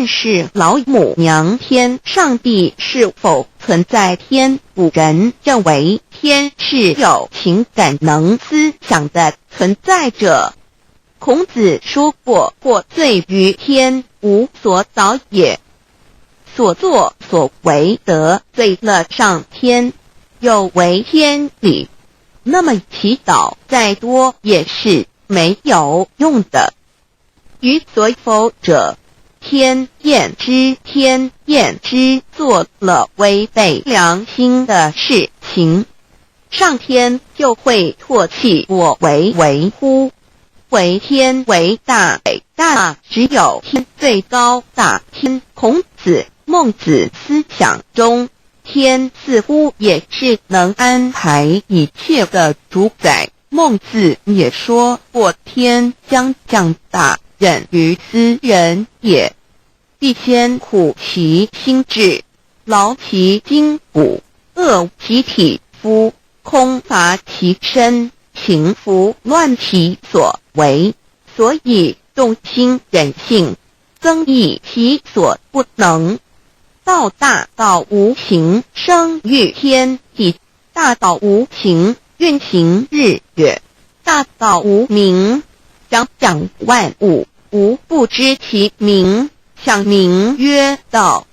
但是老母娘天上帝是否存在天？古人认为天是有情感能思想的存在者。孔子说过，或罪于天，无所导也。所作所为得罪了上天，有违天理，那么祈祷再多也是没有用的。予所否者，天厌之，做了违背良心的事情，上天就会唾弃我为乎？为天为大，大只有天最高大天。孔子、孟子思想中，天似乎也是能安排一切的主宰。孟子也说过，天将降大任于斯人也，必先苦其心志，劳其筋骨，饿其体肤，空乏其身，情服乱其所为，所以动心忍性，增益其所不能。道大道无形，生育天地；大道无形，运行日月；大道无名，掌万物，无不知其名，想名曰道。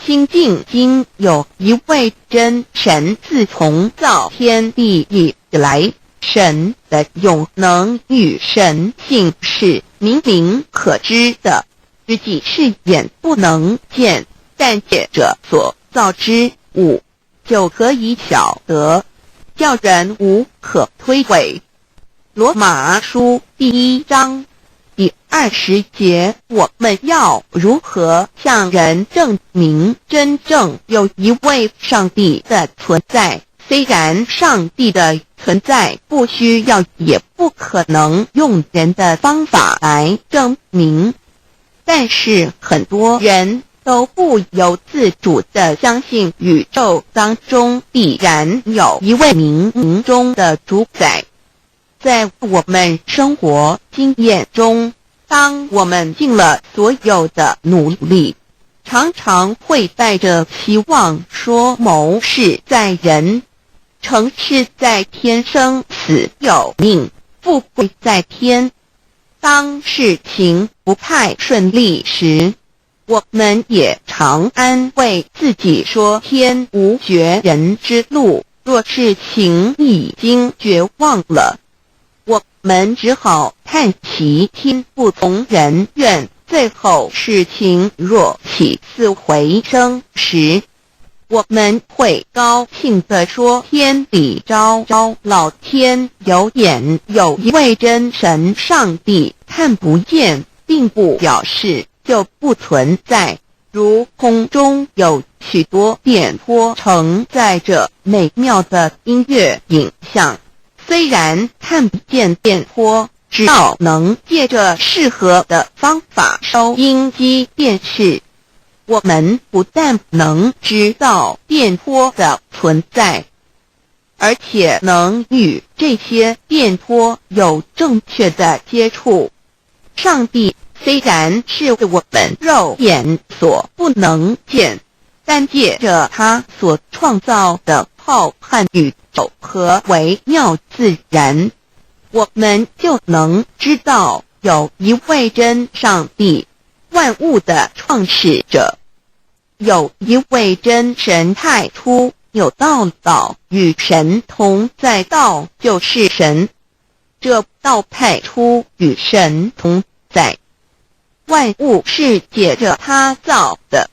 心静经有一位真神，自从造天地以来，神的永能与神性是明明可知的，实际是眼不能见，但借着所造之物就可以晓得，叫人无可推诿。罗马书第1章第20节，我们要如何向人证明真正有一位上帝的存在？虽然上帝的存在不需要也不可能用人的方法来证明，但是很多人都不由自主地相信宇宙当中必然有一位冥冥中的主宰。在我们生活经验中，当我们尽了所有的努力，常常会带着希望说谋事在人，成事在天，生死有命，富贵在天。当事情不太顺利时，我们也常安慰自己说天无绝人之路，若事情已经绝望了，我们只好叹其天不从人愿。最后事情若起死回生时，我们会高兴地说天理昭昭，老天有眼，有一位真神上帝，看不见并不表示就不存在。如空中有许多电波承载着美妙的音乐影像，虽然看不见电波，只要能借着适合的方法收音机电视，我们不但能知道电波的存在，而且能与这些电波有正确的接触。上帝虽然是我们肉眼所不能见，但借着他所创造的浩瀚宇宙和微妙自然，我们就能知道有一位真上帝，万物的创始者，有一位真神太初，有道与神同在，道就是神，这道太初与神同在。万物是借着他造的，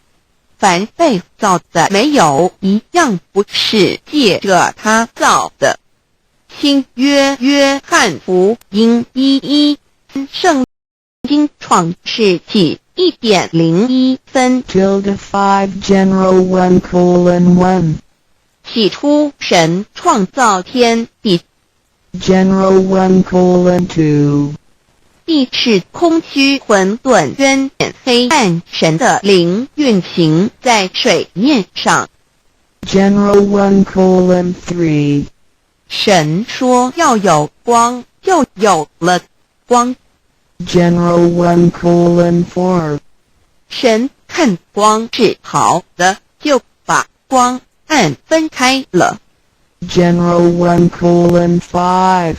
凡被造的没有一样不是借着他造的。新约约翰福音11圣经创世纪1.01分 5 general 1:1 起初神创造天地 general 1:2 地是空虚混沌渊浅黑暗，神的灵运行在水面上 general 1:3 神说要有光，就有了光 general 1:4神看光是好的，就把光暗分开了。General 1:5.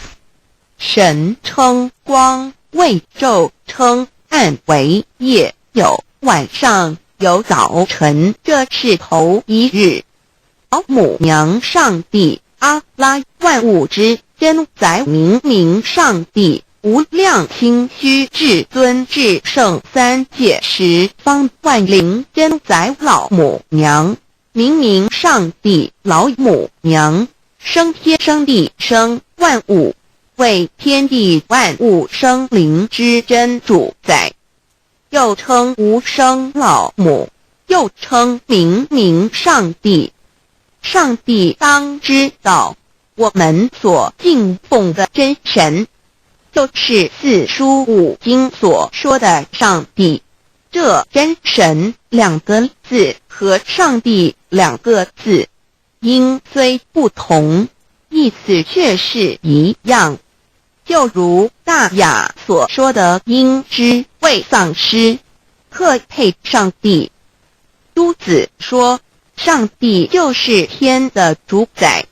神称光为昼，称暗为夜，有晚上，有早晨，这是头一日。老母娘上帝，阿拉，万物之真宰，明明上帝，无量清虚至尊至圣三界十方万灵真宰，老母娘，明明上帝，老母娘，生天生地生万物，为天地万物生灵之真主宰，又称无生老母，又称明明上帝。上帝当知道，我们所敬奉的真神，就是四书五经所说的上帝。这真神两个字和上帝两个字，音虽不同，意思却是一样。就如大雅所说的鹰之谓丧尸，特配上帝。朱子说上帝就是天的主宰。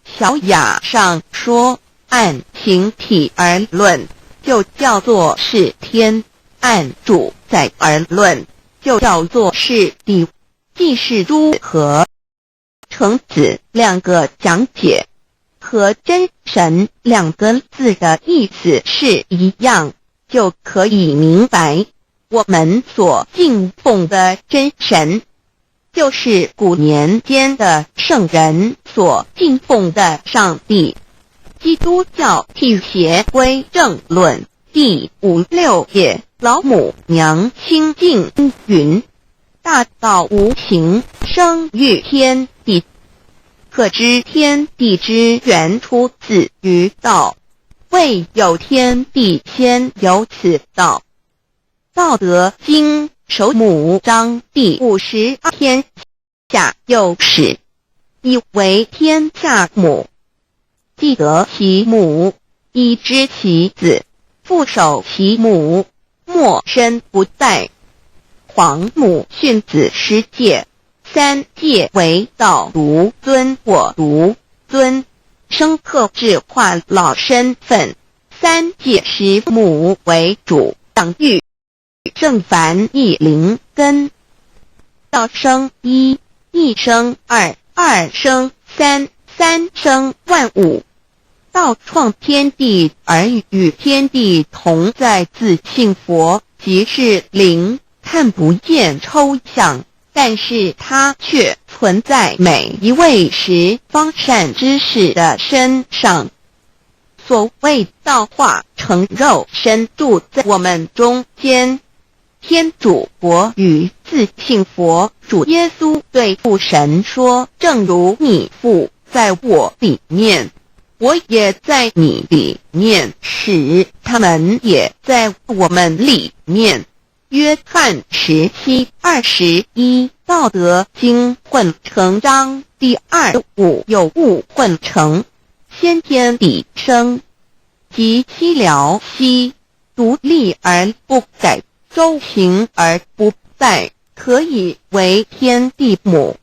小雅上说按形体而论，就叫做是天；按主宰而论，就叫做是地。既是诸和成子两个讲解，和真神两个字的意思是一样，就可以明白，我们所敬奉的真神，就是古年间的圣人所敬奉的上帝。基督教替邪归正论第56页，老母娘清净云：大道无形，生育天地，可知天地之源出自于道，未有天地，先有此道。道德经首母章第52天下有始，以为天下母，既得其母，以知其子，父守其母，莫身不殆。皇母训子十戒，三戒为道独尊，我独尊，生克制化老身份。三戒使母为主，养育正凡一灵根。道生一，一生二，二生三，三生万物。道创天地而与天地同在，自性佛，即是灵，看不见抽象，但是它却存在每一位十方善知识的身上。所谓道化成肉身，住在我们中间。天主佛与自性佛主耶稣对父神说：正如你父在我里面，我也在你里面，使他们也在我们里面。约翰17:21，道德经混成章第25有物混成，先天地生，即西辽西，独立而不改，周行而不殆，可以为天地母。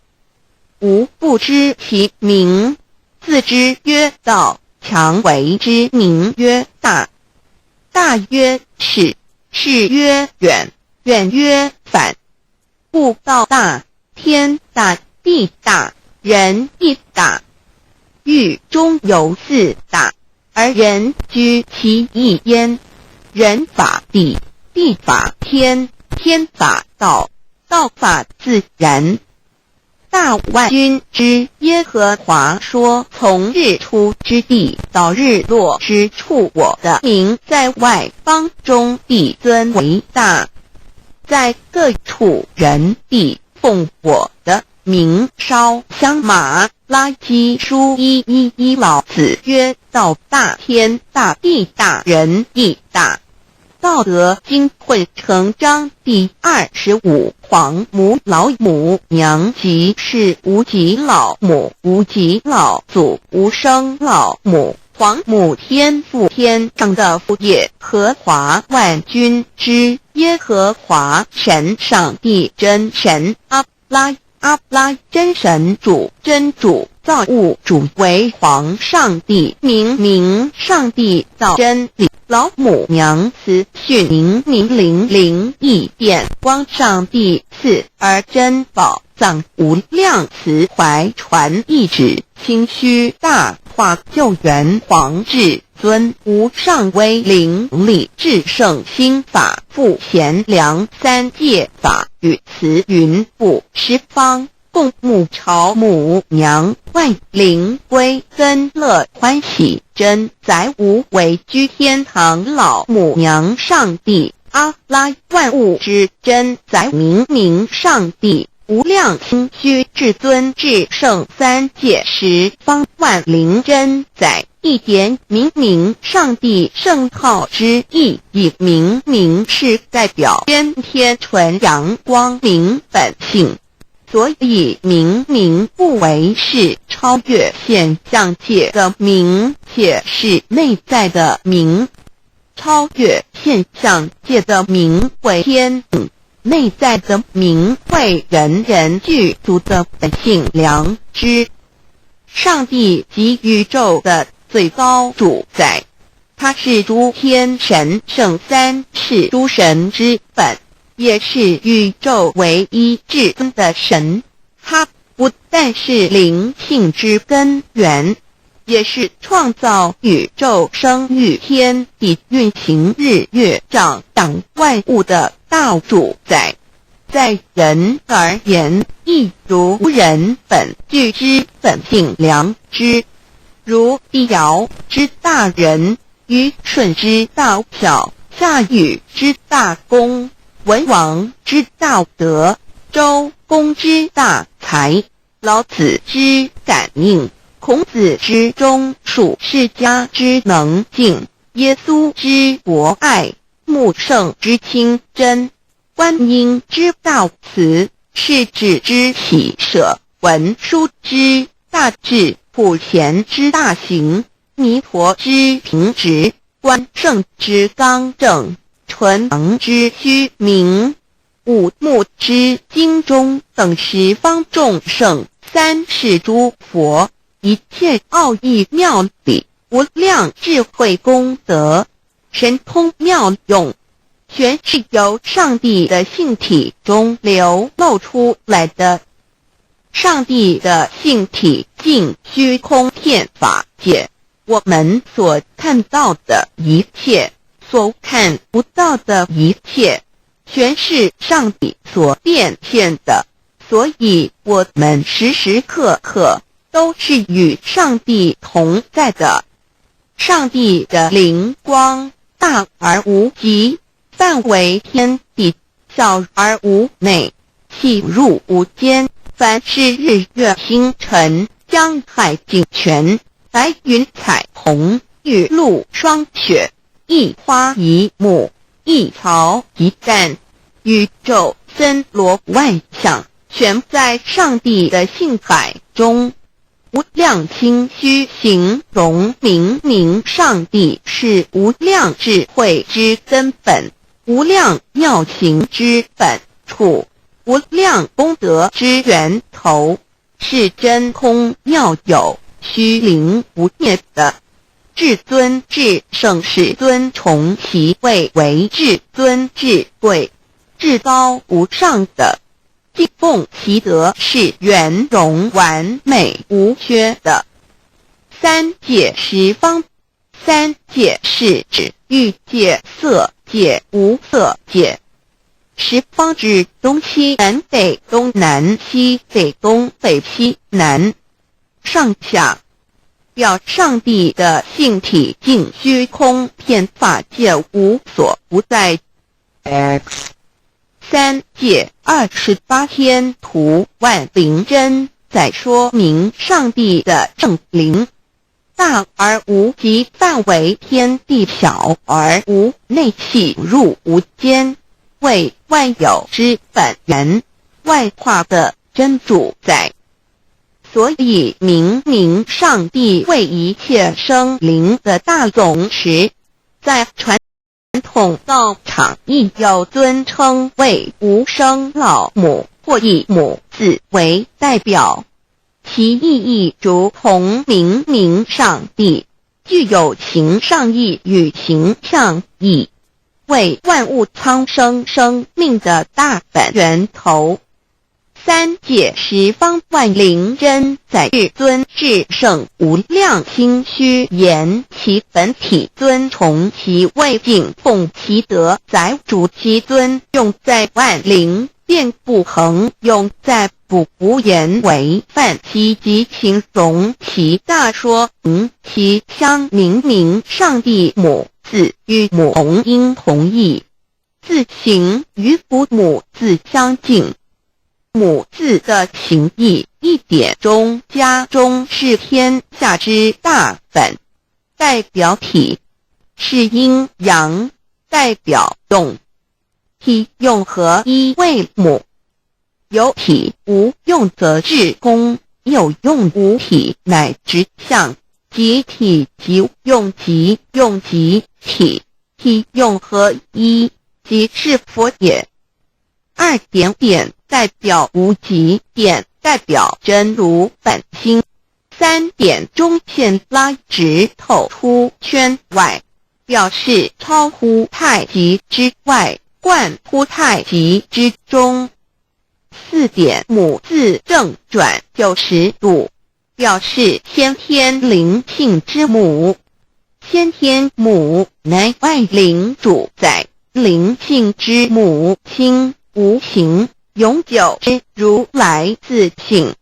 吾不知其名，自之曰道，强为之名曰大。大曰始，始曰远，远曰反。故道大，天大，地大，人亦大。域中有四大，而人居其一焉。人法地，地法天，天法道，道法自然。大万军之耶和华说：从日出之地到日落之处，我的名在外邦中必尊为大。在各处人必奉我的名烧香。马拉基书1:11，老子曰：道大，天大，地大，人亦大。道德经混成章第25，皇母老母娘，即是无极老母，无极老祖，无生老母。皇母天父，天上的父，耶和华万军之耶耶和华神上帝真神，阿拉真神主真主，造物主为皇上帝，明上帝造真理，老母娘慈训明灵异变光，上帝赐而真宝藏无量慈怀传意旨，清虚大化救援皇至尊无上威灵力至圣心法复贤良三界法与慈云布十方共沐朝母娘万灵归根乐欢喜真载无为居天堂老母娘上帝阿拉万物之真载明上帝无量清虚至尊至圣三界十方万灵真载一点明上帝圣号之意，以明是代表天纯阳光明本性，所以明不为是超越现象界的明，且是内在的明。超越现象界的明为天内在的明为人具足的本性良知。上帝及宇宙的最高主宰，他是诸天神圣三世诸神之本，也是宇宙唯一至尊的神。他不但是灵性之根源，也是创造宇宙生育天地运行日月掌党万物的大主宰。在人而言，亦如人本具之本性良知，如帝尧之大仁，虞舜之道巧，夏禹之大功，文王之道德，周公之大才，老子之感应，孔子之忠恕，释迦之能静，耶稣之博爱，穆圣之清真，观音之道慈，世子之喜舍，文殊之大智，普贤之大行，弥陀之平直，观圣之刚正，纯阳之虚明，五目之精中等十方众圣，三世诸佛，一切奥义妙理，无量智慧功德，神通妙用，全是由上帝的性体中流露出来的。上帝的性体尽虚空遍法界，我们所看到的一切，所看不到的一切，全是上帝所变现的，所以我们时时刻刻都是与上帝同在的。上帝的灵光大而无极，范围天地，小而无内，细入无间。凡是日月星辰，江海景泉，白云彩虹，雨露霜雪，一花一木，一草一干，宇宙森罗万象，全在上帝的性海中。无量清虚形容明上帝是无量智慧之根本，无量妙行之本处，无量功德之源头，是真空妙有，虚灵不灭的。至尊至圣世尊崇其位为至尊至贵，至高无上的，敬奉其德是圆融完美无缺的。三界十方，三界是指欲界、色界、无色界。十方指东西南北东南西北东北西南上下，表上帝的性体尽虚空遍法界无所不在。 X 三界28天图万灵真在说明上帝的正灵，大而无极，范围天地，小而无内，细入无间，为万有之本源，外化的真主宰。所以明上帝为一切生灵的大总持，在传统道场亦有尊称为无生老母或以母字为代表，其意义如同明明上帝，具有形上义与形象义，为万物苍生生命的大本源头。三界十方万灵真在至尊至圣无量心虚言其本体尊崇其位敬奉其德载主其尊用在万灵便不恒用在不无言为范其及形容其大说其相明明上帝母字与母同音同义，字形与父母字相近。母字的情义一点中家中是天下之大本，代表体是阴阳，代表用，体用合一为母。有体无用则至公，有用无体乃直相，即体即用即用即体，体用合一即是佛也。二点点代表无极，点代表真如本心，三点中线拉直透出圈外，表示超乎太极之外，贯乎太极之中。四点母字正转90度，表示先天灵性之母。先天母乃外灵主宰，灵性之母亲无形永久之如来自性。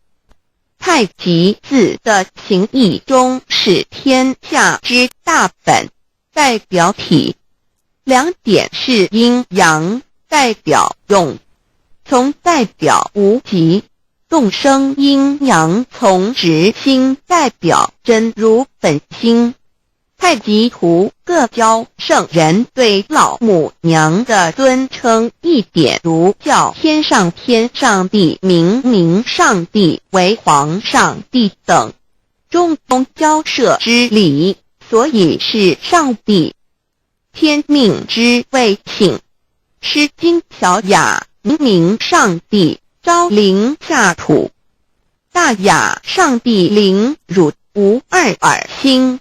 太极字的形义中是天下之大本，代表体。两点是阴阳，代表用，从代表无极，众生阴阳从直心代表真如本心。太极图各教圣人对老母娘的尊称一点如叫天上天上帝明明上帝为皇上帝等，中东交涉之礼，所以是上帝。天命之谓请，诗经小雅明明上帝昭灵下土，大雅上帝灵汝无二耳心。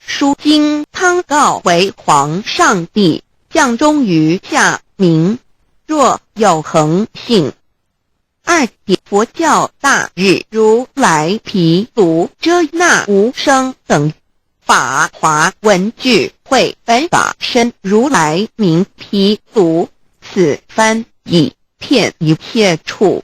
书经汤告为皇上帝，降中于下民，若有恒性。二点佛教大日如来毗卢遮那无生等法华文具会本法身如来名毗卢，此翻译遍一切处。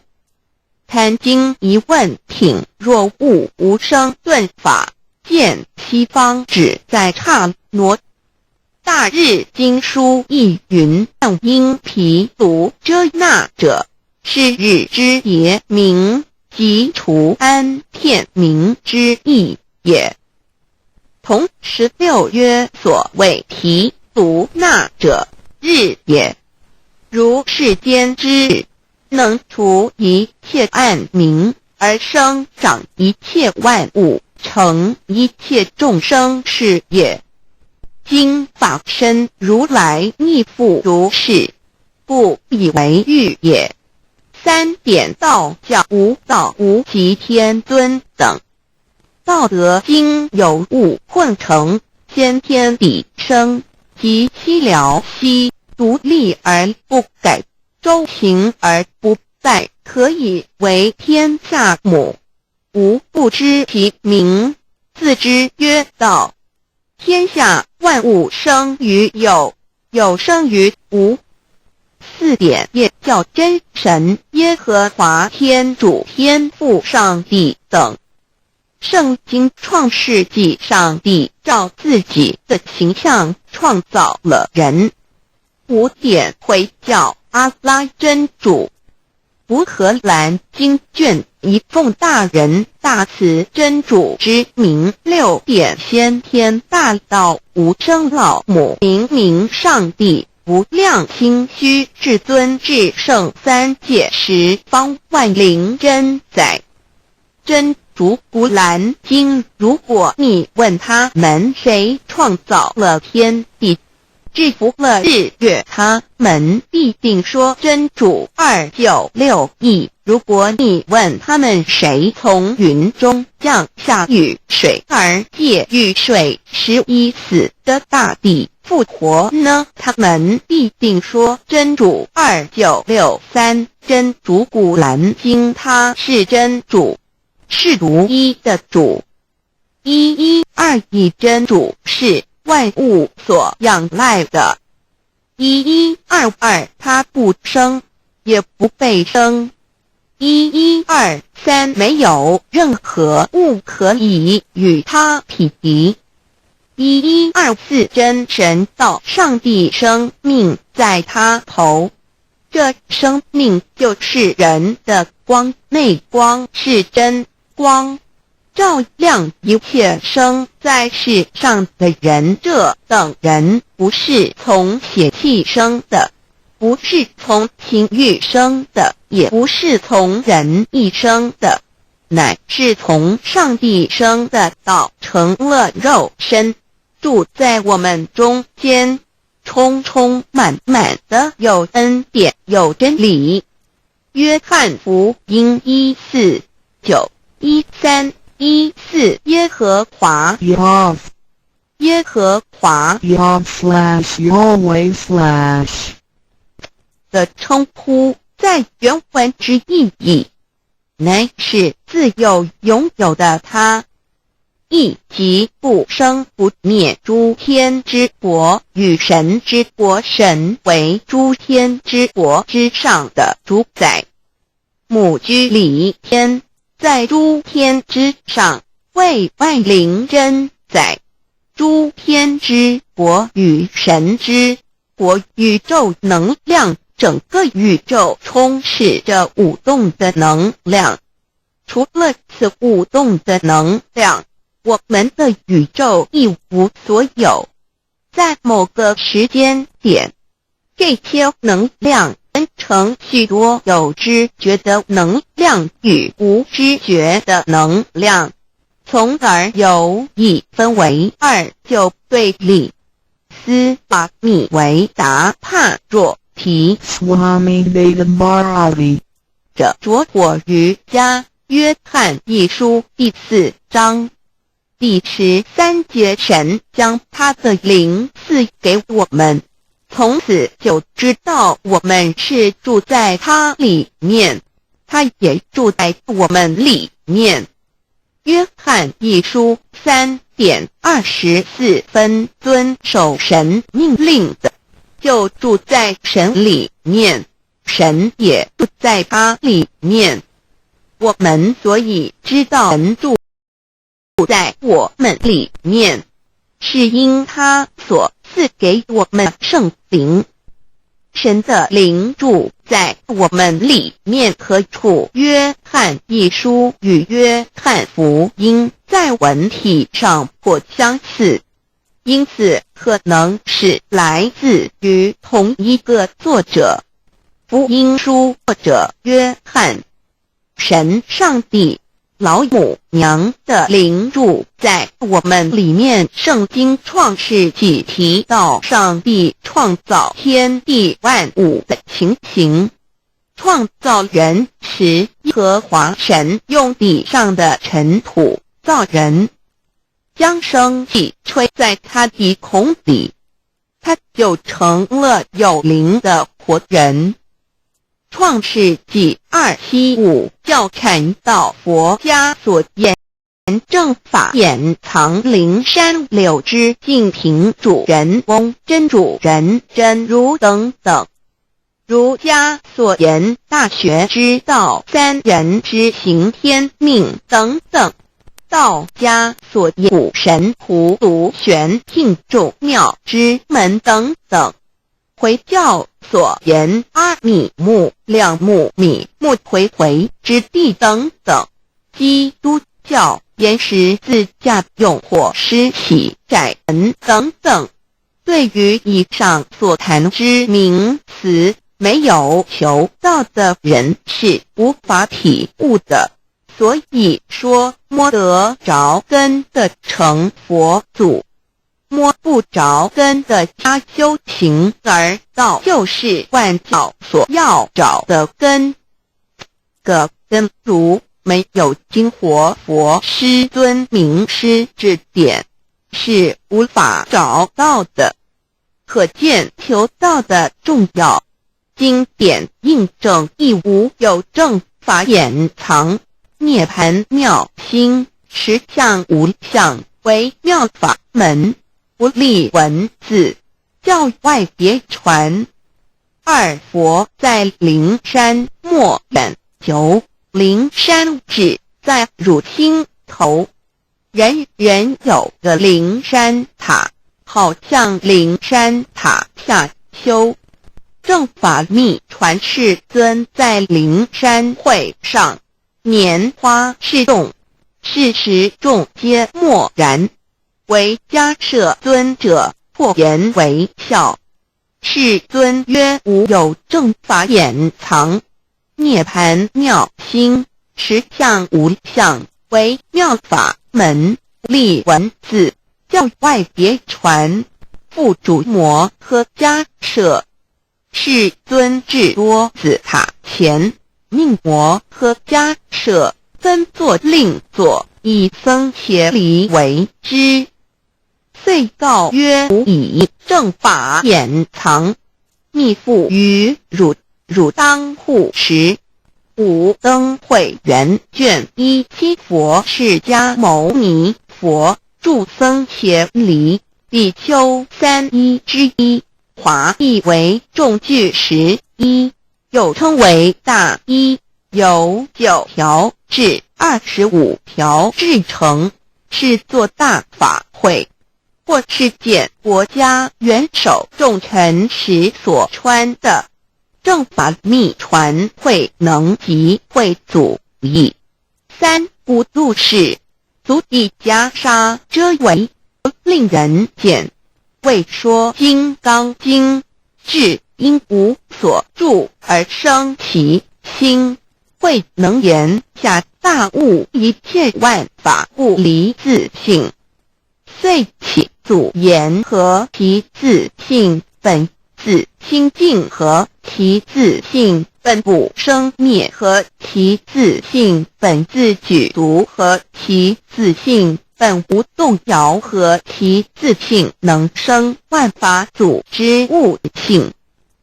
贪经一问品若悟无生顿法，见西方只在刹那。大日经书亦云因毗卢遮那者，是日之别名，即除安片名之意也。同16曰所谓毗卢那者，日也。如世间之日，能除一切暗明，而生长一切万物，成一切众生是也。今法身如来亦复如是，不以为喻也。三点道教无道无极天尊等，道德经有物混成，先天地生，即悉了悉，独立而不改，周行而不殆，可以为天下母。吾不知其名，自之曰道。天下万物生于有，有生于无。四点也叫真神耶和华天主天父上帝等。圣经创世纪，上帝照自己的形象创造了人。五点回教阿拉真主。吾荷兰经卷一奉大人大慈真主之名，六点先天大道无生老母明明上帝无量心虚至尊至圣三界十方万灵真在。真主古兰经，如果你问他们谁创造了天地，制服了日月，他们必定说真主296亿。如果你问他们谁从云中降下雨水而借雨水使已死的大地复活呢？他们必定说真主2963。真主古兰经，他是真主，是独一的主。112真主是万物所仰赖的。1122他不生，也不被生。1123没有任何物可以与他匹敌。1124真神道上帝生命在他头，这生命就是人的光，内光是真光，照亮一切生在世上的人。这等人不是从血气生的，不是从情欲生的，也不是从人意生的，乃是从上帝生的，道成了肉身，住在我们中间，充充满满的有恩典有真理。约翰福音1491314耶和华 Yav 耶和华 Yav/Yahweh/ 的称呼，在原文之意义乃是自有拥有的他，亦即不生不灭诸天之国与神之国，神为诸天之国之上的主宰，母居里天，在诸天之上，为万灵真宰。诸天之国与神之国，宇宙能量，整个宇宙充斥着舞动的能量。除了此舞动的能量，我们的宇宙一无所有。在某个时间点，这些能量分成许多有知觉的能量与无知觉的能量，从而有一分为二，就对立。斯巴米维达帕若提 Swami Vedabharavi 者着火瑜伽约翰一书第4章第13节，神将他的灵赐给我们，从此就知道我们是住在他里面，他也住在我们里面。约翰一书3:24遵守神命令的，就住在神里面，神也住在他里面。我们所以知道神住在我们里面，是因他所赐给我们圣灵。神的灵住在我们里面何处？约翰一书与约翰福音在文体上颇相似，因此可能是来自于同一个作者。福音书作者约翰，神上帝老母娘的灵住在我们里面。圣经创世纪提到上帝创造天地万物的情形，创造人时，耶和华神用地上的尘土造人，将生气吹在他鼻孔里，他就成了有灵的活人。创世纪275教看到佛家所言正法掩藏灵山柳之净瓶主人翁真主人真如等等。儒家所言大学之道三人之行天命等等。道家所言五神荼毒玄牝众妙之门等等。回教所言阿米木、亮木、米木回回之地等等。基督教言十字架用火施洗载人等等。对于以上所谈之名词，没有求道的人是无法体悟的，所以说摸得着根的成佛祖。摸不着根的家修行，而道就是万教所要找的根。个根如没有经活佛师尊名师指点，是无法找到的。可见求道的重要。经典印证亦无有正法掩藏，涅盘妙心，实相无相，为妙法门，不立文字，教外别传。二佛在灵山莫远求，灵山只在汝心头。人人有个灵山塔，好像灵山塔下修。正法密传世尊在灵山会上，拈花示众，是时众皆默然，唯迦摄尊者破颜为笑。世尊曰：无有正法掩藏，涅盘妙心，实相无相，为妙法门，立文字，教外别传。复主摩诃迦摄。世尊至多子塔前，命摩诃迦摄分作另作，以僧伽梨为之。遂告曰：吾以正法掩藏，密付于汝，汝当护持。五灯会元卷一七佛释迦牟尼佛著僧伽梨比丘3之一。华译为众句11，又称为大一，由9条至25条制成，是作大法会，或是见国家元首重臣时所穿的。正法密传会能及会祖义。三无度世，足以袈裟遮为，令人见。为说金刚经，至因无所住而生其心，慧能言下大悟一切万法不离自性，遂起祖言和其自性本自清净和其自性本不生灭和其自性本自具足和其自性本无动摇和其自性能生万法组织物性。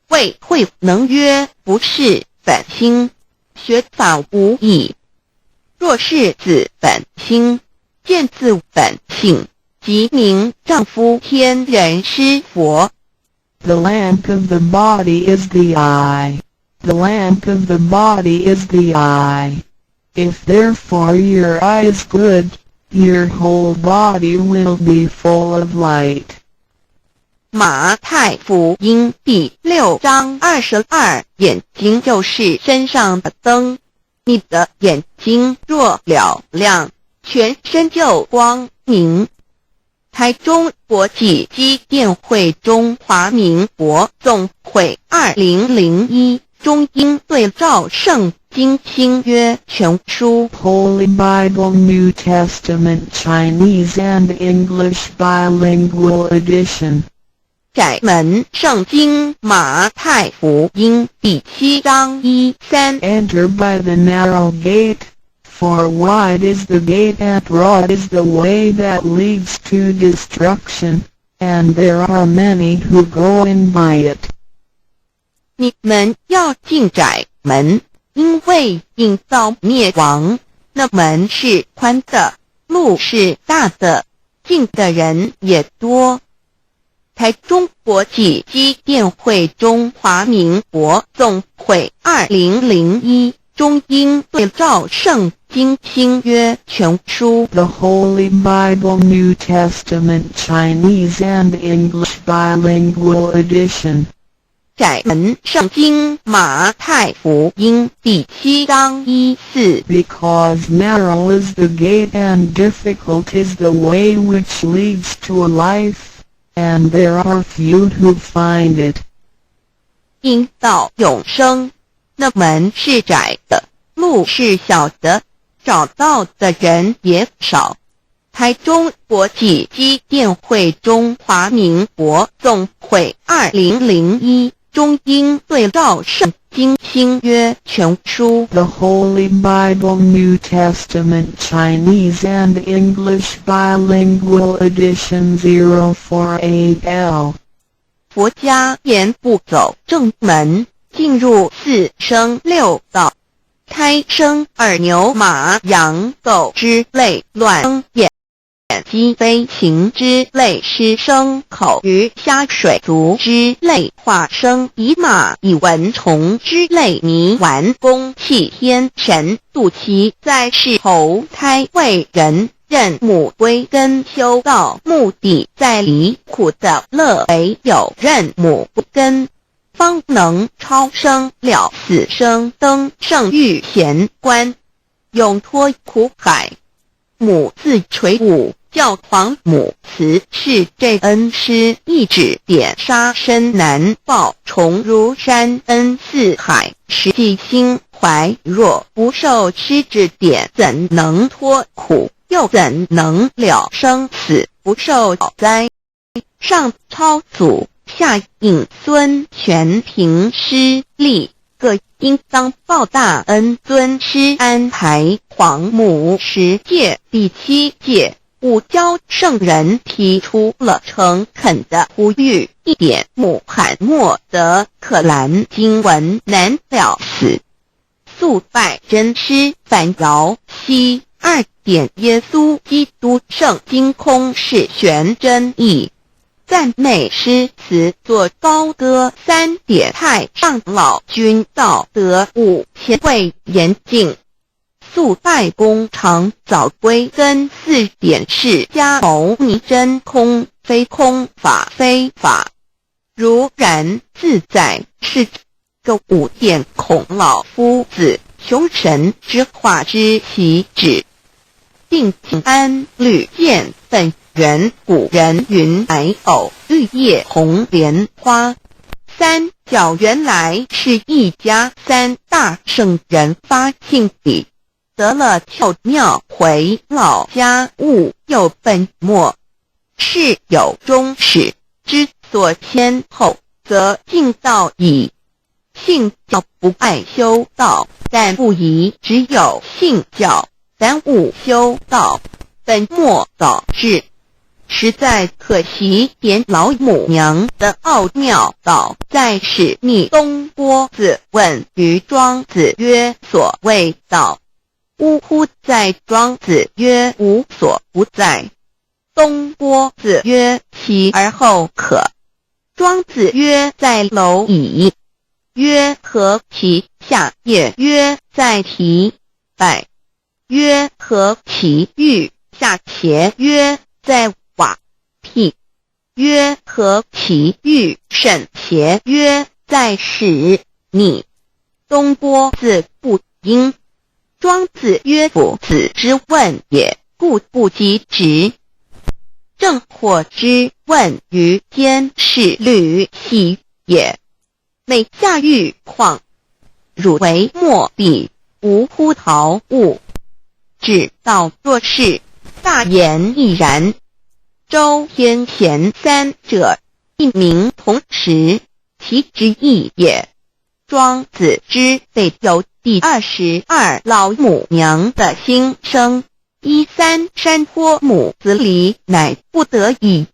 谓慧能曰：不是本心，学法无益。若是自本心，见自本性，即名丈夫天人师佛。The lamp of the body is the eye. The lamp of the body is the eye. If therefore your eye is good, your whole body will be full of light. 马太福音第6章22，眼睛就是身上的灯。你的眼睛若了亮，全身就光明。台中国际机电会中华民国总会2001中英对照圣经新约全书 Holy Bible New Testament Chinese and English Bilingual Edition. 窄门圣经马太福音第7章1-3 Enter by the narrow gate, for wide is the gate and broad is the way that leads to destruction, and there are many who go in by it. 你们要进窄门，因为引到灭亡。那门是宽的，路是大的，进的人也多。台中国际机电会中华民国总会2001中英对照圣经新约全书 The Holy Bible New Testament Chinese and English Bilingual Edition. 窄门圣经马太福音第7章1-4 Because narrow is the gate and difficult is the way which leads to life, and there are few who find it. 因到永生，那门是窄的，路是小的，找到的人也少。台中国际机电会中华民国总会2001中英对照圣经新约全书 The Holy Bible New Testament Chinese and English Bilingual Edition 048L 佛家言不走正门，进入四生六道，胎生二牛马羊狗之类卵生眼鸡飞禽之类湿生口鱼虾水族之类化生以马以蚊虫之类泥丸公气天神度其在世投胎为人，任母归根修道，目的在离苦的乐为有任母不根，方能超生了死生登圣域贤官，永脱苦海。母自垂武，教皇母慈是这恩师一指点杀身难报，重如山恩四海，实际心怀若不受师指点，怎能脱苦？又怎能了生死不受灾？上超祖，下应孙权凭师力，各应当报大恩。尊师安排皇母10诫，第7诫五教圣人提出了诚恳的呼吁，一点穆罕默德可兰经文难了死，肃拜真师反摇西2点耶稣基督圣经空是玄真义，赞美诗词作高歌3点太上老君道德5前卫严谨，肃拜公常早归根4点释迦牟尼真空非空法非法，如然自在是个5点孔老夫子雄神之化之其旨，定平安律见本源古人云白藕绿叶红莲花，三角原来是一家3大圣人发性笔，得了窍妙回老家务有本末，是有终始之所先后，则敬道矣。信教不爱修道，但不宜只有信教，耽误修道，本末倒置，实在可惜。点老母娘的奥妙道在使逆东郭子问于庄子曰：所谓道，呜呼！在庄子曰：无所不在。东郭子曰：其而后可。庄子曰：在蝼蚁。曰：何其下也？曰：在蹄。百。曰：何其欲？下且曰：在瓦辟。曰：何其欲？甚且曰：在使逆。东郭子不应。庄子曰：夫子之问也，故不及直。正或之问于间是履兮也。每下欲况，汝为莫必，无乎陶物。指道若是，大言亦然。周天贤3者，一名同时，其之义也。庄子之备有第22老母娘的心声，13山坡母子离，乃不得已。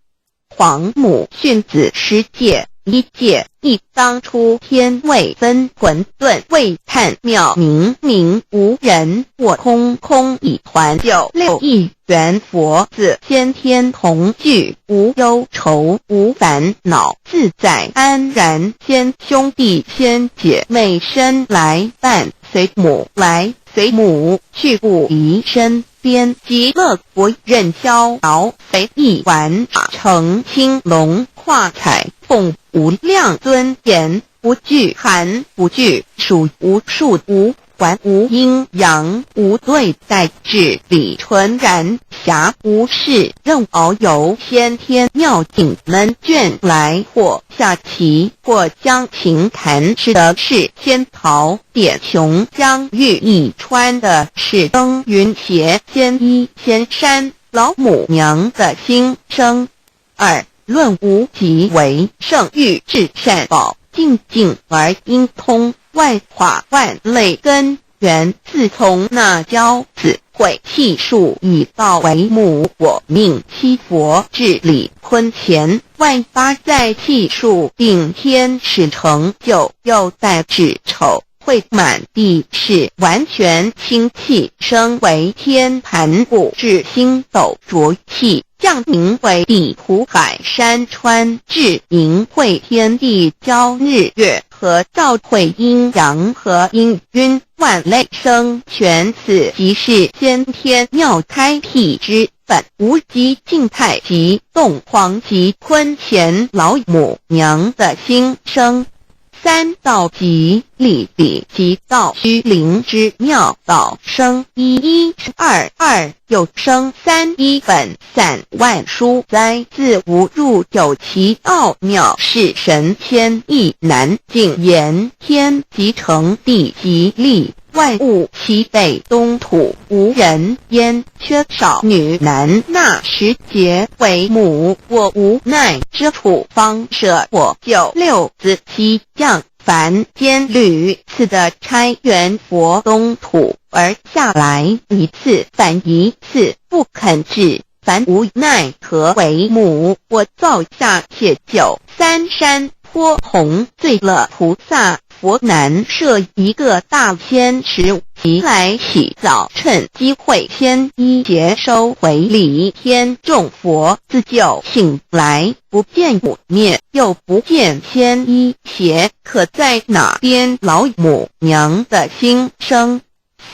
皇母训子10诫，1诫亦当出天未分混沌未探妙明明无人我空空以团96亿元佛子先天同聚，无忧愁无烦恼，自在安然。先兄弟先姐妹生来伴随母来随母去，不离身边。极乐国任逍遥肥一丸成青龙跨彩凤，无量尊严，不惧寒不惧暑，无数无管无阴阳，无对待治理，纯然暇无事，任遨游先天妙境门卷来，或下棋，或将琴弹诗的是仙桃点琼，将玉一穿的是登云鞋，仙衣仙山老母娘的心声。2. 论无极为圣域至善宝，静静而应通，万化万类根源，自从那骄子会气数以道为母，我命七佛治理坤乾，万八在气数并天使成就，又在指丑会满地是完全清气，升为天盘部至星斗浊气，降明为地土海山川，至明会天地交日月和照会阴阳和阴晕，万类生全，此即是先天妙开辟之本，无极静态及动黄及坤乾老母娘的心声。3. 道即理理即道虚灵之妙道生一二二有生三一本散万殊哉，自无入有其奥妙，是神仙亦难尽言。天即成地即立，万物其北东土，无人焉，缺少女男，那时节为母，我无奈之处，方舍我9六子七将凡间屡次的差援佛东土，而下来一次反一次，不肯治，凡无奈何为母，我造下且9三山颇弘罪了菩萨，佛难设一个大仙池，即来洗澡，趁机会先一劫收回礼天众佛，自救醒来，不见母灭，又不见先一邪，可在哪边？老母娘的心声。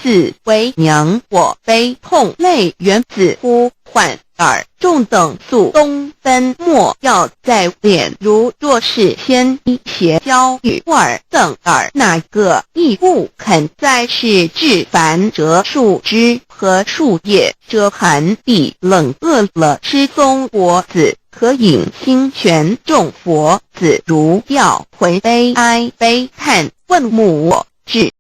4. 为娘我悲痛泪源子呼唤耳众等速东奔，莫要在脸，如若是先一邪教与尔等耳，哪个亦不肯在世至凡折树枝和树叶，遮寒地冷饿了失踪我子，可引心泉众佛子如调回悲哀悲叹，问母我至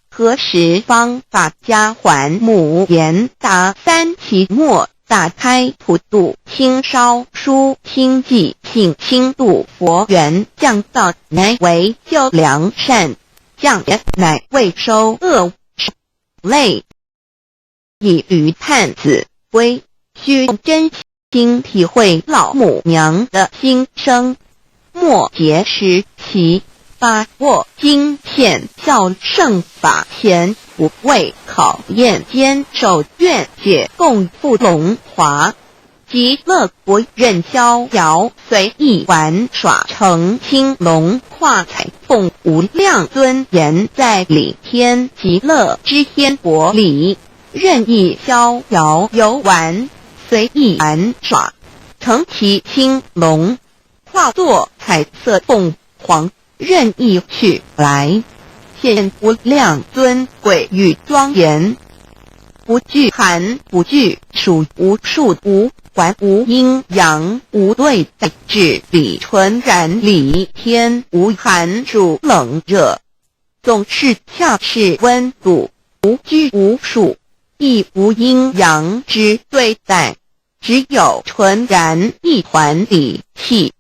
何时方把家还母？言答3期末，打开普度清烧书清寂性清度佛缘，降道乃为救良善，降也乃为收恶类，以于探子归，须真心体会老母娘的心声。末节时期，把握经现效圣法前，不为考验坚守愿解共赴龙华，极乐国任逍遥随意玩耍，成青龙化彩凤无量尊严，在理天极乐之天国里，任意逍遥游玩，随意玩耍，成其青龙，化作彩色凤凰，任意去来，现无量尊贵与庄严，不惧寒不惧暑，无数无管无阴阳，无对待，至理纯然理天，无寒暑冷热，总是恰是温度，无拘无束，亦无阴阳之对待，只有纯然一团理气，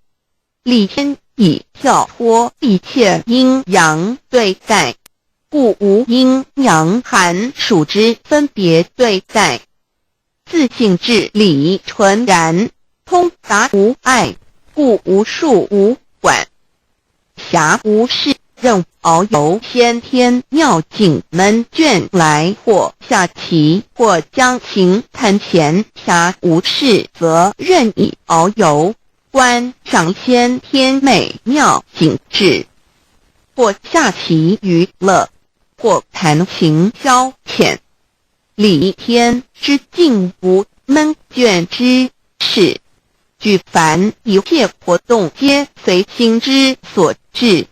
理天以跳脱一切阴阳对待，故无阴阳寒暑之分别对待，自性至理纯然，通达无碍，故无束无管，暇无事，任遨游先天妙境门卷来，或下棋，或将琴弹前，暇无事则任意遨游，观赏先天美妙景致，或下棋娱乐，或弹琴消遣，理天之境无闷倦之事，举凡一切活动皆随心之所至，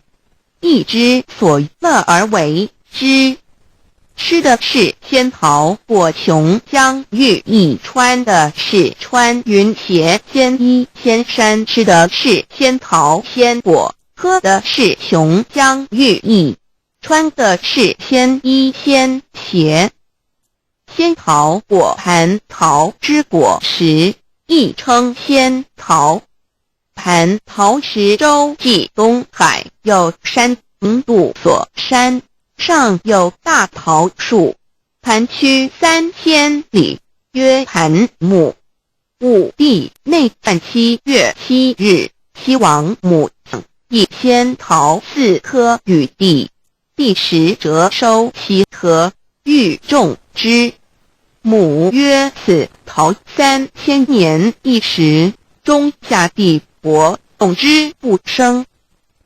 意之所乐而为之。吃的是仙桃果琼浆玉一，穿的是穿云鞋仙衣仙衫，吃的是仙桃仙果，喝的是琼浆玉液，穿的是仙衣仙鞋。仙桃果蟠桃之果实，亦称仙桃。蟠桃实洲即东海有山度所山，上有大桃树，盘曲3000里，曰盘木。武帝内战7月7日，西王母以仙桃4颗与帝，帝时折收其核，欲种之。母曰：此桃3000年一时，中下地薄，种之不生。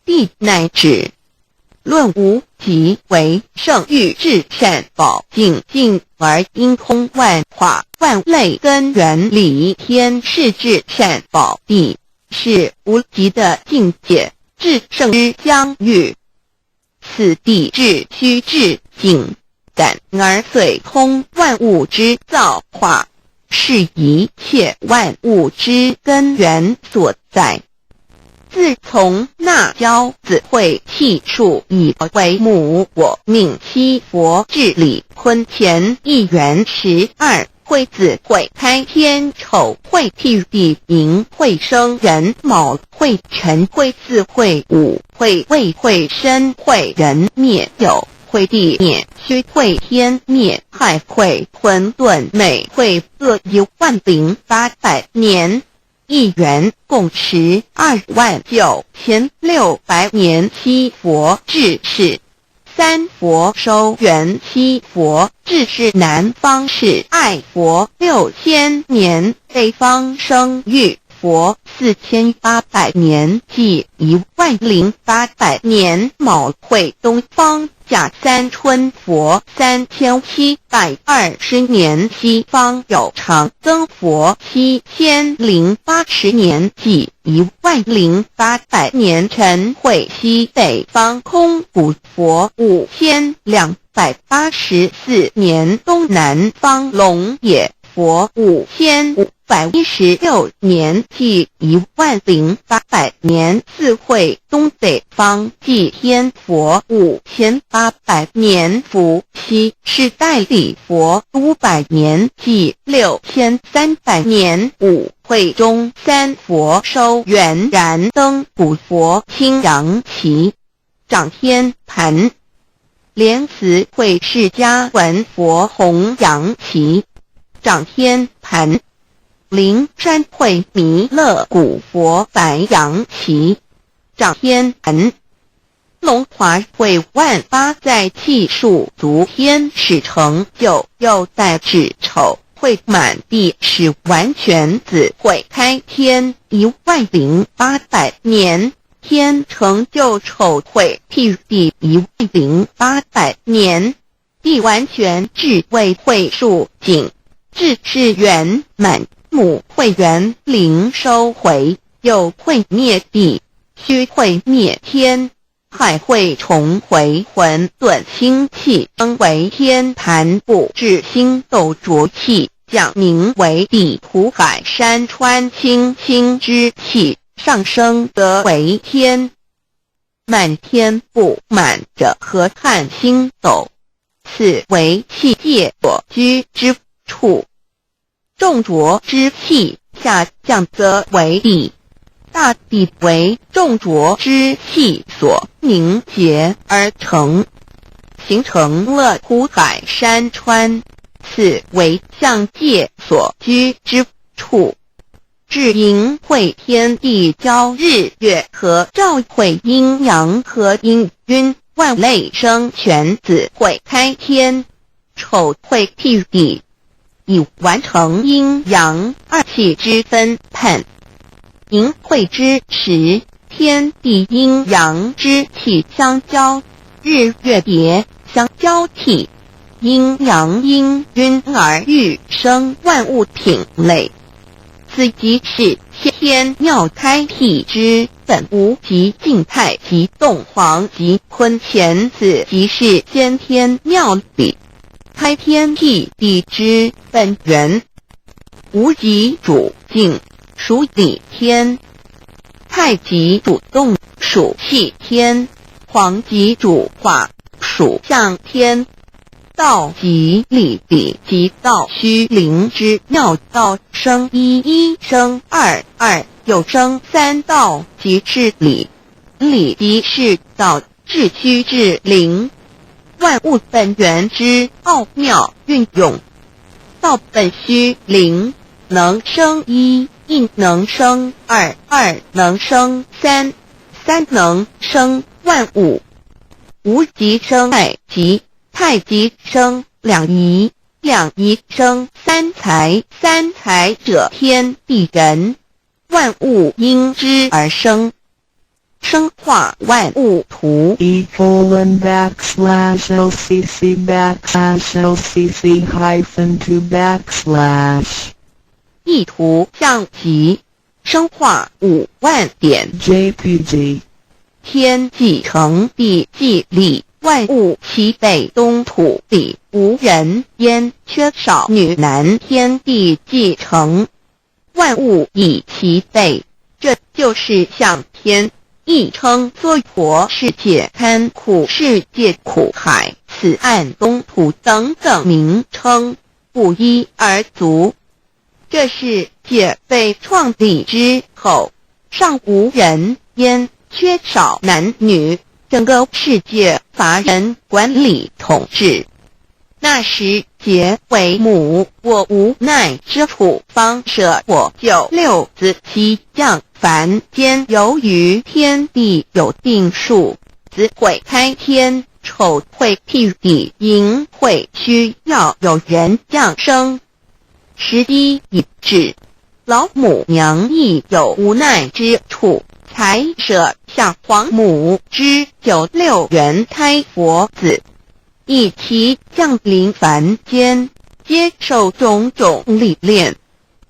帝乃止。论无极为圣域至善宝净净而因空万化万类根源理天是至善宝地，是无极的境界，至圣之相遇。此地至虚至静，感而遂通万物之造化，是一切万物之根源所在。自从那骄子会气数以为母，我命七佛治理坤乾1元12，会子会开天丑，会替地寅，会生人卯，会辰会巳，会午，会未，会申，会人灭酉，会地灭戌，会天灭亥，会混沌昧，会恶10800年。1元共129600年。七佛治世，三佛收元，七佛治世南方是爱佛6000年，北方生玉佛4800年，即10800年。卯会东方甲三春佛3720年，西方有长增佛7080年，即10800年。辰会西北方空谷佛5284年，东南方龙野佛5516年，即10800年。四会东北方祭天佛5800年，伏羲是代理佛500年，即6300年。五会中三佛收元，燃灯古佛青阳旗，掌天盘。莲慈会释迦文佛红阳旗，掌天盘。灵山会弥勒古佛白羊旗，掌天盘。龙华会万八在气数足天使成就，又在指丑会满地是完全子会开天10800年，天成就丑会替地10800年。地完全智慧会数景，智是圆满。母会元灵收回，又会灭地，虚会灭天，亥会重回混沌星气，称为天坛部，至星斗浊气，讲名为地土海山川清清之气，上升得为天。满天布满着河汉星斗，此为气界所居之处。重浊之气下降则为地，大地为重浊之气所凝结而成，形成了土海山川，此为象界所居之处。至阴会天地交日月和照会阴阳和阴晕，万类生全子会开天，丑会替地，以完成阴阳二气之分判。寅会之时，天地阴阳之气相交，日月别相交替，阴阳阴晕而育生万物品类。此即是天妙开辟之本无极静态及动黄及坤乾，此即是先天妙理。开天辟地之本源，无极主静，属理天；太极主动，属气天；黄极主化，属象天；道即理比即道虚灵之妙道生一一生二二又生三道即是理，理即是道至虚至灵，万物本源之奥妙运用。道本虚灵，能生一，一能生二，二能生三，三能生万物。无极生太极，太极生两仪，两仪生三才，三才者天地人，万物因之而生，生化万物图。e://LCC_LCC-2 意图象极，生化5万点 JPG 天既成地既立，万物其北东土地，无人焉，缺少女男，天地既成，万物以其北，这就是象天。亦称娑婆世界、堪苦世界、苦海、此岸东土等等名称，不一而足。这世界被创立之后，尚无人焉，缺少男女，整个世界乏人管理统治。那时劫为母，我无奈之处，方舍我就六子七将。凡间由于天地有定数，子会开天，丑会辟地，寅会需要有人降生。时机已至，老母娘亦有无奈之处，才舍下皇母之96元胎佛子，以其降临凡间，接受种种历练。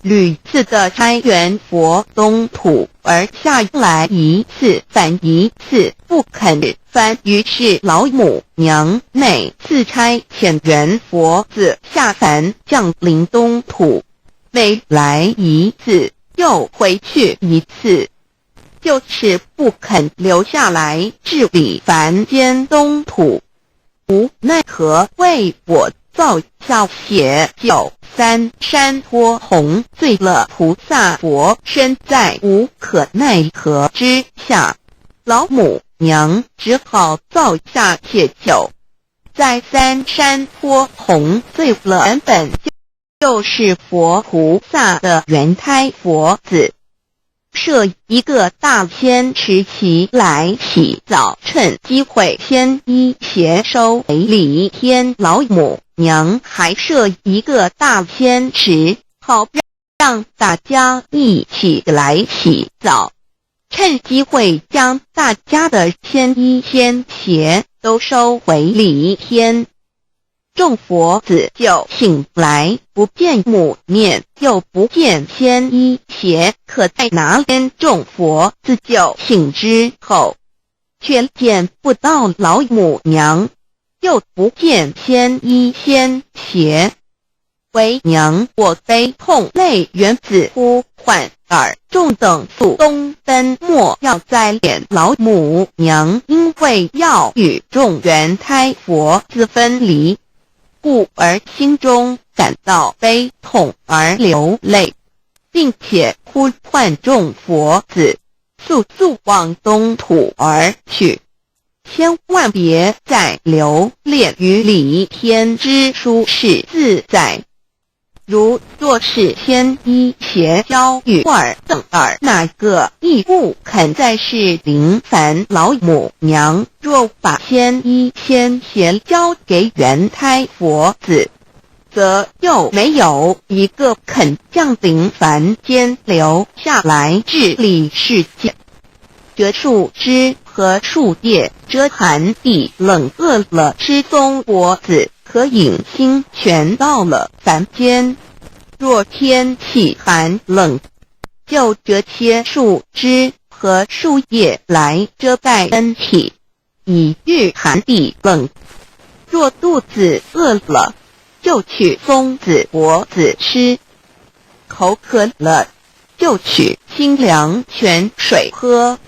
屡次的开元佛东土而下来一次反一次不肯翻，于是老母娘每次差遣元佛子下凡降临东土，每来一次又回去一次，就是不肯留下来治理凡间东土。无奈何为我造下血酒三山托红，醉了菩萨佛身在无可奈何之下，老母娘只好造下血酒，在三山托红醉了原本就是佛菩萨的原胎佛子，设一个大仙池其来洗澡，趁机会先衣携收为礼。天老母娘还设一个大仙池，好让大家一起来洗澡，趁机会将大家的仙衣仙鞋都收回礼天。众佛子就醒来，不见母面，又不见仙衣鞋，可在哪边？众佛子就醒之后，却见不到老母娘，又不见仙衣仙鞋。为娘我悲痛泪源自呼唤耳，众等速东奔，莫要再敛老母娘，因为要与众原胎佛子分离，故而心中感到悲痛而流泪，并且呼唤众佛子速速往东土而去，千万别再留恋于礼天之舒适自在。如若是仙衣鞋交与二等二，哪个亦不肯再是临凡老母娘？若把仙衣仙鞋交给原胎佛子，则又没有一个肯降临凡间留下来治理世界。这树枝和树叶遮寒地冷，饿了吃松果子，可引清泉到了凡间。若天气寒冷，就折些树枝和树叶来遮盖身体，以御寒地冷。若肚子饿了，就取松子果子吃；口渴了，就取清凉泉水喝。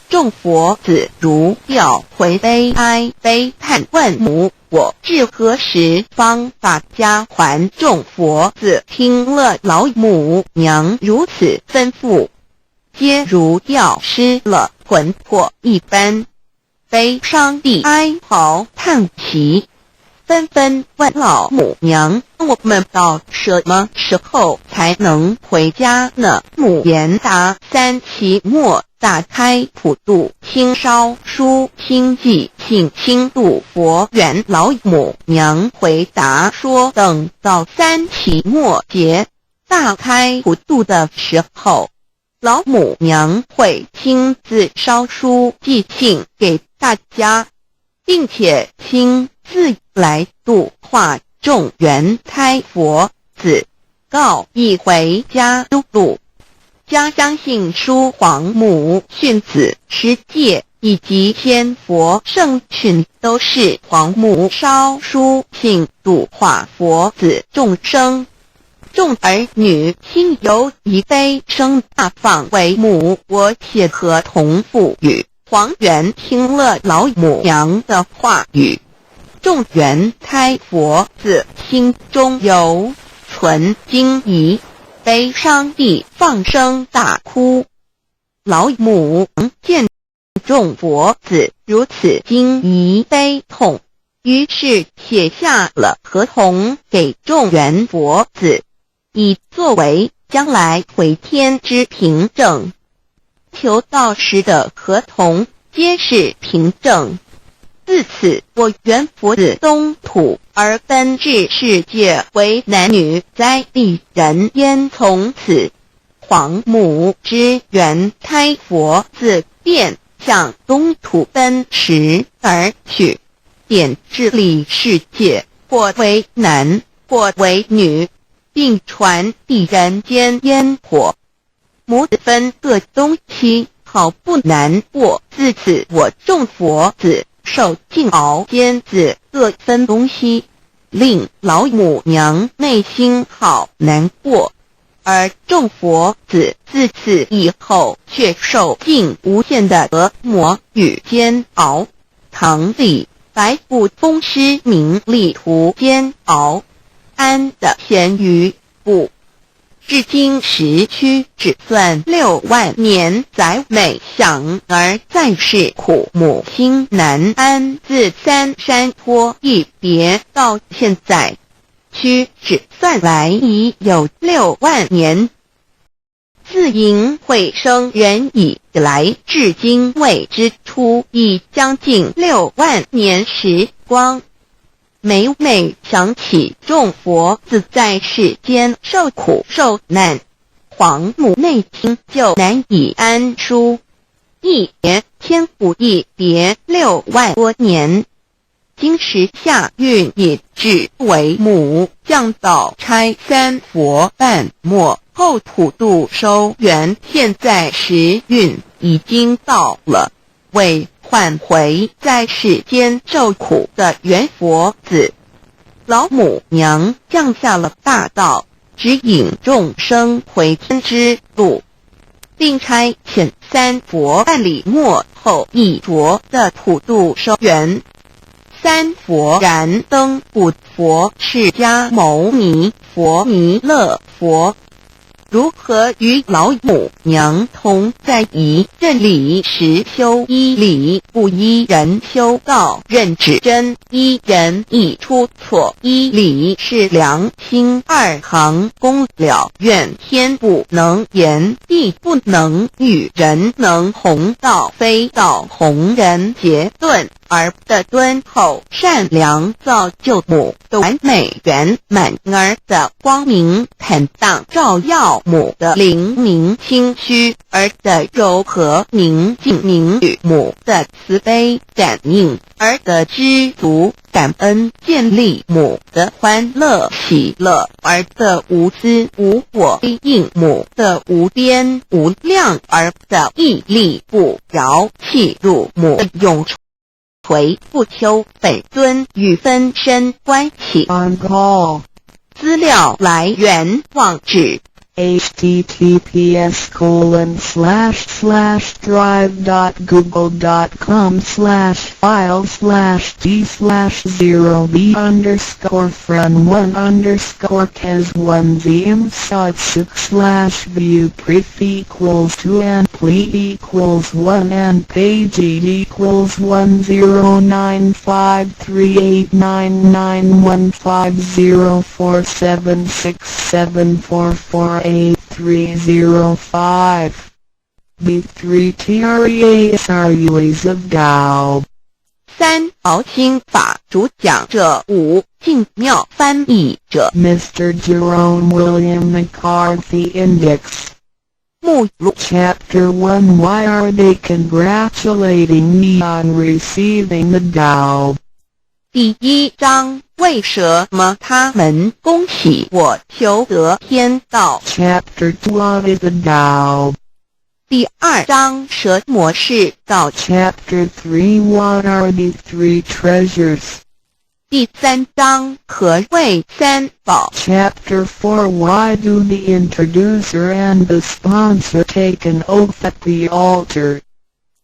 众佛子如要回悲哀悲叹问母我至何时方把家还？众佛子听了老母娘如此吩咐，皆如掉失了魂魄一般，悲伤地哀嚎叹息，纷纷问老母娘：我们到什么时候才能回家呢？母言答：3期末打开普渡清烧书清记，请清度佛缘。老母娘回答说：等到3期末节大开普渡的时候，老母娘会亲自烧书寄信给大家，并且亲自来度化众缘胎佛子，告一回家路。家相信书皇母训子师戒以及仙佛圣训都是皇母烧书信度化佛子众生，众儿女心由以悲生大放为母。我且合同赋予。黄元听了老母娘的话语，众缘胎佛子心中犹存惊疑，悲伤地放声大哭。老母见众佛子如此惊疑悲痛，于是写下了合同给众缘佛子，以作为将来回天之凭证。求道时的合同皆是凭证。自此，我缘佛子东土而奔至世界为男女在地人烟，从此皇母之缘胎佛子便向东土奔驰而去，便治理世界，或为男或为女，并传递人间烟火。母子分各东西，好不难过。自此，我众佛子受尽熬煎子各分东西，令老母娘内心好难过。而众佛子自此以后却受尽无限的折磨与煎熬。唐李白骨风师名利图煎熬，安的咸鱼不。至今时区只算6万年，载每想而在世苦母心难安。自三山托一别到现在，屈指算来已有6万年。自营会生人以来至今未知出，已将近6万年时光。每每想起众佛子在世间受苦受难，皇母内心就难以安舒。一别千古一别6万多年，今时下运也至为母降道差3佛半末后普渡收圆，现在时运已经到了，为换回在世间受苦的缘佛子，老母娘降下了大道，指引众生回天之路，并差遣3佛办理末后一着的普渡收圆。3佛燃灯古佛、释迦牟尼佛、弥勒佛，如何与老母娘同在一任理时修一理，不依人修道，任指真一人一出错，一理是良心2行公了，愿天不能言，地不能语，人能弘道，非道弘人，结顿而的敦厚善良，造就母的完美圆满，儿的光明坦荡，照耀母的灵明清虚，儿的柔和宁静明与母的慈悲感应，儿的知足感恩建立母的欢乐喜乐，儿的无私无我应母的无边无量，儿的屹立不摇弃入母的永垂不朽本尊与分身关系。 On call. 资料来源网址 https://drive.google.com/files/d/0b_cas1z/view pref equals 2 and pli equals 1 and page equals 10953899150476744830 B3TREASRUAs of Tao 3. 敖清法主讲者 5. 净妙翻译者 Mr. Jerome William McCarthy Index 目录 Chapter 1 Why are they congratulating me on receiving the Tao? 第1章为什么他们恭喜我求得天道 Chapter 2 What is the Tao? 第2章什么是道 Chapter 3 What are the 3 treasures? 第3章何谓三宝 Chapter 4 Why do the introducer and the sponsor take an oath at the altar?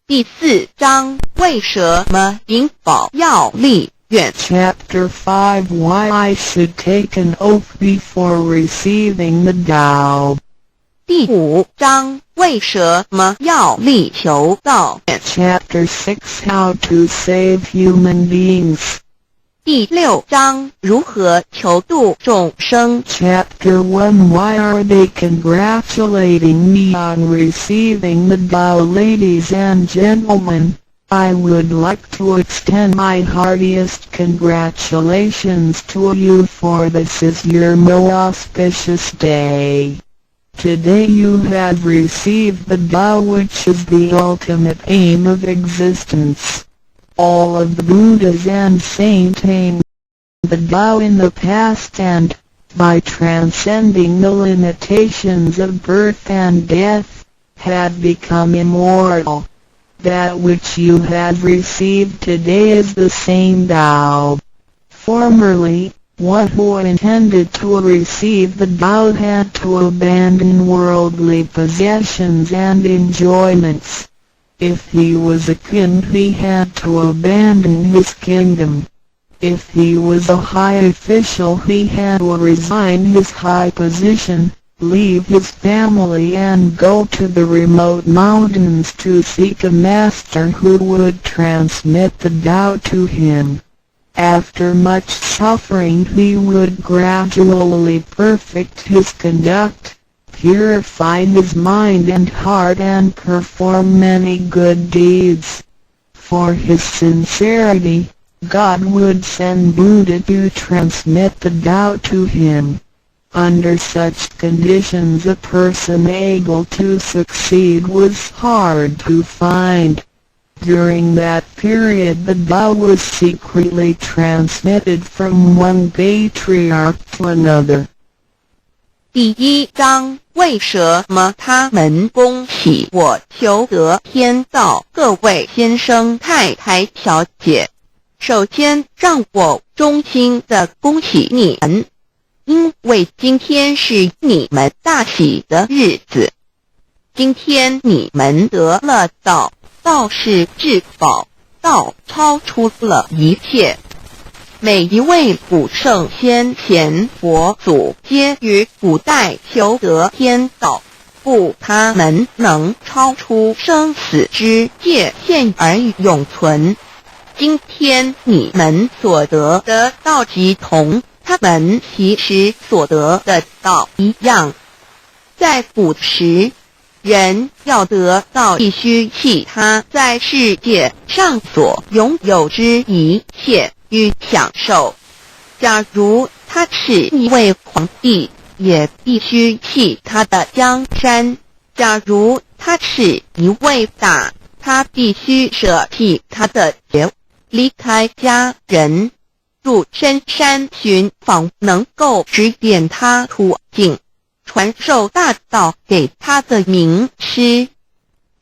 第4章为什么引宝要立愿 Chapter 5 Why I should take an oath before receiving the Tao? 第5章为什么要立求道愿 Chapter 6 How to save human beings. 第6章如何求度众生 Chapter 1 Why are they congratulating me on receiving the Tao? Ladies and gentlemen, I would like to extend my heartiest congratulations to you, for this is your most auspicious day. Today you have received the Tao, which is the ultimate aim of existence. All of the Buddhas and saints aim the Tao in the past, and, by transcending the limitations of birth and death, had become immortal. That which you have received today is the same Tao. Formerly, one who intended to receive the Tao had to abandon worldly possessions and enjoyments. If he was a king, he had to abandon his kingdom. If he was a high official, he had to resign his high position, leave his family and go to the remote mountains to seek a master who would transmit the Tao to him. After much suffering he would gradually perfect his conduct, purify his mind and heart, and perform many good deeds. For his sincerity, God would send Buddha to transmit the Tao to him. Under such conditions a person able to succeed was hard to find. During that period the Tao was secretly transmitted from one patriarch to another. 第1章为什么他们恭喜我求得天道？各位先生太太小姐，首先让我衷心的恭喜你们，因为今天是你们大喜的日子。今天你们得了道，道是至宝，道超出了一切。每一位古圣先贤佛祖皆于古代求得天道，故他们能超出生死之界限而永存。今天你们所得的道即同他们其实所得的道一样。在古时，人要得到必须弃他在世界上所拥有之一切与享受。假如他是一位皇帝，也必须弃他的江山；假如他是一位大，他必须舍弃他的节，离开家人，入深山寻访能够指点他途径，传授大道给他的名师。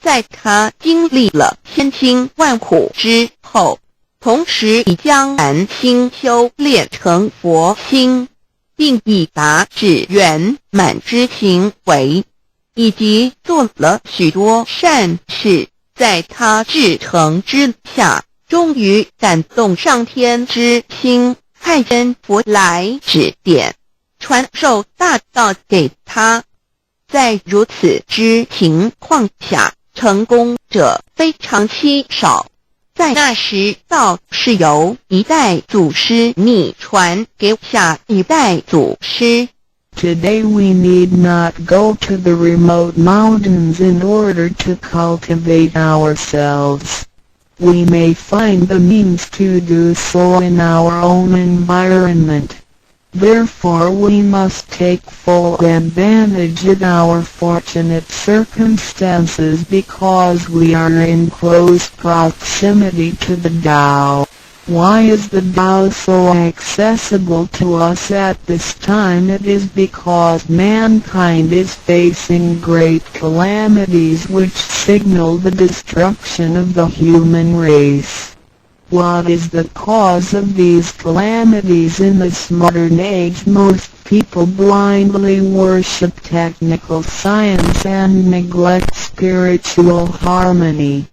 在他经历了千辛万苦之后，同时已将然心修炼成佛心，并以达至圆满之行为，以及做了许多善事，在他至诚之下，终于感动上天之心，派真佛来指点，传授大道给他。在如此之情况下，成功者非常稀少。在那时，道是由一代祖师逆传给下一代祖师。Today we need not go to the remote mountains in order to cultivate ourselves. We may find the means to do so in our own environment. Therefore we must take full advantage of our fortunate circumstances because we are in close proximity to the Tao. Why is the Tao so accessible to us at this time? It is because mankind is facing great calamities which signal the destruction of the human race. What is the cause of these calamities in this modern age? Most people blindly worship technical science and neglect spiritual harmony.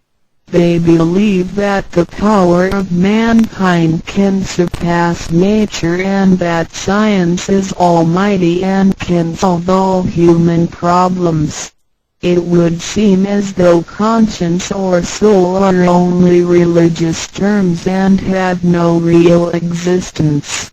They believe that the power of mankind can surpass nature and that science is almighty and can solve all human problems. It would seem as though conscience or soul are only religious terms and had no real existence.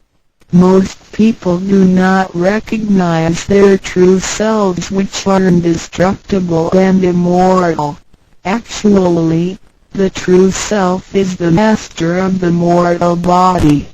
Most people do not recognize their true selves, which are indestructible and immortal. Actually, the true self is the master of the mortal body.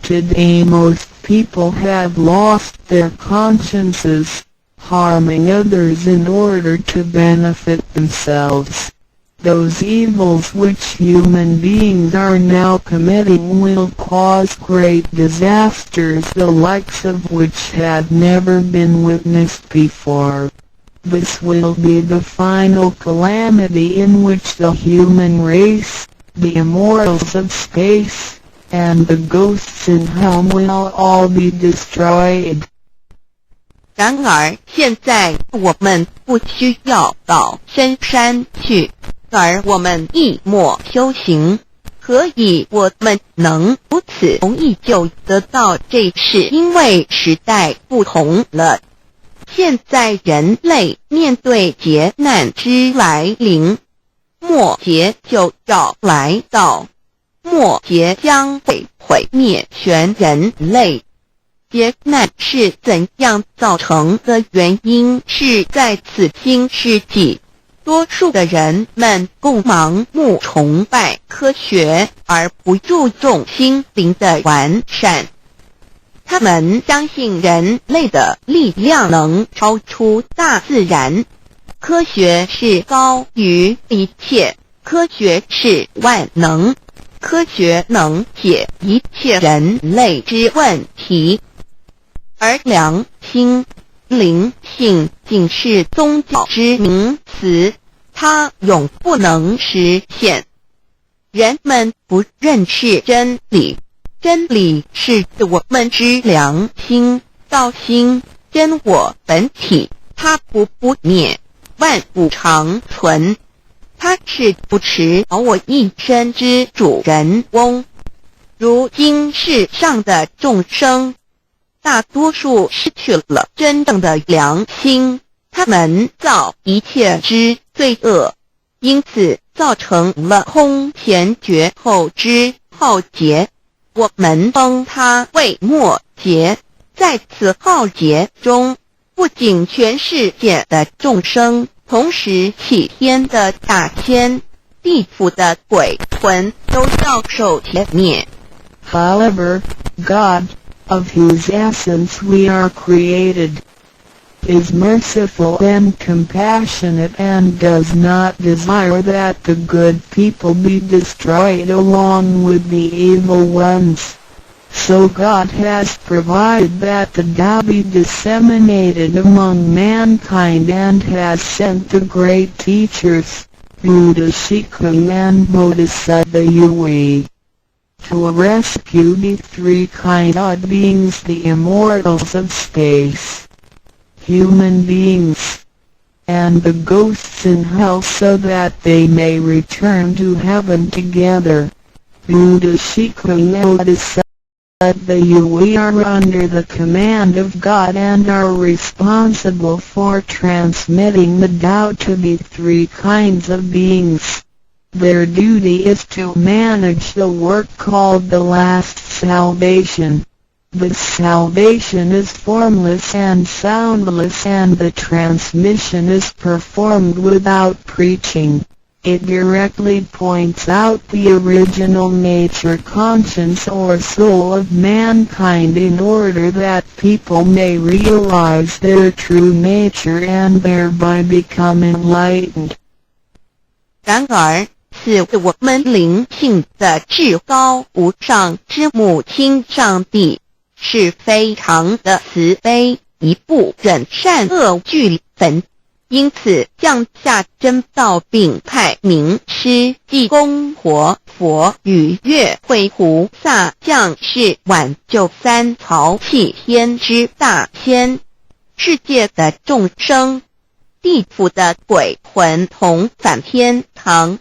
Today most people have lost their consciences, harming others in order to benefit themselves. Those evils which human beings are now committing will cause great disasters, the likes of which had never been witnessed before. This will be the final calamity in which the human race, the immortals of space, and the ghosts in hell will all be destroyed. 然而，现在我们不需要到深山去，而我们一默修行。何以我们能如此容易就得到这事？因为时代不同了。现在人类面对劫难之来临，末劫就要来到，末劫将会毁灭全人类。劫难是怎样造成的？原因是在此新世纪，多数的人们共盲目崇拜科学，而不注重心灵的完善。他们相信人类的力量能超出大自然，科学是高于一切，科学是万能，科学能解一切人类之问题。而良心、灵性仅是宗教之名词，它永不能实现。人们不认识真理，真理是我们之良心、道心、真我本体，它不灭，万物长存。它是扶持我一生之主人翁。如今世上的众生，大多数失去了真正的良心，他们造一切之罪恶，因此造成了空前绝后之浩劫。我们封它为末劫，在此浩劫中，不仅全世界的众生，同时起天的大千、地府的鬼魂都要受劫灭。However, God, of whose essence we are created, is merciful and compassionate and does not desire that the good people be destroyed along with the evil ones. So God has provided that the Tao be disseminated among mankind and has sent the great teachers, Buddha Shikung and Bodhisattva Yui. to rescue the three kind of beings, the immortals of space, human beings, and the ghosts in hell, so that they may return to heaven together. Buddha Shikunoda said that we are under the command of God and are responsible for transmitting the Tao to the three kinds of beings. Their duty is to manage the work called the last salvation. This salvation is formless and soundless, and the transmission is performed without preaching. It directly points out the original nature, conscience or soul of mankind, in order that people may realize their true nature and thereby become enlightened. 然而，是我们灵性的至高无上之母亲上帝，是非常的慈悲，一不忍善恶俱焚，因此降下真道，并派名师济公活佛与月慧菩萨降世，挽救三曹弃天之大千，世界的众生，地府的鬼魂同返天堂。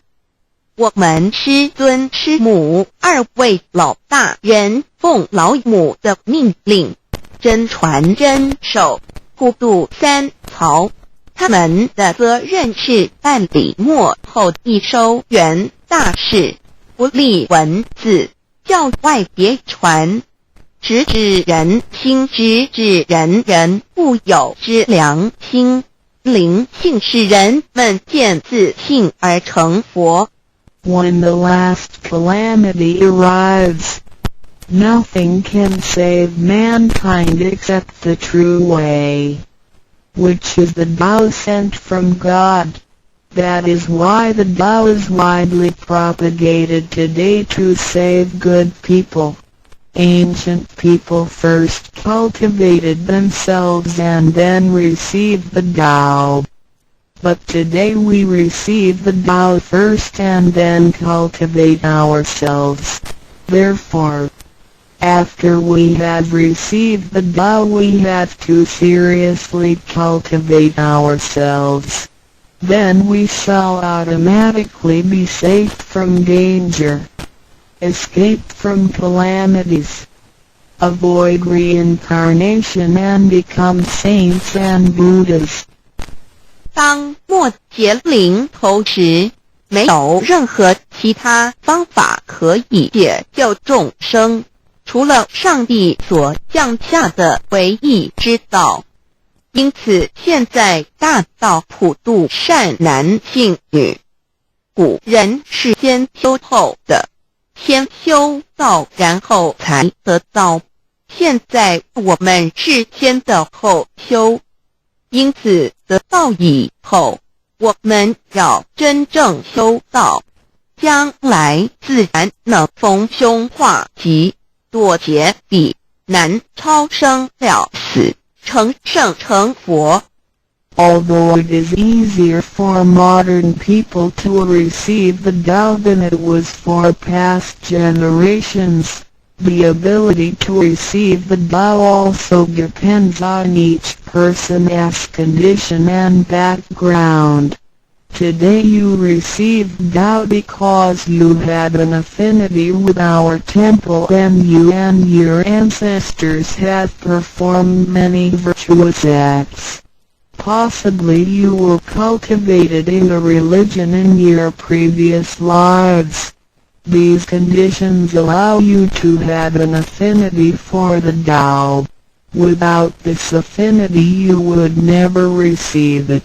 我们师尊师母二位老大人奉老母的命令，真传真守，普渡三曹。他们的责任是办理末后一收圆大事，不立文字，教外别传，直指人心，直指人人固有之良心。灵性使人们见自性而成佛。When the last calamity arrives, nothing can save mankind except the true way, which is the Tao sent from God. That is why the Tao is widely propagated today to save good people. Ancient people first cultivated themselves and then received the Tao. But today we receive the Tao first and then cultivate ourselves. Therefore, after we have received the Tao, we have to seriously cultivate ourselves. Then we shall automatically be safe from danger, escape from calamities, avoid reincarnation, and become saints and Buddhas. 当末劫临头时，没有任何其他方法可以解救众生，除了上帝所降下的唯一之道。因此现在大道普渡善男信女，古人是先修后的，先修道然后才得道，现在我们是先的后修。因此得道以后，我们要真正修道，将来自然能逢凶化吉，躲劫彼难，超生了死，成圣成佛。Although it is easier for modern people to receive the Tao than it was for past generations, the ability to receive the Tao also depends on each person's condition and background. Today you receive Tao because you had an affinity with our temple, and you and your ancestors have performed many virtuous acts. Possibly you were cultivated in a religion in your previous lives. These conditions allow you to have an affinity for the Tao. Without this affinity you would never receive it.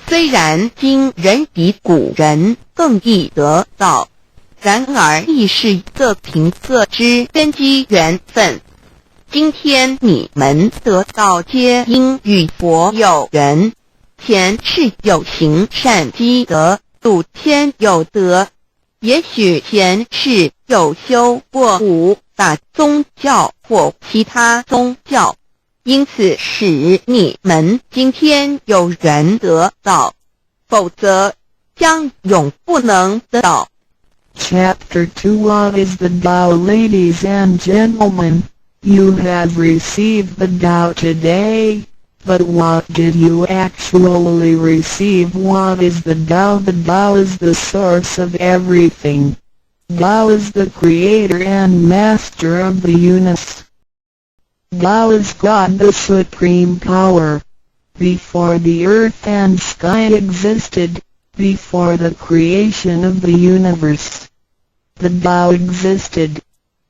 虽然今人比古人更易得道，然而亦是各凭各之根基缘分。今天你们得道皆因与佛有缘，前世有行善积德，度天有德。也许前世有修过五大宗教或其他宗教，因此使你们今天有缘得道，否则将永不能得道。Chapter 2. What is the Tao? Ladies and gentlemen, you have received the Tao today, but what did you actually receive? What is the Tao? The Tao is the source of everything. Tao is the creator and master of the universe. Tao is God, the supreme power. Before the earth and sky existed, before the creation of the universe, the Tao existed.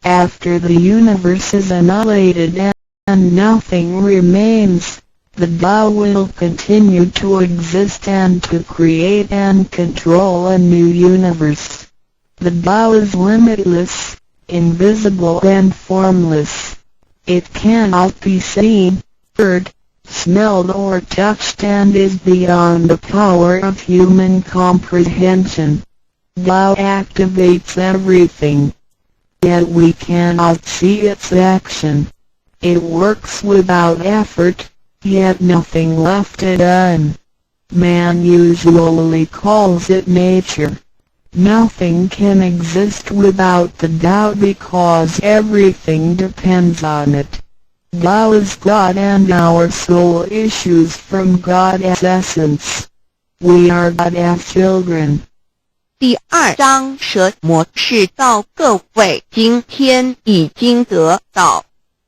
After the universe is annihilated and nothing remains, the Tao will continue to exist and to create and control a new universe. The Tao is limitless, invisible and formless. It cannot be seen, heard, smelled or touched and is beyond the power of human comprehension. Tao activates everything, yet we cannot see its action. It works without effort, yet nothing left undone. Man usually calls it nature. Nothing can exist without the Tao because everything depends on it. Tao is God and our soul issues from God's essence. We are God's children. 第2章蛇魔是道。各位今天已经得到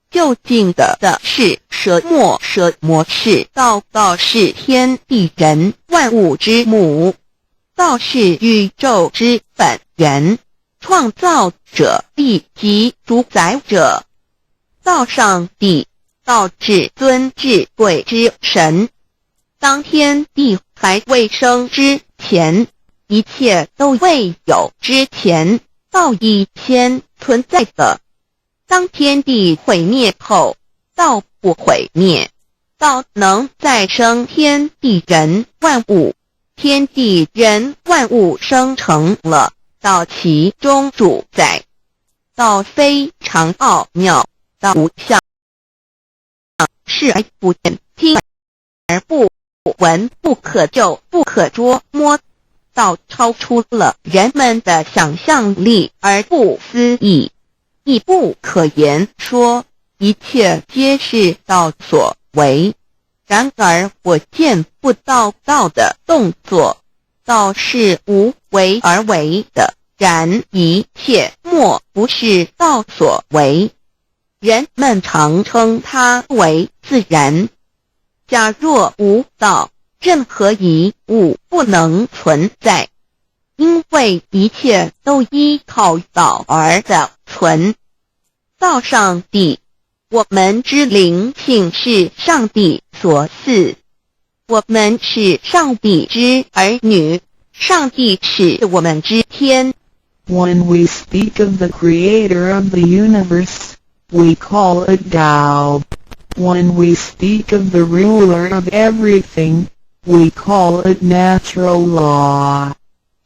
究竟的是蛇魔。蛇魔是道。道是天地人万物之母。道是宇宙之本源，创造者亦即主宰者。道上帝，道至尊至贵之神。当天地还未生之前，一切都未有之前，道已先存在的。当天地毁灭后，道不毁灭，道能再生天地人万物。天地人万物生成了，道其中主宰。道非常奥妙，道无相，视而不见，听而不闻，不可就，不可捉摸。道超出了人们的想象力而不思议，亦不可言说，一切皆是道所为。然而我见不到道的动作，道是无为而为的，然一切莫不是道所为。人们常称它为自然。假若无道，任何一物不能存在，因为一切都依靠道而的存。道上帝，我们之灵性是上帝所赐，我们是上帝之儿女，上帝是我们之天。When we speak of the creator of the universe, we call it Tao. When we speak of the ruler of everything, we call it natural law.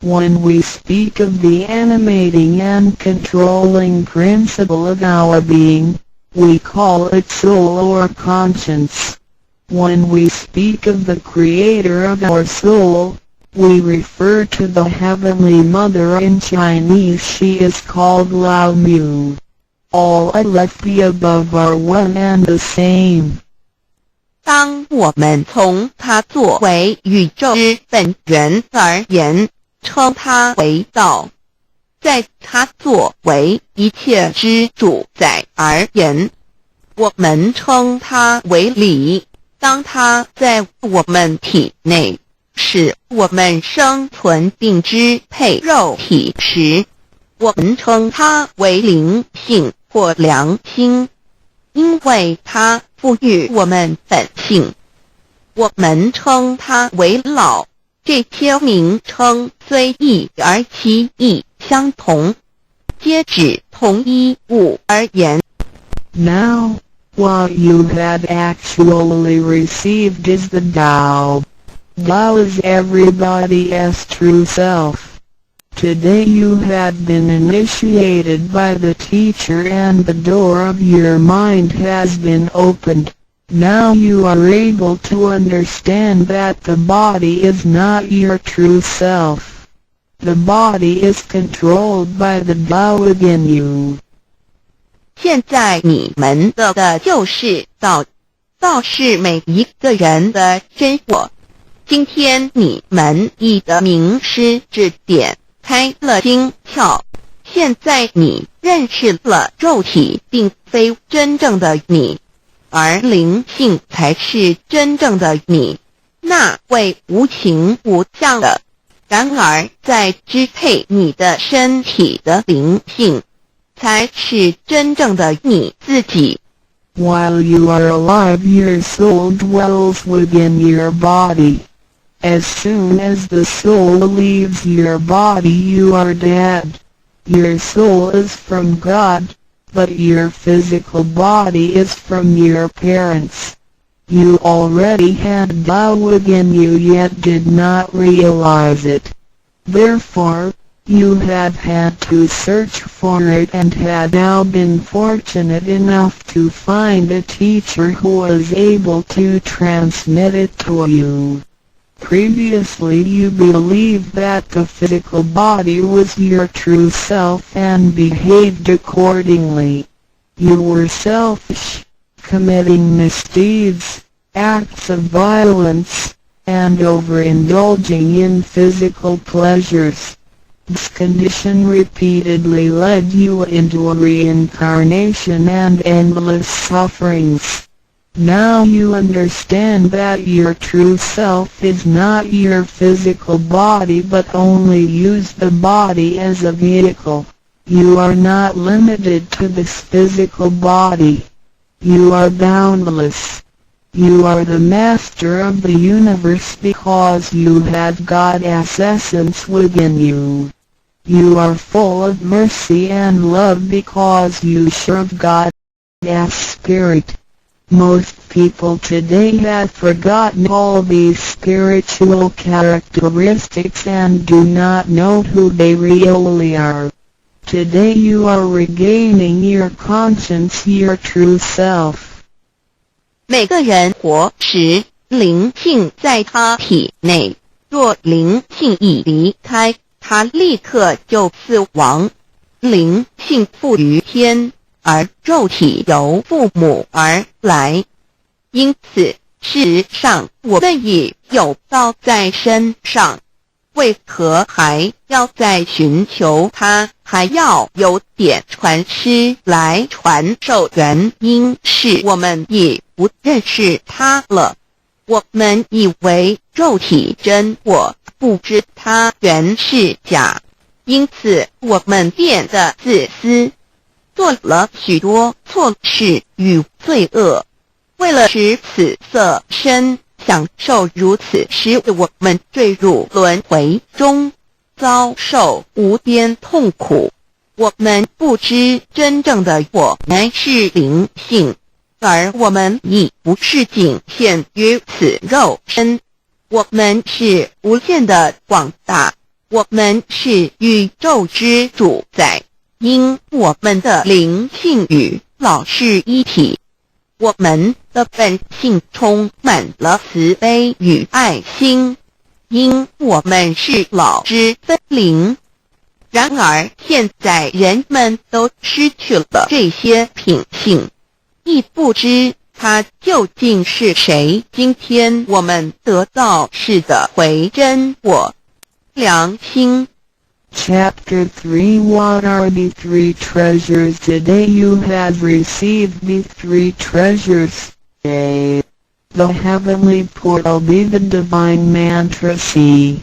When we speak of the animating and controlling principle of our being, we call it soul or conscience. When we speak of the creator of our soul, we refer to the Heavenly Mother. In Chinese she is called Lao Mu. All left the above are one and the same. 当我们从它作为宇宙之本源而言，称它为道；在它作为一切之主宰而言，我们称它为理。当它在我们体内，使我们生存并支配肉体时，我们称它为灵性或良心，因为它赋予我们本性。我们称它为老，这些名称虽异而其意相同，皆指同一物而言。Now, what you have actually received is the Tao. Tao is everybody's true self. Today you have been initiated by the teacher and the door of your mind has been opened. Now you are able to understand that the body is not your true self. The body is controlled by the Tao within you. 现在你们的就是道，道是每一个人的真我。今天你们一的名师指点，开了经窍。现在你认识了肉体并非真正的你，而灵性才是真正的你，那位无形无相的。然而在支配你的身体的灵性，才是真正的你自己。While you are alive, your soul dwells within your body. As soon as the soul leaves your body, you are dead. Your soul is from God, but your physical body is from your parents. You already had Tao within you yet did not realize it. Therefore, you have had to search for it and had now been fortunate enough to find a teacher who was able to transmit it to you. Previously you believed that the physical body was your true self and behaved accordingly. You were selfish, committing misdeeds, acts of violence, and overindulging in physical pleasures. This condition repeatedly led you into a reincarnation and endless sufferings. Now you understand that your true self is not your physical body but only use the body as a vehicle. You are not limited to this physical body. You are boundless. You are the master of the universe because you have God's essence within you. You are full of mercy and love because you serve God as Spirit. Most people today have forgotten all these spiritual characteristics and do not know who they really are. Today you are regaining your conscience, your true self. 每个人活时，灵性在他体内，若灵性已离开，他立刻就死亡。灵性附于天，而肉体由父母而来。因此，事实上我们已有道在身上，为何还要再寻求它？还要有点传师来传授？原因是我们已不认识它了。我们以为肉体真我，不知它原是假，因此我们变得自私，做了许多错事与罪恶。为了使此色身享受如此，使我们坠入轮回中，遭受无边痛苦。我们不知真正的我们是灵性，而我们已不是仅限于此肉身。我们是无限的广大，我们是宇宙之主宰，因我们的灵性与老是一体。我们的本性充满了慈悲与爱心，因我们是老之分灵。然而现在人们都失去了这些品性，亦不知它究竟是谁。今天我们得到是的回真我，良心。Chapter 3 What are the three treasures? Today you have received the three treasures. A. The heavenly portal. B. The divine mantra. C.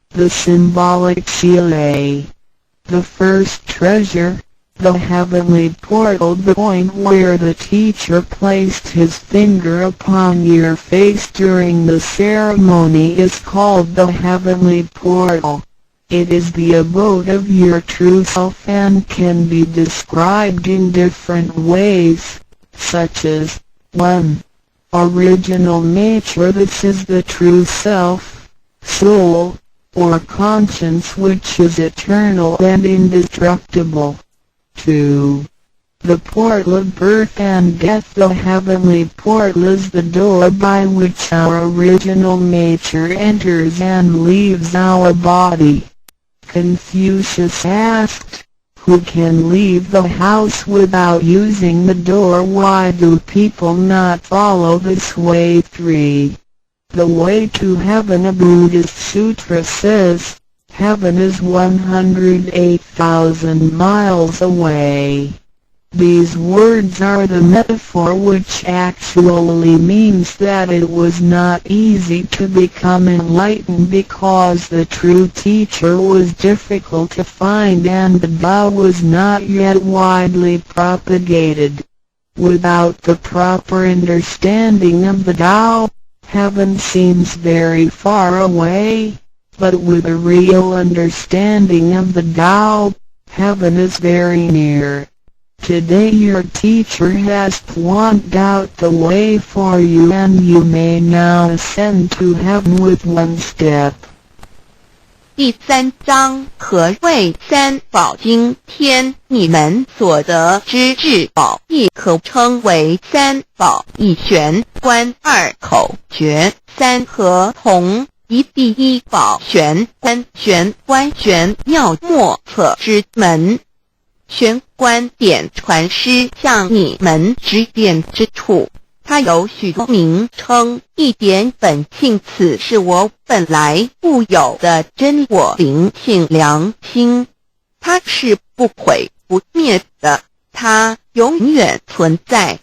The symbolic seal. A. The first treasure, the heavenly portal. The point where the teacher placed his finger upon your face during the ceremony is called the heavenly portal. It is the abode of your true self and can be described in different ways, such as 1. Original nature. This is the true self, soul, or conscience which is eternal and indestructible. 2. The portal of birth and death. The heavenly portal is the door by which our original nature enters and leaves our body. Confucius asked, "Who can leave the house without using the door? Why do people not follow this way?" 3. The way to heaven. A Buddhist sutra says, heaven is 108,000 miles away. These words are the metaphor, which actually means that it was not easy to become enlightened because the true teacher was difficult to find and the Tao was not yet widely propagated. Without the proper understanding of the Tao, heaven seems very far away, but with a real understanding of the Tao, heaven is very near. Today your teacher has pointed out the way for you, and you may now ascend to heaven with one step. 第3章，何谓三宝经天？你们所得之至宝，亦可称为三宝。一玄关，二口诀，三合同。一第一宝玄关，玄关玄妙莫测之门。玄关点传师向你们指点之处，它有许多名称，一点本性，此是我本来固有的真我灵性良心，它是不毁不灭的，它永远存在。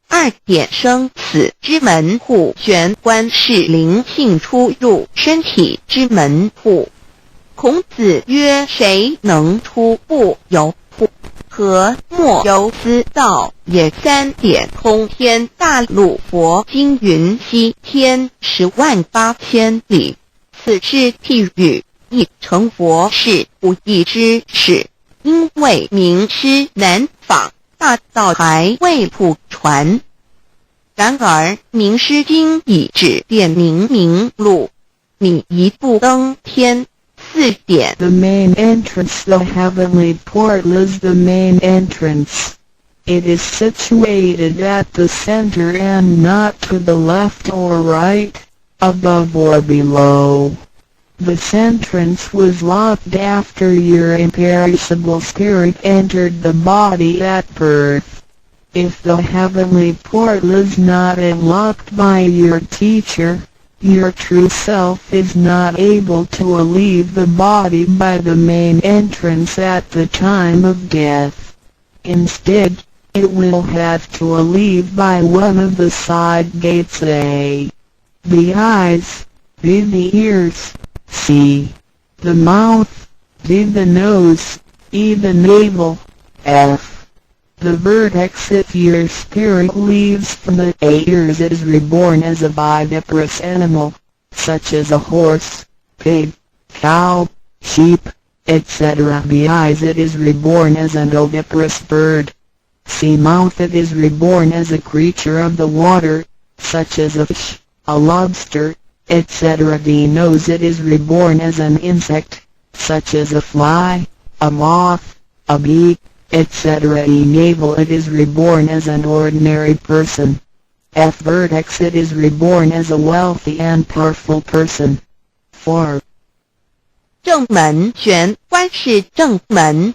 二点生死之门户，玄关是灵性出入身体之门户。孔子曰：谁能出不由户？何莫由斯道也。三点通天。大陆佛经云：西天108000里，此是譬喻，亦成佛是不易之事，因为名师难访，大道还未普传。然而名师经已指点明路，你一步登天。4点 The main entrance. The heavenly portal is the main entrance. It is situated at the center and not to the left or right, above or below. This entrance was locked after your imperishable spirit entered the body at birth. If the heavenly portal is not unlocked by your teacher, your true self is not able to leave the body by the main entrance at the time of death. Instead, it will have to leave by one of the side gates: A. The eyes, B. The ears, C. The mouth, D. The nose, E. The navel, F. The vertex. If your spirit leaves from the ears, it is reborn as a viviparous animal, such as a horse, pig, cow, sheep, etc. The eyes, it is reborn as an oviparous bird. C. Mouth, it is reborn as a creature of the water, such as a fish, a lobster, etc. The nose, it is reborn as an insect, such as a fly, a moth, a bee, etc. E. Navel, it is reborn as an ordinary person. F. Vertex, it is reborn as a wealthy and powerful person. 4. 正门。玄关是正门，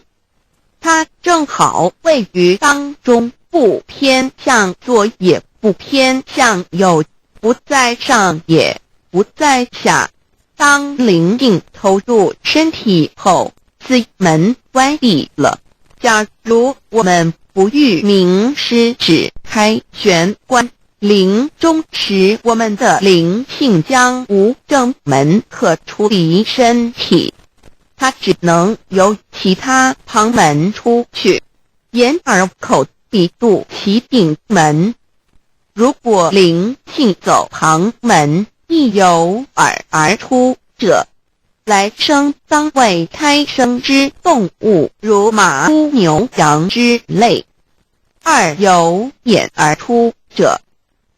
它正好位于当中，不偏向左也不偏向右，不在上也不在下。当灵性投入身体后，此门关闭了。假如我们不遇名师指开玄关，临终时我们的灵性将无正门可出离身体，它只能由其他旁门出去，眼耳口鼻肚脐顶门。如果灵性走旁门，亦由耳而出者，来生当为胎生之动物，如马、猪、牛、羊之类。二由眼而出者，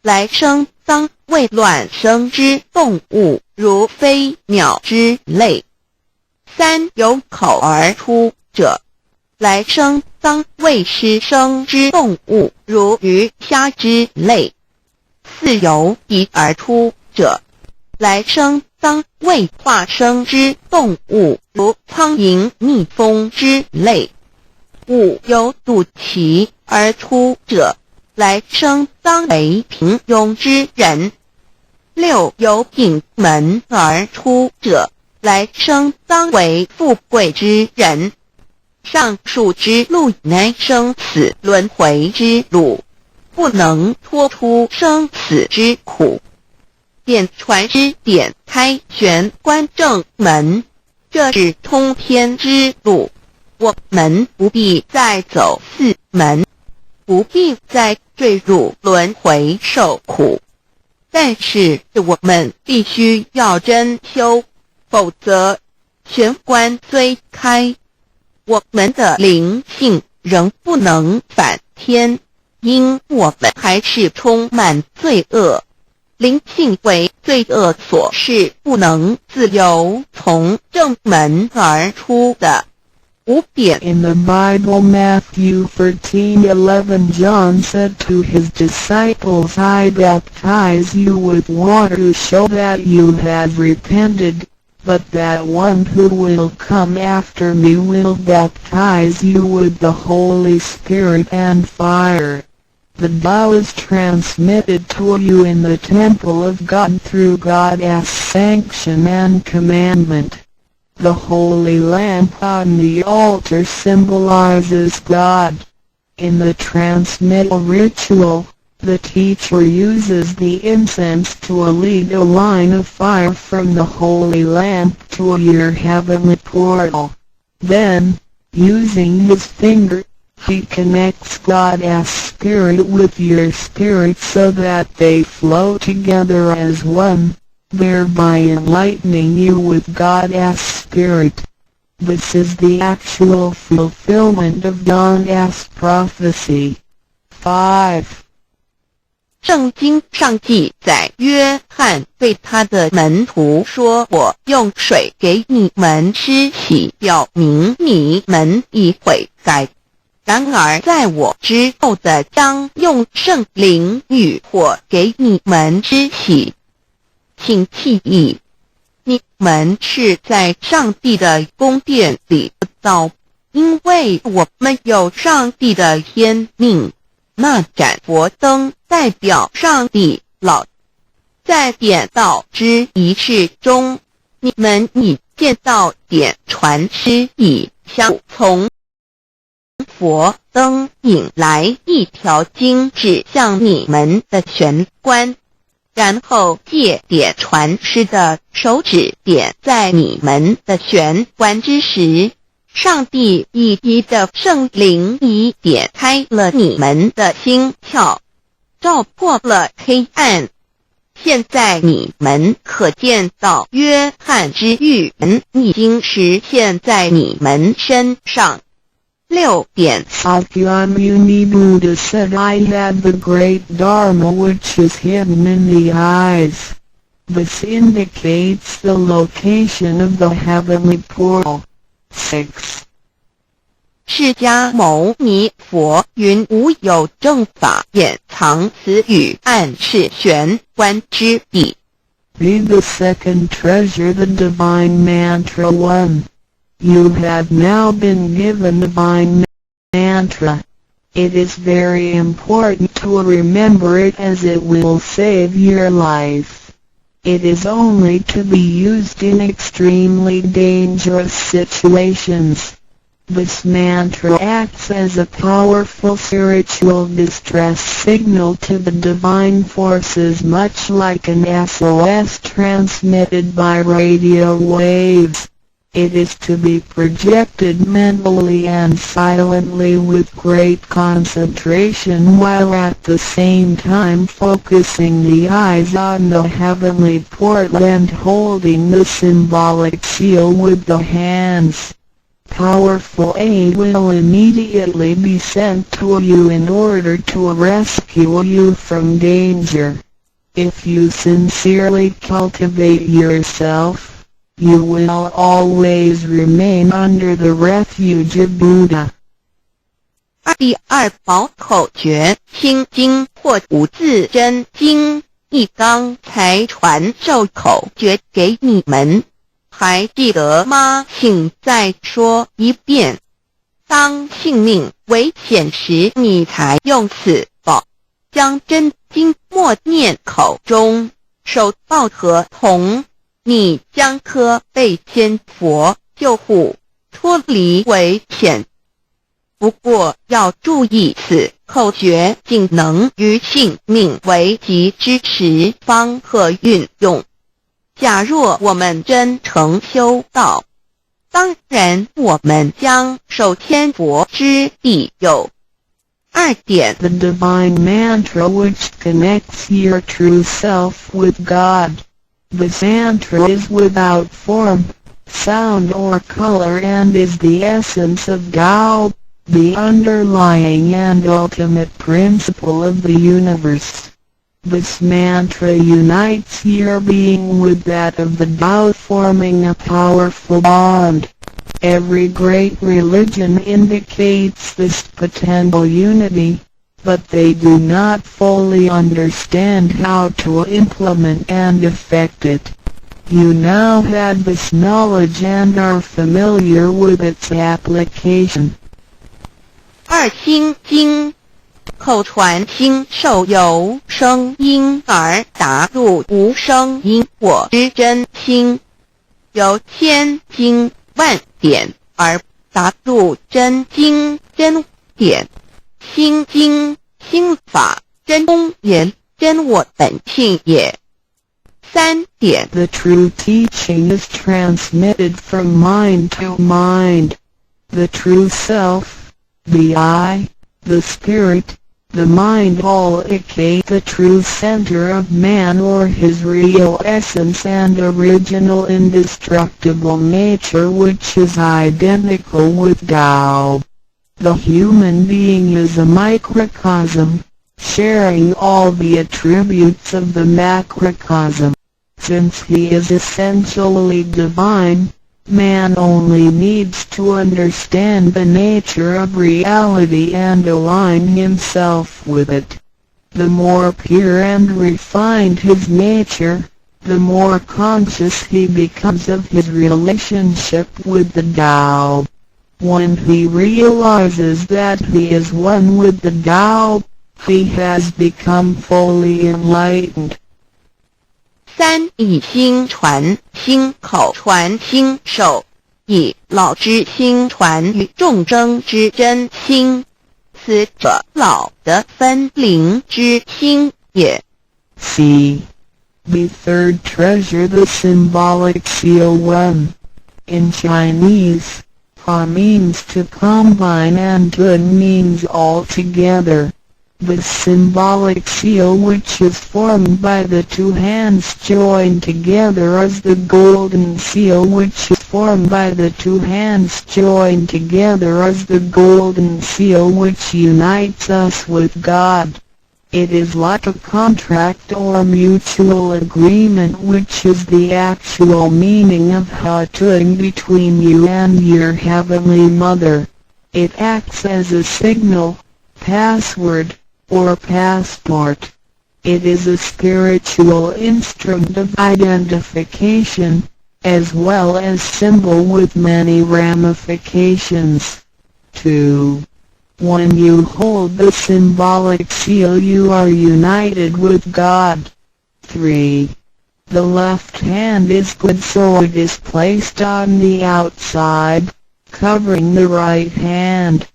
来生当为卵生之动物，如飞鸟之类。三由口而出者，来生当为湿生之动物，如鱼、虾之类。四由鼻而出者，来生当为化生之动物，如苍蝇、蜜蜂之类。5有肚脐而出者，来生当为平庸之人。6有顶门而出者，来生当为富贵之人。上述之路乃生死轮回之路，不能脱出生死之苦。点传之点开玄关正门，这是通天之路。我们不必再走4门，不必再坠入轮回受苦。但是我们必须要真修，否则玄关虽开，我们的灵性仍不能返天，因我们还是充满罪恶。灵性为罪恶所是不能自由从正门而出的。5点 In the Bible, Matthew 13:11, John said to his disciples, I baptize you with water to show that you have repented, but that one who will come after me will baptize you with the Holy Spirit and fire. The law is transmitted to you in the temple of God through God's sanction and commandment. The holy lamp on the altar symbolizes God. In the transmittal ritual, the teacher uses the incense to lead a line of fire from the holy lamp to your heavenly portal. Then, using his finger, he connects God's spirit with your spirit so that they flow together as one, thereby enlightening you with God's Spirit. This is the actual fulfillment of John's prophecy. 5. 圣经上记载，约翰对他的门徒说：我用水给你们施洗，表明你们已悔改。然而在我之后的将用圣灵与火给你们施洗。请记忆，你们是在上帝的宫殿里造，因为我们有上帝的天命。那盏佛灯代表上帝老。在点道之仪式中，你们已见到点传师以香从佛灯引来一条经指向你们的玄关，然后借点传师的手指点在你们的玄关之时，上帝以一的圣灵已点开了你们的心窍，照破了黑暗。现在你们可见到约翰之预言已经实现在你们身上。6点 Sakyamuni Buddha said, I had the great Dharma which is hidden in the eyes. This indicates the location of the heavenly portal. 6. 释迦牟尼佛云：无有正法掩藏此语，暗示玄关之地。Read the second treasure, the divine mantra 1. You have now been given divine mantra. It is very important to remember it as it will save your life. It is only to be used in extremely dangerous situations. This mantra acts as a powerful spiritual distress signal to the divine forces, much like an SOS transmitted by radio waves. It is to be projected mentally and silently with great concentration, while at the same time focusing the eyes on the heavenly portal and holding the symbolic seal with the hands. Powerful aid will immediately be sent to you in order to rescue you from danger. If you sincerely cultivate yourself, you will always remain under the refuge of Buddha. 第二宝口诀：心经或五字真经。一刚才传授口诀给你们，还记得吗？请再说一遍。当性命危险时，你才用此宝，将真经默念口中，手抱合同，你将可被仙佛救护，脱离危险。不过要注意，此口诀仅能于性命危急之时方可运用。假若我们真诚修道，当然我们将受天佛之庇佑。2点 The divine mantra which connects your true self with God. This mantra is without form, sound or color and is the essence of Tao, the underlying and ultimate principle of the universe. This mantra unites your being with that of the Tao, forming a powerful bond. Every great religion indicates this potential unity, but they do not fully understand how to implement and effect it. You now have this knowledge and are familiar with its application. 2心经，口传心授由声音而达入无声因果之真心，由千经万典而达入真经真典。心经心法真空也，真我本性也。3点 The true teaching is transmitted from mind to mind. The true self, the I, the spirit, the mind all indicate the true center of man or his real essence and original indestructible nature, which is identical with Tao. The human being is a microcosm, sharing all the attributes of the macrocosm. Since he is essentially divine, man only needs to understand the nature of reality and align himself with it. The more pure and refined his nature, the more conscious he becomes of his relationship with the Tao. When he realizes that he is one with the Tao, he has become fully enlightened. 3以心传心，口传心授，以老之心传于众生之真心，此者老的分灵之心也。C. The third treasure, the symbolic seal 1. In Chinese, Pa means to combine and Tun means all together. The symbolic seal, which is formed by the two hands joined together, is the golden seal, which is formed by the two hands joined together, is the golden seal which unites us with God. It is like a contract or mutual agreement, which is the actual meaning of Hatun between you and your Heavenly Mother. It acts as a signal, password, or passport. It is a spiritual instrument of identification, as well as symbol with many ramifications. 2. When you hold the symbolic seal, you are united with God. 3. The left hand is good, so it is placed on the outside, covering the right hand.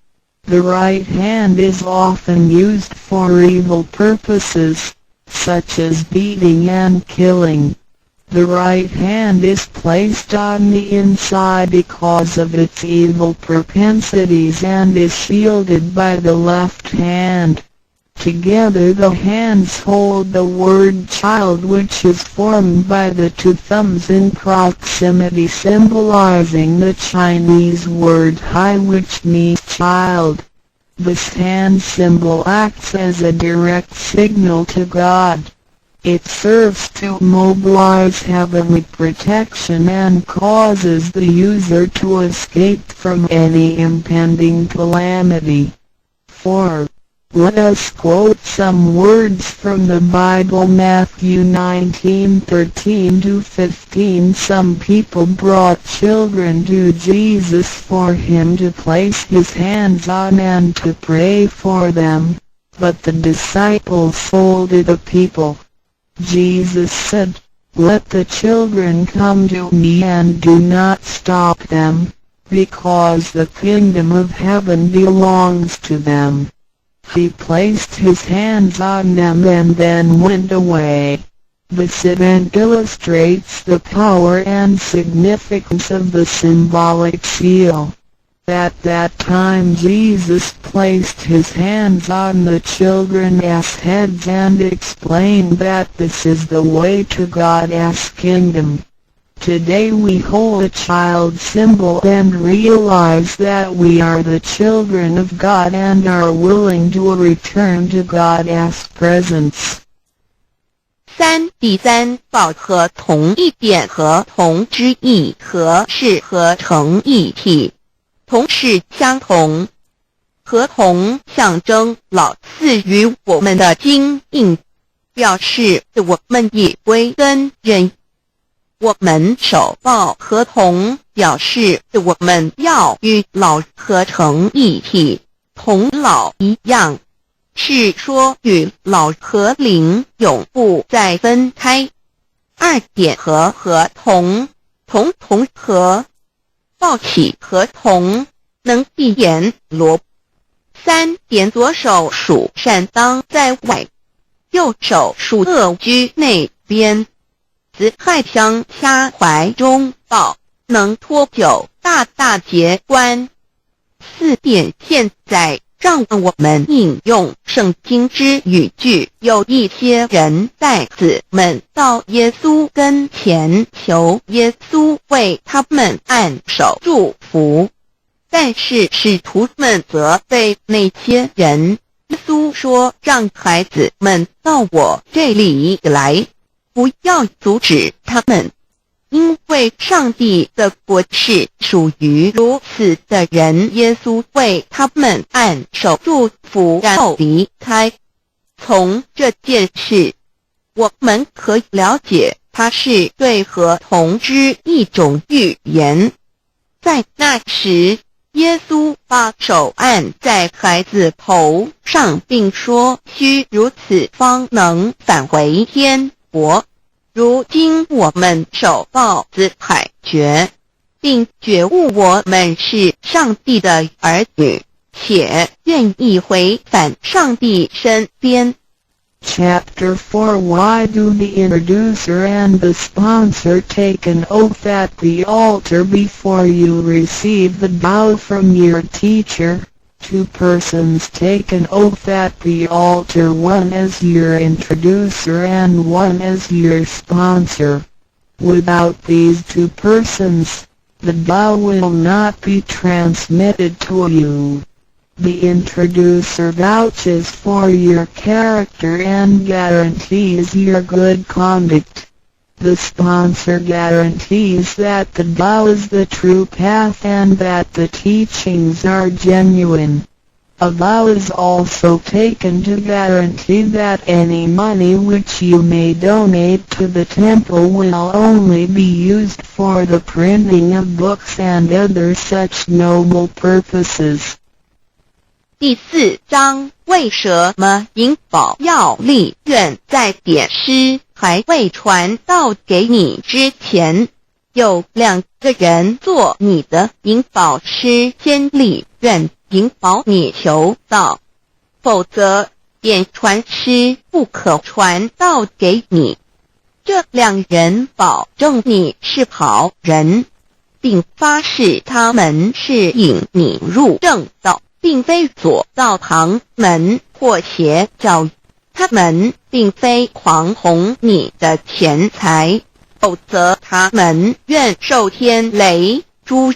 The right hand is often used for evil purposes, such as beating and killing. The right hand is placed on the inside because of its evil propensities and is shielded by the left hand. Together the hands hold the word child, which is formed by the two thumbs in proximity, symbolizing the Chinese word hai, which means child. This hand symbol acts as a direct signal to God. It serves to mobilize heavenly protection and causes the user to escape from any impending calamity. 4. Let us quote some words from the Bible. Matthew 19:13-15. Some people brought children to Jesus for him to place his hands on and to pray for them, but the disciples scolded the people. Jesus said, "Let the children come to me and do not stop them, because the kingdom of heaven belongs to them." He placed his hands on them and then went away. This event illustrates the power and significance of the symbolic seal. At that time Jesus placed his hands on the children's heads and explained that this is the way to God's kingdom. Today we hold a child symbol and realize that we are the children of God and are willing to return to God's presence. 3. 第三，抱和同一点和同之意和是合成一体，同是相同，和同象征老赐予我们的经印，表示我们已归根人。我们手抱合同，表示我们要与老合成一体，同老一样，是说与老和灵永不再分开。2点和合同，同和，抱起合同，能闭眼罗。3点左手属善当在外，右手属恶居内边。子亥相掐怀中抱，能托九大大节关。4点现在让我们引用圣经之语句，有一些人带子们到耶稣跟前求耶稣为他们按手祝福，但是使徒们责备那些人。耶稣说，让孩子们到我这里来，不要阻止他们，因为上帝的国是属于如此的人。耶稣为他们按手祝福，然后离开。从这件事，我们可以了解，它是对合同之一种预言。在那时，耶稣把手按在孩子头上，并说：“须如此，方能返回天国。”如今我们手抱子海觉，并觉悟我们是上帝的儿女，且愿意回返上帝身边。Chapter 4. Why do the introducer and the sponsor take an oath at the altar before you receive the vow from your teacher? 2 persons take an oath at the altar, one as your introducer and one as your sponsor. Without these 2 persons, the vow will not be transmitted to you. The introducer vouches for your character and guarantees your good conduct. The sponsor guarantees that the vow is the true path and that the teachings are genuine. A vow is also taken to guarantee that any money which you may donate to the temple will only be used for the printing of books and other such noble purposes. 第4章，为什么银宝要立愿在点诗还未传道给你之前，有2个人做你的银宝师先立愿引保你求道，否则点传师不可传道给你。这2人保证你是好人，并发誓他们是引你入正道，并非左道旁门或邪教。他们并非狂哄你的钱财，否则他们愿受天雷诛。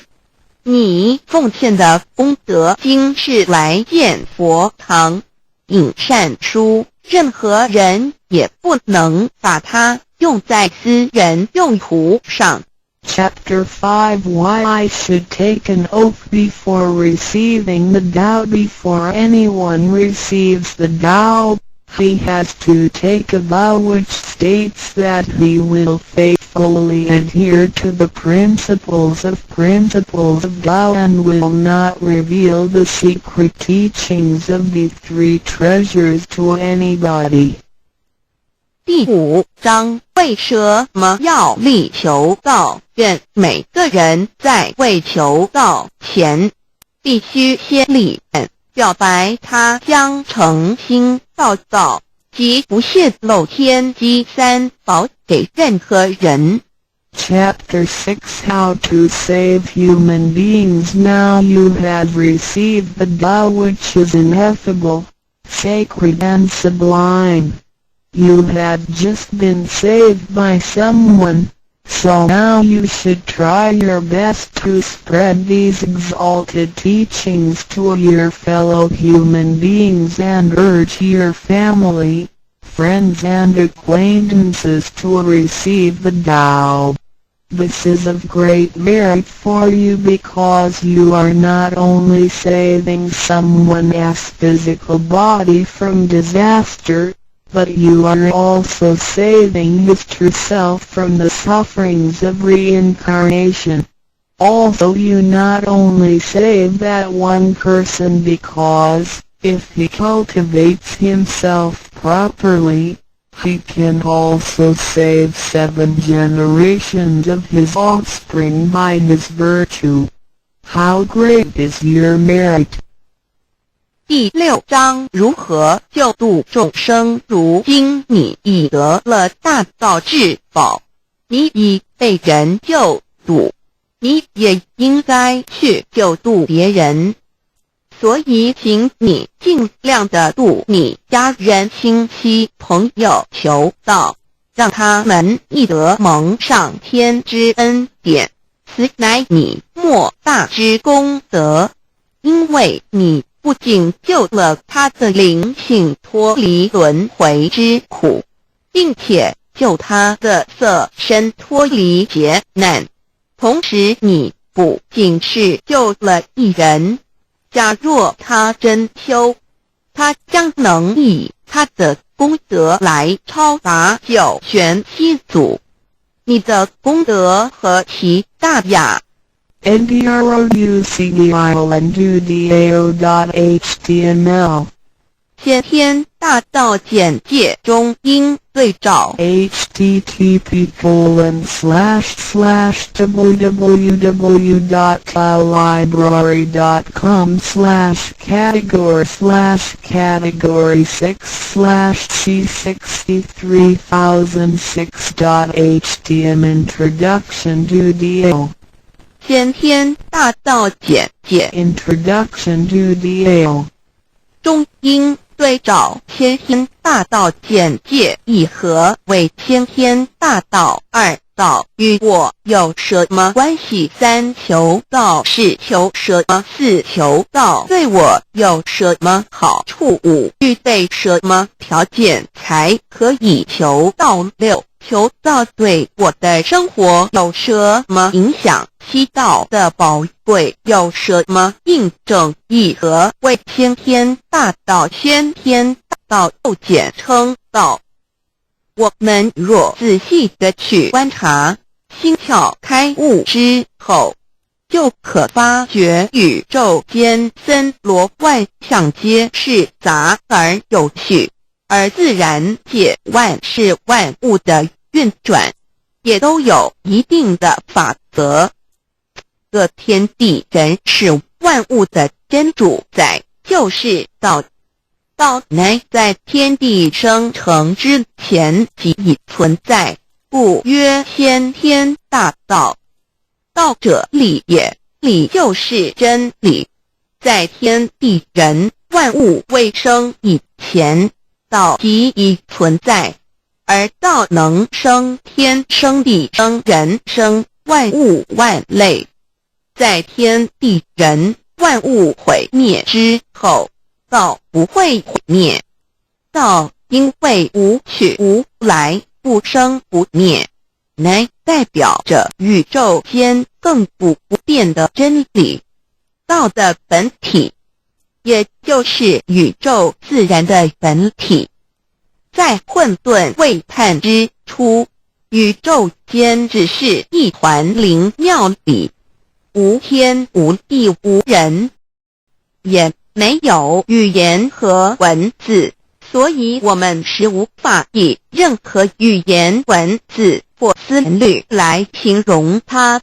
你奉献的功德金是来建佛堂、引善书，任何人也不能把它用在私人用途上。Chapter 5 Why I should take an oath before receiving the Tao. Before anyone receives the Tao, he has to take a vow which states that he will faithfully adhere to the principles of Tao and will not reveal the secret teachings of the three treasures to anybody. 第5章为什么要力求道？愿每个人在未求道前，必须先立愿，表白他将诚心道道，即不泄露天机三宝给任何人。Chapter 6 How to Save Human Beings. Now you have received the Tao which is ineffable, sacred and sublime. You have just been saved by someone, so now you should try your best to spread these exalted teachings to your fellow human beings and urge your family, friends and acquaintances to receive the Tao. This is of great merit for you because you are not only saving someone's physical body from disaster, but you are also saving his true self from the sufferings of reincarnation. Also you not only save that one person because, if he cultivates himself properly, he can also save 7 generations of his offspring by his virtue. How great is your merit! 第6章如何救度众生。如今你已得了大道至宝，你已被人救度，你也应该去救度别人。所以请你尽量的度你家人、亲戚、朋友求道，让他们亦得蒙上天之恩典，此乃你莫大之功德。因为你不仅救了他的灵性脱离轮回之苦，并且救他的色身脱离劫难，同时你不仅是救了一人，假若他真修，他将能以他的功德来超拔九玄七祖。你的功德何其大呀NDROUCDIOLANDUDAO.html 先天大道简介中应对照 http://www.taolibrary.com/category/category 6/C63006.htm Introduction to Tao 先天大道简介 Introduction to Tao 中应对照先天大道简介一和为先天大道2道与我有什么关系？3求道是求什么？4求道对我有什么好处？5具备什么条件才可以求道？6求道对我的生活有什么影响？7道的宝贵有什么印证？一和为先天大道，先天大道又简称道。我们若仔细地去观察，心窍开悟之后，就可发觉宇宙间森罗万象皆是杂而有序，而自然界万事万物的运转也都有一定的法则。这天地人是万物的真主宰，就是道。道乃在天地生成之前即已存在，故曰先天大道。道者理也，理就是真理。在天地人万物未生以前，道即已存在，而道能生天、生地、生人、生万物万类。在天地人万物毁灭之后，道不会毁灭。道因为无去无来，不生不灭，乃代表着宇宙间亘古不变的真理，道的本体，也就是宇宙自然的本体。在混沌未探之初，宇宙间只是一团灵妙理，无天无地无人，也没有语言和文字，所以我们是无法以任何语言文字或思虑来形容它。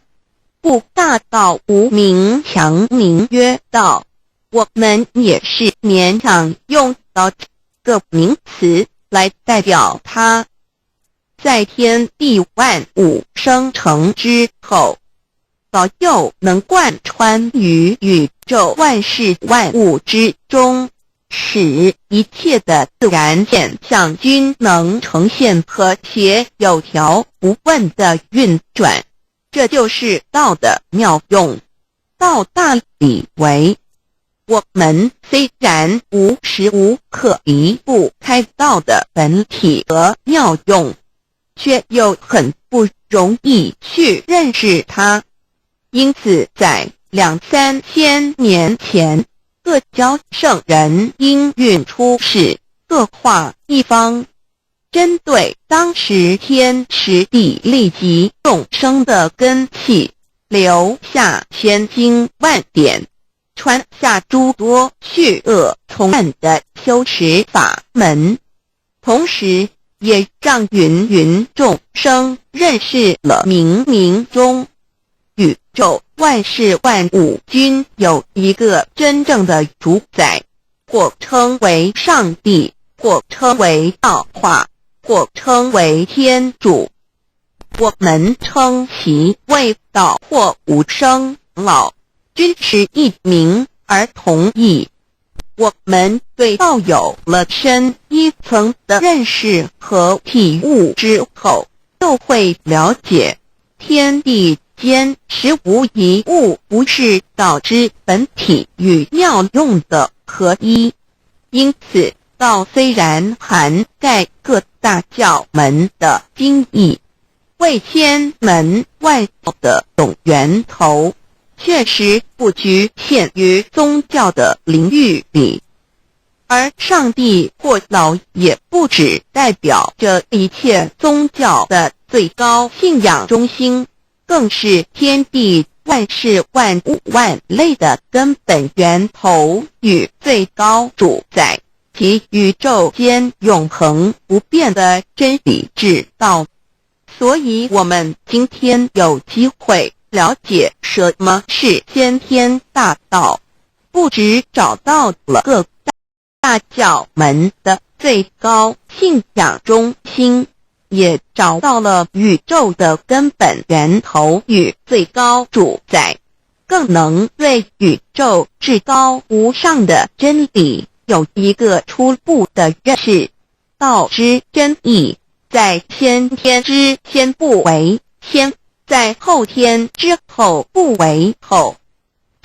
故大道无名，强名曰道。我们也是勉强用到这个名词来代表它。在天地万物生成之后，道又能贯穿于宇宙万事万物之中，使一切的自然现象均能呈现和谐有条不紊的运转。这就是道的妙用。道大理为，我们虽然无时无刻离不开道的本体和妙用，却又很不容易去认识它。因此在2-3千年前，各教圣人应运出世，各化一方，针对当时天时地利及众生的根器，留下千经万典，传下诸多去恶从善的修持法门，同时也让芸芸众生认识了冥冥中宇宙万事万物均有一个真正的主宰，或称为上帝，或称为道化，或称为天主。我们称其为道或无生老，均是一名而同义。我们对道有了深一层的认识和体悟之后，就会了解天地间实无一物不是道之本体与妙用的合一。因此道虽然涵盖各大教门的经义，为千门万道的总源头，确实不局限于宗教的领域里。而上帝或老也不只代表着一切宗教的最高信仰中心，更是天地万事万物万类的根本源头与最高主宰，及宇宙间永恒不变的真理之道。所以我们今天有机会了解什么是先天大道，不只找到了各大教门的最高信仰中心，也找到了宇宙的根本源头与最高主宰，更能对宇宙至高无上的真理有一个初步的认识。道之真义，在先天之先不为先，在后天之后不为后，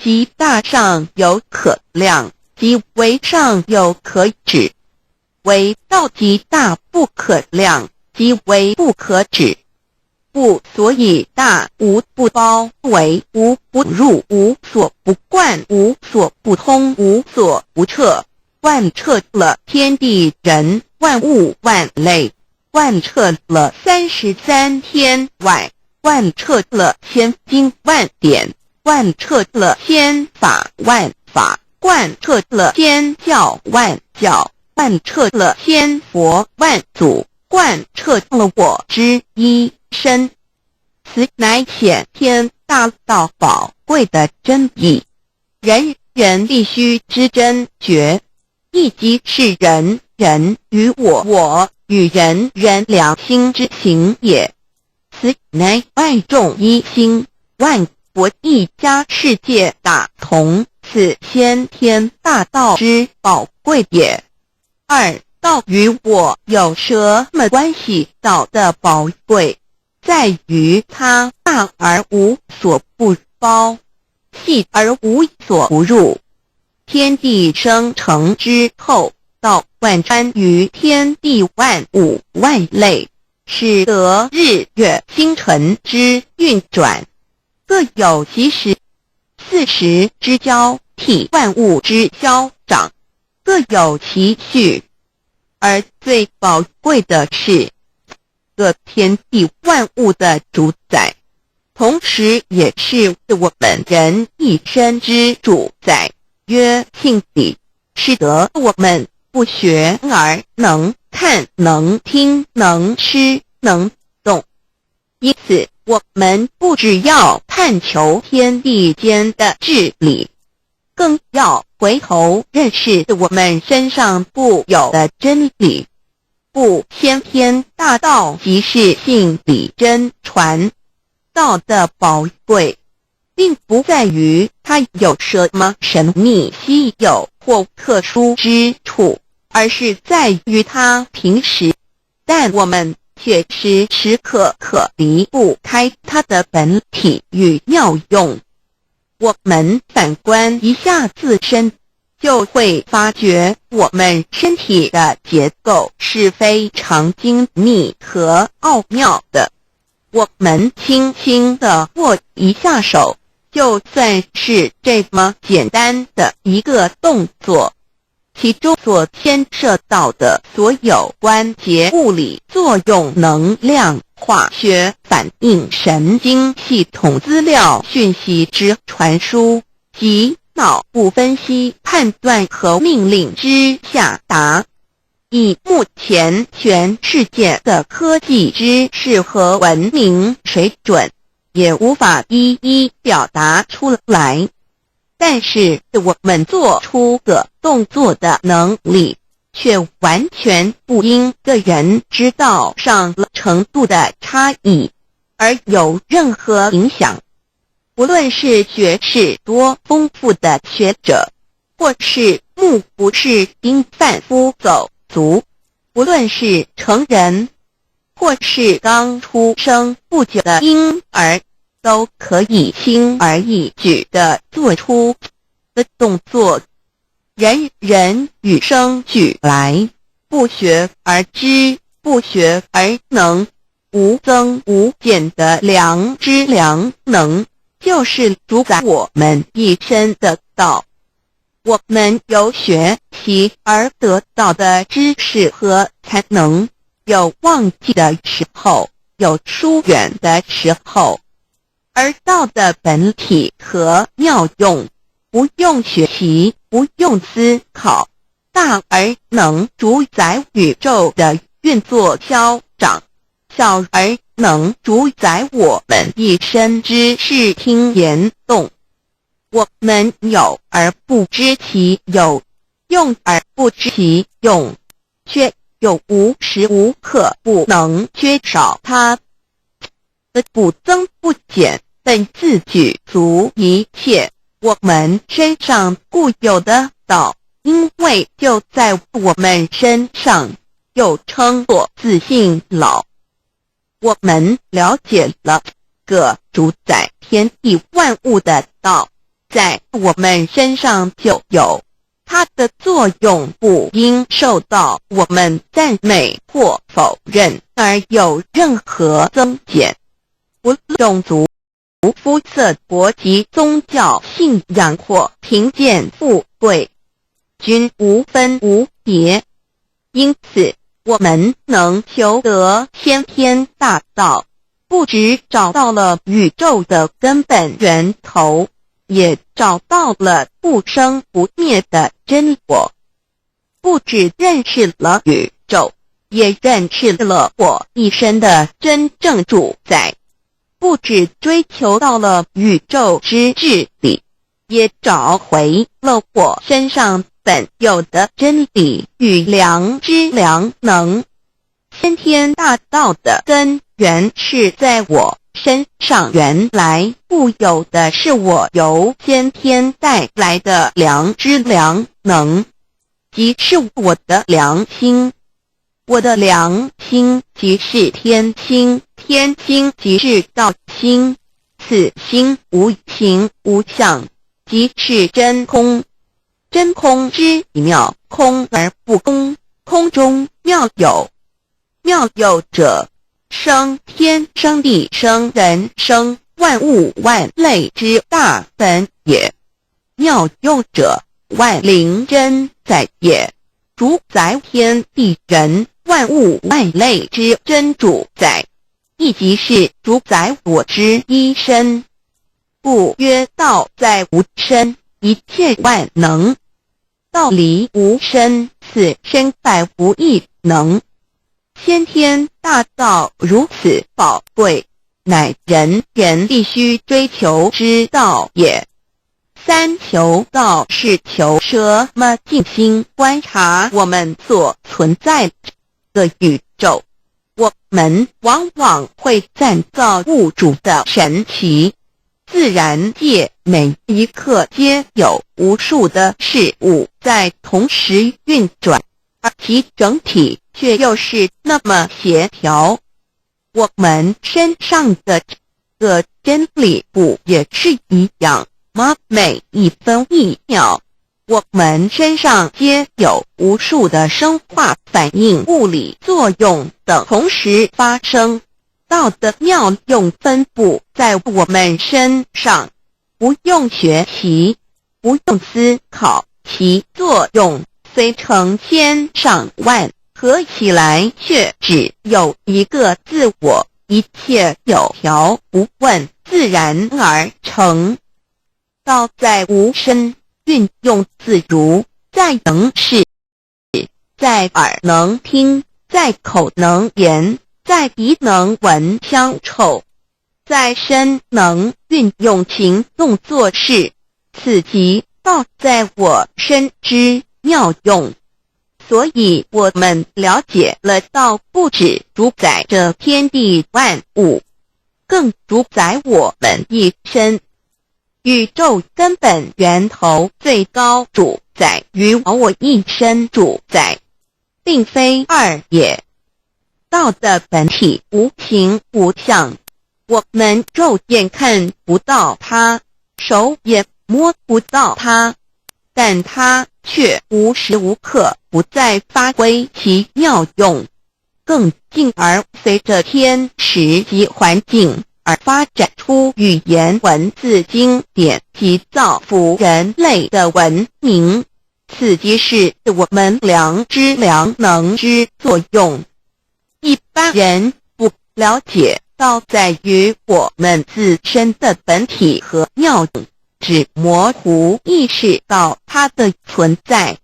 即大上有可量，即为上有可止，为道即大不可量，即为不可止。不所以大无不包，为无不入，无所不贯，无所不通，无所不彻，贯彻了天地人万物万类，贯彻了33天外，贯彻了千经万典，贯彻了千法万法，贯彻了千教万教，贯彻了千佛万祖，贯彻了我之一身。此乃显天大道宝贵的真义，人人必须知真觉，亦即是人人与我，我与人人两心之行也。此乃万众一心，万国一家，世界大同，此先天大道之宝贵也。二，道与我有什么关系？道的宝贵在于它大而无所不包，细而无所不入。天地生成之后，道贯穿于天地万物万类，使得日月星辰之运转各有其时，四时之交替，万物之消长各有其序。而最宝贵的是，各天地万物的主宰，同时也是我们人一生之主宰，曰性理，使得我们不学而能看、能听、能吃、能动。因此，我们不只要探求天地间的治理，更要回头认识我们身上固有的真理。故先天大道即是性理真传。道的宝贵，并不在于它有什么神秘稀有或特殊之处，而是在于它平时，但我们却时时刻刻离不开它的本体与妙用。我们反观一下自身，就会发觉我们身体的结构是非常精密和奥妙的。我们轻轻地握一下手，就算是这么简单的一个动作，其中所牵涉到的所有关节物理作用、能量、化学反应、神经系统资料讯息之传输及脑部分析、判断和命令之下达，以目前全世界的科技知识和文明水准，也无法一一表达出来。但是我们做出个动作的能力，却完全不因个人知道上了程度的差异而有任何影响。无论是学识多丰富的学者，或是目不识丁贩夫走卒，无论是成人，或是刚出生不久的婴儿，都可以轻而易举地做出的动作。人人与生俱来，不学而知，不学而能，无增无减的良知良能，就是主宰我们一生的道。我们有学习而得到的知识和才能，有忘记的时候，有疏远的时候，而道的本体和妙用，不用学习，不用思考，大而能主宰宇宙的运作消长，小而能主宰我们一生之视听言动。我们有而不知其有，用而不知其用，却又无时无刻不能缺少它的不增不减，本自具足一切我们身上固有的道，因为就在我们身上，又称作自性老。我们了解了个主宰天地万物的道，在我们身上就有，它的作用不应受到我们赞美或否认而有任何增减。无论种族、肤色、国籍、宗教信仰或贫贱富贵，均无分无别。因此，我们能求得先天大道，不只找到了宇宙的根本源头，也找到了不生不灭的真我。不只认识了宇宙，也认识了我一生的真正主宰。不只追求到了宇宙之治理，也找回了我身上本有的真理与良知良能。先天大道的根源是在我身上，原来固有的是我由先天带来的良知良能，即是我的良心。我的良心即是天心，天心即是道心，此心无形无相，即是真空。真空之妙，空而不空，空中妙有，妙有者生天生地生人生万物万类之大本也。妙用者，万灵真在也，主宰天地人万物万类之真主宰，亦即是主宰我之一身。故曰道在无身，一切万能。道离无身，此身百无一能。先天大道如此宝贵，乃人必须追求之道也。三求道是求什么？静心观察我们所存在的宇宙，我们往往会赞造物主的神奇。自然界每一刻皆有无数的事物在同时运转，而其整体却又是那么协调。我们身上的这个真理不也是一样吗？每一分一秒，我们身上皆有无数的生化反应、物理作用等同时发生。道的妙用分布在我们身上，不用学习，不用思考，其作用虽成千上万，合起来却只有一个自我，一切有条不紊，自然而成。道在无身，运用自如，在能视，在耳能听，在口能言，在鼻能闻香臭，在身能运用行动做事，此即道在我身之妙用。所以我们了解了道不只主宰着天地万物，更主宰我们一身。宇宙根本源头最高主宰与我一身主宰，并非二也。道的本体无形无相，我们肉眼看不到它，手也摸不到它，但它却无时无刻不在发挥其妙用，更进而随着天时及环境而发展出语言文字经典及造福人类的文明，此即是我们良知良能之作用。一般人不了解道在于我们自身的本体和妙用，只模糊意识到它的存在，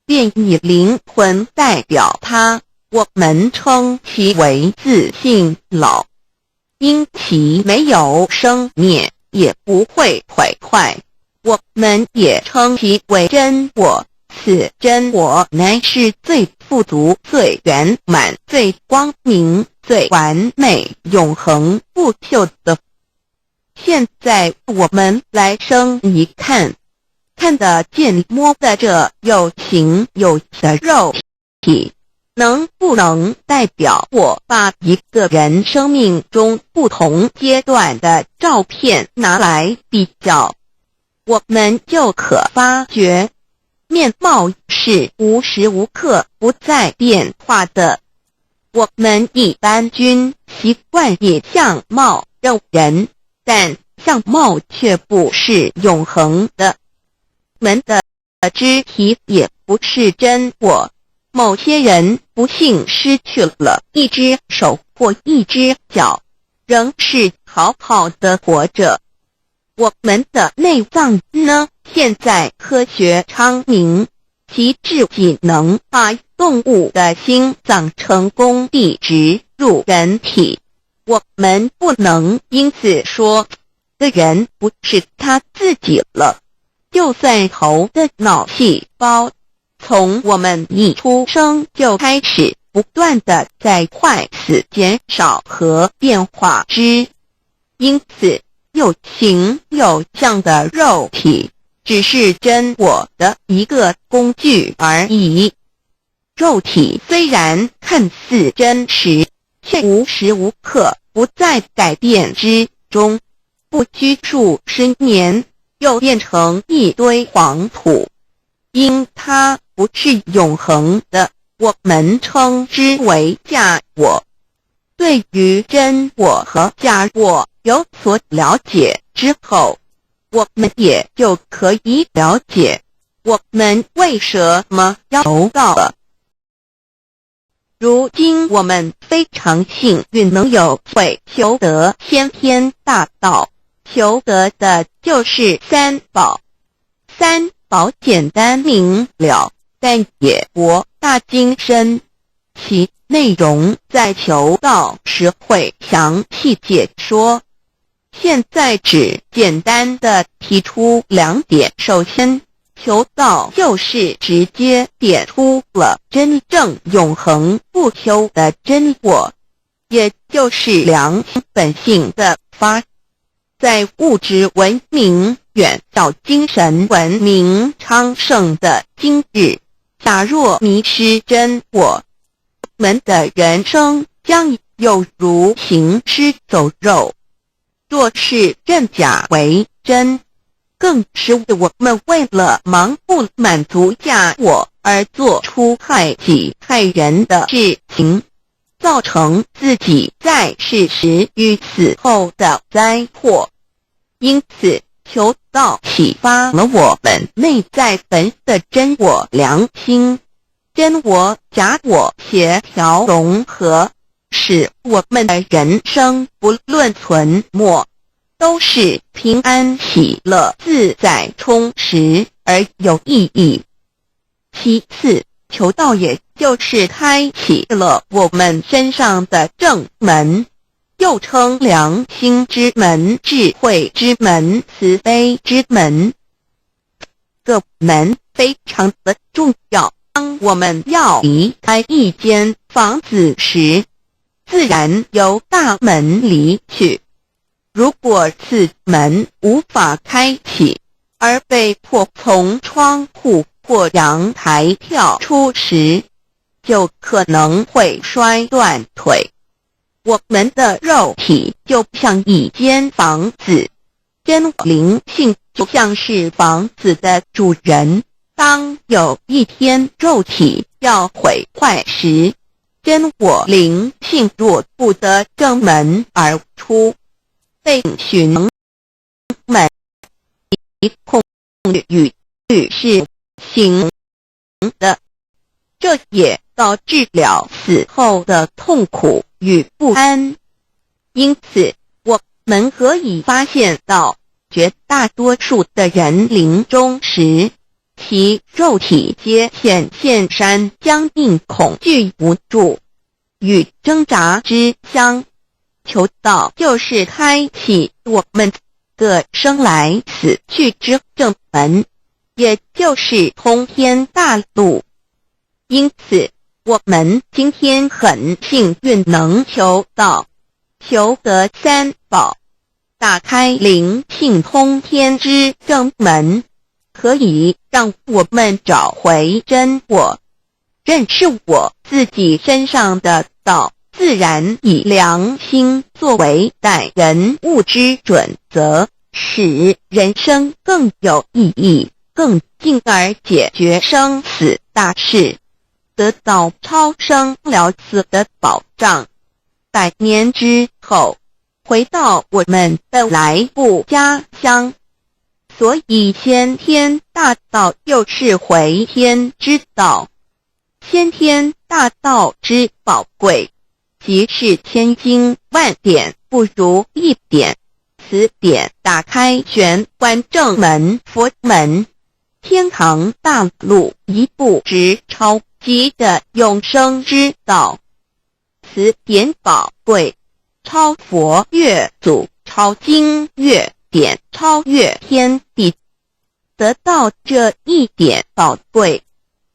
便以灵魂代表它，我们称其为自性老。因其没有生灭，也不会毁坏，我们也称其为真我。此真我乃是最富足、最圆满、最光明、最完美、永恒不朽的。现在我们来生一看，看得见摸得着有形有的肉体，能不能代表我把一个人生命中不同阶段的照片拿来比较，我们就可发觉面貌是无时无刻不在变化的。我们一般均习惯以相貌认人，但相貌却不是永恒的。我们的肢体也不是真我。某些人不幸失去了一只手或一只脚，仍是好好的活着。我们的内脏呢？现在科学昌明，其至仅能把动物的心脏成功地植入人体。我们不能因此说这人不是他自己了。就算头的脑细胞从我们一出生就开始不断的在坏死减少和变化之，因此有形有相的肉体只是真我的一个工具而已。肉体虽然看似真实，却无时无刻不在改变之中，不拘数十年又变成一堆黄土。因它不是永恒的，我们称之为假我。对于真我和假我有所了解之后，我们也就可以了解我们为什么要求道了。如今我们非常幸运能有机会求得先天大道，求得的就是三宝。三宝简单明了，但也博大精深，其内容在求道时会详细解说。现在只简单的提出2点。首先，求道就是直接点出了真正永恒不朽的真我，也就是良心本性的发。在物质文明远较精神文明昌盛的今日，假若迷失真我，我们的人生将有如行尸走肉。若是认假为真，更是我们为了盲目满足假我而做出害己害人的事情，造成自己在世时与死后的灾祸。因此，求道启发了我们内在本的真我良心，真我假我协调融合，使我们的人生不论存没，都是平安喜乐自在充实而有意义。其次，求道也就是开启了我们身上的正门，又称良心之门、智慧之门、慈悲之门。这个门非常的重要。当我们要离开一间房子时，自然由大门离去。如果此门无法开启，而被迫从窗户或阳台跳出时，就可能会摔断腿。我们的肉体就像一间房子，真灵性就像是房子的主人。当有一天肉体要毁坏时，真我灵性若不得正门而出，被寻门控与是行的，这也导致了死后的痛苦与不安。因此，我们可以发现到，绝大多数的人临终时，其肉体皆显现山僵硬、恐惧无助与挣扎之相。求道就是开启我们个生来死去之正门，也就是通天大路。因此，我们今天很幸运能求道，求得三宝，打开灵性通天之正门，可以让我们找回真我，认识我自己身上的道，自然以良心作为待人物之准则，使人生更有意义，更进而解决生死大事，得到超生了死的保障。100年之后，回到我们的来部家乡。所以先天大道又是回天之道。先天大道之宝贵，即是千经万典不如一点。此典打开玄关正门佛门，天堂大路一步直超级的永生之道。此典宝贵，超佛越祖，超经越典，超越天地。得到这一点宝贵，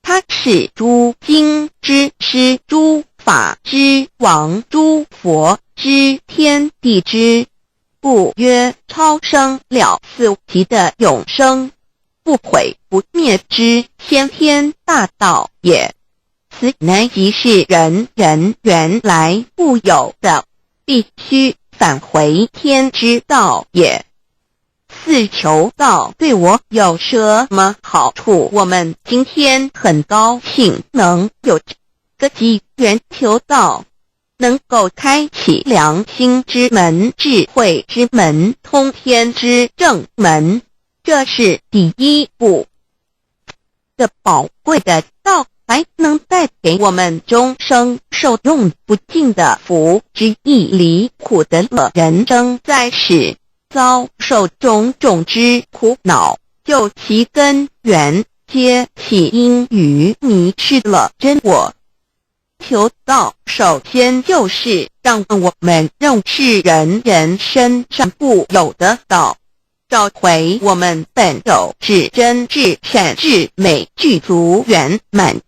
它是诸经之师，诸法之王，诸佛之天地之故曰超生了死级的永生不毁不灭之先天大道也。此乃即是人原来固有的，必须返回天之道也。四求道对我有什么好处？我们今天很高兴能有这个机缘求道，能够开启良心之门、智慧之门、通天之正门，这是第一步。这宝贵的道还能带给我们终生受用不尽的福之益，离苦的了人生在世，遭受种种之苦恼，就其根源皆起因于迷失了真我。求道首先就是让我们认识人身上固有的道，找回我们本有至真至善至美具足圆满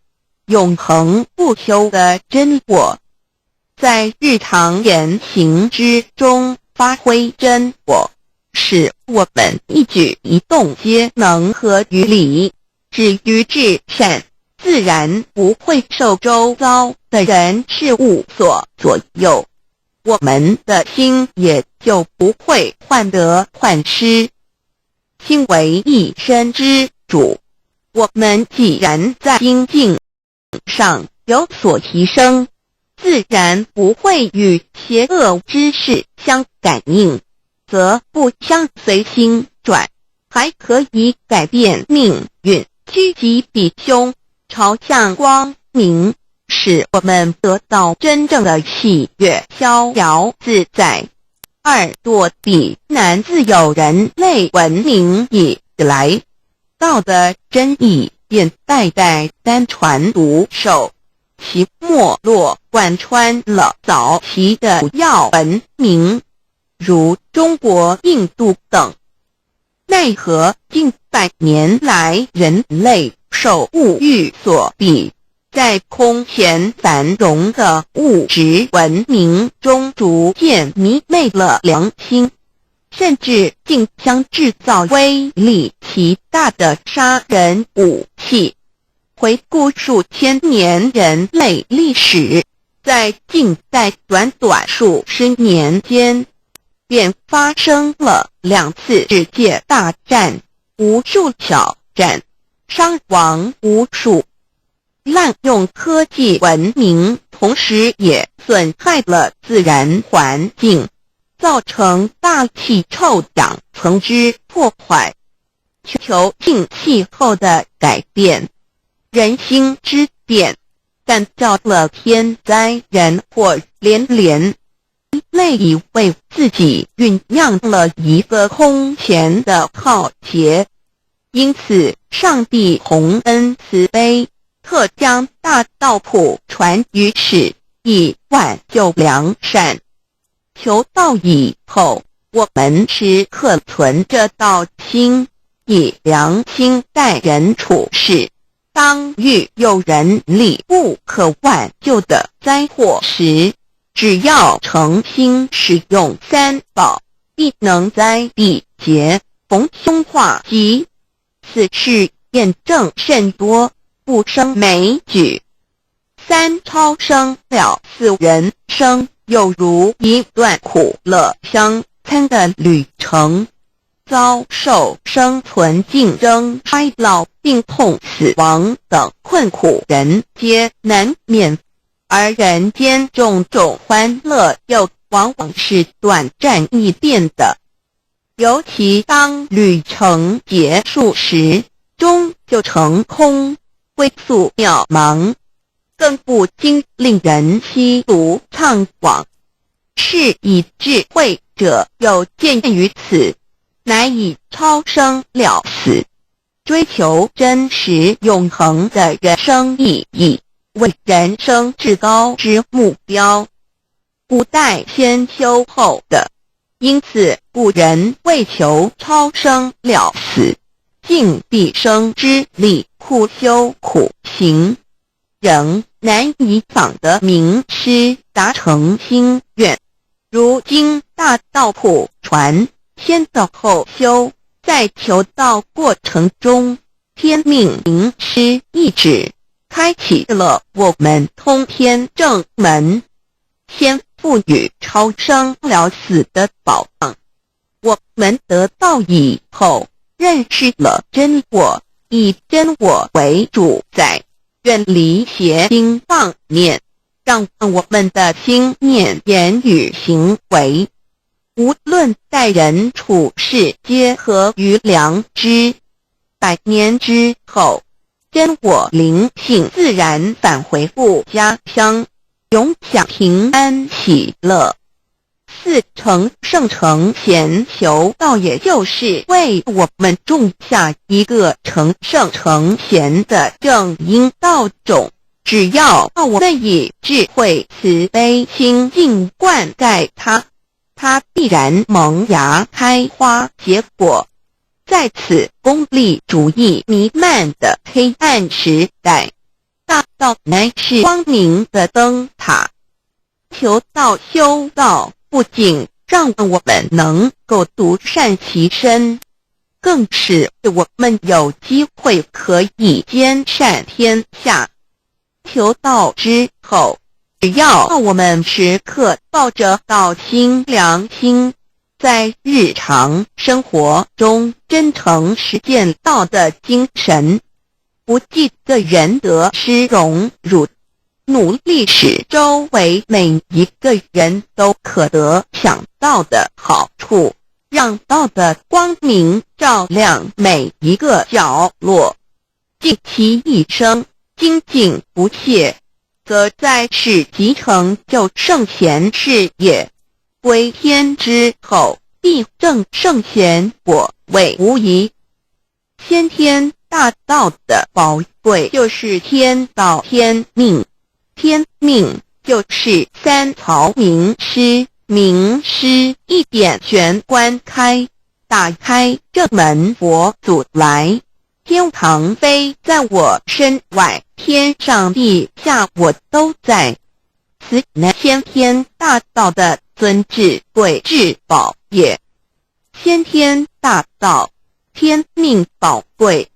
永恒不朽的真我，在日常言行之中发挥真我，使我们一举一动皆能合于理，止于至善，自然不会受周遭的人事物所左右，我们的心也就不会患得患失。心为一身之主，我们既然在心境上有所提升，自然不会与邪恶之事相感应，则不相随心转，还可以改变命运，趋吉避凶，朝向光明，使我们得到真正的喜悦、逍遥自在。二堕地难自有人类文明以来，道的真意便代代单传独授，其没落贯穿了早期的主要文明，如中国、印度等。奈何近百年来人类受物欲所逼，在空前繁荣的物质文明中逐渐迷昧了良心，甚至竟将制造威力极大的杀人武器。回顾数千年人类历史，在近代短数十年间，便发生了2次世界大战，无数小战，伤亡无数。滥用科技文明，同时也损害了自然环境，造成大气臭氧层之破坏，全球性气候的改变，人心之变，干造了天灾人祸连连。人类已为自己酝酿了一个空前的浩劫，因此上帝洪恩慈悲，特将大道谱传于世，以挽救良善。求道以后，我们时刻存着道心，以良心待人处事。当遇有人力不可挽救的灾祸时，只要诚心使用三宝，必能灾必劫，逢凶化吉。此事验证甚多，不胜枚举。三超生了4人生，有如一段苦乐相参的旅程，遭受生存竞争、衰老、病痛、死亡等困苦，人皆难免。而人间种种欢乐又往往是短暂易变的，尤其当旅程结束时，终就成空，归宿渺茫，更不禁令人凄独怅惘。是以智慧者有见于此，乃以超生了死，追求真实永恒的人生意义为人生至高之目标，不待先修后的。因此古人为求超生了死，尽毕生之力，苦修苦行，仍难以访得名师，达成心愿。如今大道谱传，先道后修，在求道过程中，天命名师一指，开启了我们通天正门，先赋予超生了死的宝藏。我们得道以后，认识了真我，以真我为主宰，远离邪心妄念，让我们的心念、言语、行为，无论待人处事，皆合于良知。100年之后，真我灵性自然返回故家乡，永享平安喜乐。4成圣成贤求道，也就是为我们种下一个成圣成贤的正因道种。只要我们以智慧慈悲心境灌溉它，它必然萌芽开花结果。在此功利主义弥漫的黑暗时代，大道乃是光明的灯塔。求道修道，不仅让我们能够独善其身，更使我们有机会可以兼善天下。求道之后，只要我们时刻抱着道心良心，在日常生活中真诚实践道的精神，不计个人得失荣辱，努力使周围每一个人都可得享道的好处，让道的光明照亮每一个角落，尽其一生精进不懈，则在世即成就圣贤事业。归天之后，必证圣贤果位无疑。先天大道的宝贵就是天道天命，天命就是3曹名师，名师一点玄关开，打开这门佛祖来。天堂非在我身外，天上地下我都在。此乃先天大道的尊至贵至宝也。先天大道，天命宝贵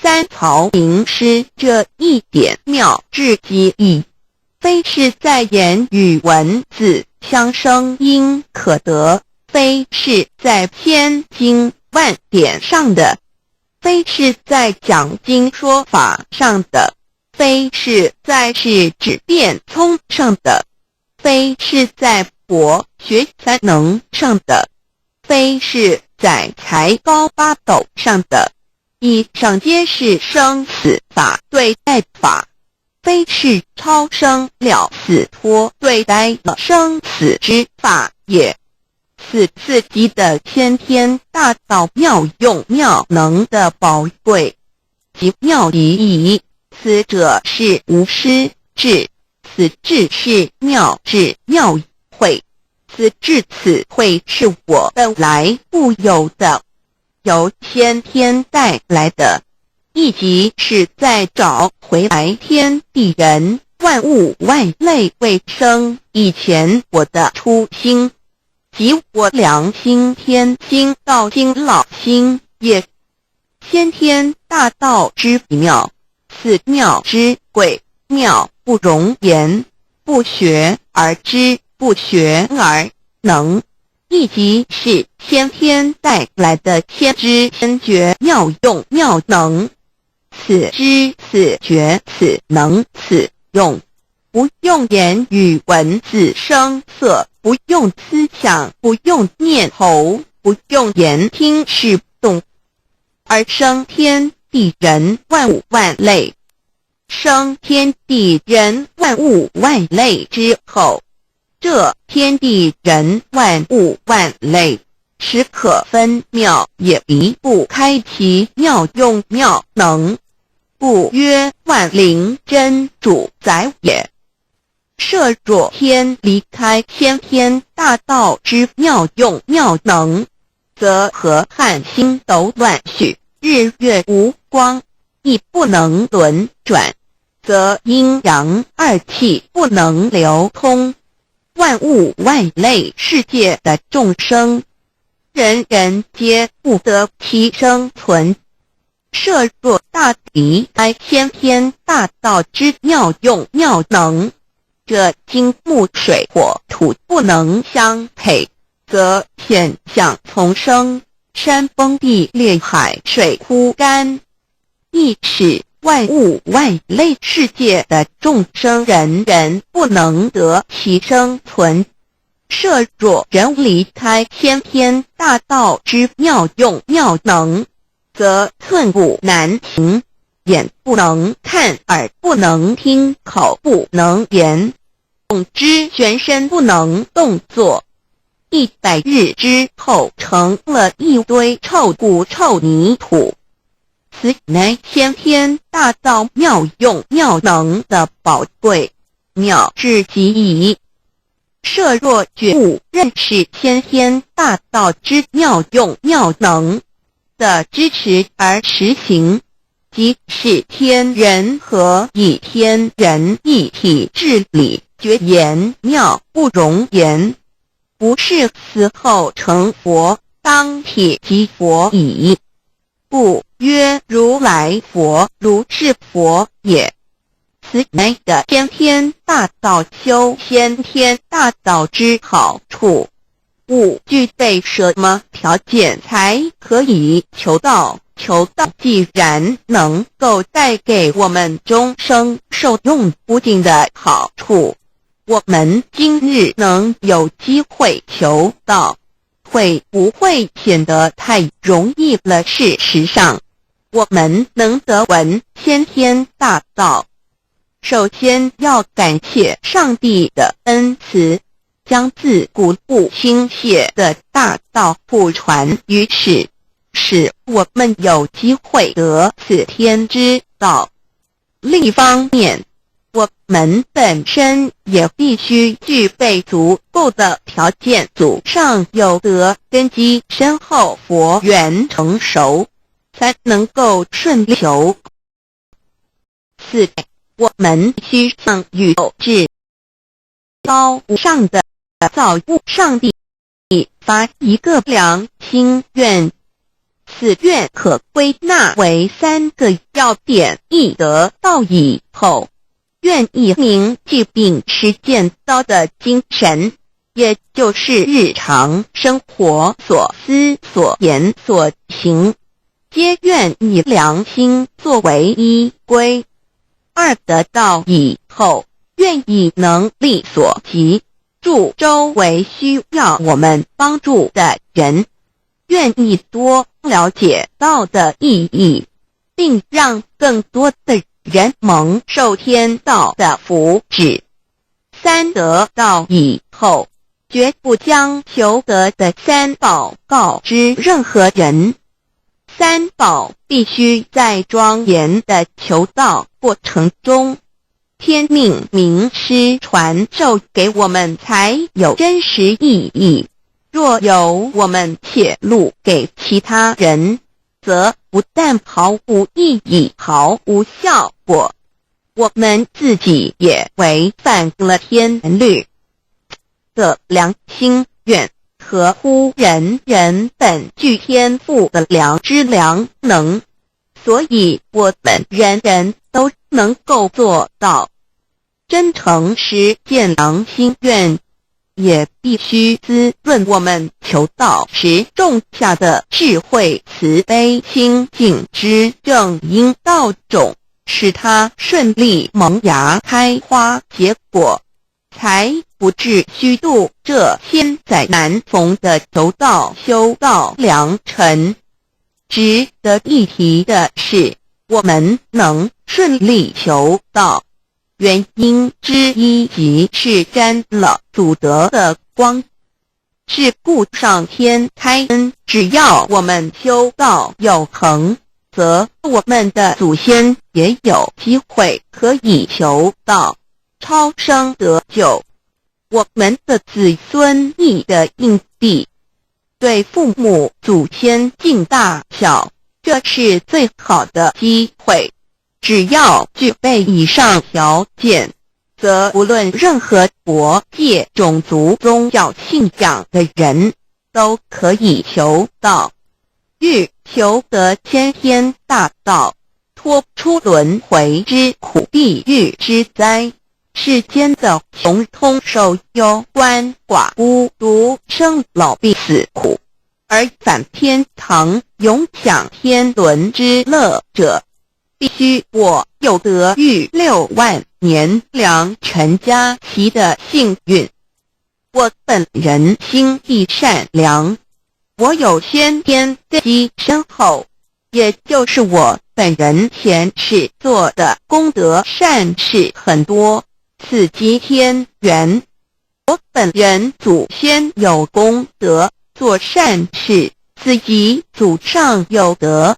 ，3曹名师这一点妙至极意，非是在言语文字相声音可得，非是在千经万典上的，非是在讲经说法上的，非是在是指变聪上的，非是在博学才能上的，非是在才高八斗上的，以上皆是生死法对待法，非是超生了死脱对待了生死之法也。此次级的先天大道妙用妙能的宝贵，即妙极矣。此者是无师智，此智是妙智妙慧，此智此慧是我本来固有的，由先天带来的，亦即是在找回来天地人万物万类未生以前我的初心，即我良心天心道心老心也。先天大道之妙，此妙之贵，妙不容言，不学而知，不学而能，亦即是先天带来的先知先觉妙用妙能。此知此觉此能此用，不用言语文字声色，不用思想，不用念头，不用言听是动，而生天地人万物万类。生天地人万物万类之后，这天地人万物万类实可分妙，也离不开其妙用妙能，故曰万灵真主宰也。设若天离开先天大道之妙用妙能，则河汉星斗乱序，日月无光，亦不能轮转，则阴阳二气不能流通，万物万类世界的众生，人人皆不得其生存。设若大离开先天大道之妙用妙能，这金木水火土不能相配，则现象丛生，山崩地裂，海水枯干，亦使万物外类世界的众生，人人不能得其生存。设若人离开先天大道之妙用妙能，则寸步难行，眼不能看，耳不能听，口不能言，总之全身不能动作。100日之后，成了一堆臭骨臭泥土。此乃先天大道妙用妙能的宝贵，妙至极矣。设若觉悟认识先天大道之妙用妙能的支持而实行，即是天人合一，天人一体治理，绝言妙不容言。不是死后成佛，当体即佛矣。故曰如来佛，如是佛也。此乃的先天大道修先天大道之好处。勿具备什么条件才可以求道？求道既然能够带给我们终生受用不尽的好处，我们今日能有机会求道，会不会显得太容易了？事实上，我们能得闻先天大道，首先要感谢上帝的恩慈，将自古不倾泻的大道普传于世，使我们有机会得此天之道。另一方面，我们本身也必须具备足够的条件，祖上有德，根基深厚，佛缘成熟，才能够顺利求。4. 我们需向宇宙至高无上的造物上帝发一个良心愿，此愿可归纳为3个要点：一得道以后，愿以明疾病实践道的精神，也就是日常生活所思所言所行，皆愿以良心作为依归。2得道以后，愿以能力所及，助周围需要我们帮助的人，愿意多了解道的意义，并让更多的人蒙受天道的福祉。3得道以后，绝不将求得的3宝告知任何人。3宝必须在庄严的求道过程中，天命名师传授给我们，才有真实意义。若由我们泄露给其他人，则不但毫无意义，毫无效果，我们自己也违反了天律的良心愿，合乎人人本具天赋的良知良能，所以我们人人都能够做到。真诚实践良心愿，也必须滋润我们求道时种下的智慧、慈悲、清净之正因道种，使它顺利萌芽、开花结果，才不致虚度这千载难逢的求道修道良辰。值得一提的是，我们能顺利求道，原因之一即是沾了祖德的光，是故上天开恩，只要我们修道有恒，则我们的祖先也有机会可以求道超生得救。我们的子孙亦的印地，对父母祖先尽大孝，这是最好的机会。只要具备以上条件，则无论任何国界、种族、宗教信仰的人，都可以求道。欲求得先天大道，脱出轮回之苦、地狱之灾，世间的穷通受忧、鳏寡孤独、生老病死苦，而返天堂永享天伦之乐者，必须我有得遇6万年良辰佳期的幸运。我本人心地善良，我有先天根基深厚，也就是我本人前世做的功德善事很多，此即天缘。我本人祖先有功德做善事，此即祖上有德。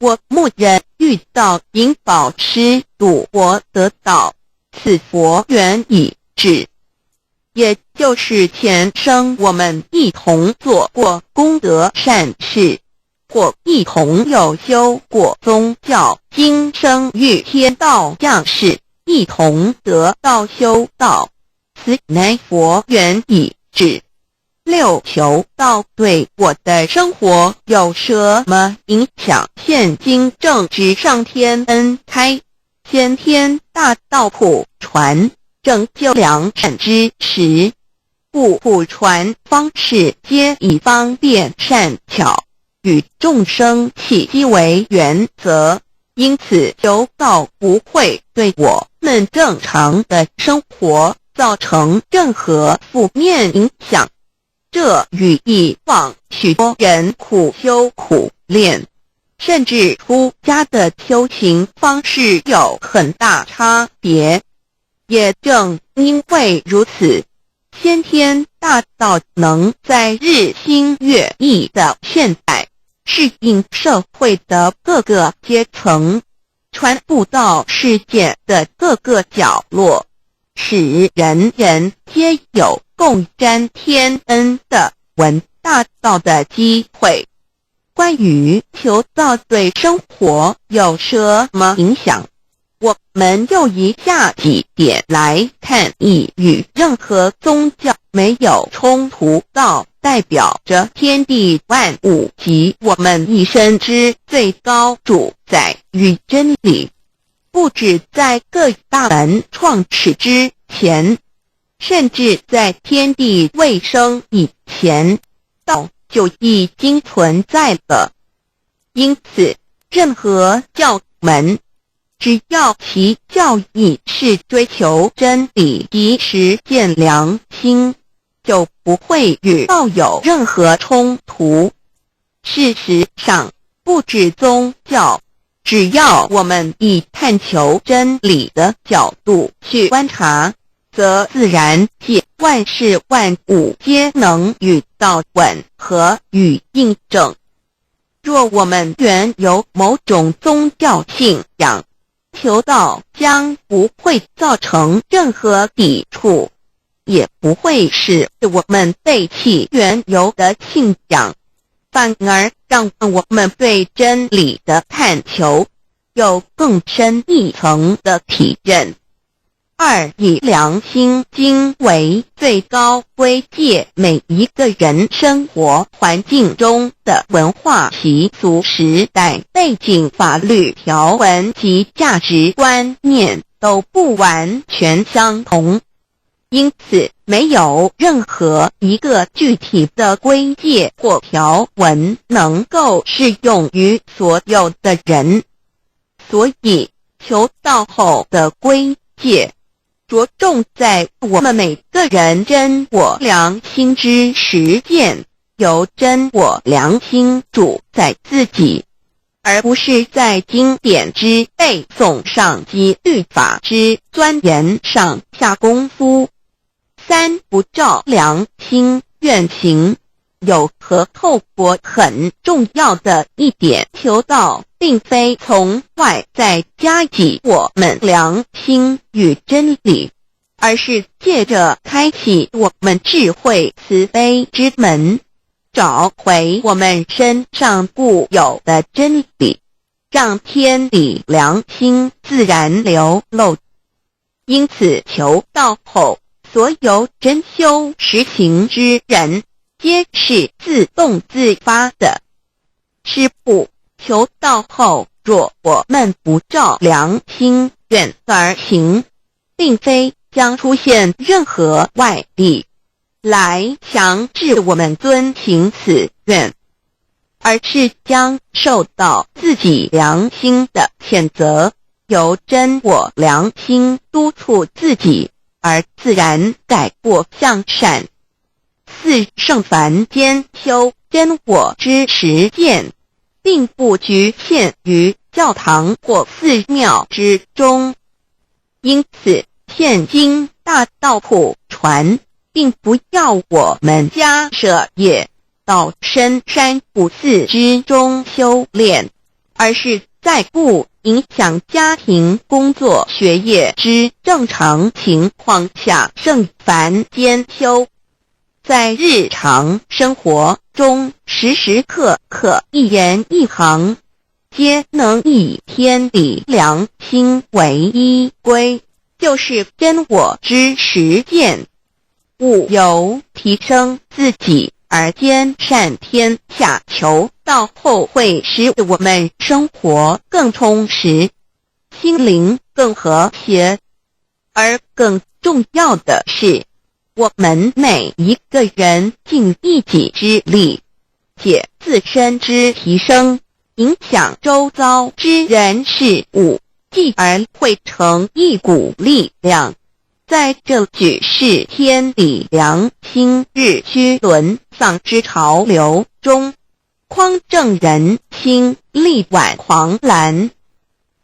我蓦然遇到引导师度我得道，此佛缘已至。也就是前生我们一同做过功德善事，或一同有修过宗教，今生遇天道降世，一同得道修道，此乃佛缘已至。6求道对我的生活有什么影响？现今正值上天恩开，先天大道普传，拯救良善之时，故普传方式皆以方便善巧，与众生契机为原则，因此求道不会对我们正常的生活造成任何负面影响。这与以往许多人苦修苦练，甚至出家的修行方式有很大差别。也正因为如此，先天大道能在日新月异的现代适应社会的各个阶层，传布到世界的各个角落，使人人皆有共沾天恩的闻大道的机会。关于求道对生活有什么影响，我们就以下几点来看。一、与任何宗教没有冲突，道代表着天地万物及我们一生之最高主宰与真理。不止在各大门创始之前，甚至在天地未生以前，道就已经存在了。因此，任何教门，只要其教义是追求真理及实践良心，就不会与道有任何冲突。事实上，不止宗教，只要我们以探求真理的角度去观察，则自然界万事万物皆能与道吻合与印证。若我们原有某种宗教信仰，求道将不会造成任何抵触，也不会使我们背弃原有的信仰，反而让我们对真理的探求有更深一层的体认。二、以良心经为最高规戒每一个人生活环境中的文化习俗、时代背景、法律条文及价值观念都不完全相同，因此没有任何一个具体的规戒或条文能够适用于所有的人。所以求道后的规戒着重在我们每个人真我良心之实践，由真我良心主宰自己，而不是在经典之背诵上及律法之钻研上下功夫。三、不照良心愿行。有和透过很重要的一点，求道并非从外在加给我们良心与真理，而是借着开启我们智慧慈悲之门，找回我们身上固有的真理，让天理良心自然流露。因此求道后，所有真修实行之人皆是自动自发的。师父，求道后，若我们不照良心愿而行，并非将出现任何外力来强制我们遵行此愿。而是将受到自己良心的谴责，由真我良心督促自己，而自然改过向善。四圣凡间修真我之实践，并不局限于教堂或寺庙之中。因此，现今大道普传，并不要我们家舍业到深山古寺之中修炼，而是在不影响家庭、工作、学业之正常情况下圣凡间修。在日常生活中，时时刻刻一言一行，皆能以天理良心为依归，就是真我之实践。务由提升自己而兼善天下，求道后会使我们生活更充实，心灵更和谐。而更重要的是，我们每一个人尽一己之力，借自身之提升，影响周遭之人事物，继而汇成一股力量，在这举世天理良心日趋沦丧之潮流中，匡正人心，力挽狂澜。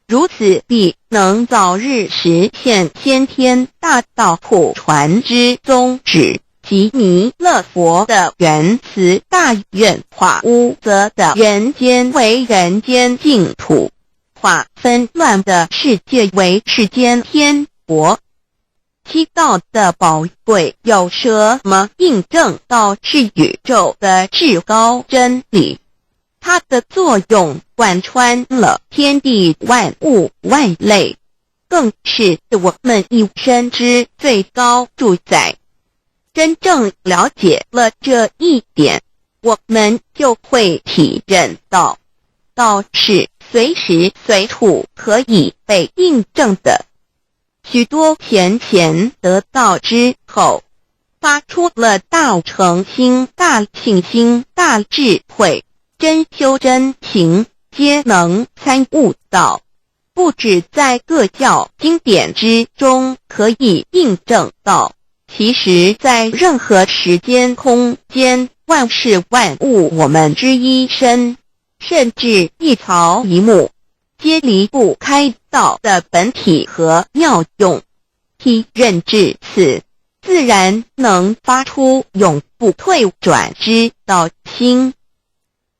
如此必能早日实现先天大道普传之宗旨，即弥勒佛的原慈大愿，化污浊的人间为人间净土，化纷乱的世界为世间天国。七道的宝贵有什么印证道是宇宙的至高真理？它的作用贯穿了天地万物万类，更是我们一生之最高主宰。真正了解了这一点，我们就会体认到，道是随时随处可以被印证的。许多贤贤得道之后，发出了大诚心、大信心、大智慧，真修真行，皆能参悟到，不只在各教经典之中可以印证到，其实在任何时间空间、万事万物我们之一身，甚至一草一木，皆离不开道的本体和妙用。体认至此，自然能发出永不退转之道心。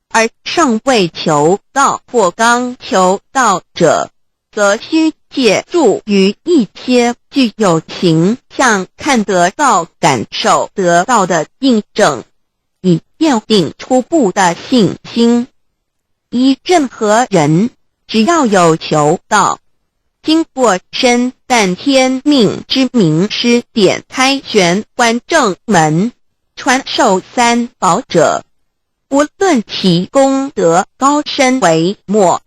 而尚未求道或刚求道者，则需借助于一些具有形象、看得到、感受得到的印证，以奠定初步的信心。依任何人，只要有求道，经过身但天命之名师点开玄关正门，传授三宝者，无论其功德高深为末，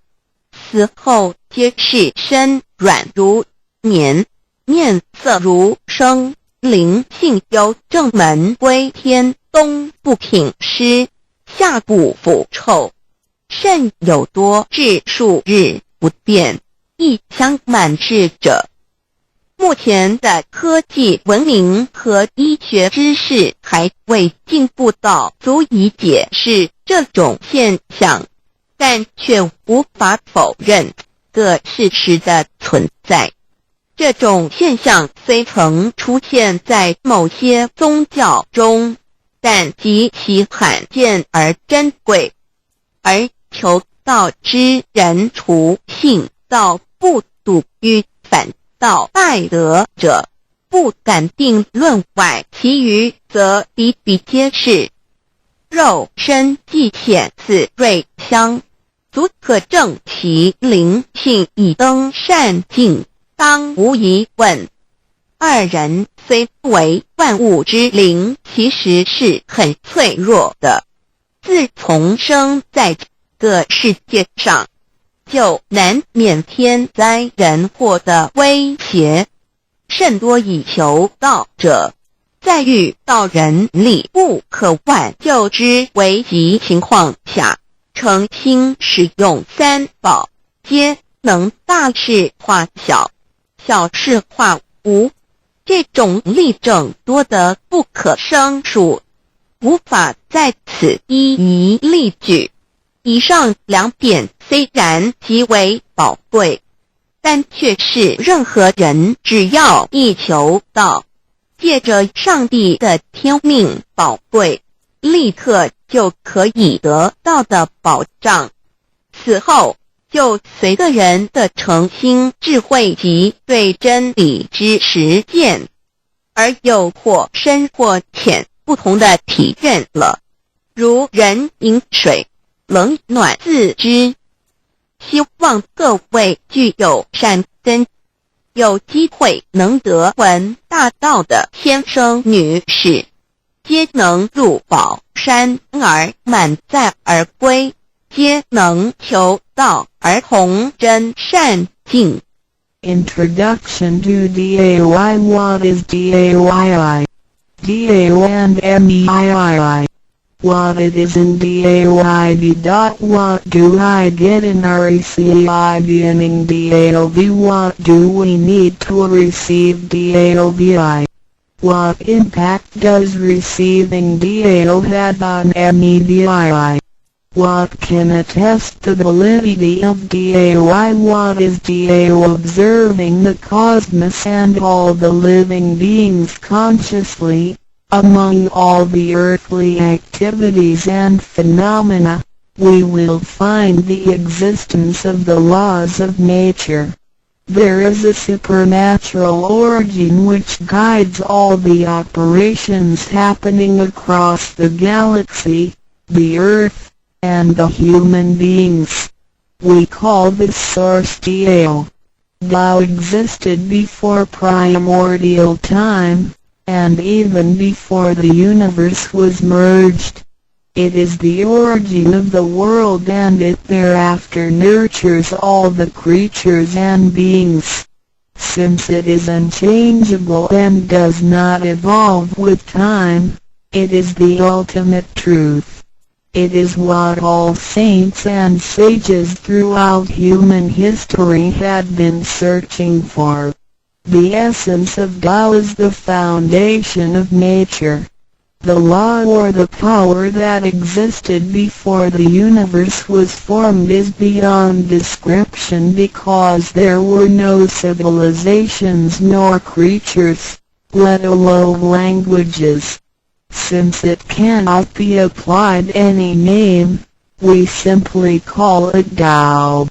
死后皆是身软如棉，面色如生，灵性由正门归天，东不品湿，下不腐臭，甚有多至数日不变，一腔满志者。目前的科技文明和医学知识还未进步到足以解释这种现象，但却无法否认个事实的存在。这种现象虽曾出现在某些宗教中，但极其罕见而珍贵，而求道之人除信道不笃于反道拜德者，不敢定论外，其余则比比皆是。肉身既显此瑞香，足可证其灵性已登善境，当无疑问。二人虽不为万物之灵，其实是很脆弱的。自从生在这个世界上，就难免天灾人祸的威胁，甚多以求道者，在遇到人力不可挽救之危急情况下，诚心使用三宝，皆能大事化小，小事化无。这种例证多得不可胜数，无法在此一一例举。以上两点虽然极为宝贵，但却是任何人只要一求到，借着上帝的天命宝贵，立刻就可以得到的保障。此后就随个人的诚心、智慧及对真理之实践，而有或深或浅不同的体认了。如人饮水，冷暖自知。希望各位具有善根，有机会能得闻大道的先生女士，皆能入宝山而满载而归，皆能求道而同真善境。 Introduction to DAY. What is DAYI? DAO and MEII. What it is in DAYD. What do I get in RECI beginning DAOB? What do we need to receive DAOBI? What impact does receiving DAO have on MEDII? What can attest the validity of DAOI? What is DAO? Observing the cosmos and all the living beings consciously, among all the earthly activities and phenomena, we will find the existence of the laws of nature. There is a supernatural origin which guides all the operations happening across the galaxy, the earth, and the human beings. We call this source DAO. Tao existed before primordial time, and even before the universe was merged. It is the origin of the world, and it thereafter nurtures all the creatures and beings. Since it is unchangeable and does not evolve with time, it is the ultimate truth. It is what all saints and sages throughout human history had been searching for. The essence of Tao is the foundation of nature. The law or the power that existed before the universe was formed is beyond description, because there were no civilizations nor creatures, let alone languages. Since it cannot be applied any name, we simply call it Tao.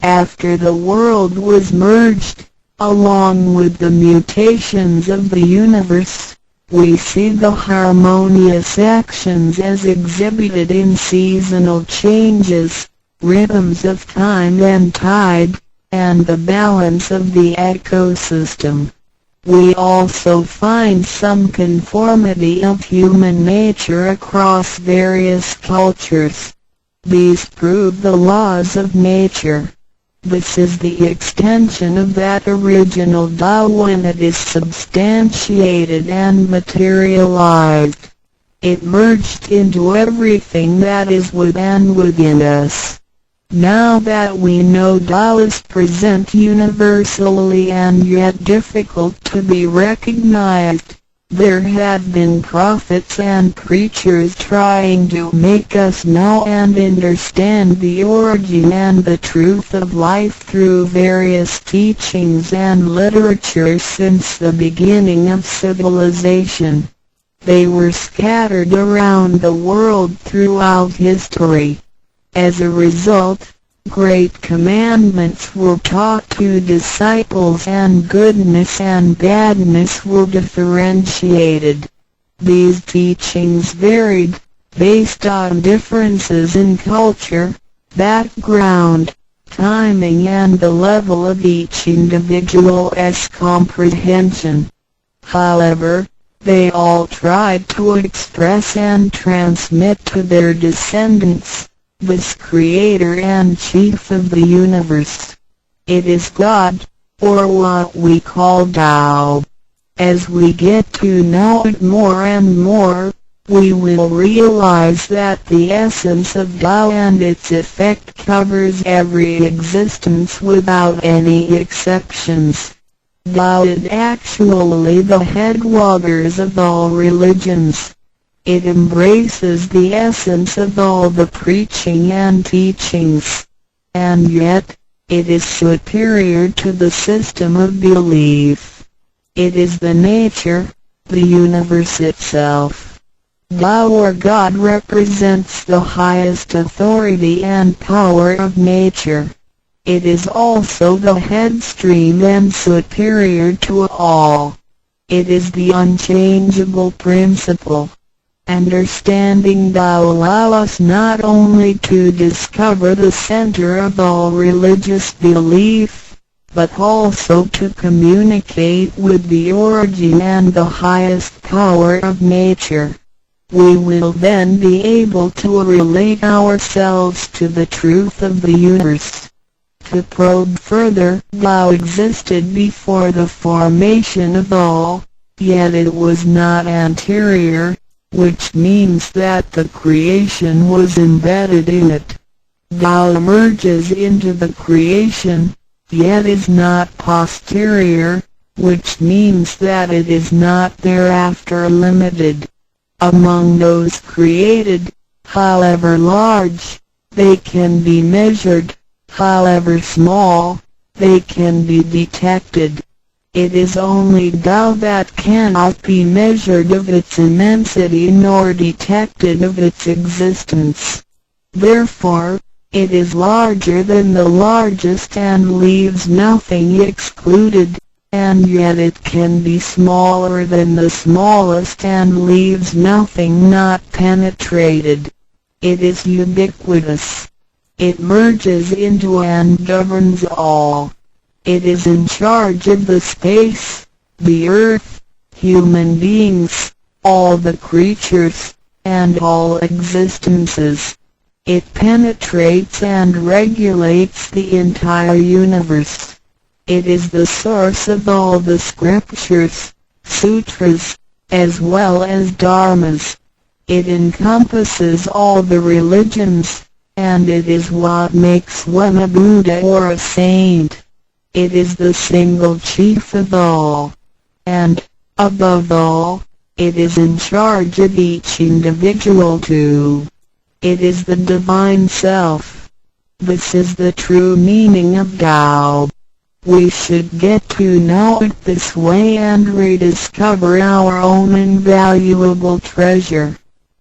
After the world was merged, along with the mutations of the universe, we see the harmonious actions as exhibited in seasonal changes, rhythms of time and tide, and the balance of the ecosystem. We also find some conformity of human nature across various cultures. These prove the laws of nature. This is the extension of that original Tao when it is substantiated and materialized. It merged into everything that is within us. Now that we know Tao is present universally and yet difficult to be recognized, there have been prophets and preachers trying to make us know and understand the origin and the truth of life through various teachings and literature since the beginning of civilization. They were scattered around the world throughout history. As a result, great commandments were taught to disciples and goodness and badness were differentiated. These teachings varied, based on differences in culture, background, timing and the level of each individual's comprehension. However, they all tried to express and transmit to their descendants this Creator and Chief of the universe. It is God, or what we call Tao. As we get to know it more and more, we will realize that the essence of Tao and its effect covers every existence without any exceptions. Tao is actually the headwaters of all religions. It embraces the essence of all the preaching and teachings. And yet, it is superior to the system of belief. It is the nature, the universe itself. Tao or God represents the highest authority and power of nature. It is also the headstream and superior to all. It is the unchangeable principle. Understanding Tao allows us not only to discover the center of all religious belief, but also to communicate with the origin and the highest power of nature. We will then be able to relate ourselves to the truth of the universe. To probe further, Tao existed before the formation of all, yet it was not anterior, which means that the creation was embedded in it. Tao emerges into the creation, yet is not posterior, which means that it is not thereafter limited. Among those created, however large, they can be measured, however small, they can be detected. It is only Tao that cannot be measured of its immensity nor detected of its existence. Therefore, it is larger than the largest and leaves nothing excluded, and yet it can be smaller than the smallest and leaves nothing not penetrated. It is ubiquitous. It merges into and governs all. It is in charge of the space, the earth, human beings, all the creatures, and all existences. It penetrates and regulates the entire universe. It is the source of all the scriptures, sutras, as well as dharmas. It encompasses all the religions, and it is what makes one a Buddha or a saint. It is the single chief of all. And, above all, it is in charge of each individual too. It is the Divine Self. This is the true meaning of Tao. We should get to know it this way and rediscover our own invaluable treasure.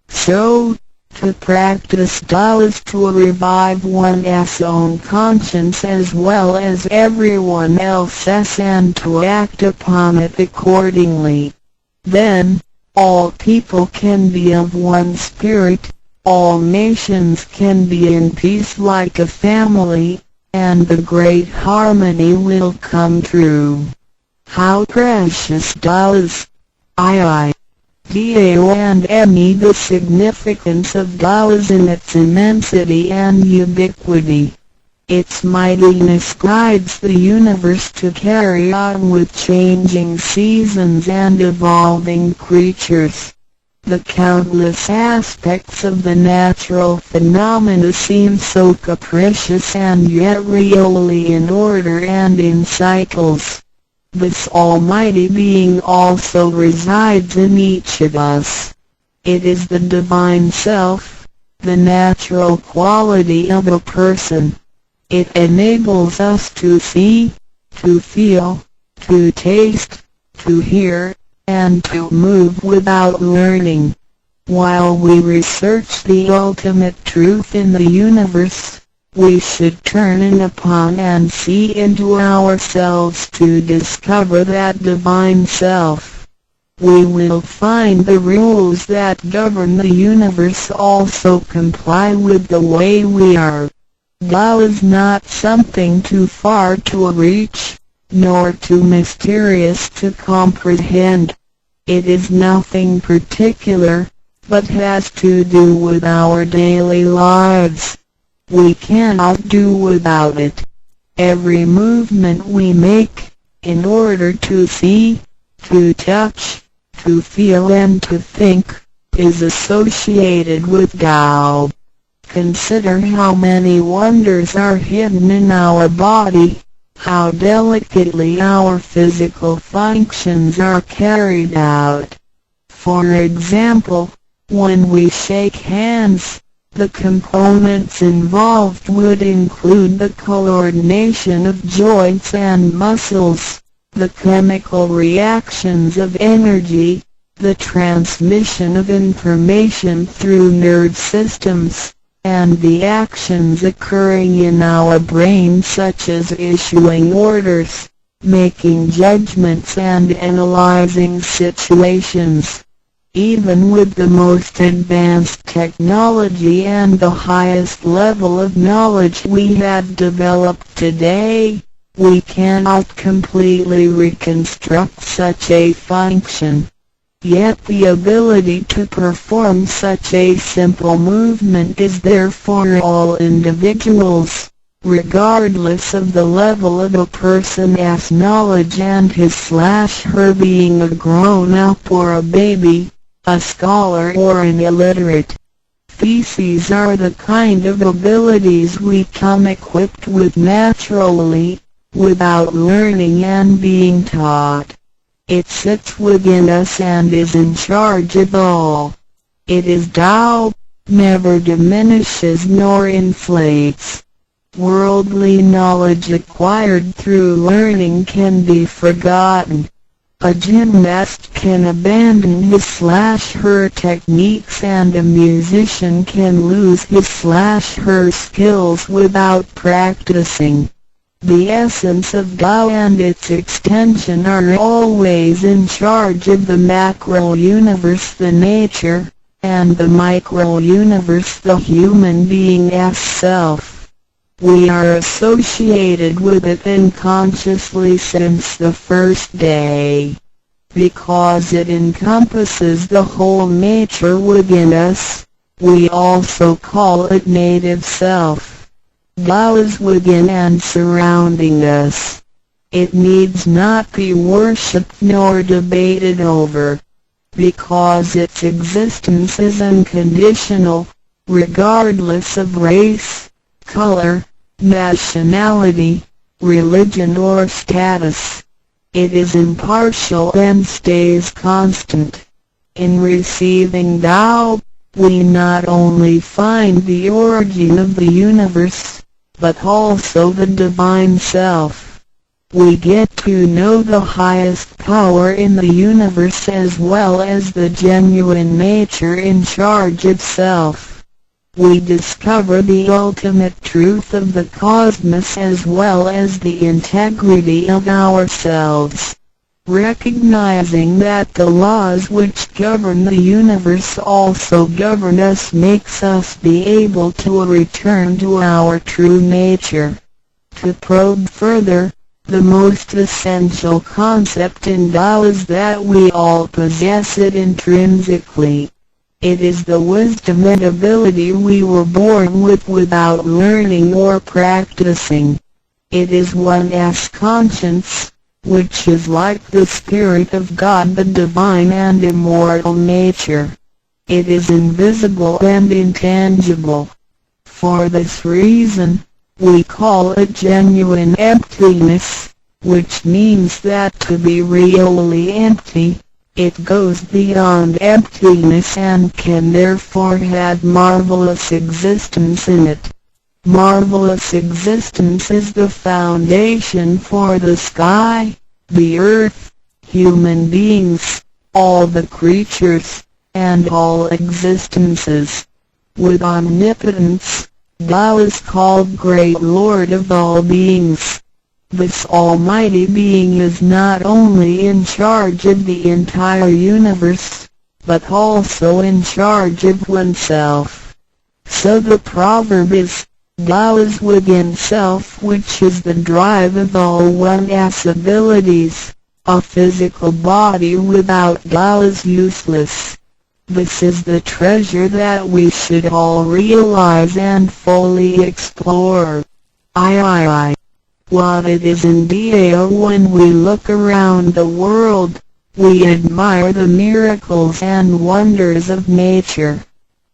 So, to practice Tao is to revive one's own conscience as well as everyone else's and to act upon it accordingly. Then, all people can be of one spirit, all nations can be in peace like a family, and the great harmony will come true. How precious Tao is! Tao and me. The significance of Tao is in its immensity and ubiquity. Its mightiness guides the universe to carry on with changing seasons and evolving creatures. The countless aspects of the natural phenomena seem so capricious and yet really in order and in cycles. This almighty being also resides in each of us. It is the Divine Self, the natural quality of a person. It enables us to see, to feel, to taste, to hear, and to move without learning. While we research the ultimate truth in the universe, we should turn in upon and see into ourselves to discover that Divine Self. We will find the rules that govern the universe also comply with the way we are. Tao is not something too far to reach, nor too mysterious to comprehend. It is nothing particular, but has to do with our daily lives. We cannot do without it. Every movement we make, in order to see, to touch, to feel and to think, is associated with Tao. Consider how many wonders are hidden in our body, how delicately our physical functions are carried out. For example, when we shake hands, the components involved would include the coordination of joints and muscles, the chemical reactions of energy, the transmission of information through nerve systems, and the actions occurring in our brain such as issuing orders, making judgments and analyzing situations. Even with the most advanced technology and the highest level of knowledge we have developed today, we cannot completely reconstruct such a function. Yet the ability to perform such a simple movement is there for all individuals, regardless of the level of a person's knowledge and his/her being a grown-up or a baby, a scholar or an illiterate. These are the kind of abilities we come equipped with naturally, without learning and being taught. It sits within us and is in charge of all. It is Tao, never diminishes nor inflates. Worldly knowledge acquired through learning can be forgotten. A gymnast can abandon his/her techniques and a musician can lose his/her skills without practicing. The essence of Tao and its extension are always in charge of the macro-universe, the nature, and the micro-universe, the human being as self. We are associated with it unconsciously since the first day. Because it encompasses the whole nature within us, we also call it native self. Tao is within and surrounding us. It needs not be worshipped nor debated over, because its existence is unconditional, regardless of race, color, nationality, religion or status. It is impartial and stays constant. In receiving Tao, we not only find the origin of the universe, but also the divine self. We get to know the highest power in the universe as well as the genuine nature in charge of self. We discover the ultimate truth of the cosmos as well as the integrity of ourselves. Recognizing that the laws which govern the universe also govern us makes us be able to return to our true nature. To probe further, the most essential concept in Tao is that we all possess it intrinsically. It is the wisdom and ability we were born with without learning or practicing. It is one's conscience, which is like the Spirit of God, the divine and immortal nature. It is invisible and intangible. For this reason, we call it genuine emptiness, which means that to be really empty, it goes beyond emptiness and can therefore have marvelous existence in it. Marvelous existence is the foundation for the sky, the earth, human beings, all the creatures, and all existences. With omnipotence, Tao is called Great Lord of all beings. This almighty being is not only in charge of the entire universe, but also in charge of oneself. So the proverb is, Tao is within self, which is the drive of all one's abilities. A physical body without Tao is useless. This is the treasure that we should all realize and fully explore. What it is indeed when we look around the world, we admire the miracles and wonders of nature.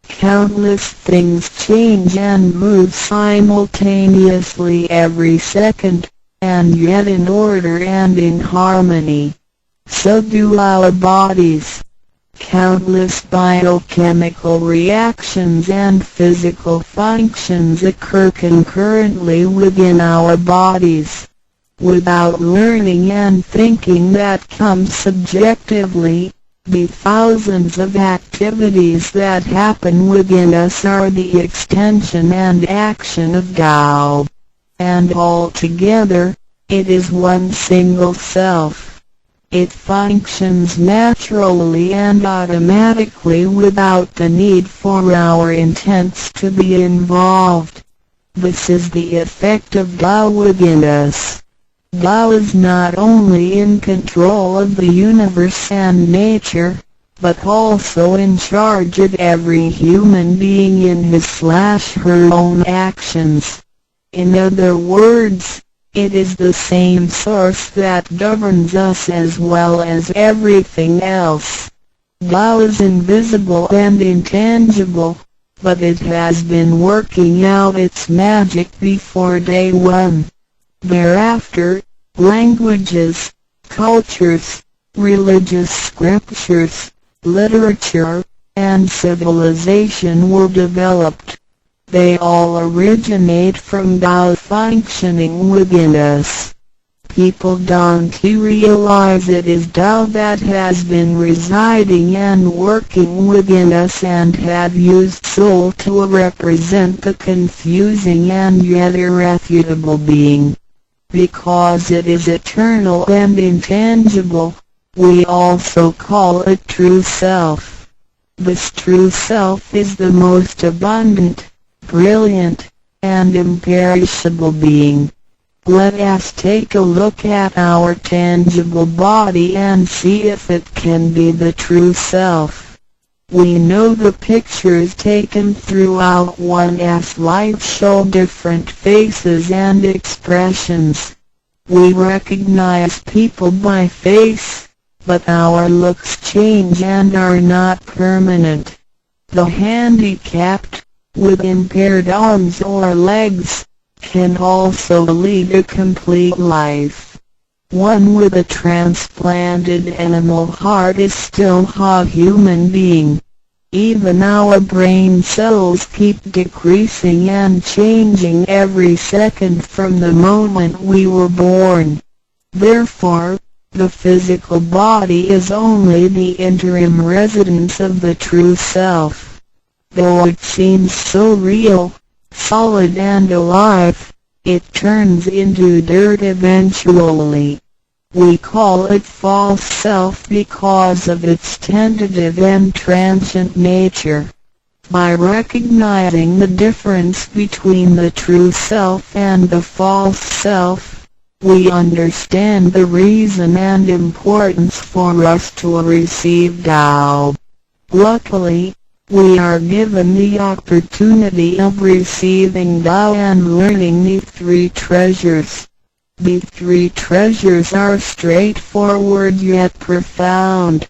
Countless things change and move simultaneously every second, and yet in order and in harmony. So do our bodies. Countless biochemical reactions and physical functions occur concurrently within our bodies. Without learning and thinking that comes subjectively, the thousands of activities that happen within us are the extension and action of Tao. And altogether, it is one single self. It functions naturally and automatically without the need for our intents to be involved. This is the effect of Tao within us. Tao is not only in control of the universe and nature, but also in charge of every human being in his/her own actions. In other words, it is the same source that governs us as well as everything else. Tao is invisible and intangible, but it has been working out its magic before day one. Thereafter, languages, cultures, religious scriptures, literature, and civilization were developed. They all originate from Tao functioning within us. People don't realize it is Tao that has been residing and working within us and have used soul to represent the confusing and yet irrefutable being. Because it is eternal and intangible, we also call it true self. This true self is the most abundant, brilliant, and imperishable being. Let us take a look at our tangible body and see if it can be the true self. We know the pictures taken throughout one's life show different faces and expressions. We recognize people by face, but our looks change and are not permanent. The handicapped, with impaired arms or legs, can also lead a complete life. One with a transplanted animal heart is still a human being. Even our brain cells keep decreasing and changing every second from the moment we were born. Therefore, the physical body is only the interim residence of the true self. Though it seems so real, solid and alive, it turns into dirt eventually. We call it false self because of its tentative and transient nature. By recognizing the difference between the true self and the false self, we understand the reason and importance for us to receive Tao. Luckily, we are given the opportunity of receiving Tao and learning the three treasures. The three treasures are straightforward yet profound.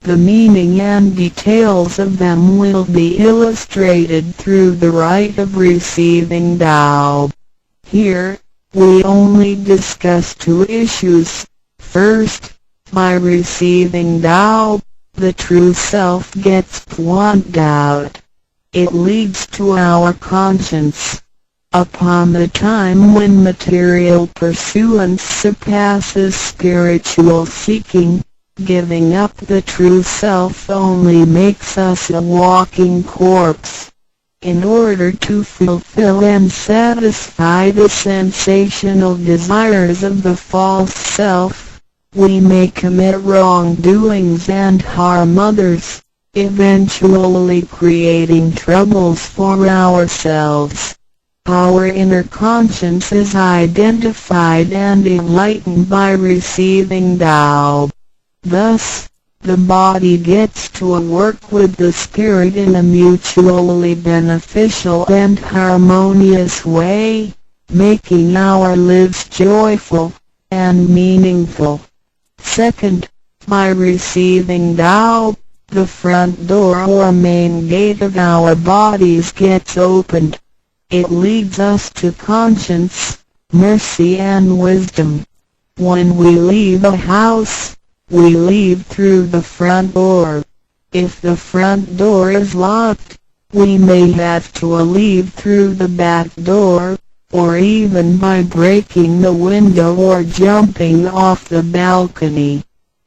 The meaning and details of them will be illustrated through the rite of receiving Tao. Here, we only discuss two issues. First, by receiving Tao, the true self gets plucked out. It leads to our conscience. Upon the time when material pursuance surpasses spiritual seeking, giving up the true self only makes us a walking corpse. In order to fulfill and satisfy the sensational desires of the false self, we may commit wrongdoings and harm others, eventually creating troubles for ourselves. Our inner conscience is identified and enlightened by receiving Tao. Thus, the body gets to work with the spirit in a mutually beneficial and harmonious way, making our lives joyful and meaningful. Second, By receiving Tao, the front door or main gate of our bodies gets opened. It leads us to conscience, mercy and wisdom. When we leave a house, we leave through the front door. If the front door is locked, we may have to leave through the back door, or even by breaking the window or jumping off the balcony.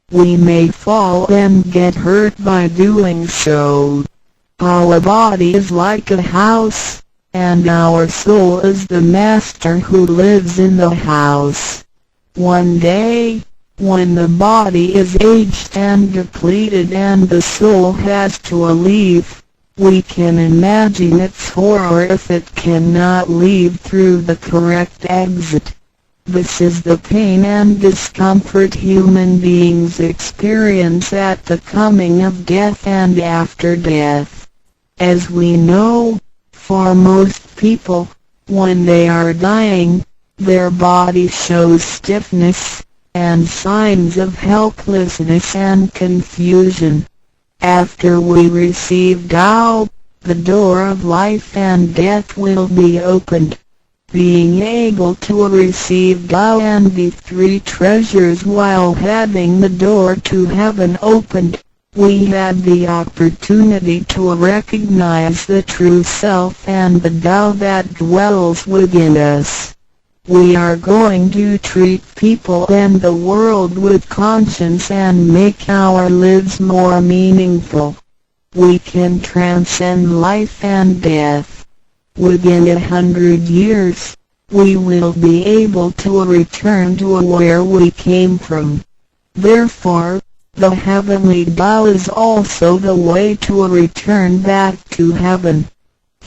We may fall and get hurt by doing so. Our body is like a house, and our soul is the master who lives in the house. One day, when the body is aged and depleted and the soul has to leave, we can imagine its horror if it cannot leave through the correct exit. This is the pain and discomfort human beings experience at the coming of death and after death. As we know, for most people, when they are dying, their body shows stiffness, and signs of helplessness and confusion. After we receive Tao, the door of life and death will be opened. Being able to receive Tao and the three treasures while having the door to heaven opened, we had the opportunity to recognize the true self and the Tao that dwells within us. We are going to treat people and the world with conscience and make our lives more meaningful. We can transcend life and death. Within 100 years, we will be able to return to where we came from. Therefore, the heavenly Tao is also the way to return back to heaven.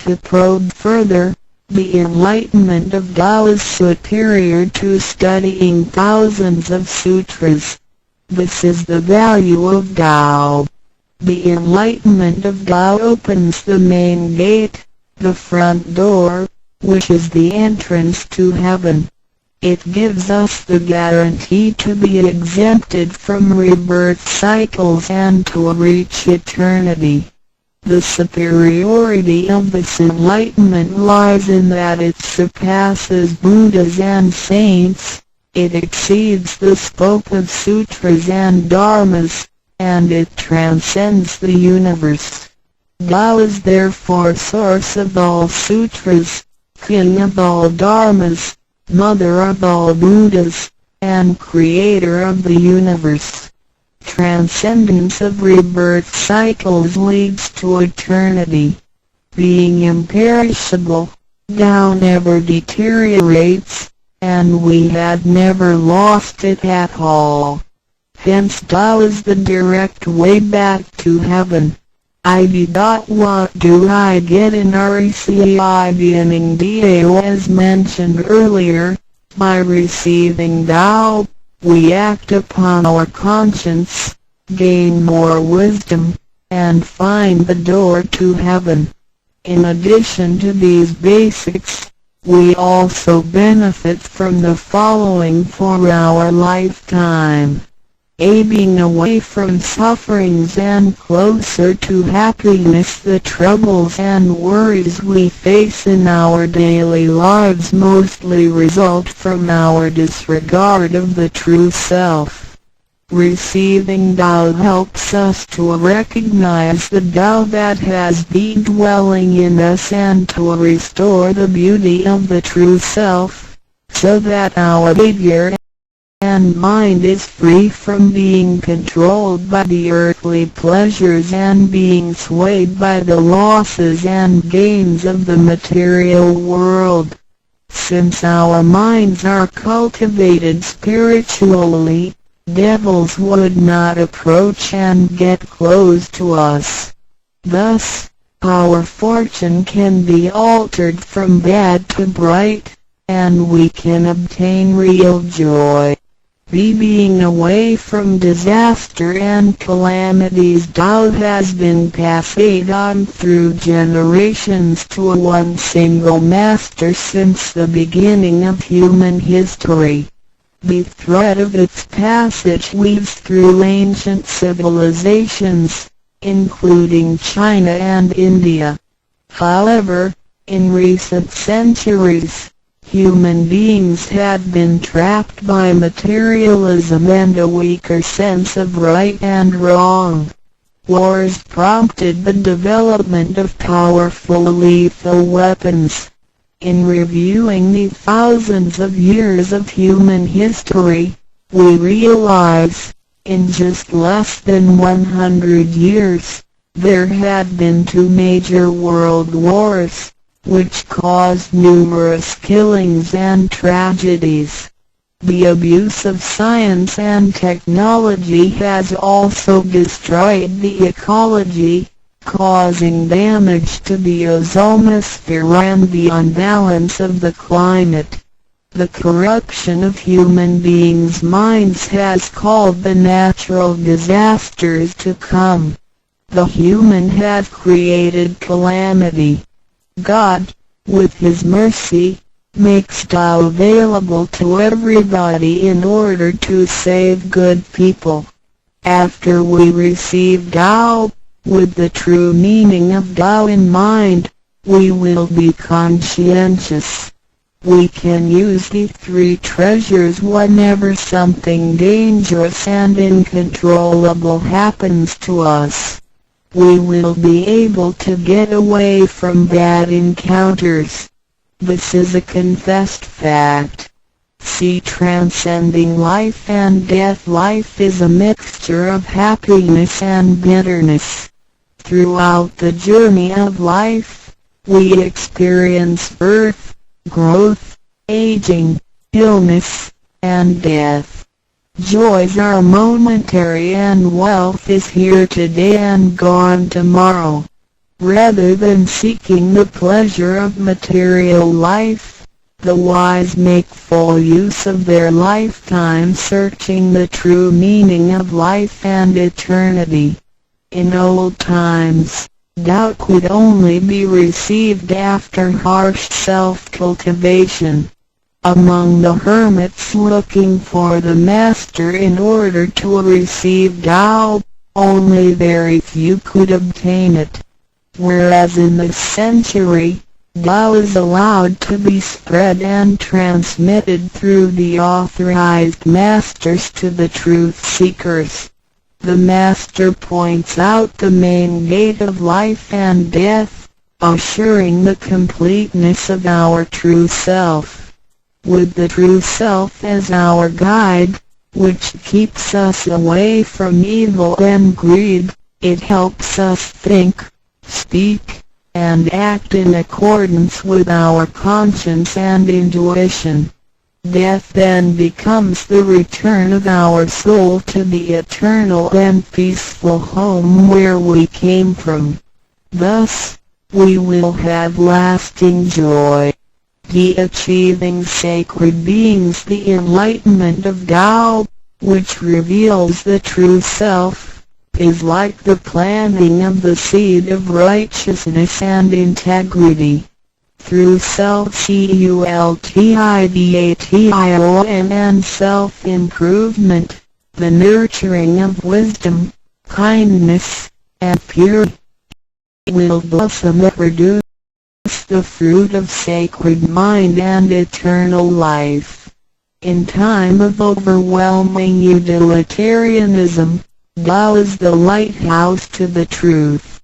To probe further, the enlightenment of Tao is superior to studying thousands of sutras. This is the value of Tao. The enlightenment of Tao opens the main gate, the front door, which is the entrance to heaven. It gives us the guarantee to be exempted from rebirth cycles and to reach eternity. The superiority of this enlightenment lies in that it surpasses Buddhas and saints, it exceeds the scope of sutras and dharmas, and it transcends the universe. Tao is therefore source of all sutras, king of all dharmas, mother of all Buddhas, and creator of the universe. Transcendence of rebirth cycles leads to eternity. Being imperishable, Tao never deteriorates, and we had never lost it at all. Hence Tao is the direct way back to heaven. What do I get in RECI beginning DAO as mentioned earlier? By receiving Tao, we act upon our conscience, gain more wisdom, and find the door to heaven. In addition to these basics, we also benefit from the following for our lifetime. Being away from sufferings and closer to happiness. The troubles and worries we face in our daily lives mostly result from our disregard of the true self. Receiving Tao helps us to recognize the Tao that has been dwelling in us and to restore the beauty of the true self, so that our behavior and mind is free from being controlled by the earthly pleasures and being swayed by the losses and gains of the material world. Since our minds are cultivated spiritually, devils would not approach and get close to us. Thus, our fortune can be altered from bad to bright, and we can obtain real joy. Being away from disaster and calamities. Tao has been passed on through generations to one single master since the beginning of human history. The thread of its passage weaves through ancient civilizations, including China and India. However, in recent centuries, human beings had been trapped by materialism and a weaker sense of right and wrong. Wars prompted the development of powerful lethal weapons. In reviewing the thousands of years of human history, we realize, in just less than 100 years, there had been 2 major world wars, which caused numerous killings and tragedies. The abuse of science and technology has also destroyed the ecology, causing damage to the ozonosphere and the unbalance of the climate. The corruption of human beings' minds has called the natural disasters to come. The human has created calamity. God, with His mercy, makes Tao available to everybody in order to save good people. After we receive Tao, with the true meaning of Tao in mind, we will be conscientious. We can use the 3 treasures whenever something dangerous and uncontrollable happens to us. We will be able to get away from bad encounters. This is a confessed fact. See, transcending life and death. Life is a mixture of happiness and bitterness. Throughout the journey of life, we experience birth, growth, aging, illness, and death. Joys are momentary and wealth is here today and gone tomorrow. Rather than seeking the pleasure of material life, the wise make full use of their lifetime searching the true meaning of life and eternity. In old times, Tao could only be received after harsh self-cultivation. Among the hermits looking for the master in order to receive Tao, only very few could obtain it. Whereas in this century, Tao is allowed to be spread and transmitted through the authorized masters to the truth seekers. The master points out the main gate of life and death, assuring the completeness of our true self. With the true self as our guide, which keeps us away from evil and greed, it helps us think, speak, and act in accordance with our conscience and intuition. Death then becomes the return of our soul to the eternal and peaceful home where we came from. Thus, we will have lasting joy. The achieving sacred beings the enlightenment of Tao, which reveals the true self, is like the planting of the seed of righteousness and integrity. Through self-cultivation and self-improvement, the nurturing of wisdom, kindness, and purity will blossom and produce the fruit of sacred mind and eternal life. In time of overwhelming utilitarianism, Tao is the lighthouse to the truth.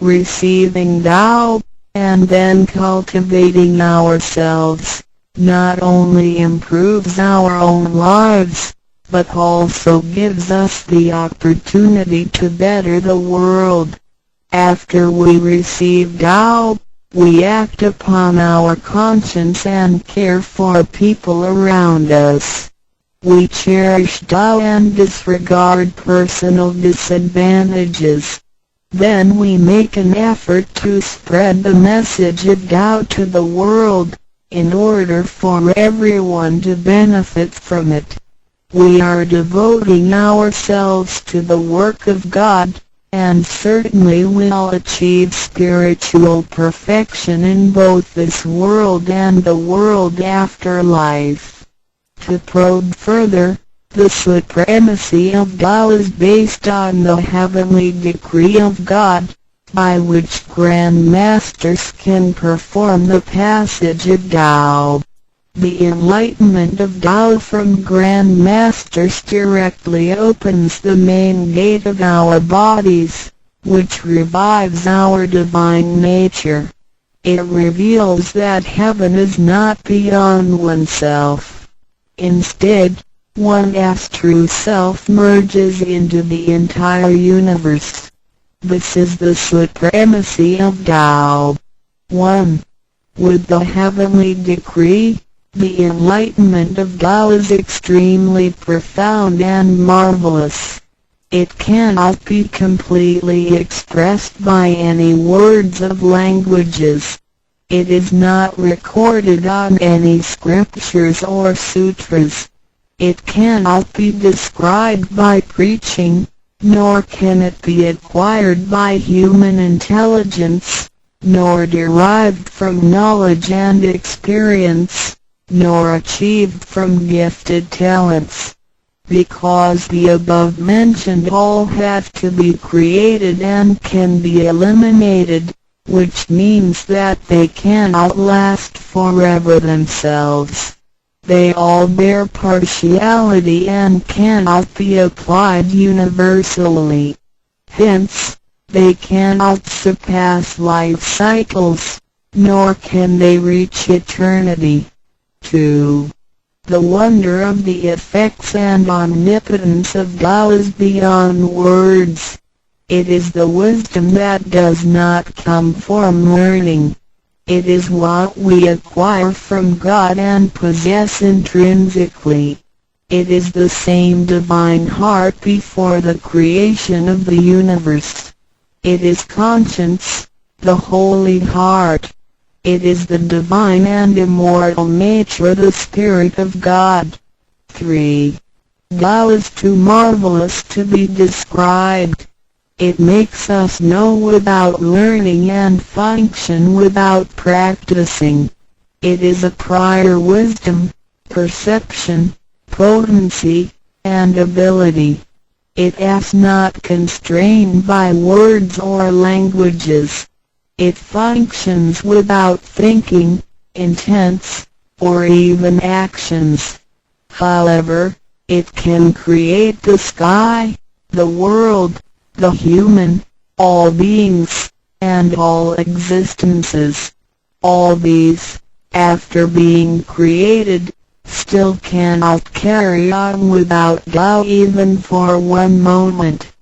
Receiving Tao, and then cultivating ourselves, not only improves our own lives, but also gives us the opportunity to better the world. After we receive Tao, we act upon our conscience and care for people around us. We cherish Tao and disregard personal disadvantages. Then we make an effort to spread the message of Tao to the world, in order for everyone to benefit from it. We are devoting ourselves to the work of God, and certainly will achieve spiritual perfection in both this world and the world after life. To probe further, the supremacy of Tao is based on the heavenly decree of God, by which Grand Masters can perform the passage of Tao. The enlightenment of Tao from Grand Masters directly opens the main gate of our bodies, which revives our divine nature. It reveals that heaven is not beyond oneself. Instead, one's true self merges into the entire universe. This is the supremacy of Tao. 1. With the heavenly decree, the enlightenment of Tao is extremely profound and marvelous. It cannot be completely expressed by any words of languages. It is not recorded on any scriptures or sutras. It cannot be described by preaching, nor can it be acquired by human intelligence, nor derived from knowledge and experience, nor achieved from gifted talents. Because the above-mentioned all have to be created and can be eliminated, which means that they cannot last forever themselves. They all bear partiality and cannot be applied universally. Hence, they cannot surpass life cycles, nor can they reach eternity. 2. The wonder of the effects and omnipotence of Tao is beyond words. It is the wisdom that does not come from learning. It is what we acquire from God and possess intrinsically. It is the same divine heart before the creation of the universe. It is conscience, the holy heart. It is the divine and immortal nature, the Spirit of God. 3. Tao is too marvelous to be described. It makes us know without learning and function without practicing. It is a prior wisdom, perception, potency, and ability. It is not constrained by words or languages. It functions without thinking, intents, or even actions. However, it can create the sky, the world, the human, all beings, and all existences. All these, after being created, still cannot carry on without Tao even for one moment.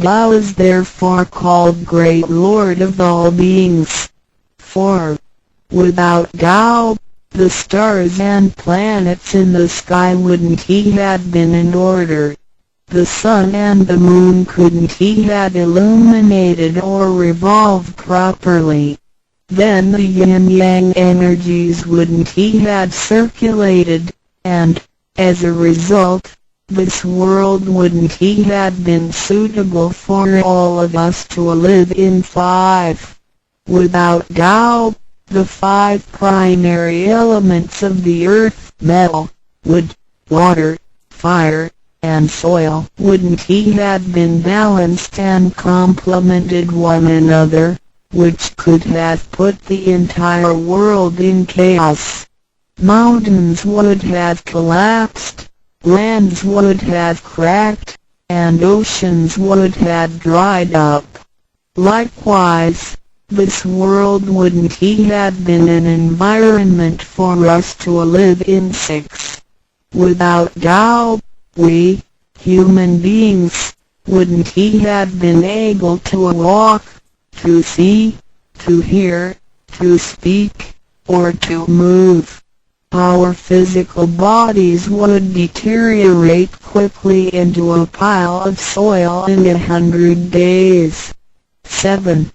Tao is therefore called Great Lord of all beings. 4. Without Tao, the stars and planets in the sky wouldn't he had been in order. The sun and the moon couldn't he had illuminated or revolved properly. Then the yin-yang energies wouldn't he had circulated, and, as a result, this world wouldn't he had been suitable for all of us to live in. 5. Without Tao, the 5 primary elements of the earth, metal, wood, water, fire, and soil, wouldn't he had been balanced and complemented one another, which could have put the entire world in chaos. Mountains would have collapsed, lands would have cracked, and oceans would have dried up. Likewise, this world wouldn't he had been an environment for us to live in. 6. Without Tao, we, human beings, wouldn't he had been able to walk, to see, to hear, to speak, or to move. Our physical bodies would deteriorate quickly into a pile of soil in 100 days. 7.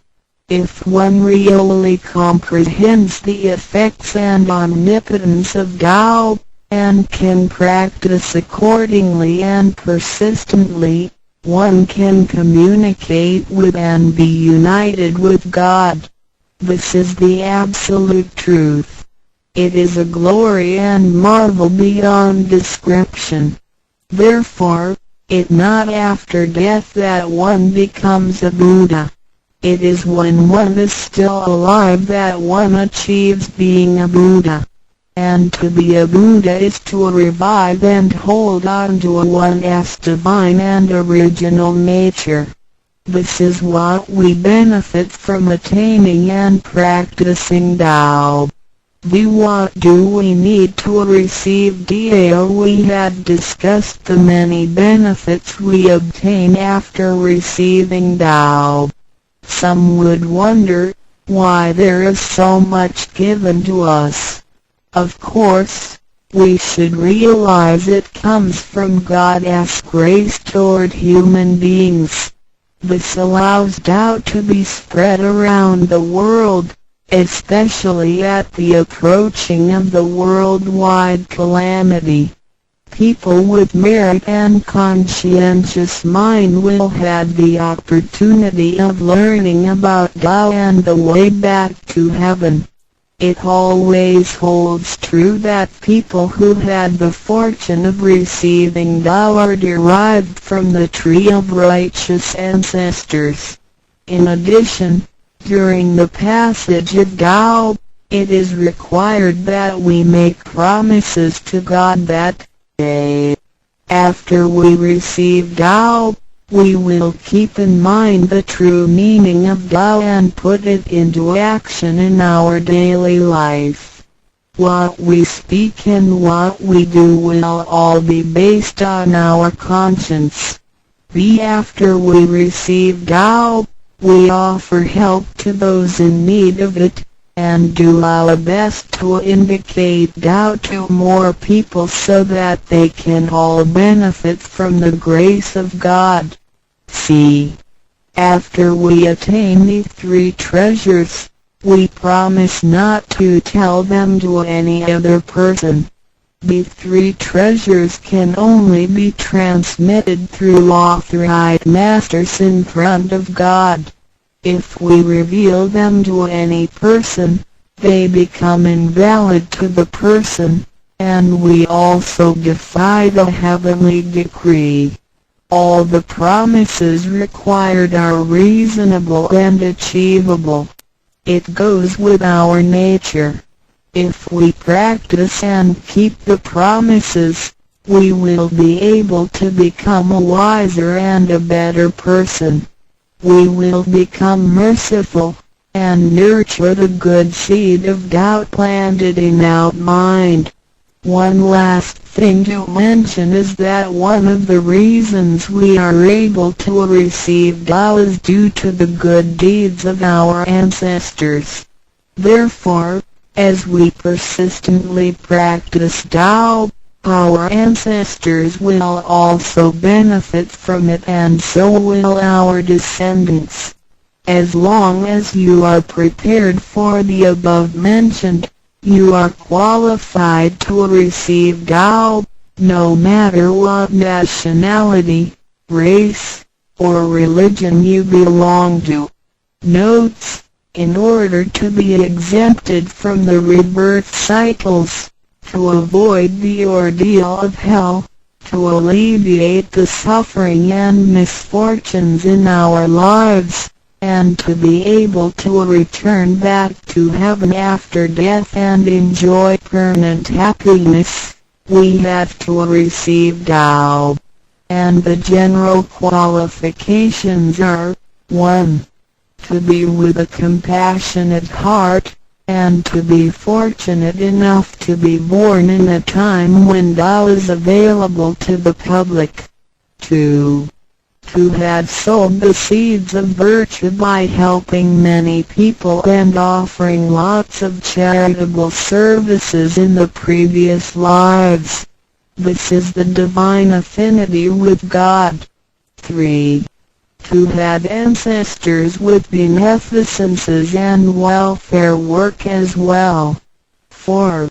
If one really comprehends the effects and omnipotence of Tao, and can practice accordingly and persistently, one can communicate with and be united with God. This is the absolute truth. It is a glory and marvel beyond description. Therefore, it not after death that one becomes a Buddha. It is when one is still alive that one achieves being a Buddha. And to be a Buddha is to revive and hold on to one's divine and original nature. This is what we benefit from attaining and practicing Tao. What do we need to receive Tao? We had discussed the many benefits we obtain after receiving Tao. Some would wonder why there is so much given to us. Of course, we should realize it comes from God's grace toward human beings. This allows Tao to be spread around the world, especially at the approaching of the worldwide calamity. People with merit and conscientious mind will have the opportunity of learning about Tao and the way back to heaven. It always holds true that people who had the fortune of receiving Tao are derived from the tree of righteous ancestors. In addition, during the passage of Tao, it is required that we make promises to God that, after we receive Tao, we will keep in mind the true meaning of Tao and put it into action in our daily life. What we speak and what we do will all be based on our conscience. After we receive Tao, we offer help to those in need of it, and do our best to indicate Tao to more people so that they can all benefit from the grace of God. After we attain these three treasures, we promise not to tell them to any other person. The three treasures can only be transmitted through authorized masters in front of God. If we reveal them to any person, they become invalid to the person, and we also defy the heavenly decree. All the promises required are reasonable and achievable. It goes with our nature. If we practice and keep the promises, we will be able to become a wiser and a better person. We will become merciful, and nurture the good seed of Tao planted in our mind. One last thing to mention is that one of the reasons we are able to receive Tao is due to the good deeds of our ancestors. Therefore, as we persistently practice Tao, our ancestors will also benefit from it, and so will our descendants. As long as you are prepared for the above mentioned, you are qualified to receive Tao, no matter what nationality, race, or religion you belong to. Notes: in order to be exempted from the rebirth cycles, to avoid the ordeal of hell, to alleviate the suffering and misfortunes in our lives, and to be able to return back to heaven after death and enjoy permanent happiness, we have to receive Tao. And the general qualifications are: 1. To be with a compassionate heart, and to be fortunate enough to be born in a time when Tao is available to the public. 2. To have sown the seeds of virtue by helping many people and offering lots of charitable services in the previous lives. This is the divine affinity with God. 3. To have ancestors with beneficences and welfare work as well. 4.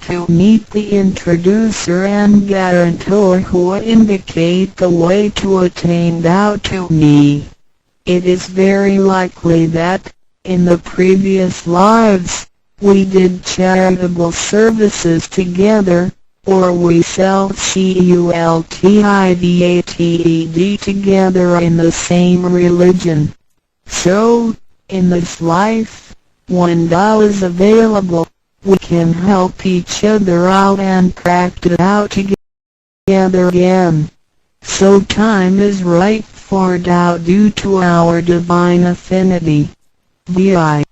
To meet the introducer and guarantor who indicate the way to attain Tao to me. It is very likely that, in the previous lives, we did charitable services together, or we cultivated together in the same religion. So, in this life, when Tao is available, we can help each other out and practice out together again. So time is right for Tao due to our divine affinity. VI.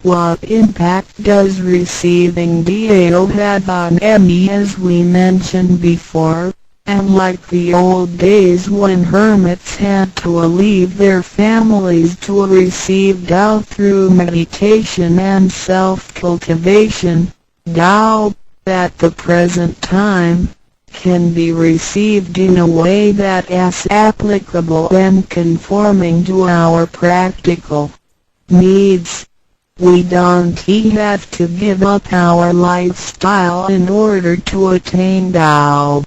What impact does receiving Tao have on me, as we mentioned before? And like the old days when hermits had to leave their families to receive Tao through meditation and self-cultivation, Tao, at the present time, can be received in a way that is applicable and conforming to our practical needs. We don't have to give up our lifestyle in order to attain Tao.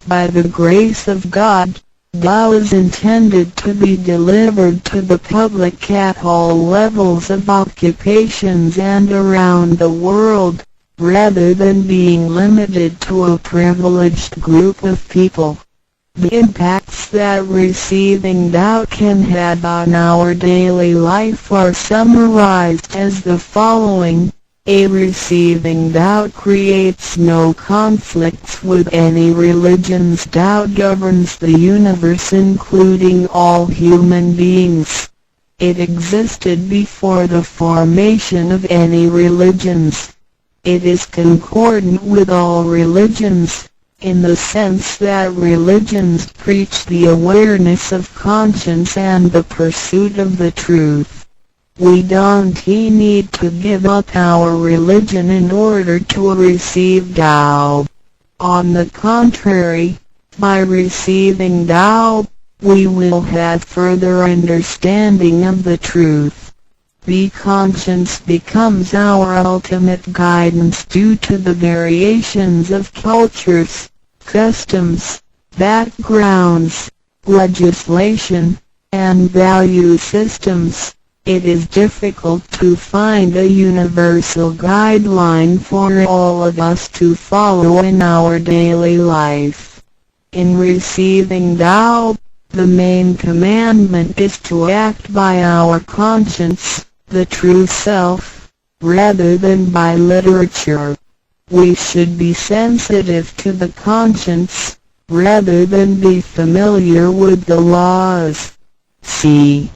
By the grace of God, Tao is intended to be delivered to the public at all levels of occupations and around the world, rather than being limited to a privileged group of people. The impacts that receiving Tao can have on our daily life are summarized as the following. Receiving Tao creates no conflicts with any religions. Tao governs the universe, including all human beings. It existed before the formation of any religions. It is concordant with all religions, in the sense that religions preach the awareness of conscience and the pursuit of the truth. We don't need to give up our religion in order to receive Tao. On the contrary, by receiving Tao, we will have further understanding of the truth. The conscience becomes our ultimate guidance due to the variations of cultures, customs, backgrounds, legislation, and value systems. It is difficult to find a universal guideline for all of us to follow in our daily life. In receiving Tao, the main commandment is to act by our conscience, the true self, rather than by literature. We should be sensitive to the conscience, rather than be familiar with the laws. C.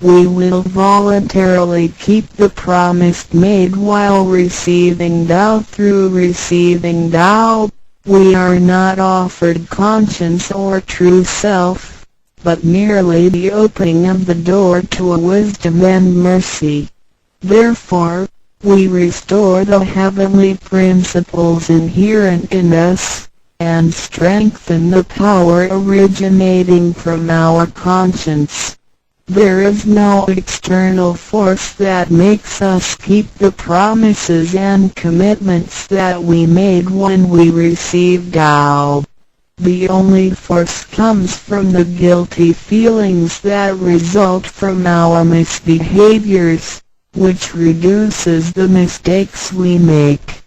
We will voluntarily keep the promise made while receiving Tao. Through receiving Tao, we are not offered conscience or true self, but merely the opening of the door to a wisdom and mercy. Therefore, we restore the heavenly principles inherent in us, and strengthen the power originating from our conscience. There is no external force that makes us keep the promises and commitments that we made when we received Tao. The only force comes from the guilty feelings that result from our misbehaviors, which reduces the mistakes we make.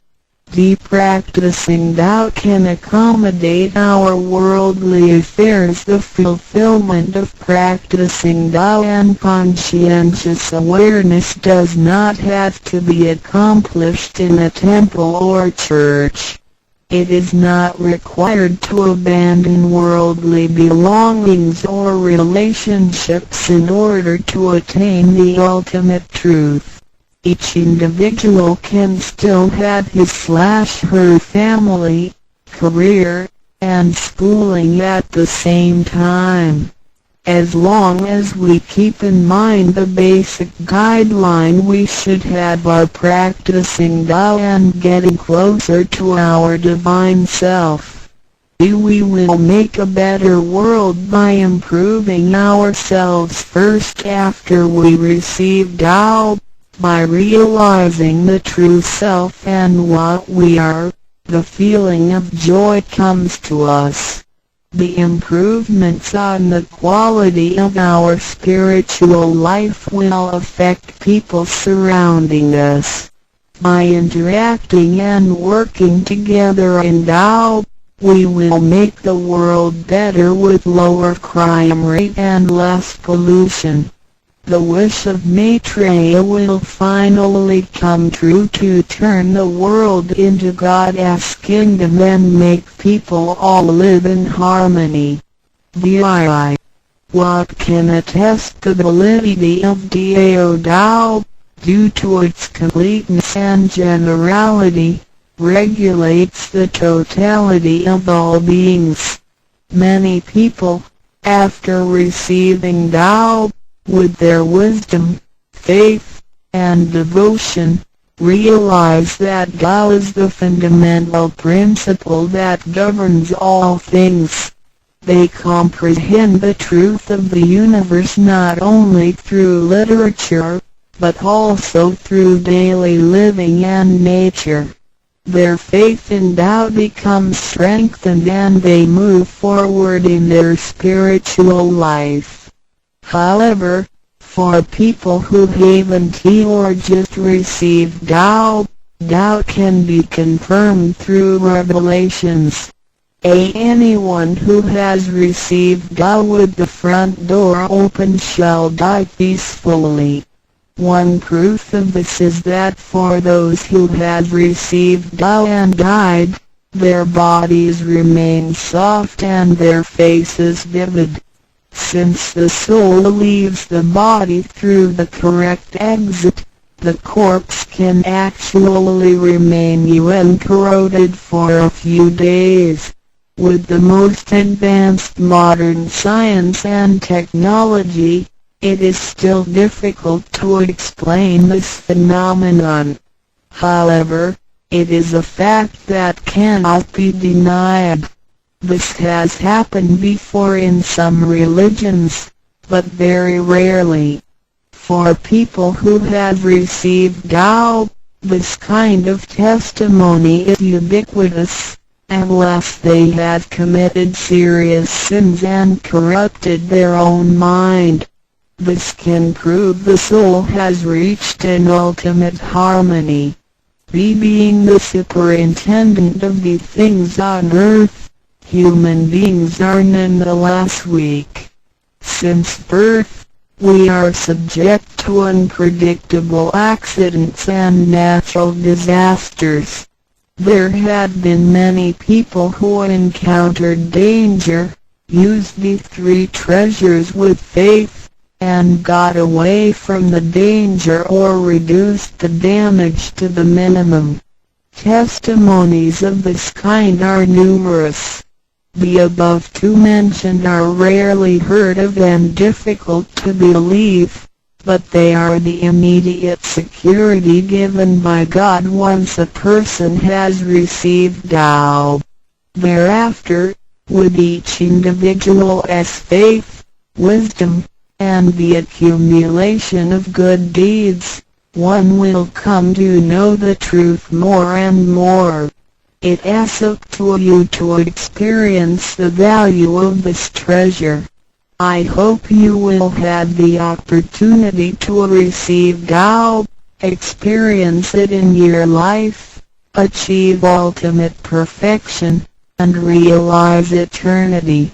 The practicing Tao can accommodate our worldly affairs. The fulfillment of practicing Tao and conscientious awareness does not have to be accomplished in a temple or church. It is not required to abandon worldly belongings or relationships in order to attain the ultimate truth. Each individual can still have his/her family, career, and schooling at the same time. As long as we keep in mind the basic guideline, we should have our practicing Tao and getting closer to our divine self. We will make a better world by improving ourselves first after we receive Tao. By realizing the true self and what we are, the feeling of joy comes to us. The improvements on the quality of our spiritual life will affect people surrounding us. By interacting and working together in Tao, we will make the world better with lower crime rate and less pollution. The wish of Maitreya will finally come true to turn the world into God's kingdom and make people all live in harmony. DII. What can attest the validity of Dao Dao, due to its completeness and generality, regulates the totality of all beings. Many people, after receiving Tao, with their wisdom, faith, and devotion, realize that Tao is the fundamental principle that governs all things. They comprehend the truth of the universe not only through literature, but also through daily living and nature. Their faith in Tao becomes strengthened and they move forward in their spiritual life. However, for people who haven't or just received Tao, Tao can be confirmed through revelations. Anyone who has received Tao with the front door open shall die peacefully. One proof of this is that for those who have received Tao and died, their bodies remain soft and their faces vivid. Since the soul leaves the body through the correct exit, the corpse can actually remain uncorroded for a few days. With the most advanced modern science and technology, it is still difficult to explain this phenomenon. However, it is a fact that cannot be denied. This has happened before in some religions, but very rarely. For people who have received Tao, this kind of testimony is ubiquitous, unless they have committed serious sins and corrupted their own mind. This can prove the soul has reached an ultimate harmony. Being the superintendent of the things on earth, human beings are nonetheless weak. Since birth, we are subject to unpredictable accidents and natural disasters. There have been many people who encountered danger, used the three treasures with faith, and got away from the danger or reduced the damage to the minimum. Testimonies of this kind are numerous. The above two mentioned are rarely heard of and difficult to believe, but they are the immediate security given by God once a person has received Tao. Thereafter, with each individual's faith, wisdom, and the accumulation of good deeds, one will come to know the truth more and more. It is up to you to experience the value of this treasure. I hope you will have the opportunity to receive Tao, experience it in your life, achieve ultimate perfection, and realize eternity.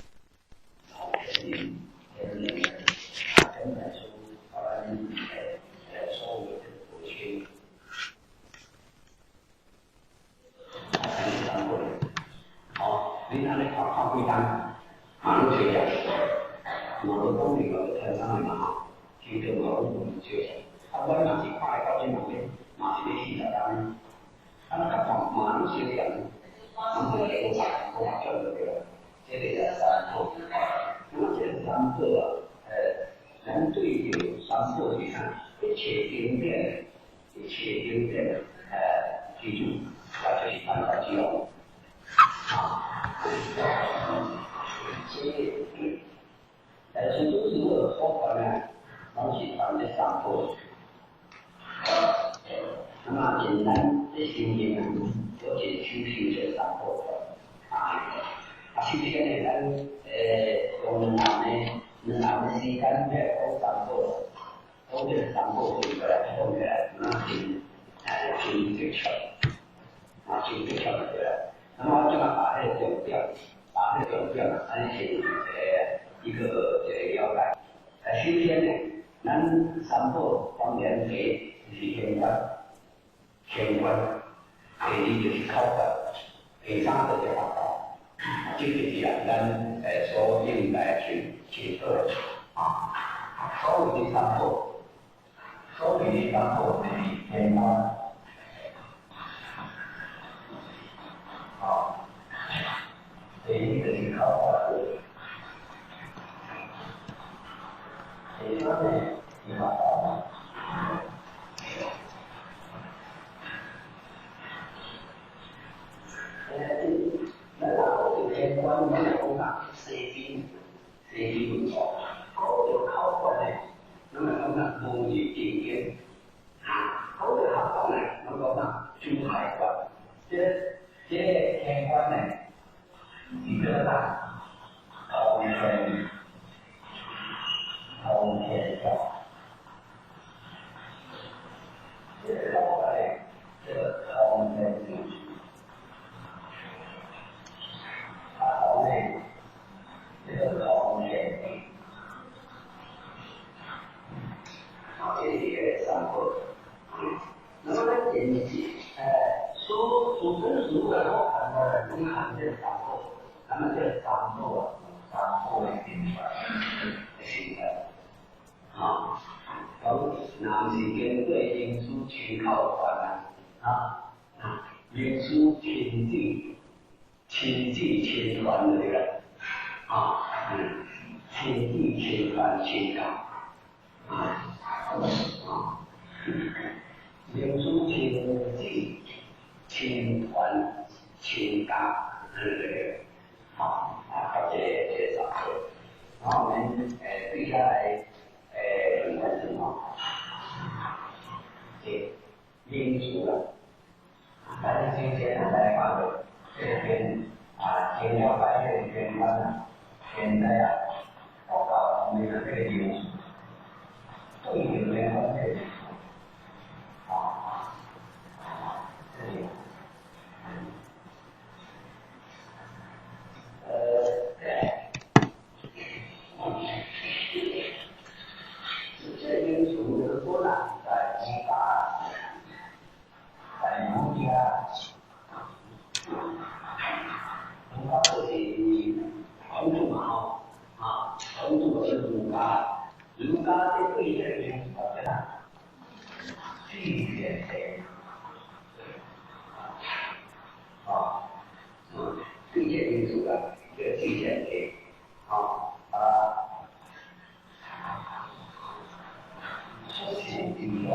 金最巧，金最巧就对了。那么就把那个种掉，把那个种掉安成一个腰带。首先呢，咱三宝方面给是天官，天官，第二就是靠官，第三个就是法道。这就是咱所应该去做的所谓的三宝，所谓的三宝就是天官。第一个是靠法的，第三呢是法道。咱老的天官，我们讲啊，蛇精文化，嗰就靠法呢，我们讲啊，无语境界，嗰就合法呢，我讲啊，珠海法，这天官呢。一个大通天教，这个老板这个通天教，后呢这个通天教，这里三个，那么呢，前期书跟书的我看到中汉这三个。咱们这三步的定法是咁男士經對應書全靠法應書全知全傳嗰啲啦，全知全傳全教，應書全知全傳全教这三个，然后我们对下来分成什么？因素了。但是今天来看的这边前要白的原班现在报告我们的这个因素，对应原班的因素这里。这因素有多难在激发，在努力儒家就是帮助嘛帮助的是儒家的对这个因素怎么样？拒绝谁？对这个因素的这个拒绝谁？出现地方，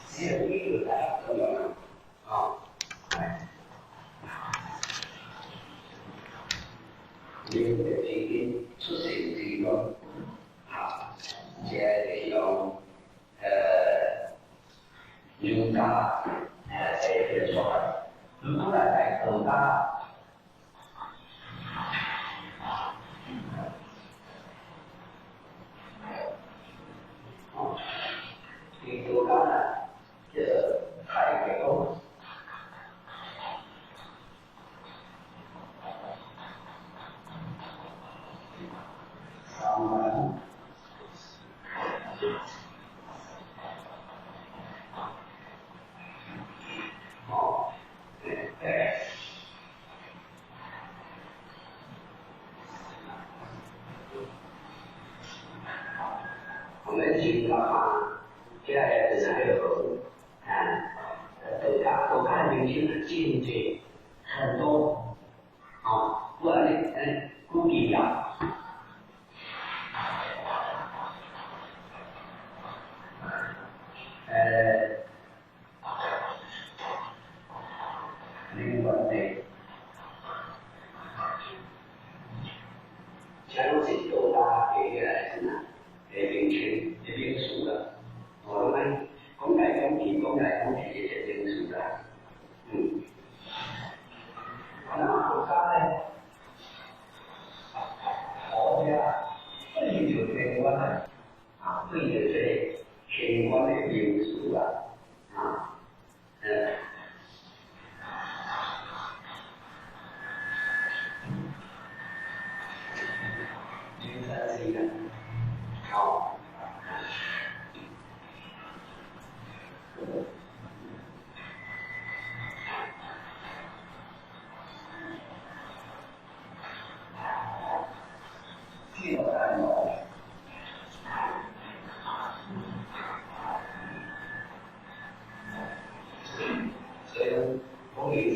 是一个大的有的批评出现地方，这是用儒家这个说法，如果来儒家。儒家呢，这太给够，上班，我们去干嘛？现在还有都看明星的境界很多不然估计另外的强行都大给来是哪？领群这边输了，我们公来公去这些因素的，那么国家呢？国家。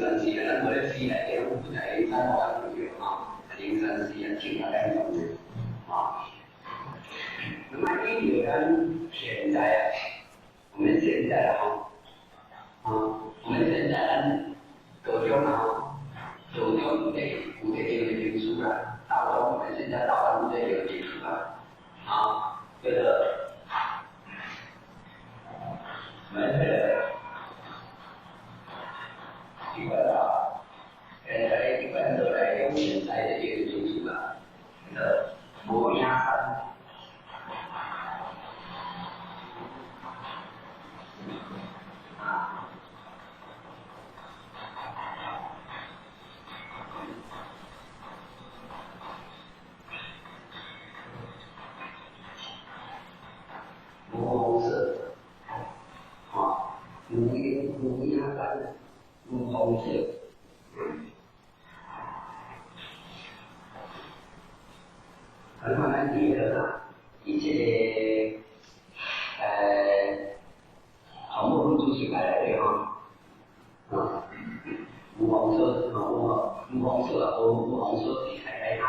山寺啊，咱无咧寺内底，我不在灵山我也不去啊，灵山寺啊，挺啊干种的啊。那么因为跟现在啊，我们现在啊，我们现在高中啊，高中有这个书啦，大中我们现在大中这个基础啦，这个我们这个基本上，基本都来用现在的这个基础啦，这个摩崖山。红色，很慢慢结合啦，以这从我们主持来的哈，五红色，五红色，五红色是开它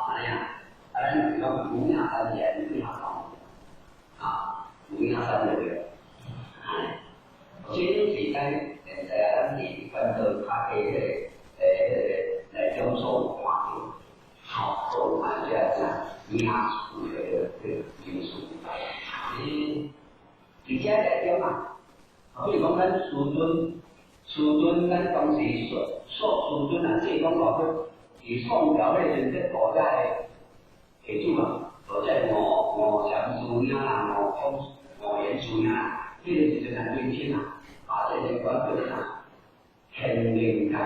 那样，咱讲五亚三年非常好，五亚三年，这是咱咱是分到他的来讲说话的，说话这样压出的这个因素。而且来讲啊，比如讲咱师尊咱当时师尊啊，即讲话佢创造迄阵这古代的主啊，古代五常师啊，五言师啊，迄个时阵啊年轻啊。这些管叫啥？天灵盖。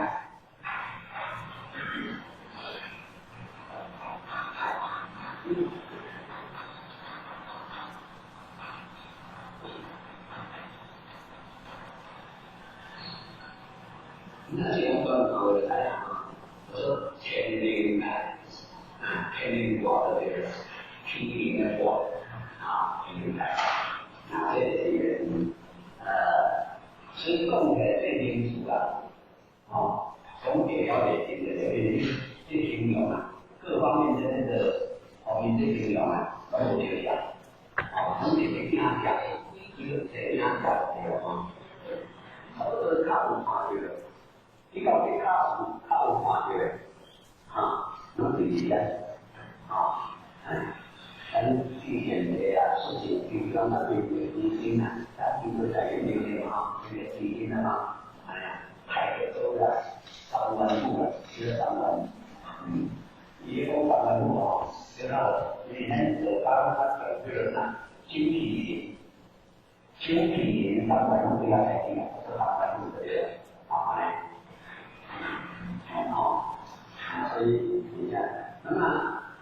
那这样管我的来啊，我说天灵盖，天灵卦的这个天灵的卦天灵盖，这是所以讲起来最清楚啊，总体了解这形容啊，各方面的那个你这形容啊，我有这样，总体的听讲，一个这样讲的差不多较有看着，比较较有看着，那就是咱去选择事情，比如讲那对基金啊，比如在原来这个基金啊，太多了，3万户了，这3万，以后3万户然后每年就把它这个精品3万户不要太低了，这3万户的这个所以你看，那么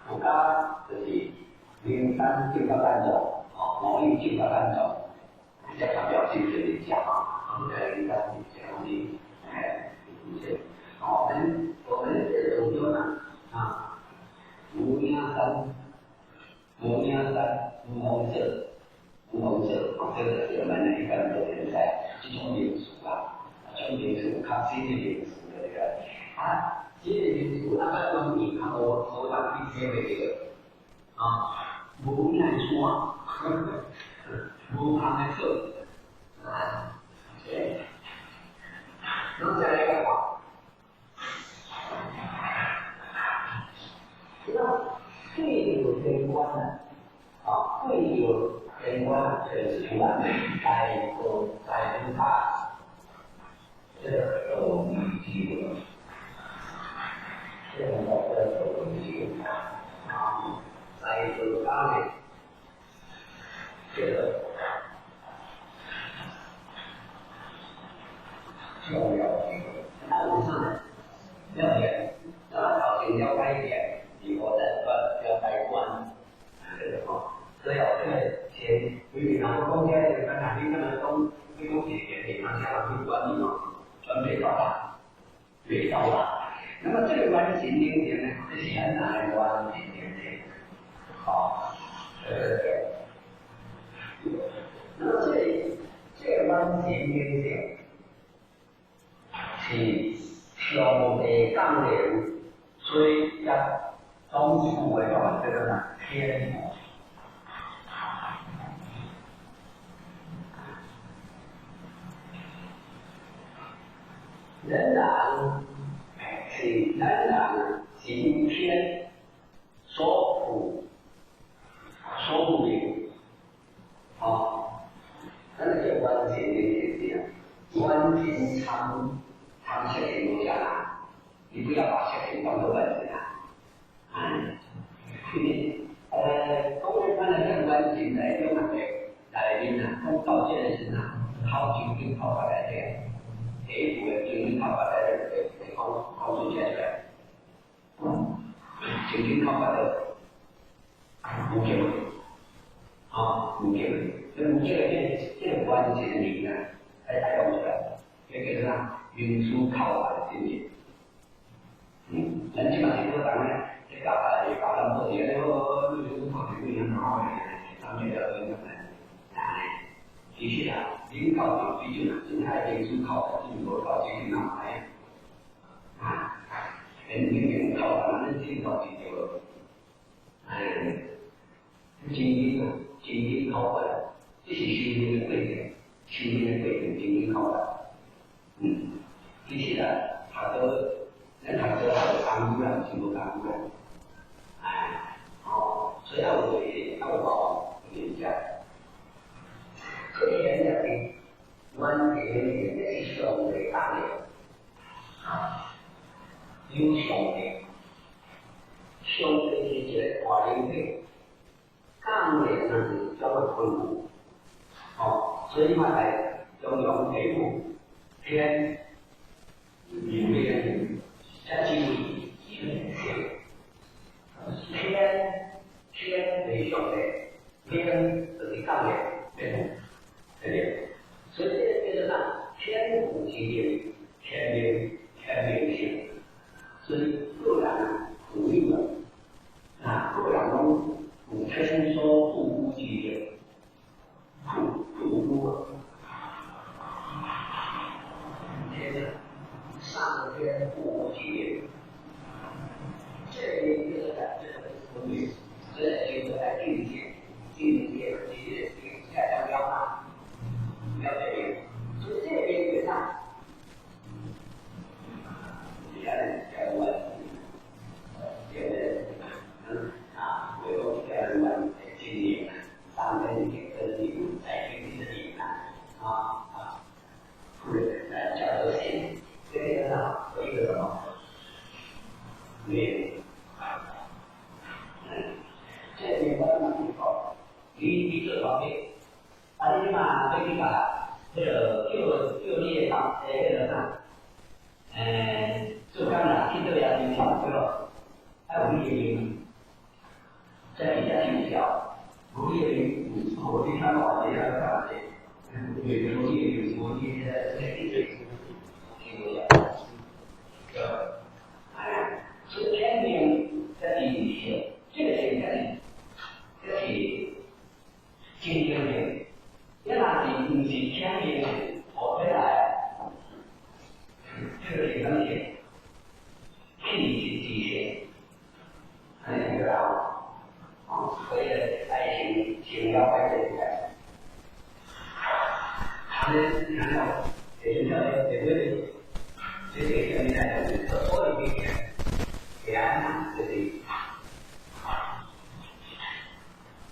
我刚就是灵山进到单种，毛利进到单种，再强调精神的讲灵山讲的一些，我们这种说呢五亚山，五红色，这个我们一般都是在这种民俗这种民俗较新的民俗的这个这个民俗，那个东西我当地这个无奈说，无旁的色，对，然后再来一个对有相关的对有相关的是出来在它这个这个在它的这个重要的上要点，考前要开点，以后再要开关，所以我这个前比然后中间这个肯定不能东西给他下去管理准备到了，没到了。那么这个关系零点呢，这是很难的关系零点，那么这个关系零点是上地降流，水压总是有的话，叫做啥？天府。仍然是因天所赋予，咱就叫关键的点，关键参色情下来，你不要把色情当作本质啊。讲起翻来这关键来讲啊，来宾啊，讲到这个时啊，靠精神靠法来讲。第一步的精神靠法在讲出来，精神靠法的无解无解，所以无解这个关键里呢，来带动出来，这个啥？运输靠法的精神。咱起码是说当然，这搞咱做嘢咧，我运输靠这个样好嘅，咱们要用其实啊，领导者毕竟真系运输靠法，中国靠这个哪来人靠法，咱领导者就精英靠法，这是修炼的过程，精英靠法。其实啊，人读书还有干部啦，全部干部啦，所以我对我包理解。这些人的关键也是上的大量，有上的是这个华人的，干的那是叫做昆古，所以嘛来用内部偏里面加进基本性，偏为上的，偏就是干的内部。所以这个呢，天府经验、天命性，所以个人鼓励了个人中天说不孤经验，不孤上天不孤经验，这个就是这个意思，这就是在境界才叫标大。要这边，所以这边也上，现在叫我，我有这样的经历，上面给的礼物，在经历的礼叫做信，这个呢，有一个什么？这边我们以这方面。你嘛，最近把这个就业上那个啥，做干了，听这个也挺好，对吧？还有1.0，在底下挺小，5.0，我对他们好像也要干些，有时候在地水，听不了，所以天命在底下，这个现在这是经验的。这那是不是天命活回来？这个是东西，气是极限，那个所以爱情要摆这个，他的然后也是叫也会，这个现在就是所有的给安排这里，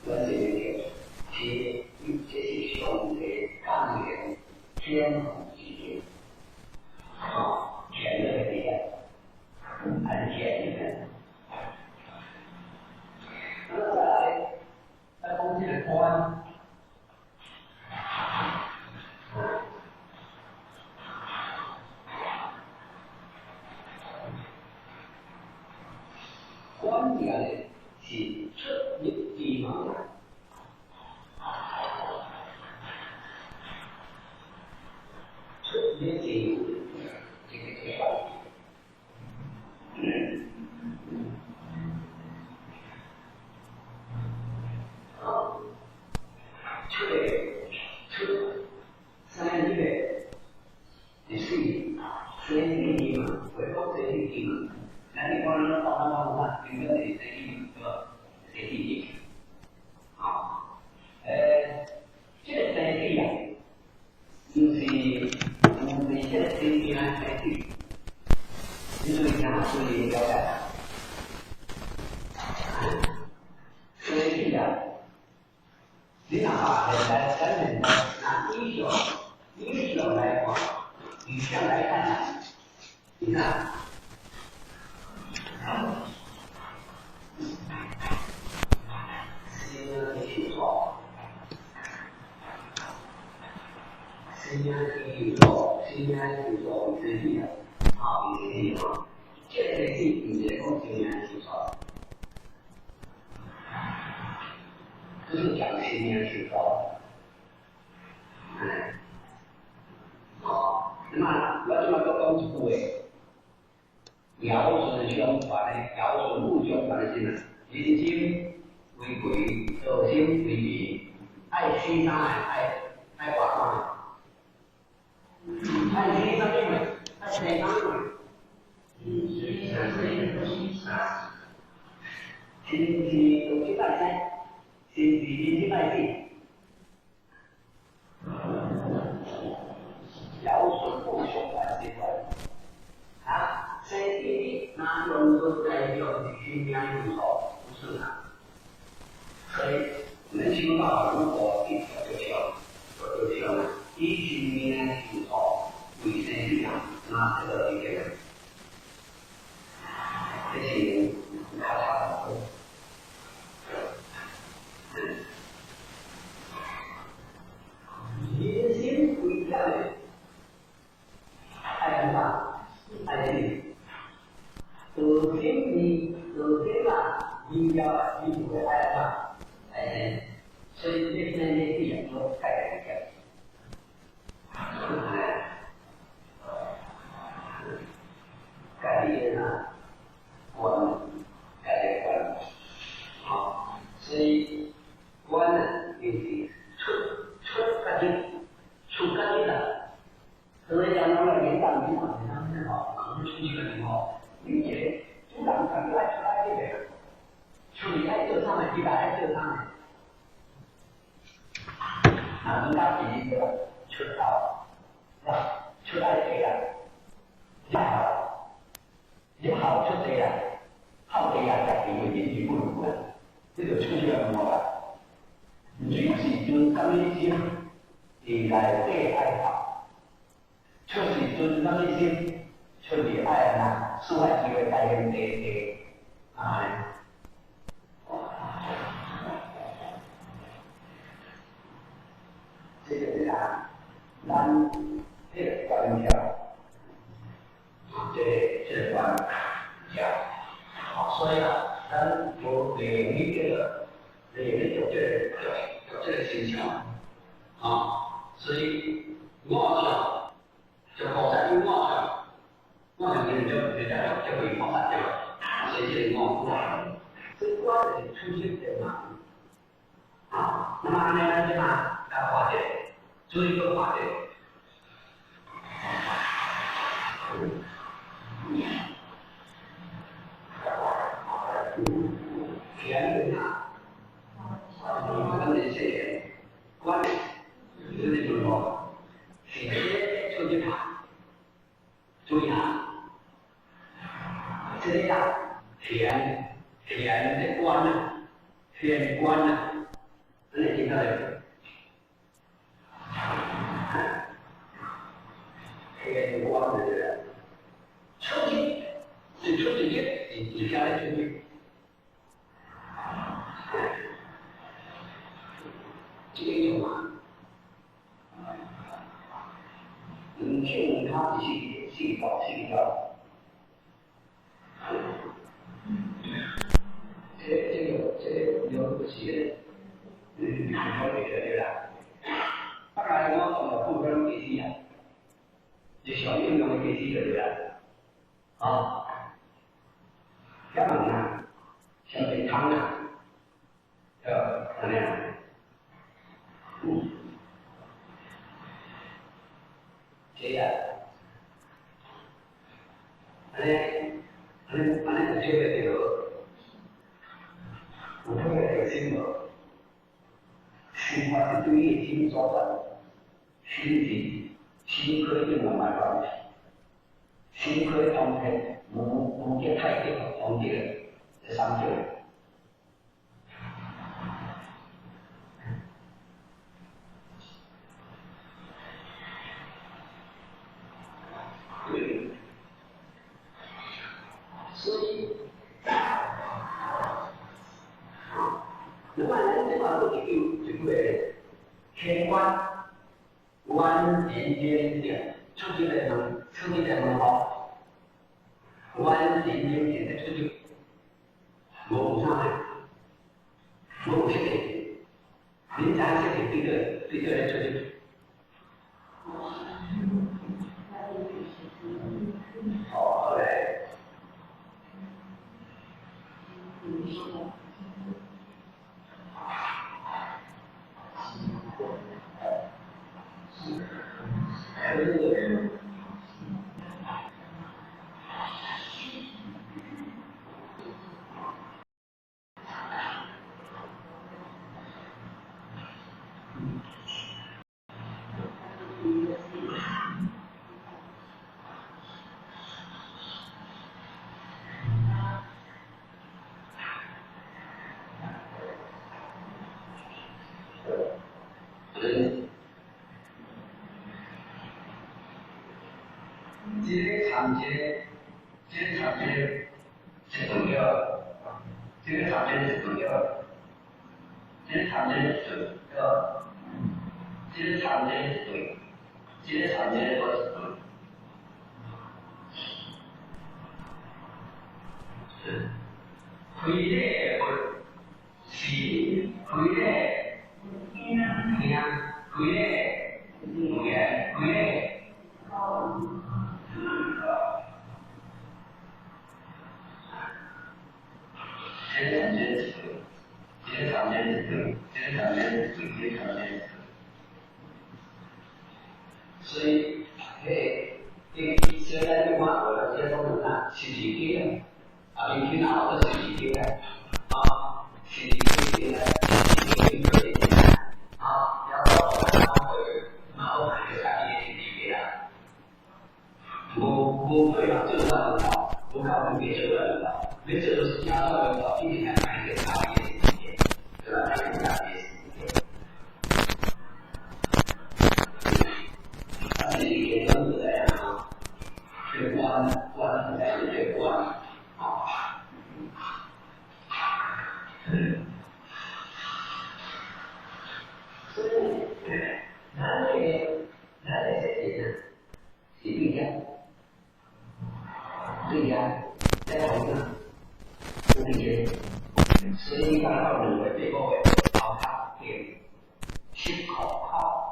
我这里其。这是兄弟干练天府之间，全的力量，还是天里面。那么在东西的关，关键的是这一地方。也进入这个阶段，车3月14日，先给你们嘛，回国这些地嘛，那你光能到那方法，应该是这一个这一点啊，这个生意啊，就是这个生意呢，生意，你注意看，注意了解。生意啊，你哪怕来真正的拿医学来讲，医学来看呢，你看。新疆地做生意的，啊，生意嘛，这个是你这个新疆地做，这是讲新疆地做，好，那么我这么个讲一句话，尧舜相传的，尧舜禹相传的是呢，人心为贵，道心为宜，爱惜啥爱活嘛。爱谁当兵的，爱谁当兵的。星期六去拜山，星期日去拜地。尧舜禹相传这个啊，星期日那用都代表新疆入朝，不是啊。所以能听到如果一条就跳，我就跳了。19年入朝。卫生力量，那这个一个，这些咔嚓的，人心不一样的，爱什么？爱心，德啊，应该不会爱什么？爱心，所以这些人都改变一个。改变啊，观，改变观，好，所以观呢，就是出干净的。所以讲那个领导很好，可能出去了以后，理解组长感觉出来这个，处理爱这上面，一般爱这上面，啊，人家自己这个出道，啊，出来这个，太好了。你好出这样，好这样才会引起不如的，这就出现了什么了？最是尊咱的心，你来对爱好，就是尊咱的心，就是爱那，是爱机会带给你啊。这个是啥？咱这个关条。这关讲，好，所以啊，咱就理这个这个现象啊，所以妄想就好在于妄想的人就会放散掉了，谁是妄想？这关的出现在哪里？啊，那么按照这样来化解，做一个化解。田对啊，跟那些关系，就是那种说，写些出去看，注意啊，这样田的关呢，田关呢，那听到没有？田关的人，出去，是出去你下来出去。这个有吗？听他的细胞，这有些，看好这个对吧？当然我讲的不分给谁呀，就小运动给谁对吧？啊，要不然像这汤啊，怎么样？这样，安尼就会着，有会着心无，心法是对于心所在，心可以慢慢关系，心可以通开，无见太极通见这三条。对，所以，那么咱这块都是有天官，官连接点，出去的门好，官连接点的出去，我上来，我是谁？人家是谁？对着来出去。好嘞。这个长节是重要的，这个长节是重要的，这个长节是重要的，这个长节是对，这个长节我是对。回来是回来，听回来，回来。这个长节是对，这个长节是对，这个长节是对，这个长节是对。所以，现在的话，我接受的呢，是几天啊？你听哪个是几天啊？是几天啊？然后然后还有啥也是几天啊？我对了，这个很好，我考虑别这个很好，别这个是加上很好，今天还有啥也是几天，对吧？还有啥也是几天。这里也都是这样啊，这关还是这关啊。所以，咱这些呢，是对呀，在头呢，不理解，所以刚到人的这个位，考察给去考考。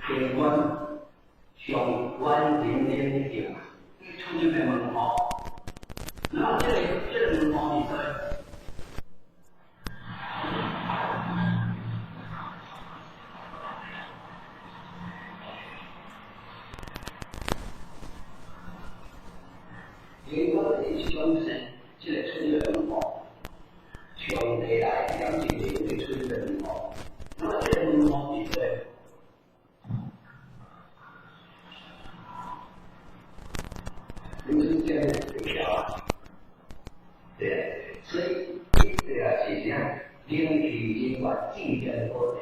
平稳上完整的一条，你出去的门号，那么这个门号你说，如果你相信这个出去的门号，上帝来了解你出去的门号，那么这个门号你说。就是这样的一条，对，所以这个是讲灵体经过境界的过程。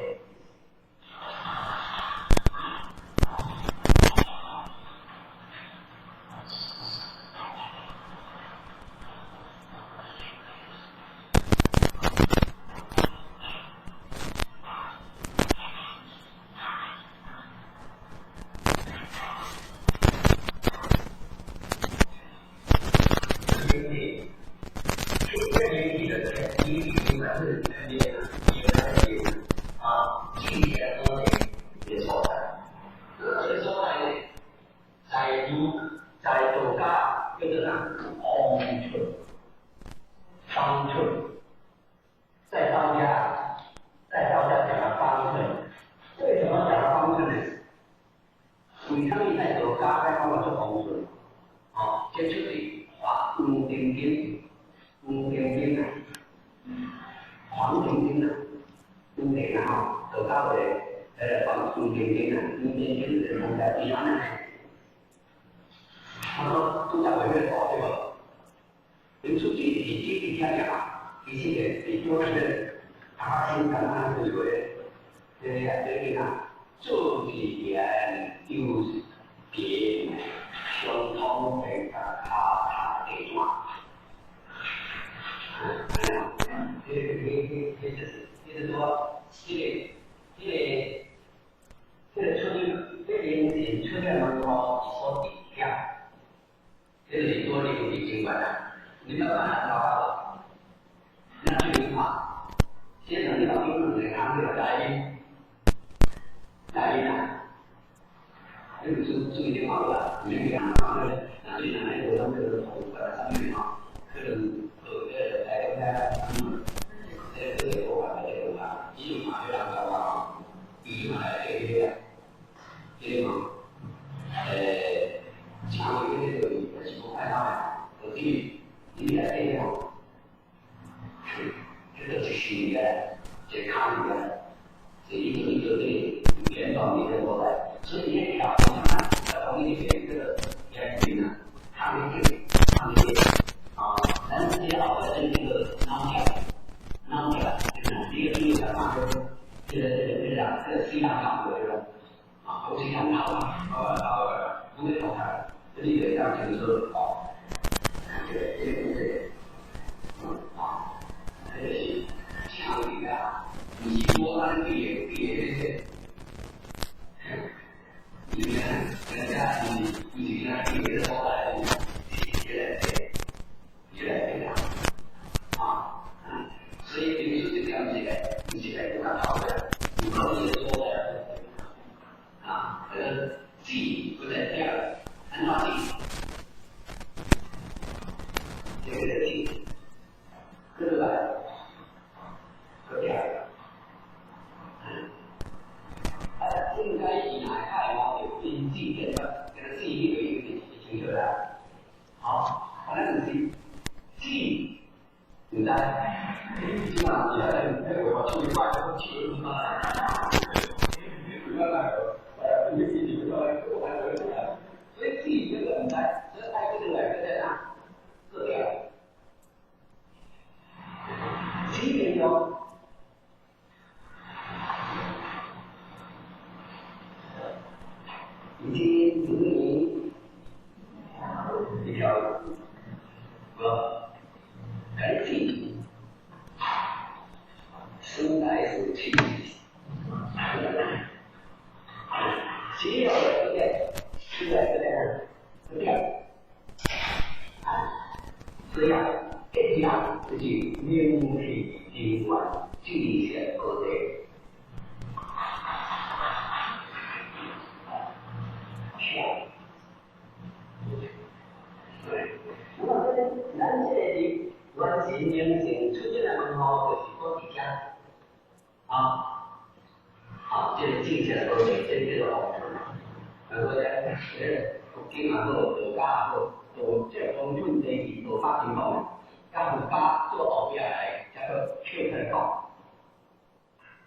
佛经啊好，道家啊好，就即个方寸第二道法情况，甲佛家做后壁来，才个跳出来讲。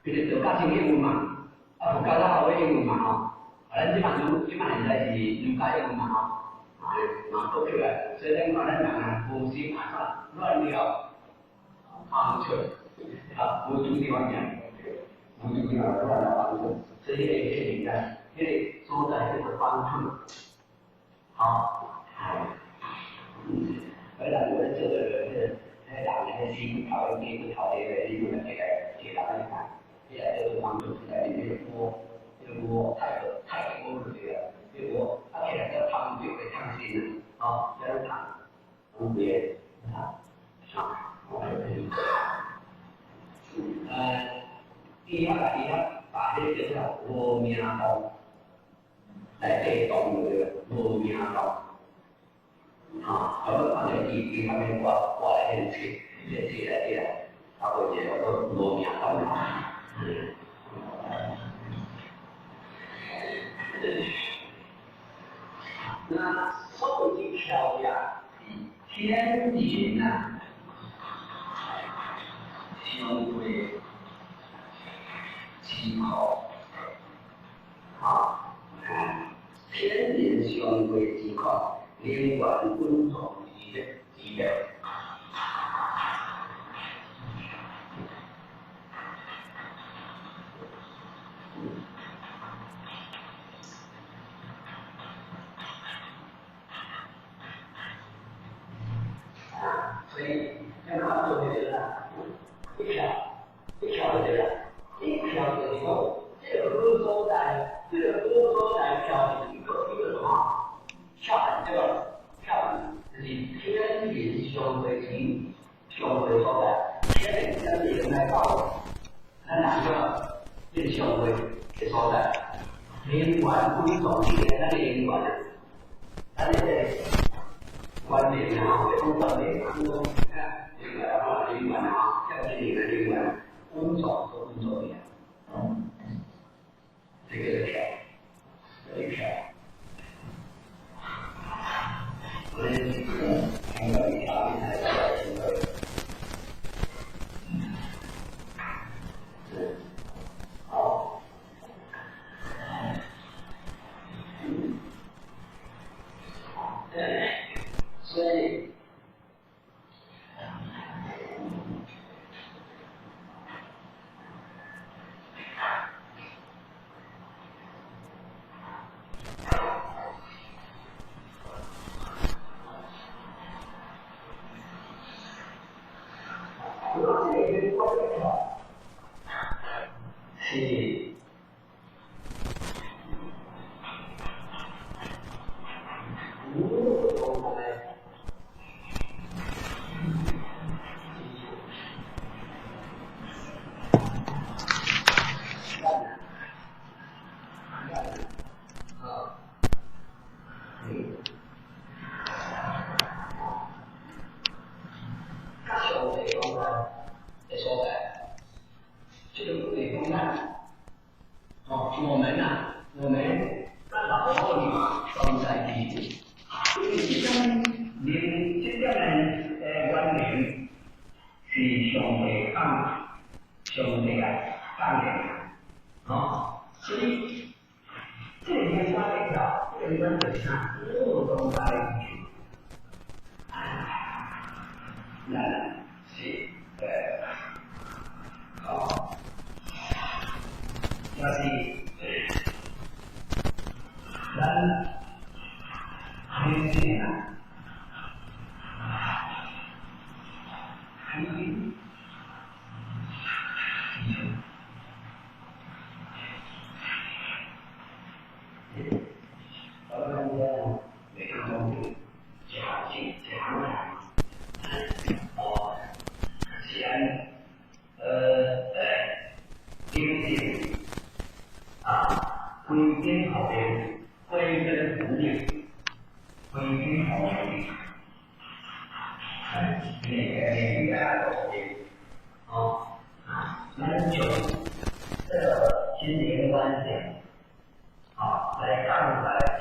其实道家先英文嘛，佛家咱后尾英文嘛吼，咱即摆现在是儒家英文嘛吼，嘛都起来，所以咱看咱人啊，无时嘛啥乱了，方寸，无主地方讲，无主地方乱了方寸，所以迄个迄个所在叫做方寸，好，而咱我这个人心头一定头的一个那个铁达尼看，现在就是方寸是在里面锅太多了这个，结果而且这汤就会烫心了，啊，这样烫，别第二个把这个叫无名道，来对动这个无名道。咁反正以他们我来认识，他会觉得我无名道。那受精条呀，天理啊，相对极好天理相对极好。连贯滚动级别，所以要看做这个一条的这个，一条的以后，这个歌手在跳一个什么？跳这个跳就是天灵相会情，相会所在，天灵跟灵来到，咱两个变相会的所在，灵观不同的那个灵观，咱这个观点啊，不同的灵观啊，跳起灵的灵观，工作和工作的，这个是跳，这个跳。所以整个一条平台的整个，好，所以。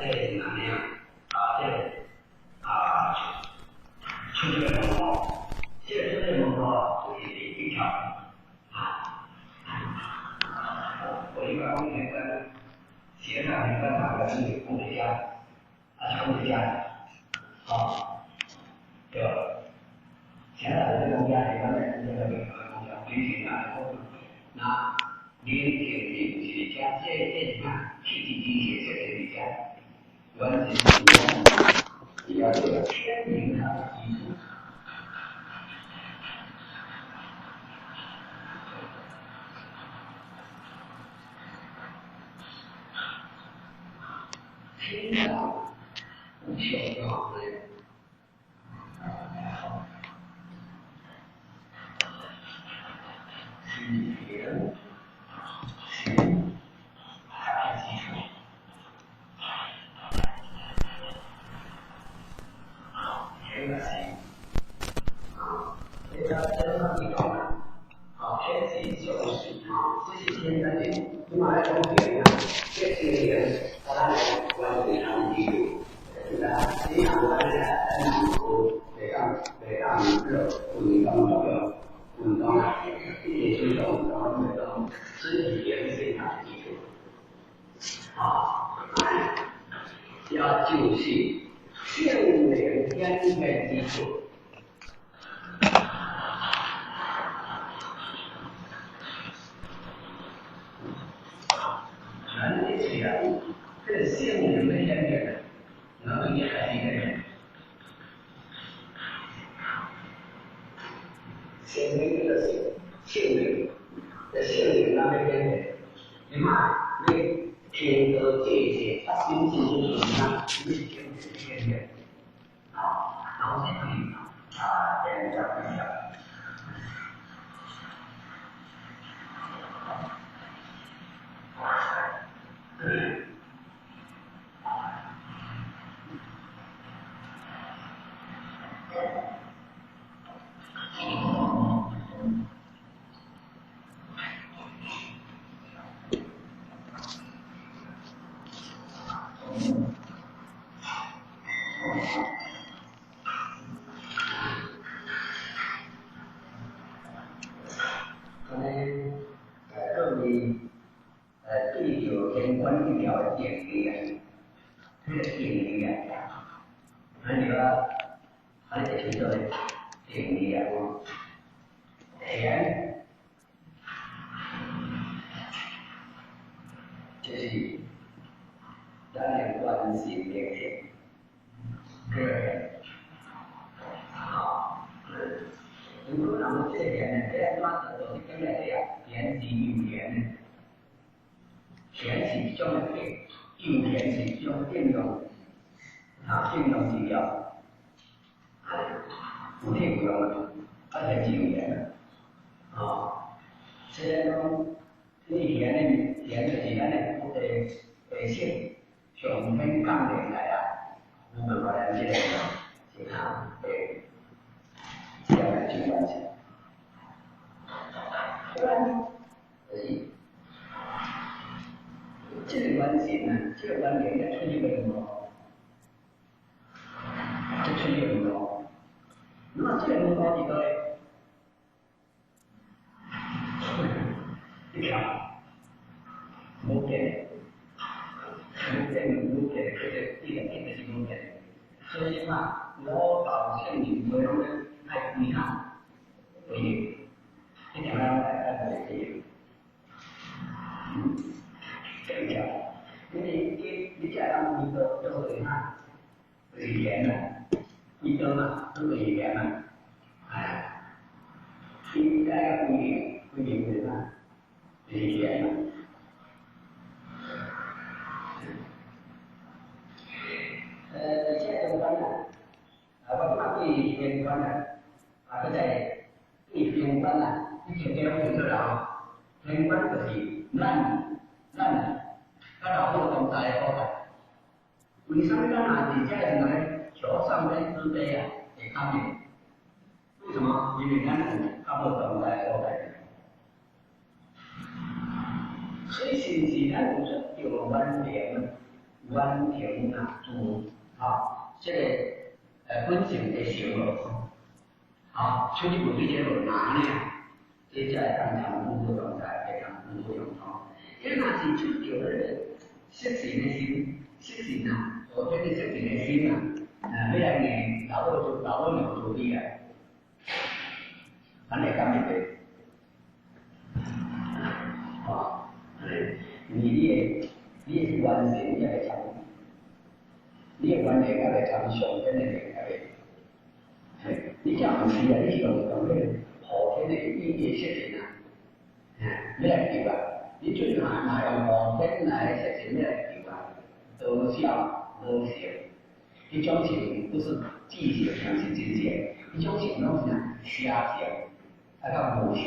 这个是哪样？这个出这个门号，这个出这个门号就是技巧我一般每个写上一个大的是工作家，工作家，对吧？现在这个工家一般的这个工家，最近那连接是加这看，具体理解这个家，完全是要这个天明它的基础。天上无限高的。要就是训练天的基础。人的钱跟性灵的天点能力还是一个人。性灵的性灵那个天点，你看你天得界限，心智就是那你性灵的天点，然后才可以给人家分享。第九天关于条件力，这个定力啊，还有还得提到定力啊，田就是咱连关系的田，个人如果咱们这边呢，这样子都是跟那个呀，田地语言。田是一种病，用田是一种应用，应用治疗，不听不用，而且语言虽然讲你田就是咱的性上面讲的来啊，我们可能这个其他这样来去关系，不然就是这个关系呢，这个观点在出去很多，这出去很多。那么这个很多几个，一条，目前，这个一点是目前。所以嘛，我到现在我用的爱你看，不一，一条来不一。这个，你这样一个就是看语言呢，一个嘛，这个语言嘛，应该要不言的嘛，语言嘛。现在这个观呢，我看对语言观呢，个在对语言观呢，以前这种认识了，语言观就是咱老虎同在的所在，为什么咱拿自己人来桥上面之类啊？会看见？为什么？因为咱是老虎同在的所在。所以是咱有出有关联，原平啊主这个本性的形容，出去不对这个难呢，接下来当场工作状态非常工作用因为那是出掉的色情的心，色情啊，昨天的色情的心啊，未来年老多牛做啲嘅，肯定咁嘅。你嘅完成一个成，你嘅完成一个成上天嘅一个，你这样子啊，你用咁嘅后天嘅意义色情啊，咩嚟叫啊？你最難用後天來實現咩嚟叫啊？得效得行，一種情不是技巧，而是境界。一種情攏是啊瞎想，無想。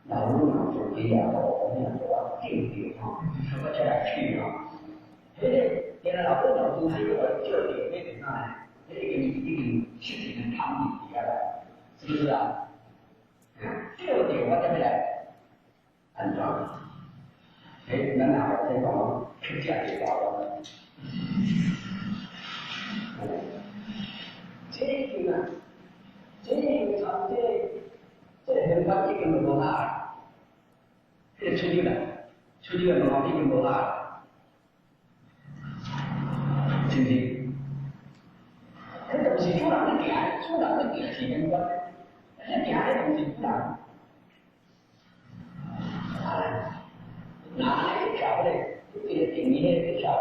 老路嘛做啲啊，我哋做啊定調什麼出來去原來老路老做係個這點咩點啊？呢個事情嘅探議而家啦，是不是啊？這個點我點來安裝？咱哪個在講出價嘅話咯？這很關鍵嘅文化，這出去嘅文化已經無啦，是不是？這東西主人的行是跟關，但是行的東西主人。哪里跳不嘞？这个定义嘞，跳的，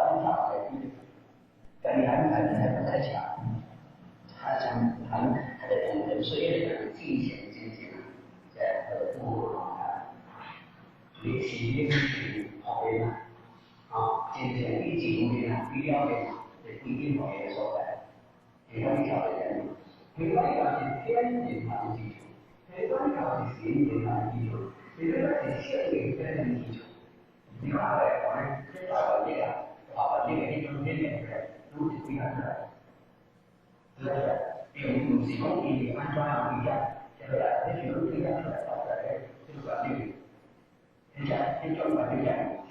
但你还不太强，还得同人岁月的进行，你是应是好的嘛？进行一进步的必要的不一定好的所在，没关系跳的人，没关系是天然的基础，没关系是先天的基础，没关系是先天的基础。你看来，我们这把这个一种天然出来，都是非常出来，是不是？并不是讲你安装不一样，对不对？你全部不一样出来，出来这个管理，你想，你专管这样的东西，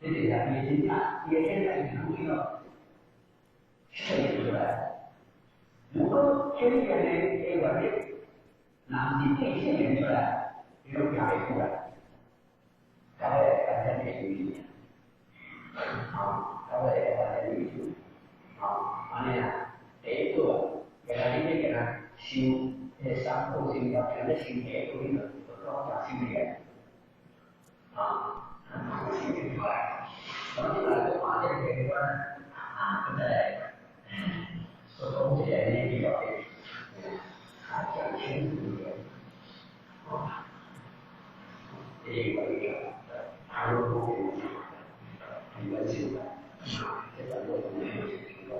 这里啊，你看，也现在你注意到，设计出来，如果天然的管理，那你这些年出来，你都变出来。它会发展的有意它会发展的有意安尼第一个，原来你给它修，三步修要全部修起，都那个高价修起，修起来，然后你来个发现这个现在所总结的比较的，讲清楚一点，这个。还有不原性的这个过程没有提供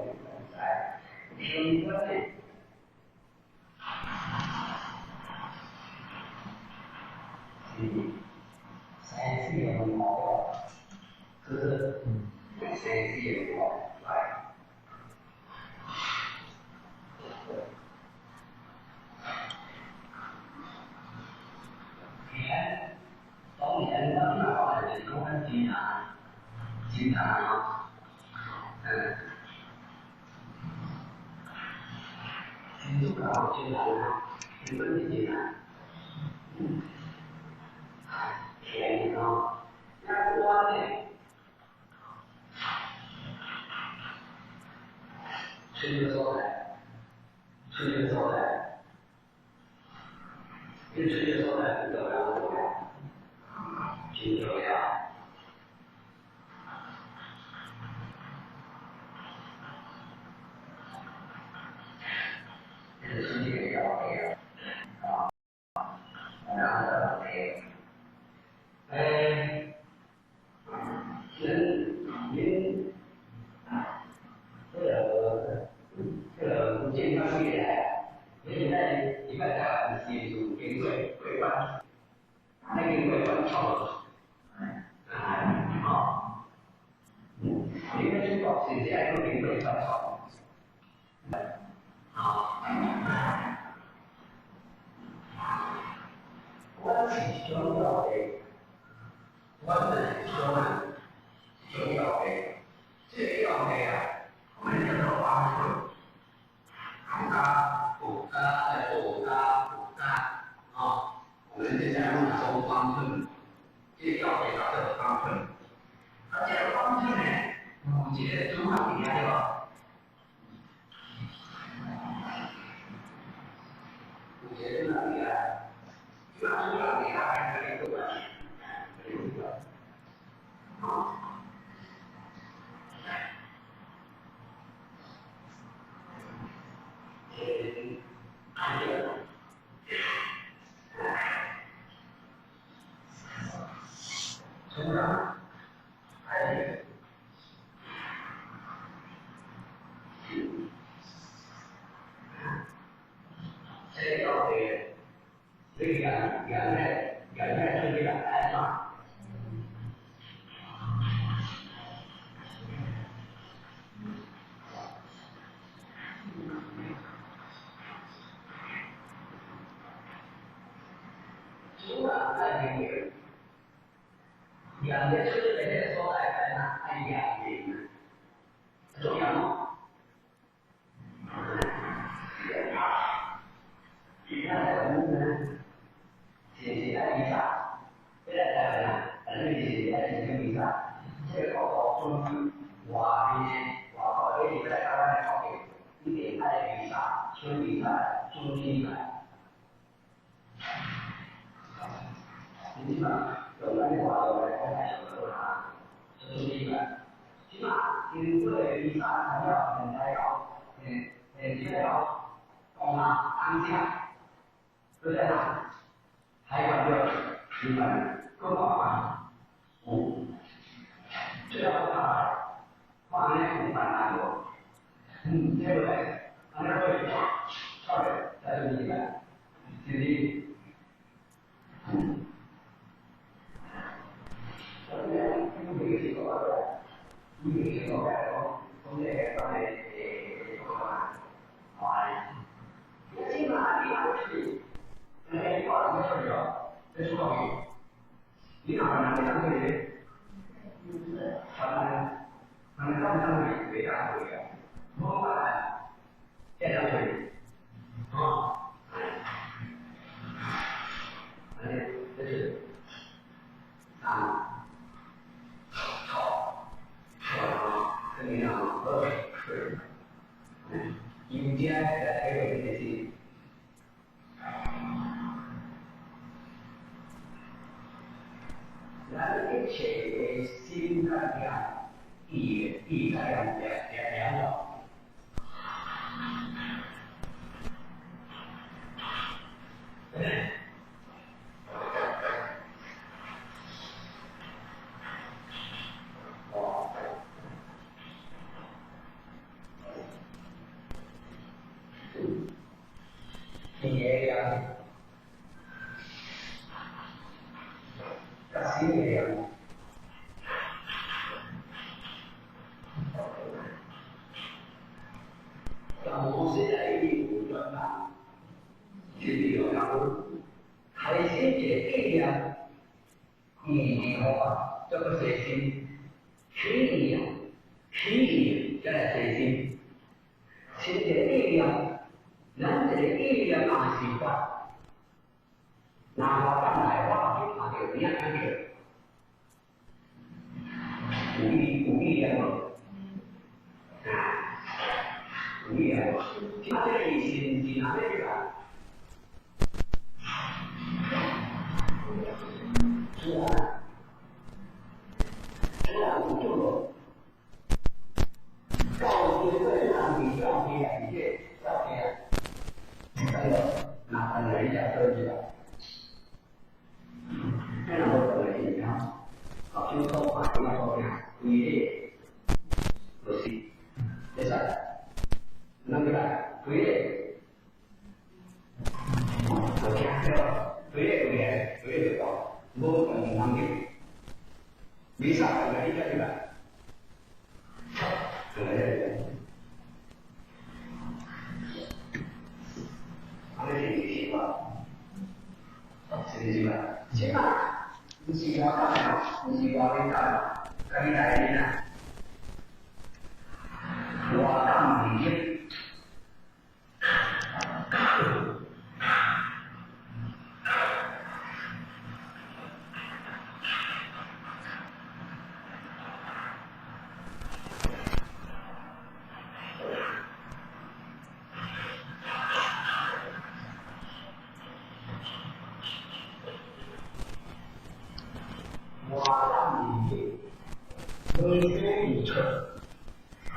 在相关的3C 也很好，就是3C 也很好来。当年当年好像是中文经常经常日本的经常，便宜那我呢，吹个烧来，这吹个烧来是怎么样的？挺重要。这是世界要配然后再配。人这个健康以来，现在一般大是协助跟规管，那个规管超了。你们知道现在有领会多少？我是重要的，我们是重要的。个中华底下对吧？有些中华底下，中华底下还是这个关系，啊。成长，还是这个道理，这个原来是这个爱上。除了爱情，两个就是在说爱哪爱两个，重要吗？你看在我们呢，写在地上，现在在呢，反正写在地上，这个考中哇这里在台湾考的，一点爱比赛、村比赛、中比赛。起码有来的话，有来开开手的话，这是第一个。起码因为比赛还要很重要，这个要干嘛当下，对不对？还有个日本更好玩，这要不他放在古板大国，对不对？那会超人在这里面，举例。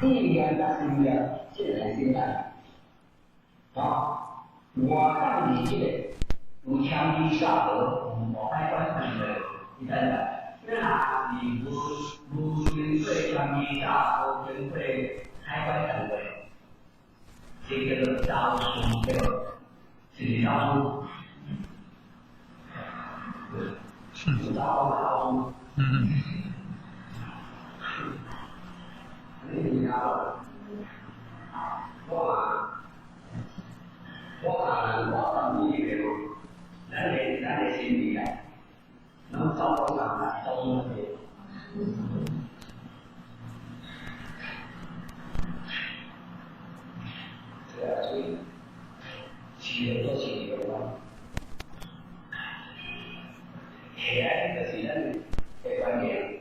意念甲心念，这个是心态。我当你这个有强力下颌，我开关系的，你等等。那你无心对强力下颌，就会开关等的，这个招数这个是招数，是招数。你要我讲你这个，咱的心理啊，能找到上来，找到那个。这个所以，企业做企业的话，起来就是咱的观念，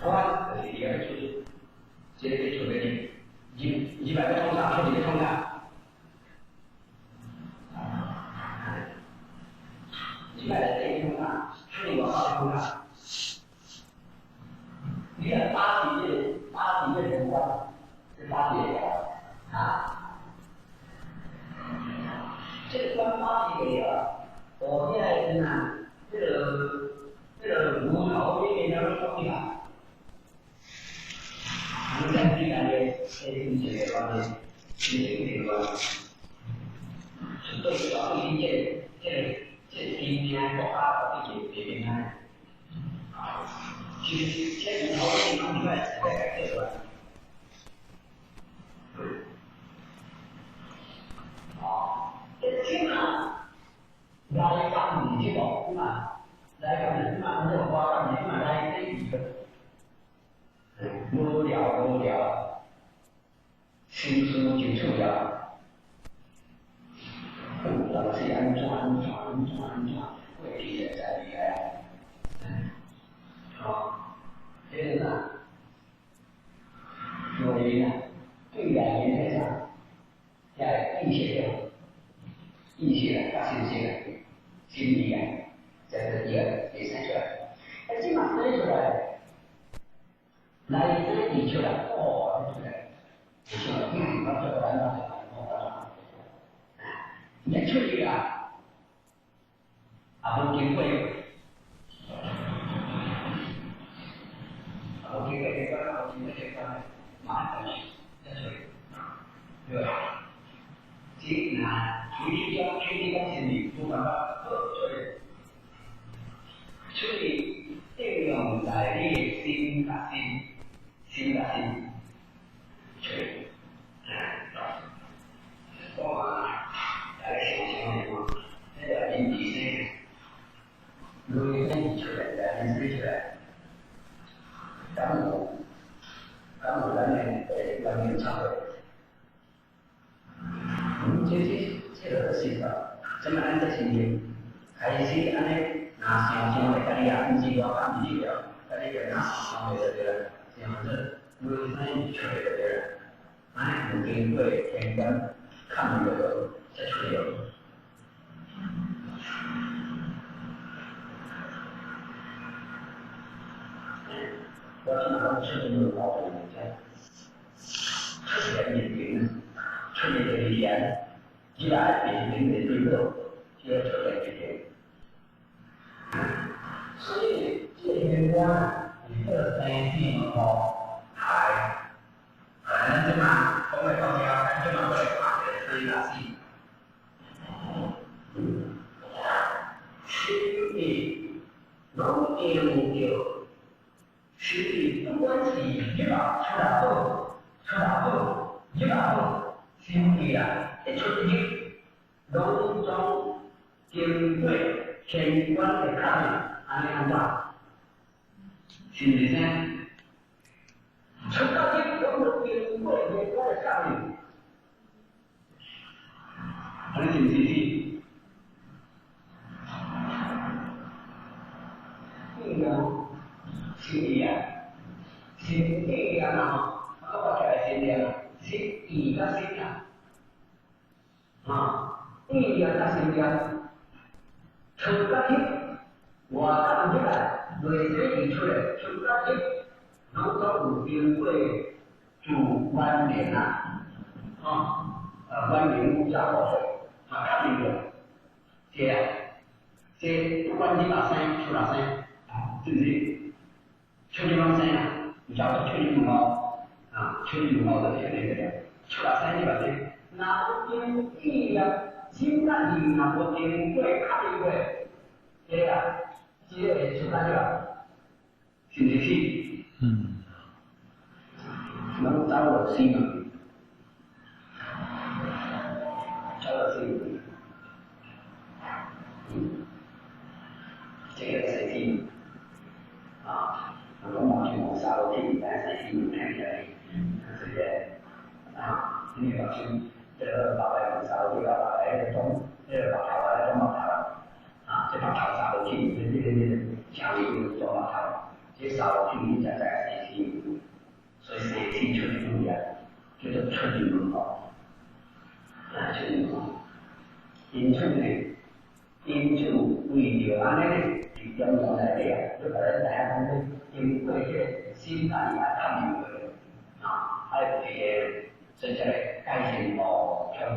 关就是第二就是，这个就给你把它冲上，说你的冲上。你买的这一通啊，是我发的通啊。你看八体的人观是八体的啊，这个观八体的啊，我现在是呢，这个骨头里面要说的，我们在这感觉这个方面，这个是对小理解这今天国家的这平台，其实前几年我们另外在改这个，这经常来讲你这个嘛，来讲你嘛，这个话讲你嘛来这一个，无聊，心思就出了。老是安装，会提前在厉害。这个呢，所以呢，对两年来讲，要一些的发现心理啊，在这第二第三出来，基本上出来，来这里出来，出来，那这个完了。也出去啊，不经会，不经会这个，不经会这个，马上去，对吧？既然出去讲心理，不管它处理应用在你的心，处理，来想想嘛，这个人体是，如果你出来的，人出来，当我人民常会，这个是的，怎么按照情形，还是按呢？拿想的，跟你讲，你这个看你这个，跟你讲拿想的这个，这样子，如果你出来的人，不经过天干看这个。这是有，我经常吃这个老虎菜，吃点眼睛，吃点这盐，一来眼睛的对肉，就要吃点这些。所以这些光，你这三地海，可能就嘛，我们放假，就嘛会发的非常细。心里能研究，心里不管是一把出来后，一把后，心里啊，一出去，拢从经过天官的看面，安怎？是不是呢？出到去，拢经过天官的看面，是不是？心理啊，心理啊，我讲心理啊，心意个心意个心理，出个去，我当起来，内水出来，出个去，然后有经过主观联啊，观联物价报税，确定的，这不管你哪生出哪生，是不是？确定哪生啊？你叫做确定好确定好的这个，出哪生这个是，那不经意呀，心肝里那不经过确定过，这个出哪去了？是不是？能找我心吗？找我心。这个是题我们去弄沙楼梯，但是题看起来这个你老师这个把来沙楼梯把来中，这个把头来中把头这把头沙楼梯，这下面有中把头，这沙楼梯你在是题，所以是题出的重点，叫做出的很好，出的很好，因出呢。因处为了安尼，就将用来的就把它大家讲因过去心态来看明白还有这个这些改善和调整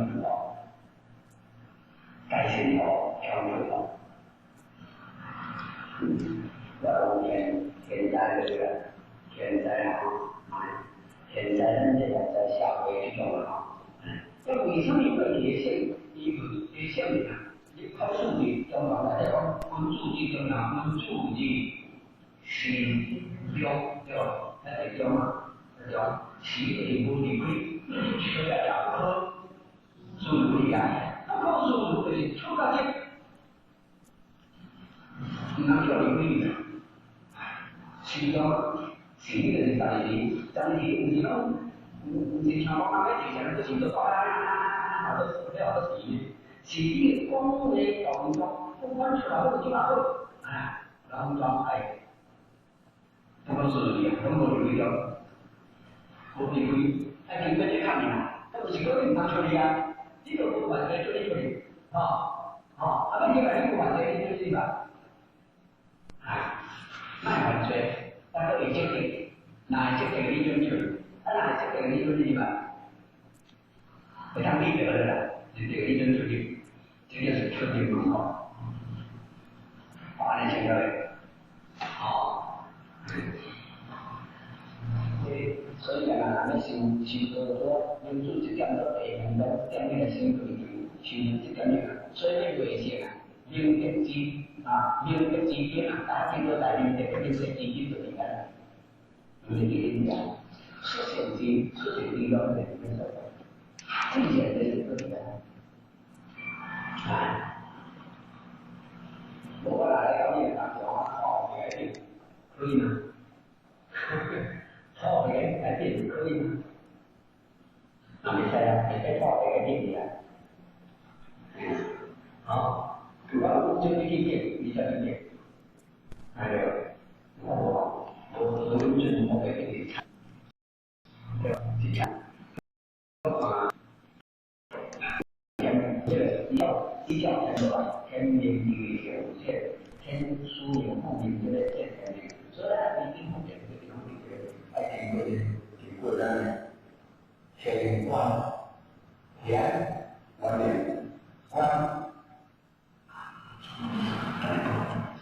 改善和调整然后现在这个现在现在这个在社会之中那为什么会野性？野性呢？你考数据中国来讲，温主义中啊，温主义是标对吧？那是标嘛？那叫企业不离开，学家讲科，收入理解，不靠收入就是出个钱，哪叫离开呢？是标，企业的代理，但是你讲，你像我刚才之前不是都搞好多企业。企业光为搞中，不光出来或者就拿后，然后装不光是中国有一条，我离开，经过去看你那不是个人当处理这个不完全处理那你把这个完全处理吧，那完全，但是已经给，那就给你准处，那就给你准处吧，不像你得了啦，就给你准处理。这就是特别不好，把那些个所以讲咱们修多用自己点到北门的点那个新规矩，修这点那个，所以那危险零点几零点几点大家听说在零点几几就应该，有这个影响，出现机到那个时候，这些这是可以的。我来搞你打电话好改变，可以吗？好改变可以吗？那没事你好改变你主要就这一点，你讲一点，还有我就是我给你看，对吧？去讲这个一条才是吧？天命地条线，天书有不明这个线条的，所以一定不变这个东西，爱经过人天观天观念观。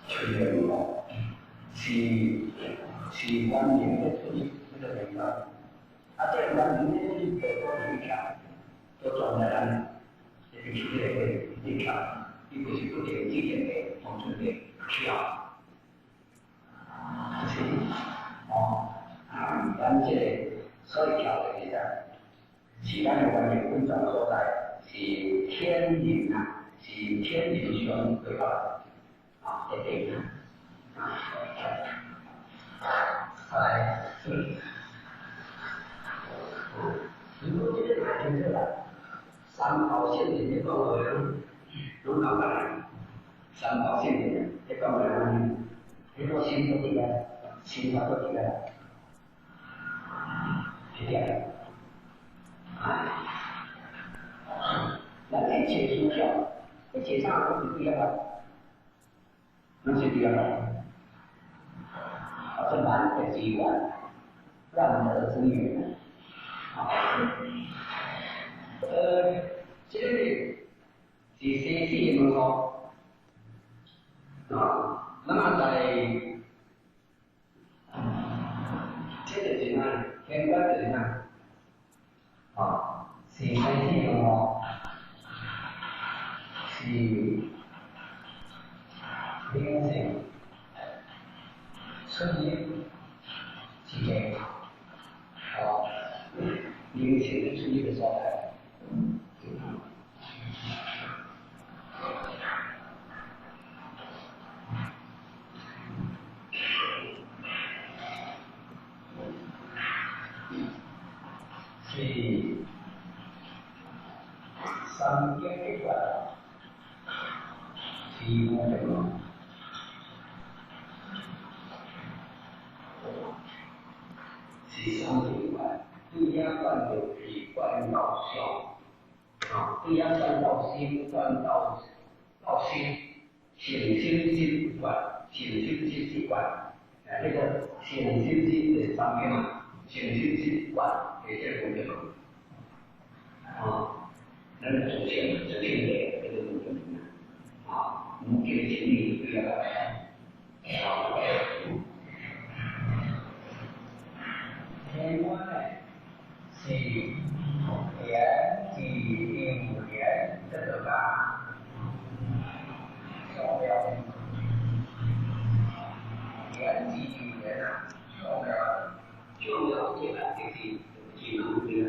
确认了，是观念的这个明白，这个观念呢，就多一条，多转来了，这个是这个一条，一个是不点几点的，同时的需要，是咱这个所以条的这个，其他的观念文章所在是天理是天理需要对吧？这个来，如果这个太清楚了，三条线的这个我有搞过来，三条线的这个我如果新的这个新的这个，是这样，那一切书上，一切上都是不一样的，那是不一样的。这难的机关，让得之源。这个是先天的咯，那么在这个地方，天官的地方，是先天的咯，是灵性、春天之间，灵性的春天的状态。是三界的观，是我们是三界观，对呀观就是观到小，对呀观到心，观到心，心心观，心观，这个心的三界嘛，心观这些东西。那个主线的这个部分我们这个精力不要天官呢是天地天这个重要天地天重要这个就是技能这个。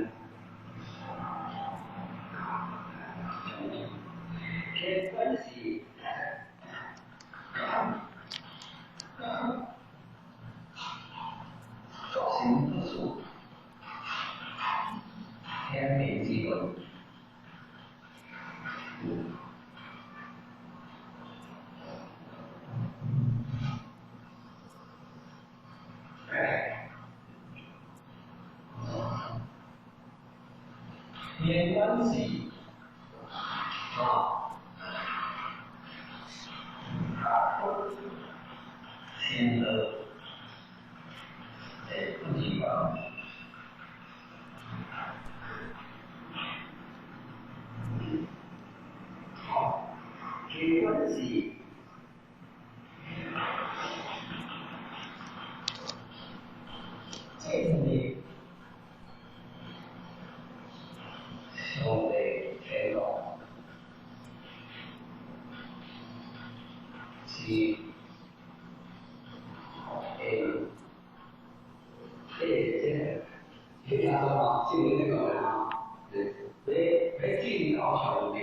天官是行之术，天命之本。天官是天的不地方。天官是天地兄弟天龙是这样说嘛，就那个进到小里面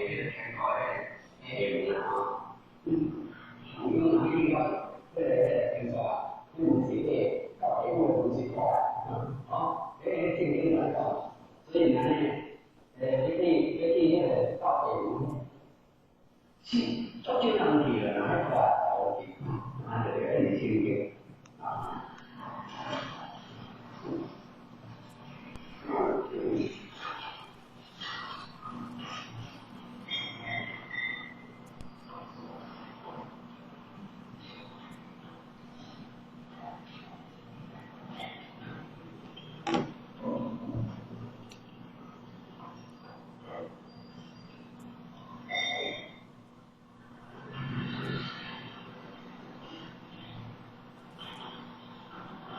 天高我们哪里要听说不直接搞一个东西过来这个来搞，所以呢，这到昨天当地人还过来搞的，这个很新鲜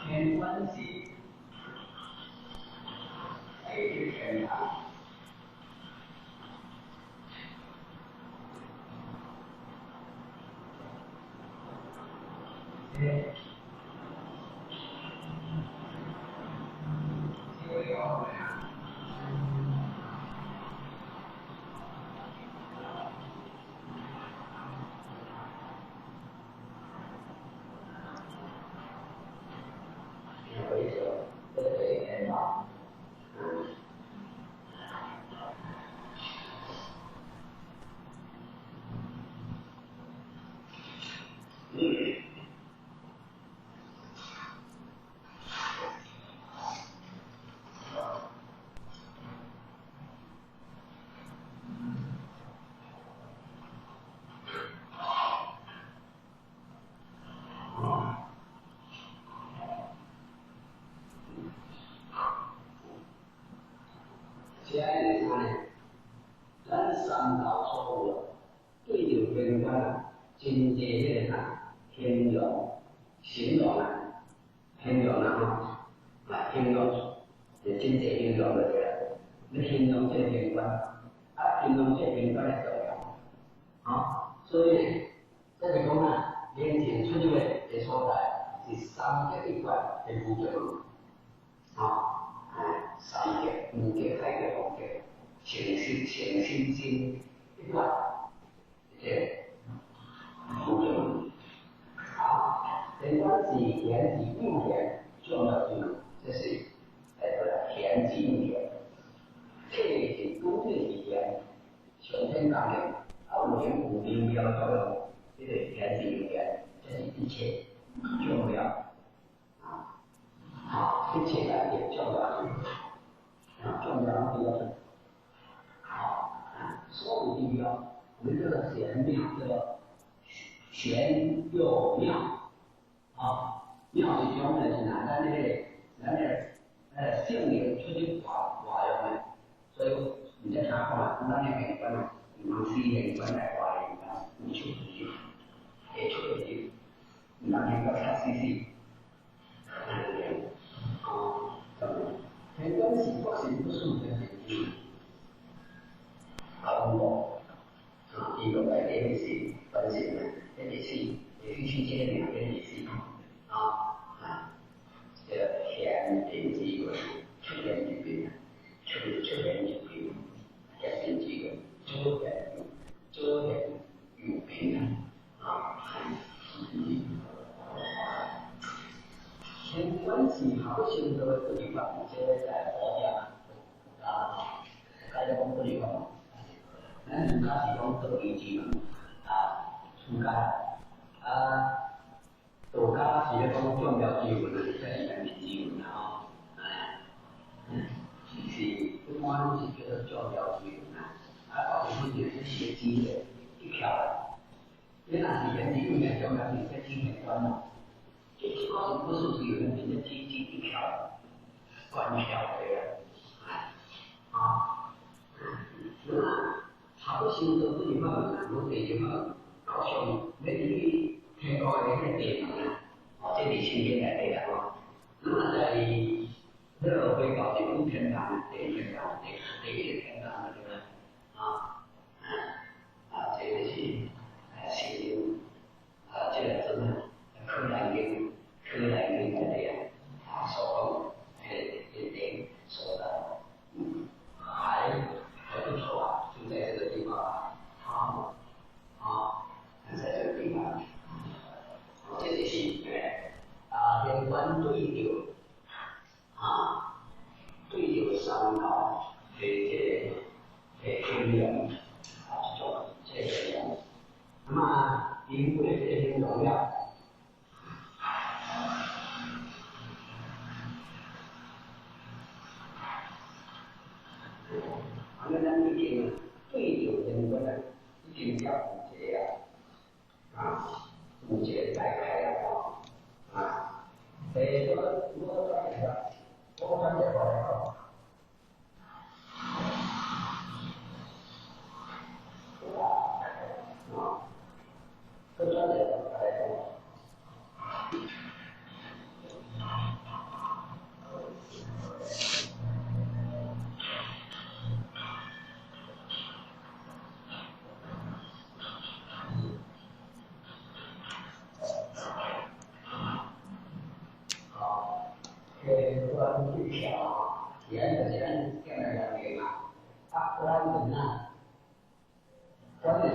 天关系，天堂。这安尼啥呢？咱三道错误对着天官，真济迄个形容形容形容形容就真济形容就对啦。你形容这个天官，形容这个天官的重要，所以这是讲年前出入的所在是三界一块的无界门，三界、五界、海界、六界，诚心一块，这无界门。天官是田是应田，重要技能，这是田是应田，这是公正是田，上天讲的，有明标作用。这个田是应田，这是一切重要。一切来的重要重要比较所有地标，我们这个贤命这个贤又妙妙是讲的是咱性灵出去化用的，所以你在查看，咱那个关唔是人关来化的，你出去，也出去，咱那个啥CC。天官是不是不属于天空过？伊个来这是本身的，这是去这个名，这是这个天地之个出现之边，出现之边，天地之个出现有边天官是好修的不离法，这在佛家大家讲不离法。咱儒家是讲道义之门，出家道家是咧讲宗教之门，这是人民之门其实一般都是叫做宗教之门到底是就是邪机的一条。你若是人民里面宗教是在金钱观嘛？这高是不是只有人民的基金一条官条对好修的不离法门，我这就高雄，你去听讲的那个地方这里新鲜来的那么在热会搞这种天堂，这一个天堂对吧？这个是心灵这个真的柯南经这样所点说的，还不错就在这个地方在这个地方，这就是天官对流对流三道这天人这个人，那么因为这些荣耀。咱已经对流人过来，已经叫五节五节摆开了我转这个，我转这个。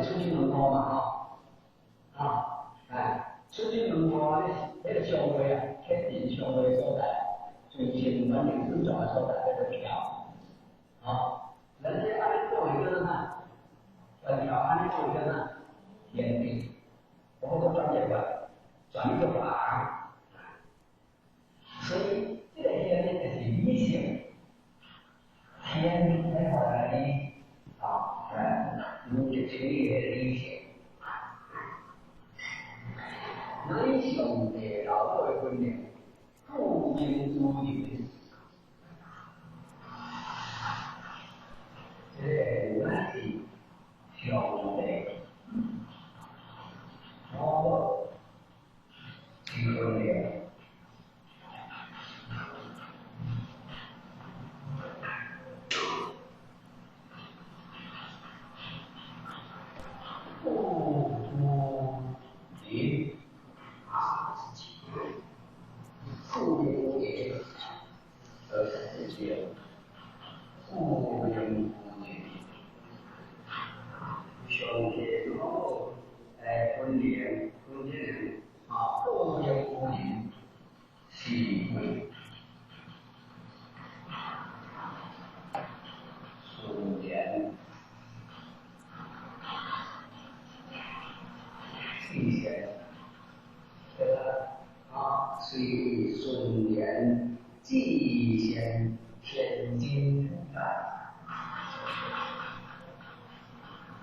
出去门口嘛出去门口那个香味天地香味所在，最前端的最重要所在这个条人家按你做一个本条按你做一个天地，我们都转这个转一个法，所以这个天呢就是理性，天在后来的就经历的理性，理性的老道的观念，不应无理。世界无缘无故，上天后分裂分裂无缘无故是为顺缘。地仙，虽顺缘地仙，天经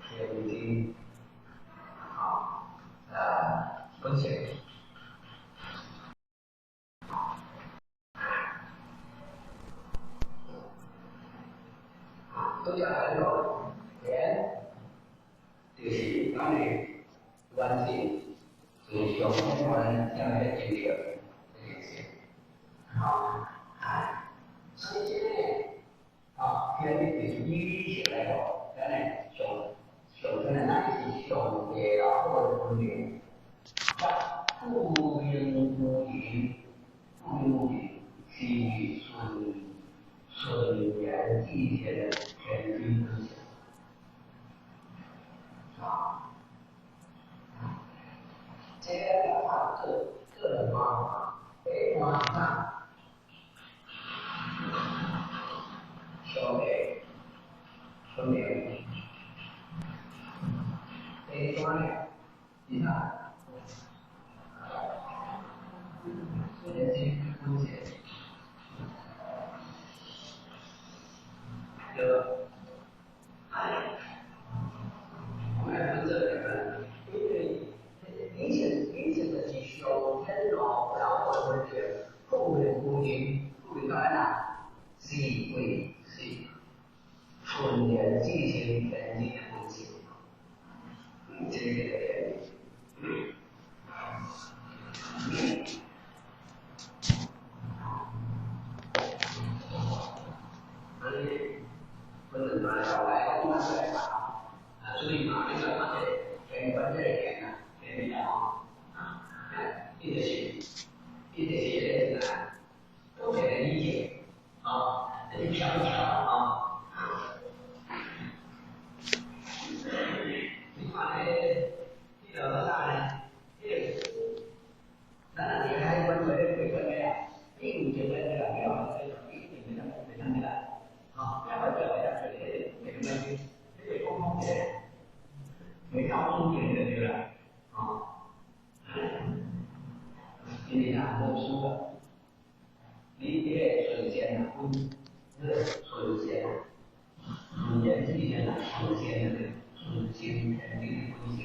天经分解。都讲来了，缘就是讲的关系。是上天我们这样的经历的这件事，所以天就是以前来讲，咱呢上天的那是上帝或者分别，不应无理，不应无理是顺缘地天的天经之行。这个个人方法，方法，小的分别，方面，你看，这些东西，我们分这两个，因为明显的是小天然后分别，后面固定当然啦，是为是顺缘进行天经的东西，这个原理。分子嘛，小来慢慢来吧，所以嘛，这个嘛，全关这点呢，全比较一直写的都给人理解这就飘一飘你看这个啥呢？咱离开关这个关的呀，并且这个没有没看起来。要不表下去的，没关系，这个沟通的，没到终点的对了，今天读书的，理解纯贤纯贤，言体现了纯贤的纯贤肯定的东西，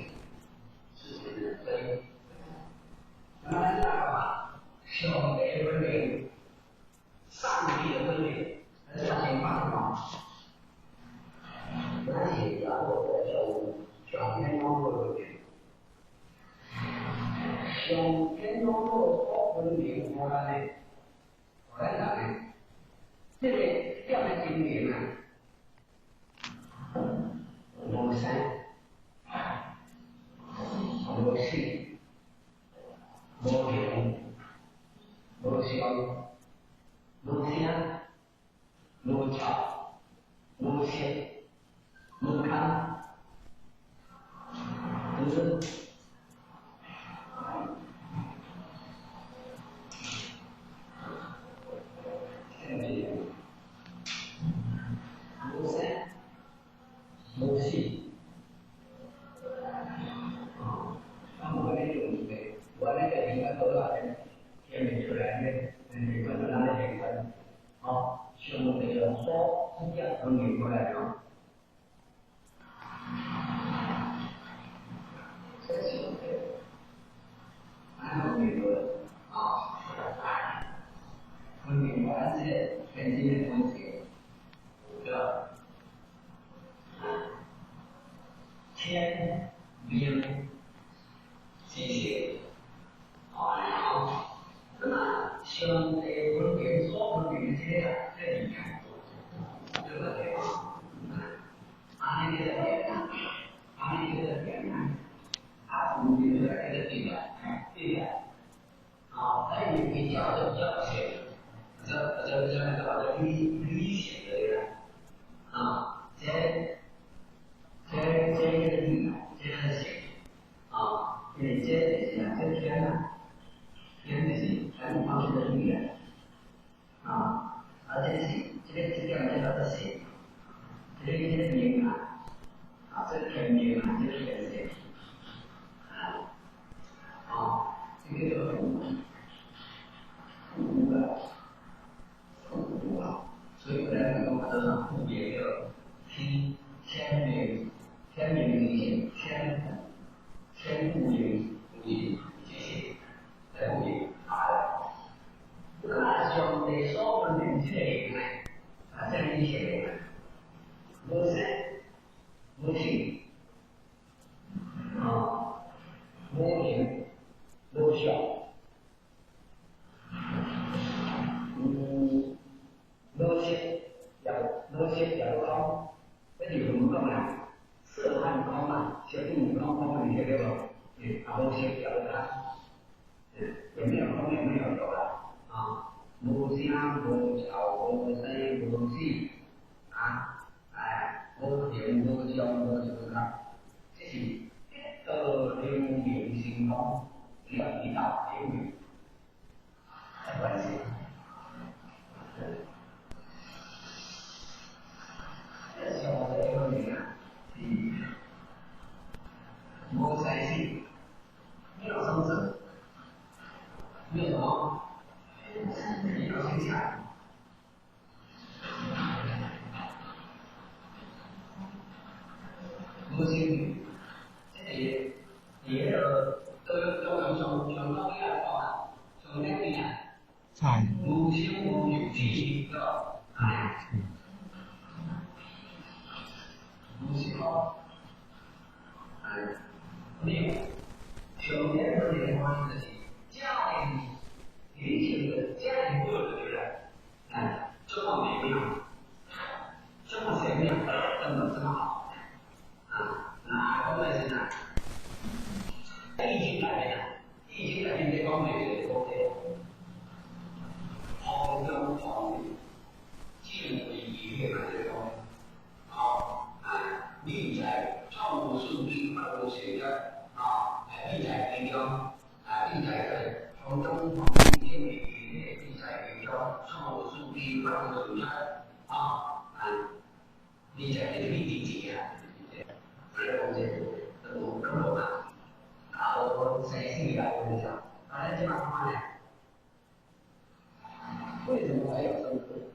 是非。那么这样的话，小辈分别，上帝的分别。上天发什么？那些然后小天光落的小天光落分别我来讲呢，这样的经历呢，无山、无水、无流、无香、无香。无巧，无切，无看，无声，无声，无息。我那种我那个应该多少人天没出来的，你看到哪里人看？是用这个烧空间能引过来的。这是很有个很明白这些全新的东西，对吧？天兵机械那么像分别说分别这些这里面，这个地方，那这个点，那这个点呢，分别这个地点，还有比较的这那个旅行的啊，这个旅这个行啊，因为这是天呐，天的是全部方式的语言啊，而且是这个叫做行，这个名啊，这个天名啊，就是天行啊，这个叫古的。所以在很多课上特别的听天命理性天物理这些在物理那相对少分明确的这样一些模式模型模型模效某些表康，那就是我们讲呢，色汉康嘛，些不康方面这个，某些表康，有没有方面没有有了啊？无声无吵无声无息无言无相无声啊，这是流明星空，一道流明的关系。像我这个人啊，无才性，没有生子，没有什么，没有形象，无心理，也都有相当的啊，相当的啊，无心无有体的，无心高，六，首先说这个关系的是家庭理性的家庭个人的这么美妙，这么玄妙，这么好那后来是呢，已经改变这方面的东西，好中好美，进步一越来越高，立在创物树立而不写的立在云中立在从中方建立立在云中创物树立而不写的立在这个立体体这个东西都有我谁心里来我就想，这样的话呢，为什么还有生死？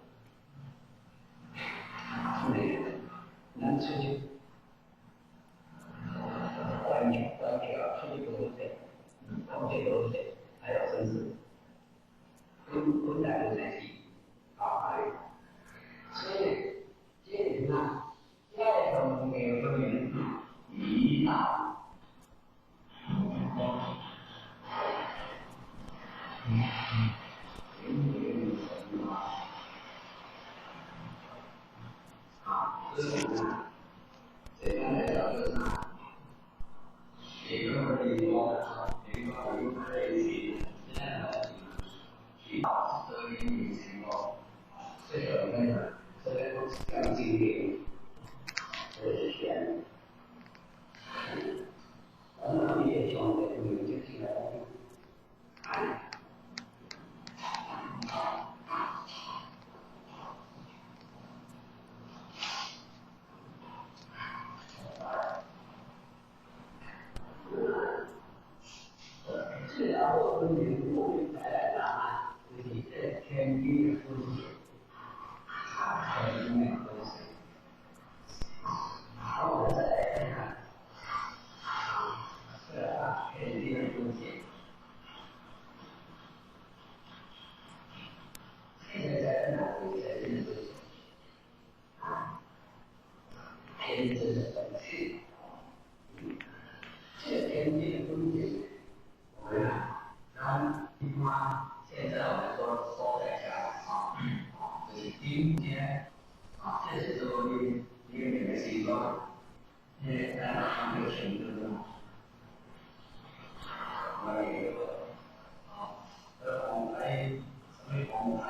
难出去。环境出去多些，空气多些，还有生死，本来就在一起所以这里呢，要从每个人一大，这是呢，这样来讲就是呢。一个地方，一个在一起，这样的提到这个情况，这个那个，这个要经历，这是钱，那你也想的，你就进来了，是啊，我跟你我带来的就是这天地的东西，天地的东西，我们再来看，天地的东西，现在在哪里才是东西？天地的本性，这天地的东西。然后现在我们说在下就是今天这是说一个每个形状，在上面选择的，红黑，什么红黑，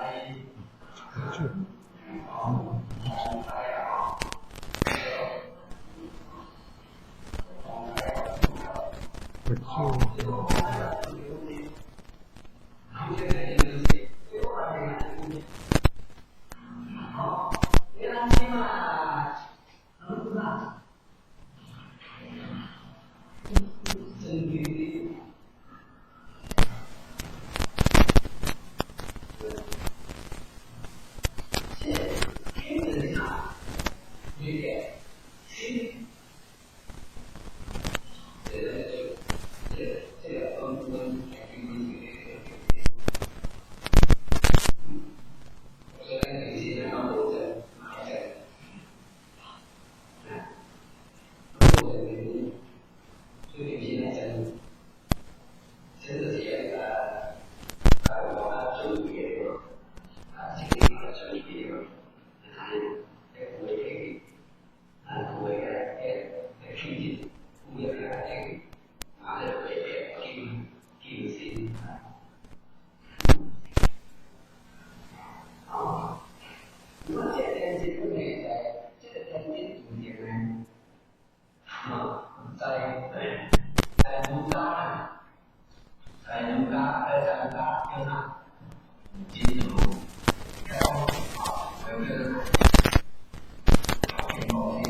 么这天这个美在这个天气中间呢？在农家，在家有哪？金属，有这个挺高兴，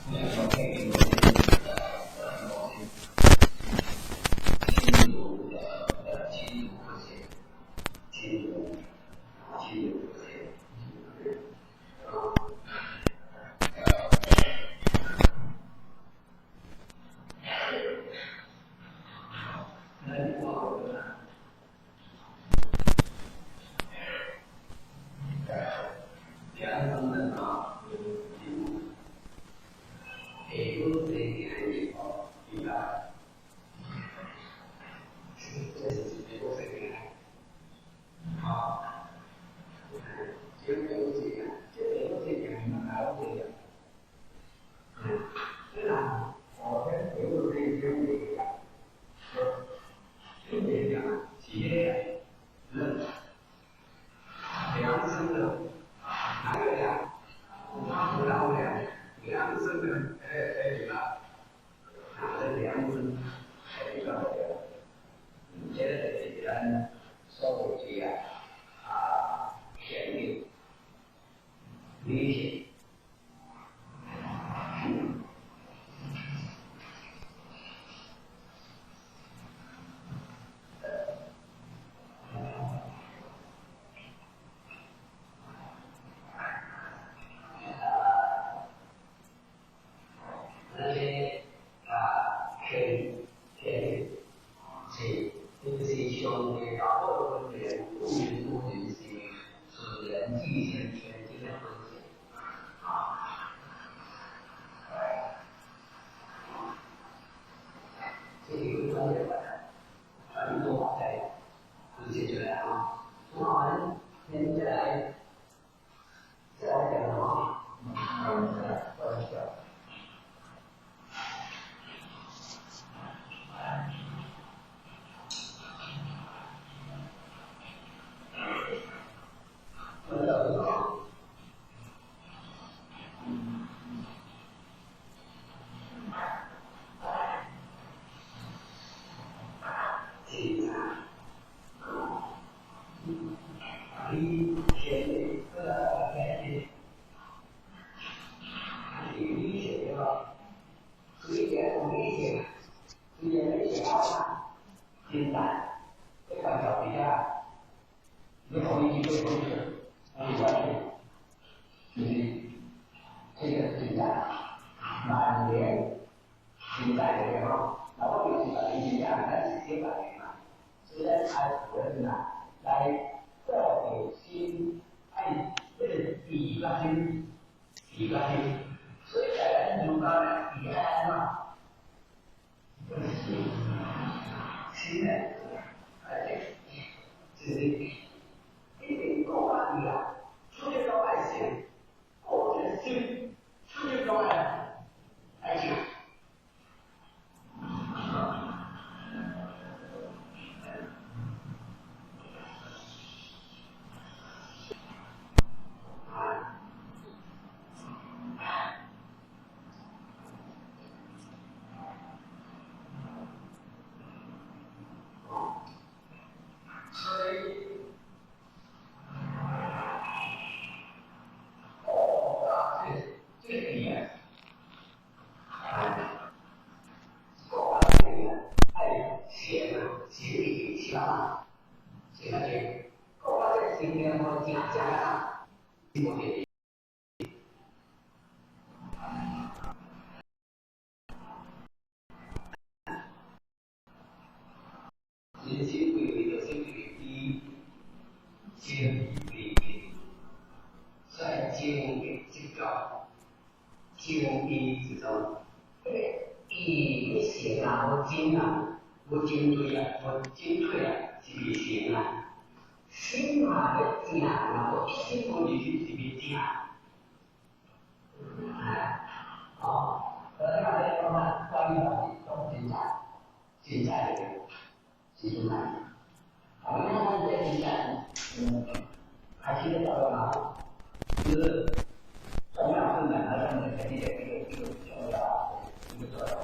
我想说这个很高兴，金属这些，金属这些。还记得找到吗？是同样是男的上面肯定的一个重要一个作用。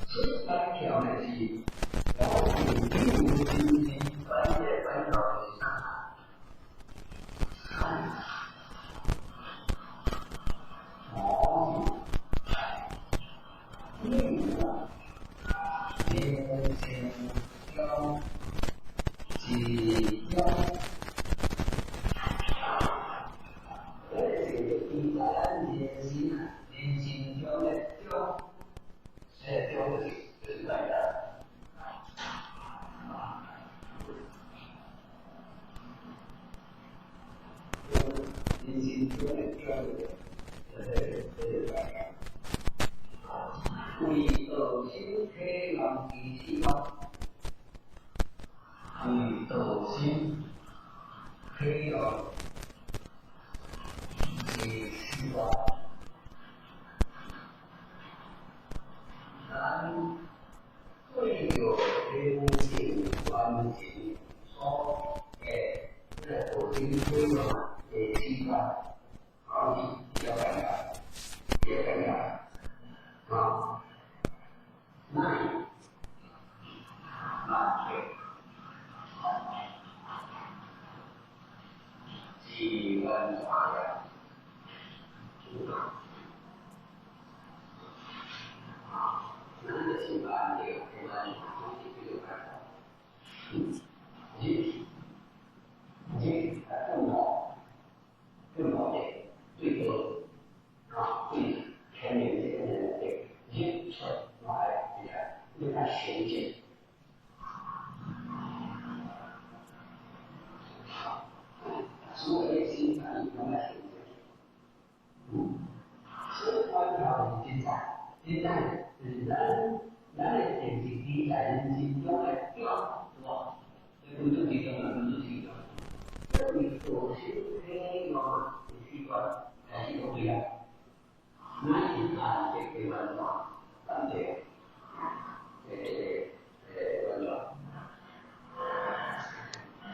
这三条呢是要有六经经专业分条以上。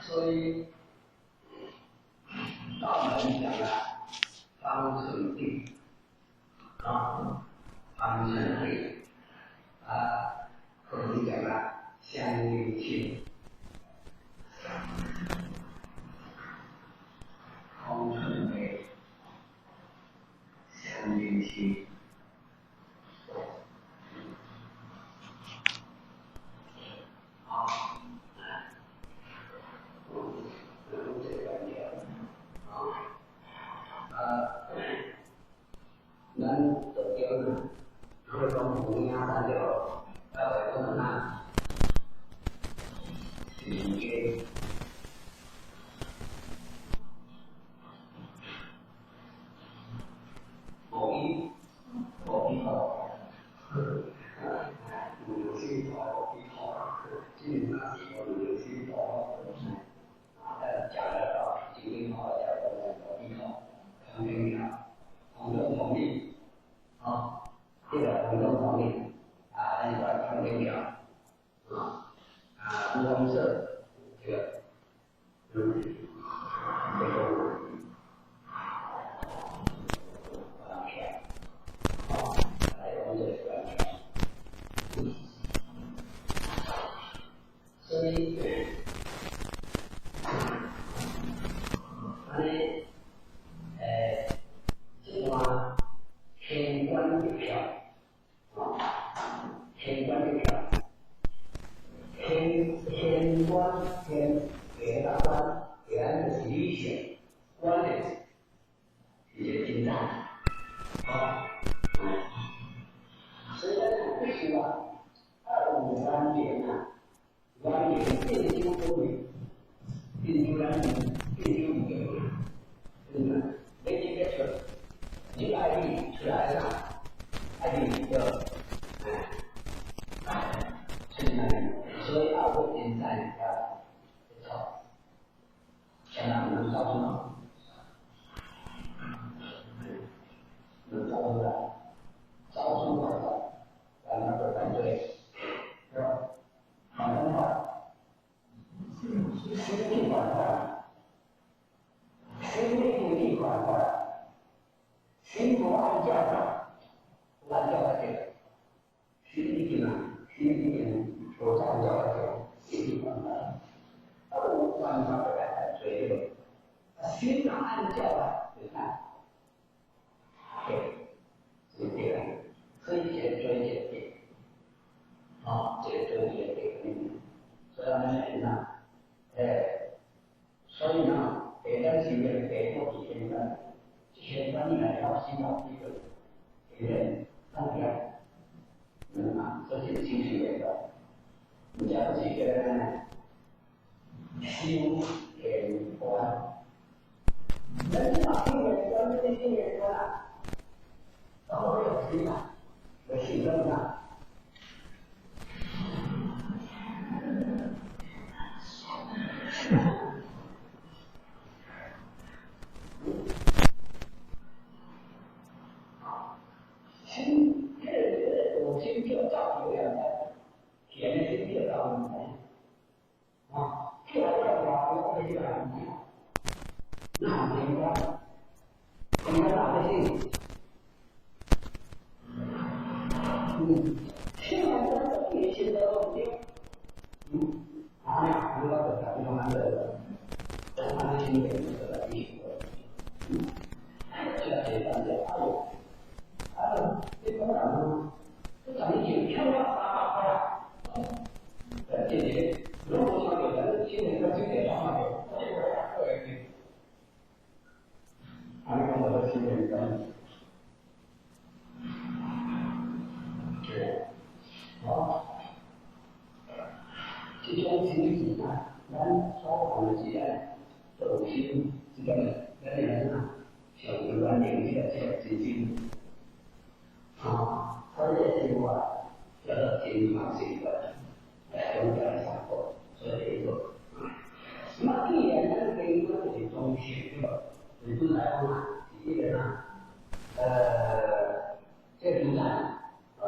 所以，道门讲了方寸定方寸定或者讲了相应性，方寸定相应性。人的标准，如果从同样的要不能拿理解，某一套，有些套，基本上有些套，讲的经典套讲的某一套，常见的，广东同意。这个广东方面那个常见的转过来，心不按教的，不按教的这个，心里边心里边不按教的这个，心里边的，不按教的这个，心上按教的，你看，对，是这个，推荐专业点，啊，这个专业这个所以呢，所以呢。给单企业给过几千单，这些专业呢要先要一个给人当掉，这些情绪也的，你要这个呢，心给关，人家心也关，这心也关啊，然后有心啊，有信任啊。心这我心就照有点的，甜心就照有点啊，这要我会这样那明白，明白哪个心？现在这个内心的东西，呀，那个咱们那个，咱们心里这个意思，这个简单点，这个呢，这咱们就跳到哪块这里，如果说有人心里头就得上面，这个对，还有我的心里边，是，好，这种情绪呢，咱说话的起来，都是这个人啊，小一般年纪的这个资金。他这句话叫做经常性的，中间想过，所以说，那既然咱跟这个中学的，本身来讲呢，第一个呢，这种呢，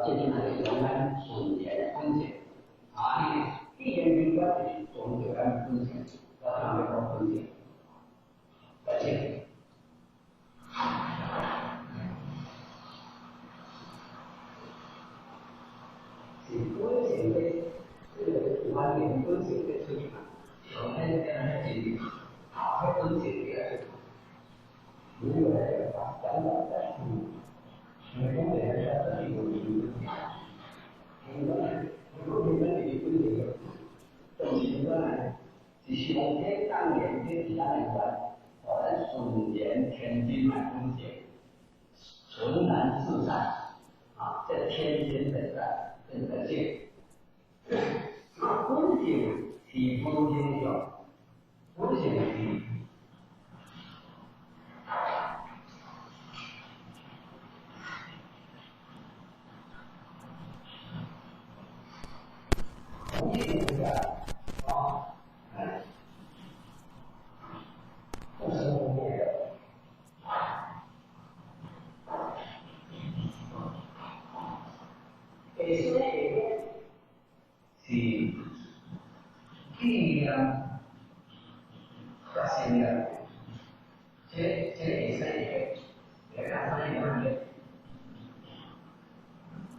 这种呢是我们省钱风险，你既然应该是从这个风险，要上面搞风险，而且。风险的这个观点，风险的推理，首先这样的经历，它风险的，如果这个咱们在风险的这里有一个，如果你们这里风险有，东西呢，是希望这当年这几年来，我们省钱天津的风险，纯然自在，在天津本在。这个界，风险是风险小，风险低。风险低不是风险的。给谁给是力量和信任，这给谁给？也看他一样的。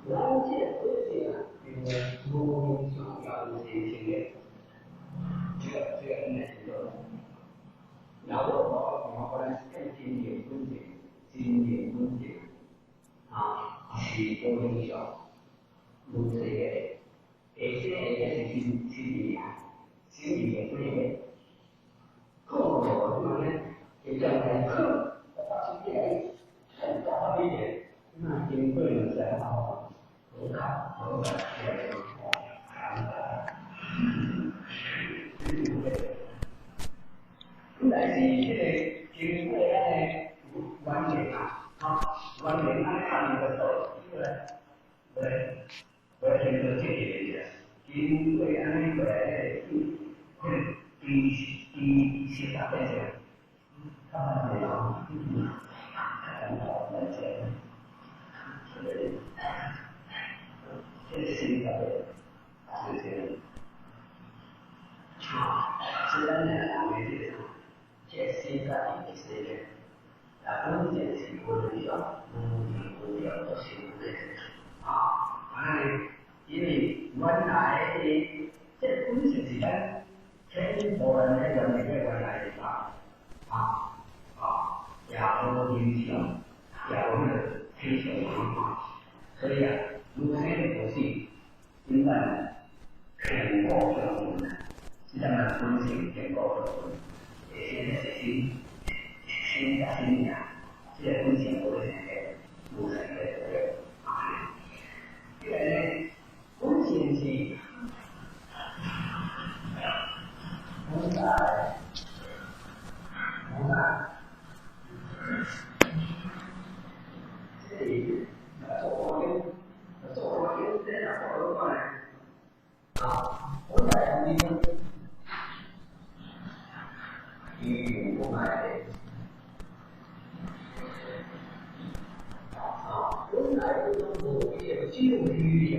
关键关键啊，这个多想要一些信任，这个应该是有。然后我后来更经典风险，是多影响。如此也，这些也是心理的这个，更多的呢，也叫来更，把这些很大的一点，那经过了才好，我看这个，但是这个经过完年完年看那个手，对。我听说这个，因为安那个第七大变者，他们那种很好的这是一个事情虽然呢，我们这是在一些了，不要做心的啊！因为原来的这本身是咱天部人的原来的吧，也有影响，也有非常所以如果这个东西应该全国的人，是咱们本身全国的人，现在是新呀，这个本身我是不是因为本身是无奈。这里做我这样做过来我在那边不买本来我也就语言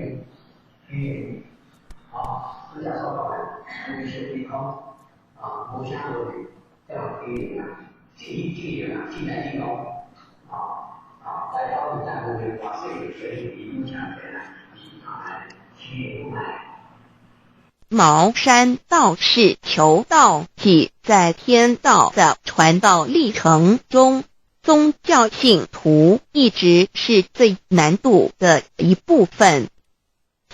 私下说到的是地方不像这样语言进来地方在高等站部把这个学习影响起来，茅山道士求道即在天道的传道历程中，宗教信徒一直是最难度的一部分。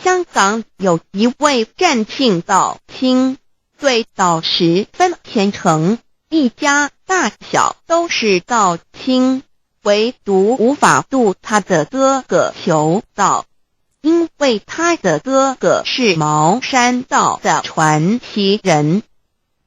香港有一位占信道亲，对道十分虔诚，一家大小都是道亲，唯独无法度他的哥哥求道。因为他的哥哥是茅山道的传奇人，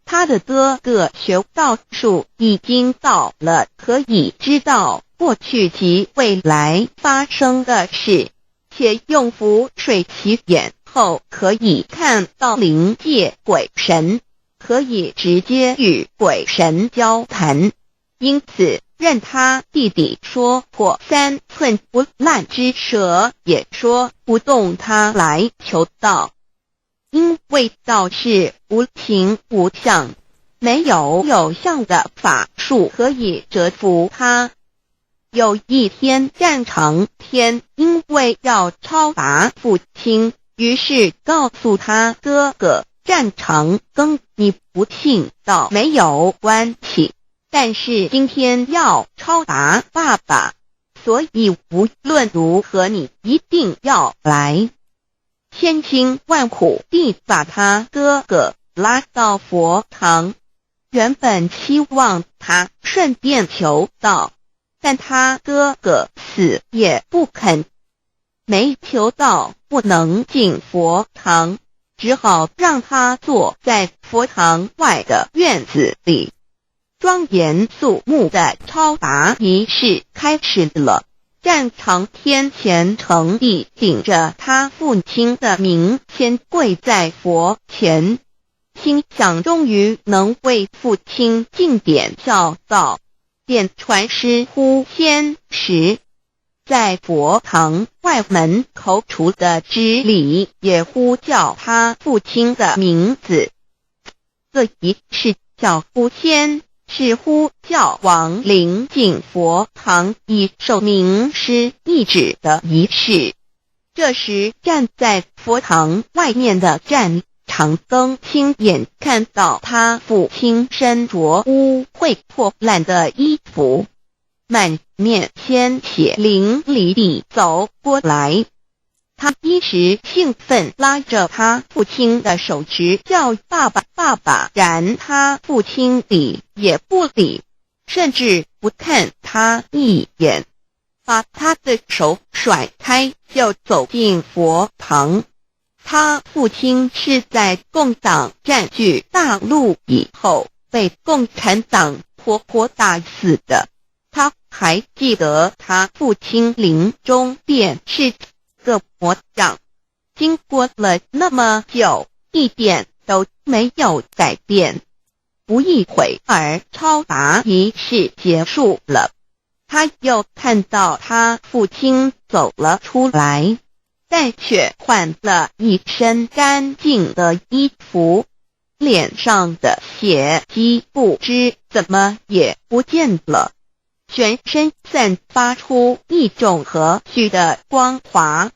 他的哥哥学道术已经到了可以知道过去及未来发生的事，且用符水洗眼后可以看到灵界鬼神，可以直接与鬼神交谈，因此任他弟弟说破3寸不烂之舌，也说不动他来求道。因为道是无形无相，没有有相的法术可以折服他。有一天战长天因为要超拔父亲，于是告诉他哥哥战长跟你不信道没有关系，但是今天要超拔爸爸，所以无论如何你一定要来。千辛万苦地把他哥哥拉到佛堂，原本希望他顺便求道，但他哥哥死也不肯，没求道不能进佛堂，只好让他坐在佛堂外的院子里。庄严肃穆的超拔仪式开始了，战长天虔诚地顶着他父亲的名先跪在佛前，心想终于能为父亲尽点孝道，便传师呼仙时，在佛堂外门口处的支里也呼叫他父亲的名字。这仪式叫呼仙，是呼叫亡灵进佛堂以受名师意旨的仪式。这时站在佛堂外面的战长庚亲眼看到他父亲身着污秽破烂的衣服，满面鲜血淋漓地走过来，他一时兴奋，拉着他父亲的手直叫爸爸爸爸，然他父亲理也不理，甚至不看他一眼，把他的手甩开就走进佛堂。他父亲是在共党占据大陆以后被共产党活活打死的，他还记得他父亲临终便是个模样，经过了那么久，一点都没有改变。不一会儿，超拔仪式结束了，他又看到他父亲走了出来，但却换了一身干净的衣服，脸上的血迹不知怎么也不见了。全身散发出一种和煦的光华。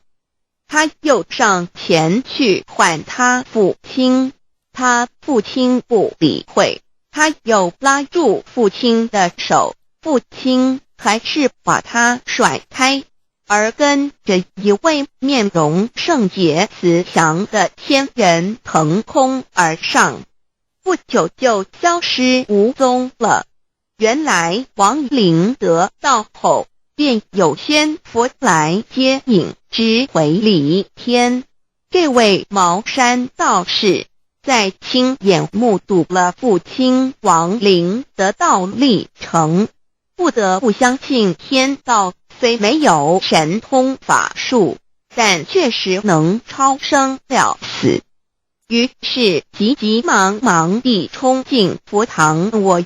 他又上前去唤他父亲，他父亲不理会，他又拉住父亲的手，父亲还是把他甩开，而跟着一位面容圣洁慈祥的天人腾空而上，不久就消失无踪了。原来亡灵得道后，便有仙佛来接引之回离天。这位茅山道士在亲眼目睹了父亲亡灵得道历程，不得不相信天道虽没有神通法术，但确实能超生了死。于是急急忙忙地冲进佛堂，我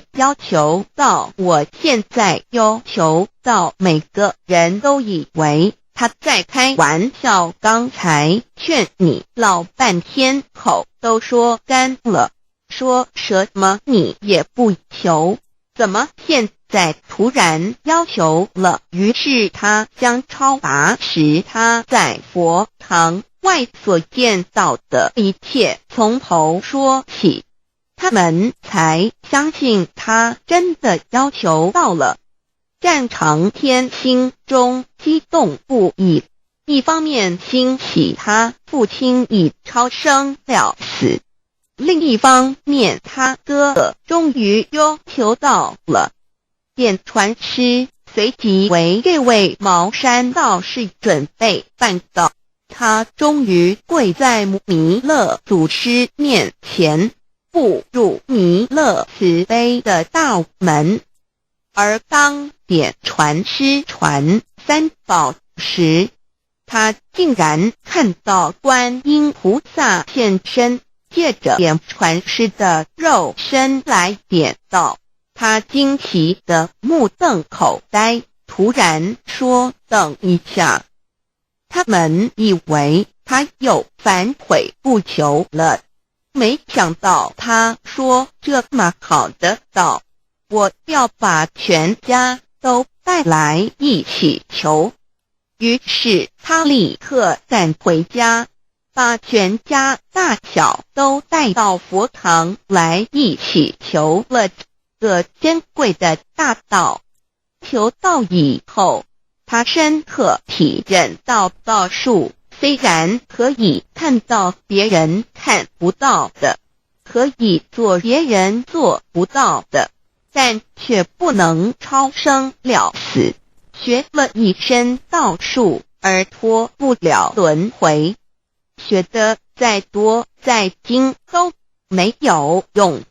现在要求到每个人都以为他在开玩笑，刚才劝你老半天口都说干了，说什么你也不求，怎么现在突然要求了？于是他将超拔时他在佛堂外所见到的一切从头说起，他们才相信他真的要求到了。战长天心中激动不已，一方面欣喜他父亲已超生了死，另一方面他哥哥终于要求到了。便传师随即为这位茅山道士准备办道，他终于跪在弥勒祖师面前，步入弥勒慈悲的道门。而当点传师传三宝时，他竟然看到观音菩萨现身，借着点传师的肉身来点道。他惊奇的目瞪口呆，突然说：“等一下！”他们以为他又反悔不求了，没想到他说这么好的道，我要把全家都带来一起求。于是他立刻赶回家，把全家大小都带到佛堂来一起求了这珍贵的大道。求道以后，他深刻体认到道术虽然可以看到别人看不到的，可以做别人做不到的，但却不能超生了死。学了一身道术而脱不了轮回，学得再多再精都没有用，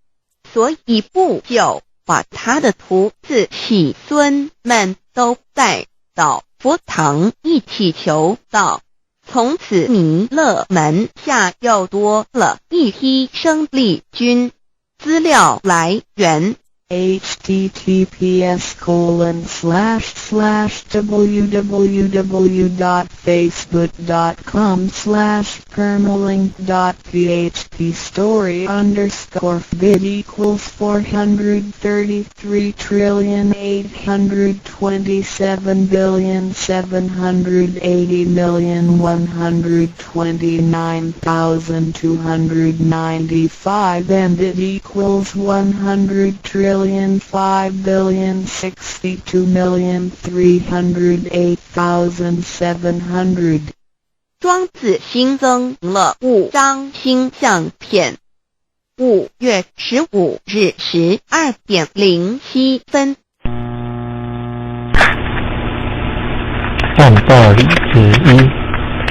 所以不久把他的徒子媳孙们都带到佛堂一起求道。从此弥勒门下又多了一批生力军。资料来源433,823,828,333,829,295 and it equals 100,562,308,700。庄子新增了5张星象片。5月15日12点07分。办道理之一，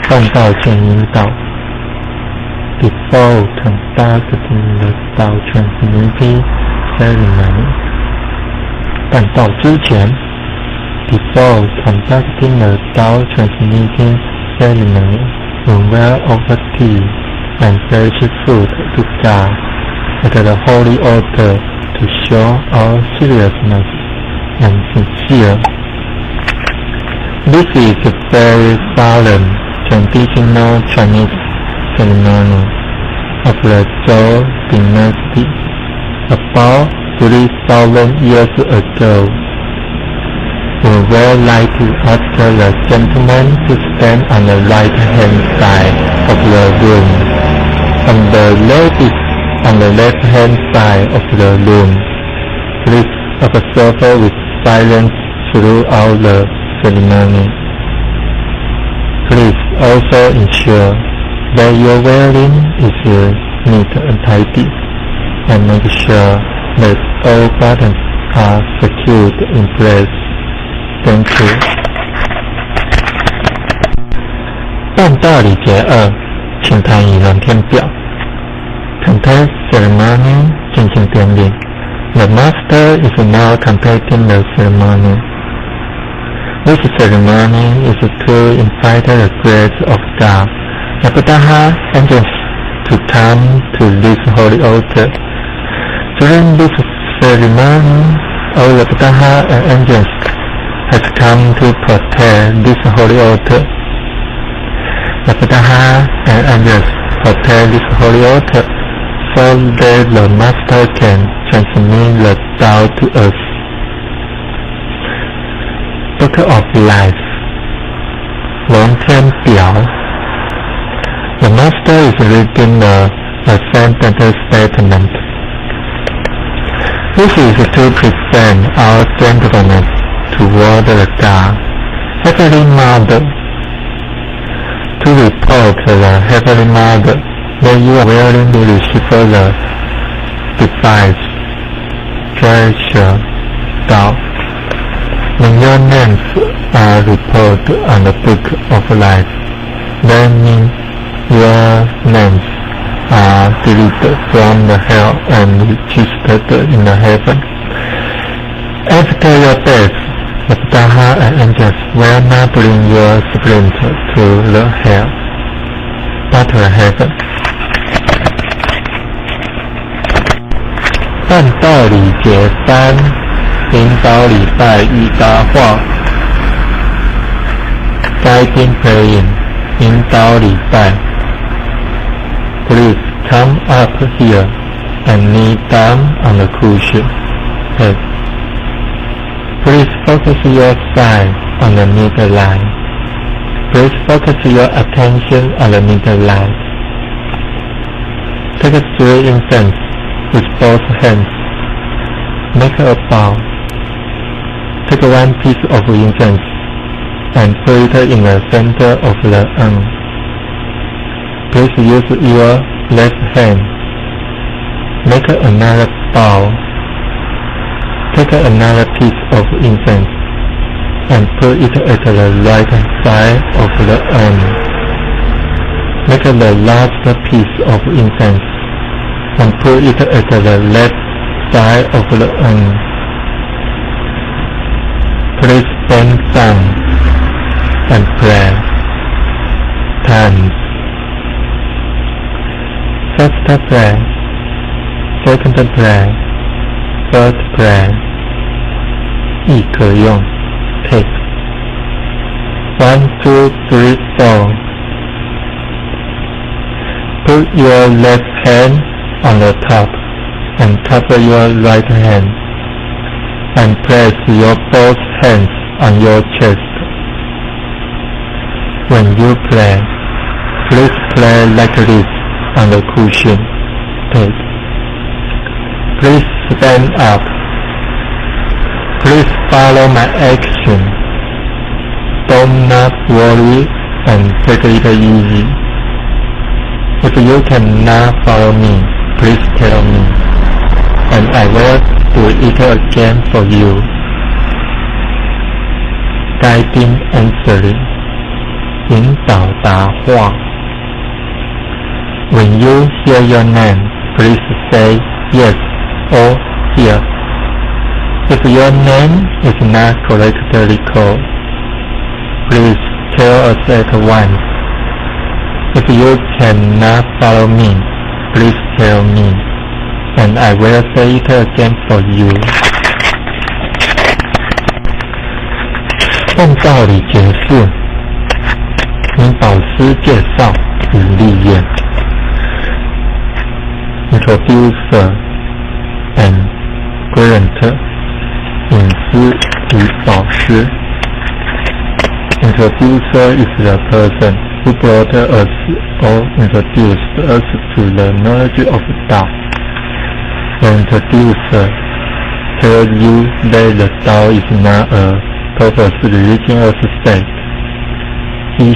办道全引导。Before conducting the Dao Transmitting Ceremony， 办道之前 Before conducting the Dao Transmitting Ceremony, we will offer tea and fresh food to God at the holy altar to show our seriousness and sincere. This is a very solemn traditional Chinese ceremony of the Zhou dynasty about 3,000 years ago. would like to ask the gentleman to stand on the right-hand side of the room, and the ladies on the left-hand side of the room. Please observe with silence throughout the ceremony. Please also ensure that your wearing is neat and tidy, and make sure that all buttons are secured in place. Thank you. 办道礼节2，请弹以蓝天表。Content ceremony 进行典礼。The master is now conducting the ceremony. This ceremony is to invite the grace of God, Abadaha angels, to come to this holy altar. During this ceremony, all the Abadaha and angels has come to protect this holy altar. The Abadaha and angels protect this holy altar so that the master can transmit the Tao to us. Book of Life 龙天表 The master is reading the Ascended Statement. This is to present our thankfulness toward the God, Heavenly Mother, to report the Heavenly Mother that you are willing to receive the device, treasure, Tao. When your names are reported on the Book of Life, that means your names are deleted from the hell and registered in the heaven. After your death, the Abadaha and angels will not bring your spirit to the hell, but to the heaven. 办道礼节3，引导礼拜与答话。Guiding praying 引导礼拜。Please come up here and kneel down on the cushion. Please focus your sight on the middle line. Please focus your attention on the middle line. Take 3 incense with both hands. Make a bow. Take 1 piece of incense and put it in the center of the urn. Please use your left hand. Make another bow. Take another piece of incense and put it at the right side of the urn. Make the last piece of incense and put it at the left side of the urn. Please bend down and pray. Times. First prayer, second prayer, third prayer. 亦可用 take 1, 2, 3, 4. Put your left hand on the top and cover your right hand, and place your both hands on your chest. When you pray, please pray like this on the cushion. Take. Please stand up. Please follow my action. Do not worry and take it easy. If you cannot follow me, please tell me, and I will do it again for you. Guiding answering 引导答话 When you hear your name, please say yes or here. If your name is not correctly called, please tell us at once. If you cannot follow me, please tell me, and I will say it again for you. 办道理结束，请导师介绍与历练。Introducer and Grant 隐私与导师。introducer is the person who brought us or introduced us to the knowledge of Tao. The introducer tells you that the Tao is not a purpose religious sect. He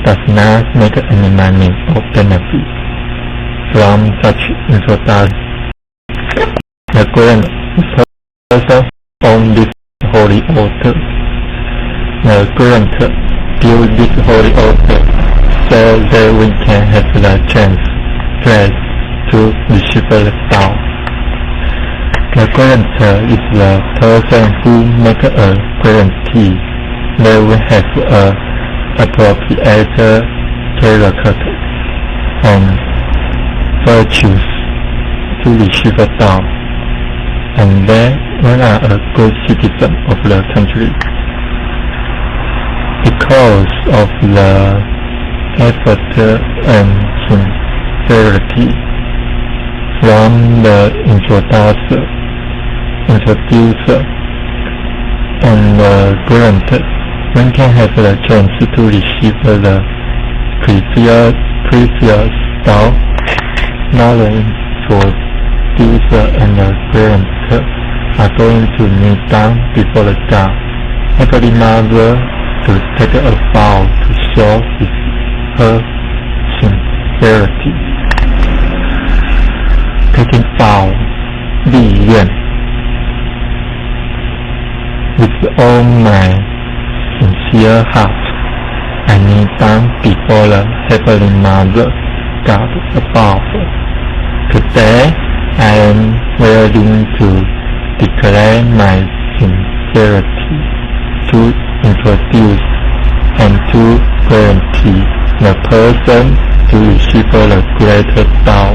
does not make any money or benefit from such introduction. The grand person on this holy altar. The grant build this holy altar so that we can have the chance to receive the Tao. The grantor is the person who makes a guarantee that we have a appropriate character and virtues to receive the Tao, and that we are a good citizen of the country. Because of the effort and sincerity from the introducer, and the grantor, one can have the chance to receive the precious Tao. Now the introducer and the grantor are going to kneel down before the Tao. Heavenly Mother to take a vow to show her sincerity. Taking vow, 立愿 with all my sincere heart, I kneel down before the Heavenly Mother, God above. Today, I am willing to declare my sincerity to introduce and to guarantee the person to receive the greater Tao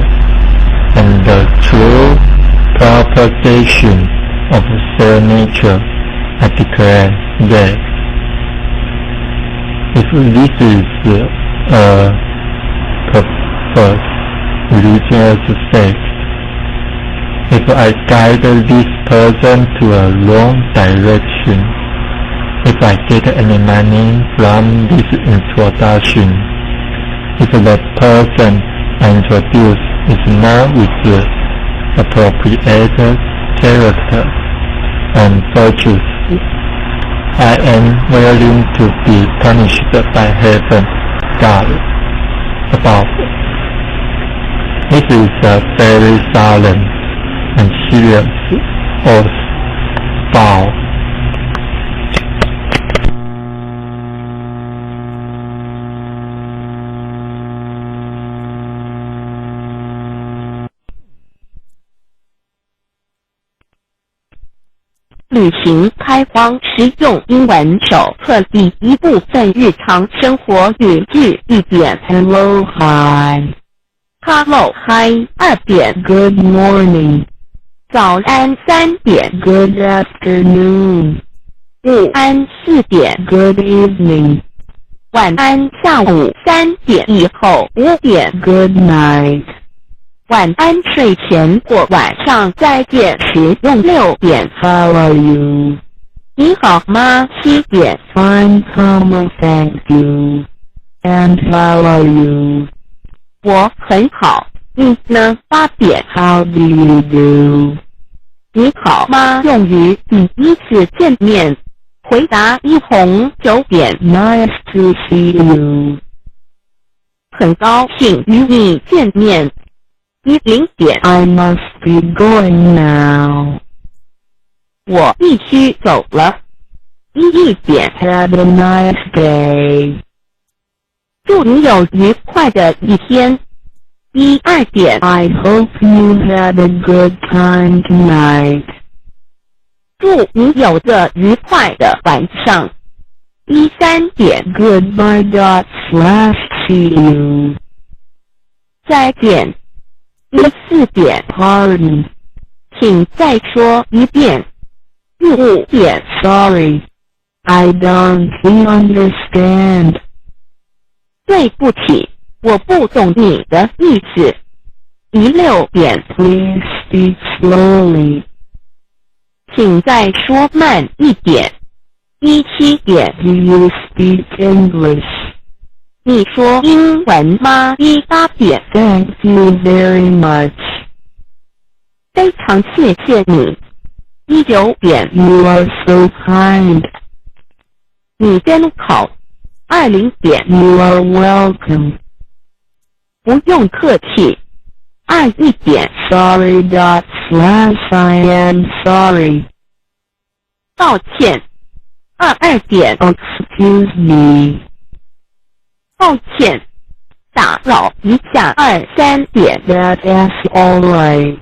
and the true propagation of soul nature. I declare that if this is a purpose religious sect, if I guide this person to a wrong direction, if I get any money from this introduction, if the person I introduce is not with the appropriate character and virtues, I am willing to be punished by heaven, God above. This is a very solemn and serious oath vow.旅行开荒实用英文手册第一部分日常生活语句1点 Hello, hi. Hello, hi 2点 Good morning. 早安3点 Good afternoon. 午安4点 Good evening. 晚安下午3点以后5点 Good night. 晚安睡前或晚上再见时用6点 How are you? 你好吗7点 Fine, thank you. And how are you? 我很好，你呢8点 How do you do? 你好吗用于第一次见面，回答一红9点 Nice to see you. 很高兴与你见面10点 I must be going now. 我必须走了1点 Have a nice day. 祝你有愉快的一天2点 I hope you had a good time tonight. 祝你有个愉快的晚上3点 Goodbye. See you. 再见4点 Pardon. 请再说一遍5点 Sorry. I don't understand. 对不起，我不懂你的意思6点 Please speak slowly. 请再说慢一点17点， Do you speak English? 你说英文吗？18点， Thank you very much. 非常谢谢你。19点， You are so kind. 你真好。20点， You are welcome. 不用客气。21点， Sorry. I am sorry. 道歉。22点， Excuse me. 抱歉，打扰一下。23点， That's all right.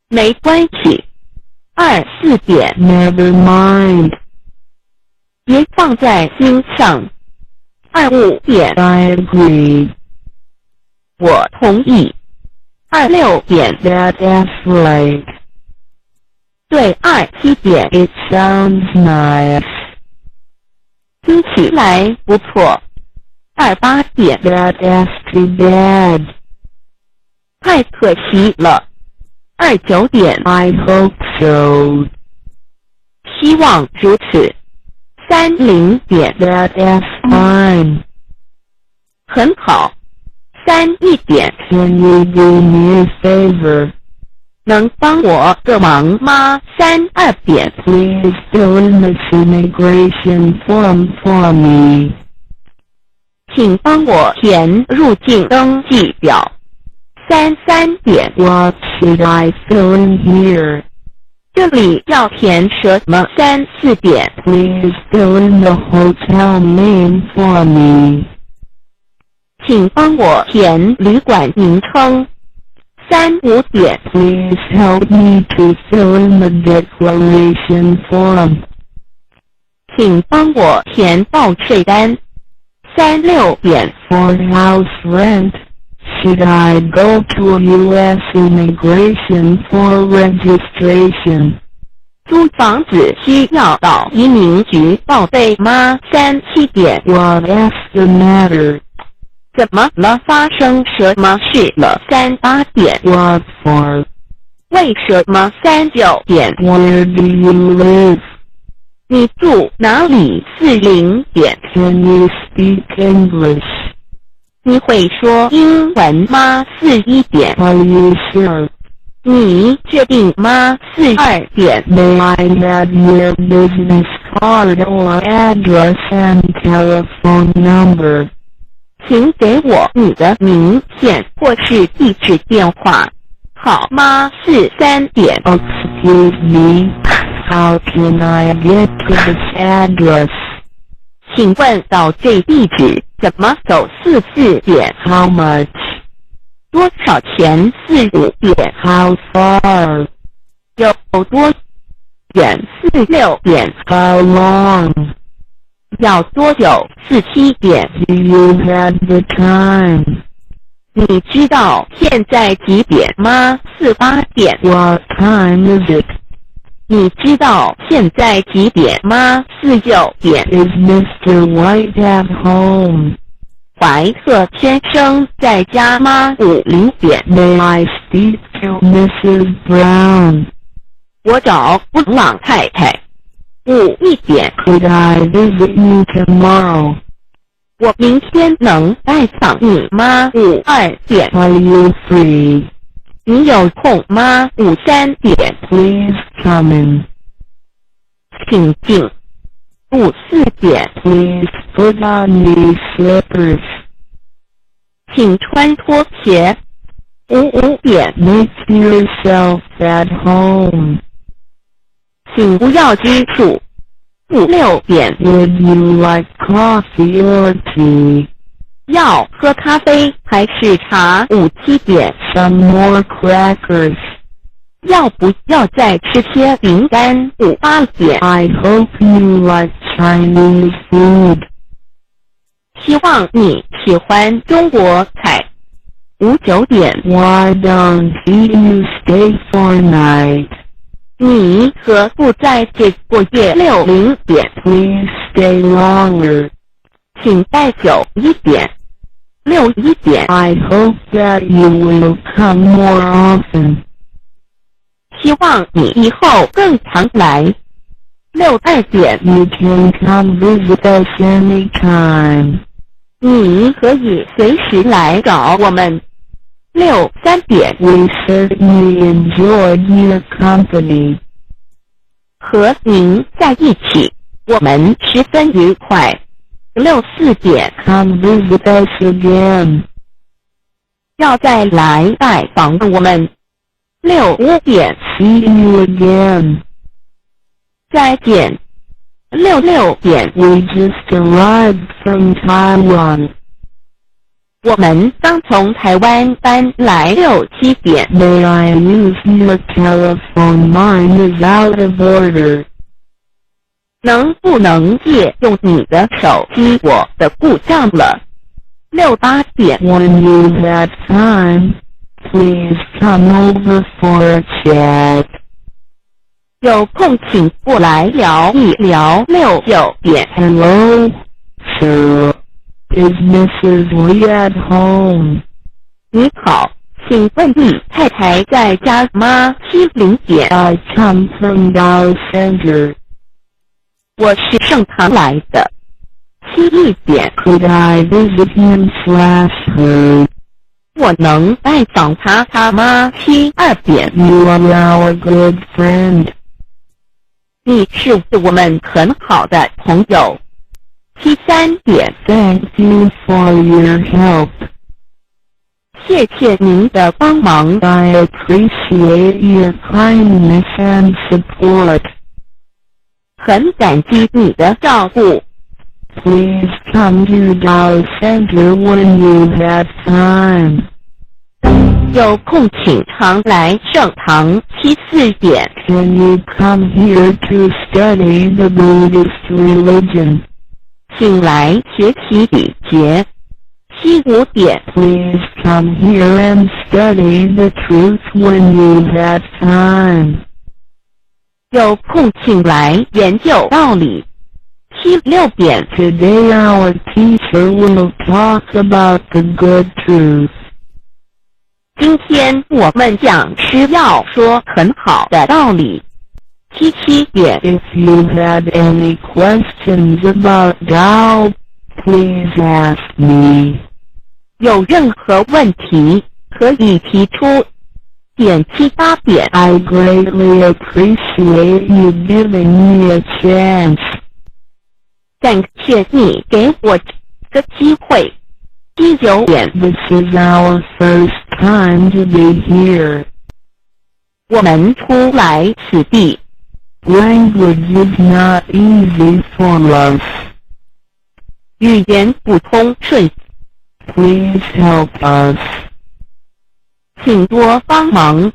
没关系。24点， Never mind. 别放在心上。25点， I agree. 我同意。26点， That's right. 对。27点， It sounds nice. 听起来不错。28点， That's too bad. 太可惜了。29点， I hope so. 希望如此。30点， That's fine. 很好。31点， Can you do me a favor? 能帮我个忙吗？32点， Please fill in this immigration form for me. 请帮我填入境登记表。33点， What should I fill in here? 这里要填什么？34点， Please fill in the hotel name for me. 请帮我填旅馆名称。35点， Please help me to fill in the declaration form. 请帮我填报税单。36点， For house rent, should I go to U.S. immigration for registration? 租房子需要到移民局报备吗？37点， What's the matter? 怎么了？发生什么事了？38点， What for? 为什么？39点， Where do you live? 你住哪里？40点， Can you speak English? 你会说英文吗？41点， Are you sure? 你确定吗？42点， May I have your business card or address and telephone number? 请给我你的名片或是地址电话，好吗？43点， Excuse me, how can I get to this address? 请问到这地址怎么走？44点， How much? 多少钱？45点， How far? 有多远？46点， How long? 要多久？47点， Do you have the time? 你知道现在几点吗？48点， What time is it? 你知道现在几点吗？49点， Is Mr. White at home? 怀特先生在家吗？50点， May I speak to Mrs. Brown? 我找布朗太太。51点， Could I visit you tomorrow? 我明天能拜访你吗？52点， Are you free? 你有空吗？53点， Please come in. 请进。54点， Please put on these slippers. 请穿拖鞋。55点， Make yourself at home. 请不要拘束。56点， Would you like coffee or tea? 要喝咖啡还是茶？57点， Some more crackers. 要不要再吃些饼干？58点， I hope you like Chinese food. 希望你喜欢中国菜。59点， Why don't you stay for night? 你何不在这过夜？60点， Please stay longer. 请待久一点。61点， I hope that you will come more often. 希望你以后更常来。62点 You can come visit us anytime. 你可以随时来找我们。63点 We certainly enjoyed your company. 和您在一起，我们十分愉快。64点 Come visit us again. 要再来拜访我们。65点 See you again. 再见。66点 We just arrived from Taiwan. 我们刚从台湾搬来。67点 May I use your telephone? Mine is out of order. 能不能借用你的手机？我的故障了。68点 When you have time, please come over for a chat. 有空请过来聊一聊。69点 Hello, sir. Is Mrs. Lee at home? 你好，请问你太太在家吗？70点 I come from Dow Center. 我是盛唐来的。71点 Could I visit him/her? 我能拜访他吗？72点 You are our good friend. 你是我们很好的朋友。73点 Thank you for your help. 谢谢您的帮忙， I appreciate your kindness and support. 很感激你的照顾。 Please come to Dow Center when you have time. 有空请常来盛唐。74点 Can you come here to study the Buddhist religion? 请来学习礼节。75点 Please come here and study the truth when you have time. 有空请来研究道理。76点 Today our teacher will talk about the good truth. 今天我们讲师要说很好的道理。77点 If you have any questions about Tao, please ask me. 有任何问题可以提出。78点 I greatly appreciate you giving me a chance. 感谢你给我这个机会。79点 This is our first time to be here. 我们初来此地， Language is not easy for us. 语言不通顺， Please help us. 请多帮忙。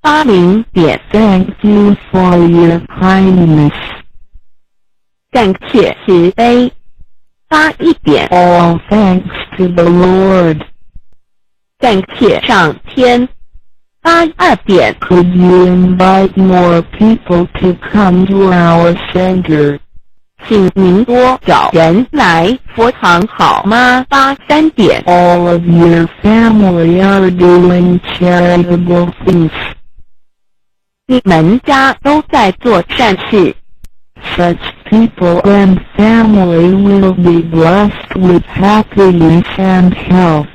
80点 Thank you for your kindness. 感谢慈悲。81点 All thanks to the Lord. 感谢上天。82点 Could you invite more people to come to our center? 请您多找人来佛堂好吗？83点 All of your family are doing charitable things. 你们家都在做善事， Such people and family will be blessed with happiness and health.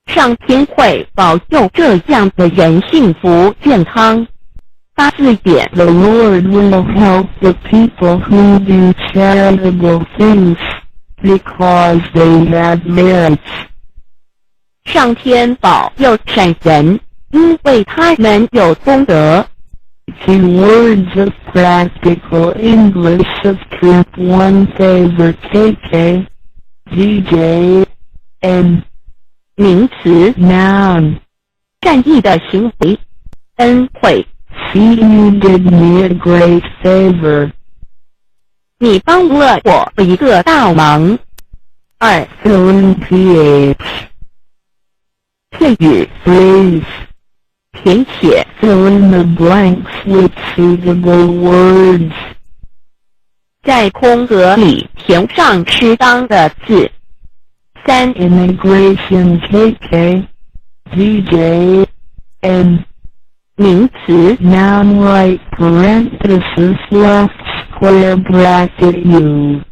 上天会保佑这样的人幸福健康。84点 The Lord will help the people who do charitable things, because they have merits. 上天保佑善人，因为他们有功德。 Two words of practical English of Trip 1 favor KK, DJ, and 名词 noun. 善意的行为，恩惠。 See, you did me a great favor. 你帮了我一个大忙。2 Fill in PH. 片语 Please 填写 fill in the blanks with suitable words. 在空格里填上适当的字。3 Immigration KK, DJ, and 名词 noun right parenthesis left square bracket U.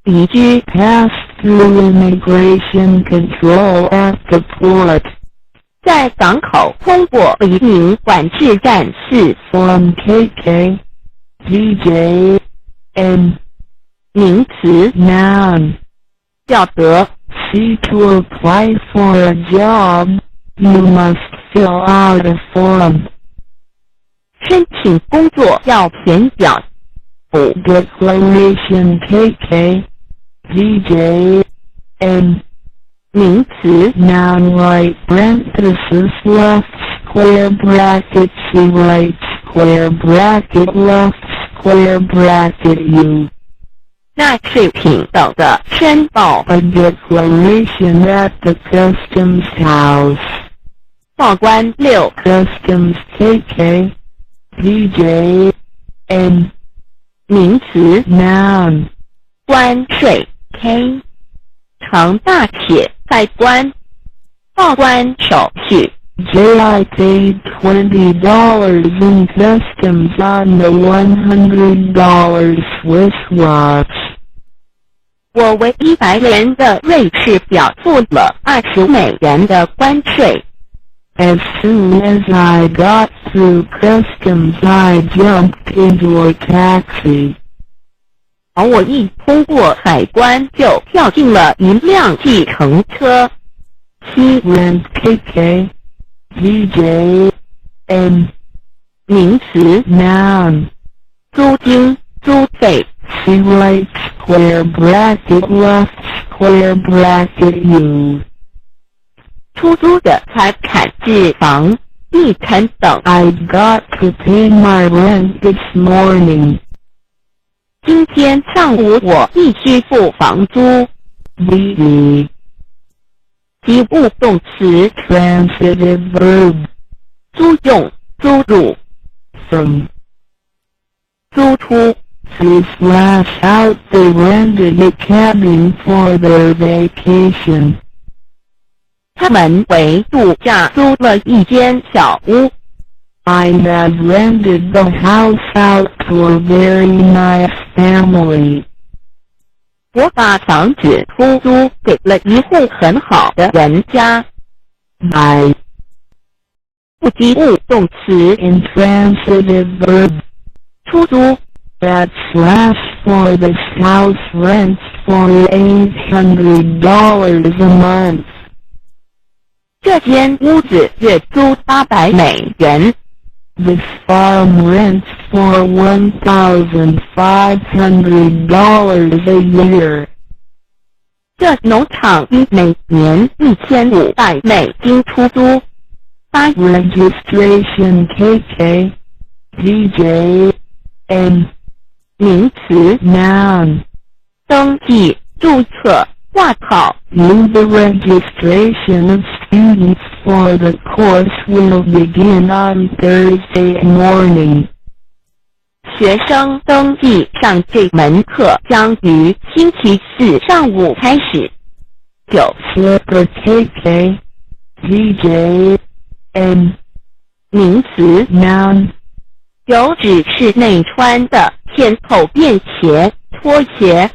移居 Pass through immigration control at the port. 在港口通过移民管制站4 From KK. DJ. N. 名词 noun. 表格 See to apply for a job, you must fill out a form. 申请工作要填表 Declaration KK. DJ. N. 名词 noun right parenthesis left square bracket C right square bracket left square bracket U. 纳税品等的申报 A declaration at the customs house. 报关6 Customs KK. DJ. N. 名词 noun. 关税 K 长大且在关报关手续 I paid $20 in customs on the $100 Swiss watch. 我为100元的瑞士表付了20美元的关税。 As soon as I got through customs I jumped into a taxi. 而我一通过海关就跳进了一辆计程车。 Rent KK. DJ. N. 名词 noun. 租金租费 C right square bracket left square bracket U. 出租的财产置房地产等。 I got to pay my rent this morning. 今天上午我必须付房租。 VE. 及物动词 Transitive verb. 租用租入 From. 租出 /out they rented a cabin for their vacation. 他们为度假租了一间小屋。 I have rented the house out to a very nice family. 我把房子出租给了一户很好的人家。 I. 不及物动词 Intransitive verb. 出租 That /for this house rents for $800 a month. 这间屋子月租800美元。 This farm rents for $1,500 a year. 这农场以每年1500美金出租。Registration KK. DJ. N. 名词 noun. 登记注册挂号 The registration of students for the course will begin on Thursday morning. 学生登记上这门课将于星期4上午开始。Slipper KK. DJ. N. 名词 noun. 有指室内穿的片口便鞋、拖鞋、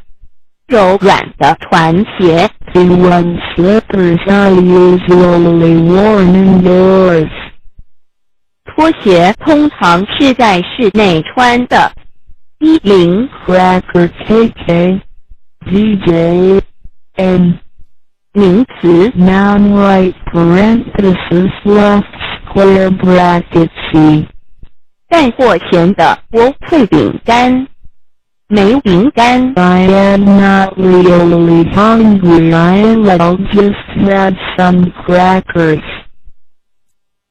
柔软的船鞋。 One slippers are usually worn indoors. 拖鞋通常是在室内穿的。10 Cracker KK. DJ. N. 名词 noun right parenthesis left square bracket C. 带货前的薄脆饼干。梅饼干 I am not really hungry. I'll just have some crackers.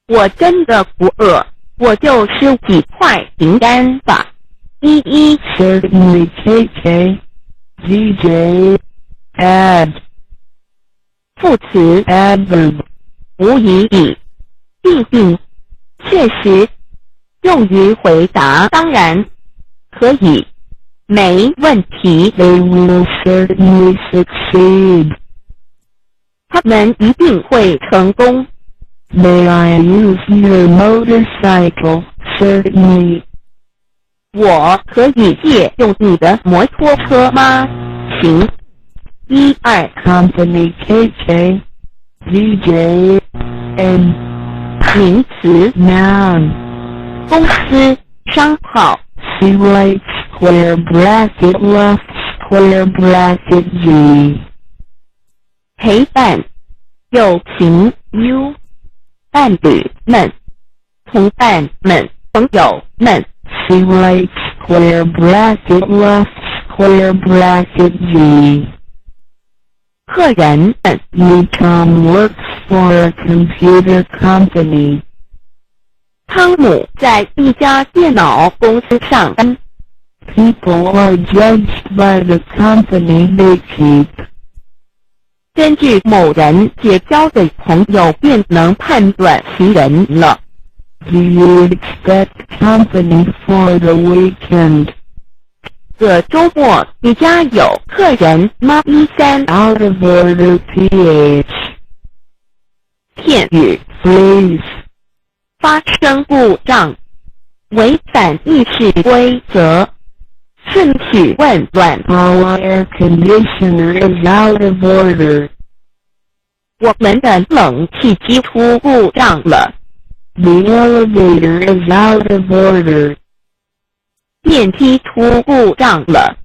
我真的不饿，我就吃几块饼干吧。11 Certainly KK. DJ. Add. 副词 Adverb. 无疑以必定确实用于回答当然可以没问题 They will certainly succeed. 他们一定会成功 May I use your motorcycle? Certainly. 我可以借用你的摩托车吗？行。1、2 Company KK DJ N 名词 Noun 公司商号 C right square bracket left square bracket G 陪伴友情 U 伴侣们同伴们朋友们 C right square bracket left square bracket G 客人们 Tom works for a computer company. 汤姆在一家电脑公司上班。People are judged by the company they keep. 根据某人结交的朋友便能判断其人了。Do you expect company for the weekend? 这周末你家有客人吗？13 Out of order PH. 片语 Please. 发生故障，违反议事规则，顺序混乱。 Our air conditioner is out of order. 我们的冷气机出故障了。The elevator is out of order. 电梯出故障了。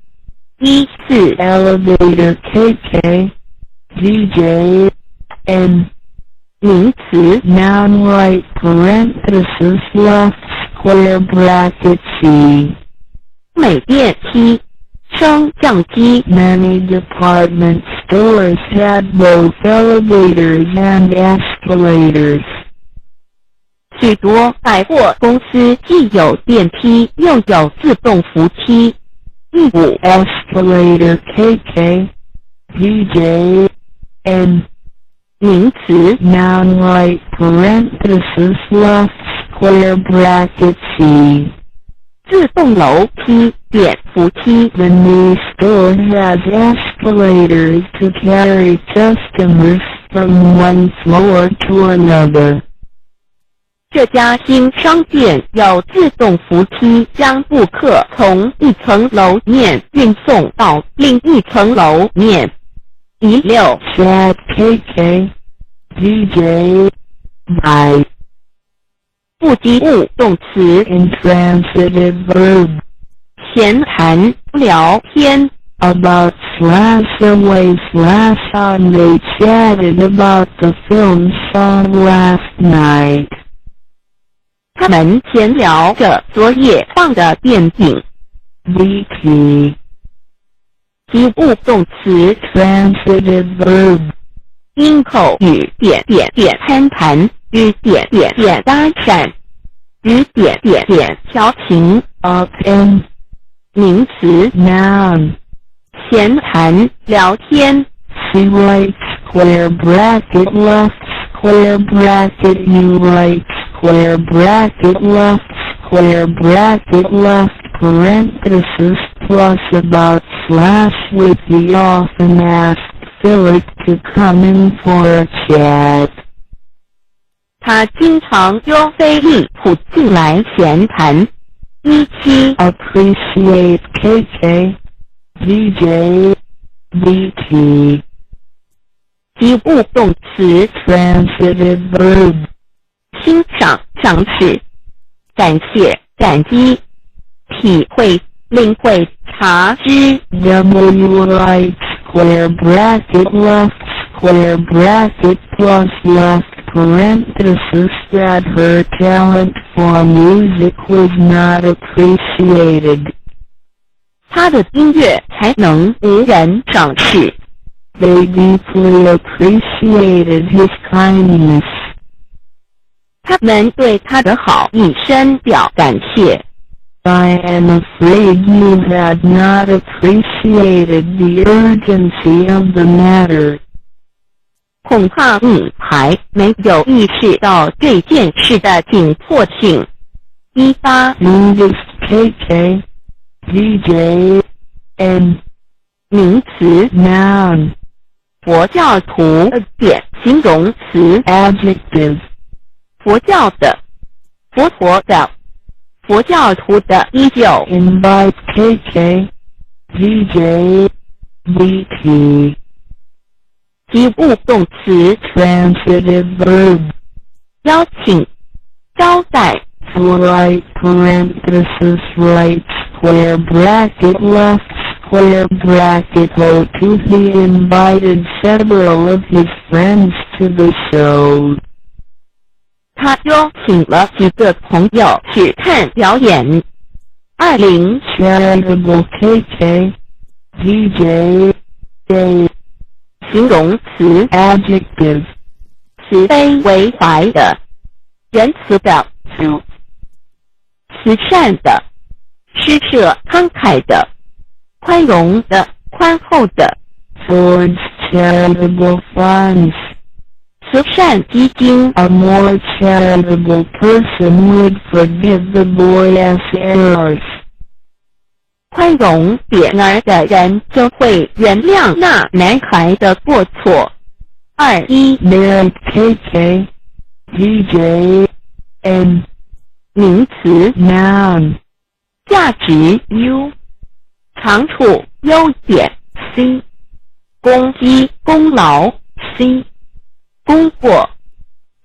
14 Elevator KK DJ N 名词 Noun right parenthesis left square bracket C 美电梯升降机 Many department stores had both elevators and escalators. 许多百货公司既有电梯又有自动扶梯。15 Escalator KK DJ N 名词 Noun right parenthesis left square bracket C 自动楼梯点扶梯。 The new store has escalators to carry customers from one floor to another. 这家新商店有自动扶梯，将顾客从一层楼面运送到另一层楼面。16 Chat KK DJ by 不及物动词 intransitive verb 闲谈聊天 about /away /on they chatted about the film saw last night. 他们闲聊着昨夜放的电影。 VP 及物动词 transitive verb 因口语攀谈与搭讪与调情 offend 名词 noun 闲谈聊天 C right square bracket left square bracket U right square bracket left square bracket left parenthesis plus about / with the often asked Philip to come in for a chat. 他经常约菲利普进来闲谈。17 Appreciate KK DJ VT 及物动词 transitive verb 欣赏赏识感谢感激体会领会察知 W right square bracket left square bracket plus left parenthesis that her talent for music was not appreciated. 他的音乐才能无人赏识。 They deeply appreciated his kindness. 他们对他的好意深表感谢。 I am afraid you had not appreciated the urgency of the matter. 恐怕你还没有意识到这件事的紧迫性。18 Buddhist KK DJ N 名词 noun 佛教徒形容词 adjective 佛教的、佛陀的、佛教徒的依旧 invite KK, DJ, VP, 及物动词 transitive verb, 邀请、招待、 right parenthesis right square bracket left square bracket O to he invited several of his friends to the show. 他邀请了几个朋友去看表演。20 Charitable KK, DJ, A, 形容词 adjective, 慈悲为怀的、仁慈的、 to, 慈善的、施舍慷慨的、宽容的、宽厚的、 towards charitable funds. 慈善基金。 A more charitable person would forgive the boy's errors. 宽容点儿的人就会原谅那男孩的过错。21 Merit KK, DJ, N, 名词 noun, 价值 U 长处优点 C 功绩功劳 C 功过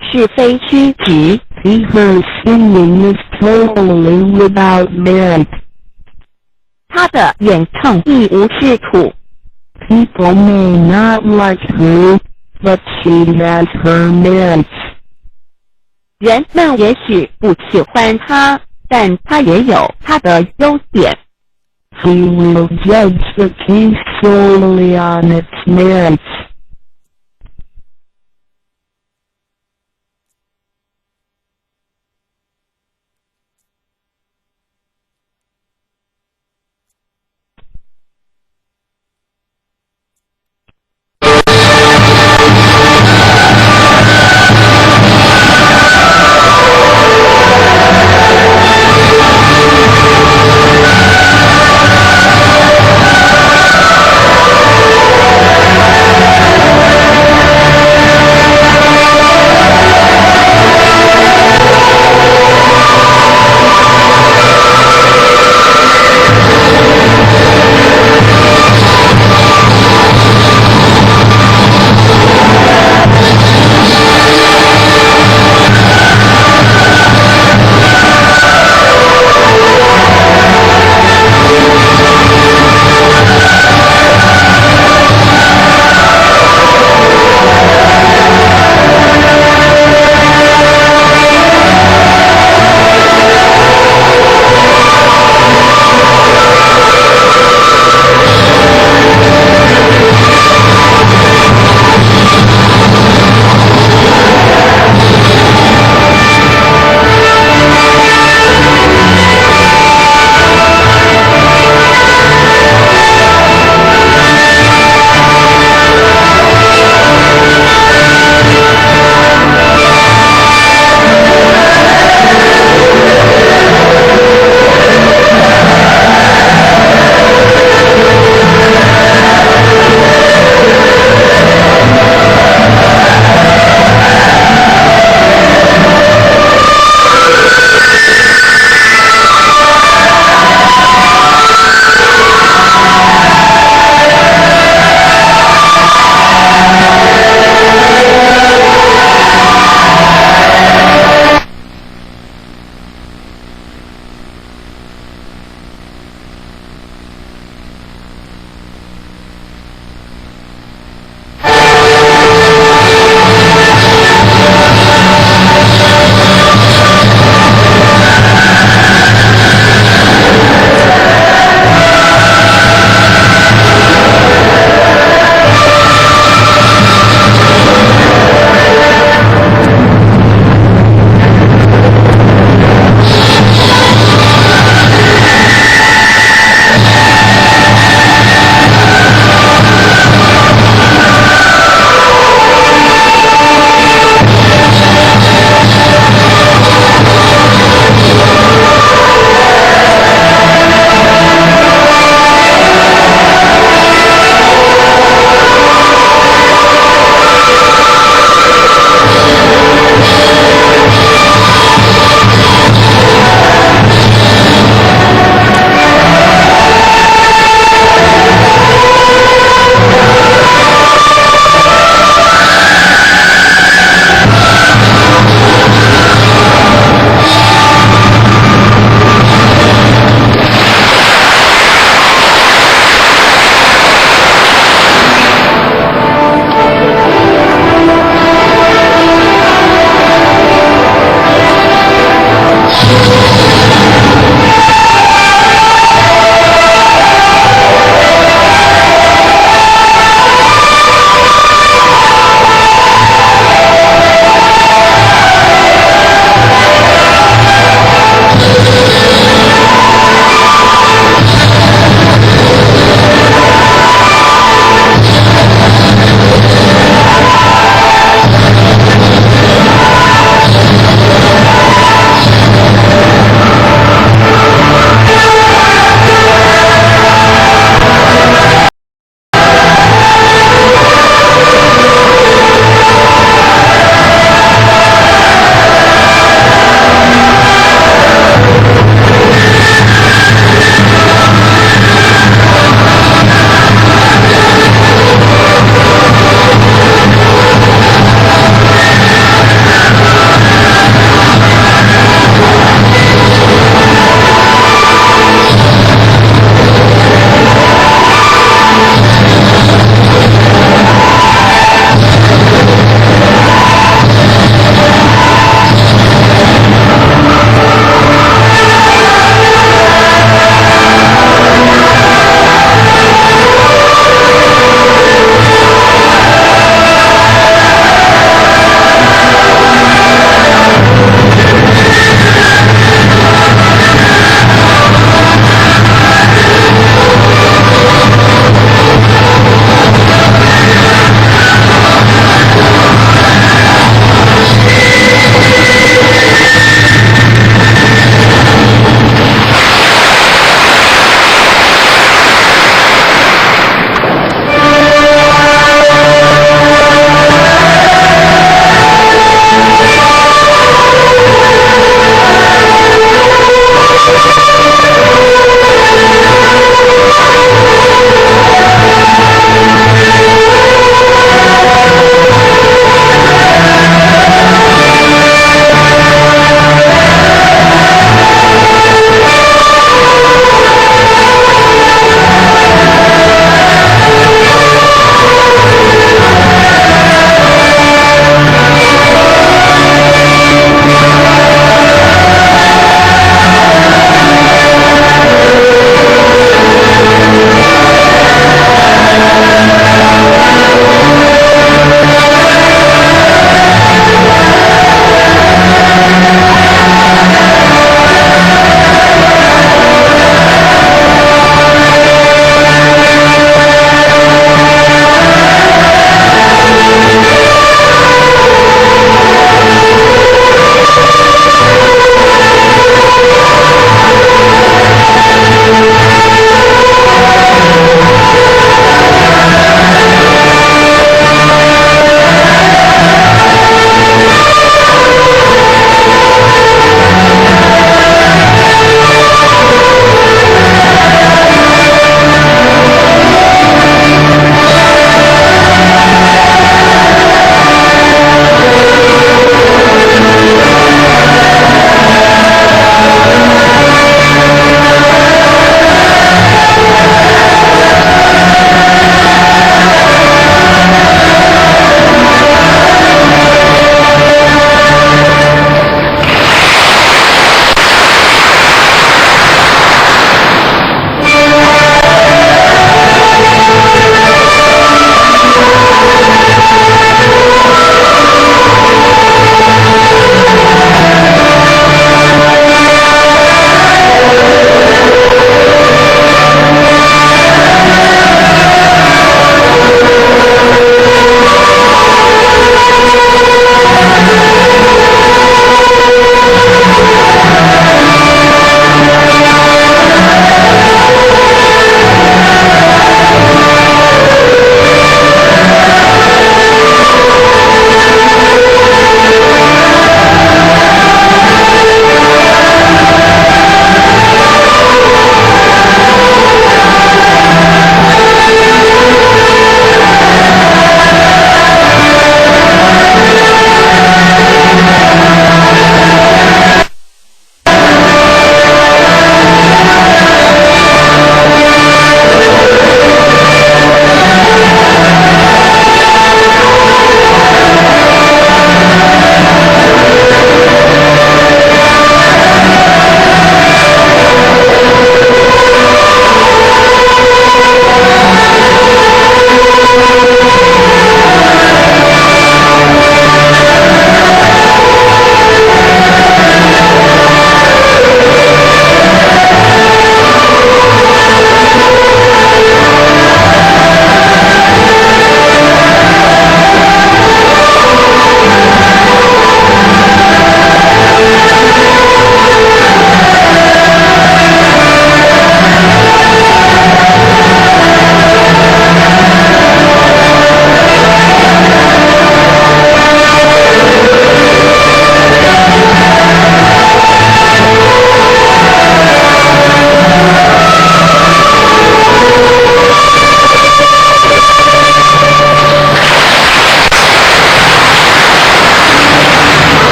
是非曲直 he her singing is totally without merit. 他的演唱一无是处。 People may not like her, but she has her merits. 人们也许不喜欢他，但他也有他的优点。 He will judge the case solely on its merits.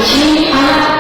吉安。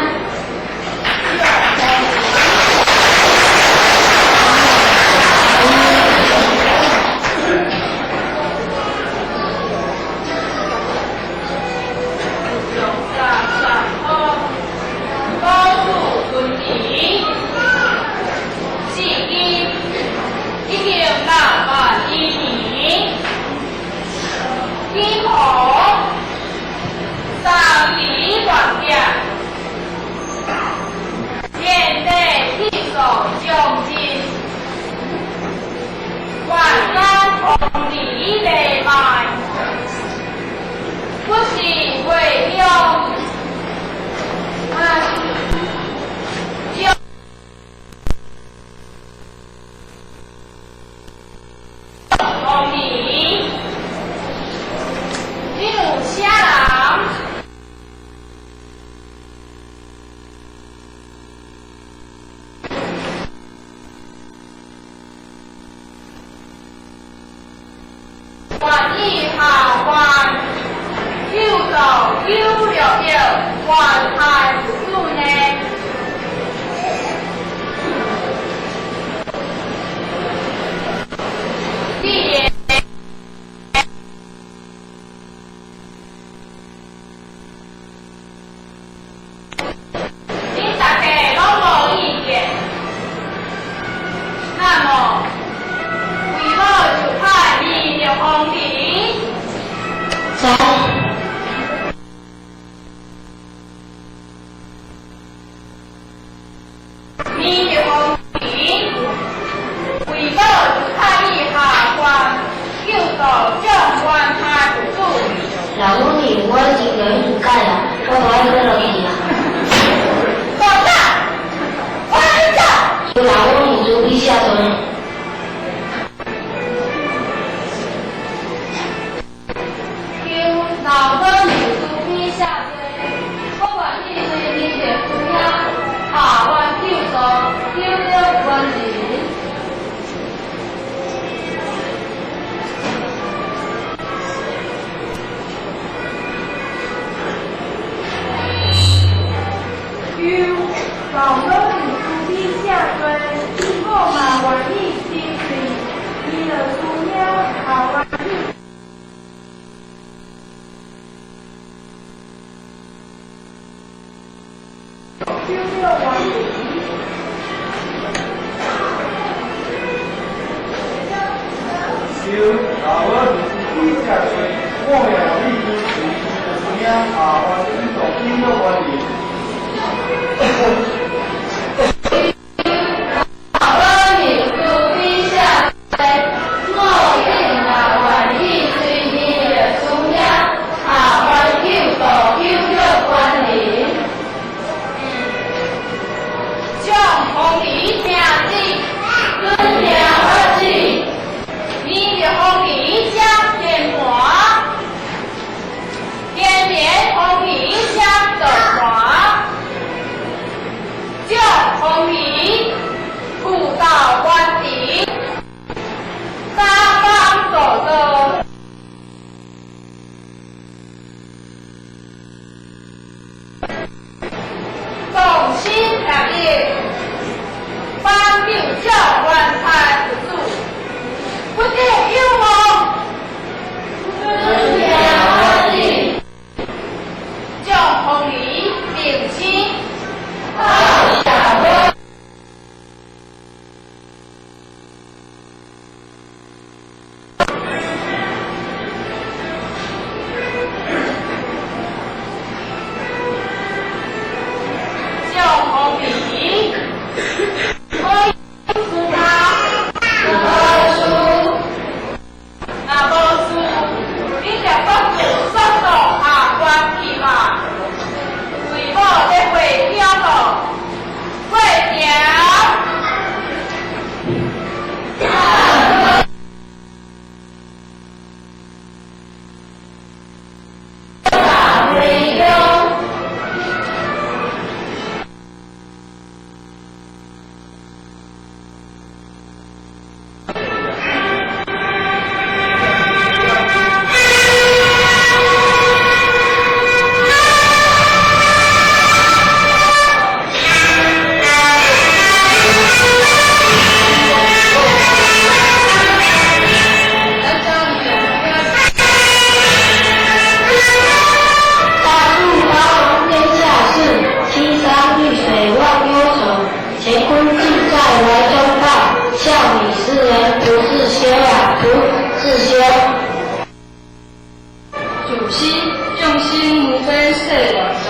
世王中，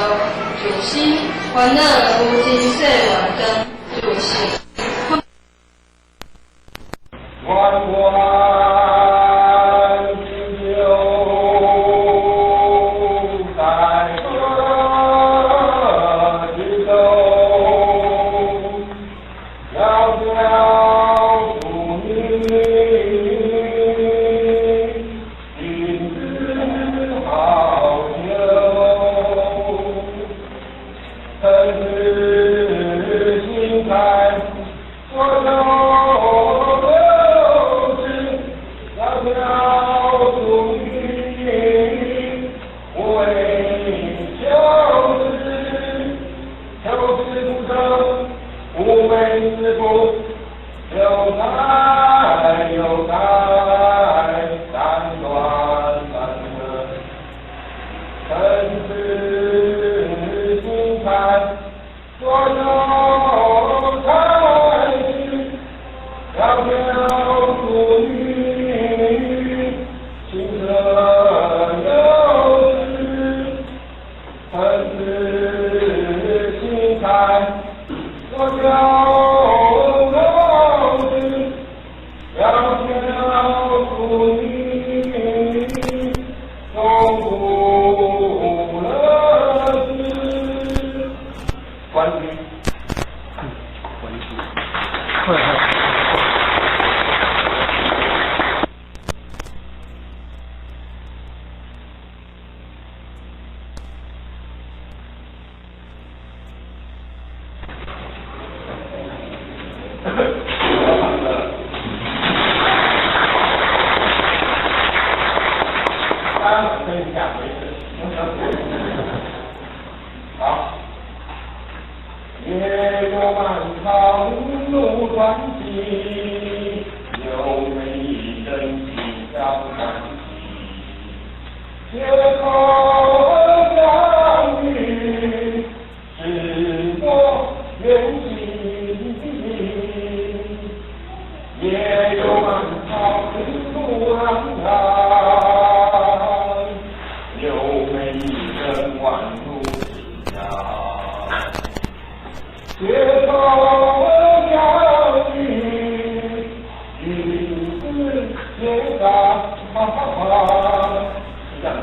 主心欢乐无尽世王中，主心。万万只有在何之中，遥遥不明，心之好久，曾是心开所有。好，也有漫长路传奇，有美丽人情相传奇，街头相遇，是我缘起，也有漫长路荏苒，有美丽人万路街头相遇，彼此结伴，是这样的。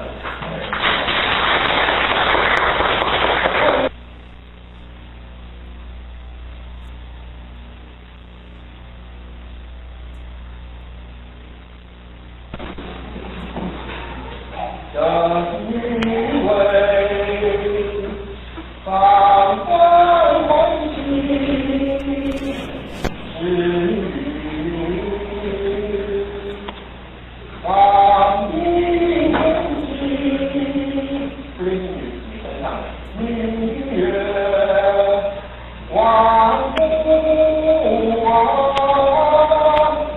正因为放光红旗是雨，放你红旗不是女身上明月万古啊，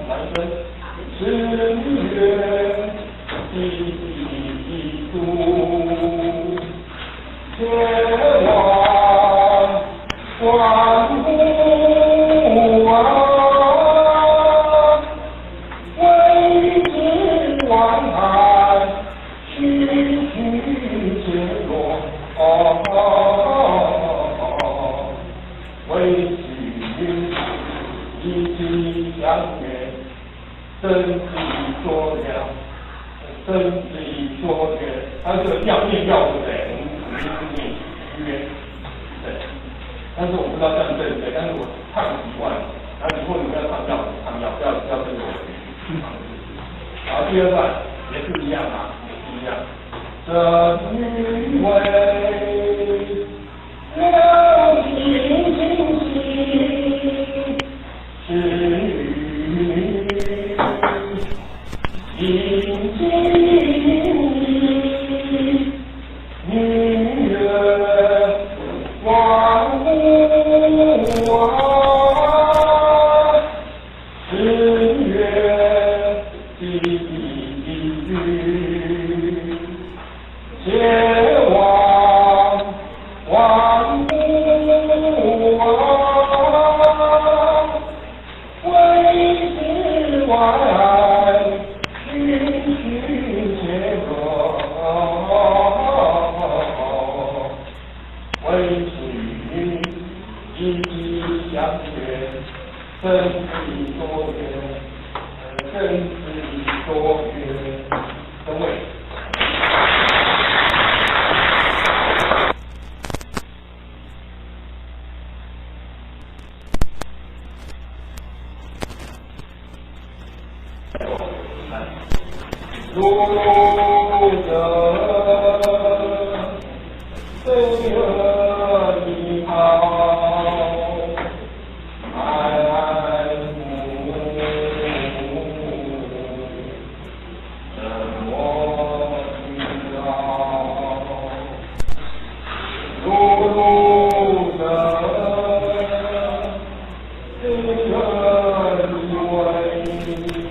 男生是月一度千万万古啊，为知万海区区皆落，为取一气相悦，真理说了，真理说了，它这个要念要对不对？我们念约，对。但是我不知道这样对不对，但是我唱习惯了。然后以后你们要唱要唱要，不要跟着我学。好，第二段也是一样啊，也是一样。正因为流星星星是雨，阴晴明月万古啊，是月的句，且望真理多元，真理多元，各位。路的飞蛾一号，爱慕什么知道？路的飞蛾一为。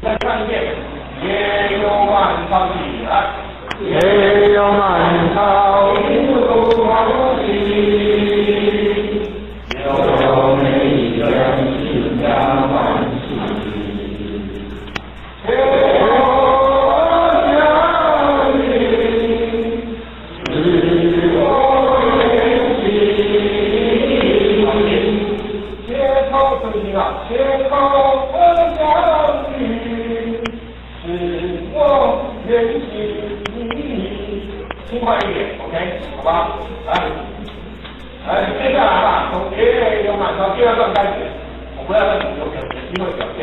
再看一遍，也有万草起来，也有万草一路往西，有美人心呀欢喜，有相遇，是我缘起，街头声音啊，街头相遇。缘起，轻快一点 ，OK， 好吧？来，接下来吧，从也有满到第二段开始，我不要让你有机会表现，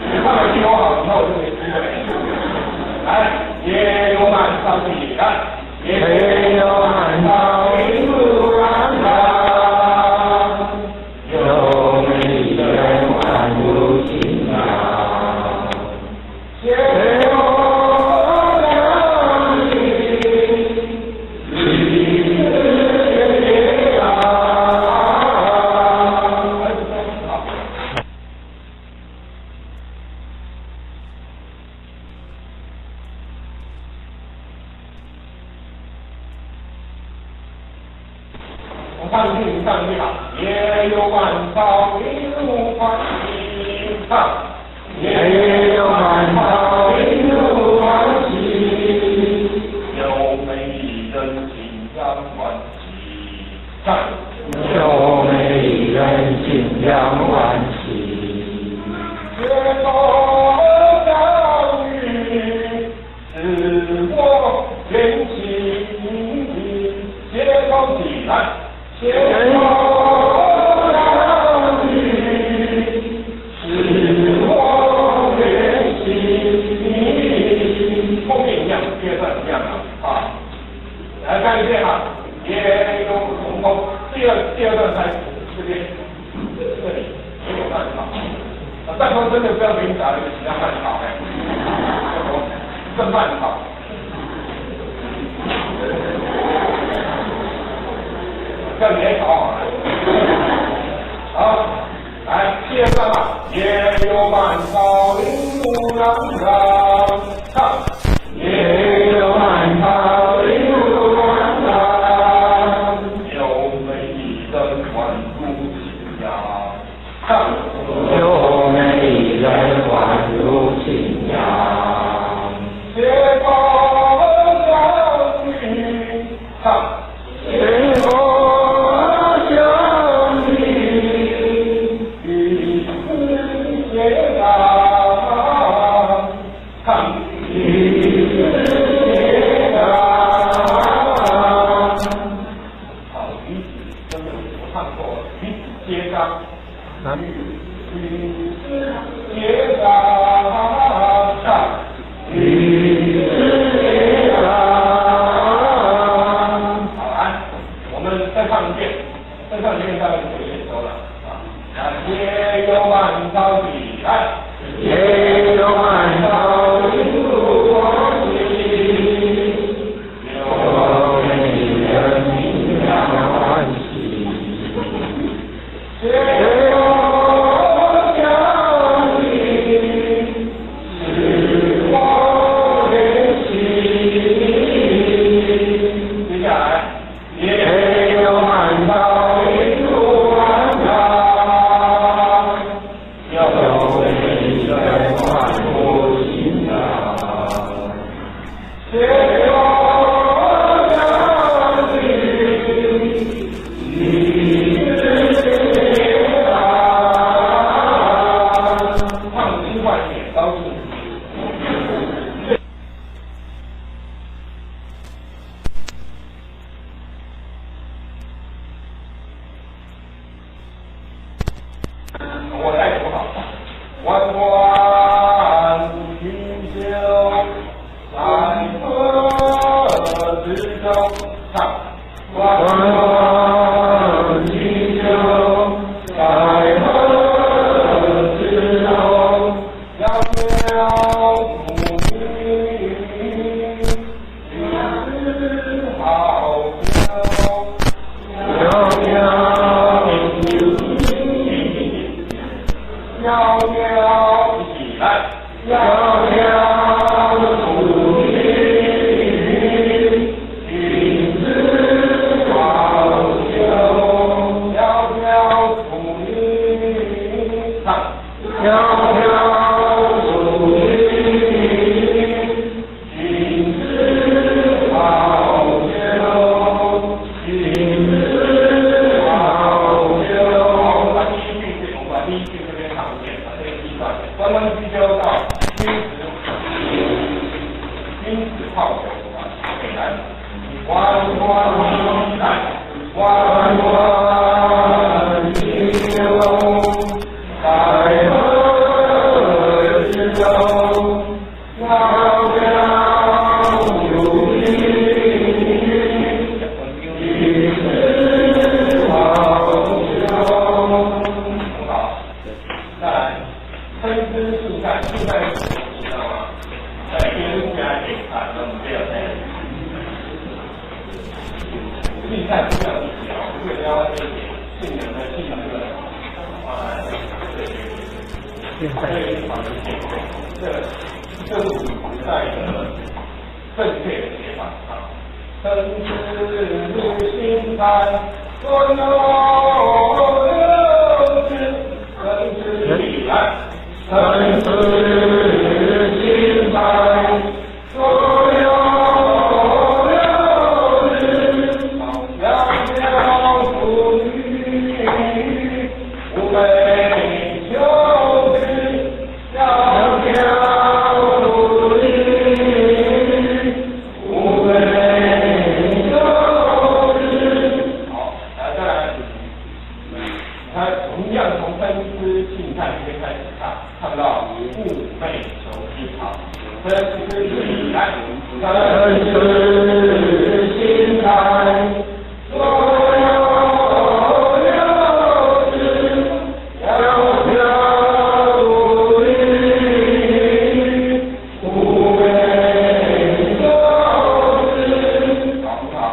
你上面听我好，以后我就没机会。来，也有满到起来，也有满到一路安康，有美人万如情啊。上去了，也有万草一路欢喜唱，也有万草一路欢喜，有美人心扬欢喜唱，有美人心扬欢喜，街头相遇，是我缘起，街头起来。街头相遇，看一遍啊，也有从第二段开始，这边这里也有慢跑，但说真的不要给你打一个其他慢跑哎，更慢跑。叫野草好，来第二段吧，也有慢跑领路朗朗，唱，也有慢跑领路朗朗，有美丽的万路清扬，唱，有美丽的万路清扬，解放相遇，唱，解放。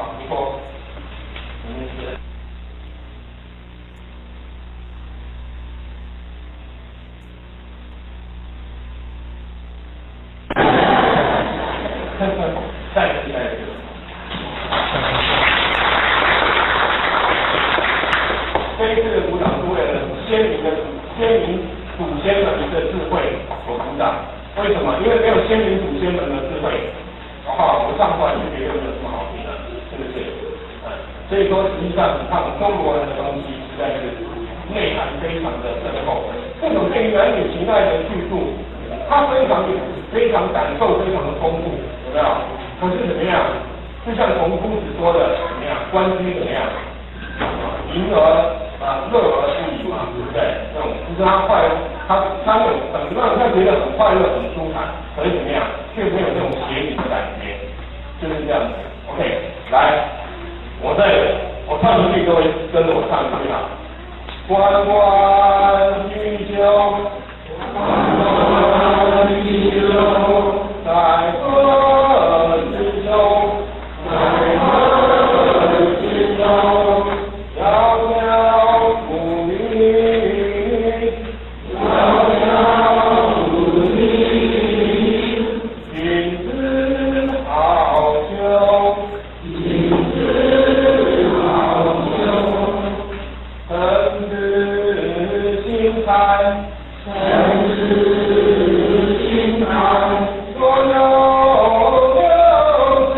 好，不错。再一次。这一次的鼓掌是为了先民祖先们的智慧所鼓掌。为什么？因为没有先民祖先们的智慧，我唱出来就觉得没有什么好听的，是不是？所以说实际上你看我们中国人的东西实在是内涵非常的深厚。这种对于男女情爱的叙述，它非常感受非常的丰富，有没有？可是怎么样？就像从夫子说的怎么样？关雎怎么样？淫而乐而不已嘛，对不对？这种就是他那种让人觉得很快乐、很舒坦，可是怎么样，却没有那种邪淫的感觉，就是这样子。OK， 来，我唱一句，各位跟着我唱一句啊。关关雎鸠，关关雎鸠，在河之洲，在河之洲。窈窕淑女，窈窕淑女，君子好逑，君子好逑。臣子心态，臣子心态，所有六之，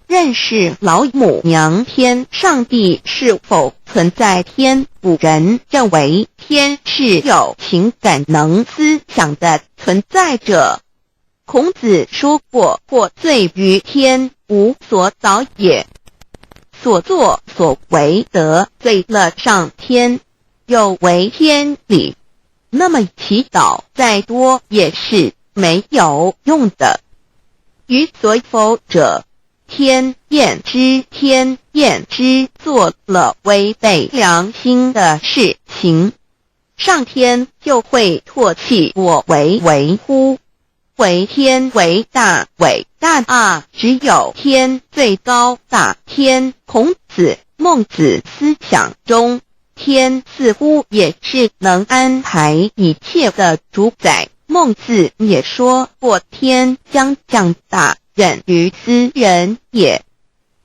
认识老母娘天上帝是否存在天，古人认为天是有情感能思想的存在者。孔子说过，或罪于天，无所早也。所作所为得罪了上天，有违天理，那么祈祷再多也是没有用的。于所否者，天厌之，做了违背良心的事情，上天就会唾弃我为乎？为天为大伟大啊！只有天最高大天。孔子、孟子思想中，天似乎也是能安排一切的主宰。孟子也说过：“天将降大任于斯人也，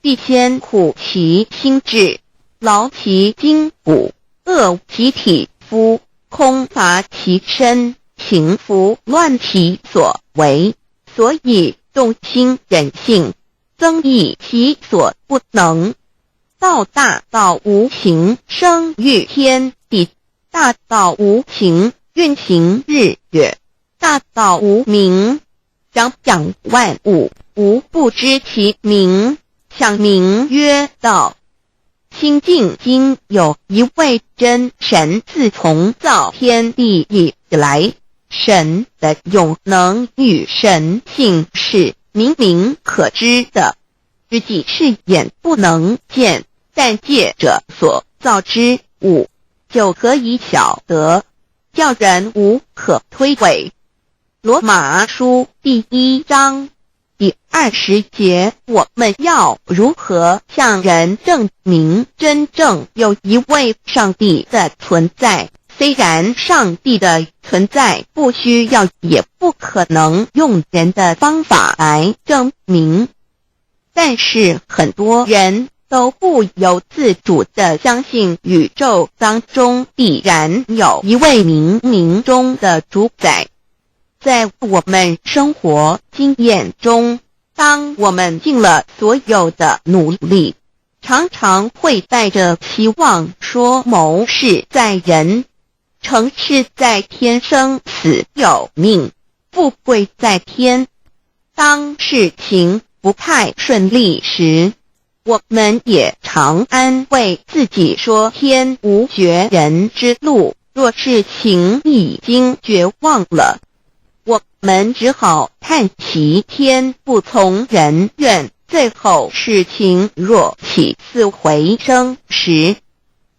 必先苦其心志，劳其筋骨，饿其体肤，空乏其身，情服乱其所为。所以动心忍性，增益其所不能。道大道无形，生育天地；大道无形，运行日月；大道无名，掌养万物，无不知其名，想名曰道。清净经有一位真神，自从造天地以来，神的永能与神性是明明可知的，自己是眼不能见，但借着所造之物就可以晓得，叫人无可推诿。罗马书第1章第20节，我们要如何向人证明真正有一位上帝的存在？虽然上帝的存在不需要也不可能用人的方法来证明，但是很多人都不由自主地相信宇宙当中必然有一位冥冥中的主宰。在我们生活经验中，当我们尽了所有的努力，常常会带着期望说谋事在人，成事在天，生死有命，富贵在天。当事情不太顺利时，我们也常安慰自己说天无绝人之路，若事情已经绝望了，我们只好叹其天不从人愿。最后事情若起死回生时，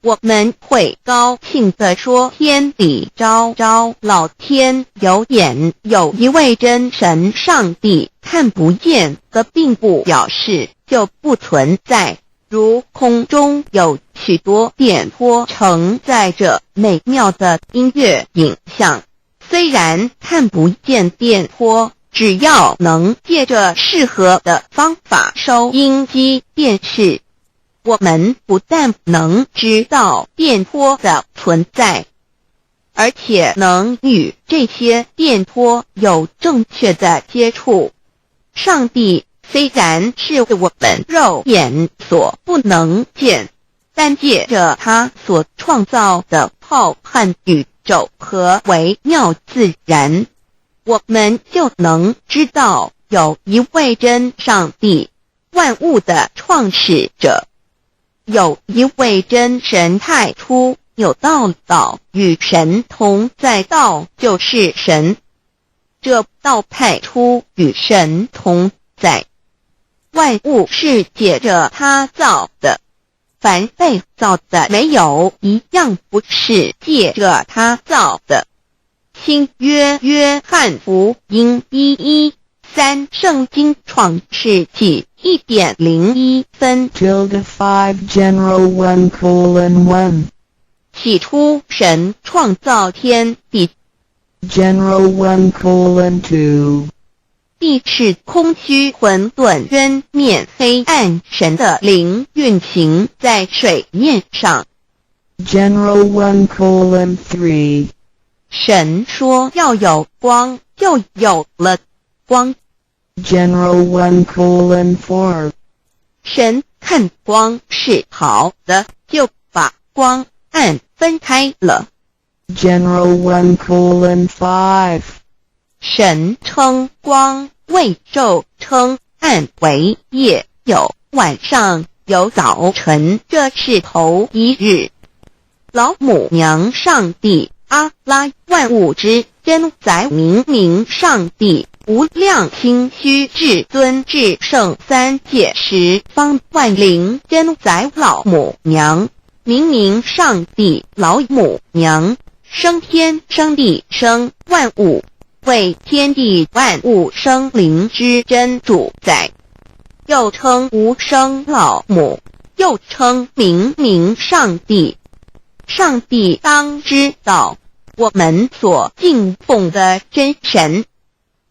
我们会高兴地说天理昭昭，老天有眼，有一位真神上帝，看不见的并不表示就不存在。如空中有许多电波承载着美妙的音乐影像，虽然看不见电波，只要能借着适合的方法收音机电视，我们不但能知道电波的存在，而且能与这些电波有正确的接触。上帝虽然是我们肉眼所不能见，但借着他所创造的浩瀚宇宙和微妙自然，我们就能知道有一位真上帝，万物的创始者，有一位真神太初，有道，道与神同在，道就是神，这道太初与神同在。万物是借着他造的，凡被造的没有一样不是借着他造的。新约约翰福音1:13，圣经创世纪1.01分。 5 General 1:1 起初神创造天地， General 1:2 地是空虚混沌渊面黑暗，神的灵运行在水面上。 General 1:3 神说要有光，就有了光。 General 1:4 神看光是好的，就把光暗分开了。 General 1:5 神称光为昼，称暗为夜，有晚上，有早晨，这是头一日。老母娘上帝阿拉，万物之真宰明明上帝，无量清虚至尊至圣三界十方万灵真宰老母娘，明明上帝老母娘生天生地生万物，为天地万物生灵之真主宰，又称无生老母，又称明明上帝。上帝当知道，我们所敬奉的真神，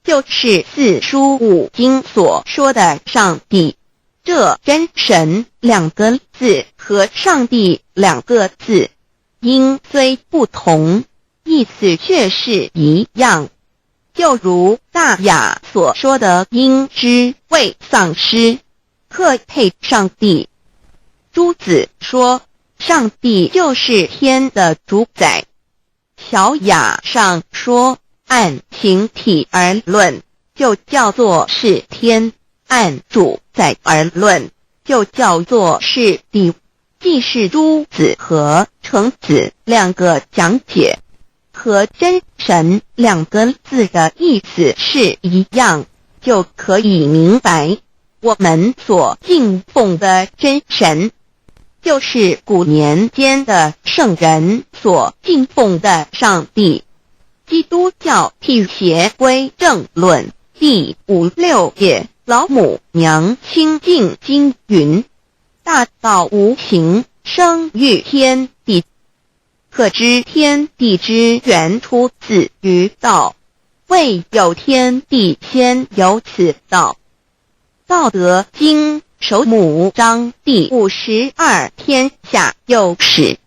就是四书五经所说的上帝。这真神两个字和上帝两个字，音虽不同，意思却是一样。就如大雅所说的因之谓丧失，克配上帝。朱子说上帝就是天的主宰。小雅上说按形体而论，就叫做是天；按主宰而论，就叫做是地。既是朱子和程子两个讲解，和真神两个字的意思是一样，就可以明白，我们所敬奉的真神，就是古年间的圣人所敬奉的上帝。基督教辟邪归正论第56页老母娘清净经云：大道无形，生育天地，可知天地之源出自于道，未有天地，先有此道。道德经首母章第52，天下有始，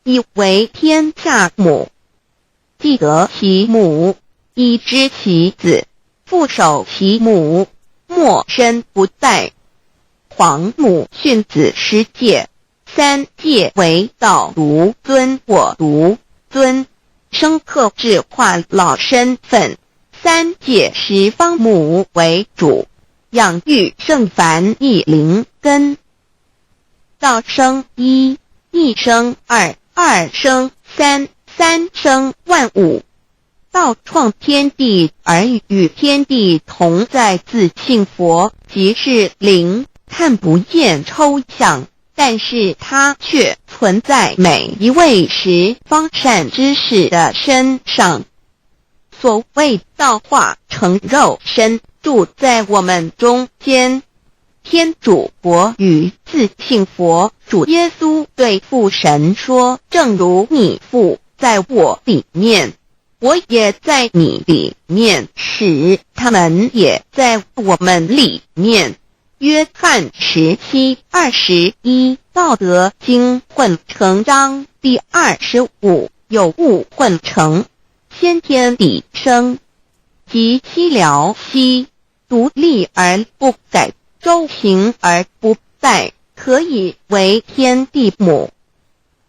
以为天下母。既得其母，以知其子，父守其母，莫身不在。皇母训子10戒，3戒为道独尊我独尊，生克制化老身份。3戒十方母为主，养育圣凡一灵根。道生一，一生二，二生三，三生万物。道创天地而与天地同在，自性佛，即是灵，看不见抽象，但是它却存在每一位十方善知识的身上。所谓道化成肉身，住在我们中间。天主佛与自性佛主耶稣对父神说：正如你父在我里面，我也在你里面，使他们也在我们里面。约翰17:21，道德经混成章第25，有物混成，先天地生，即西辽西，独立而不在，周行而不在，可以为天地母。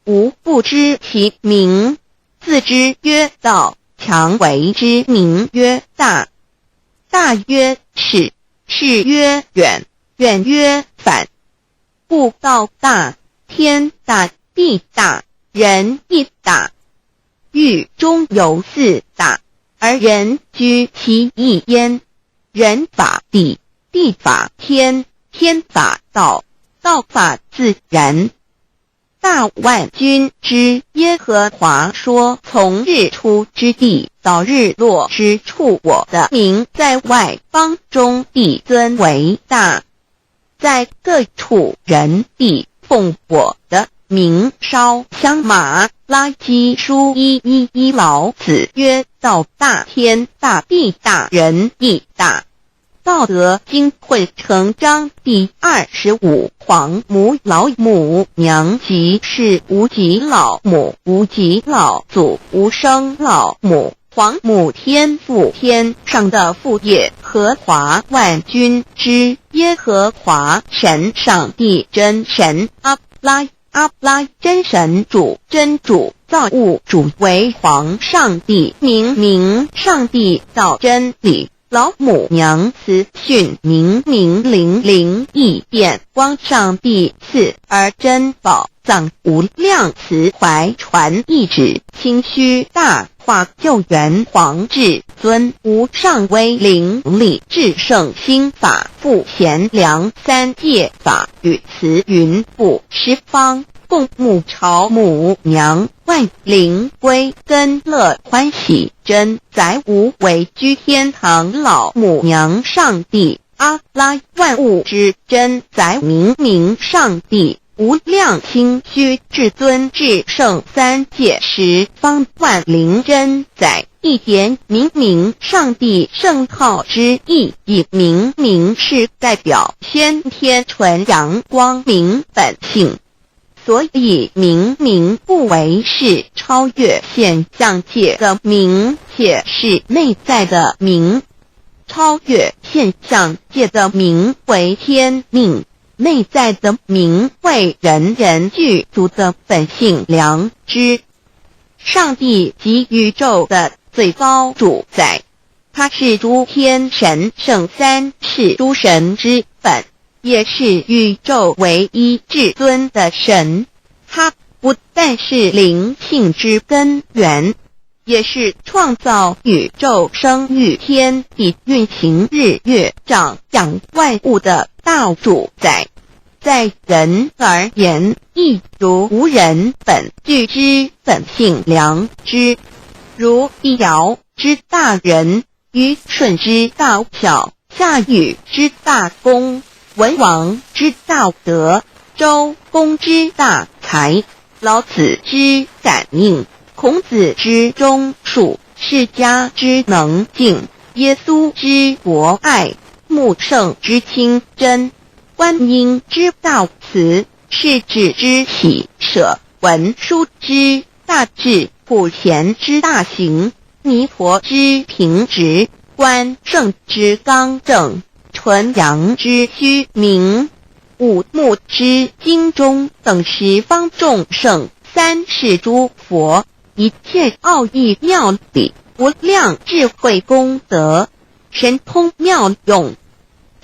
吾不知其名，自之曰道，强为之名曰大。大曰始，始曰远，远曰反。故道大，天大，地大，人亦大。欲中有四大，而人居其一焉。人法地，地法天，天法道，道法自然。大万军之耶和华说：从日出之地到日落之处，我的名在外邦中必尊为大。在各处人必奉我的名烧香马拉基书1:11，老子曰：道大，天大，地大，人亦大。道德经混成章第25，皇母老母娘，即是无极老母，无极老祖，无生老母。皇母天父，天上的父耶和华万军之耶和华神，上帝真神，阿拉真神主，真主造物主，为皇上帝，明上帝造真理。老母娘慈训明灵异变光，上帝赐而真宝藏无量，慈怀传一旨，清虚大化，救援皇至尊，无上威灵力，至圣心法，复贤良，三界法语慈云布，十方共母朝母娘，万灵归根乐欢喜，真载无为居天堂老母娘上帝，阿拉万物之真载明明上帝，无量清虚至尊至圣三界十方万灵真载，一点明明上帝圣号之意，以明明是代表先天纯阳光明本性，所以明明不为是超越现象界的明，且是内在的明。超越现象界的明为天命，内在的明为人人具足的本性良知。上帝即宇宙的最高主宰，他是诸天神圣三世诸神之本，也是宇宙唯一至尊的神。他不但是灵性之根源，也是创造宇宙生育天地运行日月长养万物的大主宰。在人而言，亦如无人本具之本性良知，如一尧之大仁，虞舜之大巧，夏禹之大功，文王之大德，周公之大才，老子之感应，孔子之忠恕，释迦之能静，耶稣之博爱，穆圣之清真，观音之大慈，世子之喜舍，文殊之大智，普贤之大行，弥陀之平直，观圣之刚正，纯阳之虚明，五目之精中等十方众圣，三世诸佛，一切奥义妙理，无量智慧功德，神通妙用，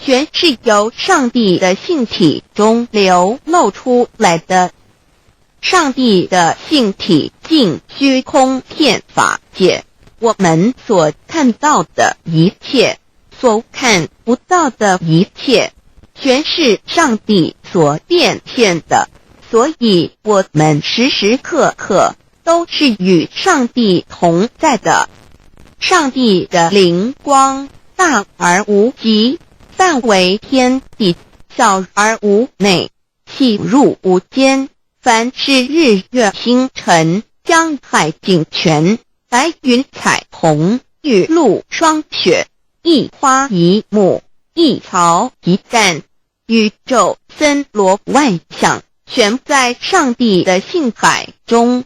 全是由上帝的性体中流露出来的。上帝的性体尽虚空遍法界，我们所看到的一切，所看不到的一切，全是上帝所变现的，所以我们时时刻刻都是与上帝同在的。上帝的灵光大而无极，范围天地，小而无内，细入无间。凡是日月星辰，江海井泉，白云彩虹，雨露霜雪，一花一木，一草一干，宇宙森罗万象，全在上帝的性海中。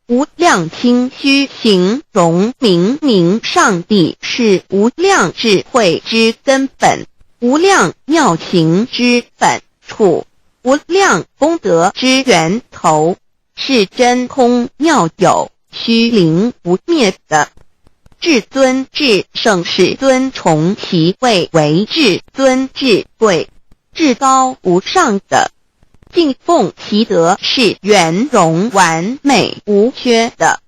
无量清虚形容明明上帝是无量智慧之根本，无量妙行之本处，无量功德之源头，是真空妙有，虚灵不灭的。至尊至圣世尊崇其位为至尊至贵，至高无上的，敬奉其德是圆融完美无缺的。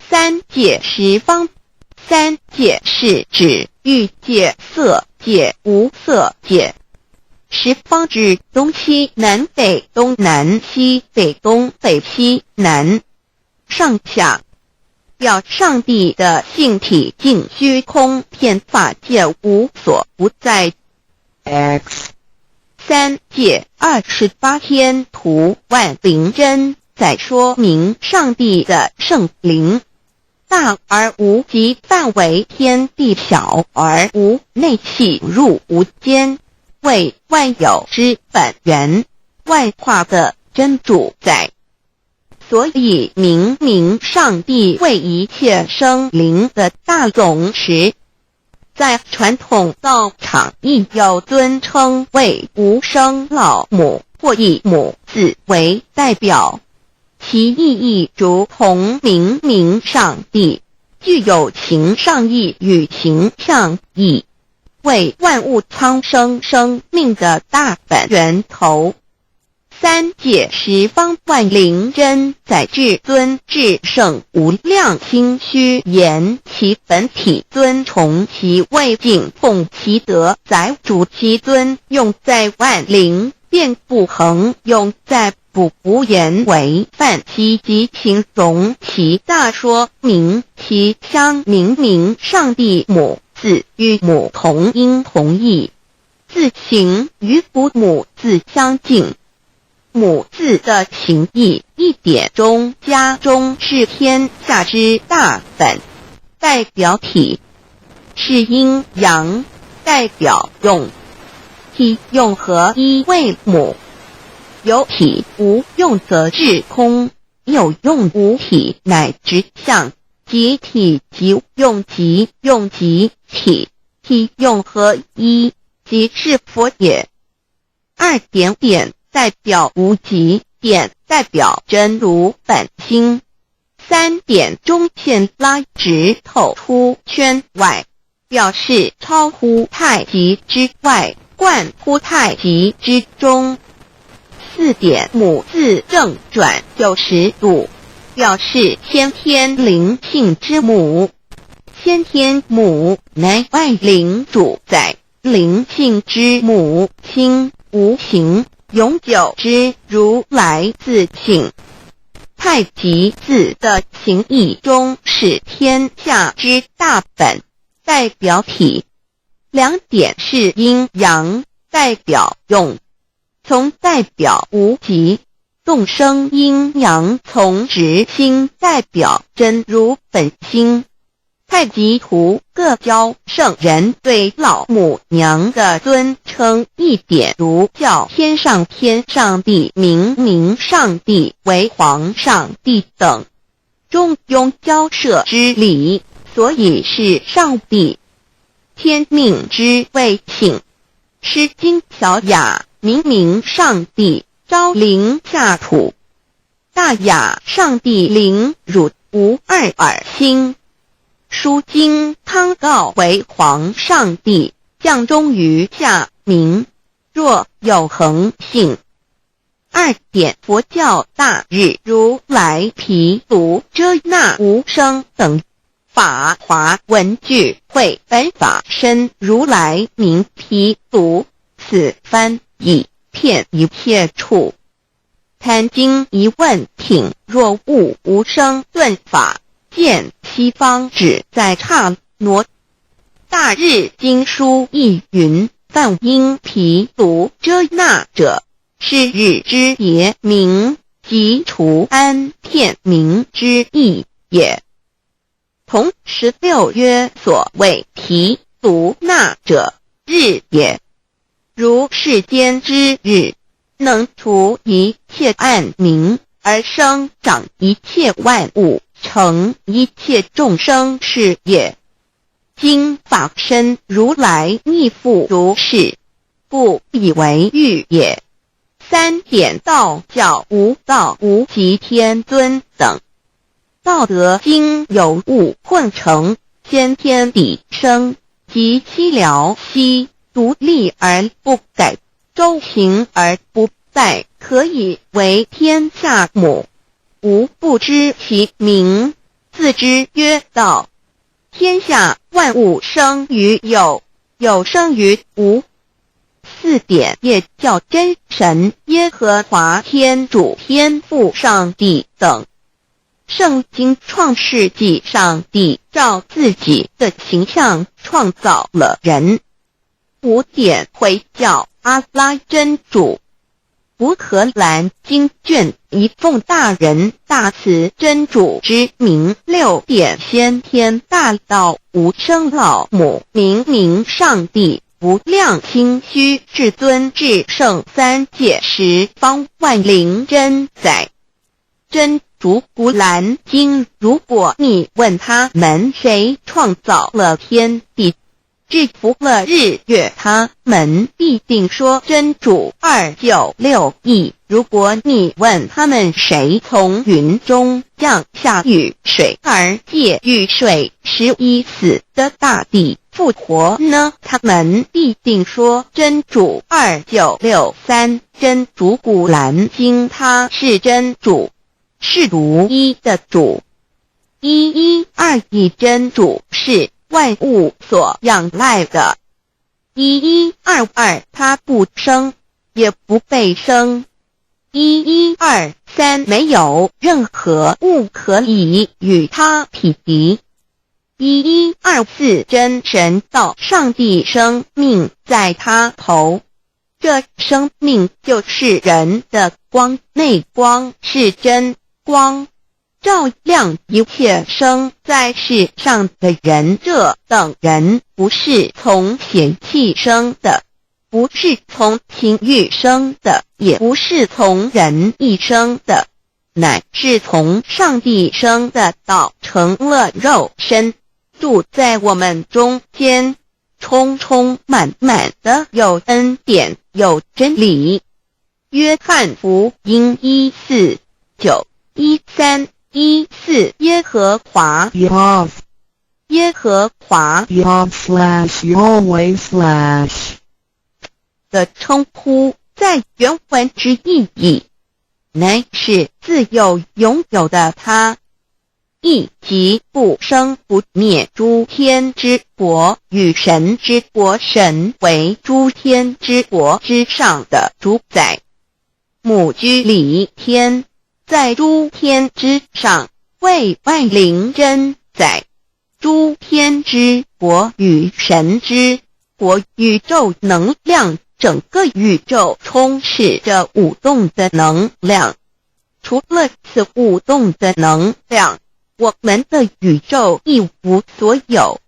三界十方，三界是指欲界、色界、无色界。十方指东西南北东南西北东北西南上下，表上帝的性体尽虚空遍法界无所不在。 X 三界28天图万灵真，在说明上帝的圣灵大而无极，范围天地，小而无内，细入无间，为万有之本源，万化的真主宰。所以明明上帝为一切生灵的大总持，在传统道场亦有尊称为无生老母，或以母字为代表，其意义如同明明上帝，具有形上义与形象义，为万物苍生生命的大本源头。三界十方万灵真，在至尊至圣无量心虚言其本体，尊崇其位，敬奉其德，载主其尊，用在万灵，遍不恒，用在不无言为范其及形容其大说明其相明明上帝母字与母同音同义，字形与父母字相近。母字的情义一点中加中是天下之大本，代表体是阴阳，代表用。体用合一为母，有体无用则至空，有用无体乃直相，即体即用即用即体，体用合一即是佛也。二点点代表无极，点代表真如本心。三点中线拉直透出圈外，表示超乎太极之外，贯乎太极之中。四点母字正转90度，表示先天灵性之母。先天母乃外灵主宰，灵性之母亲无形永久之如来自性。太极字的形义中是天下之大本，代表体。两点是阴阳，代表用。从代表无极，众生阴阳从直心代表真如本心。太极图各教圣人对老母娘的尊称，一点如叫天上帝、明上帝为皇上帝等，中庸交涉之理，所以是上帝。天命之谓性，诗经小雅明上帝昭灵下土，大雅上帝灵汝无二耳心。书经汤告为皇上帝，降中于下民，若有恒性。二点佛教大日如来毗卢遮那无生等法华文具会本法身如来名毗卢，此翻译片一切处。贪经一问品，若悟无生顿法，见西方只在刹那。大日经书亦云，梵音毗卢遮那者，是日之别名，即除安片名之意也。同16曰所谓毗卢那者，日也。如世间之日，能除一切暗明，而生长一切万物，成一切众生是也。今法身如来亦复如是，不以为喻也。三点道教无道无极天尊等，道德经有物混成，先天地生，即七辽息，独立而不改，周行而不殆，可以为天下母。吾不知其名，自之曰道。天下万物生于有，有生于无。四点也叫真神、耶和华天主、天父上帝等。圣经创世纪，上帝照自己的形象创造了人。五点回教阿拉真主。乌克兰经卷一奉大人大慈真主之名。六点先天大道无生老母明上帝无量清虚至尊至圣三界十方万灵真宰。真主古兰经，如果你问他们谁创造了天地，制服了日月，他们必定说真主296亿。如果你问他们谁从云中降下雨水而借雨水使已死的大地复活呢，他们必定说真主2963。真主古兰经，他是真主，是独一的主。112真主是万物所仰赖的。1122他不生，也不被生。113没有任何物可以与它匹敌。1124真神道上帝生命在他头，这生命就是人的光，内光是真光，照亮一切生在世上的人。这等人不是从血气生的，不是从情欲生的，也不是从人意生的，乃是从上帝生的，道成了肉身，住在我们中间，充充满满的有恩典有真理。约翰福音1491314耶和华 Yahweh 耶和华 Yahweh/ 的称呼，在原文之意义乃是自有拥有的他，亦即不生不灭诸天之国与神之国，神为诸天之国之上的主宰，母居里天，在诸天之上，为万灵真宰。诸天之国与神之国，宇宙能量，整个宇宙充斥着舞动的能量。除了此舞动的能量，我们的宇宙一无所有。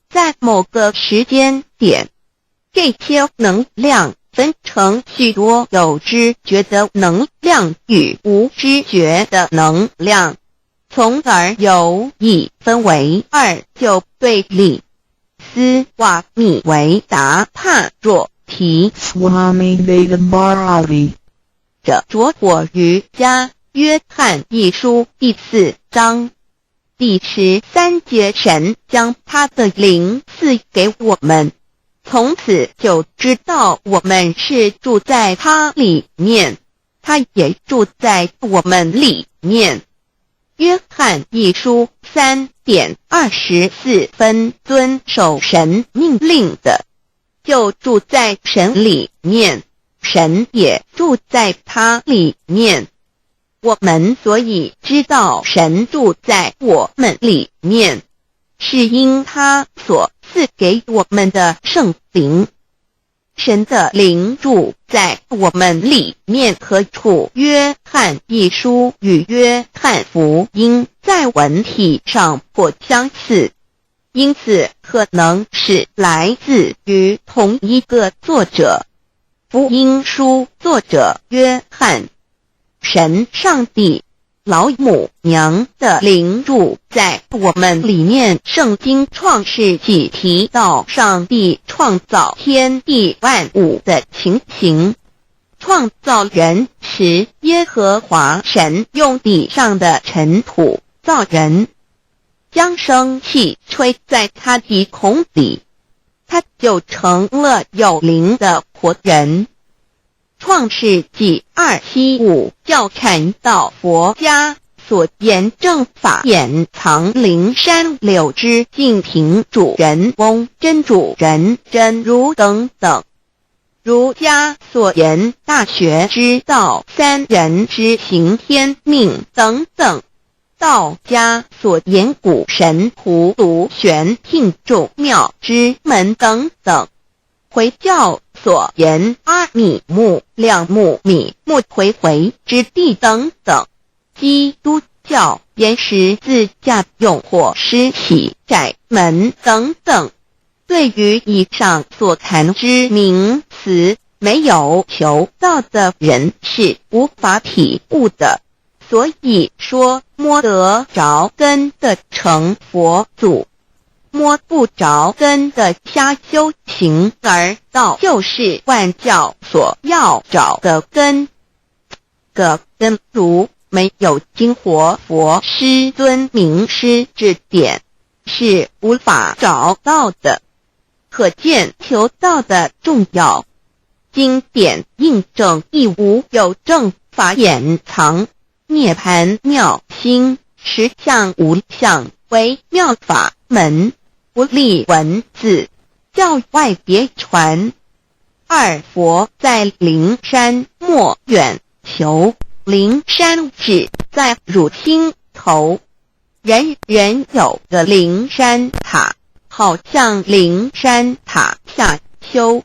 在某个时间点，这些能量分成许多有知觉的能量与无知觉的能量，从而有一分为二，就对立。斯瓦米维达帕若提 Swami Vedabharati 着着火于家约翰一书第4章第13节，神将他的灵赐给我们，从此就知道我们是住在他里面，他也住在我们里面。约翰一书3:24遵守神命令的，就住在神里面，神也住在他里面。我们所以知道神住在我们里面，是因他所赐给我们的圣灵。神的灵住在我们里面何处？约翰一书与约翰福音在文体上颇相似，因此可能是来自于同一个作者。福音书作者约翰，神上帝老母娘的灵住在我们里面。圣经创世纪提到上帝创造天地万物的情形，创造人时，耶和华神用地上的尘土造人，将生气吹在他鼻孔里，他就成了有灵的活人。创世纪275教传道佛家所言正法掩藏灵山柳之净瓶主人翁真主人真如等等。儒家所言大学之道三人之行天命等等。道家所言古神荼毒玄牝众妙之门等等。回教所言阿米木两木米木回回之地等等。基督教言十字架用火施洗窄门等等。对于以上所谈之名词，没有求道的人是无法体悟的。所以说摸得着根的成佛祖，摸不着根的瞎修行而道，就是万教所要找的根。个根如没有经活佛师尊名师指点，是无法找到的。可见求道的重要。经典印证亦无有正法掩藏，涅盘妙心实相无相，为妙法门，不立文字，教外别传。二佛在灵山莫远求。灵山只在汝心头，人人有个灵山塔，好像灵山塔下修。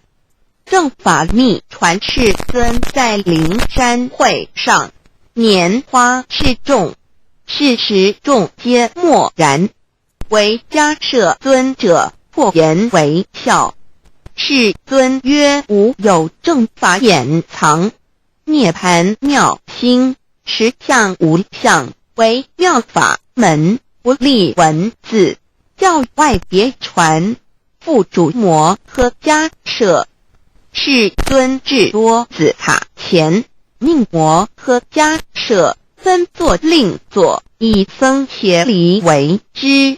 正法密传世尊在灵山会上，拈花示众，是时众皆默然，唯迦摄尊者破颜为笑。世尊曰：吾有正法掩藏，涅盘妙心，实相无相，为妙法门，不立文字，教外别传，复主摩诃迦摄。世尊至多子塔前，命摩诃迦摄分作令作，以僧伽梨为之。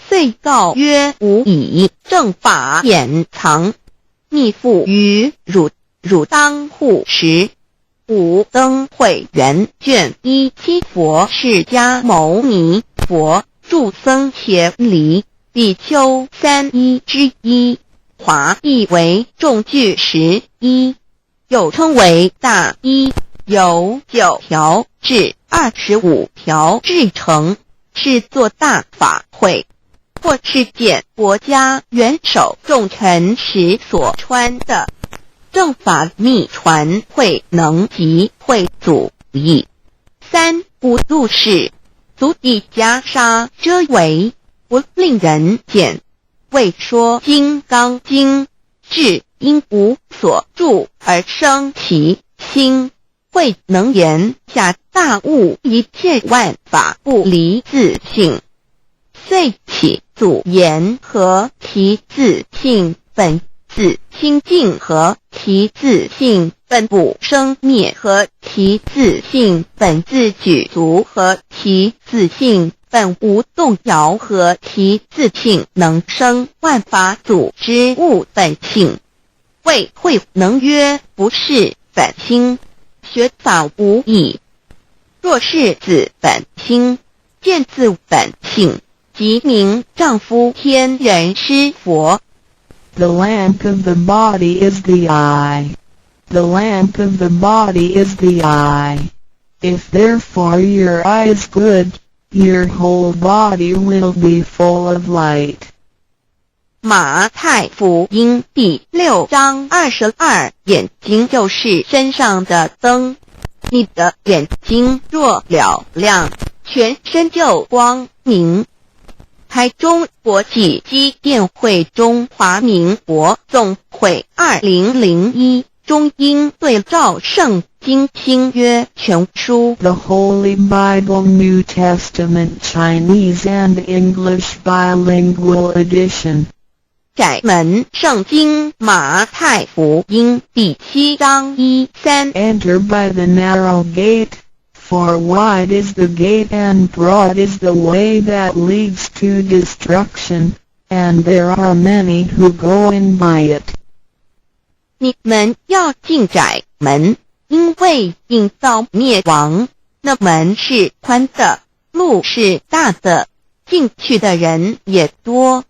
遂告曰：吾以正法掩藏，密付于汝，汝当护持。五灯会元卷17佛释迦牟尼佛著僧伽梨比丘31之一，华译为众句11，又称为大一，由9条至25条制成，是作大法会。或是见国家元首众臣时所穿的正法密传会能及会祖义。3. 无入世，足以袈裟遮为，不令人见。为说金刚经，至因无所住而生其心，会能言下大悟一切万法不离自性。遂起祖言和其自性本自清净和其自性本不生灭和其自性本自具足和其自性本无动摇和其自性能生万法组织物本性。谓会能曰：不是本心，学法无益。若是自本心，见自本性，即名丈夫天人师佛。The lamp of the body is the eye. The lamp of the body is the eye. If therefore your eye is good, your whole body will be full of light. 马太福音第6章22，眼睛就是身上的灯。你的眼睛若了亮，全身就光明。台中国际机电会中华民国总会2001中英对照圣经新约全书 The Holy Bible New Testament Chinese and English Bilingual Edition. 窄门圣经马太福音第7章1-3 Enter by the narrow gate, for wide is the gate and broad is the way that leads to destruction, and there are many who go in by it. 你们要进窄门，因为引到灭亡。那门是宽的，路是大的，进去的人也多。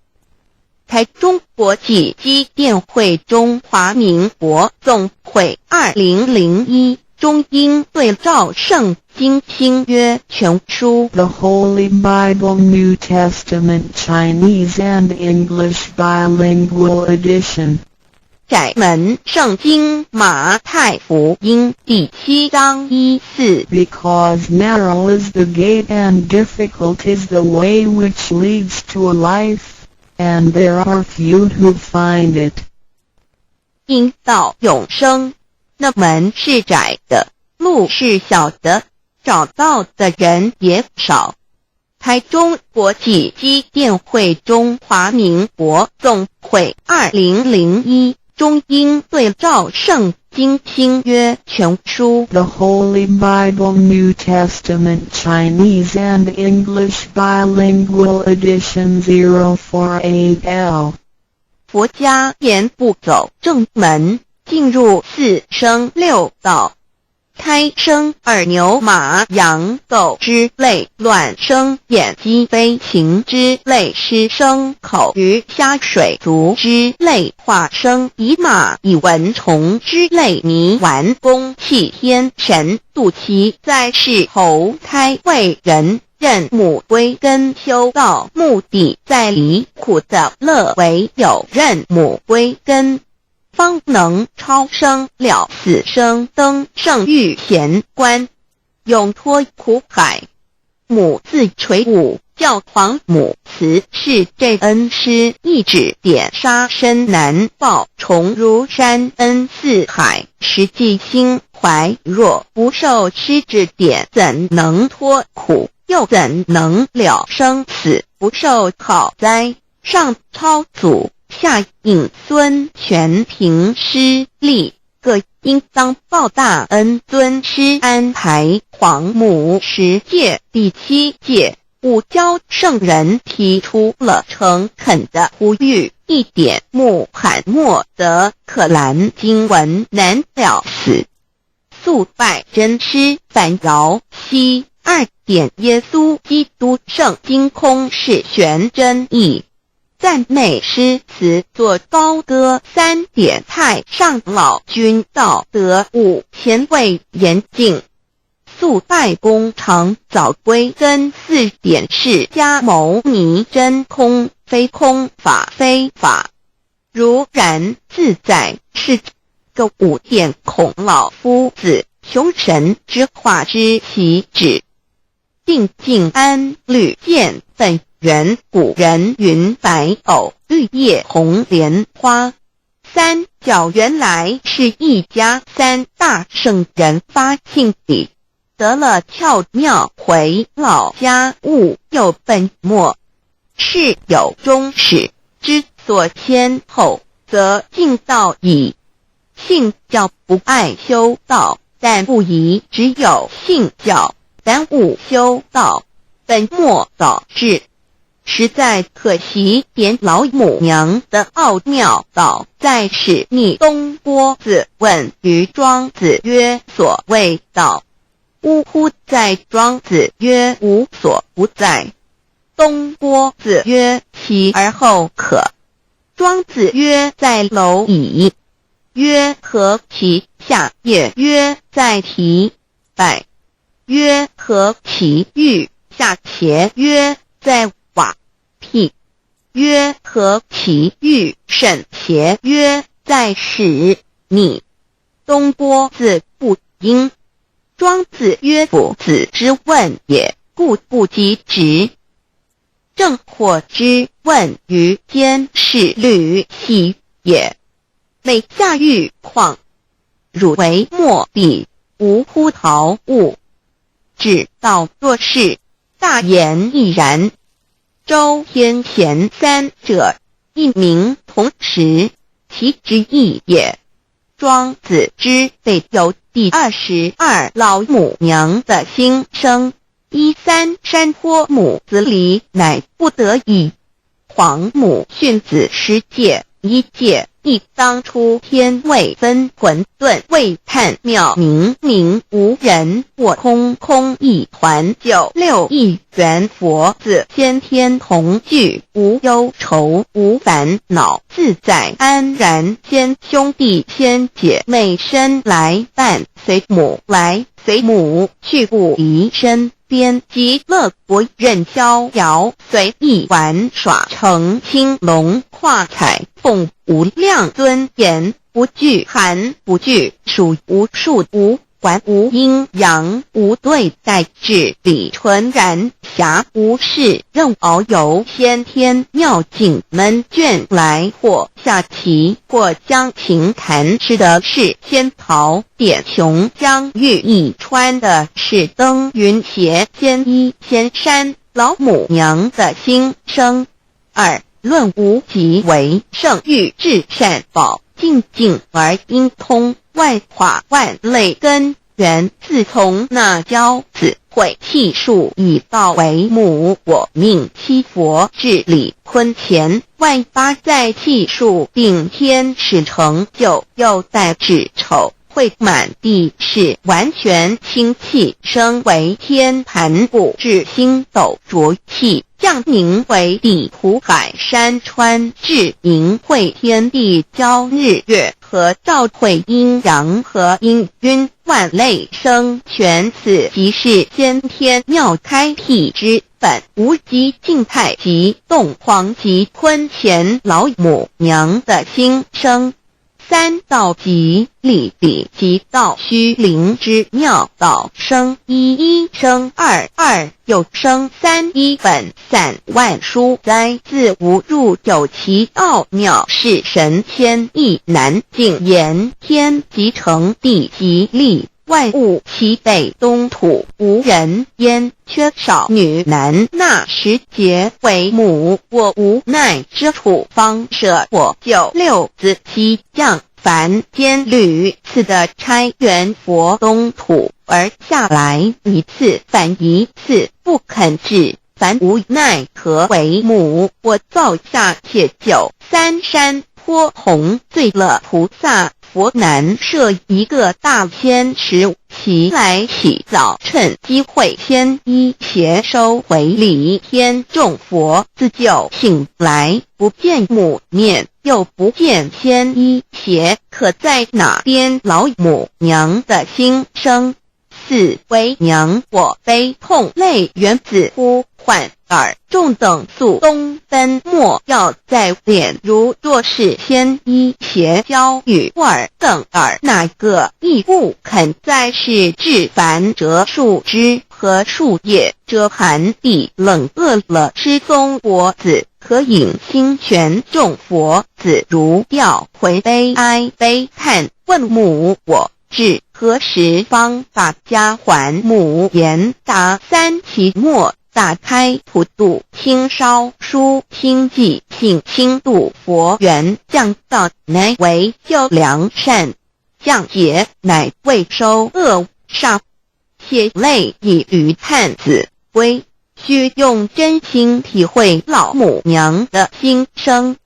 台中国际机电会中华民国总会2001中英对照圣经新约全书 The Holy Bible New Testament Chinese and English Bilingual Edition. 窄门圣经马太福音第7章1-4 Because narrow is the gate and difficult is the way which leads to life, and there are few who find it. 因到永生，那门是窄的，路是小的，找到的人也少。台中国际机电会中华民国总会2001中英对照圣经新约全书 The Holy Bible New Testament Chinese and English Bilingual Edition 048L. 佛家言不走正门，进入四生六道。胎生二牛马羊狗之类，卵生眼鸡飞禽之类，湿生口鱼虾水族之类，化生乙马蚁蚊虫之类，泥丸公气天神度其在世投胎为人，任母归根修道，目的在离苦的乐为有任母归根，方能超生了死生，登圣域贤官，永脱苦海。母自垂武，教皇母慈是这恩师，一指点杀身难报，重如山恩四海，实际心怀若不受师指点，怎能脱苦？又怎能了生死？不受考灾，上超祖，下引孙，全凭师力，各应当报大恩。尊师安排皇母10诫，第7诫，五教圣人提出了诚恳的呼吁，一点穆罕默德可兰经文难了死，素拜真师反饶西。2点耶稣基督圣经空是玄真义，赞美诗词作高歌。3点太上老君道德5前卫严谨，素拜公常早归根。4点释迦牟尼真空非空，法非法，如然自在是个5点孔老夫子穷神之化之其旨，定静安律见本源。古人云白藕绿叶红莲花。3角原来是一家3大圣人发庆礼，得了窍妙，回老家务又本末，事有终始，之所先后，则敬道矣。信教不爱修道，但不宜只有信教，耽误修道，本末倒置，实在可惜。点老母娘的奥妙道在使逆东郭子问于庄子曰：所谓道，呜呼！在庄子曰：无所不在。东郭子曰：其而后可？庄子曰：在蝼蚁。曰：何其下？也曰：在蹄。百。曰：何其欲？下且曰：在瓦辟。曰：何其欲？甚且曰：在始。逆。东郭子不应。庄子曰：夫子之问也，故不及直。正火之问于监视律系也，每下狱况，汝为莫必，无乎陶物。只道若是，大言亦然。周天贤3者，一名同时，其之义也。庄子之备有第22老母娘的心声，3山坡母子礼，乃不得已。皇母训子10诫，1诫，亦当初天未分混沌，未探妙明明无人，我空空一团，96亿元佛子先天同聚，无忧愁无烦恼，自在安然。先兄弟先姐妹身来伴，随母来随母去，不离身边。极乐国任逍遥，随意玩耍，乘青龙跨彩凤，无量尊严，不惧寒不惧暑，无数无还无阴阳，无对待，至理纯然，暇无事任遨游。先天妙境门卷来，或下棋，或将琴弹，吃的是仙桃点琼浆玉一穿的是登云鞋，仙衣仙山。老母娘的心声。2论无极为圣域，至善宝，静静而应通，万法万类根源，自从那骄子会气数以道为母，我命七佛治理坤乾，万八在气数并天使成就，又待指丑会满地是完全清气，升为天盘部，至星斗浊气，降凝为地土海山川，至明会天地交日月和照会阴阳和阴晕万类生全，此即是先天妙开辟之本，无极静态及动黄及坤乾老母娘的心生。三道即理理即道虚灵之妙道生一，一生二，二又生三，一本散万殊哉，自无入有其奥妙，是神千亿难尽言。天即成地即立，万物其北东土，无人焉，缺少女男，纳十节为母，我无奈之处，方舍我九六子七将凡间屡次的差援佛东土，而下来一次反一次不肯治，凡无奈何为母，我造下铁九三山颇弘罪了菩萨，佛难设一个大仙池，其来起早，趁机会先一邪收回礼天众佛，自就醒来，不见母面，又不见先一邪，可在哪边老母娘的心生？四为娘我悲痛泪源子呼唤耳众等速东奔，莫要在脸，如若是先一邪教与尔等耳，哪个亦不肯在世至凡折树枝和树叶，遮寒地冷饿了吃松果子，可引清泉众佛子如调回悲哀悲叹，问母我至何时方把家还？母言答三期末，打开普度清烧书清寂性清度佛缘，降道乃为救良善，降劫乃为收恶煞，血泪以于叹子归，须用真心体会老母娘的心声，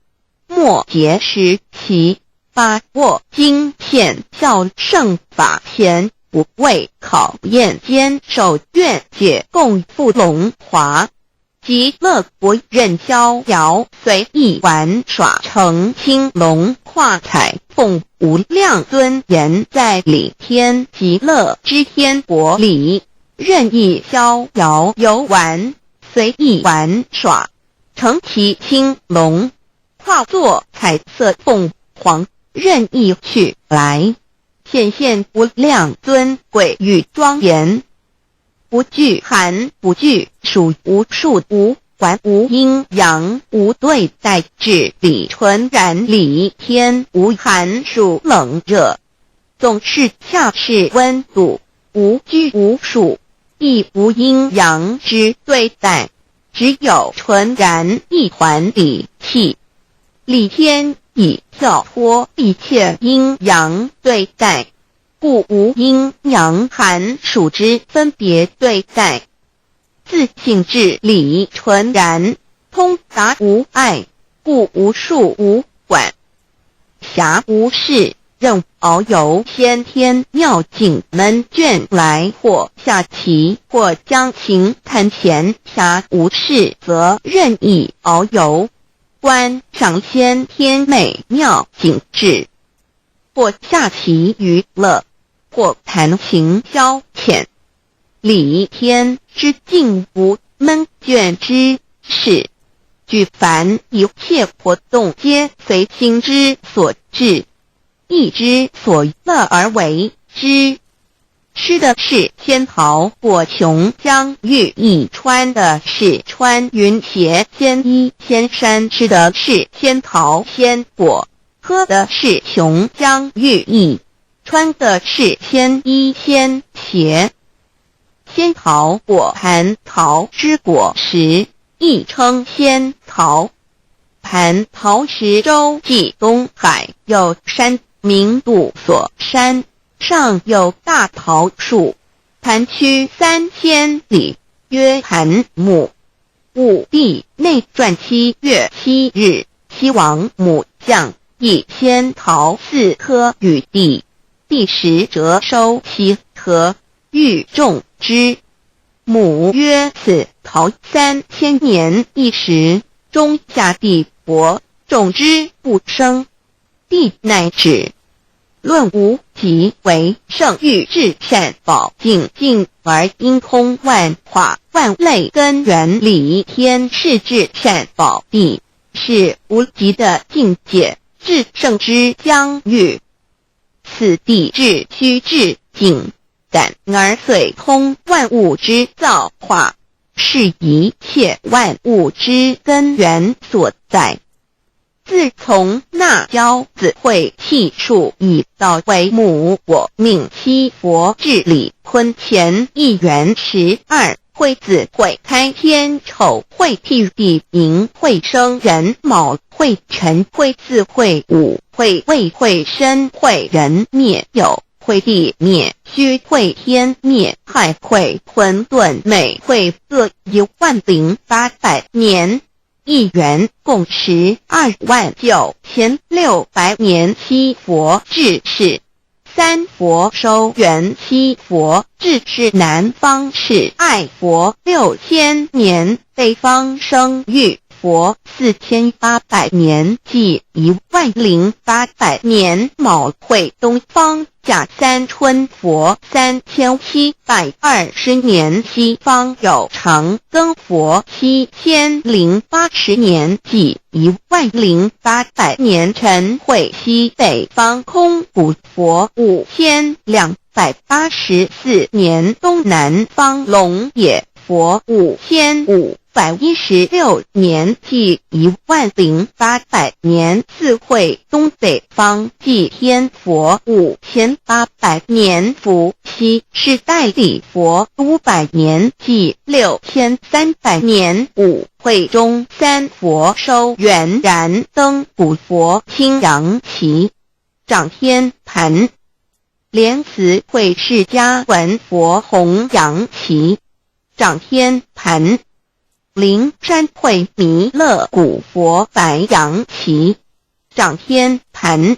莫结识其把握经片效圣法前，不为考验坚守愿解共赴龙华，极乐国任逍遥随意玩耍，成青龙化彩凤，无量尊严在里天极乐之天国里，任意逍遥游玩，随意玩耍，成其青龙，化作彩色凤凰，任意去来，显现无量尊贵与庄严，不惧寒，不惧暑，无数无管，无阴阳，无对待，至理纯然理天，无寒暑冷热，总是恰是温度，无拘无束，亦无阴阳之对待，只有纯然一环理气。理天以跳脱一切阴阳对待，故无阴阳寒暑之分别对待，自性至理纯然，通达无碍，故无束无管，暇无事，任遨游先天妙境，门卷来或下棋，或将琴弹弦，暇无事则任意遨游，观赏先天美妙景致，或下棋娱乐，或弹琴消遣。理天之境无闷倦之事，举凡一切活动皆随心之所至，意之所乐而为之。吃的是仙桃果琼浆玉一穿的是穿云鞋仙衣仙衫，吃的是仙桃仙果，喝的是琼浆玉意，穿的是仙衣仙鞋。仙桃果蟠桃之果实，亦称仙桃。蟠桃实洲际东海有山名度所山，上有大桃树，盘曲3000里，曰盘木。武帝内传7月7日，西王母降，以仙桃4颗与帝，第10折收其禾，欲种之。母曰：此陶3000年一时，中夏地薄，种之不生。帝乃止。论无极为圣欲至善宝净净而因空万化万类根源理天是至善宝地，是无极的境界，至圣之疆域。此地至虚至静，感而遂通万物之造化，是一切万物之根源所在。自从那骄子会气数以道为母，我命七佛治理坤乾1元12，会子会开天丑会替地寅会生人卯会辰会巳会午会未会申会人灭酉会地灭戌会天灭亥会混沌每会各10800年。1元共129600年。七佛治世。3佛收元7佛治世。南方是爱佛6000年，北方生玉佛4800年，即10800年。卯会东方甲三春佛3720年，西方有长庚佛7080年，即10800年。辰会西北方空谷佛5284年，东南方龙野佛5516年，即10800年。四会东北方祭天佛5800年，伏羲是代理佛500年，即6300年。五会中3佛收元燃灯古佛青阳旗，掌天盘。莲慈会释迦文佛红阳旗，掌天盘。灵山会弥勒古佛白羊旗，掌天盘。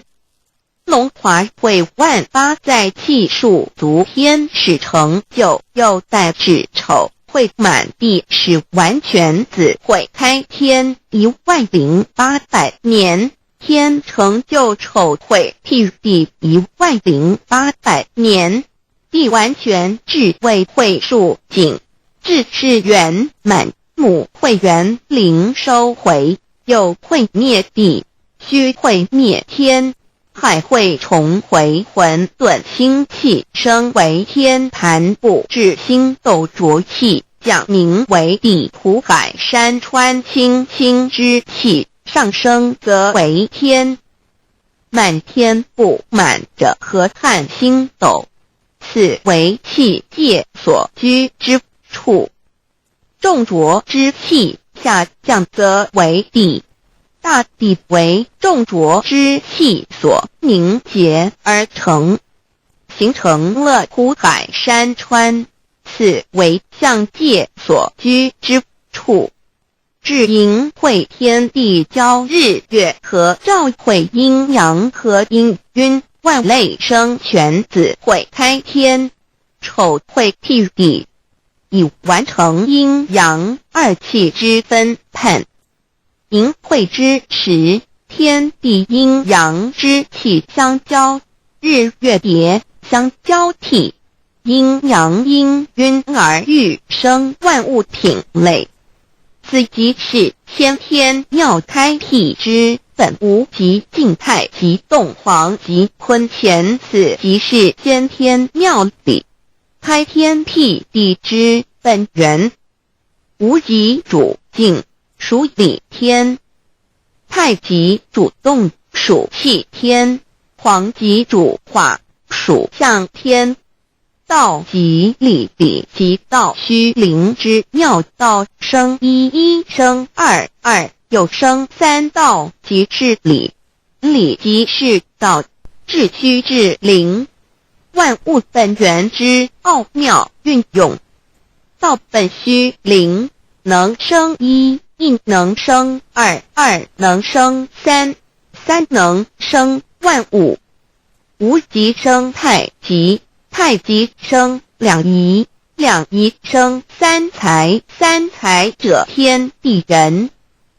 龙华会万八在气数足天使成就，又代指丑会满地是完全子会开天10800年，天成就丑会替地10800年。地完全智慧会数景，智是圆满。母会元灵收回，又会灭地，戌会灭天，亥会重回混沌星气，生为天盘部至星斗浊气，讲名为地土海山川清清之气，上升则为天。满天不满者河汉星斗，此为气界所居之处。重浊之气下降则为地，大地为重浊之气所凝结而成，形成了土海山川，此为象界所居之处。至寅会天地交日月和照会阴阳和阴晕，万类生全子会开天，丑会替地，以完成阴阳二气之分判。寅会之时，天地阴阳之气相交，日月叠相交替，阴阳阴晕而育生万物品类。此即是先天妙开辟之本无极静态及动黄及坤乾，此即是先天妙理开天辟地之本源。无极主静，属理天；太极主动，属气天；黄极主化，属象天。道即理理即道虚灵之妙道，生一一生二二，又生三道，即是理。理即是道，至虚至灵，万物本源之奥妙运用。道本虚灵，能生一，一能生二，二能生三，三能生万物。无极生太极，太极生两仪，两仪生三才，三才者天地人，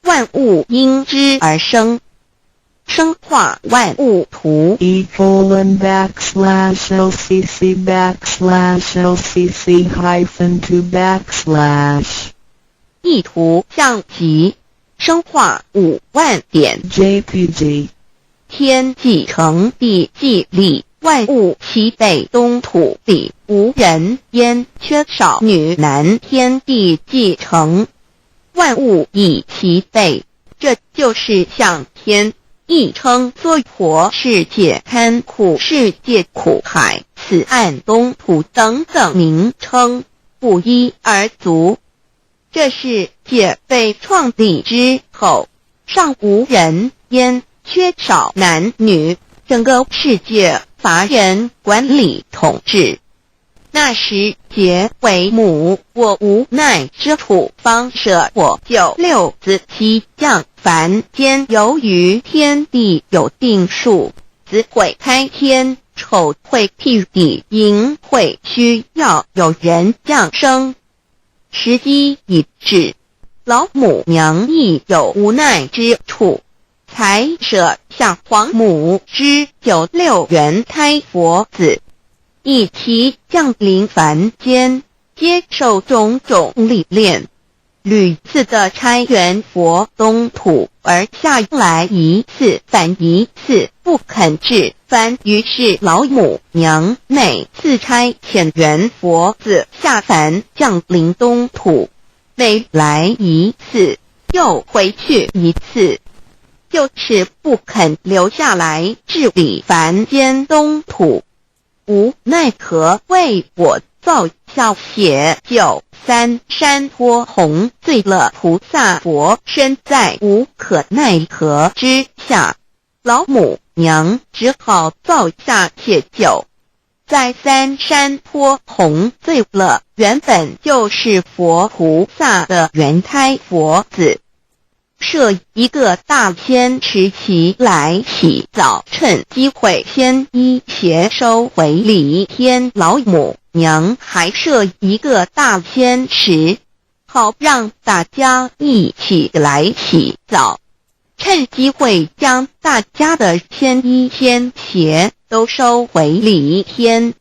万物因之而生，生化万物图。E://LCC_LCC_2 意图象极，生化5万点。 JPG 天既成地既立，万物其备，东土里无人焉，缺少女男，天地既成，万物以其备。这就是象天，亦称娑婆世界、贪苦世界、苦海、此岸、东土等等名称，不一而足。这世界被创立之后，尚无人焉，缺少男女，整个世界乏人管理统治。那时桀为母，我无奈之处，方舍我就6子7将。凡间由于天地有定数，子会开天，丑会辟地，寅会需要有人降生。时机已至，老母娘亦有无奈之处，才舍下皇母之9、6元胎佛子，以其降临凡间，接受种种历练，屡次的差援佛东土，而下来一次反一次不肯治番，于是老母娘每次差遣援佛子下凡降临东土，每来一次又回去一次，就是不肯留下来治理凡间东土。无奈何为我造下血救3山坡洪罪了菩萨佛，身在无可奈何之下，老母娘只好造下解救。在3山坡洪罪了原本就是佛菩萨的原胎佛子，设一个大仙池其来洗澡，趁机会先衣邪收回礼天。老母娘还设一个大仙池，好让大家一起来洗澡，趁机会将大家的仙衣仙鞋都收回礼天。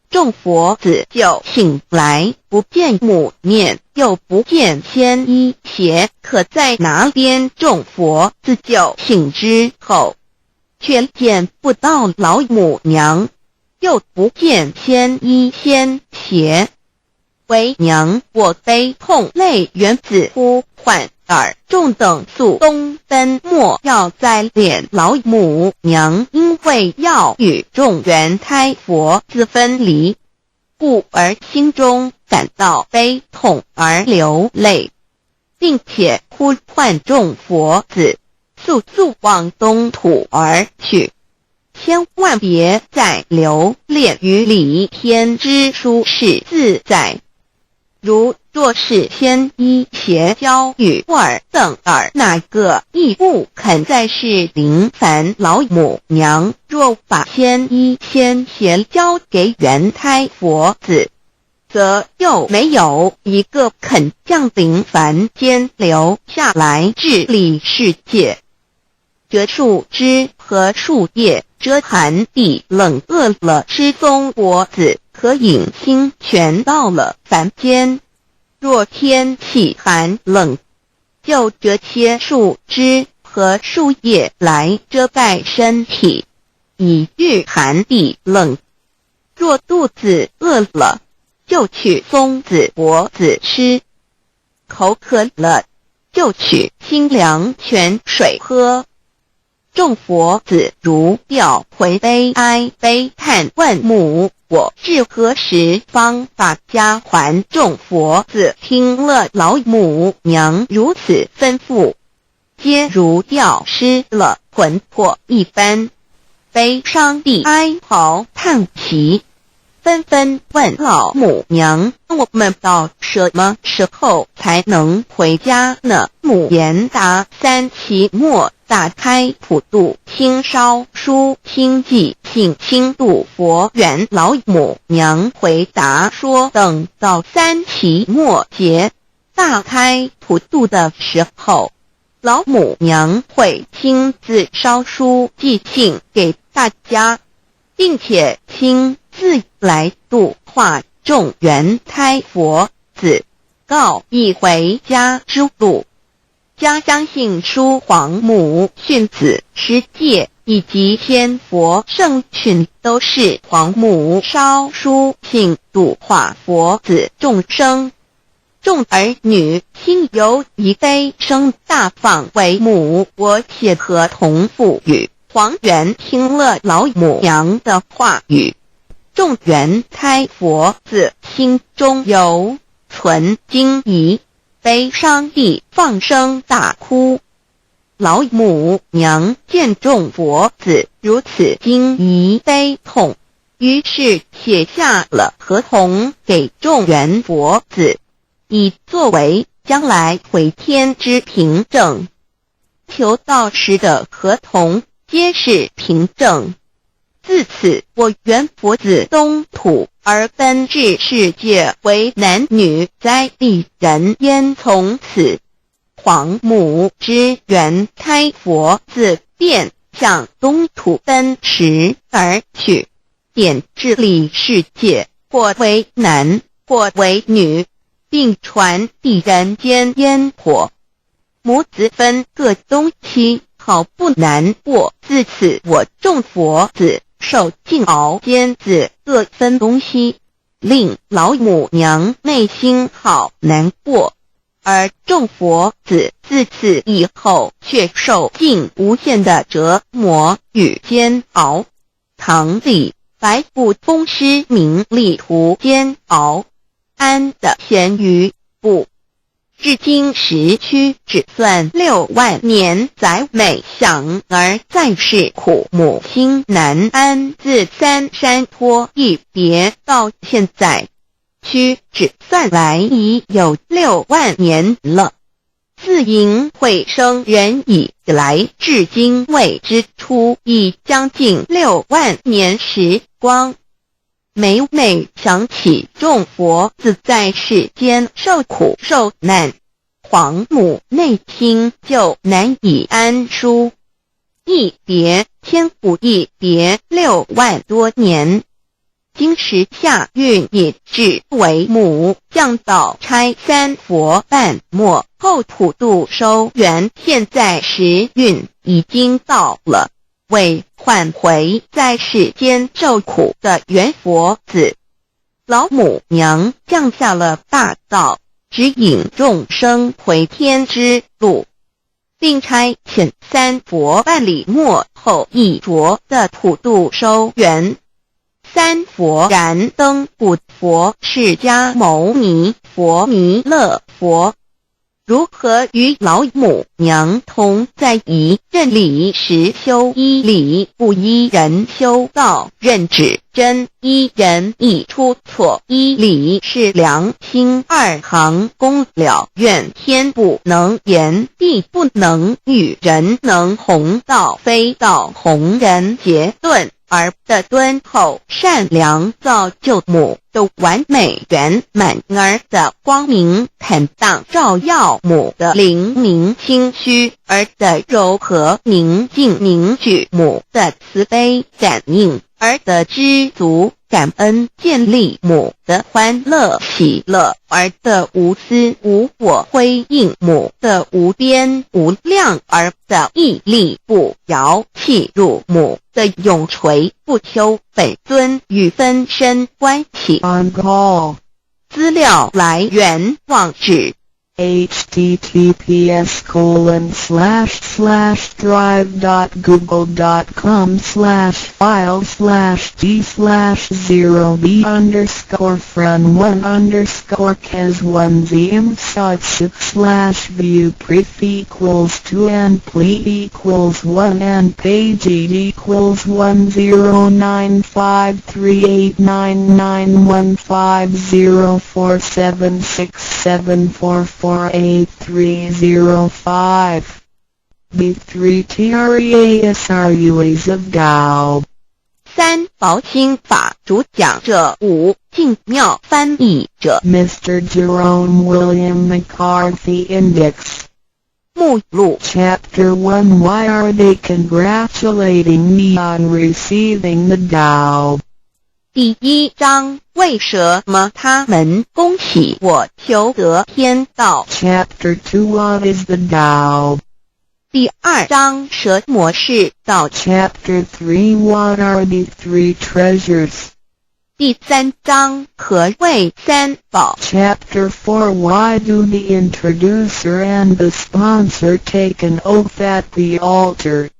众佛子就醒来，不见母面，又不见仙衣鞋，可在哪边？众佛子就醒之后，却见不到老母娘，又不见仙衣仙鞋。为娘我悲痛泪源自呼唤耳，众等速东奔，莫要再敛老母娘，因为要与众原胎佛子分离，故而心中感到悲痛而流泪，并且呼唤众佛子速速往东土而去，千万别再留恋于礼天之舒适自在。如若是仙衣鞋交与尔等尔，哪个亦不肯再是临凡老母娘？若把仙衣仙鞋交给原胎佛子，则又没有一个肯降临凡间留下来治理世界。这树枝和树叶遮寒地冷，饿了吃松果子，可饮清泉到了凡间。若天气寒冷，就这些树枝和树叶来遮盖身体，以御寒地冷。若肚子饿了，就取松子果子吃；口渴了，就取清凉泉水喝。众佛子如调回悲哀悲叹，问母我至何时方把家还？众佛子听了老母娘如此吩咐，皆如掉失了魂魄一般，悲伤地哀嚎叹息，纷纷问老母娘：我们到什么时候才能回家呢？母言答：3期末打开普度，清烧书，清记性轻度佛缘。老母娘回答说，等到3期末节大开普渡的时候，老母娘会亲自烧书寄信给大家，并且亲自来度化众缘胎佛子，告一回家之路。家相信书皇母训子师戒以及仙佛圣训都是皇母烧书信度化佛子众生。众儿女心由一悲生大放为母，我写合同赋予。黄元听了老母娘的话语，众缘胎佛子心中有存惊疑，悲伤地放声大哭。老母娘见众佛子如此惊疑悲痛，于是写下了合同给众缘佛子，以作为将来回天之凭证。求道时的合同皆是凭证。自此，我缘佛子东土而奔至世界为男女在地人焉。从此，皇母之缘胎佛子便向东土奔驰而去，点治理世界，或为男，或为女，并传递人间烟火。母子分各东西，好不难过。自此，我众佛子受尽熬煎子各分东西，令老母娘内心好难过。而众佛子自此以后却受尽无限的折磨与煎熬。唐李白不风师名利图煎熬，安的咸鱼不。至今时区只算6万年，载每想而在世苦，母心难安。自三山托一别到现在，区只算来已有6万年了。自寅会生人以来，至今未知出，已将近6万年时光。每每想起众佛子在世间受苦受难，皇母内心就难以安舒。一别千古一别6万多年，今时下运也至为母降道差3佛半末后普渡收圆，现在时运已经到了。为换回在世间受苦的缘佛子，老母娘降下了大道，指引众生回天之路，并差遣3佛办理末后一着的普渡收圆。3佛燃灯古佛、释迦牟尼佛、弥勒佛。如何与老母娘同在一任理时修一理，不依人修道，任指真一人一出错，一理是良心2行功了，愿天不能言，地不能喻，人能弘道，非道弘人。结论而的敦厚善良造就母的完美圆满，儿的光明坦荡照耀母的灵明清虚，儿的柔和宁静凝聚母的慈悲感应，儿的知足感恩建立母的欢乐喜乐，儿的无私无我辉映母的无边无量，儿的屹立不摇弃入母的永垂不朽。本尊与分身关系。 On call. 资料来源网址https://drive.google.com/file/d/0b_cas1zm/view pref equals 2 and plea equals 1 and page it equals 109538991504674483005. B3TREASRUAs of Tao. 三宝心法主讲者，五净妙翻译者 Mr. Jerome William McCarthy Index. 目录 Chapter 1 Why are they congratulating me on receiving the Tao? 第一章，为什么他们恭喜我求得天道？ Chapter 2 What is the Tao? 第二章，什么是道？ Chapter 3 What are the three treasures? 第三章，何谓三宝？ Chapter 4 Why do the introducer and the sponsor take an oath at the altar?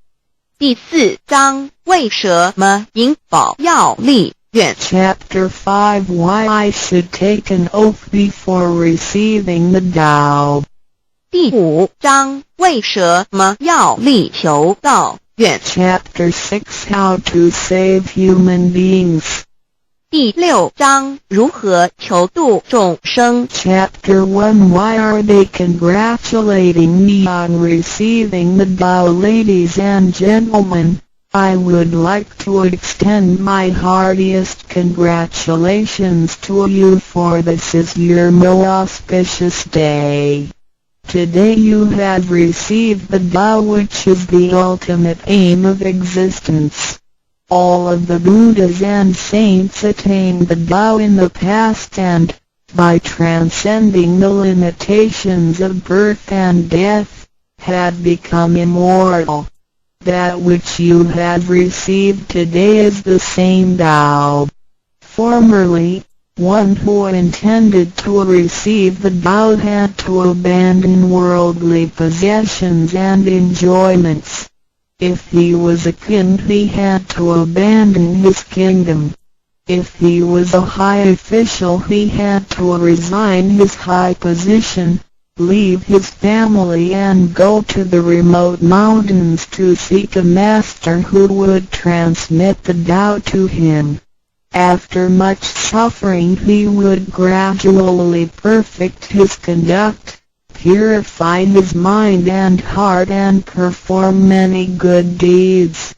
第四章，为什么引宝要立愿？ Chapter 5 Why I should take an oath before receiving the Tao? 第五章，为什么要立求道愿？ Chapter 6 How to save human beings. 第六章，如何求度众生？ Chapter 1 Why are they congratulating me on receiving the Tao? Ladies and gentlemen, I would like to extend my heartiest congratulations to you, for this is your most auspicious day. Today you have received the Tao, which is the ultimate aim of existence. All of the Buddhas and saints attained the Tao in the past and, by transcending the limitations of birth and death, had become immortal. That which you have received today is the same Tao. Formerly, one who intended to receive the Tao had to abandon worldly possessions and enjoyments. If he was a king, he had to abandon his kingdom. If he was a high official, he had to resign his high position, leave his family and go to the remote mountains to seek a master who would transmit the Tao to him. After much suffering he would gradually perfect his conduct, purify his mind and heart and perform many good deeds.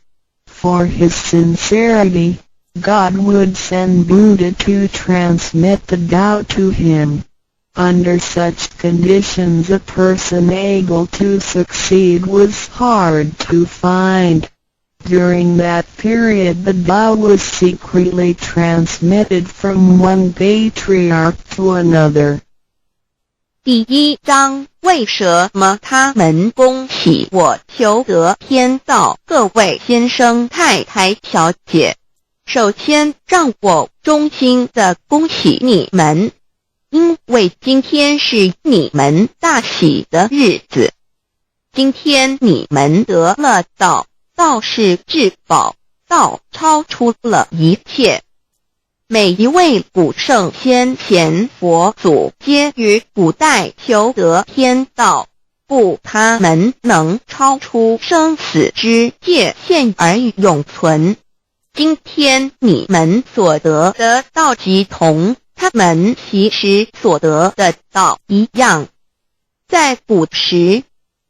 For his sincerity, God would send Buddha to transmit the Tao to him. Under such conditions a person able to succeed was hard to find. During that period the Tao was secretly transmitted from one patriarch to another. 第一章，为什么他们恭喜我求得天道？各位先生、太太、小姐，首先让我衷心的恭喜你们，因为今天是你们大喜的日子。今天你们得了道，道是至宝，道超出了一切。每一位古圣先贤佛祖皆于古代求得天道，故他们能超出生死之界限而永存。今天你们所得的道即同他们其实所得的道一样。在古时，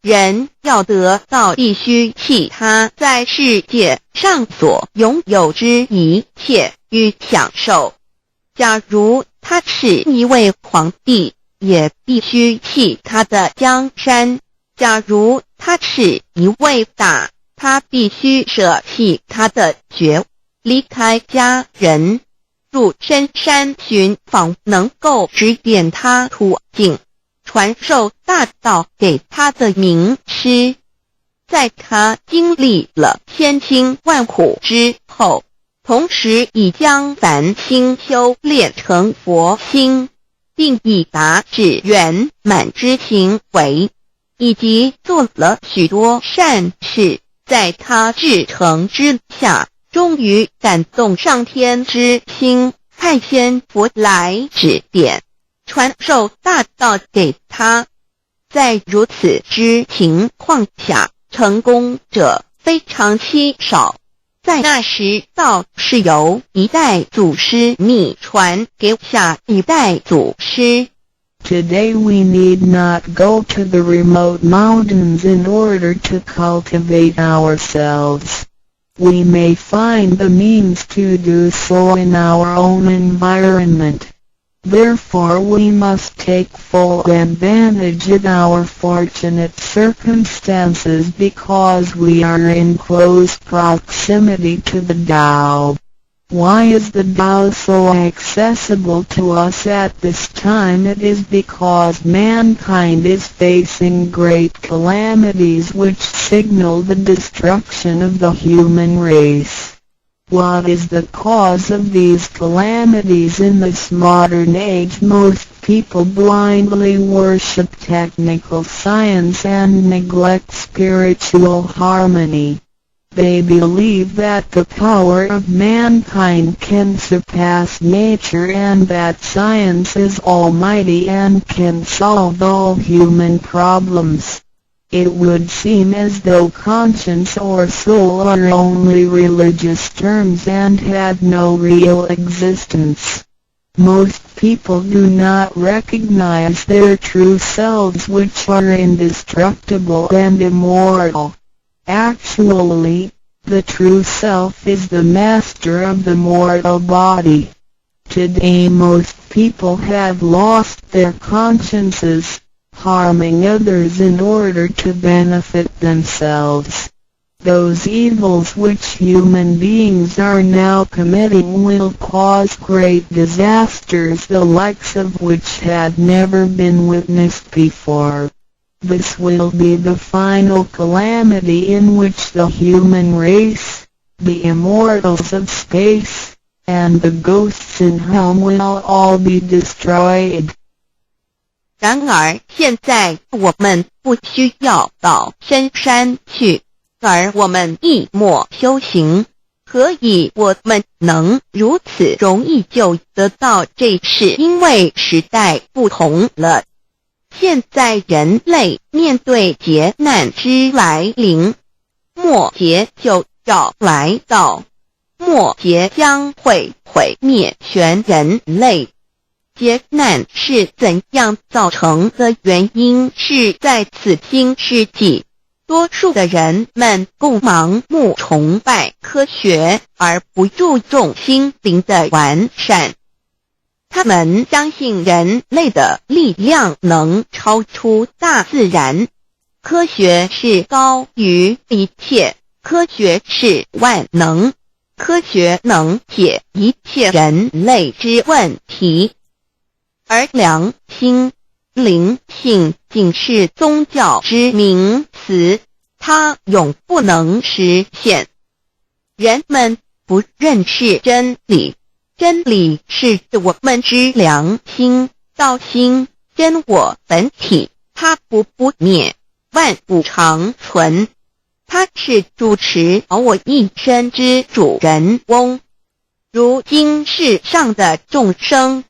人要得道必须弃他在世界上所拥有之一切与享受。假如他是一位皇帝，也必须弃他的江山；假如他是一位大，他必须舍弃他的爵，离开家人，入深山寻访能够指点他途径，传授大道给他的名师。在他经历了千辛万苦之后，同时已将凡心修炼成佛心，并已达至圆满之行为，以及做了许多善事，在他至诚之下，终于感动上天之心，派仙佛来指点，传授大道给他。在如此之情况下，成功者非常稀少。在那时，道是由一代祖师秘传给下一代祖师。Today we need not go to the remote mountains in order to cultivate ourselves. we may find the means to do so in our own environment. Therefore we must take full advantage of our fortunate circumstances because we are in close proximity to the Tao. Why is the Tao so accessible to us at this time? It is because mankind is facing great calamities which signal the destruction of the human race. What is the cause of these calamities in this modern age? Most people blindly worship technical science and neglect spiritual harmony. They believe that the power of mankind can surpass nature and that science is almighty and can solve all human problems. It would seem as though conscience or soul are only religious terms and had no real existence. Most people do not recognize their true selves, which are indestructible and immortal. Actually, the true self is the master of the mortal body. Today most people have lost their consciences, harming others in order to benefit themselves. Those evils which human beings are now committing will cause great disasters, the likes of which had never been witnessed before. This will be the final calamity in which the human race, the immortals of space, and the ghosts in hell will all be destroyed. 然而现在我们不需要到深山去，而我们一默修行。何以我们能如此容易就得到这事？因为时代不同了。现在人类面对劫难之来临，末劫就要来到，末劫将会毁灭全人类。劫难是怎样造成的？原因是在此新世纪，多数的人们共盲目崇拜科学，而不注重心灵的完善。他们相信人类的力量能超出大自然，科学是高于一切，科学是万能，科学能解一切人类之问题。而良心、灵性仅是宗教之名词，它永不能实现。人们不认识真理，真理是我们之良心、道心、真我本体，它不灭，万物长存。它是主持我一生之主人翁。如今世上的众生，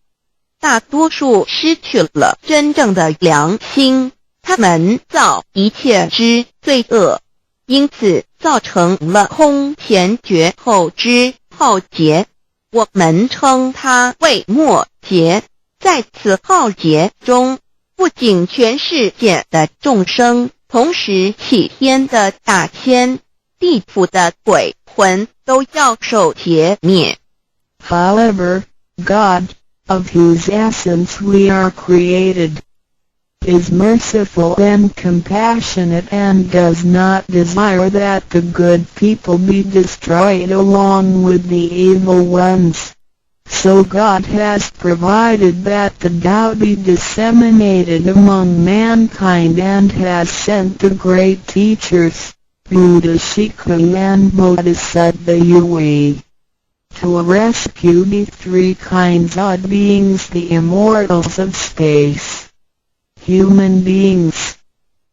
大多数失去了真正的良心，他们造一切之罪恶，因此造成了空前绝后之浩劫。我们称它为末劫。在此浩劫中，不仅全世界的众生，同时起天的大千、地府的鬼魂都要受劫灭。However, God, of whose essence we are created, is merciful and compassionate and does not desire that the good people be destroyed along with the evil ones. So God has provided that the Tao be disseminated among mankind and has sent the great teachers, Buddha Shikung and Bodhisattva Yue, to rescue the three kinds of beings, the immortals of space, human beings,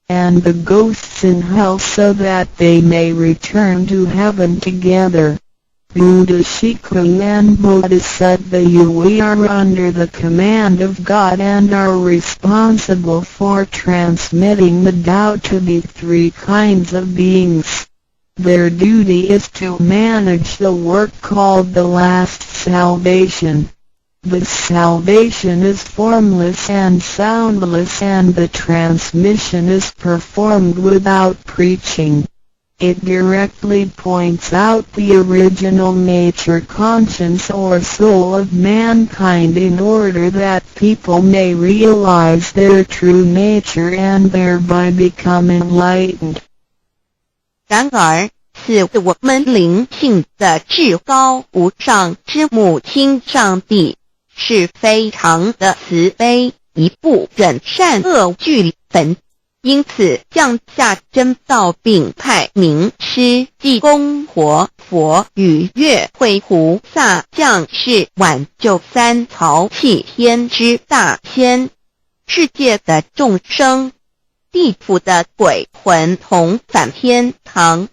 and the ghosts in hell, so that they may return to heaven together. Buddha Shikung and Bodhisattva Yue are under the command of God and are responsible for transmitting the Tao to the three kinds of beings. Their duty is to manage the work called the last salvation. The salvation is formless and soundless, and the transmission is performed without preaching. It directly points out the original nature, conscience or soul of mankind in order that people may realize their true nature and thereby become enlightened. 然而，是我们灵性的至高无上之母亲上帝，是非常的慈悲，一不忍善恶俱焚。因此降下真道，并派名师济公活佛与月慧菩萨降世，挽救三曹弃天之大仙，世界的众生，地府的鬼魂同返天堂。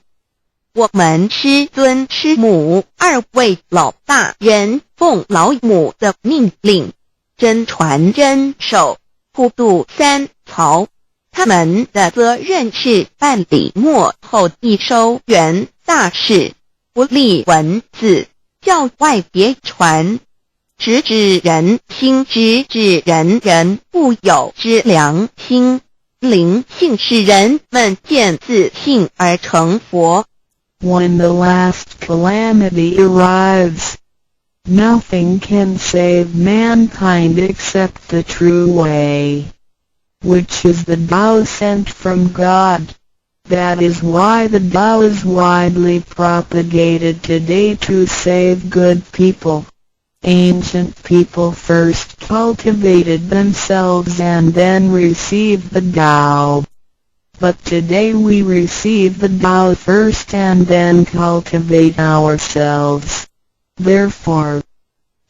我们师尊师母二位老大人奉老母的命令，真传真守，普渡三曹。他们的责任是办理末后一收圆大事，不立文字，教外别传，直指人心，直指人不有之良心，灵性使人们见自信而成佛。When the last calamity arrives, nothing can save mankind except the true way, which is the Tao sent from God. That is why the Tao is widely propagated today to save good people. Ancient people first cultivated themselves and then received the Tao. But today we receive the Tao first and then cultivate ourselves. Therefore,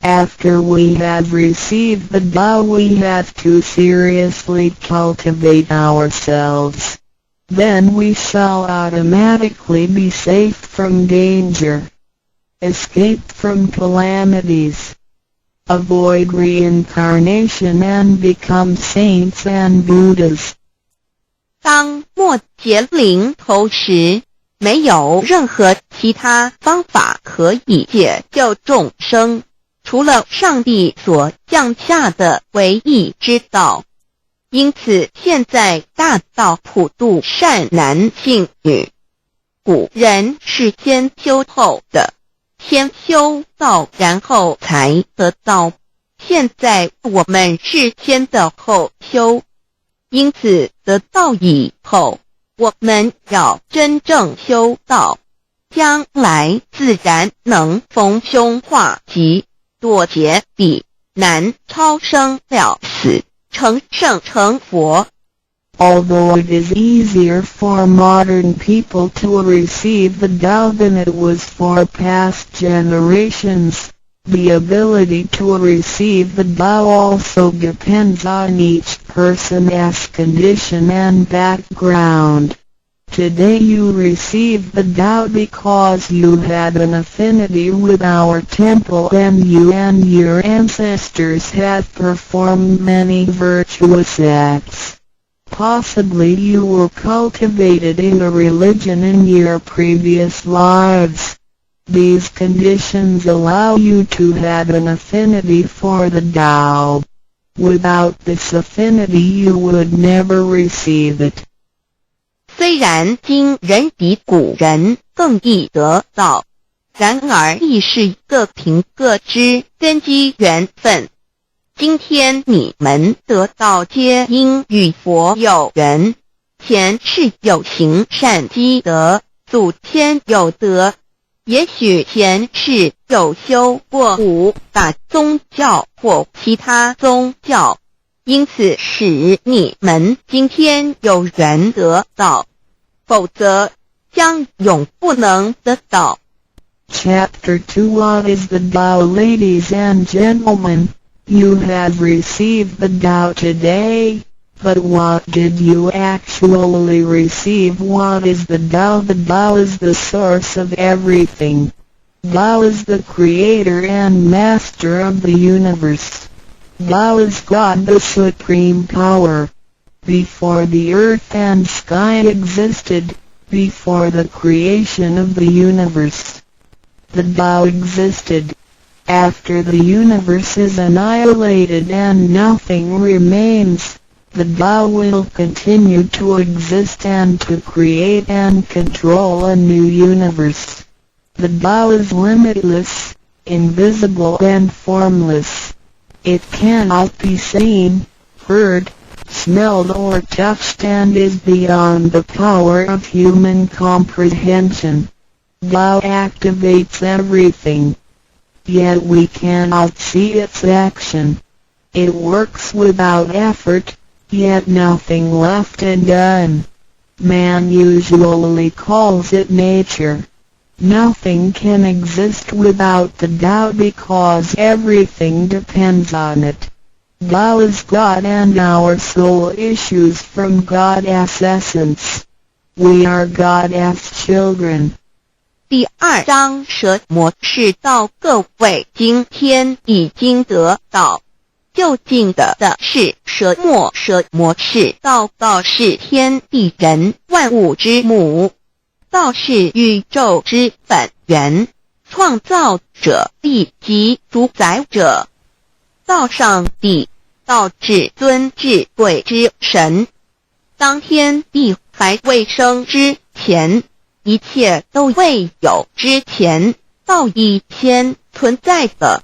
after we have received the Tao, we have to seriously cultivate ourselves. Then we shall automatically be safe from danger, escape from calamities, avoid reincarnation and become saints and Buddhas. 当末劫临头时，没有任何其他方法可以解救众生，除了上帝所降下的唯一之道。因此现在大道普渡善男信女，古人是先修后的，先修道然后才得道，现在我们是先的后修。因此得道以后，我们要真正修道，将来自然能逢凶化吉，躲劫彼难，超生了死，成圣成佛。Although it is easier for modern people to receive the Tao than it was for past generations, the ability to receive the Tao also depends on each person's condition and background. Today you receive the Tao because you had an affinity with our temple and you and your ancestors have performed many virtuous acts. Possibly you were cultivated in a religion in your previous lives. These conditions allow you to have an affinity for the Tao. Without this affinity you would never receive it. 虽然今人比古人更易得道，然而亦是各凭各知，根基缘分。今天你们得道皆因与佛有缘，前世有行善积德，祖先有德，也许前世有修过五大宗教或其他宗教，因此使你们今天有缘得道，否则将永不能得道。 Chapter 2 What is the Tao? Ladies and gentlemen, you have received the Tao today, but what did you actually receive? What is the Tao? The Tao is the source of everything. Tao is the creator and master of the universe. Tao is God, the supreme power. Before the earth and sky existed, before the creation of the universe, the Tao existed. After the universe is annihilated and nothing remains, the Tao will continue to exist and to create and control a new universe. The Tao is limitless, invisible and formless. It cannot be seen, heard, smelled or touched and is beyond the power of human comprehension. Tao activates everything. Yet we cannot see its action. It works without effort, yet nothing left undone. Man usually calls it nature. Nothing can exist without the Tao because everything depends on it. Tao is God and our soul issues from God's essence. We are God's children. 第2章蛇魔是道，各位今天已经得到。究竟的是蛇魔，蛇魔是道，道是天地人万物之母，道是宇宙之本源，创造者以及主宰者。道上帝，道至尊至贵之神。当天地还未生之前，一切都未有之前，道已先存在的。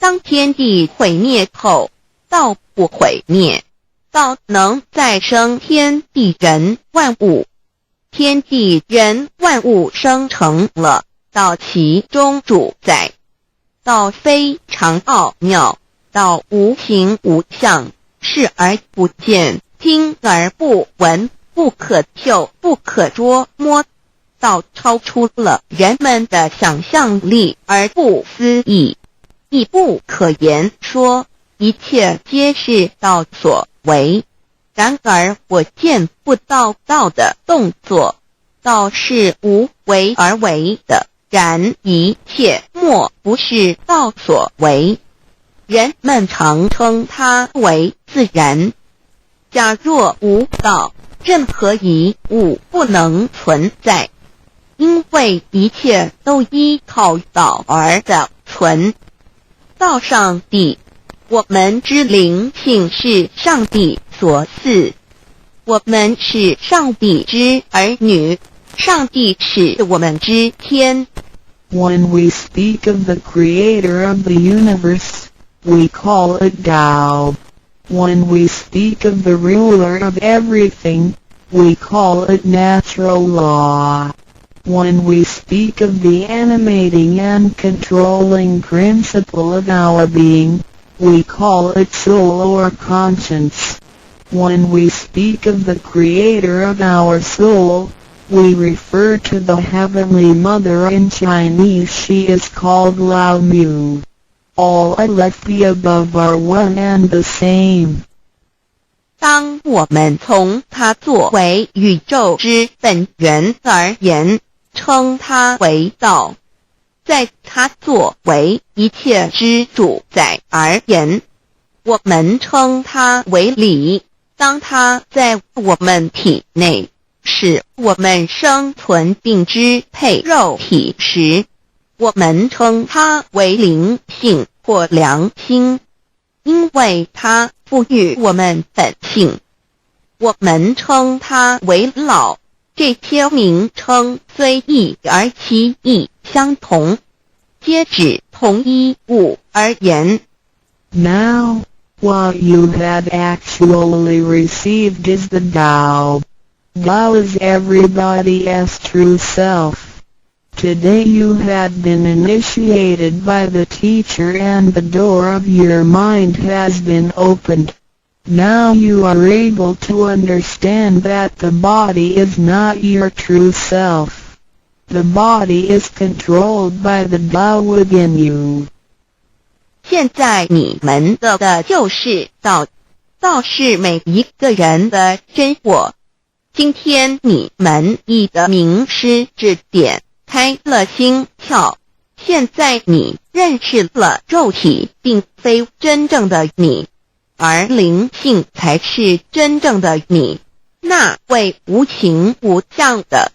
当天地毁灭后，道不毁灭，道能再生天地人万物。天地人万物生成了，道其中主宰。道非常奥妙，道无形无相，视而不见，听而不闻，不可嗅，不可捉摸。道超出了人们的想象力而不思议，亦不可言说，一切皆是道所为。然而我见不到道的动作，道是无为而为的，然一切莫不是道所为。人们常称它为自然。假若无道，任何一物不能存在，因为一切都依靠道而的存。道上帝，我们之灵性是上帝所赐，我们是上帝之儿女，上帝是我们之天。When we speak of the creator of the universe, we call it Tao. When we speak of the ruler of everything, we call it natural law. When we speak of the animating and controlling principle of our being, we call it soul or conscience. When we speak of the creator of our soul, we refer to the Heavenly Mother. In Chinese she is called Lao Mu. All like the above are one and the same. 当我们从它作为宇宙之本源而言，称它为道；在它作为一切之主宰而言，我们称它为理。当它在我们体内，使我们生存并支配肉体时，我们称它为灵性或良心，因为它赋予我们本性。我们称它为老，这些名称虽异而其意相同，皆指同一物而言。Now, what you had actually received is the Tao. Tao is everybody's true self. Today you had been initiated by the teacher and the door of your mind has been opened. Now you are able to understand that the body is not your true self. The body is controlled by the Tao within you. 现在你们的就是道，道是每一个人的真我。今天你们已的名师指点，开了心窍。现在你认识了肉体并非真正的你，而灵性才是真正的你，那位无形无相的。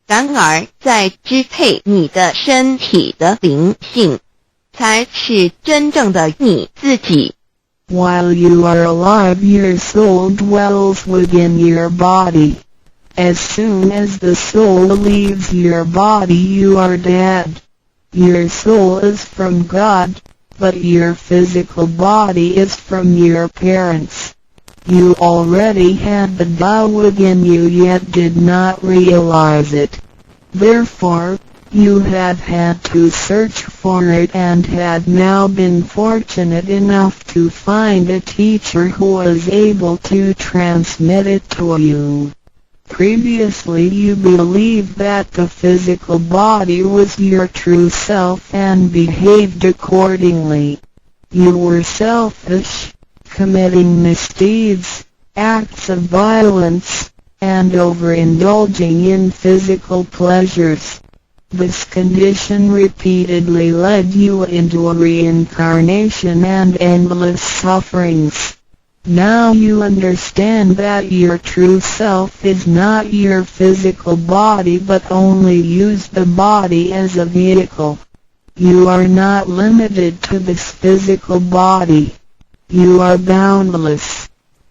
然而在支配你的身体的灵性，才是真正的你自己。While you are alive, your soul dwells within your body. As soon as the soul leaves your body, you are dead. Your soul is from God, but your physical body is from your parents. You already had the Tao within you, yet did not realize it. Therefore, you have had to search for it and had now been fortunate enough to find a teacher who was able to transmit it to you. Previously you believed that the physical body was your true self and behaved accordingly. You were selfish, committing misdeeds, acts of violence, and overindulging in physical pleasures. This condition repeatedly led you into a reincarnation and endless sufferings. Now you understand that your true self is not your physical body but only use the body as a vehicle. You are not limited to this physical body. You are boundless.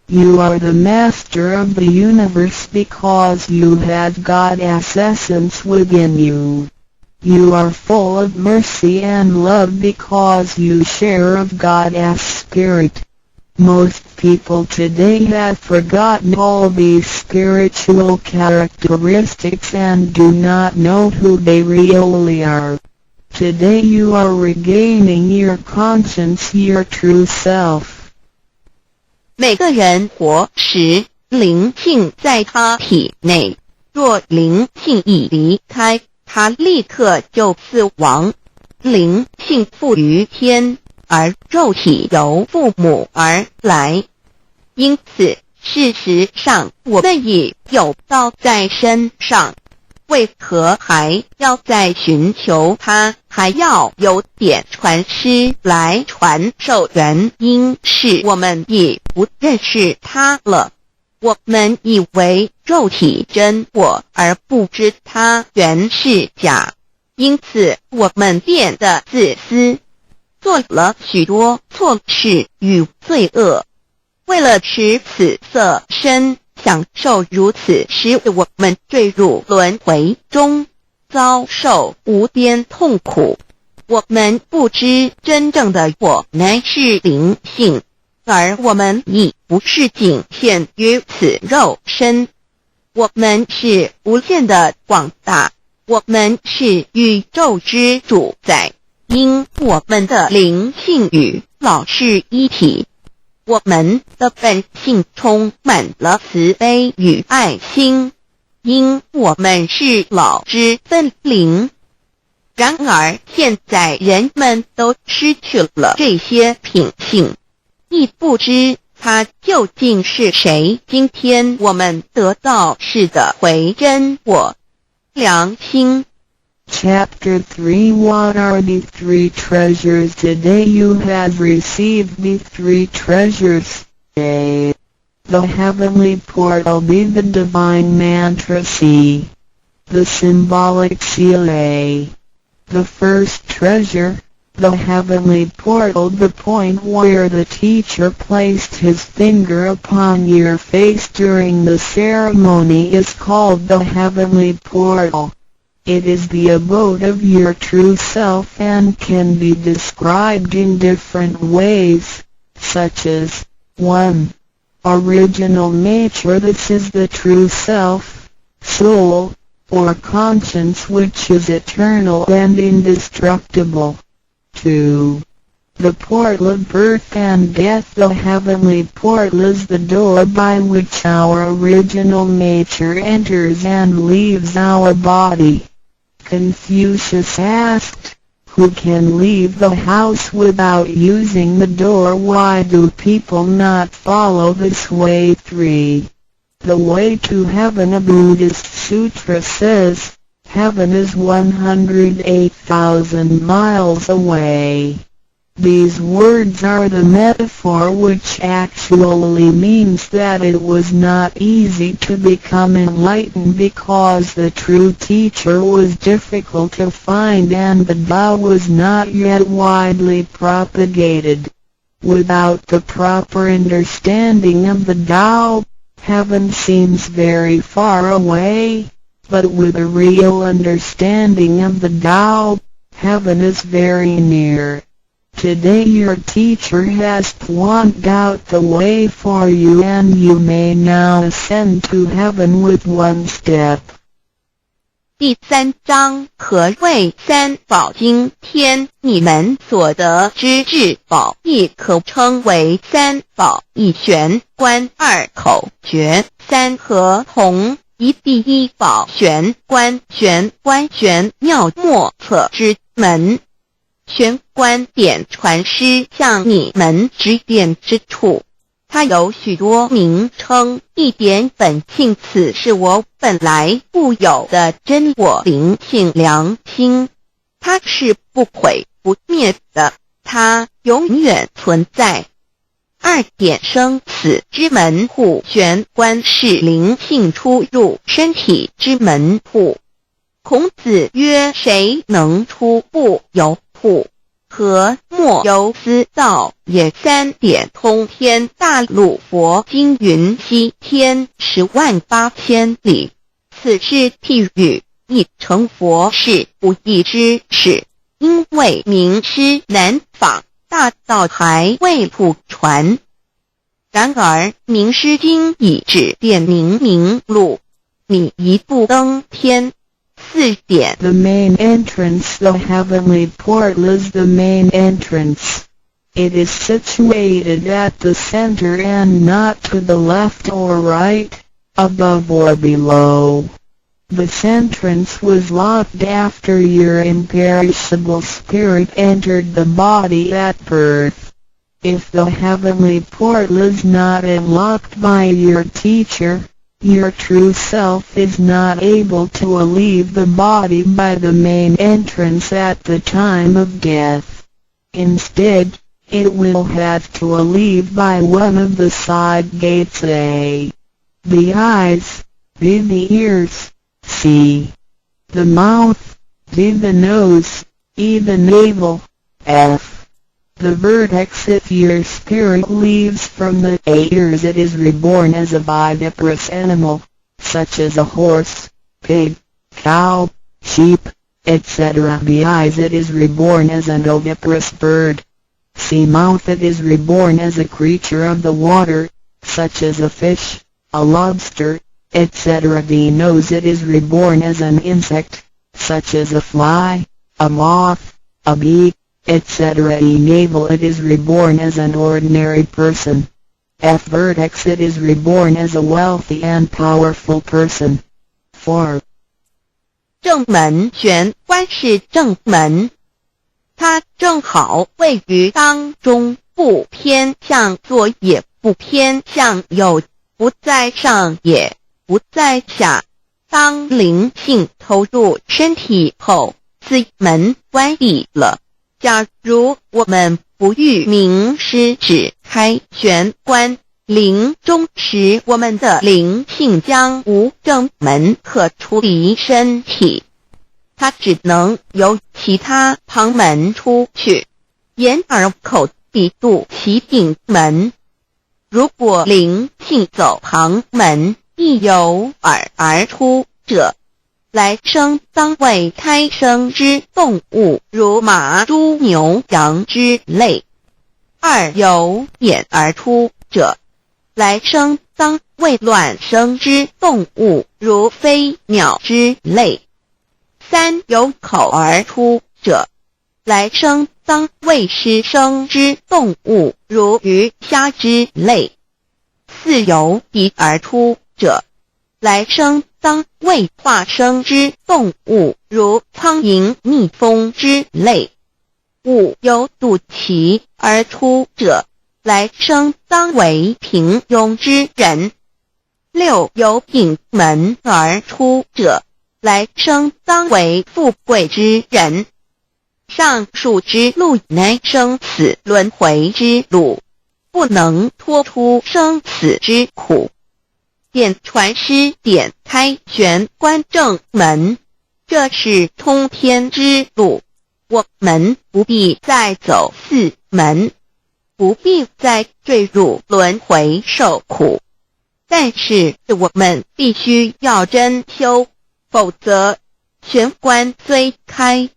You are the master of the universe because you have God's essence within you. You are full of mercy and love because you share of God's spirit. Most people today have forgotten all these spiritual characteristics and do not know who they really are. Today you are regaining your conscience, your true self. 每个人活时，灵性在他体内，若灵性已离开，他立刻就死亡。灵性附于天，而肉体由父母而来。因此，事实上我们已有道在身上，为何还要再寻求它，还要有点传师来传授？原因是我们已不认识它了。我们以为肉体真我，而不知它原是假，因此我们变得自私，做了许多错事与罪恶。为了使此色身享受如此，使我们坠入轮回中，遭受无边痛苦。我们不知真正的我乃是灵性，而我们已不是仅限于此肉身。我们是无限的广大，我们是宇宙之主宰，因我们的灵性与老是一体。我们的本性充满了慈悲与爱心，因我们是老之分灵。然而现在人们都失去了这些品性，亦不知它究竟是谁。今天我们得到是的回真我良心。Chapter 3 What are the three treasures? Today you have received the three treasures. A. The heavenly portal. B. The divine mantra. C. The symbolic seal. A. The first treasure, the heavenly portal. The point where the teacher placed his finger upon your face during the ceremony is called the heavenly portal. It is the abode of your true self and can be described in different ways, such as 1. Original nature. This is the true self, soul, or conscience which is eternal and indestructible. 2. The portal of birth and death. The heavenly portal is the door by which our original nature enters and leaves our body. Confucius asked, who can leave the house without using the door? Why do people not follow this way? 3. The way to heaven. A Buddhist sutra says, heaven is 108,000 miles away. These words are the metaphor which actually means that it was not easy to become enlightened because the true teacher was difficult to find and the Tao was not yet widely propagated. Without the proper understanding of the Tao, heaven seems very far away, but with a real understanding of the Tao, heaven is very near. Today your teacher has pointed out the way for you and you may now ascend to heaven with one step. 第3章何谓三宝经天？你们所得之至宝，亦可称为三宝：一玄观，二口诀，三合同。一第一宝玄观，玄观玄妙莫测之门。玄观点传师向你们指点之处，它有许多名称，一点本性，此是我本来固有的真我灵性良心，它是不毁不灭的，它永远存在。二点生死之门户，玄观是灵性出入身体之门户。孔子曰：谁能出不由户？何莫由思道也。三点通天大陆佛经云：西天108000里，此是譬喻，亦成佛是不易之事，因为名师难访，大道还未普传。然而名师经已指点明路，你一步登天。4点 The main entrance, the heavenly portal is the main entrance. It is situated at the center and not to the left or right, above or below. This entrance was locked after your imperishable spirit entered the body at birth. If the heavenly portal is not unlocked by your teacher, your true self is not able to leave the body by the main entrance at the time of death. Instead, it will have to leave by one of the side gates: A, the eyes; B, the ears; C, the mouth; D, the nose; E, the navel; F, the vertex. If your spirit leaves from the ears, it is reborn as a viviparous animal, such as a horse, pig, cow, sheep, etc. B, eyes, it is reborn as an oviparous bird. C, mouth, it is reborn as a creature of the water, such as a fish, a lobster, etc. D, nose, it is reborn as an insect, such as a fly, a moth, a bee, etc. E, navel, it is reborn as an ordinary person. F, vertex, it is reborn as a wealthy and powerful person. 4. 正门玄观是正门，它正好位于当中，不偏向左也不偏向右，不在上也不在下。当灵性投入身体后，此门关闭了。假如我们不遇名师指开玄关，临终时我们的灵性将无正门可出离身体，它只能由其他旁门出去，眼耳口鼻肚脐顶门。如果灵性走旁门，亦由耳而出者，来生当为胎生之动物，如马、猪、牛、羊之类；二由眼而出者，来生当为卵生之动物，如飞鸟之类；三由口而出者，来生当为湿生之动物，如鱼虾之类；四由鼻而出者，来生当为化生之动物，如苍蝇、蜜蜂之类；五由肚脐而出者，来生当为平庸之人；六由顶门而出者，来生当为富贵之人。上述之路乃生死轮回之路，不能脱出生死之苦。点传师点开玄关正门，这是通天之路，我们不必再走四门。不必再坠入轮回受苦。但是我们必须要真修，否则玄关虽开，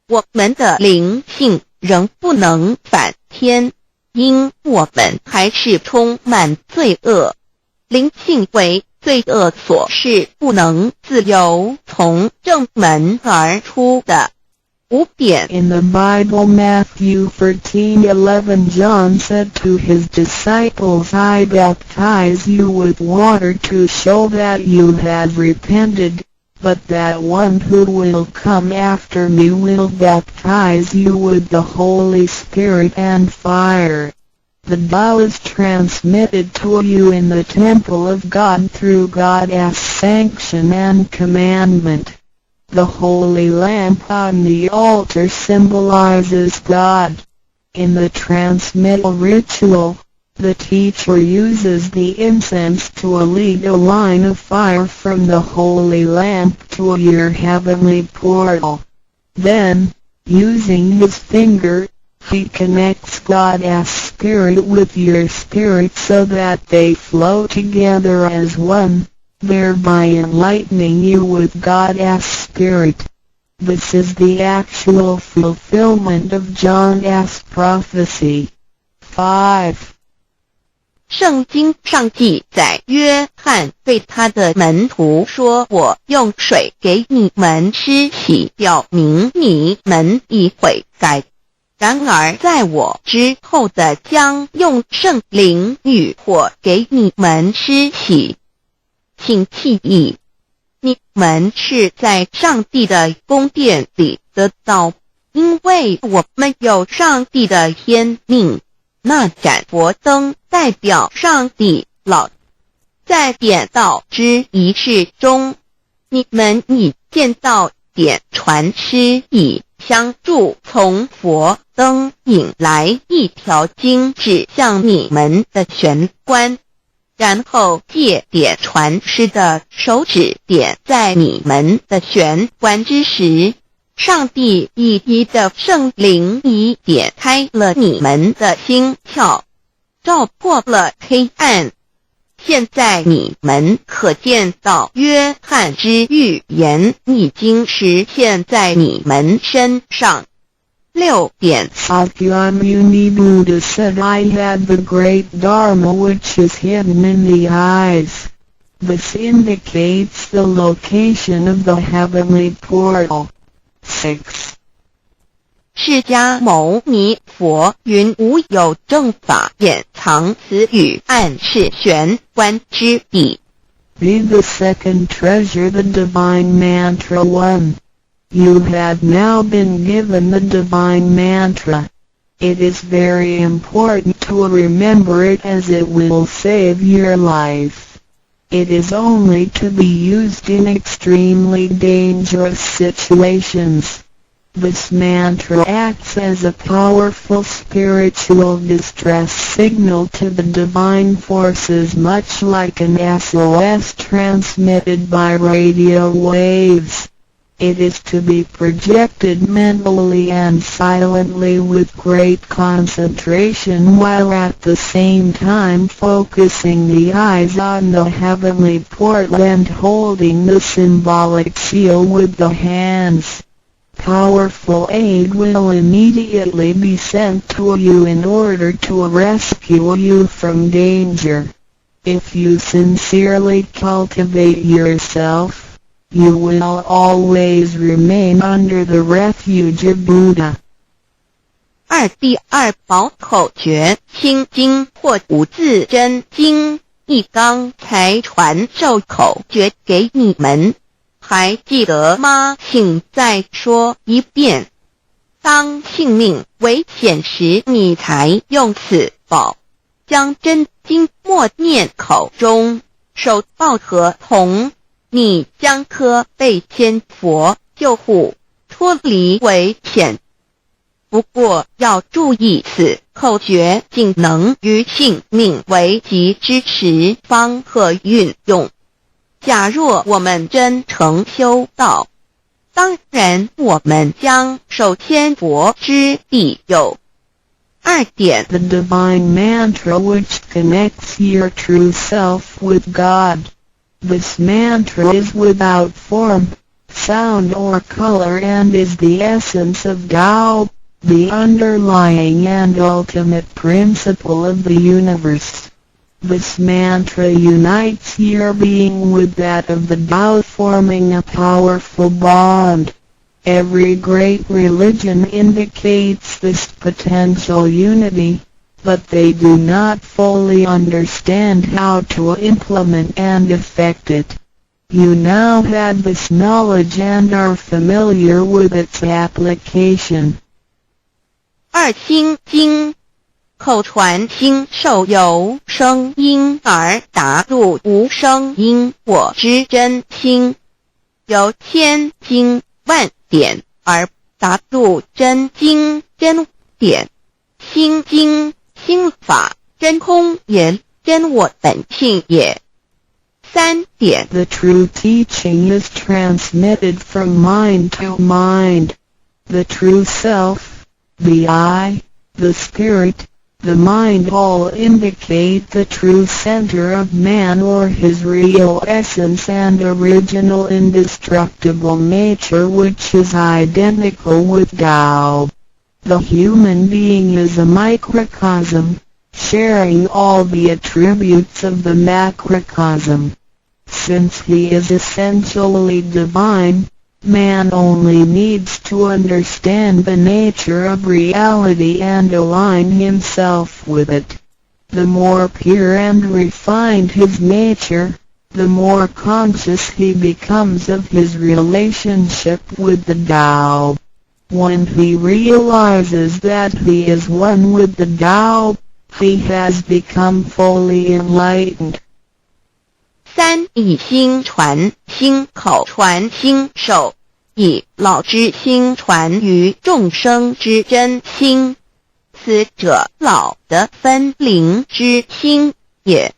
我们的灵性仍不能返天，因我们还是充满罪恶，灵性为罪恶所是不能自由从正门而出的。5点 In the Bible, Matthew 13:11, John said to his disciples, I baptize you with water to show that you have repented, but that one who will come after me will baptize you with the Holy Spirit and fire. The Tao is transmitted to you in the temple of God through God's sanction and commandment. The holy lamp on the altar symbolizes God. In the transmittal ritual, the teacher uses the incense to lead a line of fire from the holy lamp to your heavenly portal. Then, using his finger, he connects God's spirit with your spirit so that they flow together as one, thereby enlightening you with God's Spirit. This is the actual fulfillment of John's prophecy. 5. 圣经上记载，约翰对他的门徒说，我用水给你们施洗，表明你们已悔改。然而在我之后的将用圣灵与火给你们施洗。请记忆，你们是在上帝的宫殿里得到，因为我们有上帝的天命。那盏佛灯代表上帝老。在点道之仪式中，你们已见到点传师以相助从佛灯引来一条经指向你们的玄关，然后借点传师的手指点在你们的玄关之时，上帝以一的圣灵已点开了你们的心窍，照破了黑暗。现在你们可见到约翰之预言已经实现在你们身上。6点 Sakyamuni Buddha said, I had the great Dharma which is hidden in the eyes. This indicates the location of the heavenly portal. 6. 释迦牟尼佛云无有正法掩藏此语，暗示玄关之地。 Be the second treasure, the divine mantra 1. You have now been given the divine mantra. It is very important to remember it as it will save your life. It is only to be used in extremely dangerous situations. This mantra acts as a powerful spiritual distress signal to the divine forces, much like an SOS transmitted by radio waves. It is to be projected mentally and silently with great concentration, while at the same time focusing the eyes on the heavenly portal and holding the symbolic seal with the hands. Powerful aid will immediately be sent to you in order to rescue you from danger. If you sincerely cultivate yourself, you will always remain under the refuge of Buddha. 2. 第二宝口诀，心经或五字真经，一刚才传授口诀给你们，还记得吗？请再说一遍。当性命危险时，你才用此宝，将真经默念口中，手抱合同，你将可被仙佛救护，脱离危险。不过要注意，此口诀仅能于性命危急之时方可运用。假若我们真诚修道，当然我们将受仙佛之庇佑。2点 The divine mantra which connects your true self with God. This mantra is without form, sound or color and is the essence of Tao, the underlying and ultimate principle of the universe. This mantra unites your being with that of the Tao, forming a powerful bond. Every great religion indicates this potential unity, but they do not fully understand how to implement and effect it. You now have this knowledge and are familiar with its application. 2心经，口传心授由声音而达入无声因果之真心，由千经万典而达入真经真典。心经心法真空也，真我本性也。3点 The true teaching is transmitted from mind to mind. The true self, the I, the spirit, the mind all indicate the true center of man or his real essence and original indestructible nature, which is identical with Tao. The human being is a microcosm, sharing all the attributes of the macrocosm. Since he is essentially divine, man only needs to understand the nature of reality and align himself with it. The more pure and refined his nature, the more conscious he becomes of his relationship with the Tao. When he realizes that he is one with the Tao, he has become fully enlightened. 3以心传心口传心授，以老之心传于众生之真心，此者老的分灵之心也。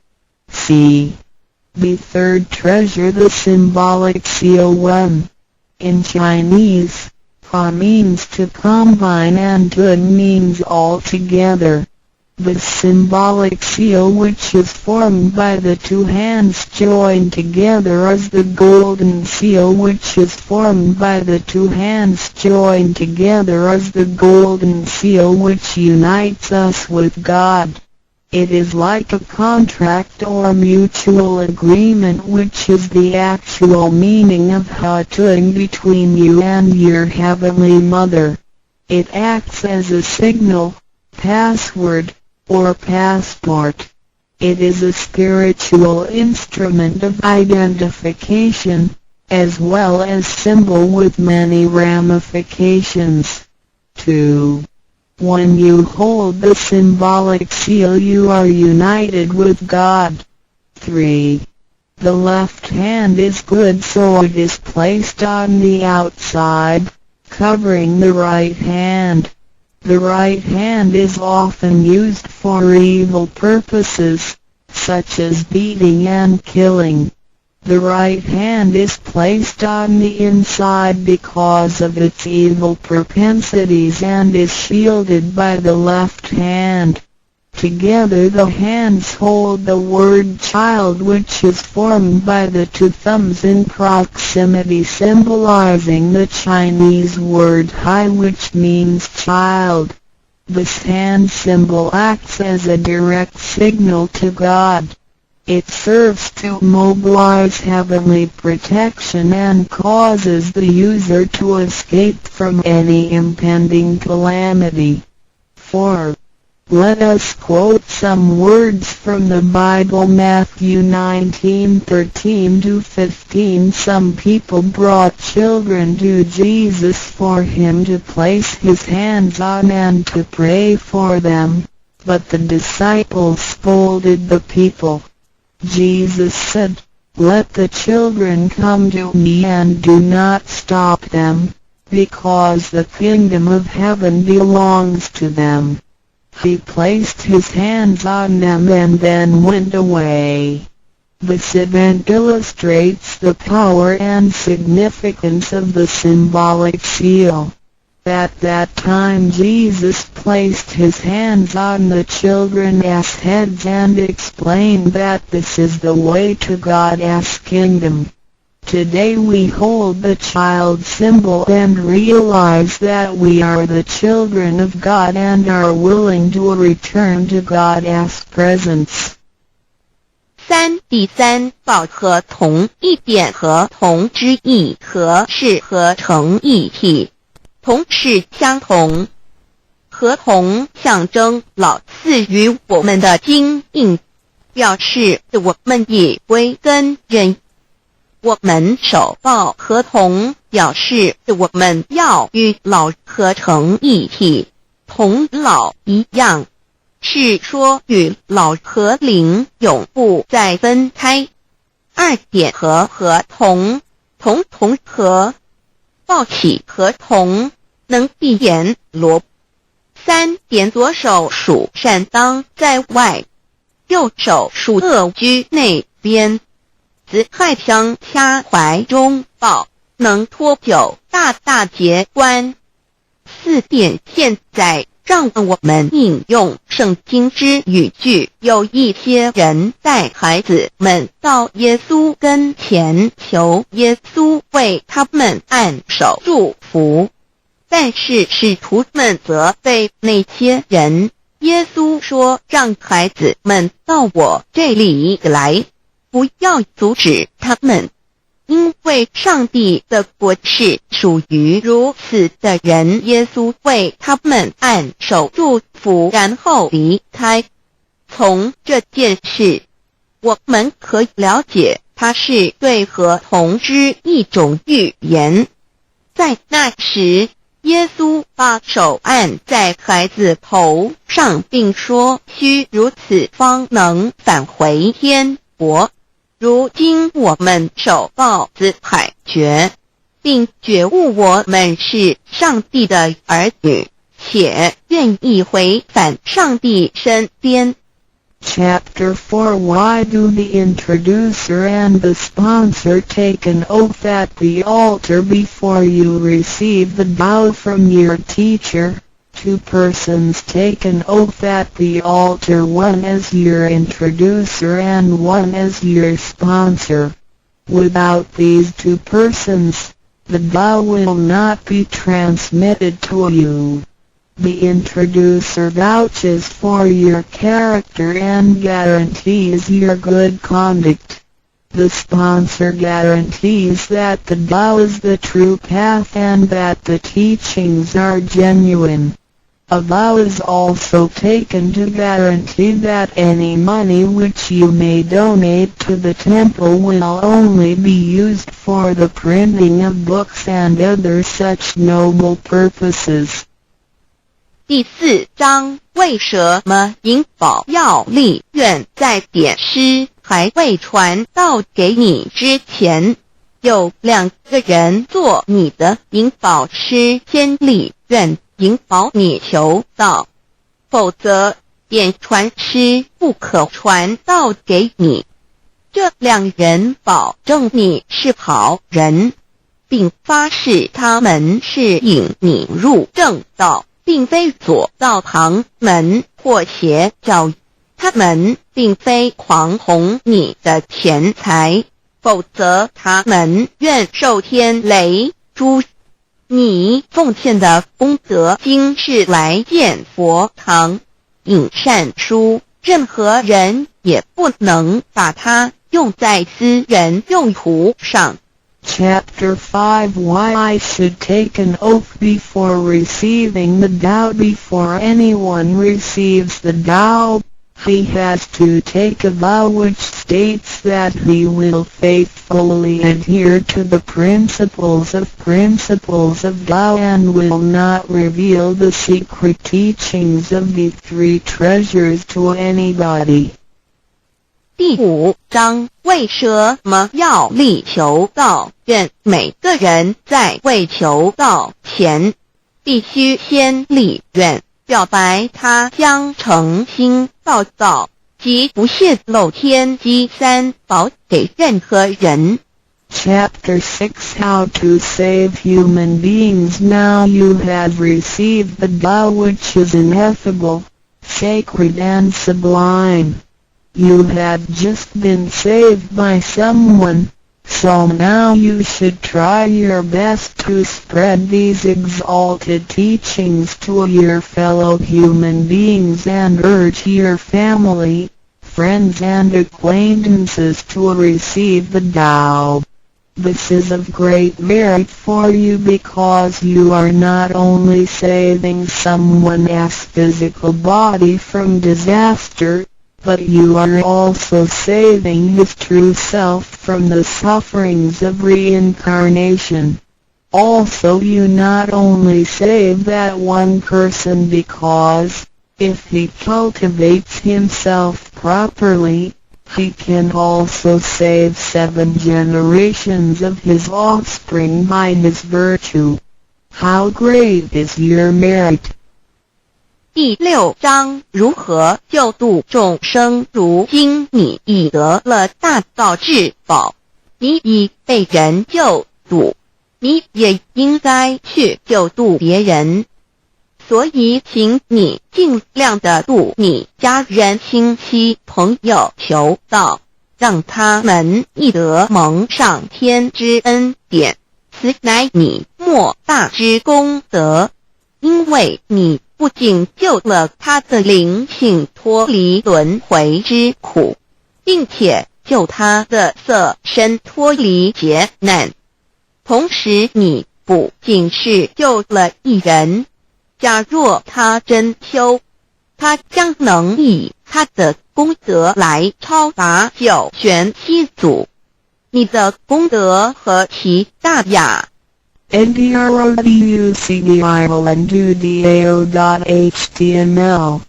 C. The third treasure, the symbolic seal 1. In Chinese, Pa means to combine and Tun means all together. The symbolic seal, which is formed by the two hands joined together, is the golden seal, which is formed by the two hands joined together, is the golden seal which unites us with God. It is like a contract or mutual agreement, which is the actual meaning of Hatun between you and your Heavenly Mother. It acts as a signal, password, or passport. It is a spiritual instrument of identification, as well as symbol with many ramifications. 2. When you hold the symbolic seal, you are united with God. 3. The left hand is good, so it is placed on the outside, covering the right hand. The right hand is often used for evil purposes, such as beating and killing. The right hand is placed on the inside because of its evil propensities and is shielded by the left hand. Together the hands hold the word child, which is formed by the two thumbs in proximity, symbolizing the Chinese word hai, which means child. This hand symbol acts as a direct signal to God. It serves to mobilize heavenly protection and causes the user to escape from any impending calamity. 4. Let us quote some words from the Bible. Matthew 19:13-15. Some people brought children to Jesus for him to place his hands on and to pray for them, but the disciples scolded the people. Jesus said, "Let the children come to me and do not stop them, because the kingdom of heaven belongs to them." He placed his hands on them and then went away. This event illustrates the power and significance of the symbolic seal. At that time Jesus placed his hands on the children's heads and explained that this is the way to God's kingdom. Today we hold the child symbol and realize that we are the children of God and are willing to return to God's presence. 第三报合同一点合同之意，合是合成一体，同是相同，合同象征老赐予我们的经印，表示我们以为根人。我们守抱合同，表示我们要与老合成一体，同老一样，是说与老和灵永不再分开。二点合同，同合，抱起合同，能闭眼罗。三点左手属善当在外，右手属恶居内边。子亥相掐怀中抱，能脱臼大节关。四点现在让我们引用圣经之语句，有一些人带孩子们到耶稣跟前，求耶稣为他们按手祝福，但是使徒们责备那些人。耶稣说，让孩子们到我这里来，不要阻止他们，因为上帝的国是属于如此的人。耶稣为他们按手祝福，然后离开。从这件事，我们可以了解，它是对合同之一种预言。在那时，耶稣把手按在孩子头上，并说，须如此方能返回天国。如今我们守抱子海觉，并觉悟我们是上帝的儿女，且愿意回返上帝身边。Chapter 4 Why do the introducer and the sponsor take an oath at the altar before you receive the vow from your teacher? Two persons take an oath at the altar, one as your introducer and one as your sponsor. Without these two persons, the vow will not be transmitted to you. The introducer vouches for your character and guarantees your good conduct. The sponsor guarantees that the vow is the true path and that the teachings are genuine. A vow is also taken to guarantee that any money which you may donate to the temple will only be used for the printing of books and other such noble purposes. 第4章，为什么银宝要立愿在典诗还未传道给你之前，有2个人做你的银宝师先立愿引保你求道，否则典传师不可传道给你。这2人保证你是好人，并发誓他们是引你入正道，并非左道旁门或邪教。他们并非狂哄你的钱财，否则他们愿受天雷诛。你奉献的功德金是来建佛堂、引善书，任何人也不能把它用在私人用途上。Chapter 5 Why I should take an oath before receiving the vow. Before anyone receives the vow, he has to take a vow which states that he will faithfully adhere to the principles of vow and will not reveal the secret teachings of the 3 treasures to anybody. 第5章，为什么要立求道愿？每个人在未求道前，必须先立愿，表白他将诚心报道及不泄露天机3宝给任何人。Chapter 6 How to Save Human Beings. Now you have received the Tao, which is ineffable, sacred and sublime. You have just been saved by someone, so now you should try your best to spread these exalted teachings to your fellow human beings and urge your family, friends and acquaintances to receive the Tao. This is of great merit for you because you are not only saving someone's physical body from disaster, but you are also saving his true self from the sufferings of reincarnation. Also you not only save that one person because, if he cultivates himself properly, he can also save 7 generations of his offspring by his virtue. How great is your merit! 第6章如何救度众生。如今你已得了大道至宝，你已被人救度，你也应该去救度别人。所以请你尽量的度你家人、亲戚、朋友求道，让他们亦得蒙上天之恩典，此乃你莫大之功德。因为你不仅救了他的灵性脱离轮回之苦，并且救他的色身脱离劫难，同时你不仅是救了一人，假若他真修，他将能以他的功德来超拔9玄7祖。你的功德何其大呀！ndrodudao.html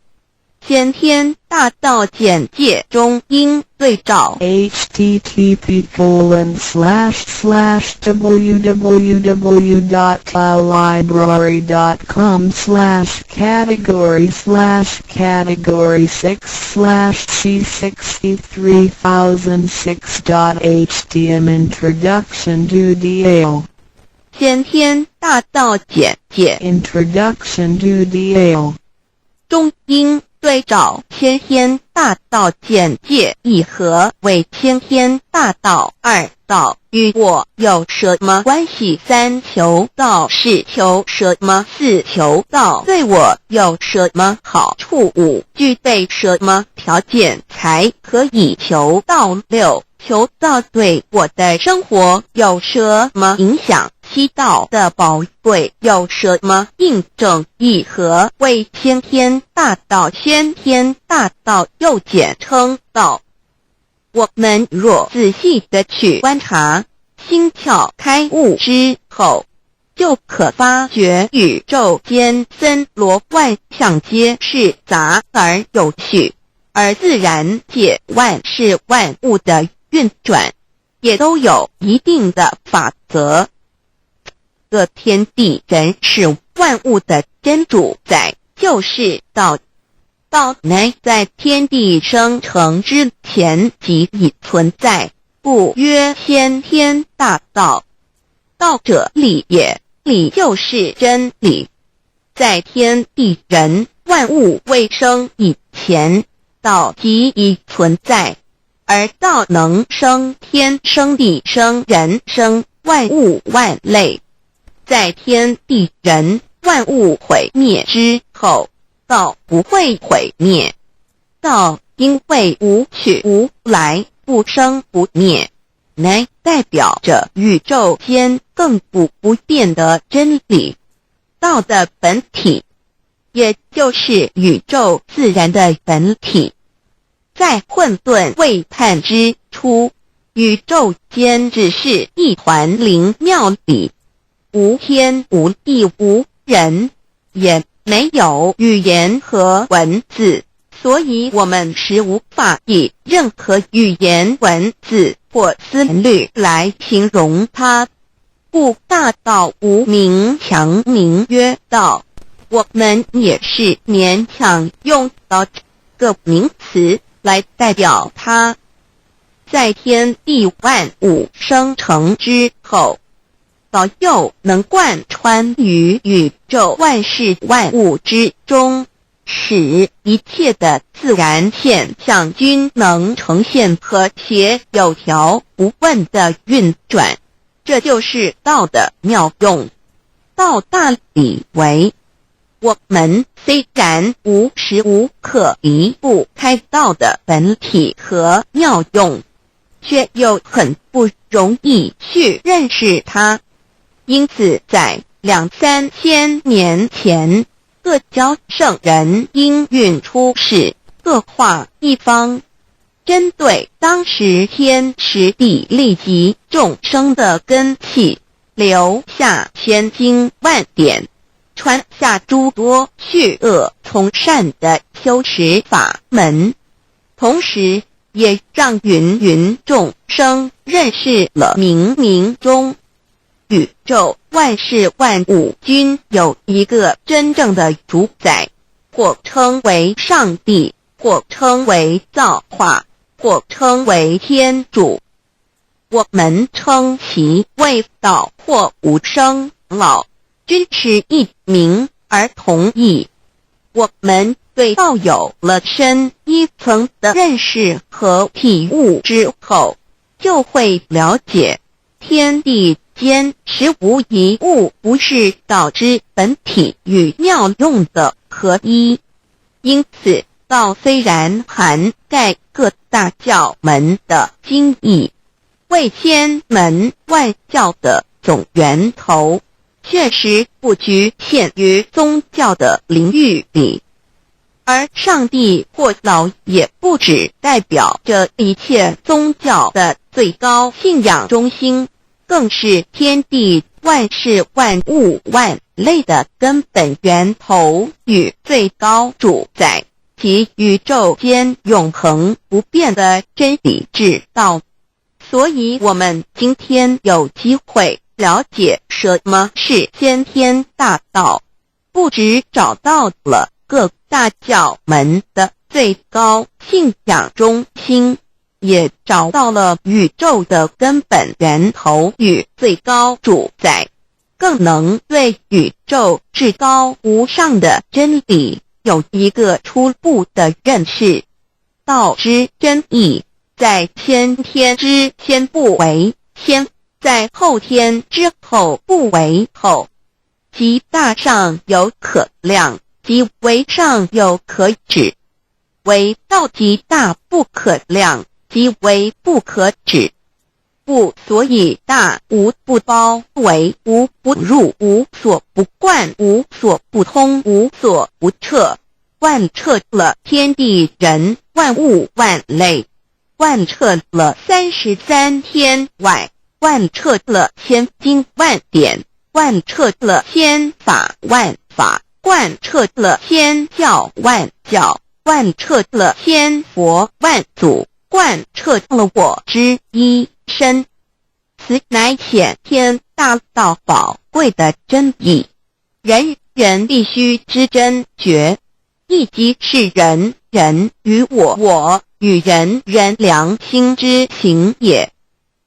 先天大道简介中应对照 http://www.taolibrary.com/category/c63006.htm Introduction to Tao 先天大道简介 Introduction to Tao 中应对照先天大道简介一和为先天大道2道与我有什么关系？3求道是求什么？4求道对我有什么好处？5具备什么条件才可以求道？6求道对我的生活有什么影响？7道的宝贵有什么印证？一和为先天大道，先天大道又简称道。我们若仔细地去观察，心窍开悟之后，就可发觉宇宙间森罗万象皆是杂而有序，而自然界万事万物的运转也都有一定的法则。这天地人是万物的真主宰，就是道。道乃在天地生成之前即已存在，故曰先天大道。道者理也，理就是真理。在天地人万物未生以前，道即已存在，而道能生天、生地、生人、生万物万类。在天地人万物毁灭之后，道不会毁灭。道因为无去无来，不生不灭，乃代表着宇宙间亘古不变的真理。道的本体，也就是宇宙自然的本体。在混沌未判之初，宇宙间只是一团灵妙理，无天无地无人，也没有语言和文字，所以我们是无法以任何语言、文字或思虑来形容它。故大道无名，强名曰道。我们也是勉强用到这个名词来代表它。在天地万物生成之后，保佑能贯穿于宇宙万事万物之中，使一切的自然现象均能呈现和谐有条不紊的运转。这就是道的妙用。道大理为，我们虽然无时无刻离不开道的本体和妙用，却又很不容易去认识它。因此在2-3千年前，各教圣人应运出世，各化一方，针对当时天时地利及众生的根器，留下千经万典，传下诸多去恶从善的修持法门，同时也让芸芸众生认识了冥冥中宇宙万事万物均有一个真正的主宰，或称为上帝，或称为造化，或称为天主。我们称其为道或无生老，均是一名而同义。我们对道有了深一层的认识和体悟之后，就会了解天地间实无一物不是道之本体与妙用的合一。因此道虽然涵盖各大教门的经义，为千门万教的总源头，确实不局限于宗教的领域里。而上帝或老也不只代表着一切宗教的最高信仰中心，更是天地万事万物万类的根本源头与最高主宰，及宇宙间永恒不变的真理之道。所以我们今天有机会了解什么是先天大道，不只找到了各大教门的最高信仰中心，也找到了宇宙的根本源头与最高主宰，更能对宇宙至高无上的真理有一个初步的认识。道之真义，在先天之先不为先，在后天之后不为后，即大上有可量，即为上有可止，为道即大不可量，即为不可止。不所以大无不包，为无不入，无所不贯，无所不通，无所不彻，贯彻了天地人万物万类，贯彻了33天外，贯彻了千经万典，贯彻了千法万法，贯彻了千教万教，贯彻了千佛万祖，贯彻了我之一身。此乃显天大道宝贵的真义，人人必须知真觉，亦即是人人与我，我与人人良心之行也。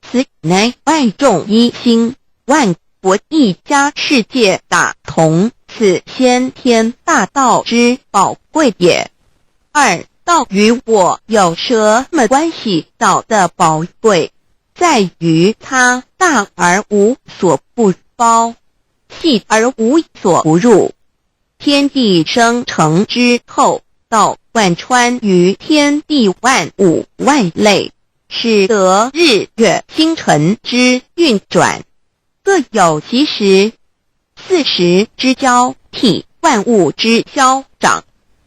此乃万众一心，万国一家，世界大同，此先天大道之宝贵也。二，道与我有什么关系？道的宝贵在于它大而无所不包，细而无所不入。天地生成之后，道贯穿于天地万物万类，使得日月星辰之运转各有其时，四时之交替，万物之消长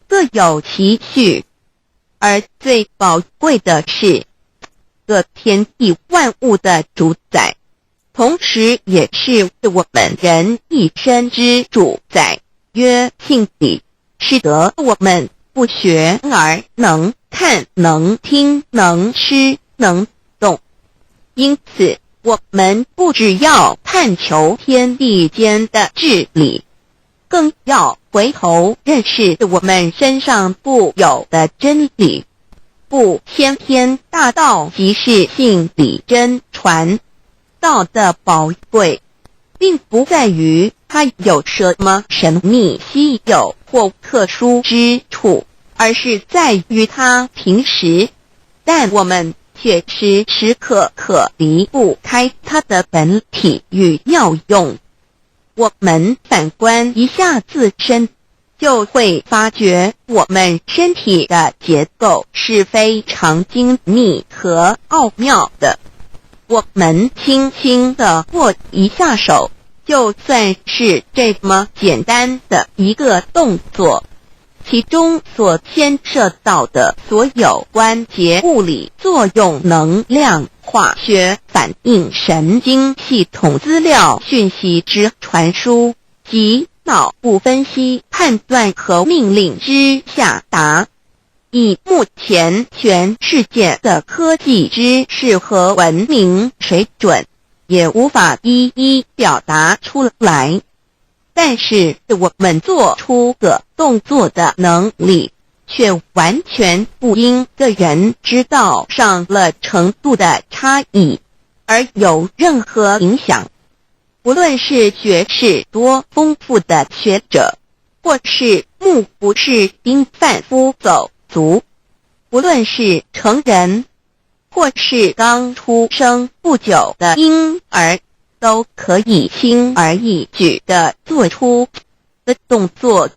各有其序。而最宝贵的是各天地万物的主宰，同时也是我们人一生之主宰，曰性理，使得我们不学而能看，能听，能吃，能动。因此我们不只要探求天地间的治理，更要回头认识我们身上固有的真理。部先天大道即是性理真传。道的宝贵，并不在于它有什么神秘稀有或特殊之处，而是在于它平时，但我们却时时刻刻离不开它的本体与妙用。我们反观一下自身，就会发觉我们身体的结构是非常精密和奥妙的。我们轻轻地握一下手，就算是这么简单的一个动作，其中所牵涉到的所有关节物理作用、能量、化学反应、神经系统资料讯息之传输及脑部分析、判断和命令之下达，以目前全世界的科技知识和文明水准，也无法一一表达出来。但是我们做出个动作的能力，却完全不因个人知道上了程度的差异而有任何影响。无论是学识多丰富的学者，或是目不识丁贩夫走卒，无论是成人，或是刚出生不久的婴儿，都可以轻而易举地做出的动作。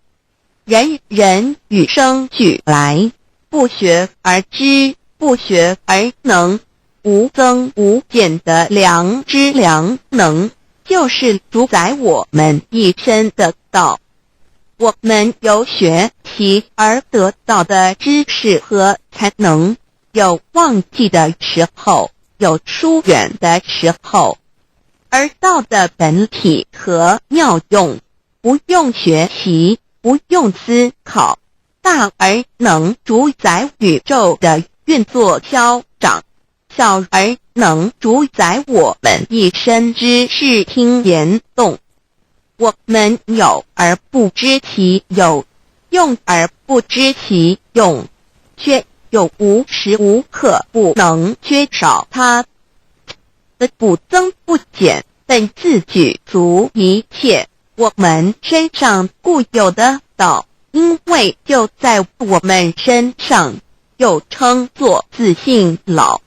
人人与生俱来，不学而知，不学而能，无增无减的良知良能，就是主宰我们一生的道。我们由学习而得到的知识和才能，有忘记的时候，有疏远的时候，而道的本体和妙用，不用学习，不用思考，大而能主宰宇宙的运作消长，小而能主宰我们一生之视听言动。我们有而不知其有，用而不知其用，却又无时无刻不能缺少它的不增不减，本自具足一切我们身上固有的道，因为就在我们身上，又称作自性老。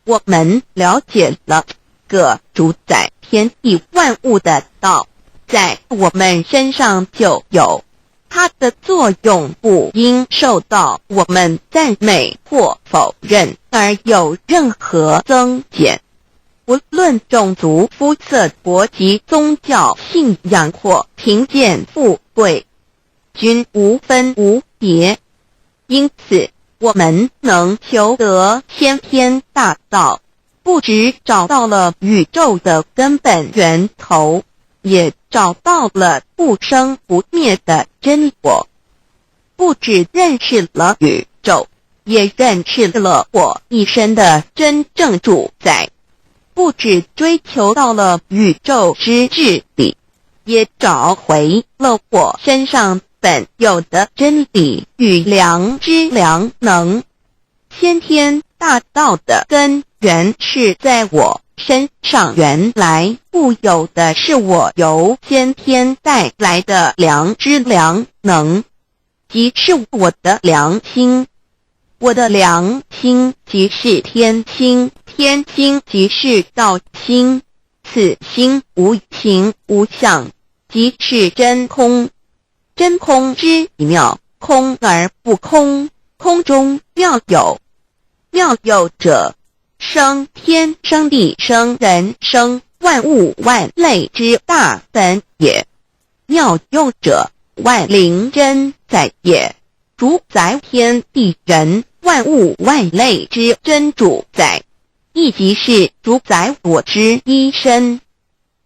我们了解了个主宰天地万物的道，在我们身上就有，它的作用不应受到我们赞美或否认而有任何增减。无论种族、肤色、国籍、宗教、信仰或贫贱富贵，均无分无别。因此我们能求得先天大道，不只找到了宇宙的根本源头，也找到了不生不灭的真我。不只认识了宇宙，也认识了我一生的真正主宰。不只追求到了宇宙之治理，也找回了我身上本有的真理与良知良能。先天大道的根源是在我身上，原来固有的是我由先天带来的良知良能，即是我的良心。我的良心即是天心，天心即是道心，此心无形无相，即是真空。真空之妙，空而不空，空中妙有。妙有者，生天生地生人生万物万类之大本也。妙用者，万灵真在也，主宰天地人万物万类之真主宰，亦即是主宰我之一身。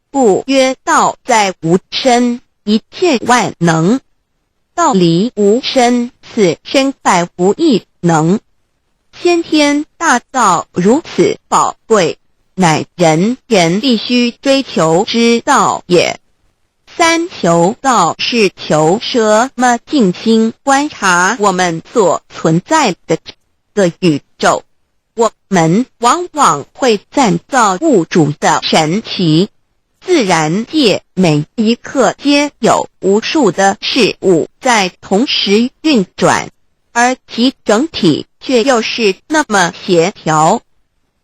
故曰道在无身，一切万能。道离无身，此身在无一能。先天大道如此宝贵，乃人人必须追求之道也。三求道是求什么静心观察我们所存在的个宇宙，我们往往会赞造物主的神奇。自然界每一刻皆有无数的事物在同时运转，而其整体却又是那么协调。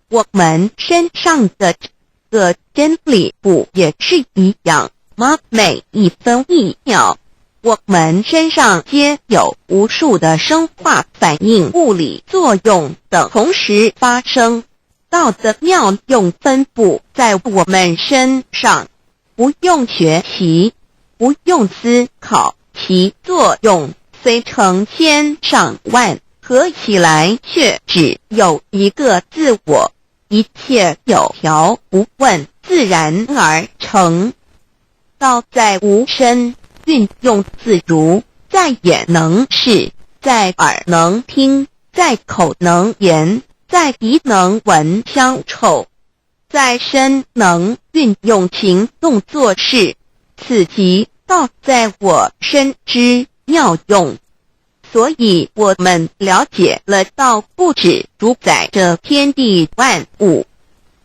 我们身上的这个真理不也是一样吗？每一分一秒，我们身上皆有无数的生化反应、物理作用等同时发生。道的妙用分布在我们身上，不用学习，不用思考，其作用虽成千上万，合起来却只有一个自我。一切有条不紊，自然而成。道在无声，运用自如，在眼能视，在耳能听，在口能言，在鼻能闻香臭，在身能运用行动做事，此即道在我身之妙用。所以我们了解了道不只主宰这天地万物，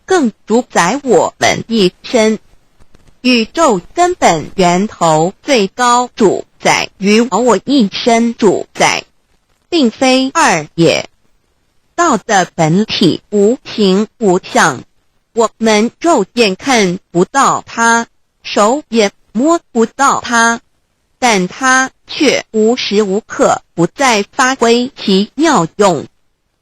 更主宰我们一身。宇宙根本源头最高主宰与我一身主宰，并非二也。道的本体无形无相，我们肉眼看不到它，手也摸不到它，但它却无时无刻不在发挥其妙用，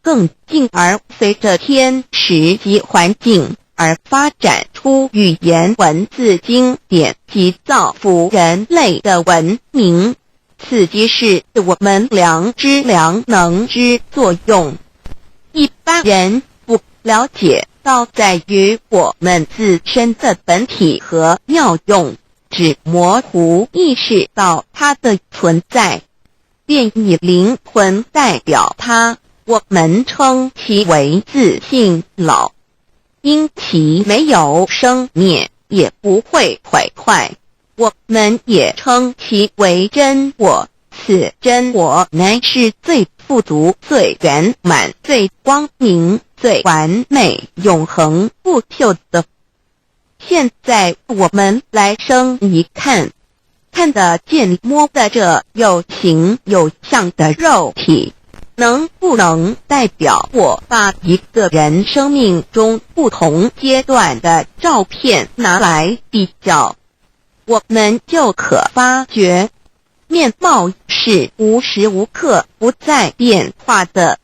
更进而随着天时及环境而发展出语言文字经典及造福人类的文明，此即是我们良知良能之作用。一般人不了解道在于我们自身的本体和妙用，只模糊意识到它的存在，便以灵魂代表它，我们称其为自性老。因其没有生灭，也不会毁坏，我们也称其为真我。此真我乃是最富足、最圆满、最光明、最完美、永恒不朽的。现在我们来生一看，看得见摸得着有形有相的肉体，能不能代表我把一个人生命中不同阶段的照片拿来比较，我们就可发觉面貌是无时无刻不在变化的。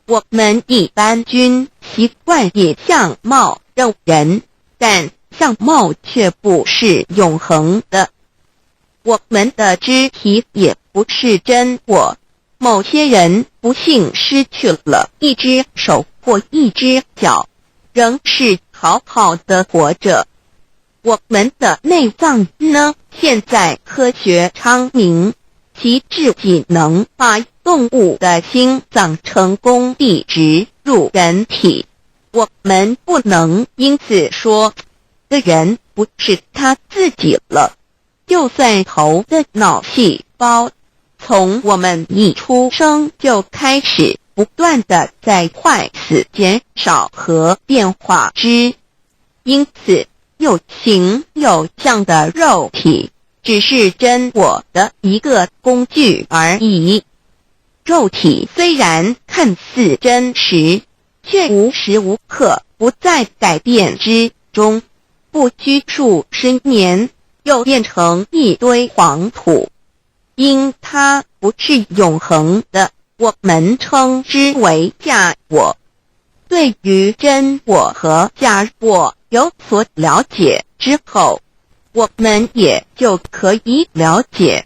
我们一般均习惯以相貌认人，但相貌却不是永恒的。我们的肢体也不是真我，某些人不幸失去了一只手或一只脚，仍是好好的活着。我们的内脏呢？现在科学昌明，其至仅能把动物的心脏成功地植入人体。我们不能因此说这人不是他自己了。就算头的脑细胞从我们一出生就开始不断的在坏死、减少和变化之，因此有形有相的肉体只是真我的一个工具而已。肉体虽然看似真实，却无时无刻不在改变之中，不拘数十年又变成一堆黄土。因它不是永恒的，我们称之为假我。对于真我和假我有所了解之后，我们也就可以了解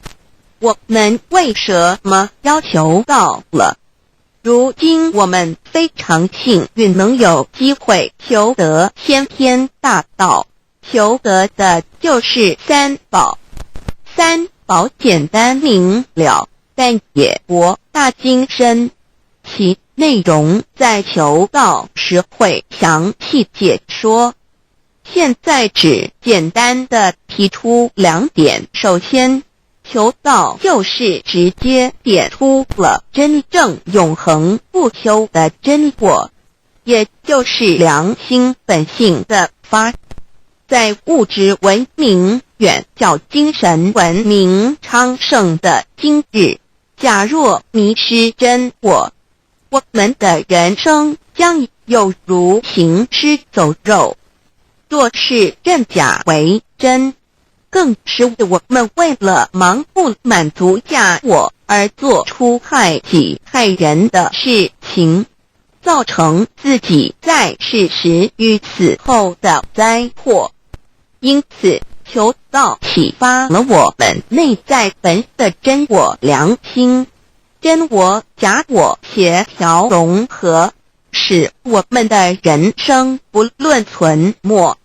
我们为什么要求道了。如今我们非常幸运能有机会求得先天大道，求得的就是三宝。三宝简单明了，但也博大精深，其内容在求道时会详细解说。现在只简单的提出两点。首先，求道就是直接点出了真正永恒不朽的真我，也就是良心本性的发。在物质文明远较精神文明昌盛的今日，假若迷失真我，我们的人生将有如行尸走肉。若是认假为真，更是我们为了盲目满足假我而做出害己害人的事情，造成自己在世时与死后的灾祸。因此，求道启发了我们内在本的真我良心，真我假我协调融合，使我们的人生不论存没，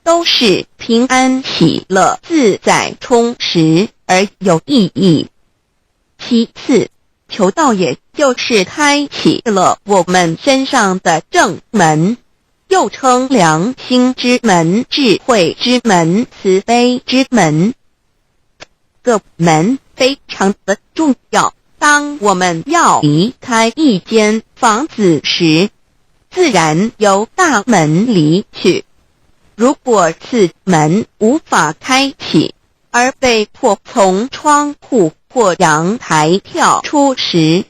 都是平安喜乐自在充实而有意义。其次，求道也就是开启了我们身上的正门，又称良心之门、智慧之门、慈悲之门。这个门非常的重要。当我们要离开一间房子时，自然由大门离去。如果此门无法开启，而被迫从窗户或阳台跳出时，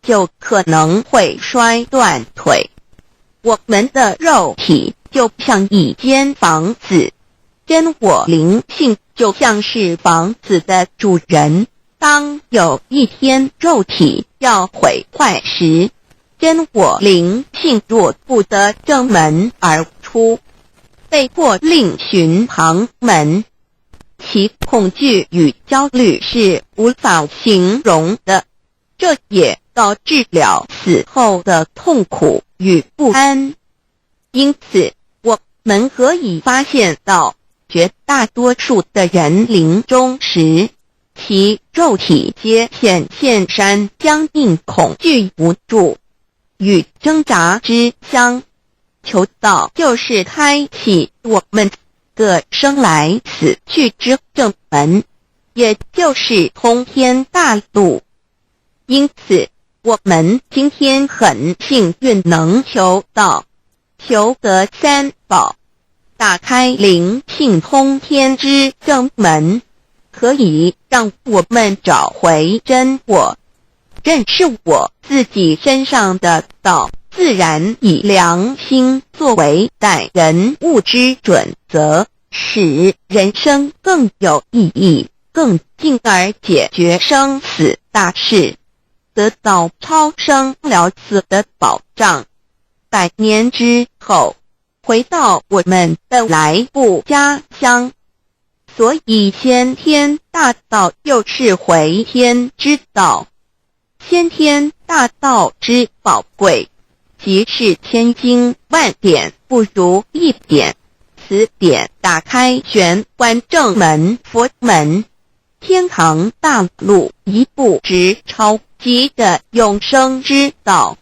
就可能会摔断腿。我们的肉体就像一间房子，真我灵性就像是房子的主人。当有一天肉体要毁坏时，真我灵性若不得正门而出，被迫另寻旁门，其恐惧与焦虑是无法形容的，这也导致了死后的痛苦与不安。因此，我们可以发现到，绝大多数的人临终时，其肉体皆显现山僵硬、恐惧、无助与挣扎之相。求道就是开启我们个生来死去之正门，也就是通天大路。因此，我们今天很幸运能求道，求得三宝，打开灵性通天之正门，可以让我们找回真我，认识我自己身上的道，自然以良心作为待人物之准则，使人生更有意义，更进而解决生死大事，得到超生了死的保障。100年之后，回到我们的来不家乡。所以先天大道又是回天之道。先天大道之宝贵，即是千经万典不如一点。此典打开玄关正门佛门，天堂大路一步直超级的永生之道。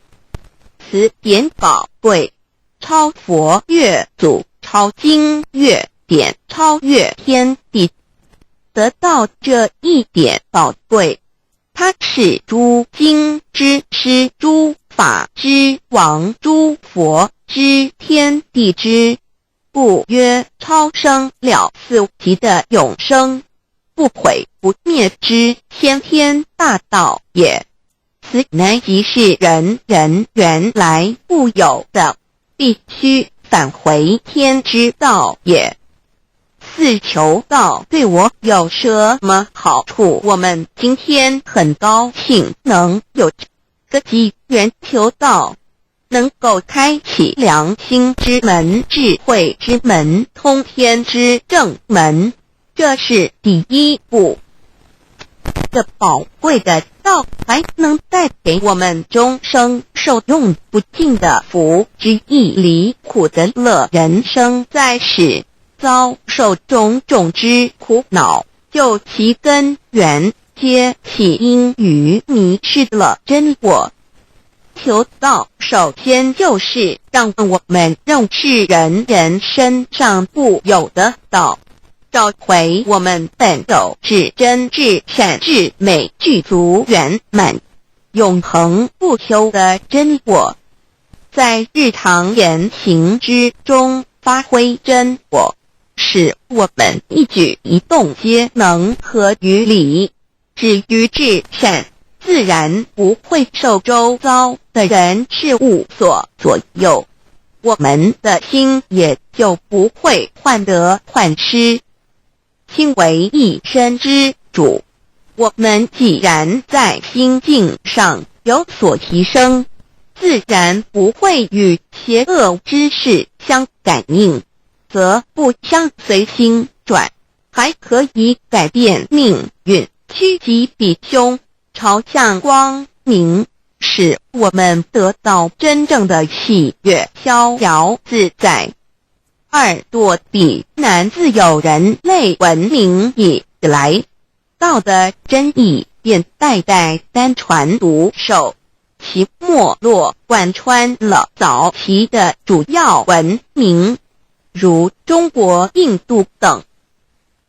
此典宝贵，超佛越祖，超经越典，超越天地。得到这一点宝贵，它是诸经之师，诸法之王，诸佛之天地之，故曰超生了死极的永生，不毁不灭之先天大道也。此乃即是人人原来固有的，必须返回天之道也。四求道对我有什么好处？我们今天很高兴能有这个机缘求道，能够开启良心之门、智慧之门、通天之正门，这是第一步。这宝贵的道还能带给我们终生受用不尽的福之益，离苦的乐。人生在世，遭受种种之苦恼，就其根源皆起因于迷失了真我。求道首先就是让我们认识人人身上固有的道，找回我们本有至真至善至美具足圆满永恒不朽的真我，在日常言行之中发挥真我，使我们一举一动皆能合于理，止于至善，自然不会受周遭的人事物所左右，我们的心也就不会患得患失。心为一身之主，我们既然在心境上有所提升，自然不会与邪恶之事相感应，则不相随心转，还可以改变命运，趋吉避凶，朝向光明，使我们得到真正的喜悦，逍遥自在。二多比难自有人类文明以来，道的真义便代代单传独授，其没落贯穿了早期的主要文明，如中国、印度等。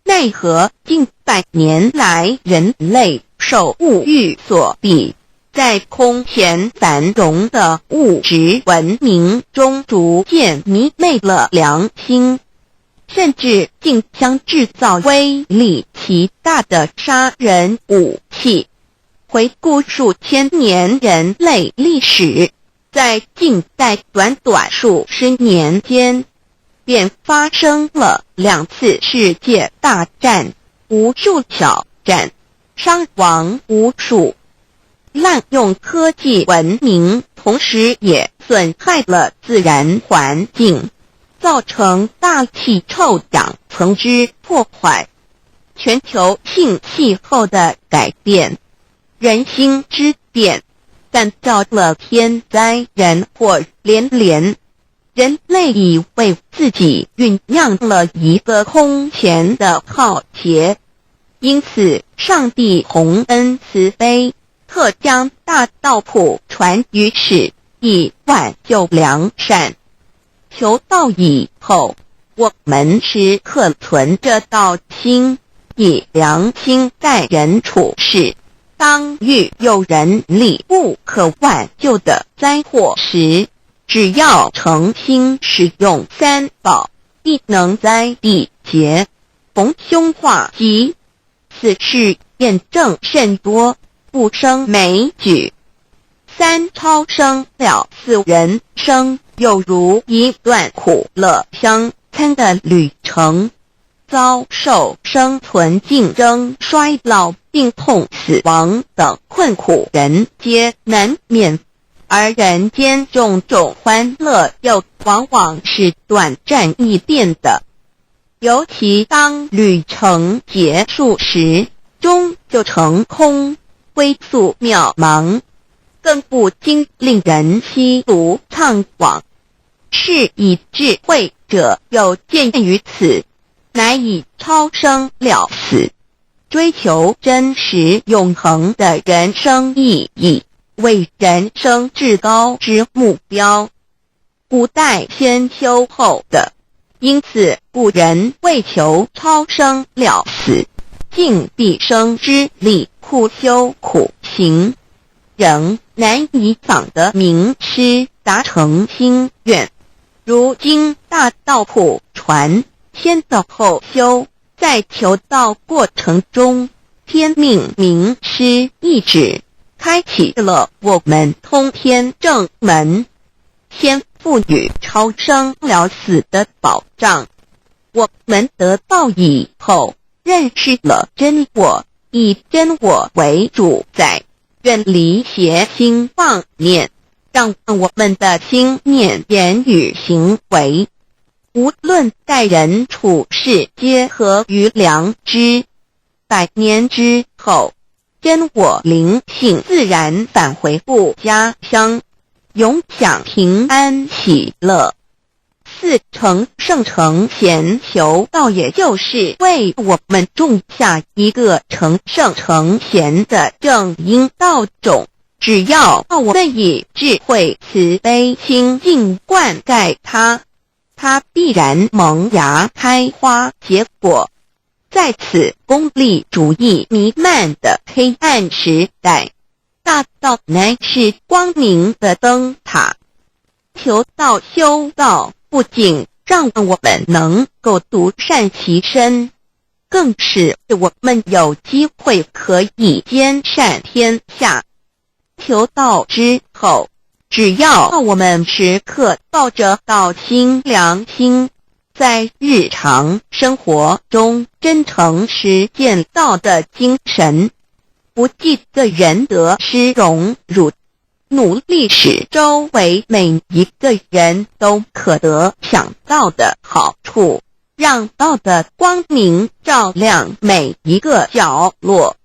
奈何近百年来人类受物欲所逼，在空前繁荣的物质文明中逐渐迷昧了良心，甚至竟将制造威力极大的杀人武器。回顾数千年人类历史，在近代短短数十年间，便发生了2次世界大战，无数小战，伤亡无数。滥用科技文明，同时也损害了自然环境，造成大气臭氧层之破坏，全球性气候的改变，人心之变，干造了天灾人祸连连。人类已为自己酝酿了一个空前的浩劫，因此上帝洪恩慈悲，特将大道谱传于世，以挽救良善。求道以后，我们时刻存着道心，以良心待人处事。当遇有人力不可挽救的灾祸时，只要诚心使用3宝，必能灾必劫，逢凶化吉。此事验证甚多，不胜枚举。3超生了4人生，有如一段苦乐相参的旅程，遭受生存竞争、衰老、病痛、死亡等困苦，人皆难免。而人间种种欢乐又往往是短暂易变的，尤其当旅程结束时，终就成空，归宿渺茫，更不禁令人凄毒怅惘。是以智慧者有见于此，乃以超生了死，追求真实永恒的人生意义为人生至高之目标，古代先修后的，因此古人为求超生了死，尽毕生之力苦修苦行，仍难以访得名师达成心愿。如今大道谱传，先道后修，在求道过程中，天命名师一指，开启了我们通天正门，先赋予超生了死的保障。我们得道以后，认识了真我，以真我为主宰，远离邪心妄念，让我们的心念、言语、行为，无论待人处事，皆合于良知。100年之后，真我灵性自然返回故家乡，永享平安喜乐。4成圣成贤求道，也就是为我们种下一个成圣成贤的正因道种。只要我们以智慧慈悲心境灌溉它，它必然萌芽开花结果，在此功利主义弥漫的黑暗时代，大道乃是光明的灯塔。求道修道，不仅让我们能够独善其身，更使我们有机会可以兼善天下。求道之后，只要我们时刻抱着道心良心，在日常生活中真诚实践道的精神，不计个人得失荣辱，努力使周围每一个人都可得享到的好处，让道的光明照亮每一个角落，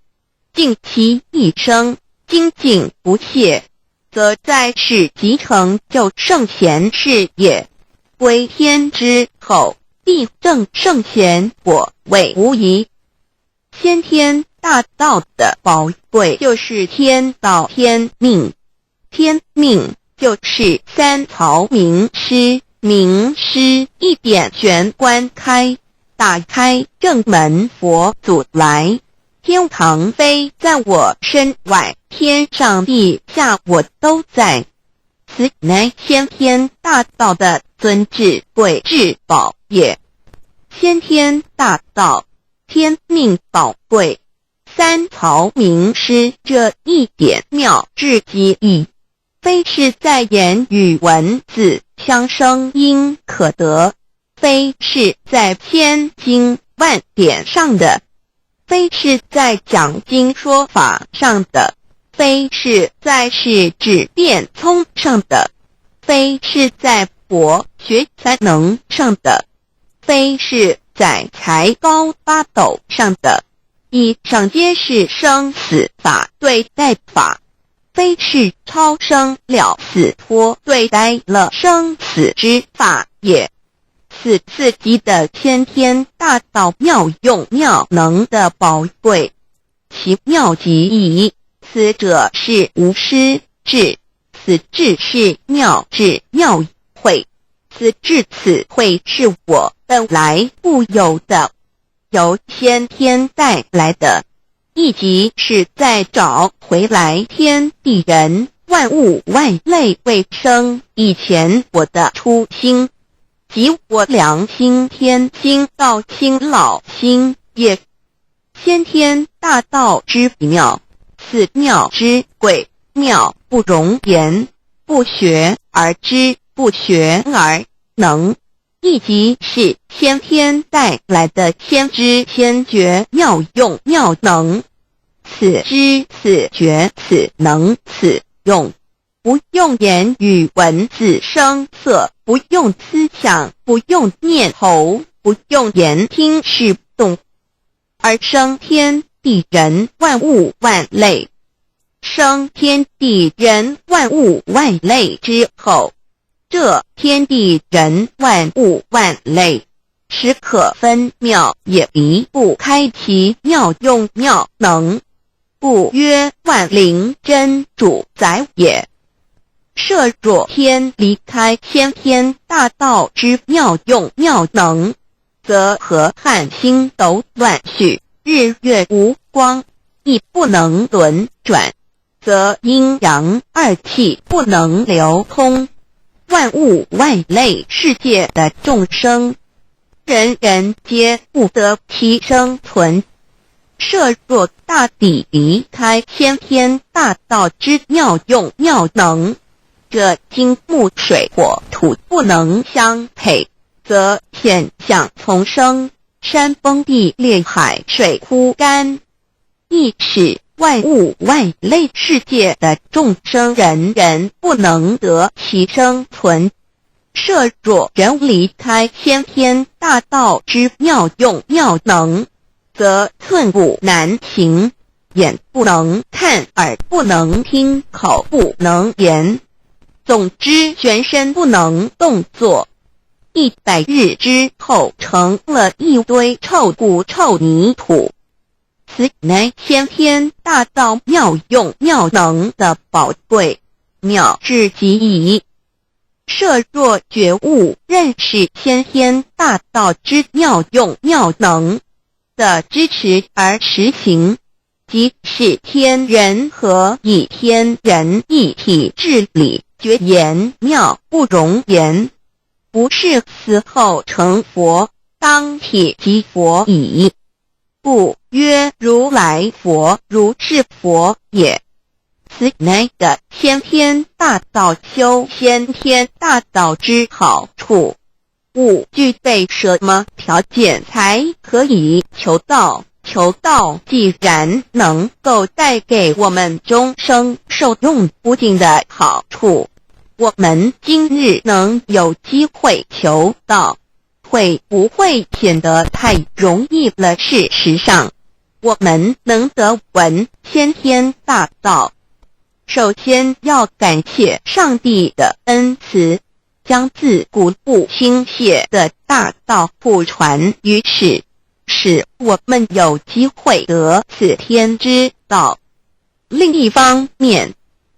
尽其一生精进不懈，则在世即成就圣贤事业，归天之后必证圣贤果位无疑。先天大道的宝贵就是天道天命，天命就是三曹名师，名师一点玄关开，打开正门佛祖来。天堂非在我身外，天上地下我都在。此乃先天大道的尊至贵至宝也。先天大道，天命宝贵，三曹名师这一点妙至极意，非是在言语文字相声音可得，非是在千经万典上的，非是在讲经说法上的，非是在是指变聪上的，非是在博学才能上的，非是在才高八斗上的，以上皆是生死法对待法，非是超生了死脱对待了生死之法也。此次级的先天大道妙用妙能的宝贵，其妙极矣。此者是无师智，此智是妙智妙慧，此智此慧是我本来固有的，由先天带来的，亦即是在找回来天地人万物万类未生以前我的初心，即我良心天心道心老心也。先天大道之妙，此妙之贵，妙不容言，不学而知，不学而能，亦即是先天带来的先知先觉妙用妙能。此知此觉此能此用，不用言语文字声色，不用思想，不用念头，不用言听是动，而生天地人万物万类。生天地人万物万类之后，这天地人万物万类实可分妙，也离不开其妙用妙能，故曰万灵真主宰也。设若天离开先天大道之妙用妙能，则河汉星斗乱序，日月无光，亦不能轮转，则阴阳二气不能流通，万物万类世界的众生，人人皆不得其生存。设若大地离开先天大道之妙用妙能，这金木水火土不能相配，则现象丛生，山崩地裂，海水枯干，亦使万物万类世界的众生人人不能得其生存。设若人离开先天大道之妙用妙能，则寸步难行，眼不能看，耳不能听，口不能言，总之全身不能动作。100日之后成了一堆臭骨臭泥土。此乃先天大道妙用妙能的宝贵，妙至极矣。设若觉悟认识先天大道之妙用妙能，的支持而实行，即是天人合一、天人一体治理，绝言妙不容言，不是死后成佛，当体即佛矣。故曰如来佛，如是佛也。此乃的先天大道修先天大道之好处。勿具备什么条件才可以求道？求道既然能够带给我们终生受用不尽的好处，我们今日能有机会求道，会不会显得太容易了？事实上，我们能得闻先天大道，首先要感谢上帝的恩慈，将自古不倾泻的大道普传于世，使我们有机会得此天之道。另一方面，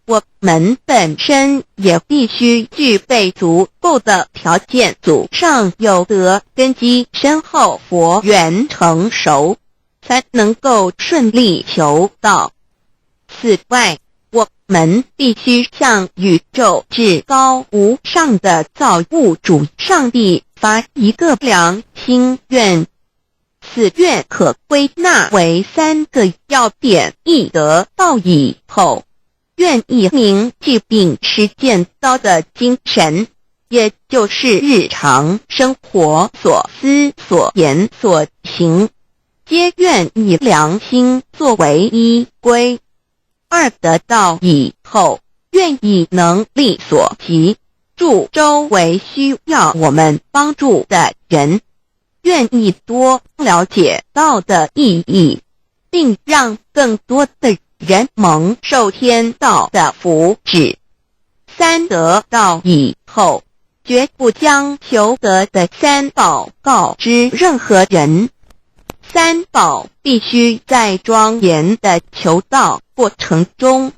我们本身也必须具备足够的条件，祖上有德，根基深厚，佛缘成熟，才能够顺利求道。此外，我们必须向宇宙至高无上的造物主上帝发一个良心愿，此愿可归纳为3个要点：一得道以后，愿以铭记并实践道的精神，也就是日常生活所思所言所行，皆愿以良心作为依归。二得道以后，愿以能力所及，助周围需要我们帮助的人，愿意多了解道的意义，并让更多的人蒙受天道的福祉。三得道以后，绝不将求得的3宝告知任何人。3宝必须在庄严的求道过程中，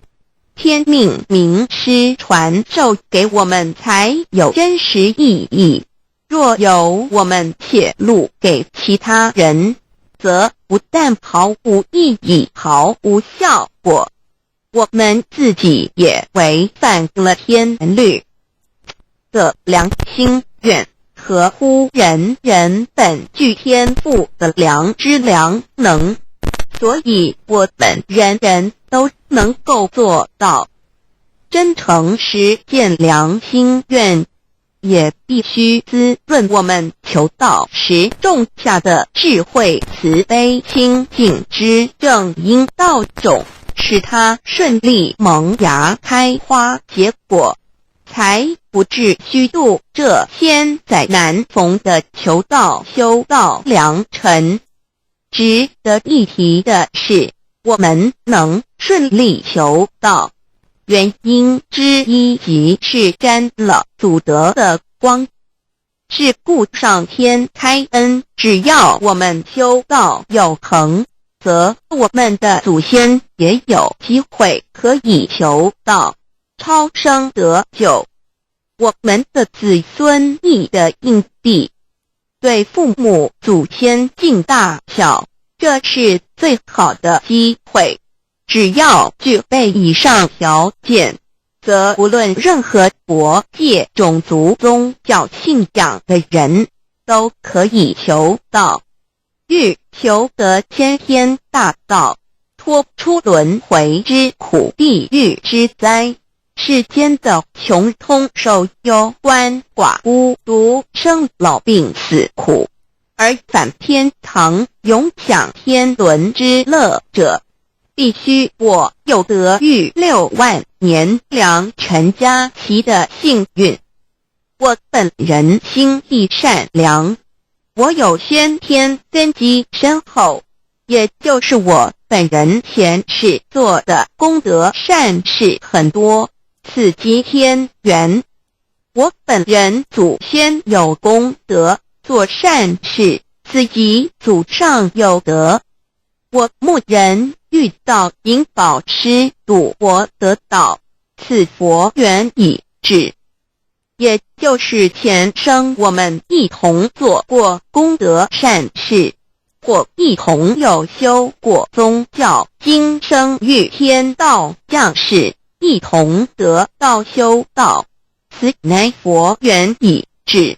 天命名师传授给我们，才有真实意义。若由我们泄露给其他人，则不但毫无意义，毫无效果，我们自己也违反了天律的良心愿，合乎人人本具天赋的良知良能，所以我们人人都能够做到。真诚实践良心愿，也必须滋润我们求道时种下的智慧、慈悲、清净之正因道种，使它顺利萌芽、开花结果，才不至虚度这千载难逢的求道修道良辰。值得一提的是，我们能顺利求道，原因之一即是沾了祖德的光，是故上天开恩，只要我们修道有恒，则我们的祖先也有机会可以求道超生得救。我们的子孙亦的印地，对父母祖先尽大孝，这是最好的机会。只要具备以上条件，则无论任何国界、种族、宗教信仰的人都可以求道。欲求得先天大道，脱出轮回之苦、地狱之灾，世间的穷通受忧、鳏寡孤独、生老病死苦，而返天堂永享天伦之乐者，必须我有得遇6万年良辰佳期的幸运。我本人心地善良，我有先天根基深厚，也就是我本人前世做的功德善事很多，此即天缘。我本人祖先有功德做善事，此即祖上有德。我牧人遇到引导师度我得道，此佛缘已至，也就是前生我们一同做过功德善事，或一同有修过宗教，今生遇天道降世，一同得道修道，此乃佛缘已至。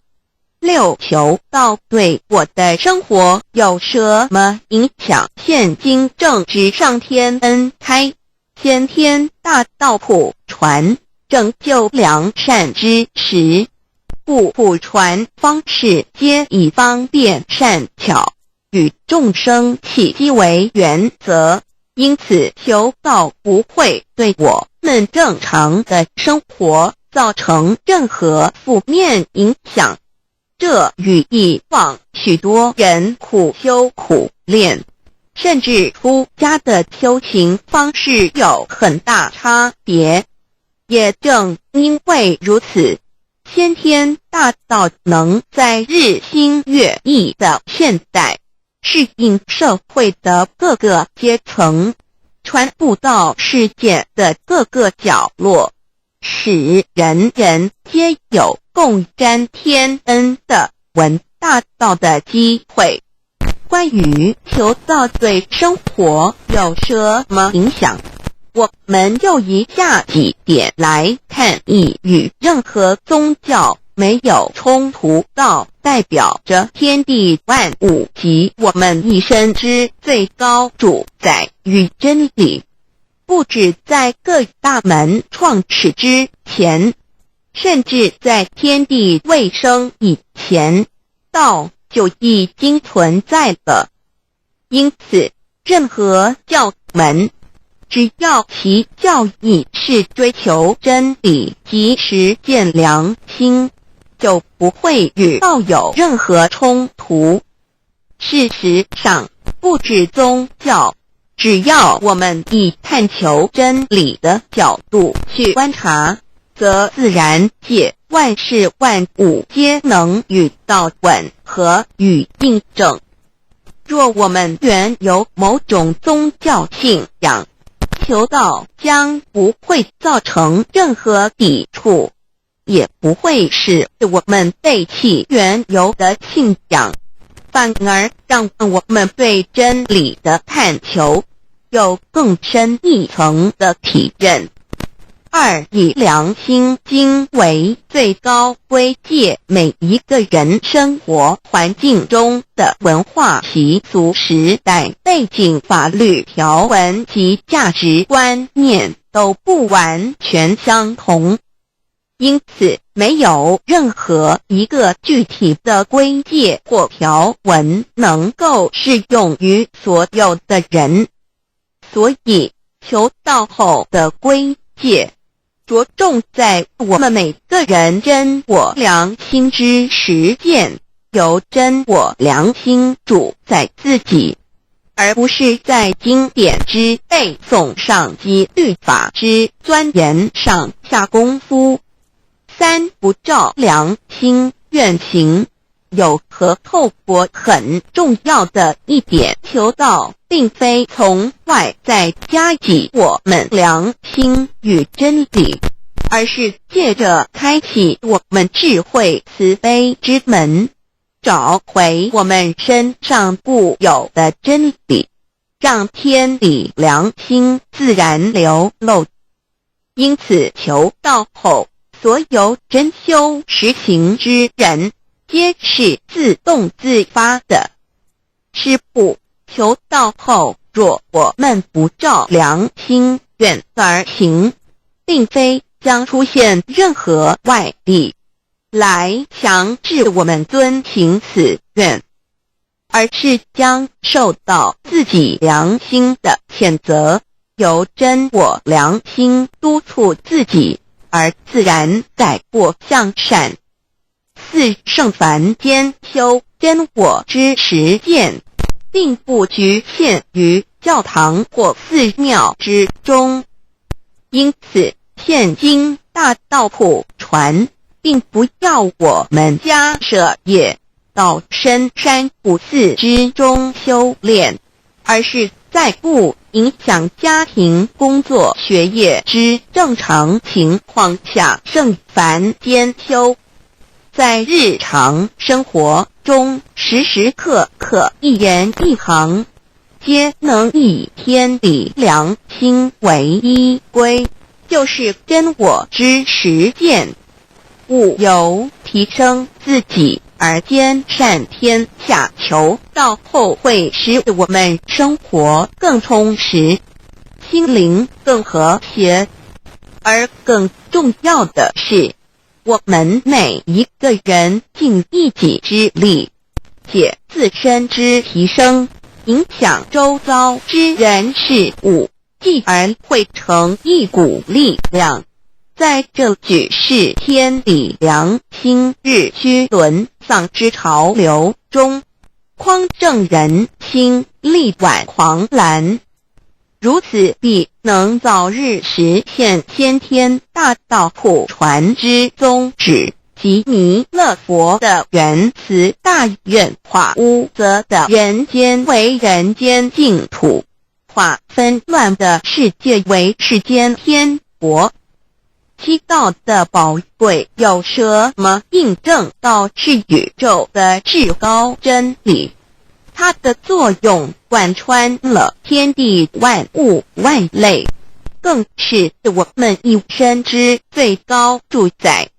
六求道对我的生活有什么影响？现今正值上天恩开，先天大道普传，拯救良善之时，故普传方式皆以方便善巧，与众生契机为原则，因此求道不会对我们正常的生活造成任何负面影响。这与以往许多人苦修苦练，甚至出家的修行方式有很大差别。也正因为如此，先天大道能在日新月异的现代适应社会的各个阶层，传布到世界的各个角落，使人人皆有共沾天恩的闻大道的机会。关于求道对生活有什么影响，我们就以下几点来看。一、与任何宗教没有冲突，道代表着天地万物及我们一生之最高主宰与真理。不止在各大门创始之前，甚至在天地未生以前，道就已经存在了。因此，任何教门，只要其教义是追求真理及实践良心，就不会与道有任何冲突。事实上，不止宗教，只要我们以探求真理的角度去观察，则自然界万事万物皆能与道吻合与印证。若我们原有某种宗教信仰，求道将不会造成任何抵触，也不会使我们背弃原有的信仰，反而让我们对真理的探求有更深一层的体认。二、以良心经为最高规戒每一个人生活环境中的文化习俗、时代背景、法律条文及价值观念都不完全相同，因此没有任何一个具体的规戒或条文能够适用于所有的人。所以求道后的规戒着重在我们每个人真我良心之实践，由真我良心主宰自己，而不是在经典之背诵上及律法之钻研上下功夫。三、不照良心愿行。有和透过很重要的一点，求道并非从外在加给我们良心与真理，而是借着开启我们智慧慈悲之门，找回我们身上固有的真理，让天理良心自然流露。因此求道后，所有真修实行之人皆是自动自发的。是不，求道后，若我们不照良心愿而行，并非将出现任何外力来强制我们遵行此愿，而是将受到自己良心的谴责，由真我良心督促自己，而自然改过向善。四、圣凡间修真我之实践，并不局限于教堂或寺庙之中。因此，现今大道普传，并不要我们家舍业到深山古寺之中修炼，而是在不影响家庭、工作、学业之正常情况下，圣凡间修。在日常生活中时时刻刻一言一行，皆能以天理良心为依归，就是真我之实践。务由提升自己而兼善天下求道，后会使我们生活更充实，心灵更和谐。而更重要的是，我们每一个人尽一己之力，借自身之提升，影响周遭之人事物，继而汇成一股力量，在这举世天理良心日趋沦丧之潮流中，匡正人心，力挽狂澜。如此必能早日实现先天大道普传之宗旨及弥勒佛的原慈大愿，化污浊的人间为人间净土，化纷乱的世界为世间天国。七道的宝贵有什么印证到是宇宙的至高真理？它的作用贯穿了天地万物万类，更是我们一生之最高主宰。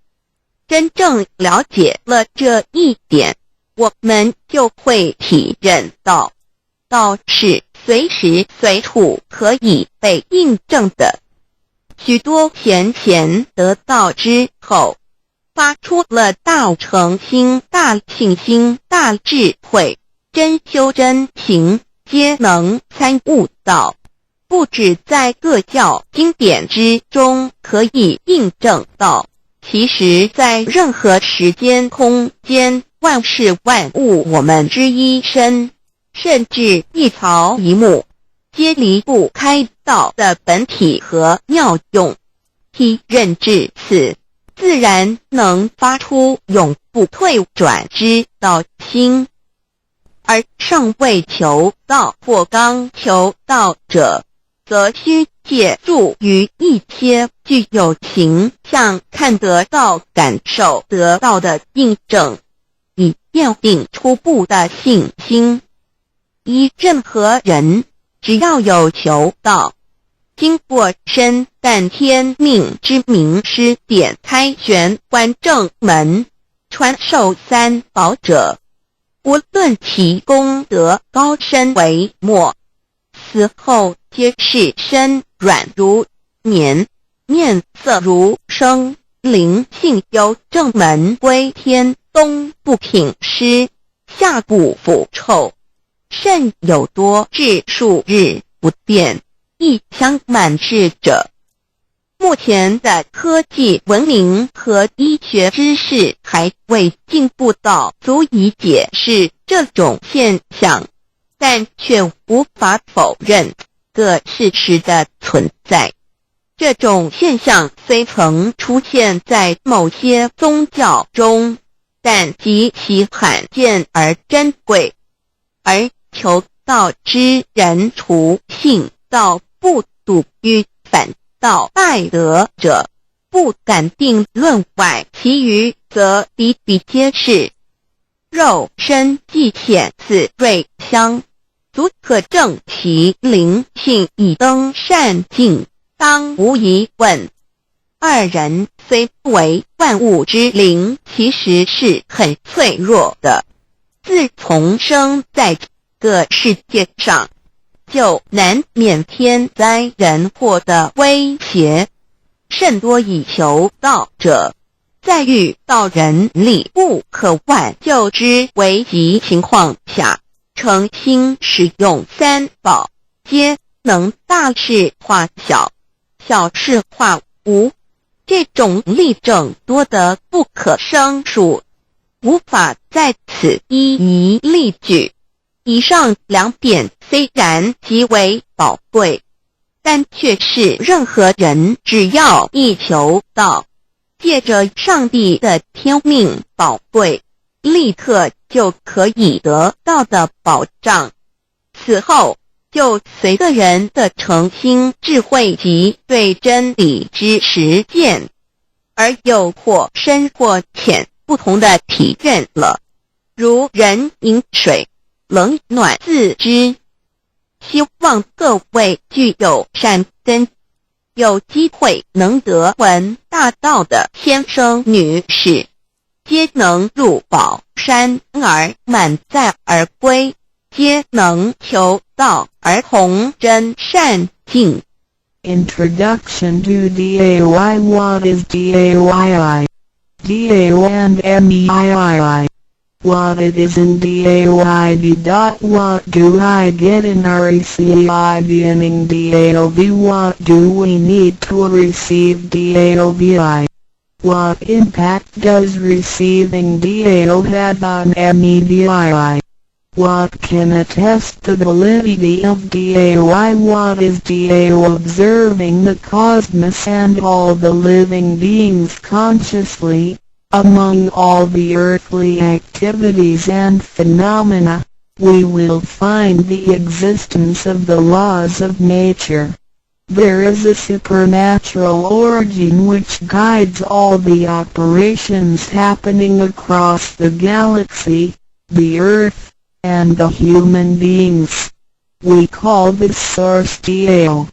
真正了解了这一点，我们就会体认到，道是随时随处可以被印证的。许多贤贤得道之后，发出了大诚心、大信心、大智慧，真修真行，皆能参悟到，不只在各教经典之中可以印证到，其实在任何时间空间，万事万物我们之一身，甚至一草一木，皆离不开道的本体和妙用。体认至此，自然能发出永不退转之道心。而尚未求道或刚求道者，则需借助于一些具有形象看得到、感受得到的印证，以奠定初步的信心。依任何人，只要有求道，经过身但天命之名师点开玄关正门，传授三宝者，无论其功德高深为末，死后皆是身软如棉，面色如生，灵性由正门归天，东不品湿，下不腐臭，甚有多至数日不变，一腔满志者。目前的科技文明和医学知识还未进步到足以解释这种现象，但却无法否认个事实的存在。这种现象虽曾出现在某些宗教中，但极其罕见而珍贵，而求道之人除信道不笃于反道拜德者，不敢定论外，其余则比比皆是。肉身既显似瑞香，足可证其灵性已登善境，当无疑问。二人虽不为万物之灵，其实是很脆弱的。自从生在这个世界上，就难免天灾人祸的威胁，甚多以求道者，在遇到人力不可挽救之危急情况下，诚心使用三宝，皆能大事化小，小事化无。这种例证多得不可胜数，无法在此一一例举。以上两点虽然极为宝贵，但却是任何人只要一求道，借着上帝的天命宝贵，立刻就可以得到的保障。此后就随个人的诚心、智慧及对真理之实践，而有或深或浅不同的体认了。如人饮水，冷暖自知。希望各位具有善根，有机会能得闻大道的先生女士，皆能入宝山而满载而归，皆能求道而同真善境。Introduction to DAY. What is DAYI? DAO and MEII. What it is in DAYD. What do I get in RECI beginning DAOB? What do we need to receive DAOBI? What impact does receiving DAO have on MEDII? What can attest the validity of DAOI? What is DAO? Observing the cosmos and all the living beings consciously, among all the earthly activities and phenomena, we will find the existence of the laws of nature. There is a supernatural origin which guides all the operations happening across the galaxy, the earth, and the human beings. We call this source DAO.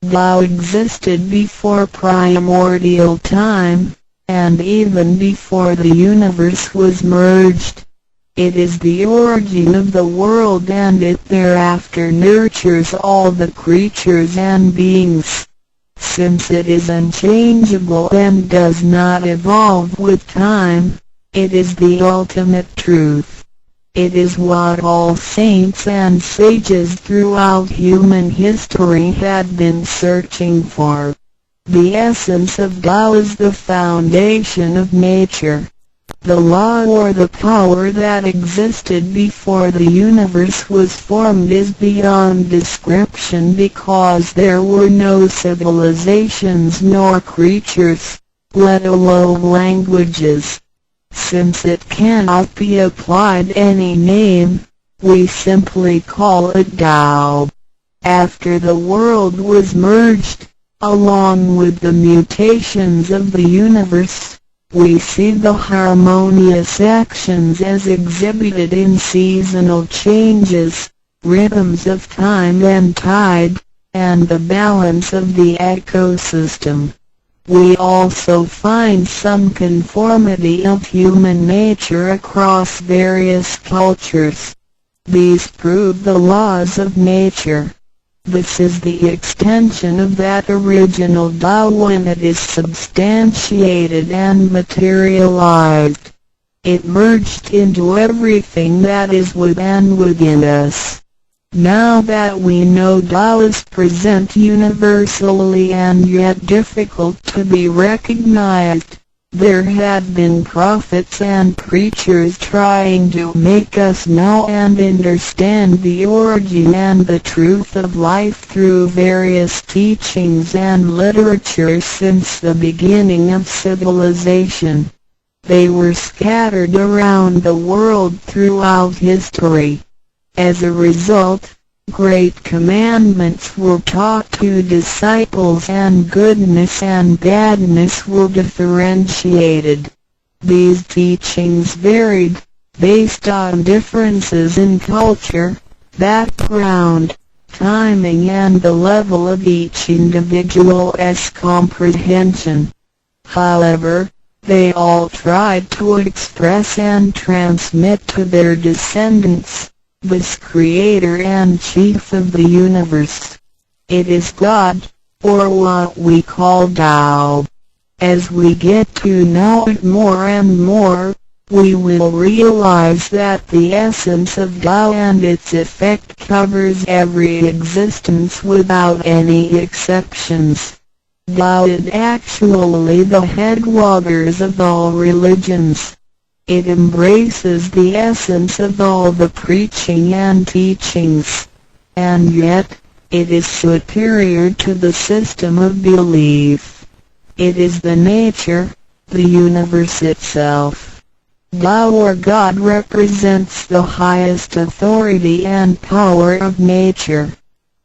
Tao existed before primordial time, and even before the universe was merged. It is the origin of the world, and it thereafter nurtures all the creatures and beings. Since it is unchangeable and does not evolve with time, it is the ultimate truth. It is what all saints and sages throughout human history had been searching for. The essence of Tao is the foundation of nature. The law or the power that existed before the universe was formed is beyond description, because there were no civilizations nor creatures, let alone languages. Since it cannot be applied any name, we simply call it Tao. After the world was merged, along with the mutations of the universe, we see the harmonious actions as exhibited in seasonal changes, rhythms of time and tide, and the balance of the ecosystem. We also find some conformity of human nature across various cultures. These prove the laws of nature. This is the extension of that original Tao when it is substantiated and materialized. It merged into everything that is within us. Now that we know Tao is present universally and yet difficult to be recognized, there had been prophets and preachers trying to make us know and understand the origin and the truth of life through various teachings and literature since the beginning of civilization. They were scattered around the world throughout history. As a result, great commandments were taught to disciples and goodness and badness were differentiated. These teachings varied, based on differences in culture, background, timing and the level of each individual's comprehension. However, they all tried to express and transmit to their descendants this Creator and Chief of the universe. It is God, or what we call Tao. As we get to know it more and more, we will realize that the essence of Tao and its effect covers every existence without any exceptions. Tao is actually the headwaters of all religions. It embraces the essence of all the preaching and teachings, and yet, it is superior to the system of belief. It is the nature, the universe itself. Tao or God represents the highest authority and power of nature.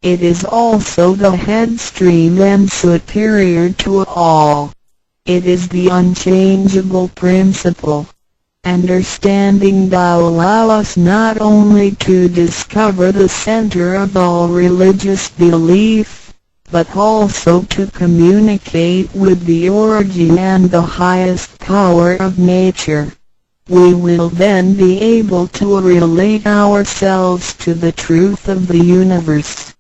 It is also the headstream and superior to all. It is the unchangeable principle. Understanding Tao allows us not only to discover the center of all religious belief, but also to communicate with the origin and the highest power of nature. We will then be able to relate ourselves to the truth of the universe.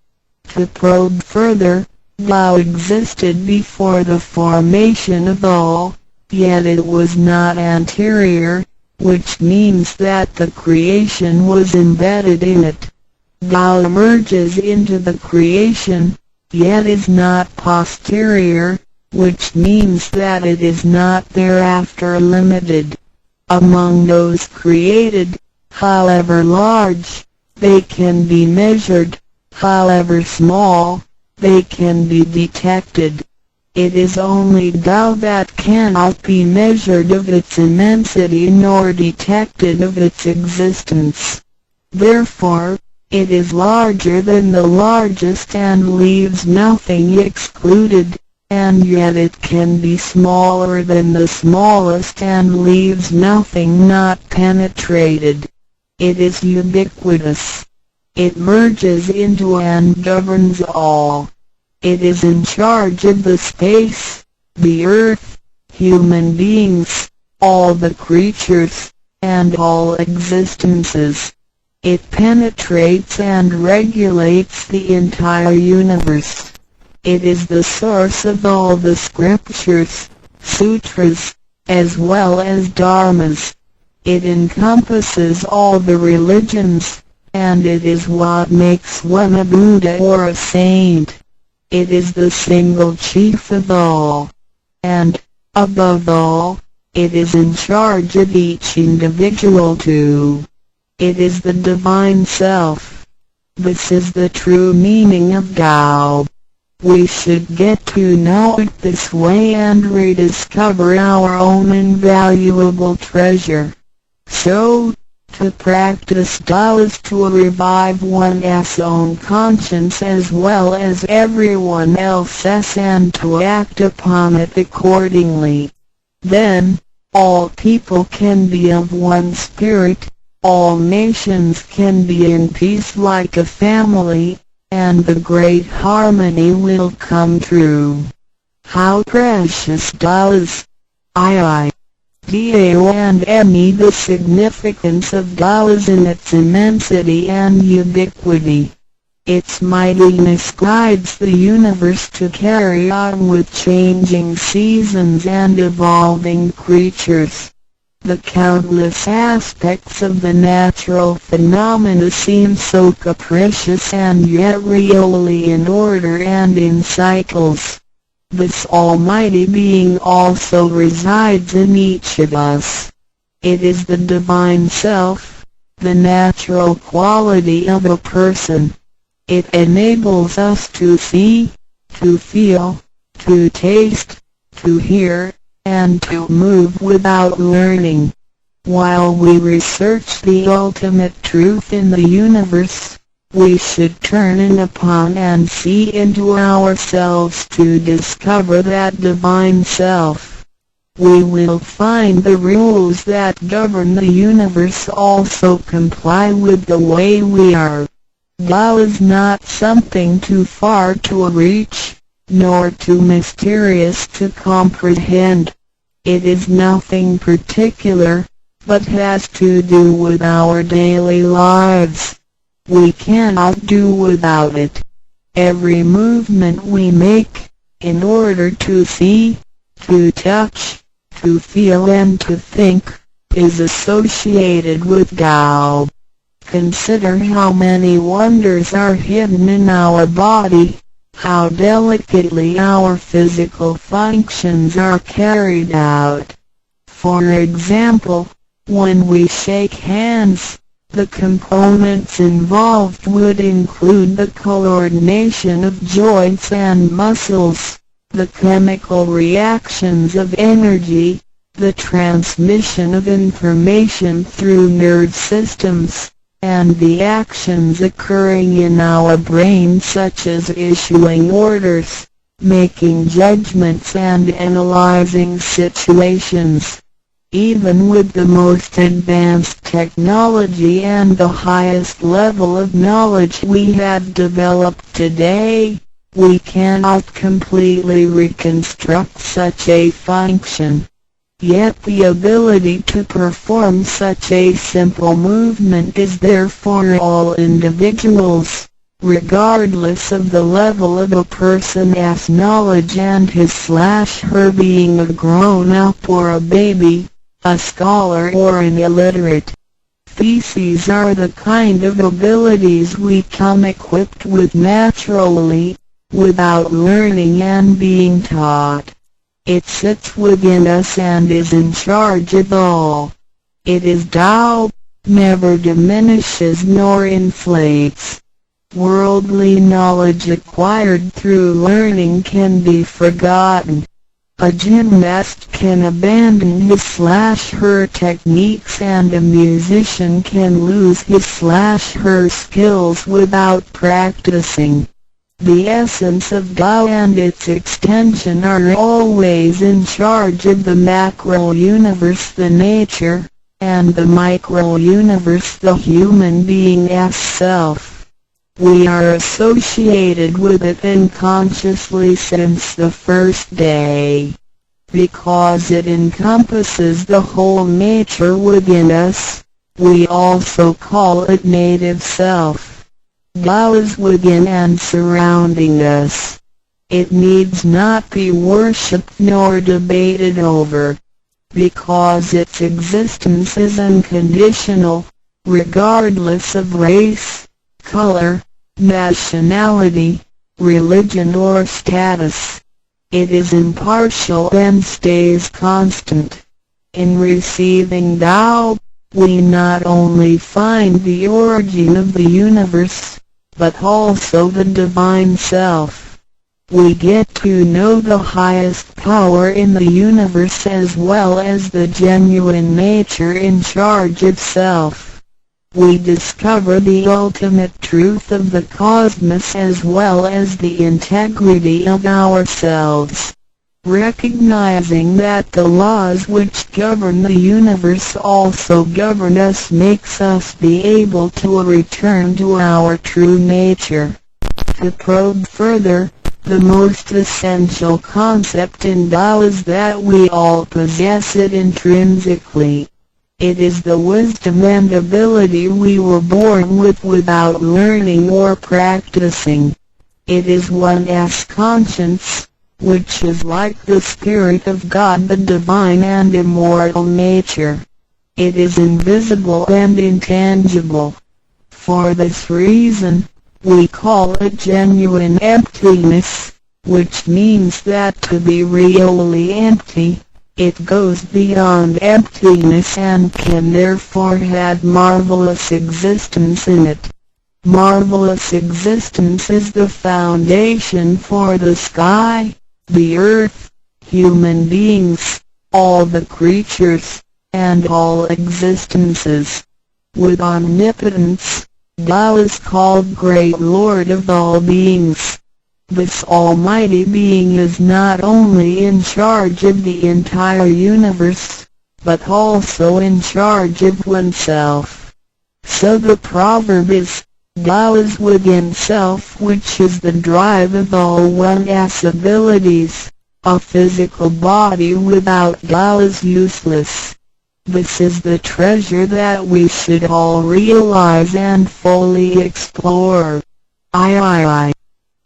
To probe further, Tao existed before the formation of all, yet it was not anterior, which means that the creation was embedded in it. Tao emerges into the creation, yet is not posterior, which means that it is not thereafter limited. Among those created, however large, they can be measured, however small, they can be detected. It is only Tao that cannot be measured of its immensity nor detected of its existence. Therefore, it is larger than the largest and leaves nothing excluded, and yet it can be smaller than the smallest and leaves nothing not penetrated. It is ubiquitous. It merges into and governs all. It is in charge of the space, the earth, human beings, all the creatures, and all existences. It penetrates and regulates the entire universe. It is the source of all the scriptures, sutras, as well as dharmas. It encompasses all the religions, and it is what makes one a Buddha or a saint. It is the single chief of all. And, above all, it is in charge of each individual too. It is the Divine Self. This is the true meaning of Tao. We should get to know it this way and rediscover our own invaluable treasure. So, to practice Tao is to revive one's own conscience as well as everyone else's and to act upon it accordingly. Then, all people can be of one spirit, all nations can be in peace like a family, and the great harmony will come true. How precious Tao is! Tao and me. The significance of Tao is in its immensity and ubiquity. Its mightiness guides the universe to carry on with changing seasons and evolving creatures. The countless aspects of the natural phenomena seem so capricious and yet really in order and in cycles. This almighty being also resides in each of us. It is the Divine Self, the natural quality of a person. It enables us to see, to feel, to taste, to hear, and to move without learning. While we research the ultimate truth in the universe, we should turn in upon and see into ourselves to discover that Divine Self. We will find the rules that govern the universe also comply with the way we are. Tao is not something too far to reach, nor too mysterious to comprehend. It is nothing particular, but has to do with our daily lives. We cannot do without it. Every movement we make, in order to see, to touch, to feel and to think, is associated with Tao. Consider how many wonders are hidden in our body, how delicately our physical functions are carried out. For example, when we shake hands, the components involved would include the coordination of joints and muscles, the chemical reactions of energy, the transmission of information through nerve systems, and the actions occurring in our brain such as issuing orders, making judgments and analyzing situations. Even with the most advanced technology and the highest level of knowledge we have developed today, we cannot completely reconstruct such a function. Yet the ability to perform such a simple movement is there for all individuals, regardless of the level of a person's knowledge and his/her being a grown-up or a baby, a scholar or an illiterate. These are the kind of abilities we come equipped with naturally, without learning and being taught. It sits within us and is in charge of all. It is Tao, never diminishes nor inflates. Worldly knowledge acquired through learning can be forgotten. A gymnast can abandon his/her techniques and a musician can lose his/her skills without practicing. The essence of Tao and its extension are always in charge of the macro-universe, the nature, and the micro-universe, the human being's self. We are associated with it unconsciously since the first day. Because it encompasses the whole nature within us, we also call it native self. Tao is within and surrounding us. It needs not be worshipped nor debated over, because its existence is unconditional, regardless of race, color, nationality, religion or status. It is impartial and stays constant. In receiving Tao, we not only find the origin of the universe, but also the divine self. We get to know the highest power in the universe as well as the genuine nature in charge of self. We discover the ultimate truth of the cosmos as well as the integrity of ourselves. Recognizing that the laws which govern the universe also govern us makes us be able to return to our true nature. To probe further, the most essential concept in Tao is that we all possess it intrinsically. It is the wisdom and ability we were born with without learning or practicing. It is one's conscience, which is like the Spirit of God, the divine and immortal nature. It is invisible and intangible. For this reason, we call it genuine emptiness, which means that to be really empty, it goes beyond emptiness and can therefore have marvelous existence in it. Marvelous existence is the foundation for the sky, the earth, human beings, all the creatures, and all existences. With omnipotence, Tao is called Great Lord of all beings. This almighty being is not only in charge of the entire universe, but also in charge of oneself. So the proverb is, Tao is within self, which is the drive of all one's abilities. A physical body without Tao is useless. This is the treasure that we should all realize and fully explore.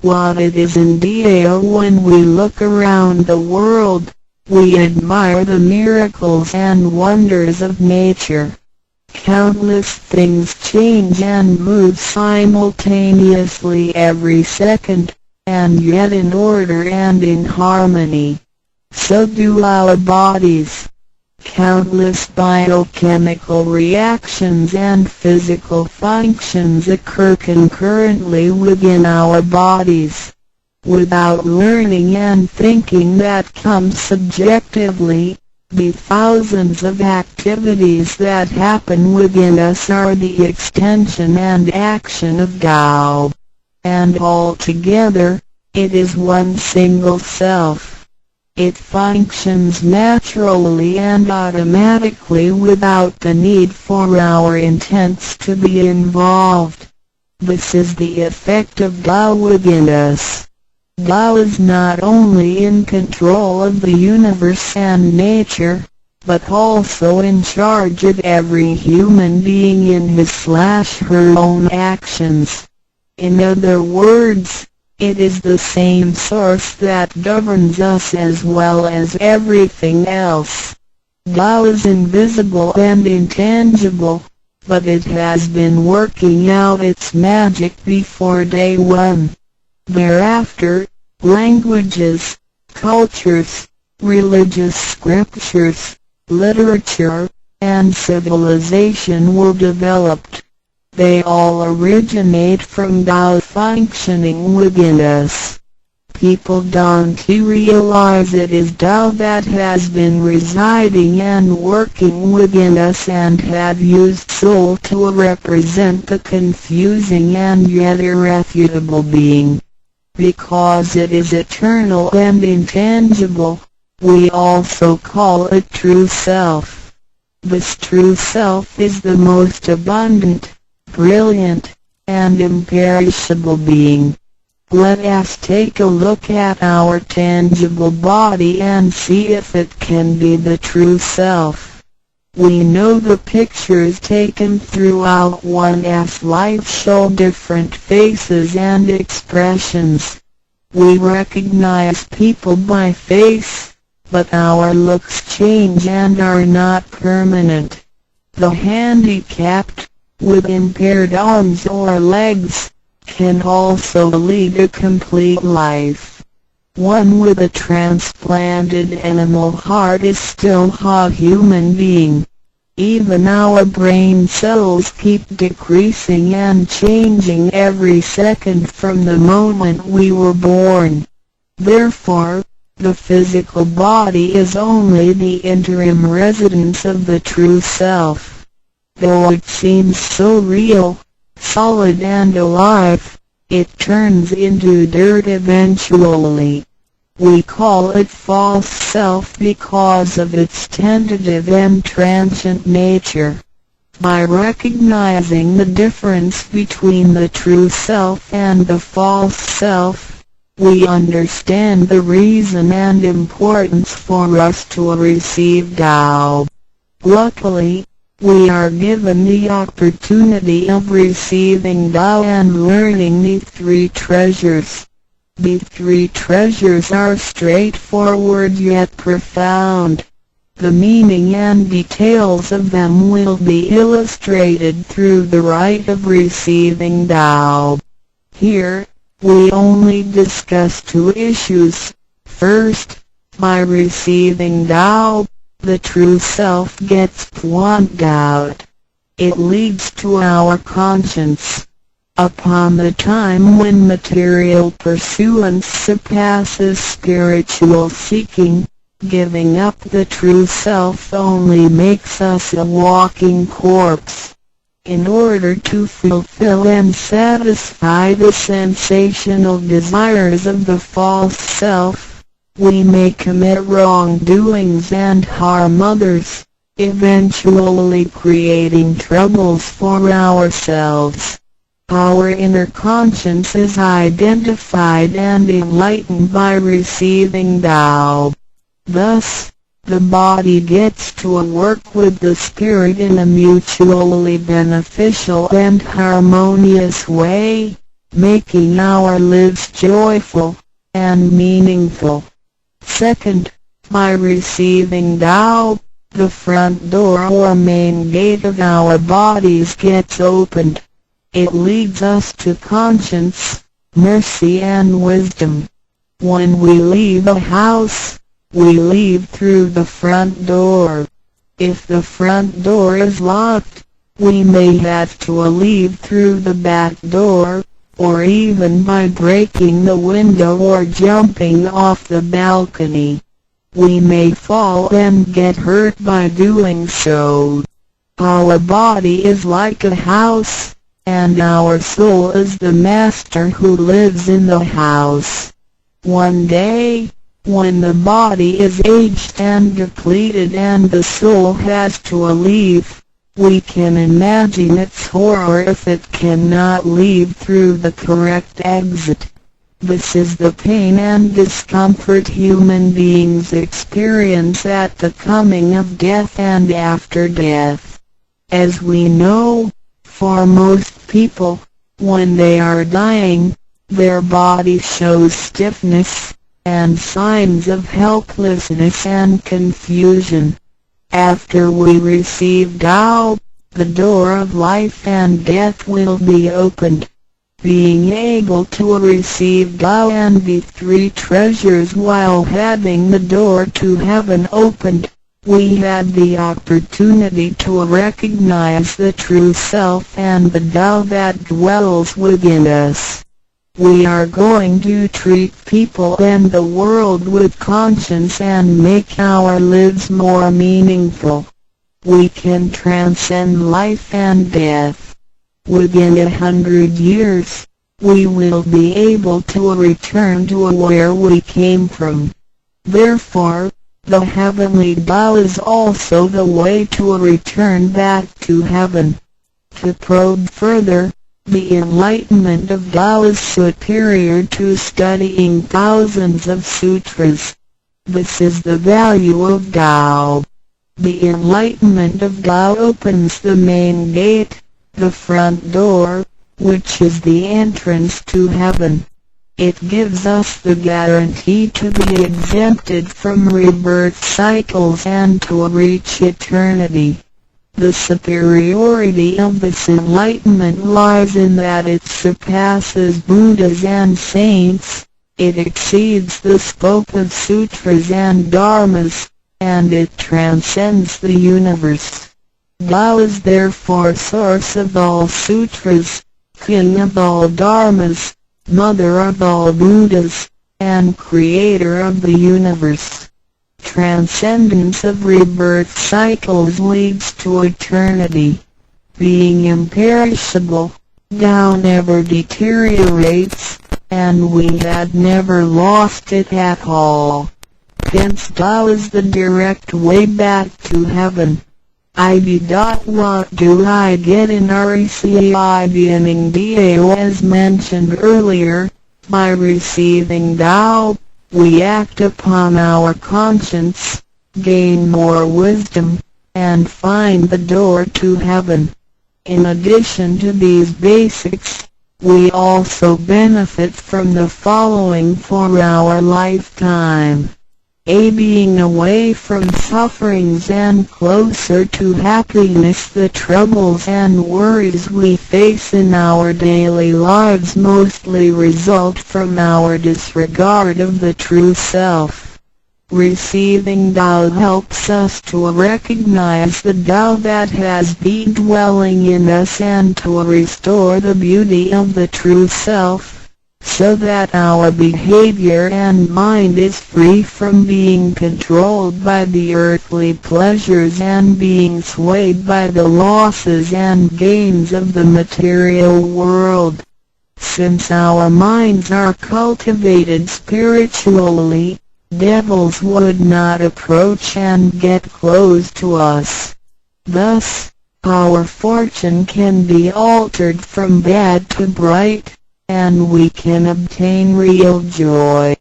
What it is indeed when we look around the world, we admire the miracles and wonders of nature. Countless things change and move simultaneously every second, and yet in order and in harmony. So do our bodies. Countless biochemical reactions and physical functions occur concurrently within our bodies. Without learning and thinking that comes subjectively, the thousands of activities that happen within us are the extension and action of Tao. And altogether, it is one single self. It functions naturally and automatically without the need for our intents to be involved. This is the effect of Tao within us. Tao is not only in control of the universe and nature, but also in charge of every human being in his/her own actions. In other words, it is the same source that governs us as well as everything else. Tao is invisible and intangible, but it has been working out its magic before day one. Thereafter, languages, cultures, religious scriptures, literature, and civilization were developed. They all originate from Tao functioning within us. People don't realize it is Tao that has been residing and working within us and have used soul to represent the confusing and yet irrefutable being. Because it is eternal and intangible, we also call it true self. This true self is the most abundant, brilliant, and imperishable being. Let us take a look at our tangible body and see if it can be the true self. We know the pictures taken throughout one's life show different faces and expressions. We recognize people by face, but our looks change and are not permanent. The handicapped, with impaired arms or legs, can also lead a complete life. One with a transplanted animal heart is still a human being. Even our brain cells keep decreasing and changing every second from the moment we were born. Therefore, the physical body is only the interim residence of the true self. Though it seems so real, solid and alive, it turns into dirt eventually. We call it false self because of its tentative and transient nature. By recognizing the difference between the true self and the false self, we understand the reason and importance for us to receive Tao. Luckily, we are given the opportunity of receiving Tao and learning the three treasures. The three treasures are straightforward yet profound. The meaning and details of them will be illustrated through the rite of receiving Tao. Here, we only discuss two issues. First, by receiving Tao, the true self gets plucked out. It leads to our conscience. Upon the time when material pursuance surpasses spiritual seeking, giving up the true self only makes us a walking corpse. In order to fulfill and satisfy the sensational desires of the false self, we may commit wrongdoings and harm others, eventually creating troubles for ourselves. Our inner conscience is identified and enlightened by receiving Tao. Thus, the body gets to work with the spirit in a mutually beneficial and harmonious way, making our lives joyful and meaningful. Second, by receiving Tao, the front door or main gate of our bodies gets opened. It leads us to conscience, mercy and wisdom. When we leave a house, we leave through the front door. If the front door is locked, we may have to leave through the back door, or even by breaking the window or jumping off the balcony. We may fall and get hurt by doing so. Our body is like a house, and our soul is the master who lives in the house. One day, When the body is aged and depleted and the soul has to leave, we can imagine its horror if it cannot leave through the correct exit. This is the pain and discomfort human beings experience at the coming of death and after death. As we know, for most people, when they are dying, their body shows stiffness and signs of helplessness and confusion. After we receive Tao, the door of life and death will be opened. Being able to receive Tao and the three treasures while having the door to heaven opened, we had the opportunity to recognize the true self and the Tao that dwells within us. We are going to treat people and the world with conscience and make our lives more meaningful. We can transcend life and death. Within 100 years, we will be able to return to where we came from. Therefore, the heavenly Tao is also the way to return back to heaven. To probe further, the enlightenment of Tao is superior to studying thousands of sutras. This is the value of Tao. The enlightenment of Tao opens the main gate, the front door, which is the entrance to heaven. It gives us the guarantee to be exempted from rebirth cycles and to reach eternity. The superiority of this enlightenment lies in that it surpasses Buddhas and saints, it exceeds the scope of sutras and dharmas, and it transcends the universe. Tao is therefore source of all sutras, king of all dharmas, mother of all Buddhas, and creator of the universe. Transcendence of rebirth cycles leads to eternity. Being imperishable, Tao never deteriorates, and we had never lost it at all. Hence Tao is the direct way back to heaven. What do I get in RECI beginning DAO? As mentioned earlier, by receiving Tao, we act upon our conscience, gain more wisdom, and find the door to heaven. In addition to these basics, we also benefit from the following for our lifetime. A. Being away from sufferings and closer to happiness. The troubles and worries we face in our daily lives mostly result from our disregard of the true self. Receiving Tao helps us to recognize the Tao that has been dwelling in us and to restore the beauty of the true self, so that our behavior and mind is free from being controlled by the earthly pleasures and being swayed by the losses and gains of the material world. Since our minds are cultivated spiritually, devils would not approach and get close to us. Thus, our fortune can be altered from bad to bright, and we can obtain real joy.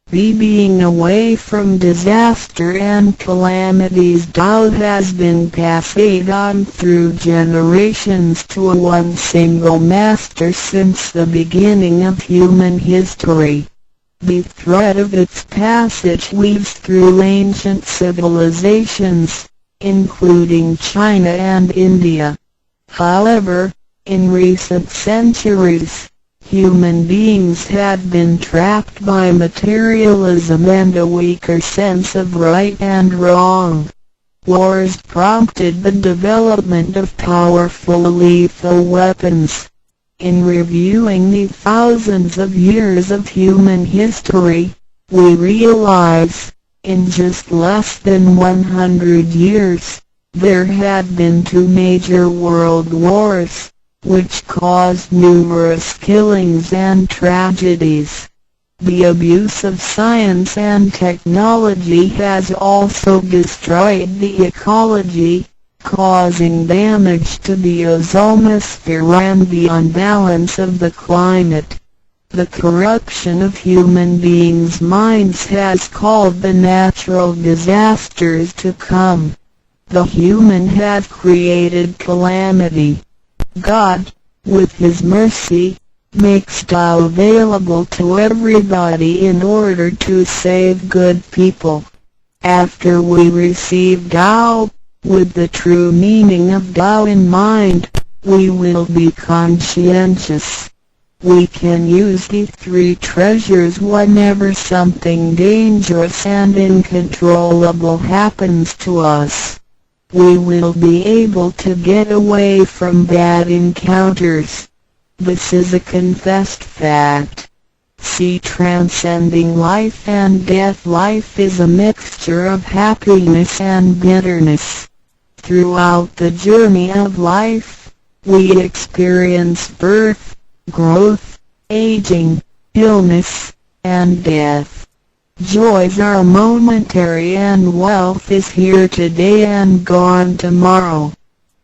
B. Being away from disaster and calamities. Tao has been passed on through generations to one single master since the beginning of human history. The thread of its passage weaves through ancient civilizations, including China and India. However, in recent centuries, human beings had been trapped by materialism and a weaker sense of right and wrong. Wars prompted the development of powerful lethal weapons. In reviewing the thousands of years of human history, we realize, in just less than 100 years, there had been 2 major world wars, which caused numerous killings and tragedies. The abuse of science and technology has also destroyed the ecology, causing damage to the ozonosphere and the unbalance of the climate. The corruption of human beings' minds has called the natural disasters to come. The human has created calamity. God, with His mercy, makes Tao available to everybody in order to save good people. After we receive Tao, with the true meaning of Tao in mind, we will be conscientious. We can use the three treasures whenever something dangerous and uncontrollable happens to us. We will be able to get away from bad encounters. This is a confessed fact. See, transcending life and death. Life is a mixture of happiness and bitterness. Throughout the journey of life, we experience birth, growth, aging, illness, and death. Joys are momentary and wealth is here today and gone tomorrow.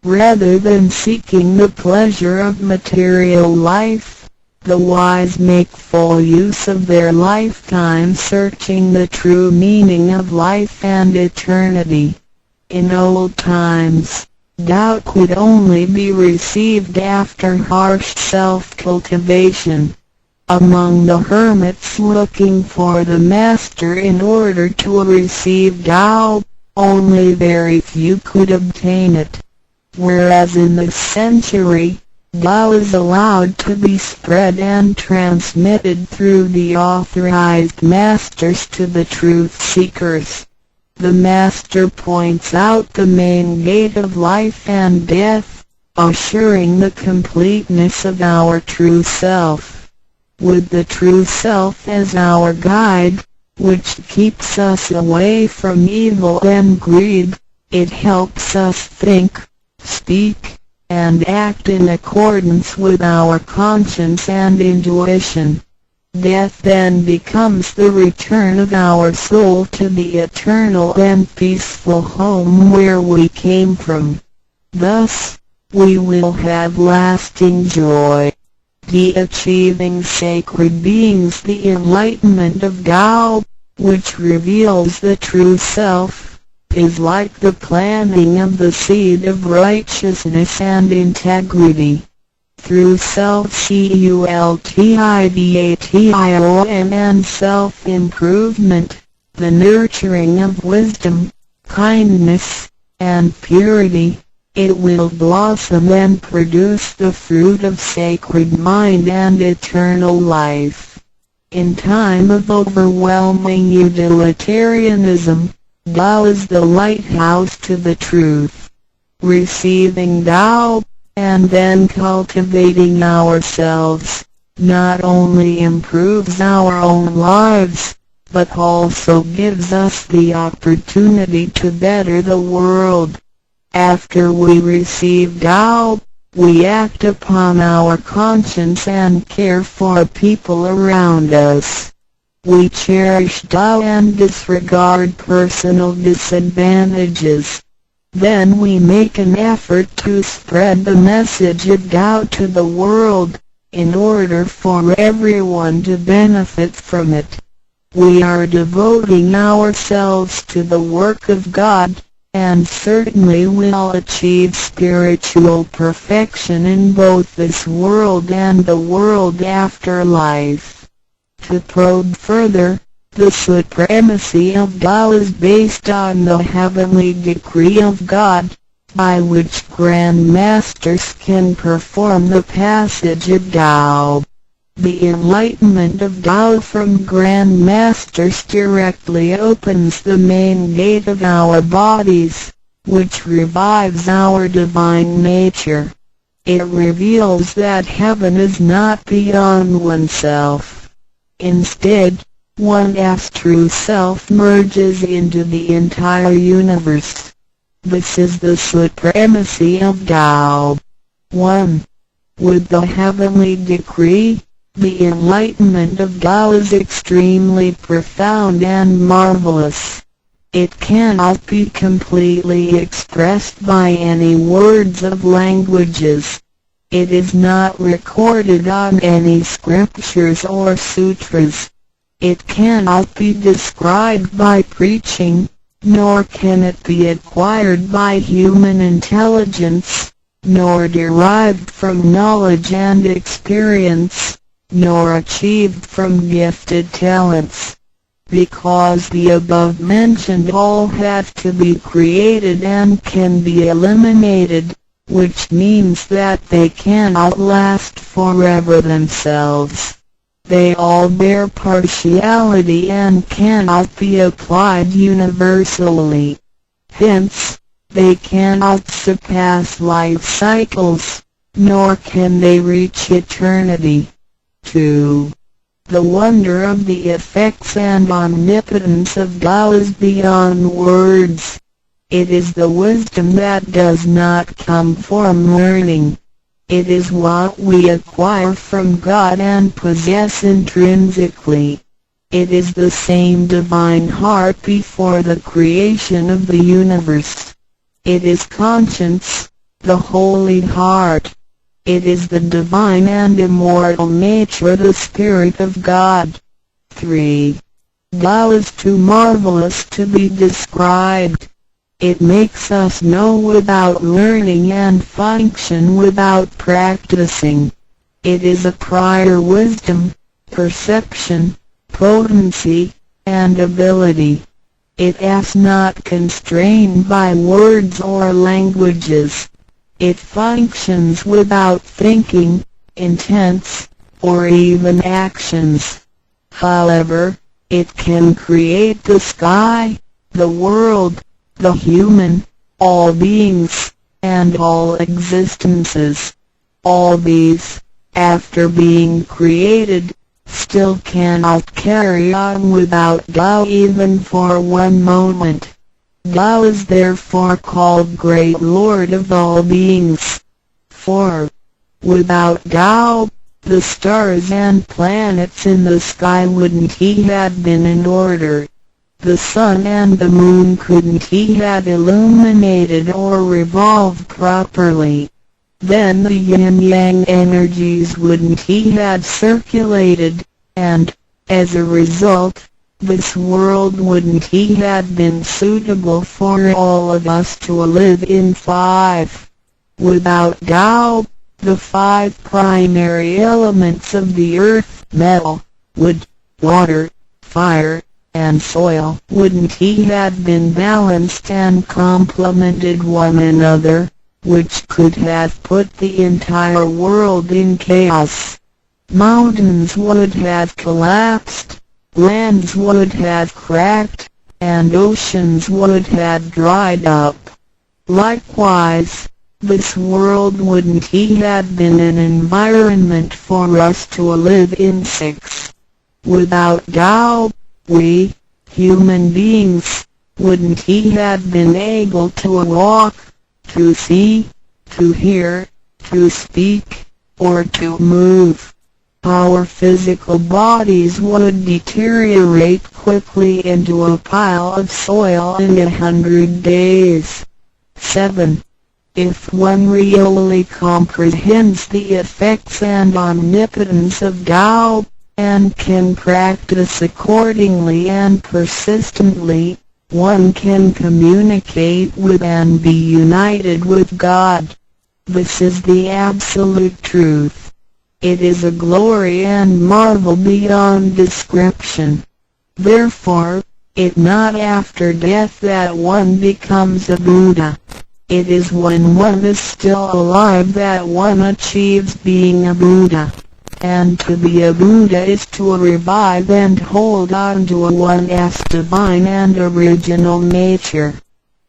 Rather than seeking the pleasure of material life, the wise make full use of their lifetime searching the true meaning of life and eternity. In old times, Tao could only be received after harsh self-cultivation. Among the hermits looking for the master in order to receive Tao, only very few could obtain it. Whereas in this century, Tao is allowed to be spread and transmitted through the authorized masters to the truth seekers. The master points out the main gate of life and death, assuring the completeness of our true self. With the true self as our guide, which keeps us away from evil and greed, it helps us think, speak, and act in accordance with our conscience and intuition. Death then becomes the return of our soul to the eternal and peaceful home where we came from. Thus, we will have lasting joy. The achieving sacred beings, the enlightenment of Tao, which reveals the true self, is like the planting of the seed of righteousness and integrity. Through self-cultivation and self-improvement, the nurturing of wisdom, kindness, and purity, it will blossom and produce the fruit of sacred mind and eternal life. In time of overwhelming utilitarianism, Tao is the lighthouse to the truth. Receiving Tao, and then cultivating ourselves, not only improves our own lives, but also gives us the opportunity to better the world. After we receive Tao, we act upon our conscience and care for people around us. We cherish Tao and disregard personal disadvantages. Then we make an effort to spread the message of Tao to the world, in order for everyone to benefit from it. We are devoting ourselves to the work of God, and certainly will achieve spiritual perfection in both this world and the world after life. To probe further, the supremacy of Tao is based on the heavenly decree of God, by which Grand Masters can perform the passage of Tao. The enlightenment of Tao from Grand Masters directly opens the main gate of our bodies, which revives our divine nature. It reveals that heaven is not beyond oneself. Instead, one's true self merges into the entire universe. This is the supremacy of Tao. 1. With the heavenly decree, The enlightenment of Tao is extremely profound and marvelous. It cannot be completely expressed by any words of languages. It is not recorded on any scriptures or sutras. It cannot be described by preaching, nor can it be acquired by human intelligence, nor derived from knowledge and experience, nor achieved from gifted talents. Because the above-mentioned all have to be created and can be eliminated, which means that they cannot last forever themselves. They all bear partiality and cannot be applied universally. Hence, they cannot surpass life cycles, nor can they reach eternity. 2. The wonder of the effects and omnipotence of Tao is beyond words. It is the wisdom that does not come from learning. It is what we acquire from God and possess intrinsically. It is the same divine heart before the creation of the universe. It is conscience, the holy heart. It is the divine and immortal nature, the Spirit of God. 3. Tao is too marvelous to be described. It makes us know without learning and function without practicing. It is a prior wisdom, perception, potency, and ability. It is not constrained by words or languages. It functions without thinking, intents, or even actions. However, it can create the sky, the world, the human, all beings, and all existences. All these, after being created, still cannot carry on without Tao even for one moment. Tao is therefore called Great Lord of all beings. 4. Without Tao, the stars and planets in the sky wouldn't he have been in order. The sun and the moon couldn't he have illuminated or revolved properly. Then the yin-yang energies wouldn't he have circulated, and, as a result, this world wouldn't he have been suitable for all of us to live in. 5. Without Tao, the 5 primary elements of the earth, metal, wood, water, fire, and soil, wouldn't he have been balanced and complemented one another, which could have put the entire world in chaos. Mountains would have collapsed, lands would have cracked, and oceans would have dried up. Likewise, this world wouldn't he have been an environment for us to live in. 6. Without Tao, we, human beings, wouldn't he have been able to walk, to see, to hear, to speak, or to move. Our physical bodies would deteriorate quickly into a pile of soil in 100 days. 7. If one really comprehends the effects and omnipotence of Tao, and can practice accordingly and persistently, one can communicate with and be united with God. This is the absolute truth. It is a glory and marvel beyond description. Therefore, it not after death that one becomes a Buddha. It is when one is still alive that one achieves being a Buddha. And to be a Buddha is to revive and hold on to one's divine and original nature.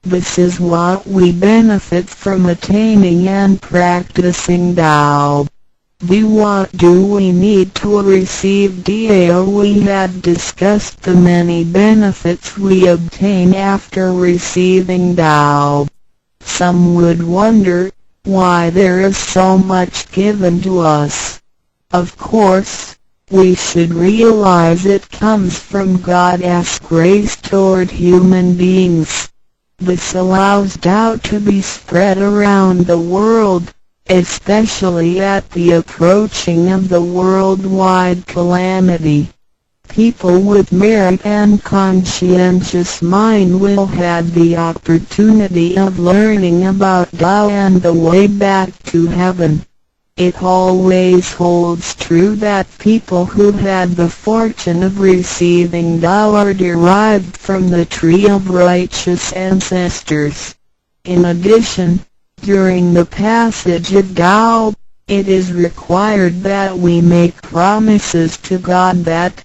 This is what we benefit from attaining and practicing Tao. What do we need to receive Tao? We have discussed the many benefits we obtain after receiving Tao. Some would wonder why there is so much given to us. Of course, we should realize it comes from God's grace toward human beings. This allows Tao to be spread around the world, especially at the approaching of the worldwide calamity. People with merit and conscientious mind will have the opportunity of learning about Tao and the way back to heaven. It always holds true that people who had the fortune of receiving Tao are derived from the tree of righteous ancestors. In addition, during the passage of Tao, it is required that we make promises to God that,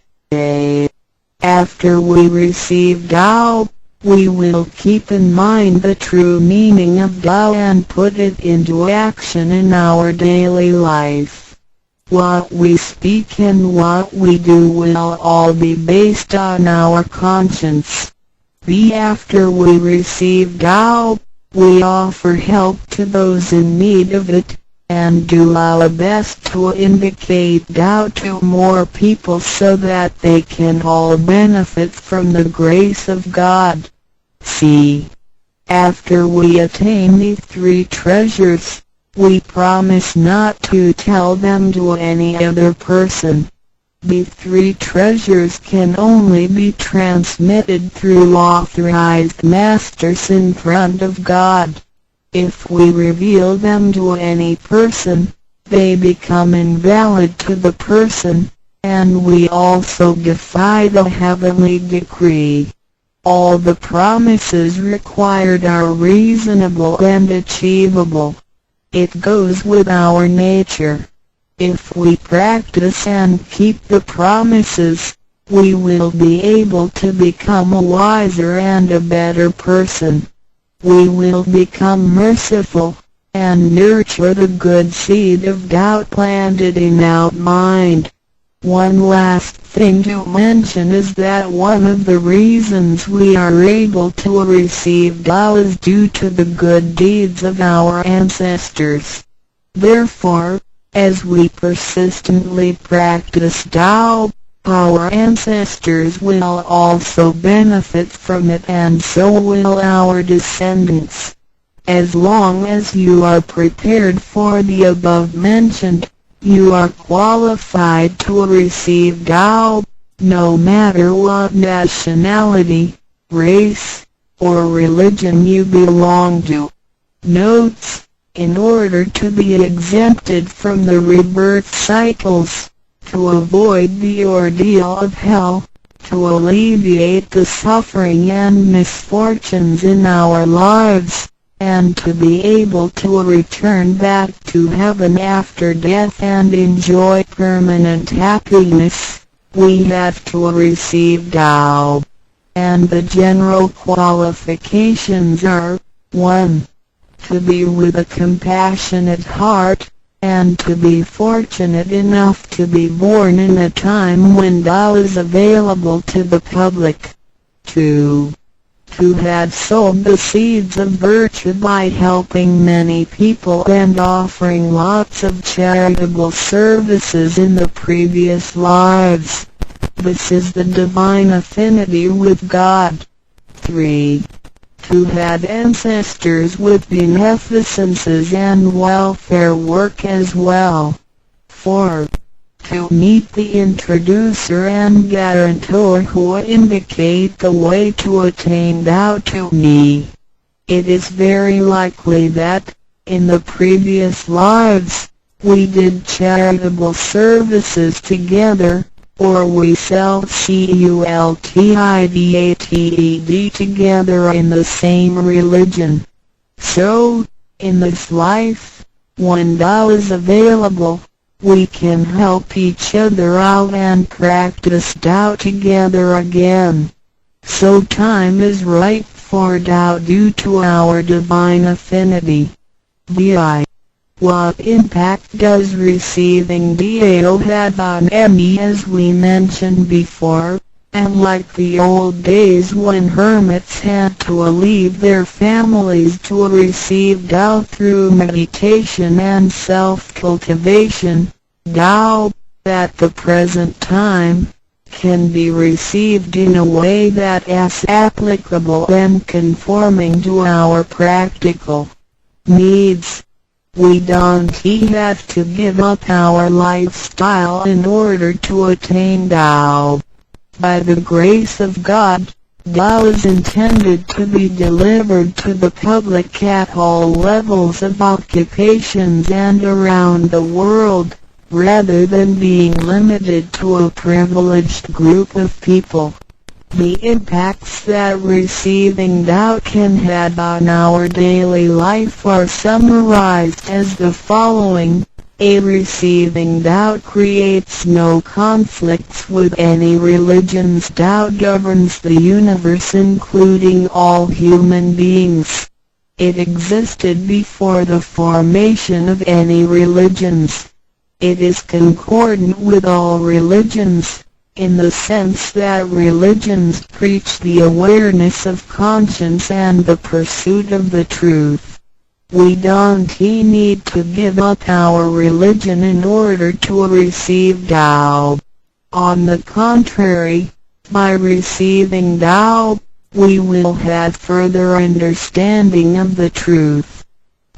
after we receive Tao, we will keep in mind the true meaning of Tao and put it into action in our daily life. What we speak and what we do will all be based on our conscience. After we receive Tao, we offer help to those in need of it, and do our best to indicate Tao to more people so that they can all benefit from the grace of God. After we attain these three treasures, we promise not to tell them to any other person. The three treasures can only be transmitted through authorized masters in front of God. If we reveal them to any person, they become invalid to the person, and we also defy the heavenly decree. All the promises required are reasonable and achievable. It goes with our nature. If we practice and keep the promises, we will be able to become a wiser and a better person. We will become merciful, and nurture the good seed of Tao planted in our mind. One last thing to mention is that one of the reasons we are able to receive Tao is due to the good deeds of our ancestors. Therefore, as we persistently practice Tao, our ancestors will also benefit from it, and so will our descendants. As long as you are prepared for the above mentioned, you are qualified to receive Tao, no matter what nationality, race, or religion you belong to. Notes: in order to be exempted from the rebirth cycles, to avoid the ordeal of hell, to alleviate the suffering and misfortunes in our lives, and to be able to return back to heaven after death and enjoy permanent happiness, we have to receive Tao. And the general qualifications are: 1. To be with a compassionate heart, and to be fortunate enough to be born in a time when Tao is available to the public. 2. To have sowed the seeds of virtue by helping many people and offering lots of charitable services in the previous lives. This is the divine affinity with God. 3. To have ancestors with beneficences and welfare work as well. 4. To meet the introducer and guarantor who indicate the way to attain Tao to me. It is very likely that, in the previous lives, we did charitable services together, or we cultivated together in the same religion. So, in this life, when Tao is available, we can help each other out and practice Tao together again. So time is ripe for Tao due to our divine affinity. What impact does receiving Tao have on me? As we mentioned before, and like the old days when hermits had to leave their families to receive Tao through meditation and self-cultivation, Tao, at the present time, can be received in a way that is applicable and conforming to our practical needs. We don't have to give up our lifestyle in order to attain Tao. By the grace of God, Tao is intended to be delivered to the public at all levels of occupations and around the world, rather than being limited to a privileged group of people. The impacts that receiving Tao can have on our daily life are summarized as the following. A receiving Tao creates no conflicts with any religions. Tao governs the universe, including all human beings. It existed before the formation of any religions. It is concordant with all religions, in the sense that religions preach the awareness of conscience and the pursuit of the truth. We don't need to give up our religion in order to receive Tao. On the contrary, by receiving Tao, we will have further understanding of the truth.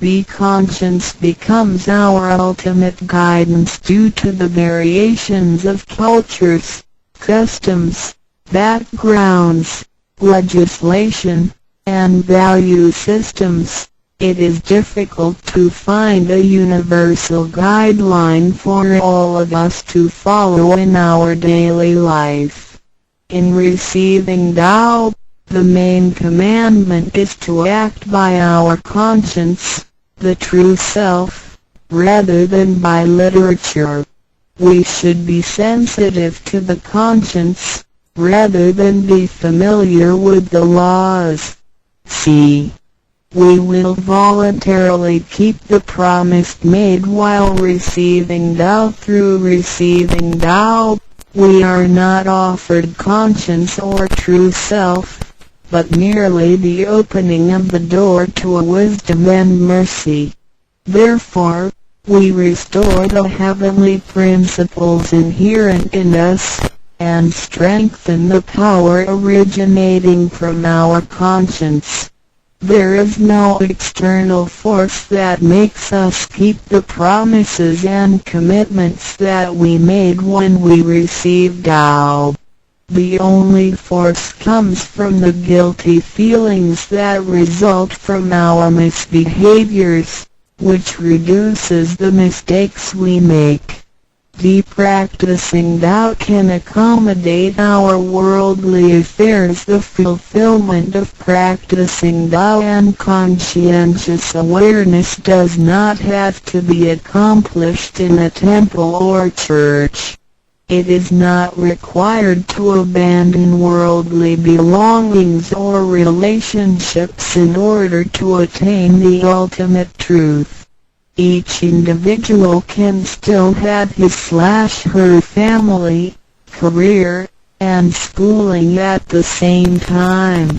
The conscience becomes our ultimate guidance due to the variations of cultures, customs, backgrounds, legislation, and value systems. It is difficult to find a universal guideline for all of us to follow in our daily life. In receiving Tao, the main commandment is to act by our conscience, the true self, rather than by literature. We should be sensitive to the conscience, rather than be familiar with the laws. C. We will voluntarily keep the promise made while receiving Tao. Through receiving Tao, we are not offered conscience or true self, but merely the opening of the door to a wisdom and mercy. Therefore, we restore the heavenly principles inherent in us, and strengthen the power originating from our conscience. There is no external force that makes us keep the promises and commitments that we made when we received Tao. The only force comes from the guilty feelings that result from our misbehaviors, which reduces the mistakes we make. The practicing Tao can accommodate our worldly affairs. The fulfillment of practicing Tao and conscientious awareness does not have to be accomplished in a temple or church. It is not required to abandon worldly belongings or relationships in order to attain the ultimate truth. Each individual can still have his/her family, career, and schooling at the same time.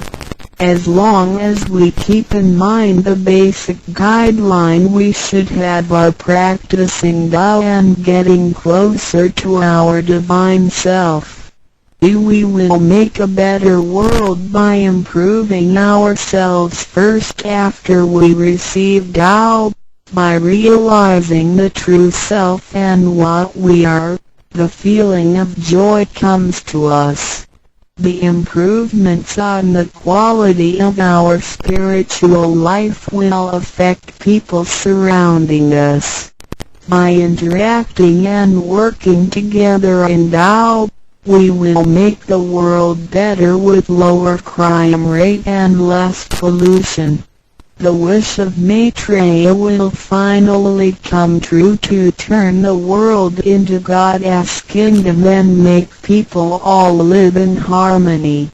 As long as we keep in mind the basic guideline we should have our practicing Tao and getting closer to our divine self. We will make a better world by improving ourselves first after we receive Tao. By realizing the true self and what we are, the feeling of joy comes to us. The improvements on the quality of our spiritual life will affect people surrounding us. By interacting and working together in Tao, we will make the world better with lower crime rate and less pollution. The wish of Maitreya will finally come true to turn the world into God's kingdom and make people all live in harmony.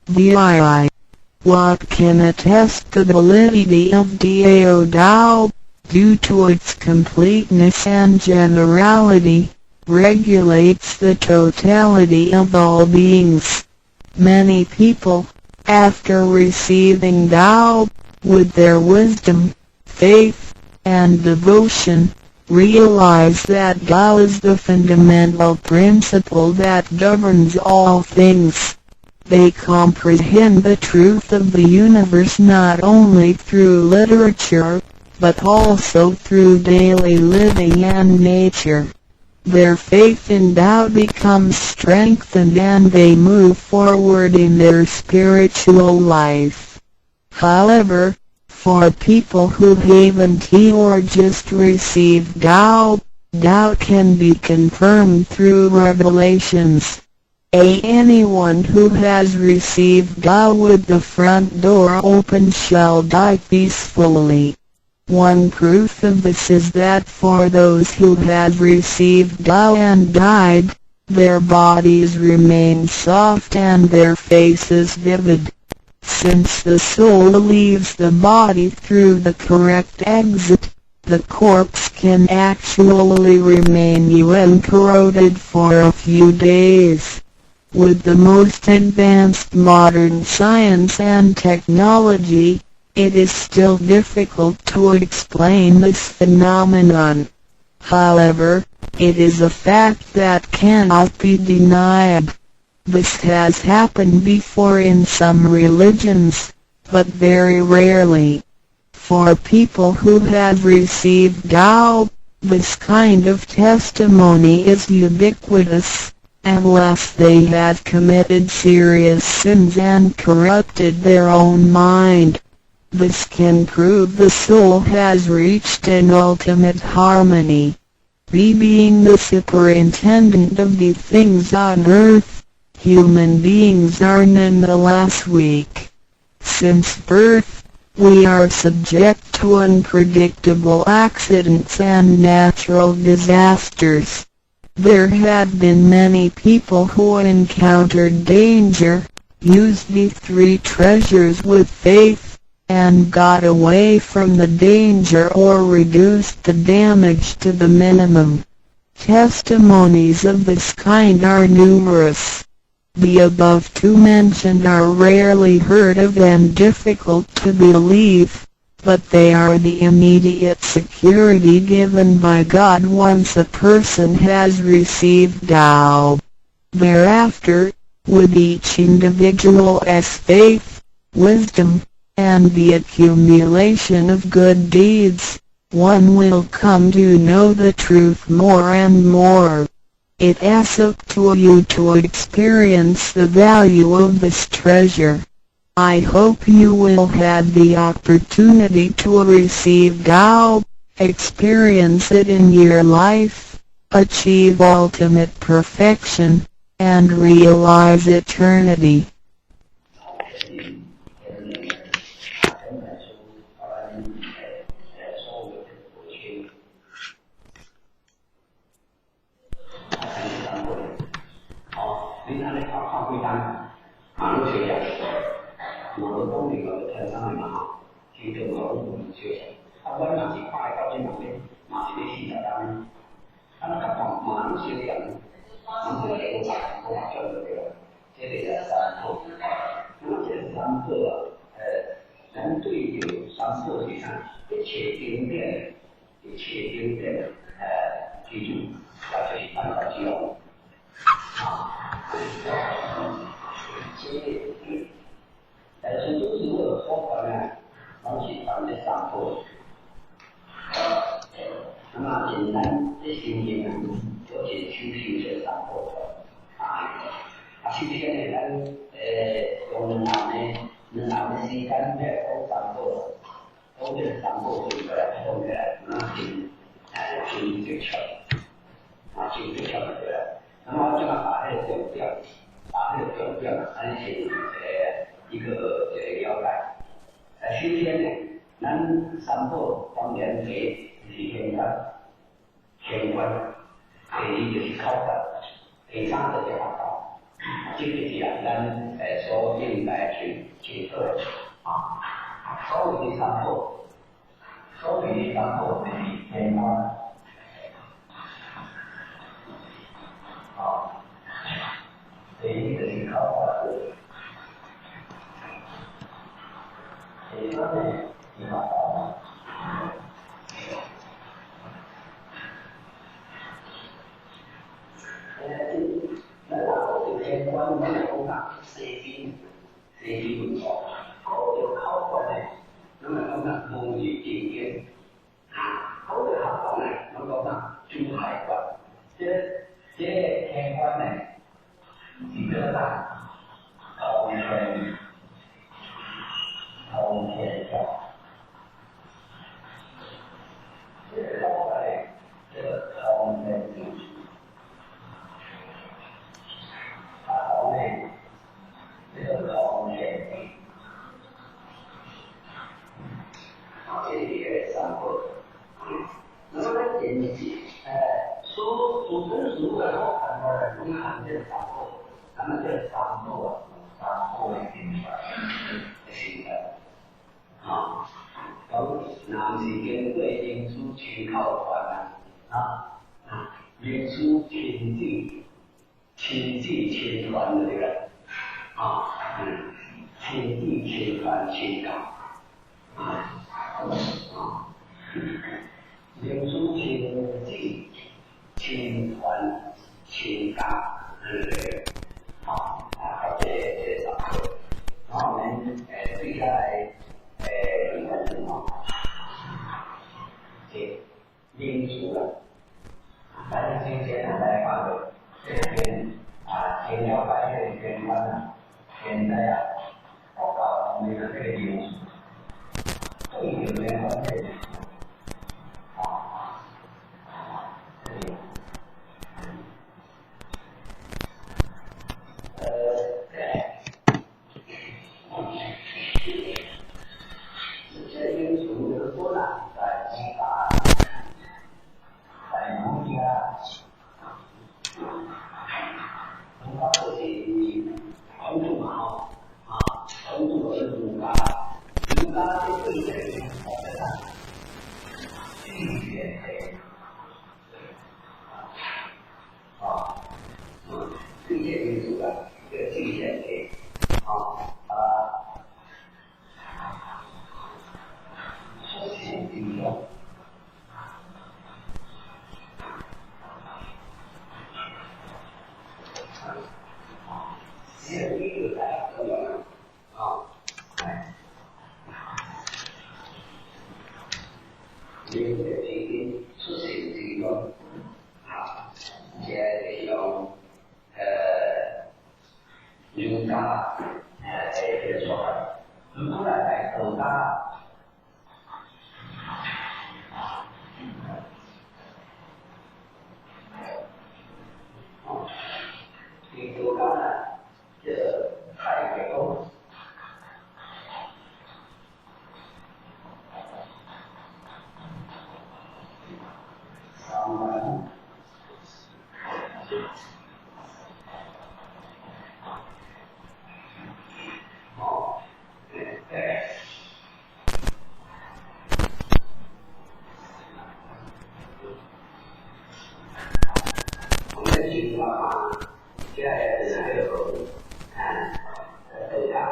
VII. What can attest to the validity of Dao Tao, due to its completeness and generality, regulates the totality of all beings. Many people, after receiving Tao, with their wisdom, faith, and devotion, realize that Tao is the fundamental principle that governs all things. They comprehend the truth of the universe not only through literature, but also through daily living and nature. Their faith in Tao becomes strengthened and they move forward in their spiritual life. However, for people who haven't or just received Tao, Tao can be confirmed through revelations. Anyone who has received Tao with the front door open shall die peacefully. One proof of this is that for those who have received Tao and died, their bodies remain soft and their faces vivid. Since the soul leaves the body through the correct exit, the corpse can actually remain uncorroded for a few days. With the most advanced modern science and technology, it is still difficult to explain this phenomenon. However, it is a fact that cannot be denied. This has happened before in some religions, but very rarely. For people who have received Tao, this kind of testimony is ubiquitous, unless they have committed serious sins and corrupted their own mind. This can prove the soul has reached an ultimate harmony. Being the superintendent of the things on earth, human beings are nonetheless weak. Since birth, we are subject to unpredictable accidents and natural disasters. There have been many people who encountered danger, used the three treasures with faith, and got away from the danger or reduced the damage to the minimum. Testimonies of this kind are numerous. The above two mentioned are rarely heard of and difficult to believe, but they are the immediate security given by God once a person has received Tao. Thereafter, with each individual's faith, wisdom, and the accumulation of good deeds, one will come to know the truth more and more. It is up to you to experience the value of this treasure. I hope you will have the opportunity to receive Tao, experience it in your life, achieve ultimate perfection, and realize eternity. 讲啦，无字正经啊，好个合同咧，我讲啦，珠海关，这天关呢是这啦，通天桥，这个后来这个通天桥，后面这个通天桥。这里的三个，那么在前期，属猪的话，你看这三个，咱们这三个的平凡，是的，啊，咁男士經過英屬全靠團英屬親自全團的這個，親自全團全港，英屬親自全團全港，这三個，然後我們接下來應該是這民主的，大家今天來看的這邊前要擺的圈圈啊，現在我搞那個這個民主，最有聯合的这民主有多难在激发，在农业农家这些帮助嘛帮助的农家就对这个好的拒绝对这民主的这个拒绝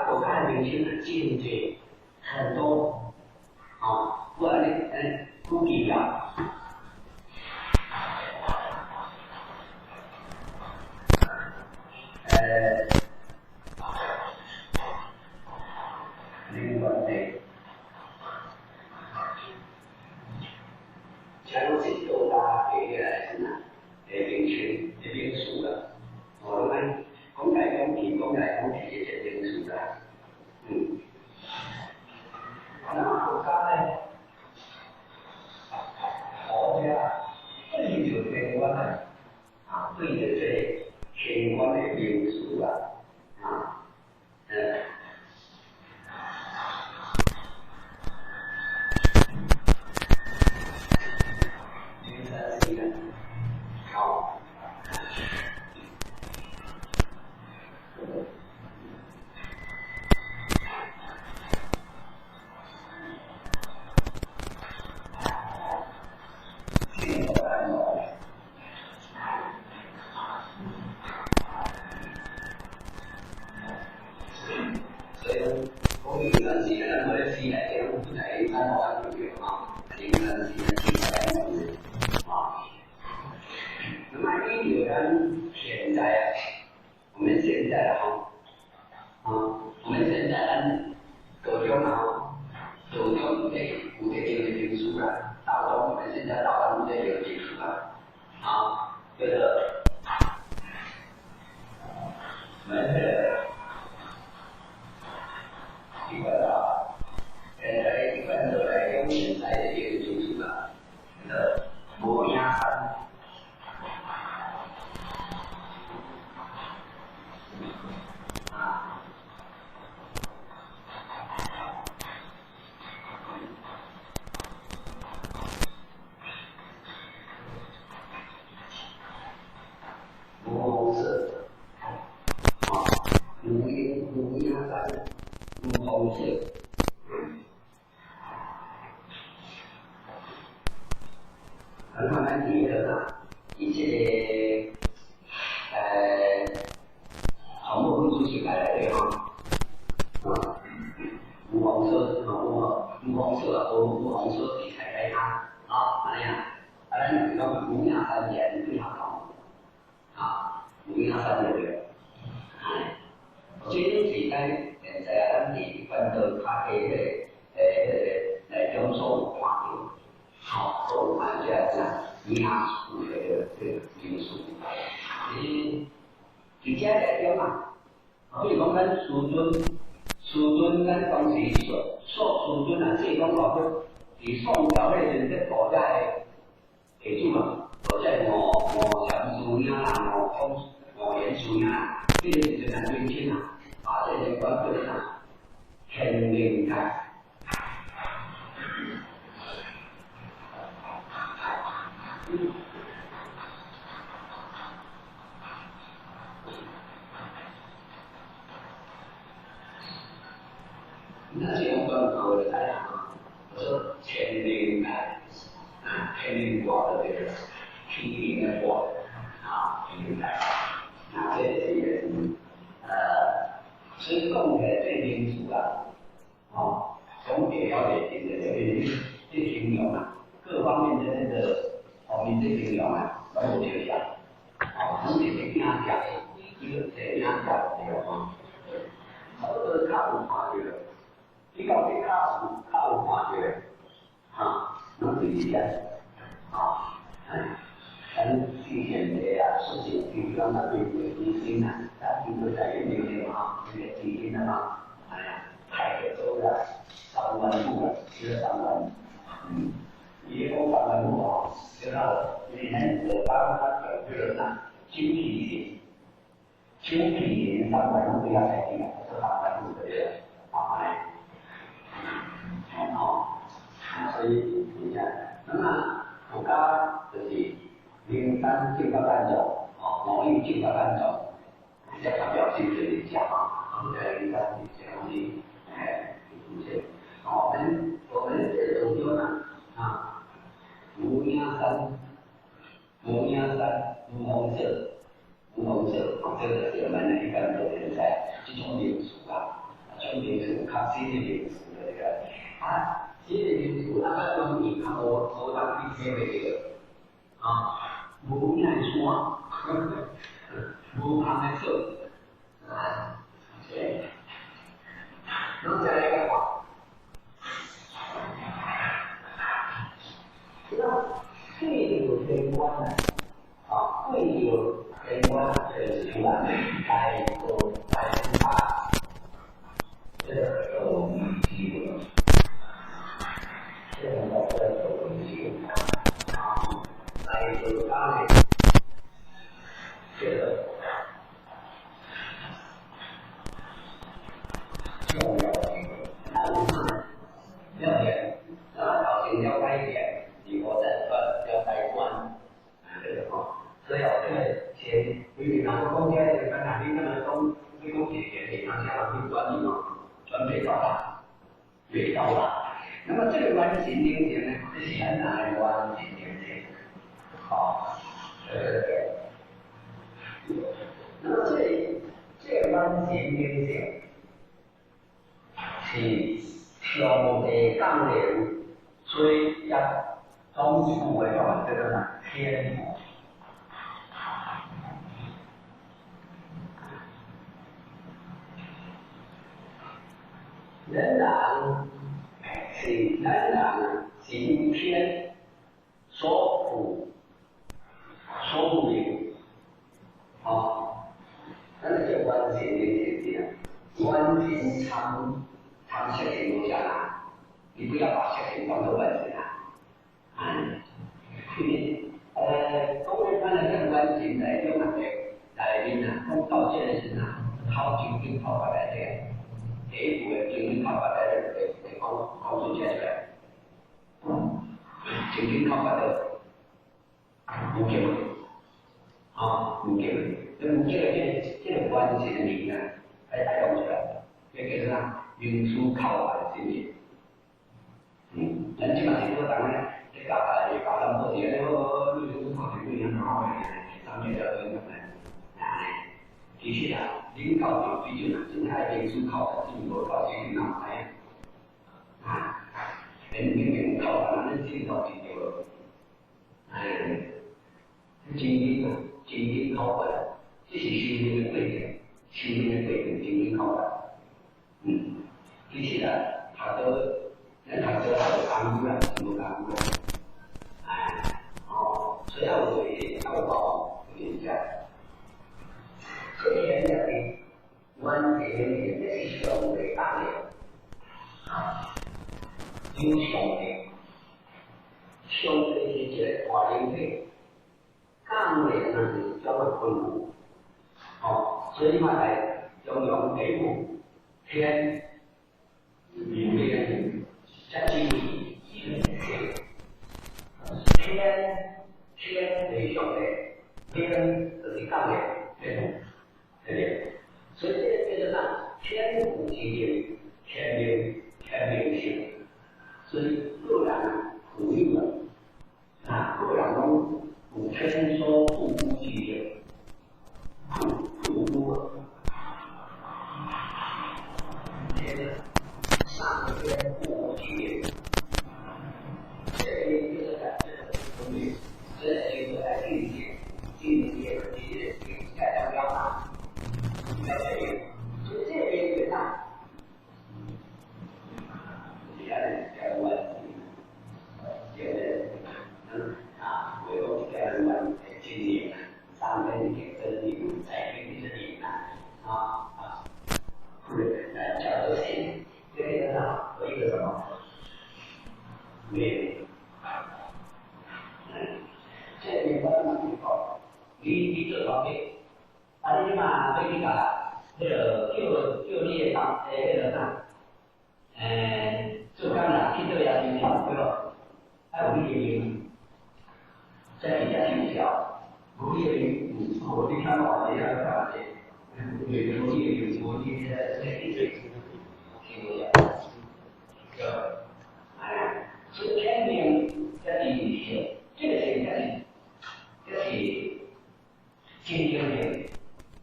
我看年轻人进去很多不必要。另外呢，强制多大给来是呢？领群这边数了，我们公来公去也是领数的，那国家呢？国家对着相关的对着这相关的领数我们现在各种各种有这个因素啦，道中我们现在道中这个因素啦，啊，这个我们一个一般的来用现在的这个因素啦，无压山。红色，很慢慢结合啦，一些从木分出去来的对哈，五红色，五红色，五红色题材在它啊，那样，咱比如五亚三言对好讲，啊，五亚三言对，这种时间。咱是分到较低个来种所看到，好，所看这样影数的这个因素。直接来讲啊，比如讲咱师尊咱当时师尊啊，即讲话说，伫创造迄阵在古代地主嘛，古代无禅师呀啦，无言师呀，这个时阵啊年轻啊。这些观众啊，很灵感。那这种观众的来啊，我说很灵感，很灵光的这个平灵的光啊，很灵感。这是一个所以讲起来最清楚啦，总体了解这形容啊，各方面的那个面这形容啊，都有这样，总体是影响，一个是影响对吧？好多都是较有看到的，比较是较有看到的，能理解，咱之前的事情，比如讲那对基金啊，咱经过在研究的嘛，这个基金的嘛，开个周的3万户了，这个3万，也讲3万户啊，就到每年的帮他这个呢，精品3万户都要才定啊，这3万户的这个所以你看，那么我家就是。灵丹进到半种，魔芋进到半种，比较代表性的一家灵丹这些东西，我们这种说呢，无压山，无红色，这个是我们一般的人在这种民俗啊，这种民俗较新的民俗的这个新的民俗，那么你看我当地这个无奈说，无旁的色，对，然后再来一个话，那会有天官呢？会有天官就是出来来他这个机会，这个机会。来自他的这个重要的了解考前要开点，如果再要开关，这个所以这个前你哪个空间的跟哪边的都这个解决给大家去管理嘛，准备到达，对到达。那么这个关系连接呢，是很难的关系连接。那么这个关系连接是上帝降临，所以要中古的话，这个呢天赋。仍然是仍然人是因天所赋予，咱就叫完全的天地，完全常实现无相啊！你不要把实现当作完全啊！讲完咱来讲完全来种人的内面啊，讲到现实啊，靠精神靠法来讲，第一步的精神靠法来讲出来。精神靠法的无结论，无结论，这个完全的力量来带动出来，这叫啥？民主靠法的精神。咱即嘛是做当咧，即教咱做嘢咧，你民主靠法对人好嘅，咱就要对人其实啊，领导者毕竟真系民主靠法，真无靠精神靠法啊。民主靠法，咱精神靠法就了。精神靠法，这是修炼的过程，精神靠法。其实啊，咱读书还有功夫啦，全部功夫啦。所以要有报人家。这些人的完全的这是上的大量，有上的是一个大灵体，讲的那是叫做分母，所以嘛来用地母天面再经历天为上的，天就是讲的对不对？所以这个叫做啥？天无之灵，天命性。所以个人富裕了，个人中有天所富之灵，富了，天上天富之灵，这个就是在这个方面，这就是在境界才叫表达，所以这边对上。为了这个人今年3分给这里在给这里叫做谁？这个呢有一个什么？这边我们讲，你做方面，你嘛对你讲，那个叫你的当那个啥？做工啦，去做也是对咯，有你的名，这比较轻巧，无你的名，无你看话你要干嘛的？无你的名，无你的听不了，所以天命在地里面，这个这是经验的，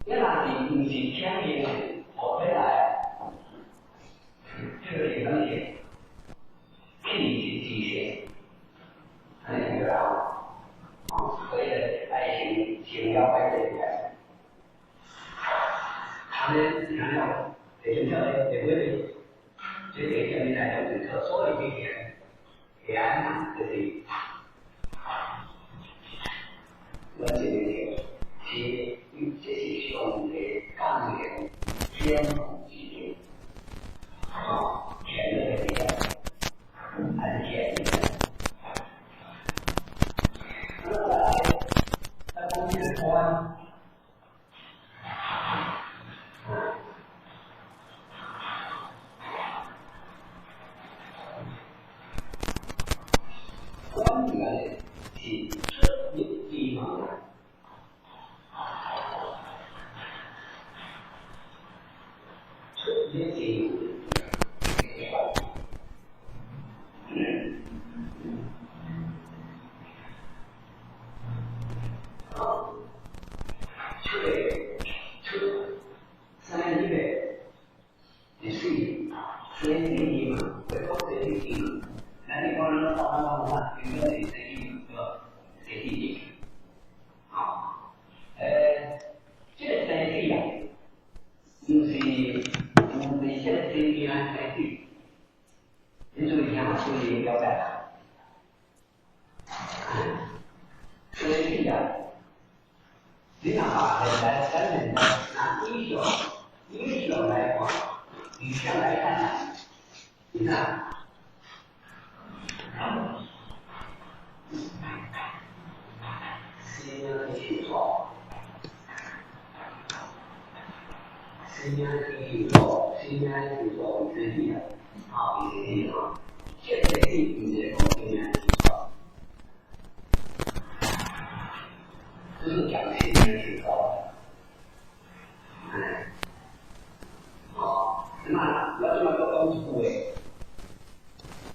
要哪里不是天命活回来，这个是东西。气是极限，那个所以爱情要摆在这边。他们想要这种叫的也会，这个叫你来讲这个所有的人，就是我这里是这是上的钢铁天赋之灵，天的力量。还是天意。那么在东西的关，关原来是这一地方的，这也是。就是你要注意了解。体啊，你哪怕在咱们拿英雄来看，女性来看呢，你看。心安的去做，心安的去做，心安的去做，你自己的，好，你自己的，现在自己的心安的去做，这是讲心安的去做，好，那我这么多东西不会，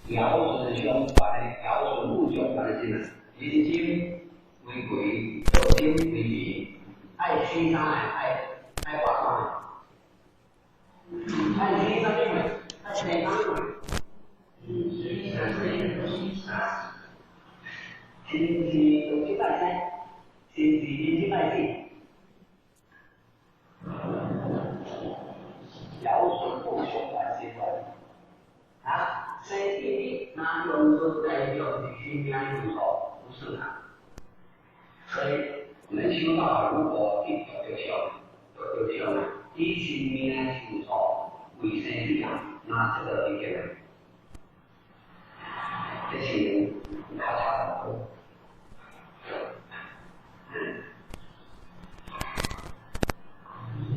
姚准兄把那姚准陆兄把那些呢，已经。为贵，有心为民，爱惜山海，爱华山，爱惜山海，爱山海。先是有心拜山，先是有心拜地。姚准不雄关系啊，谁地那用作代表的新疆入手，不是啊。所以，能听到如果一条就跳呢，一群民安清楚卫生力量，那这个一点，这些人他差不多，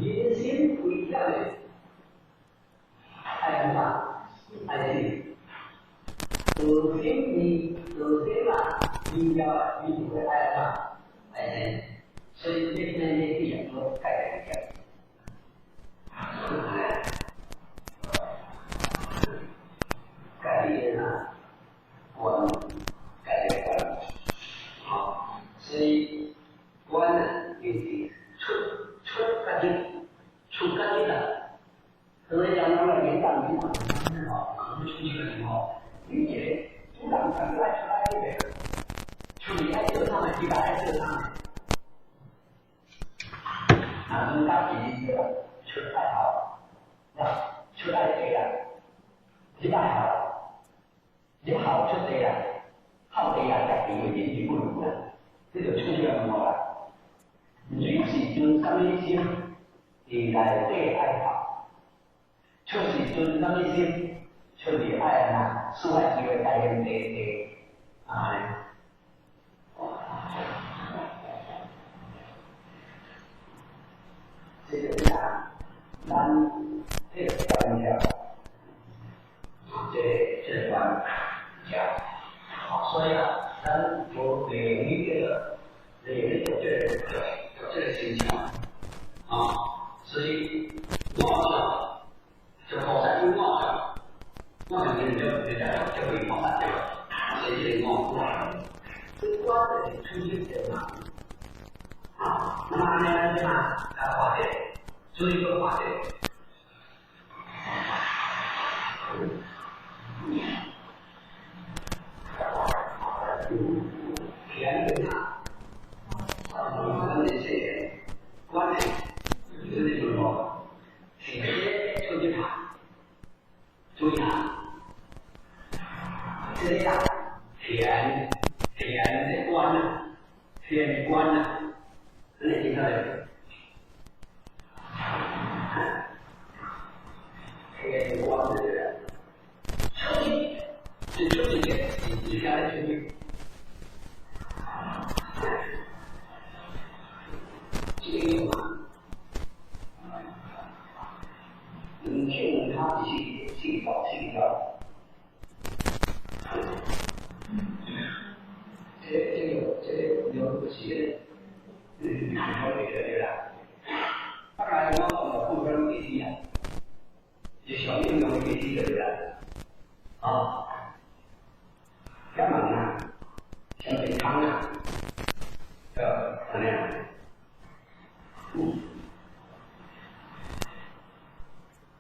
人心不一样的，爱什么？爱心，有心你有心了，你要你就会爱什么？所以这边的地方都改变一下，改变啊，观改变观，好，所以观呢就是出干净的，所以讲那个领导可能出去的时候，理解组长可能来这边，处理爱这上面，几百爱这上面。啊，你家己这个出太好，出太对了，你太好了，你好出对了，好对了，家己会言语不如了，这就出去了么了？你是遵什么心，你来对爱好，就是遵什么心，就是爱呐，是爱机会带人的啊。这个啥，咱这个关键，这关键，所以啊，咱我理解的，有这个心情啊，所以我就考察就我想跟你就可以考察这个，所以我这关的出现在哪？啊，那么按照这样来化解，做一个化解。田人啊，我们这些观念，就是说，请先出去看，注意啊，这样田的观呢，田观呢。那你看，天光的人，出去，就出去点，你下来出去，这个嘛，你听他去搞去掉，这个有不起。说对了，当然我不分给地啊，就小应用给地的人啊，干嘛呢？像北康啊，怎么样？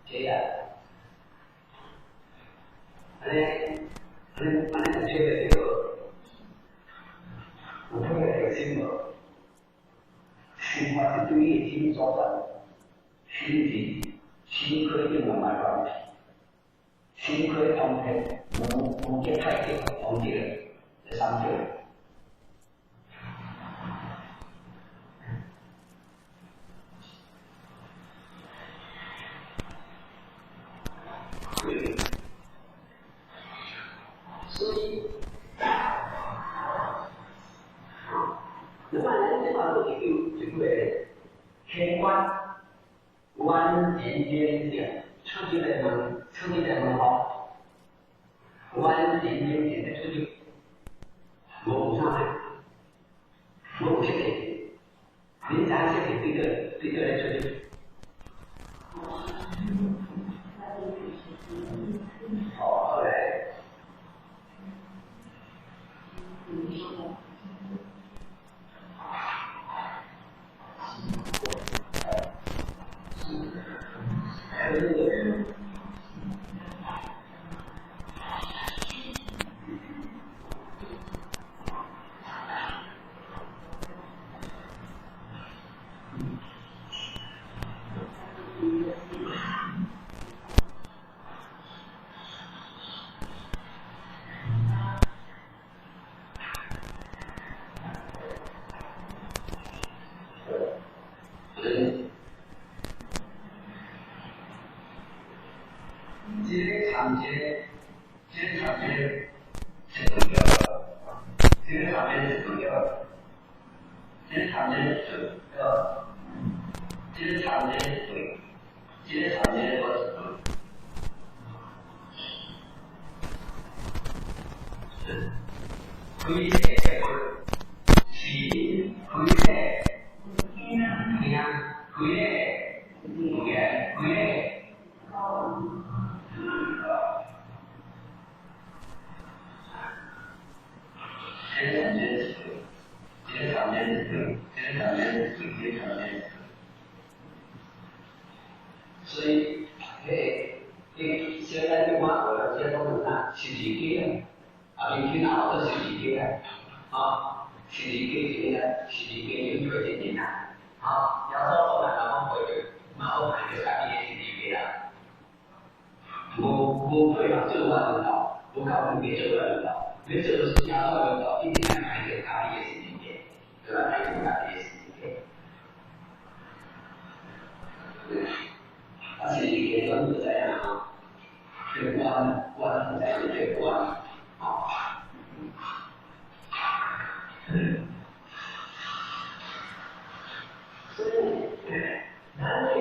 这样，这个，我特别有心得。心话是对业心所整，心可以用来买关系，心可以通配，无界太极通界这三界，话都是就过天官，万年间点，出去的门好，万年间点的出去，我上来，我不晓得，人家晓得对个来出去。后来。所以，现在的话，我要接受的呢，是自己的，明天拿的是自己的，是自己的，是自己应该进行的，有时候可能我会去，我可能就改变自己的啦，我配合做完领导，我搞别做完领导，别做的是加上领导，一定要改变改变自己的，对吧？改变改变自己的。而且也专注在啊，这关在这关啊，所以男的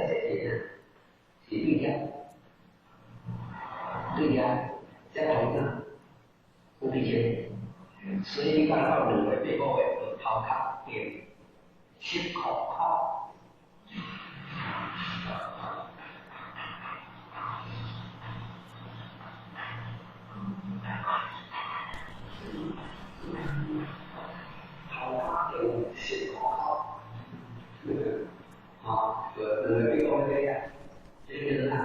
这点是对呀，在同样不必钱，所以刚好认为这个会抛卡点去口号。是好，这个这样，这个人啊，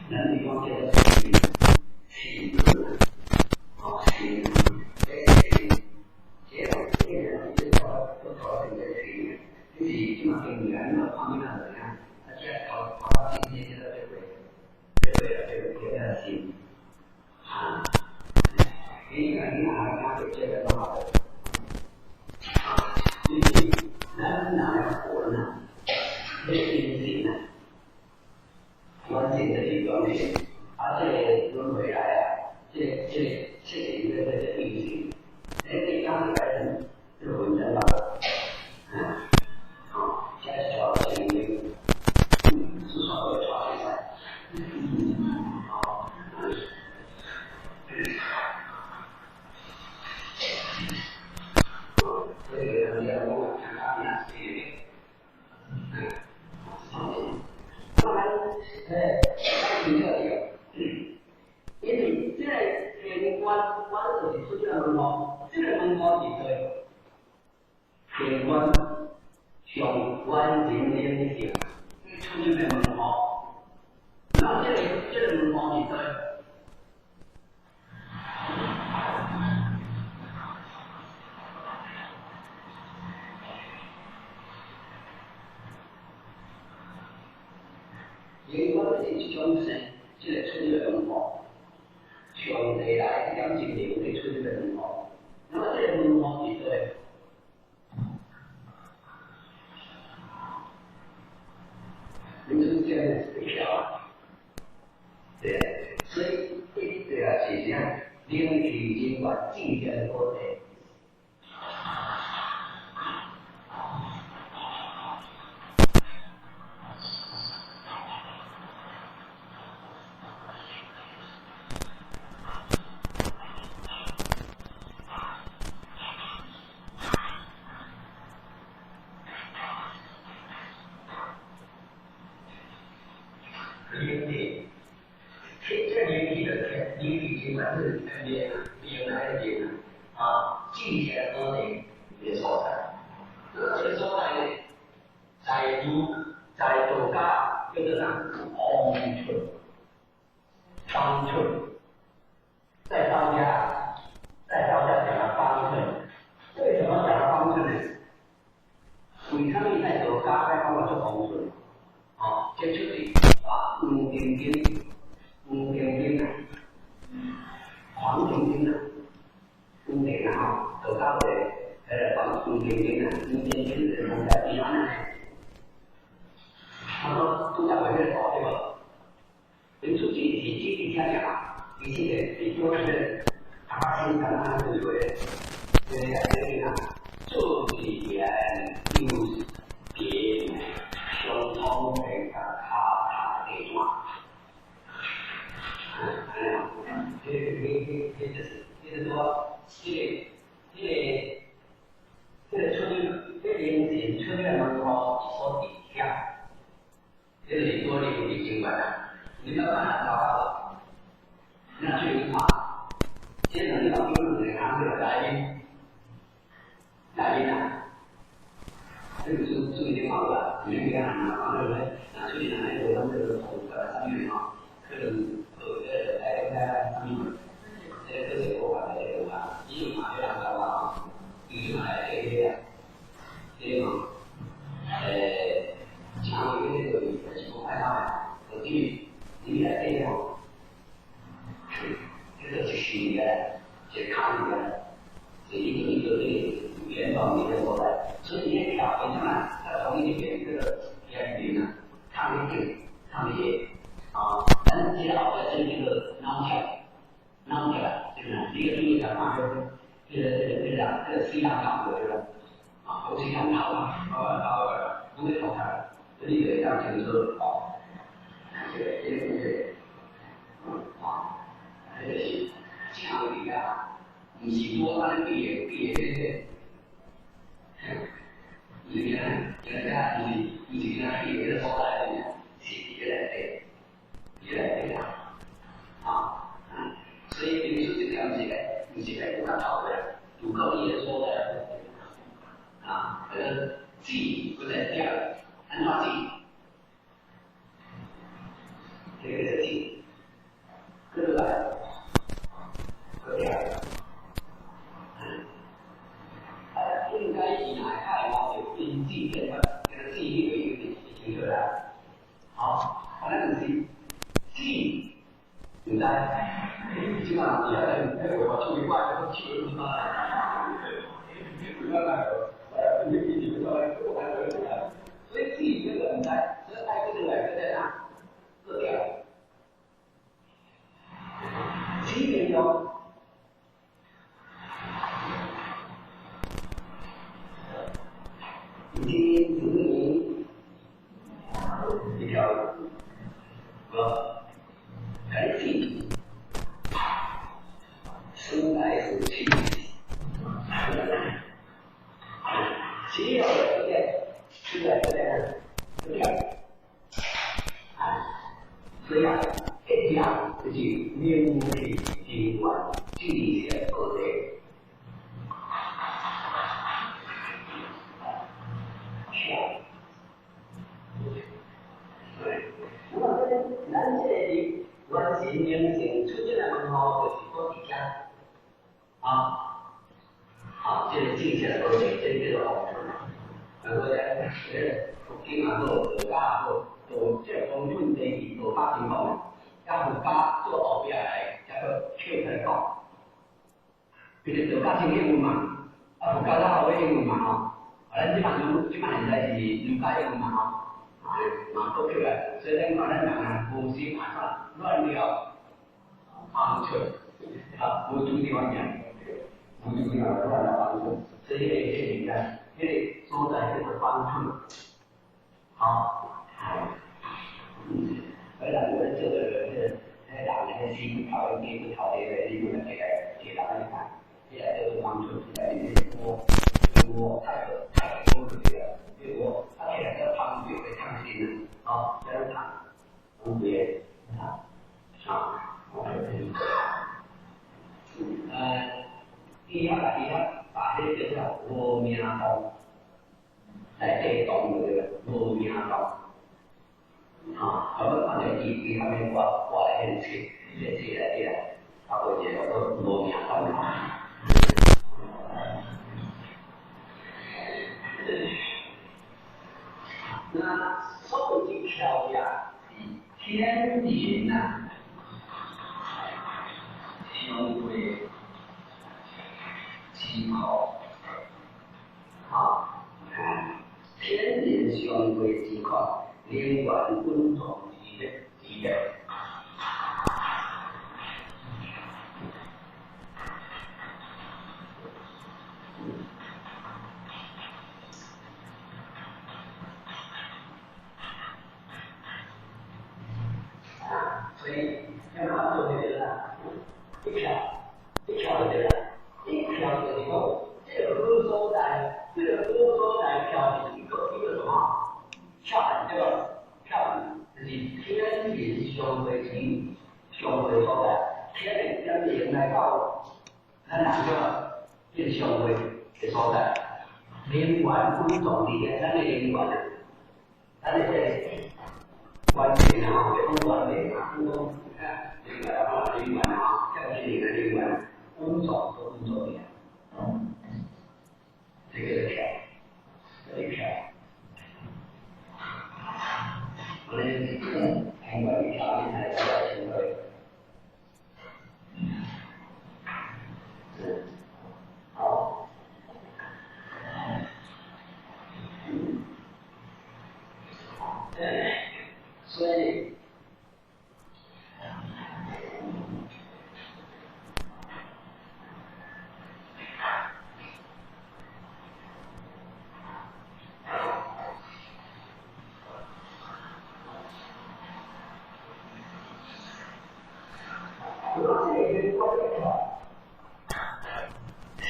男女方面的情，这个这个都搞这个情，就是起码跟女人的方面的人啊，他现在搞今天的这个。这个心啊，你拿给这个多好的，你拿活呢，这心呢，完整的一个面，而且轮回来啊，这一个运行，你刚才人就混成了，现在主要是因为，至少会抓起来。因为这个关是出去的门口，这个门口是对，天关上关前面的点，出去的门口，然后这个门口是对。因为我是一种生，这个出去的门口，长期来这种经历会出去的门口，那么这个门口是对。你出现的是票啊，境界多的。境界多的一个所在，这个所在呢，在道家叫做啥？方寸，方寸，在道家讲了方寸，为什么讲了方寸呢？为什么在道家在讲做方寸？这就是黄庭经黄庭经经典道家的黄庭经是从在地方呢。他说都在外面搞对吧？人出去你听讲，你现在你就是他先讲他对不对？这个做语言就是别相通的他的话，就是说，这个出现出现门口所底下。这里多的已经完了，你没有办法找到，那最起码，现在你到标准的看这个来宾啊，这个是已经好了，你给他拿对不对？拿出去拿来给他们这个上面可能来这个国法的这个一马就两个吧，一马这个像一个这个技术开发，你来这样，这个是新的，是抗的，是一个原创的所在，所以你条件上呢，在同一点这个原理呢，抗力但是接好的是这个脑条，就是一个注意的嘛，这个西洋搞的这个不是很好啊，不会淘汰。这里有一辆停车这个这是强力啊，不是多安别的，人家不是跟他别的所在的，是越来越大所以民宿这条不是来不搞的，不够意的说的这个记不在第二。按照记，这个是记，这个和第二个，应该以哪看有经济变化，这个记忆有一个提出来。好，那是记，现在基本上你要我处理怪都记不住所以记这个来，这爱这个来在哪？这条，基本上，已经指明一条改进，生来是气，只要有点。是在这样，这样就是面对尽管尽显而为，对。那么咱这里完全明显出现了很好的许多底下，这个尽显而为，这个好处。然后呢，经常做家做这方面的做发情况，家做家做后边来，一个跳出来讲，就是做家情英文嘛，做家啦后边英文嘛咱基本现在是儒家英文嘛都跳来，所以咱讲无时马上乱聊，出无注意方面，我就不要乱了方寸，这些里面，因为说在这个方寸，好，而且我这个两年的心考一定考的一个给大家看，现在这个方寸现在我太多了这个，因为我他现在这个方寸会创新的，啊，这样看，别啊，第二把这个叫罗面刀，在这动的这个罗面刀，啊，我们放在地上面挂来一起，他会觉得罗面刀。那受的条呀，天灵呐，相对机考啊，天灵相对机考，连贯滚动一的。所以要看做这个人，一票的人，一票的以后，这个歌手在票是一个什么？票这个票就是天灵相对机，相对所在，天灵跟灵来到，咱两个变相对的所在，灵管滚动力，咱的灵管，咱的这。关键啊，不管哪个工作，看这个灵管啊，像这里的灵管，工作的，这个是条，我们通过一条面来做行为，好，所以。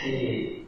是。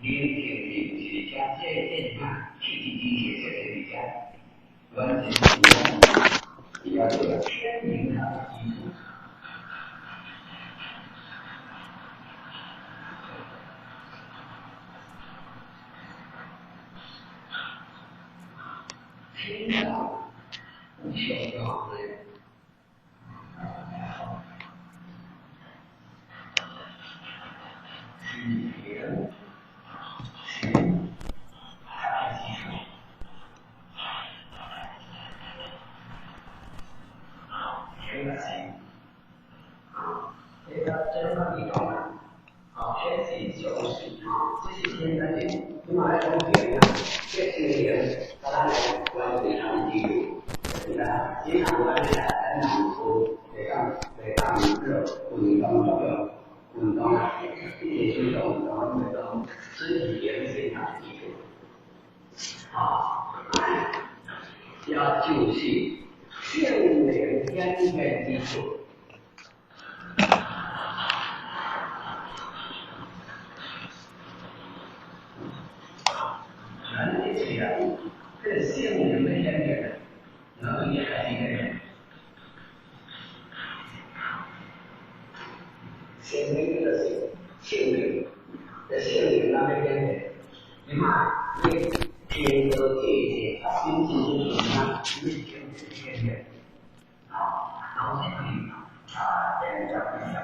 灵性是加这嘛，气体机械设备底下，完全是要做到天灵它的基础。天上不需要的。要就是性灵天元基础。人的这样跟性灵的天元能力还是一个人。性灵的性灵那边的，你看你天都界限，心智是什么？你性灵天元，然后才可以这样分享。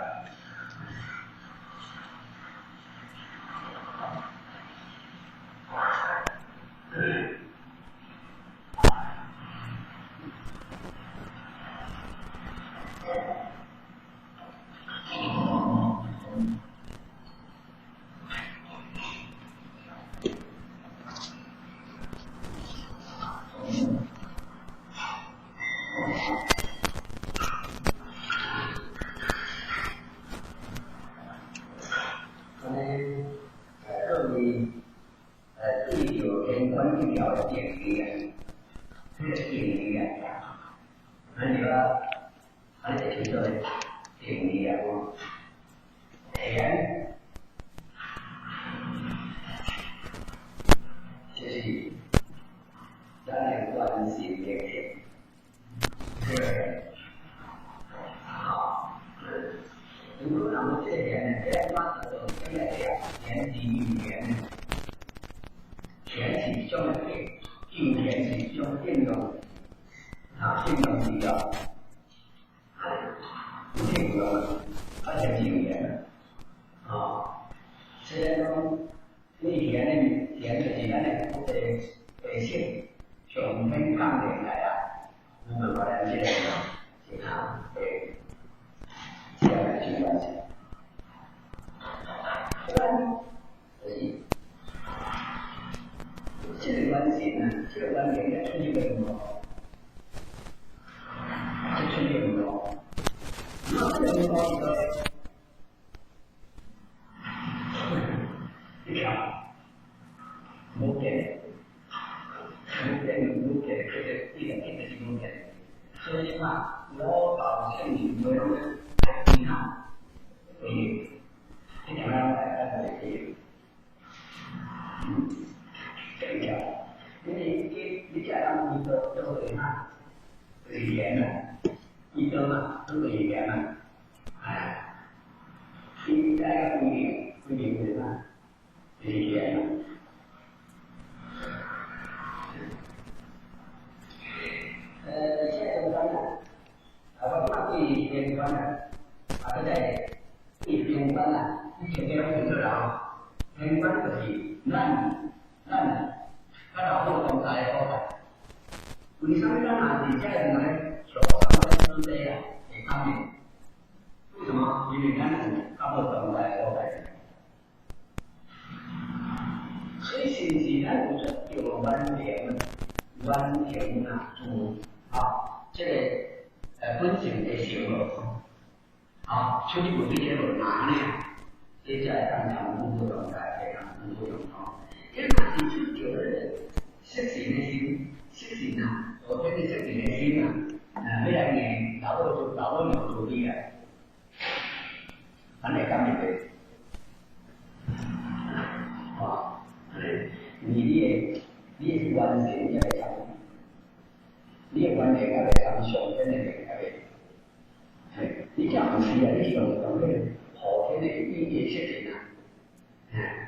是啊，你用那个后天的语言设定啊，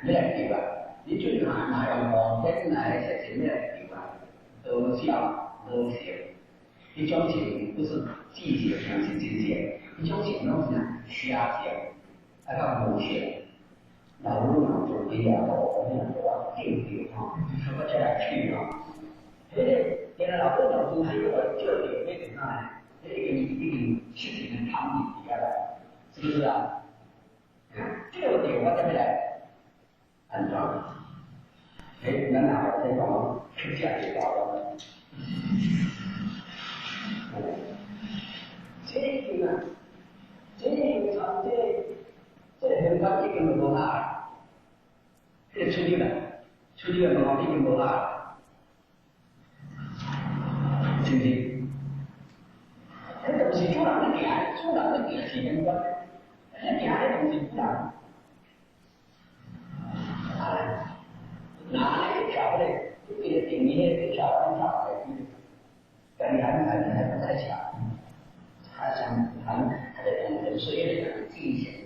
你来记吧。你最拿用后天来设定你来记吧，多少多少，一种情不是季节上是季节，一种情拢是夏天，到冬天。老路上就比较多，我们说定定啊，什么叫去啊？现在老多老祖是我这里那个呢，这个一个事情的场景底下来，是不是啊？这个点我怎么来安装？那哪这种出现这个了？这个呢，这很高一根多大？这出去了高一根多大？是不是？这东西主人的点是很关，那点的东西主人，拿来调的，这个定义的调的，感觉还不太强，他想他的同仁所以这个进行。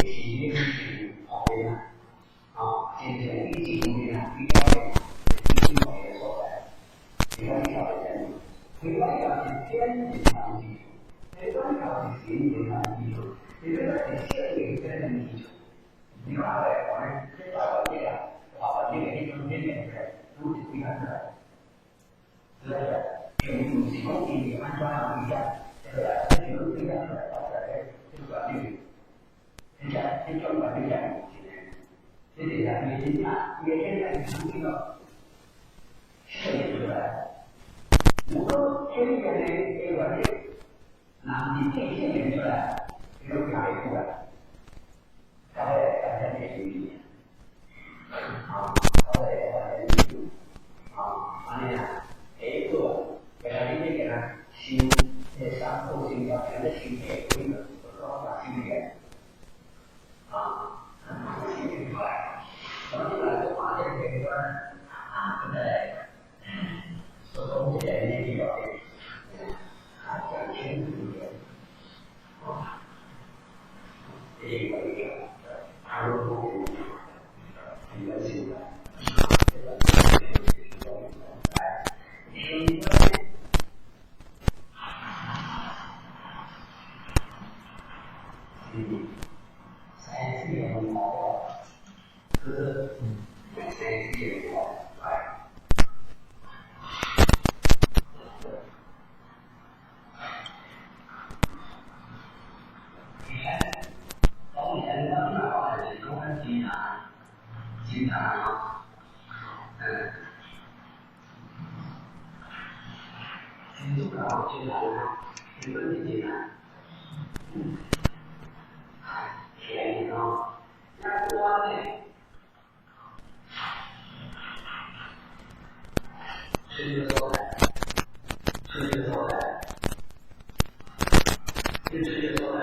学习好的啊，今天一进去呢，比较的所在，比较的人，比较的天地上基础，比较的心灵上基础，比较的心灵上基础。你看我们这把这个，把这个一种天天的都是不一样的，是不是？用习惯性的安装上不一样，这个这个不一样的，这个人家这专门这样这里呢，你看，也现在成这个设计出来，如果这里面的这个那你这些人出来，这个哪一部啊？大家这个理解啊，大家理解啊，完了呢，这个给他理解给他新这三步性表现的新的规则，说法新的。新出来，然后来就发现这个在所中间的这个讲清楚一点，这个他说不很原始的，这个经常啊，经常啊，日本的经常，便宜啊，那多呢，吃的多的，吃的多的，吃的多的，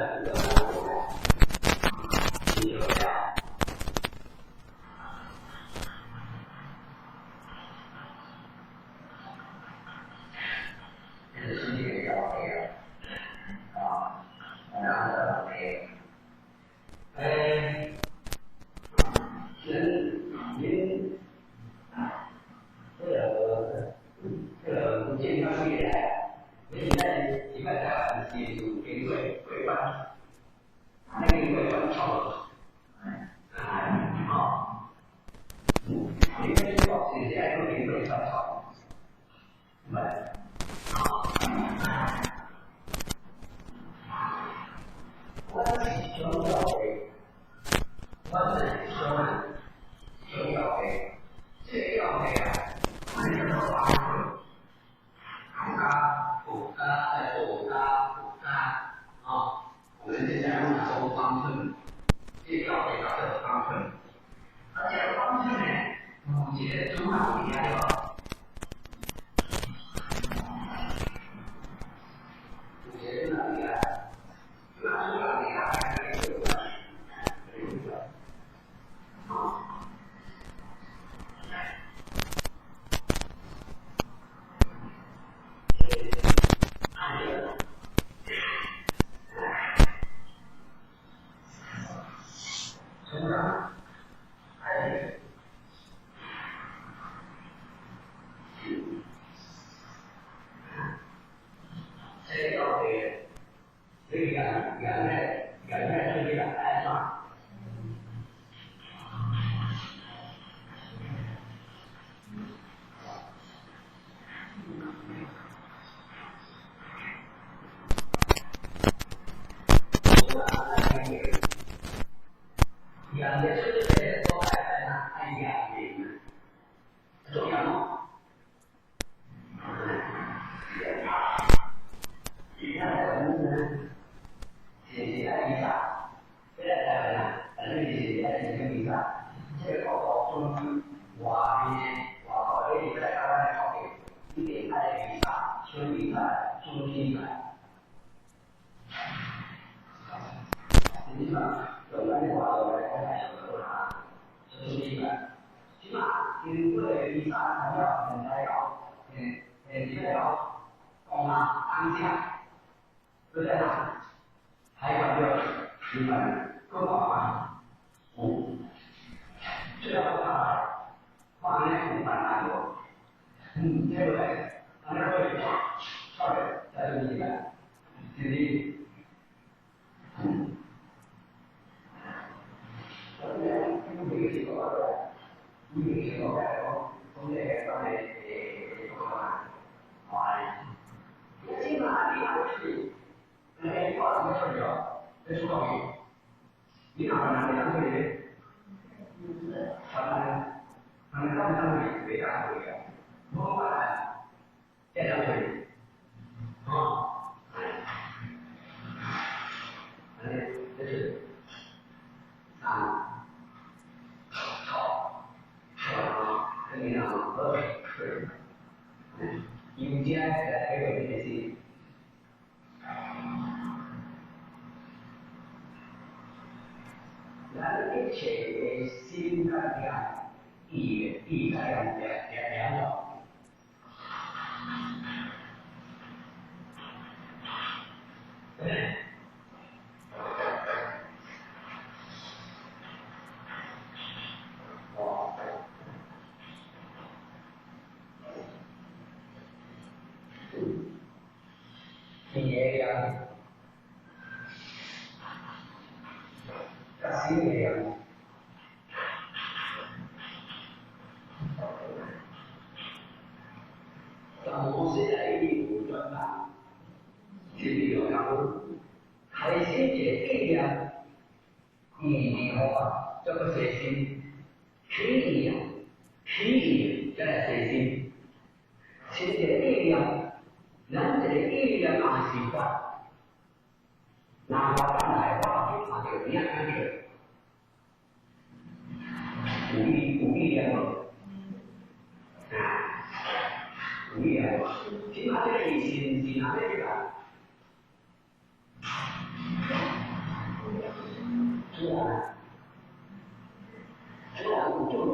你有啥？兄弟在，兄弟在。实际上，有关的话，我来看有多少，兄弟在。起码因为第三还要很重要，很重要，讲嘛当下，就在哪？还有日本各方这样的话，画面很大多，对不对？那会在这里面，这里，起码你要是，那个话怎么说的？这是道理。你哪哪里两个人？他们非常不一样，我管这两个人，这是跟你讲和是，迎接在这个联系。咱一切心肝量，意肝两种。力量，心力量。当我现在一路转达，去力量，开心的力量，你的话这个决心，力量，这个决心，现在力量，人的力量哪习惯？哪怕咱来话就他就两个字，无力量了，无力量了，起码这个心是哪里去了？自然不做了，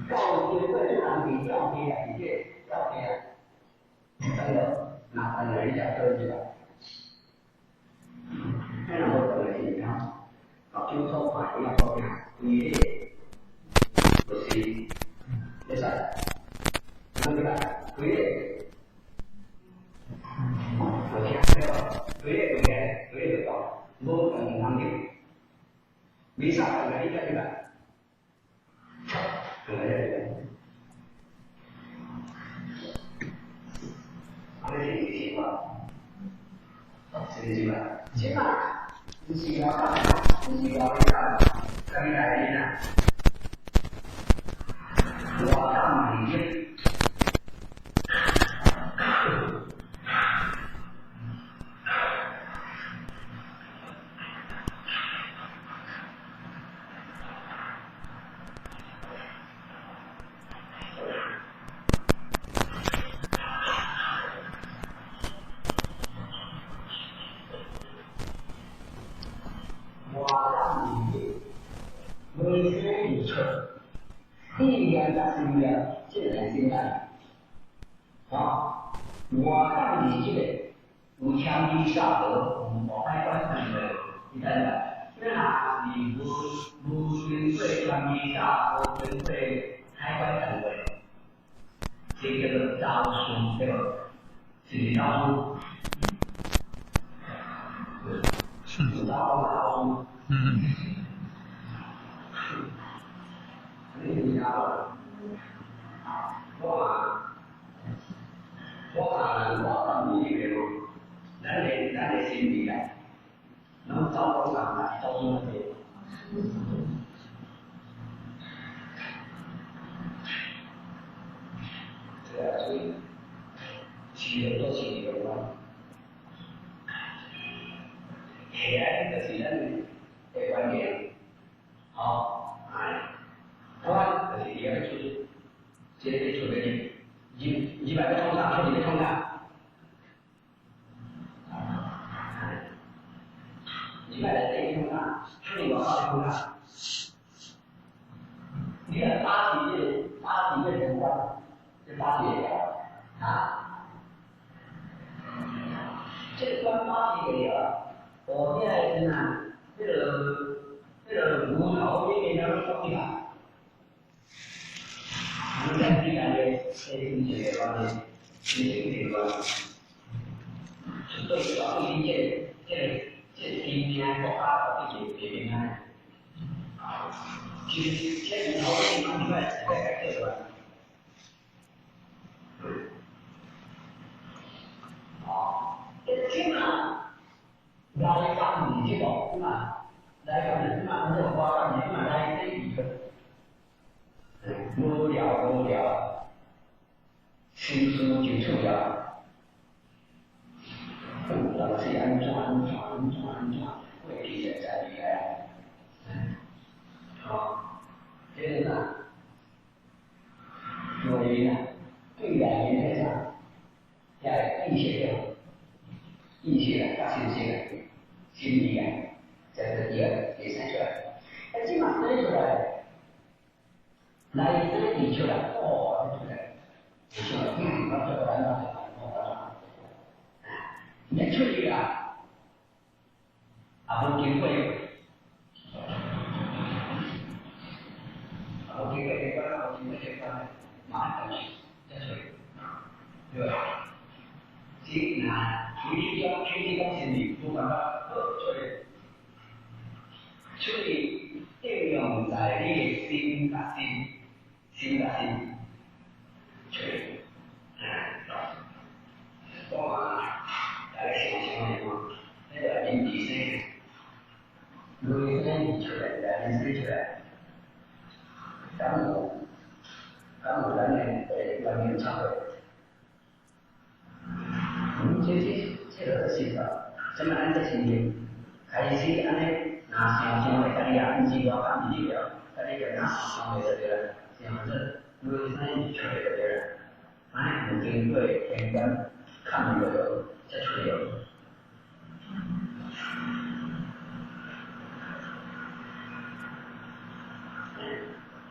告诫在自然比较别一些，要别，真的，那等人家说去了。这样我等了几天，就说话要说讲，你不行，没事，那个对，我听这个对到，我很难听，没啥可以这个，可以。这是习惯，习惯，习惯，习惯干，习惯干，跟来呢，我干你。力量的力量，自然心态。我当你这个无强力下河，我开关成的，你看的，那你无对强力下河，对开关成的，这个招数对吧？是招数，是招数，你要，我当你这个，咱的心里啊，能找到上来，找出来的。这样所以，企业做企业的话，钱就是咱的观点，当然就是也要出，这个出的人几百个通畅，彻底的通畅。几百个这通畅，彻底文化的通畅。你看八体的人观，这八体也啊，这个观八体也了。我现在是呢，这个骨头也变成了东西。你看，你感觉这理解方面，理解这个，是对吧？对理解这今天国家的这平安，其实这骨头的东西在改变了。这经啊，来讲你这个嘛，来讲你嘛，这话你嘛来这一个。无聊，心思就出了，老是安转，会记得在里来，这个呢，所以呢，对待原则上要意识的，发现心理啊，在这第三出来，那基本上出来。来这里去了，出来，去了，这个完了，你出去了，不机会，不机会，马上去，再出去，对吧？今拿全体讲心理，不管它出去应用在你的心和心，去，我大家想想嘛，那个人体生，女生出来，男生出来，干部人呢，外面唱的，这个是的，怎么按这情形？开始安尼，拿想的，家里也不知道看不了，家里也拿想的对了。这样子，女生出来的人，有经过天官看到有再出来有。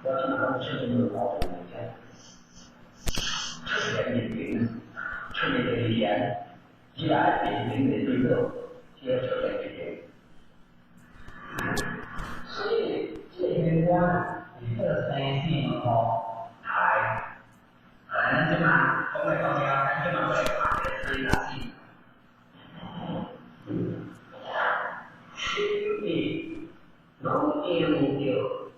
我经常出去有老婆的，出来面顶，出来的脸，一来面顶的对肉，就出来的脸。所以这天官。你这三性台，这嘛，我们到家，这嘛过来看的是哪些？心里拢应着，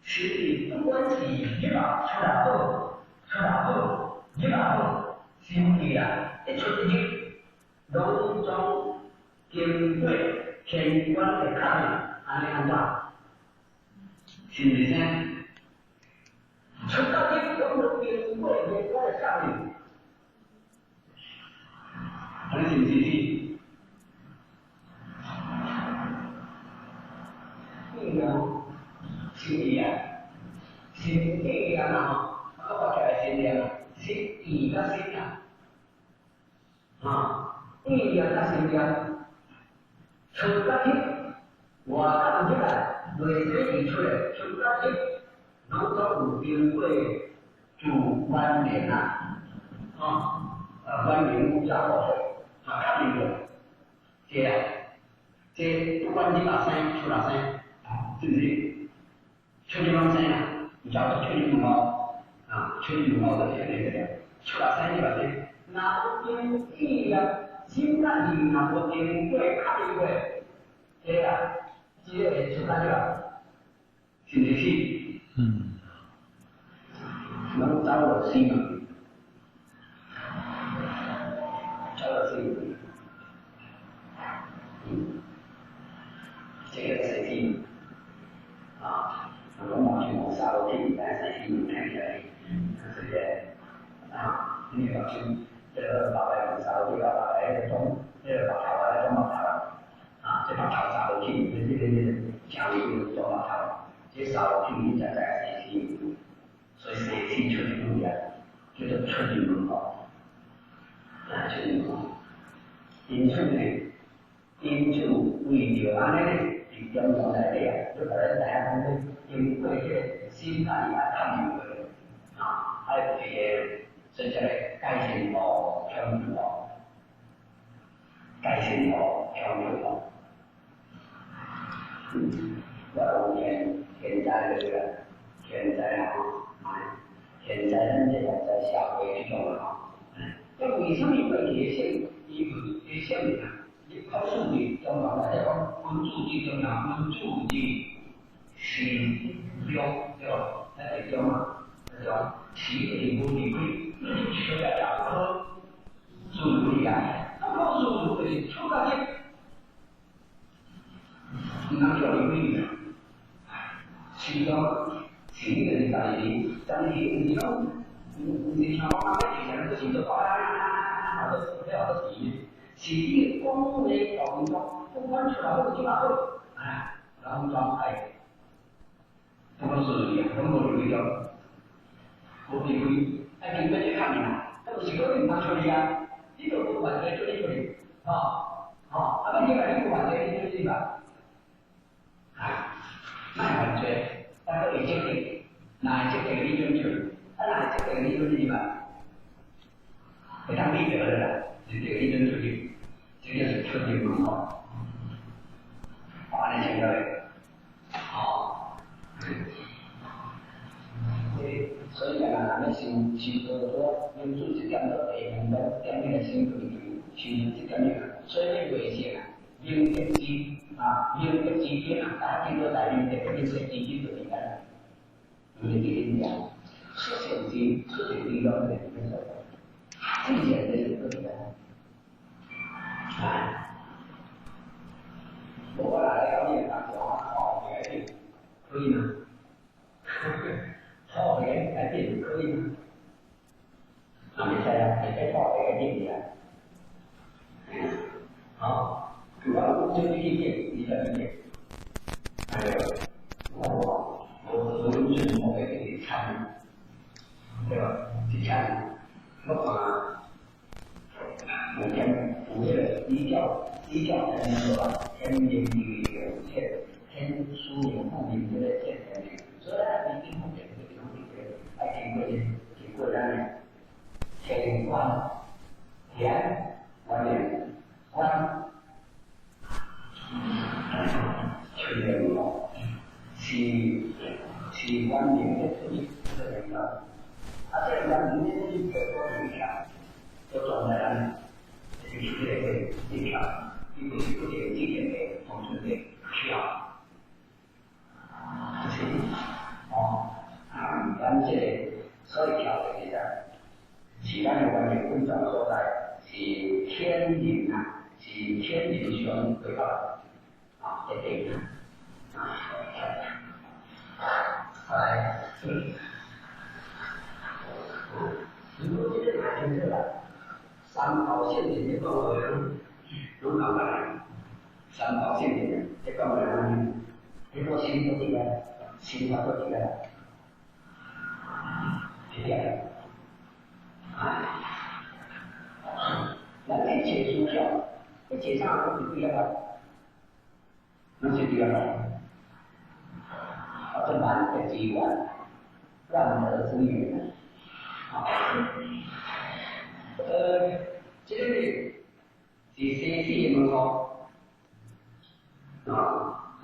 心里不管是一把出来好，一把好，心里啊，一出一入，拢总经过天官的考虑，安怎？心理上，出到这种经过天官的考虑，很仔细。心理啊，我讲心理啊，心意甲心意甲心出到去，我看出来，内水出来，出到去，拢总有经过主观联观联物价报酬，考虑过，这不管你哪生出哪生，是不是？出去哪生啊？你叫做出去用猫出去用猫的这个，出哪生哪生，哪经意啊，心态里哪不经过考虑过，这个出来了，是不是？能找到心吗？找到心。这个是心我们去谋杀楼梯，但是心看起来是这你要去这个把来谋杀楼梯，把来这种这个把头来装把头这把头杀楼梯，这家里装把头，这杀楼梯在心，所以是心出的不一样叫做出入门口，出入门口。因此呢，因此为着安尼呢，伫中国内底啊，就把咱大家讲咧，经过迄个心态啊探究的啊，还有这个真正的改善和调整哦，改善和调整哦。我现在这个现在啊，现在咱这个在社会这种啊，那为什么会提升？伊提升啊？你告诉你，中国来讲，民主之中啊，民主之是中对吧？那是中啊，那种是一个离开，出来教科，自由啊，那告诉就是出大钱，你拿叫离开。其中，前面的第但是你讲，你像我那以前不是都搞好多好多事，是你光你搞工作，不管出来好就哪好，然后装哎，不管是你，不管你叫，我离开，哎，你们去看你啦，那不是可能拿出来啊，你都不管这出来，那你来你不管这出来吧，那完全，但是已经哪些给你准许，哪些给你准许吧？非常理解的啦，就给你准许，这就是出去门口，把你请来，所以讲啊，咱们先说民主这点的内容的点面的先规矩，先这点面，所以你为先啊。民德之民德之间啊，大家听到大民德肯定是之间就应该了，民德之间，出现之了的那个，这些的一个的，我来了解大家好原理，可以吗？好原改变可以吗？那没事啊，你好改变的，好。主要就是意见，你的意见，还有我是我会给你参与，对吧？去参与，不管每天为了低调才能说吧，天经地义天书有不明的见才明，所以呢，你听不见这种爱听过人，天官天观念观。确认了，是观点的这个人的，这个人明天就可以说一条，就装在那里，这个是这个一条，一个是不点几点的同时的需要，这是咱这所以条的这个，其他的观点更早所在是天人啊，是天人相对吧？这点来，如果这个太清楚了，三条线的这个人，都搞来，三条线的人，这个人，如果心都这个，心他都这个，是这样，咱们解书票，这解上都是不一样的。那是第二个，这满的机关，万德之源，这个是先天门口，那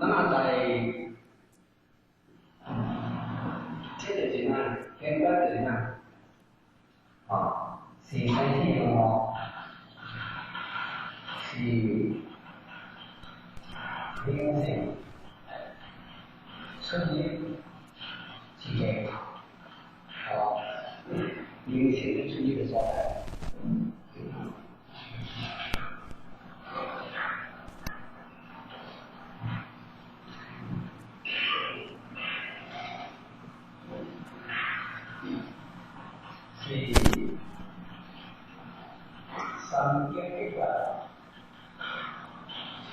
么在这个是呢，天官是呢，是先天门口，是。灵性，身体体验，灵性的身体的状态，是三天的个，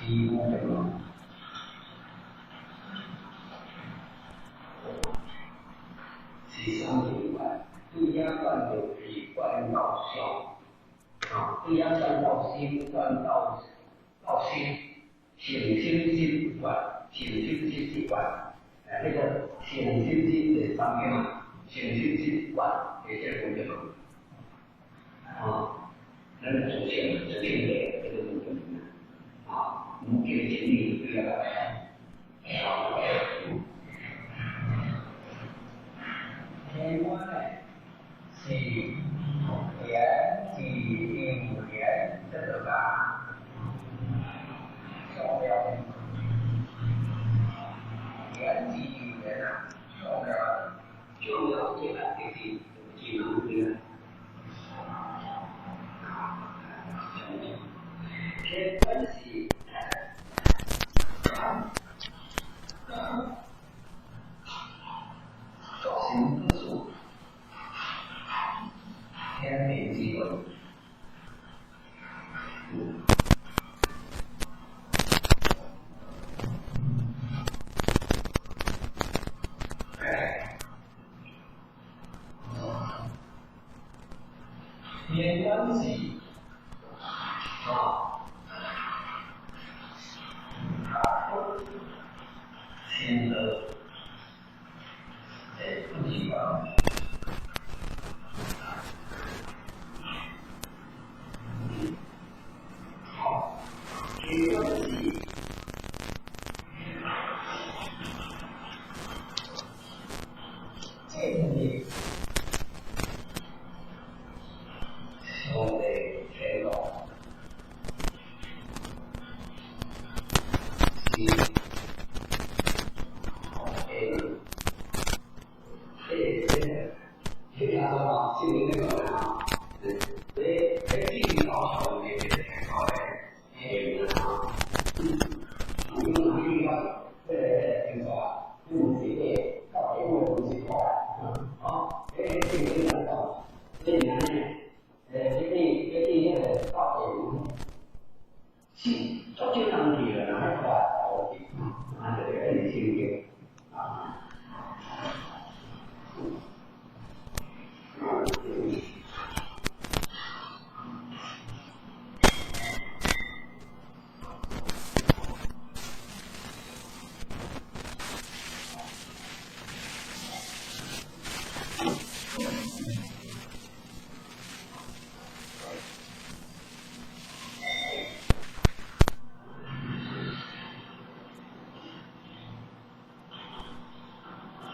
是五的个。是相对外，对家办的是转到小，不要转到心，转到心，情心心转，情心心转，这个情心心的方面嘛，情心心转这些工作，那么首先是定的这个工作我们给精力对了，另外呢是年这个重要的年纪年重要这个就是技能的天关系行之术天命机会天关系天的不习惯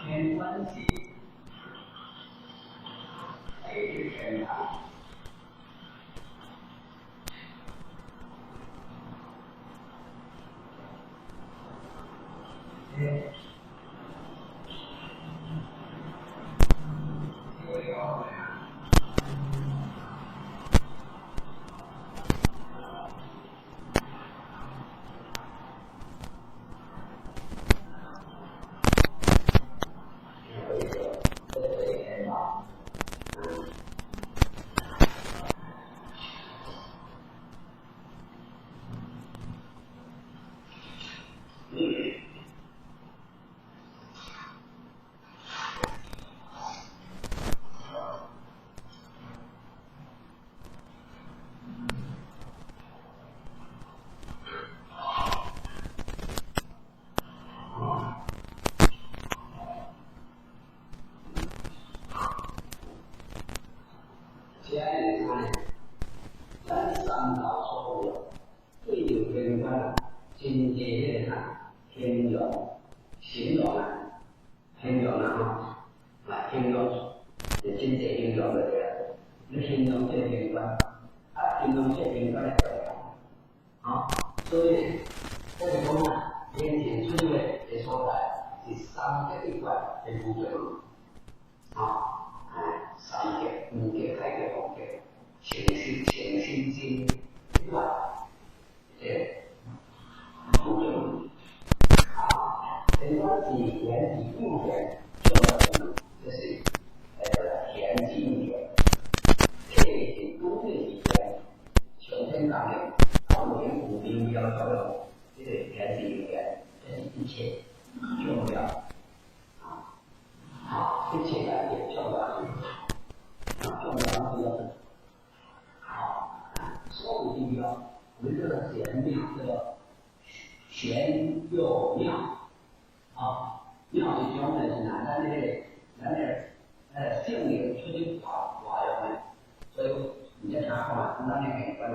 天关系建立兄弟天道天关系天堂三道所有最有天关境界天永形容天永天永是境界天永的人，你天永这天关天永这天关的所以这个讲眼前出的所在是三个一关的部分三个五个海个六个情心经一关部分天关是天地应天就是天地应天天是公正一天全天纲领到年五名标作用这个天地应天这是一切重要一切感觉重要重要是要妙，这个玄又妙啊，妙是种的是咱的性灵出去化用的，所以你在查看，咱的现观，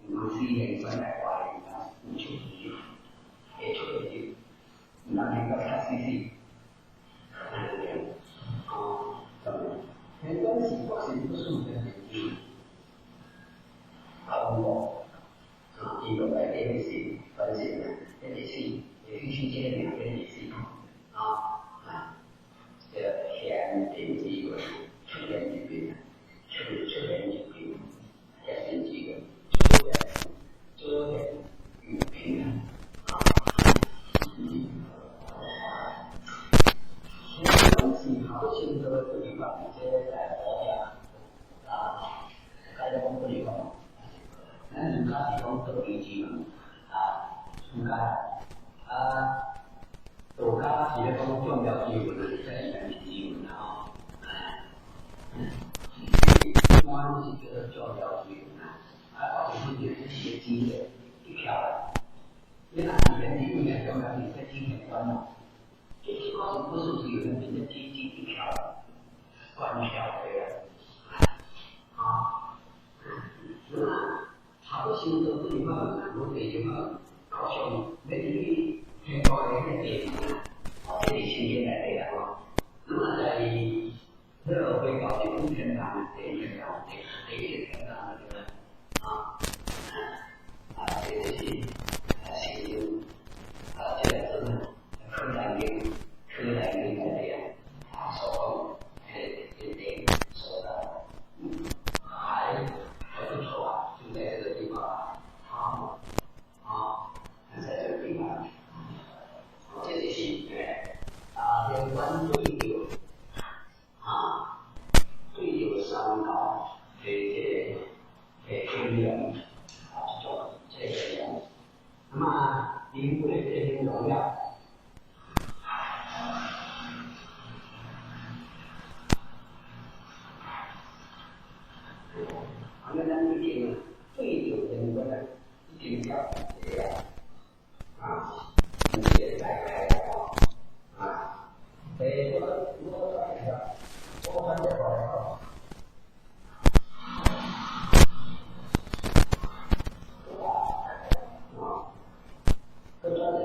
唔是现观来化用啊，唔出去，也出去，咱那个啥CC，怎么？现观是不是不属于的？我一个在 ABC 分析的 ABC 也必须接两个 ABC 这个偏定几个出现几个出现几个也是几个这个语频东西好清楚的地方，这些在国家开工不地方。咱自家是讲道理之门自家道家是咧讲重要之门，即係人之門一般是觉得重要之門包括自己是寫經的一條，因為人體應該重要是在經典觀嘛，這些高級不是有人名的經一條觀條的好多新的地方，我哋要高雄每年全國嘅一啲電影這裡新鮮來的那麼在熱會搞的工程上，這些全港的這些是這是新興這個是科展的這樣所說的還不錯就在這個地方在這個地方這是有關對有商高這圈人這樣，那麼領悟的這些榮耀。那咱一定最有人的人一定要这样直接来开的如果转的我看这块跟着这个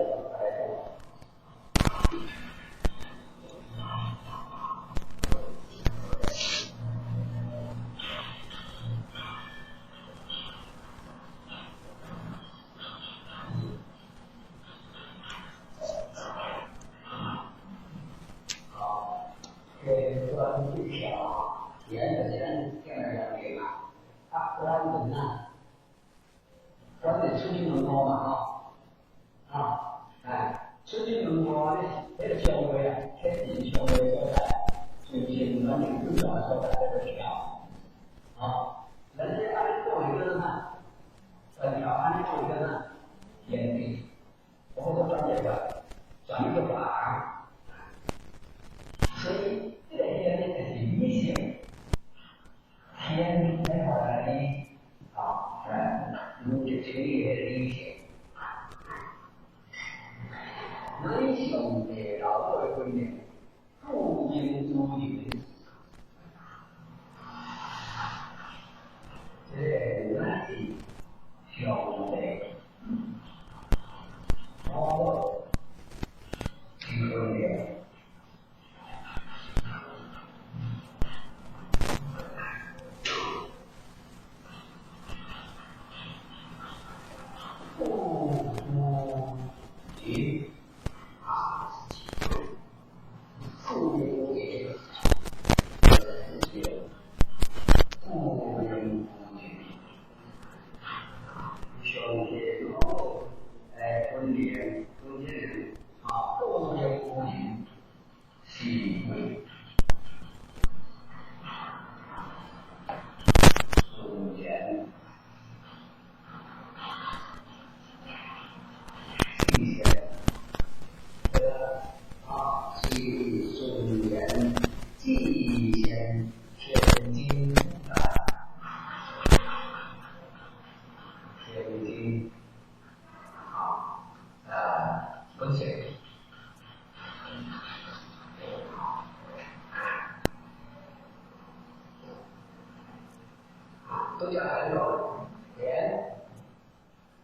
都叫很多天，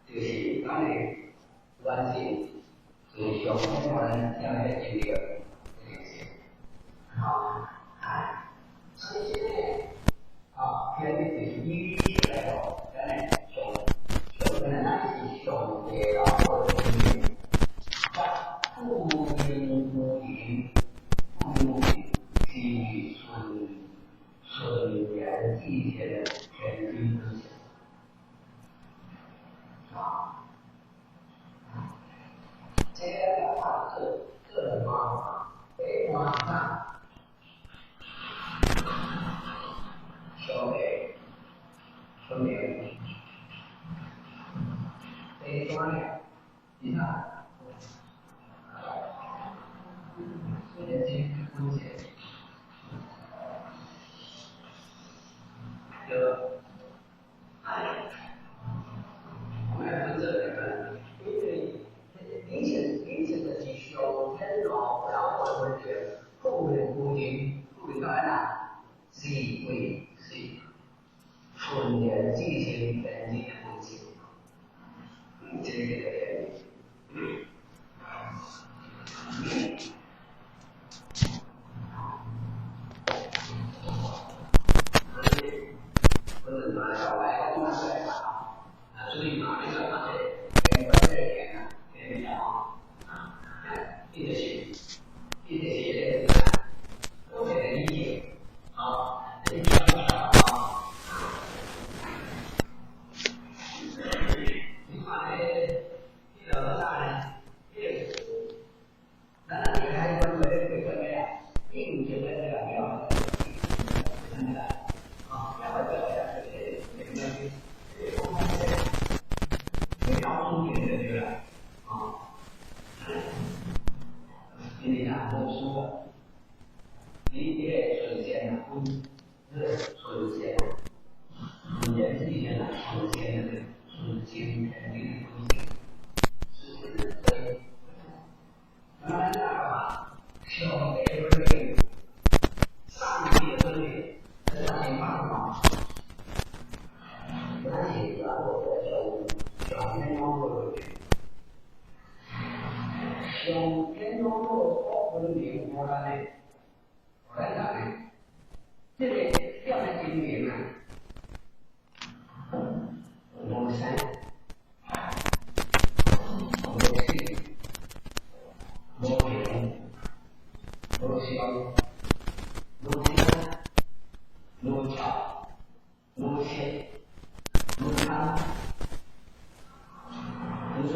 就是当你完成就是上天文这样的经历，所以现在天就是依来说，咱们上可能那是上的或者是不应不应是顺缘际前的全军之下。这个话这种方法被马上消费说明这一方面，你看，年轻空间，我们分这两个，因为明显的是小天老，然后或者是后面固定当然啦，是为是顺年进行本地的东西，这个原理。所以嘛，这个发现，这个点呢，这个讲一直写都给人理解这个你看这个大人，那你还关注这个什么呀？硬件的这个没有，真的然后这个描述你的这个今天我说，你也呈现了呈现也是一件呈现的是精神的东西，是对。当然了，小的分类，上帝的分类，这两件办法，那也是我的小天光过去。小天光过分明我来的，我来讲的，这个这样的经历呢，我三，我七，我九，我小，我三，我巧，我七，我三，我四。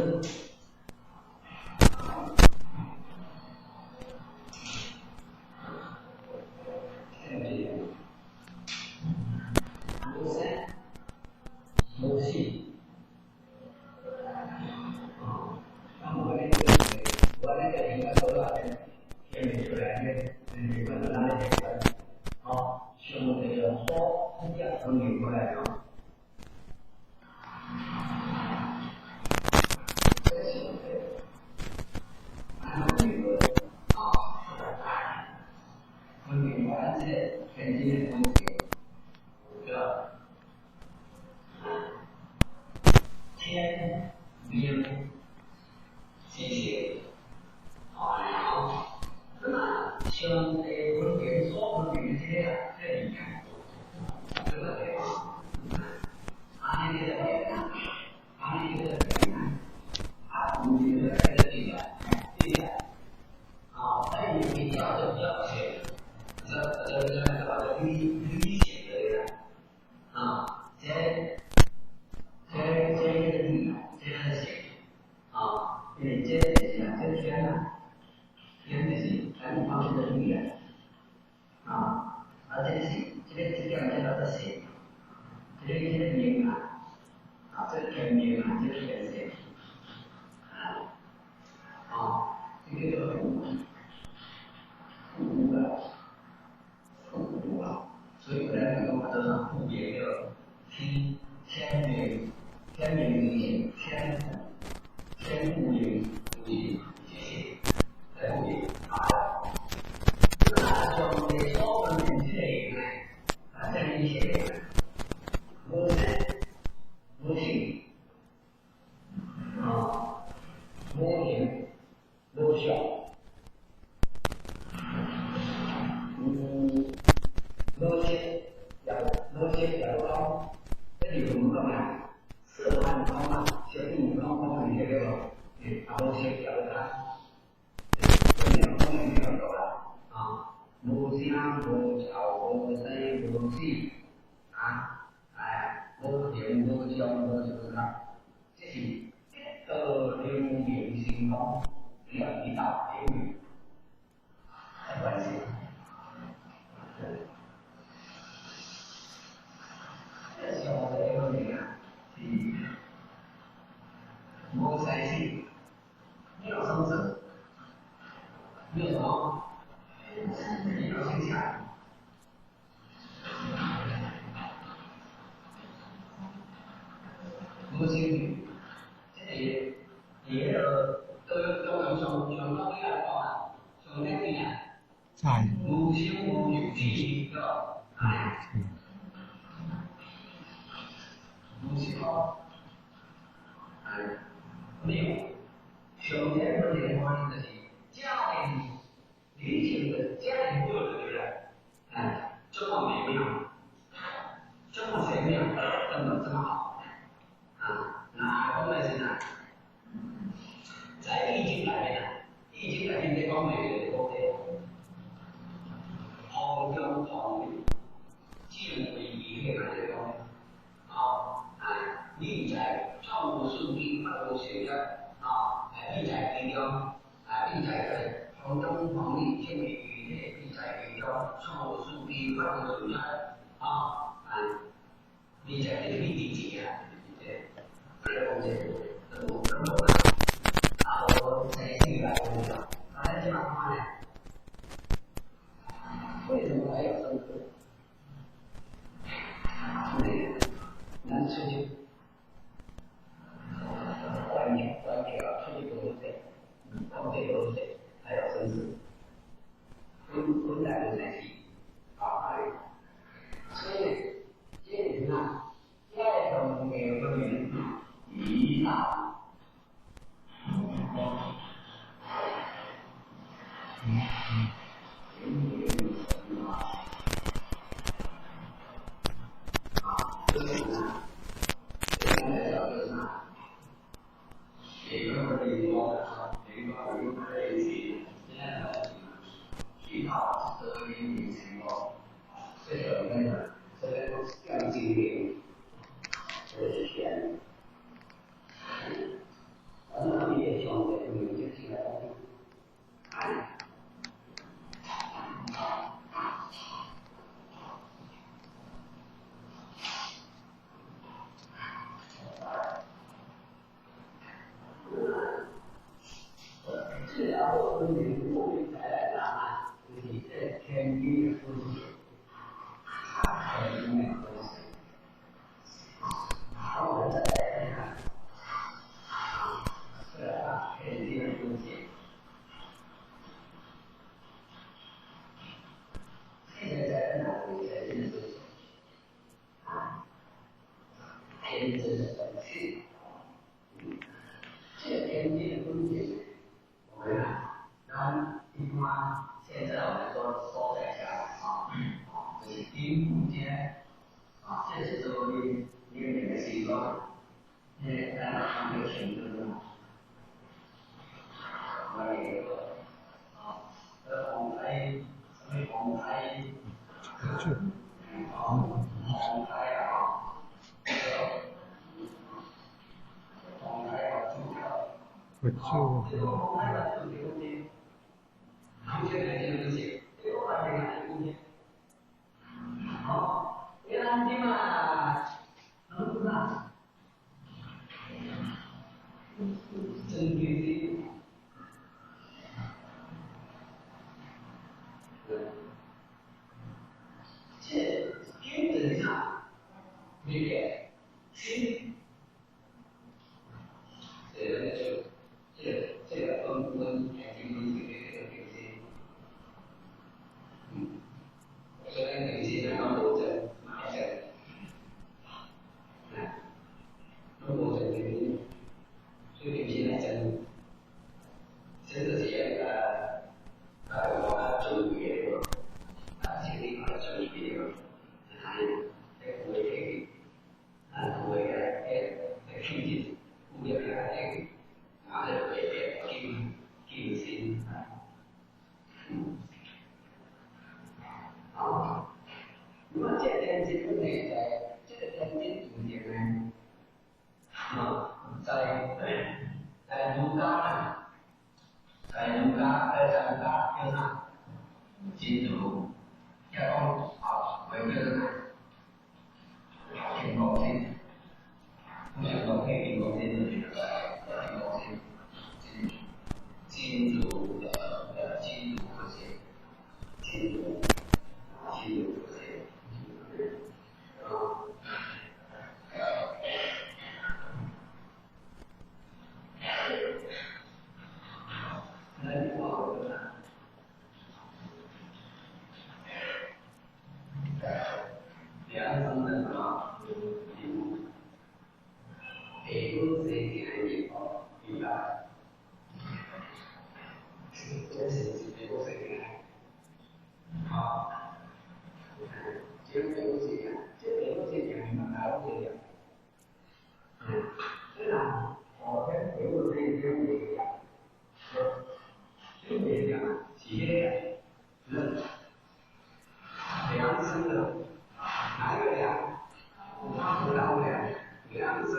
我高，这里我们干嘛？色汗高嘛，小弟高高你这个，然后先调它，这两方面没有走了啊，无声无吵无声无气啊，无甜无香无什么，这是流明星功，你要引导流明，没关系。这小的流明啊，无生气，没有生死，没有什么，没有形象。无情绪，这里个都有上高来讲啊，上那边啊，无心无有气个，无心高，没有，上天不是关的是家庭理性的家庭过的人，这么美妙，这么玄妙，这么好。哪方面是哪？在易经里面啊，易经里面这方面嘅多啲，康中康理，智慧理嘅嗰啲理财创物数据发布学的理财研究理财的康中康理建立于理财研究创物数据发布学的理财的理解这个东西很多我在心里来说，在这方面为什么还有生活？难出去，外条出去都是到这都是还有生死，本来就在起所以这里呢，要从每个人一大。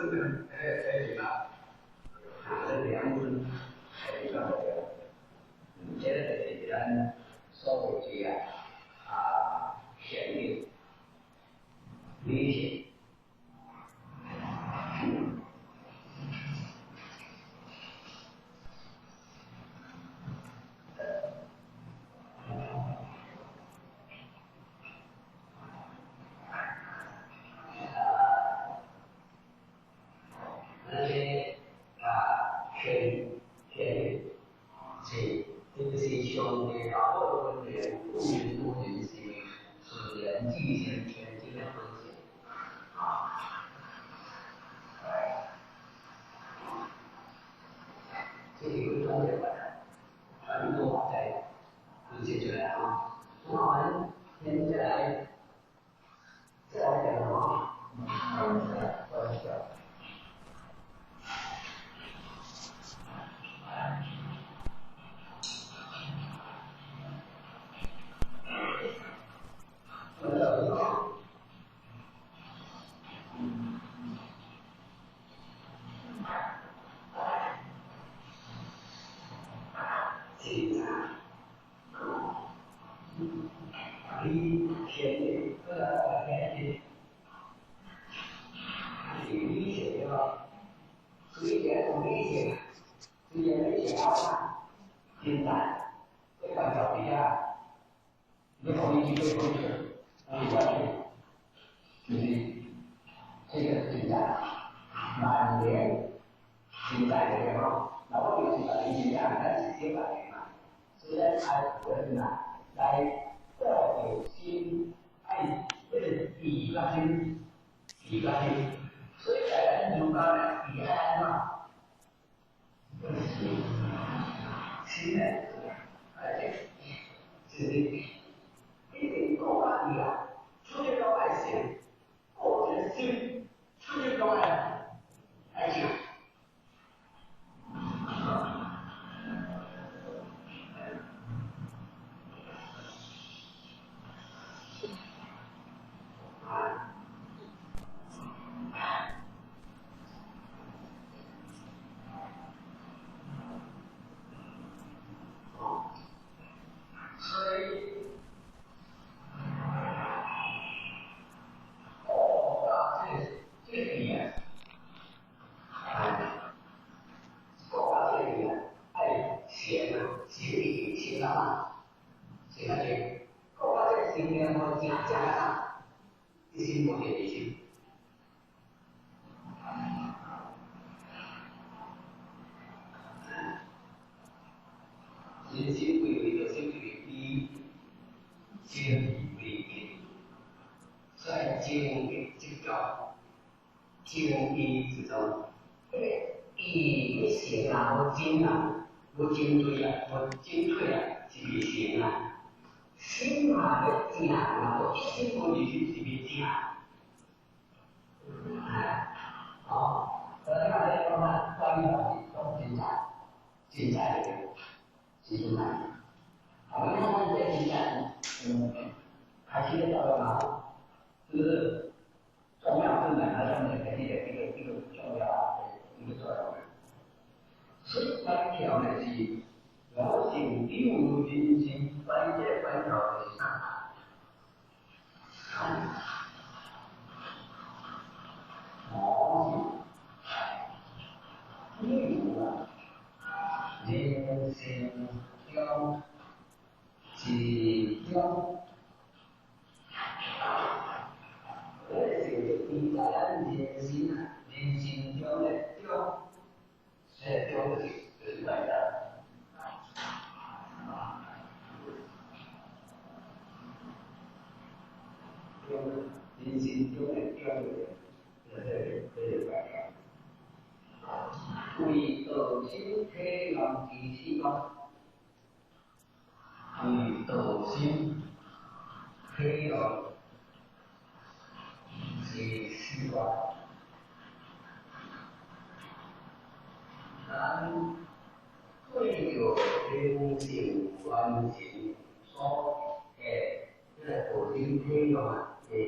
分这个两分这个这个人所谓的权利理性。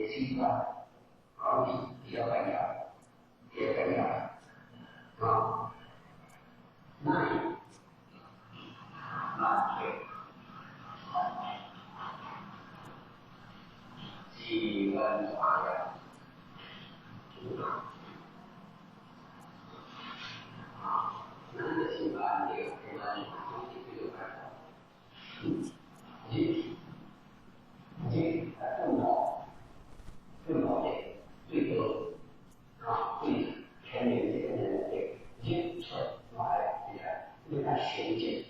习惯，比较重要，也重要。男的性格安定，这个东西就有办法。更高的最多最全面这个人的因错来你看学习。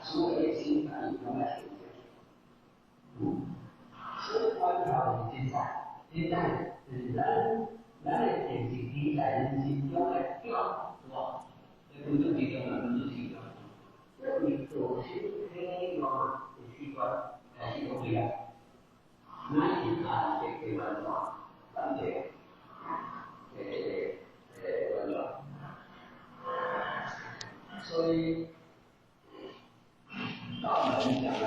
所有的情感你用来学习。所以观察现在人的眼睛第一代人心用来调，是吧？这个就比较难的情感。那你做事这个习惯还是不一样。那你看这个文化，感觉文化，所以道门讲了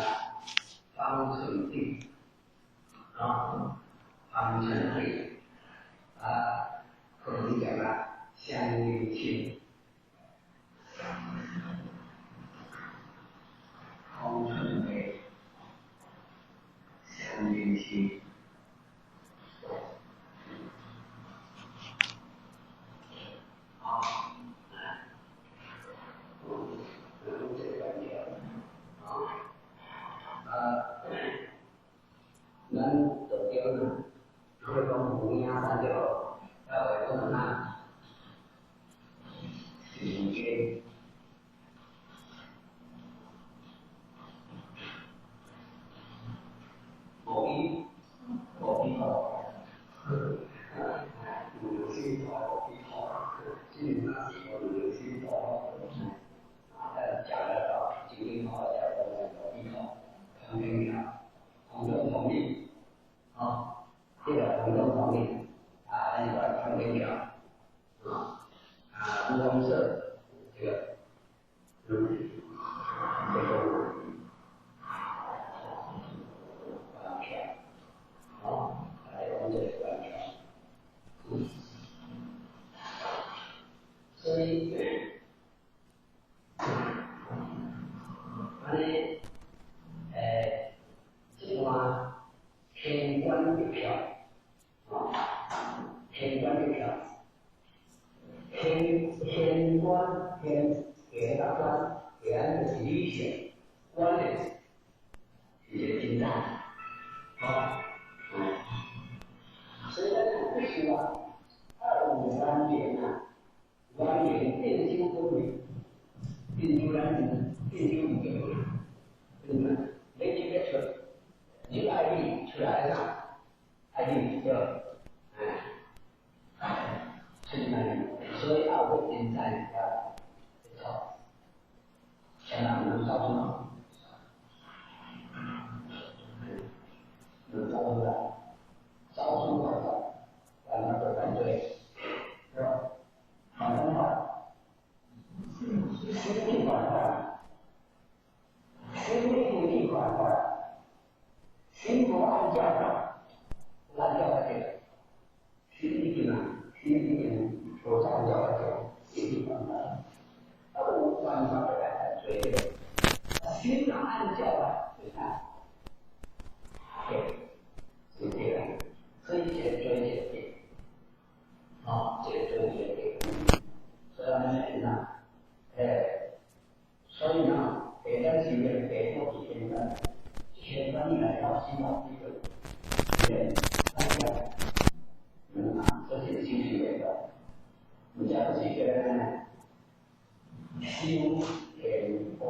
方寸定方寸定可能讲了相应性。方寸定相应性。人得标准，如果说母鸭它就要不能拿时间，我比好，有些好比好，基本上有些好，讲的到经营好的我比好，肯定的，同等同意。这个同等同意那个肯定的不同色这个完全还有我们这个完全所以这个天官的票天官的票天官给大官给俺的理解官的一些进展所以在不是25年完全电修功能电修燃灯电修五个对吧没几个车你爱力出来了爱力就是那里所以我现在现在能找到能找出来找出来让他的感觉是吧马上好心力缓缓心力缓缓心不按教按教的这个心力呢心力不按教的这个心力缓缓不按教的所以心按教的你看对是这样所以这个专业的这个专业的所以呢所以呢给咱学员给过几天的前3年到新老这个人大家这些新学员的你家的几个人呢心很宽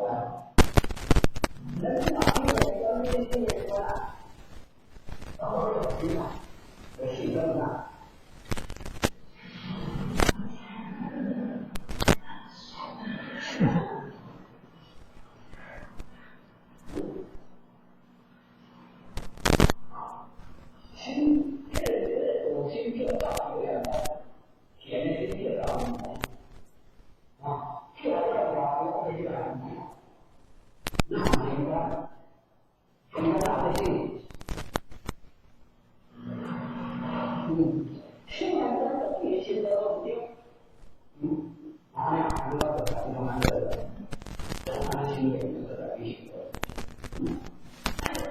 人哪有要面对的关然后有心嘛有心更大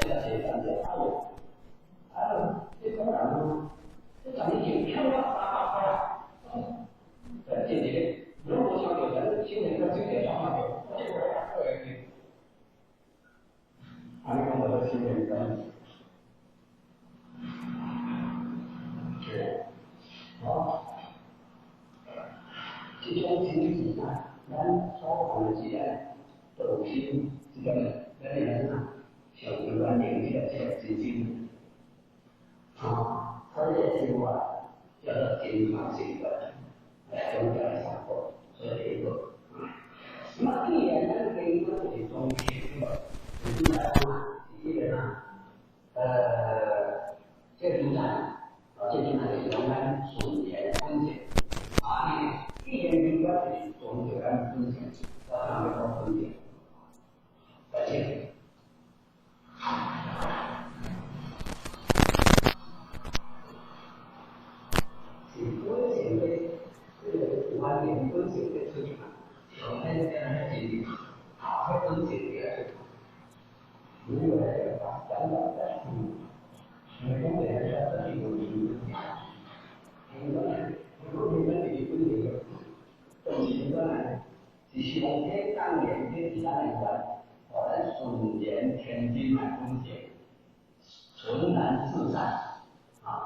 这些感觉人生。是，这种情形啊，咱所讲的是咱道心这种咱的人啊，上原灵这个真心所以这句话叫做真法真本，宗教的上课，所以这个。那么既然咱可以说是中心的，就是来讲基本上，这平常，这平常是用咱顺延分析，既然应该是中就咱分析，我上面说分析，而且。是本性的这个观念，本性的出发，上天在那里，它本性的，如果这个讲到在你们这边是这种理论，你们理论的东西呢，是上天当年的自然现象，咱顺延天经来分析，纯然自在，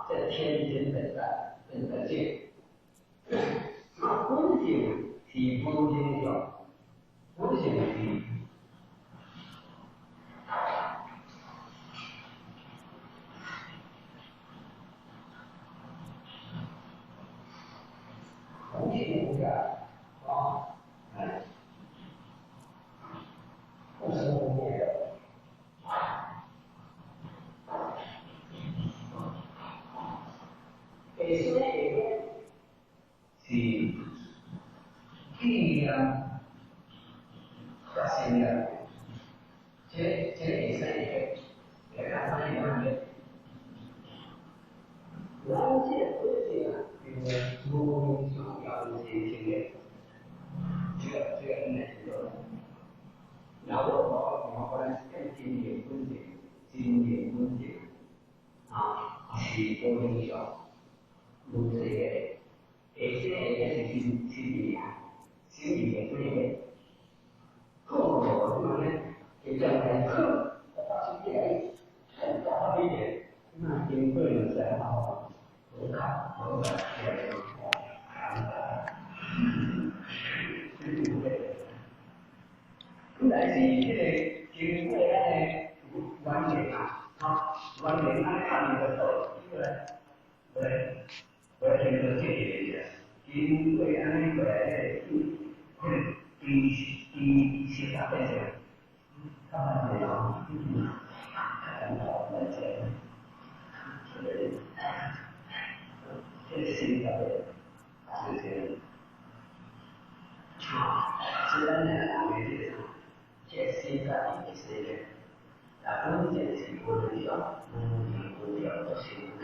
这天经本在。本性，本性是无形象，本性是空性无感不是无灭的。第四个是力量发生的，这第三个，来看看两个，两件事情啊，就是无名上要有心情的，这个应该是有的。然后我们更经典分析，是无名上。如这个，这些也是心理的这个，我们也叫来到今天，很高一点，那经过了才好，我看，本来是这个经过完全完全按看的走，对。我听说这个，因为安那个第其他的他们这种很好的这是一个事情虽然呢，我们这现在也是一个，关键是不能讲，不要都是不对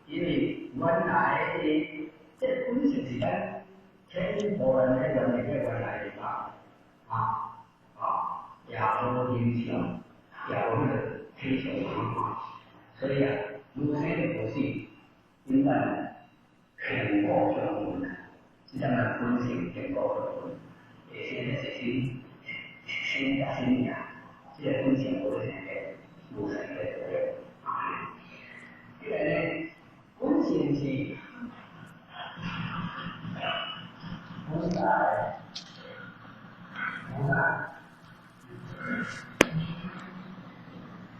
因为原来的这本身是咱天部人的人的原来的也无影响，也无非常所以如何的东西，应该全国相同的，这样的本性全国相同，现在是新年，这个本性我是如何的因为本性是无在，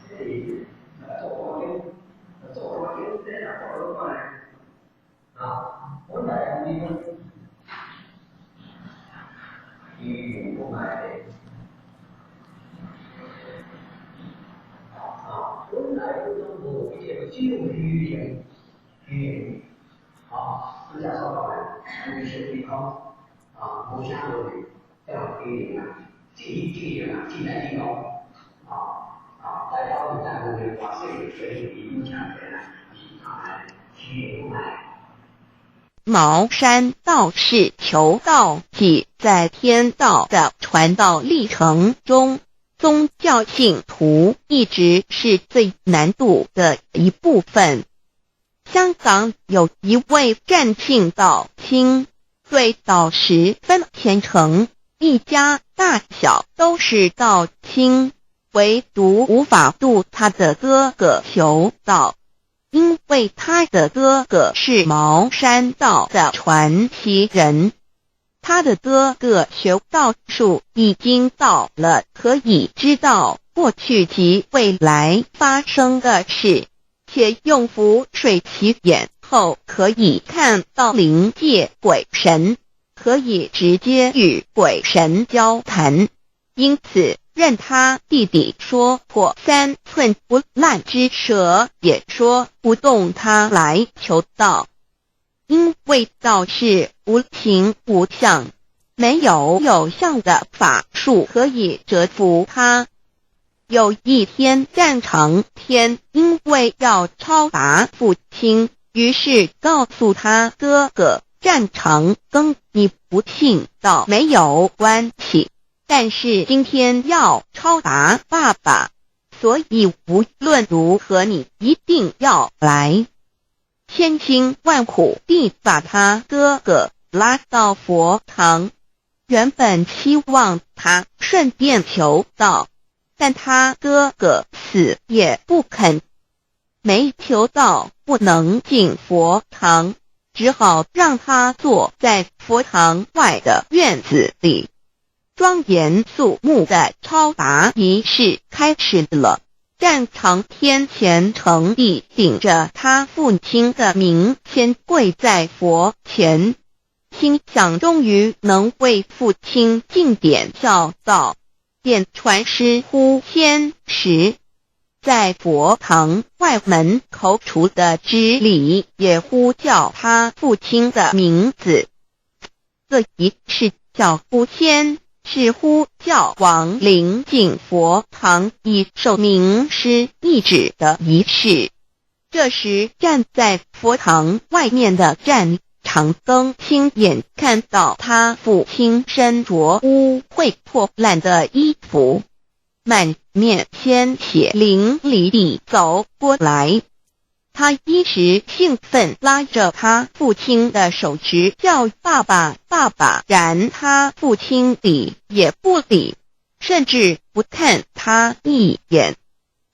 这里做佛经这样做过来本来你们语不买的本来不能我这个旧语言，人家说到的，不是对方不是说的这样语言既然地方大家都在乎的话，这个确实比影响起来体不买。茅山道士求道即在天道的传道历程中，宗教信徒一直是最难度的一部分。香港有一位占信道亲，对道十分虔诚，一家大小都是道亲，唯独无法度他的哥哥求道，因为他的哥哥是茅山道的传奇人。他的哥哥学道术已经到了可以知道过去及未来发生的事，且用符水起眼后可以看到灵界鬼神，可以直接与鬼神交谈，因此任他弟弟说破3寸不烂之舌，也说不动他来求道。因为道是无形无相，没有有相的法术可以折服他。有一天，战长天因为要超拔父亲，于是告诉他哥哥战长跟你不信道没有关系，但是今天要超拔爸爸，所以无论如何你一定要来。千辛万苦地把他哥哥拉到佛堂，原本希望他顺便求道，但他哥哥死也不肯，没求道不能进佛堂，只好让他坐在佛堂外的院子里。庄严肃穆的超拔仪式开始了。战长天虔诚地顶着他父亲的名先跪在佛前，心想终于能为父亲尽点孝道，便传师呼天时，在佛堂外门口处的支里也呼叫他父亲的名字。这仪式叫呼天，是呼叫亡灵进佛堂以受名师意旨的仪式。这时站在佛堂外面的战长庚亲眼看到他父亲身着污秽破烂的衣服，满面鲜血淋漓地走过来。他一时兴奋，拉着他父亲的手直叫爸爸爸爸，然他父亲理也不理，甚至不看他一眼，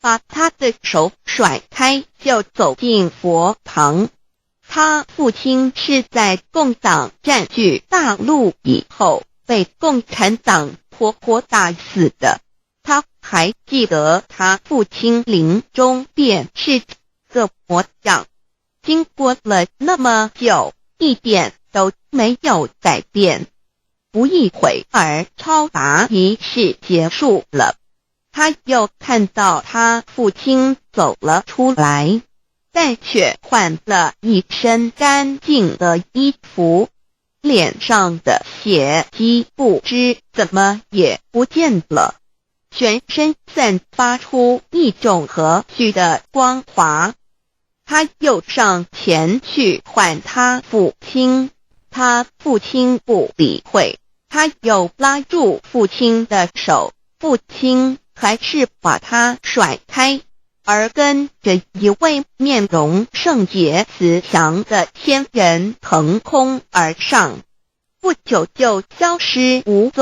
把他的手甩开就走进佛堂。他父亲是在共党占据大陆以后被共产党活活打死的，他还记得他父亲临终便是个模样，经过了那么久，一点都没有改变。不一会儿，超拔仪式结束了，他又看到他父亲走了出来，但却换了一身干净的衣服，脸上的血迹不知怎么也不见了，全身散发出一种和煦的光华。他又上前去唤他父亲，他父亲不理会，他又拉住父亲的手，父亲还是把他甩开，而跟着一位面容圣洁慈祥的天人腾空而上，不久就消失无踪。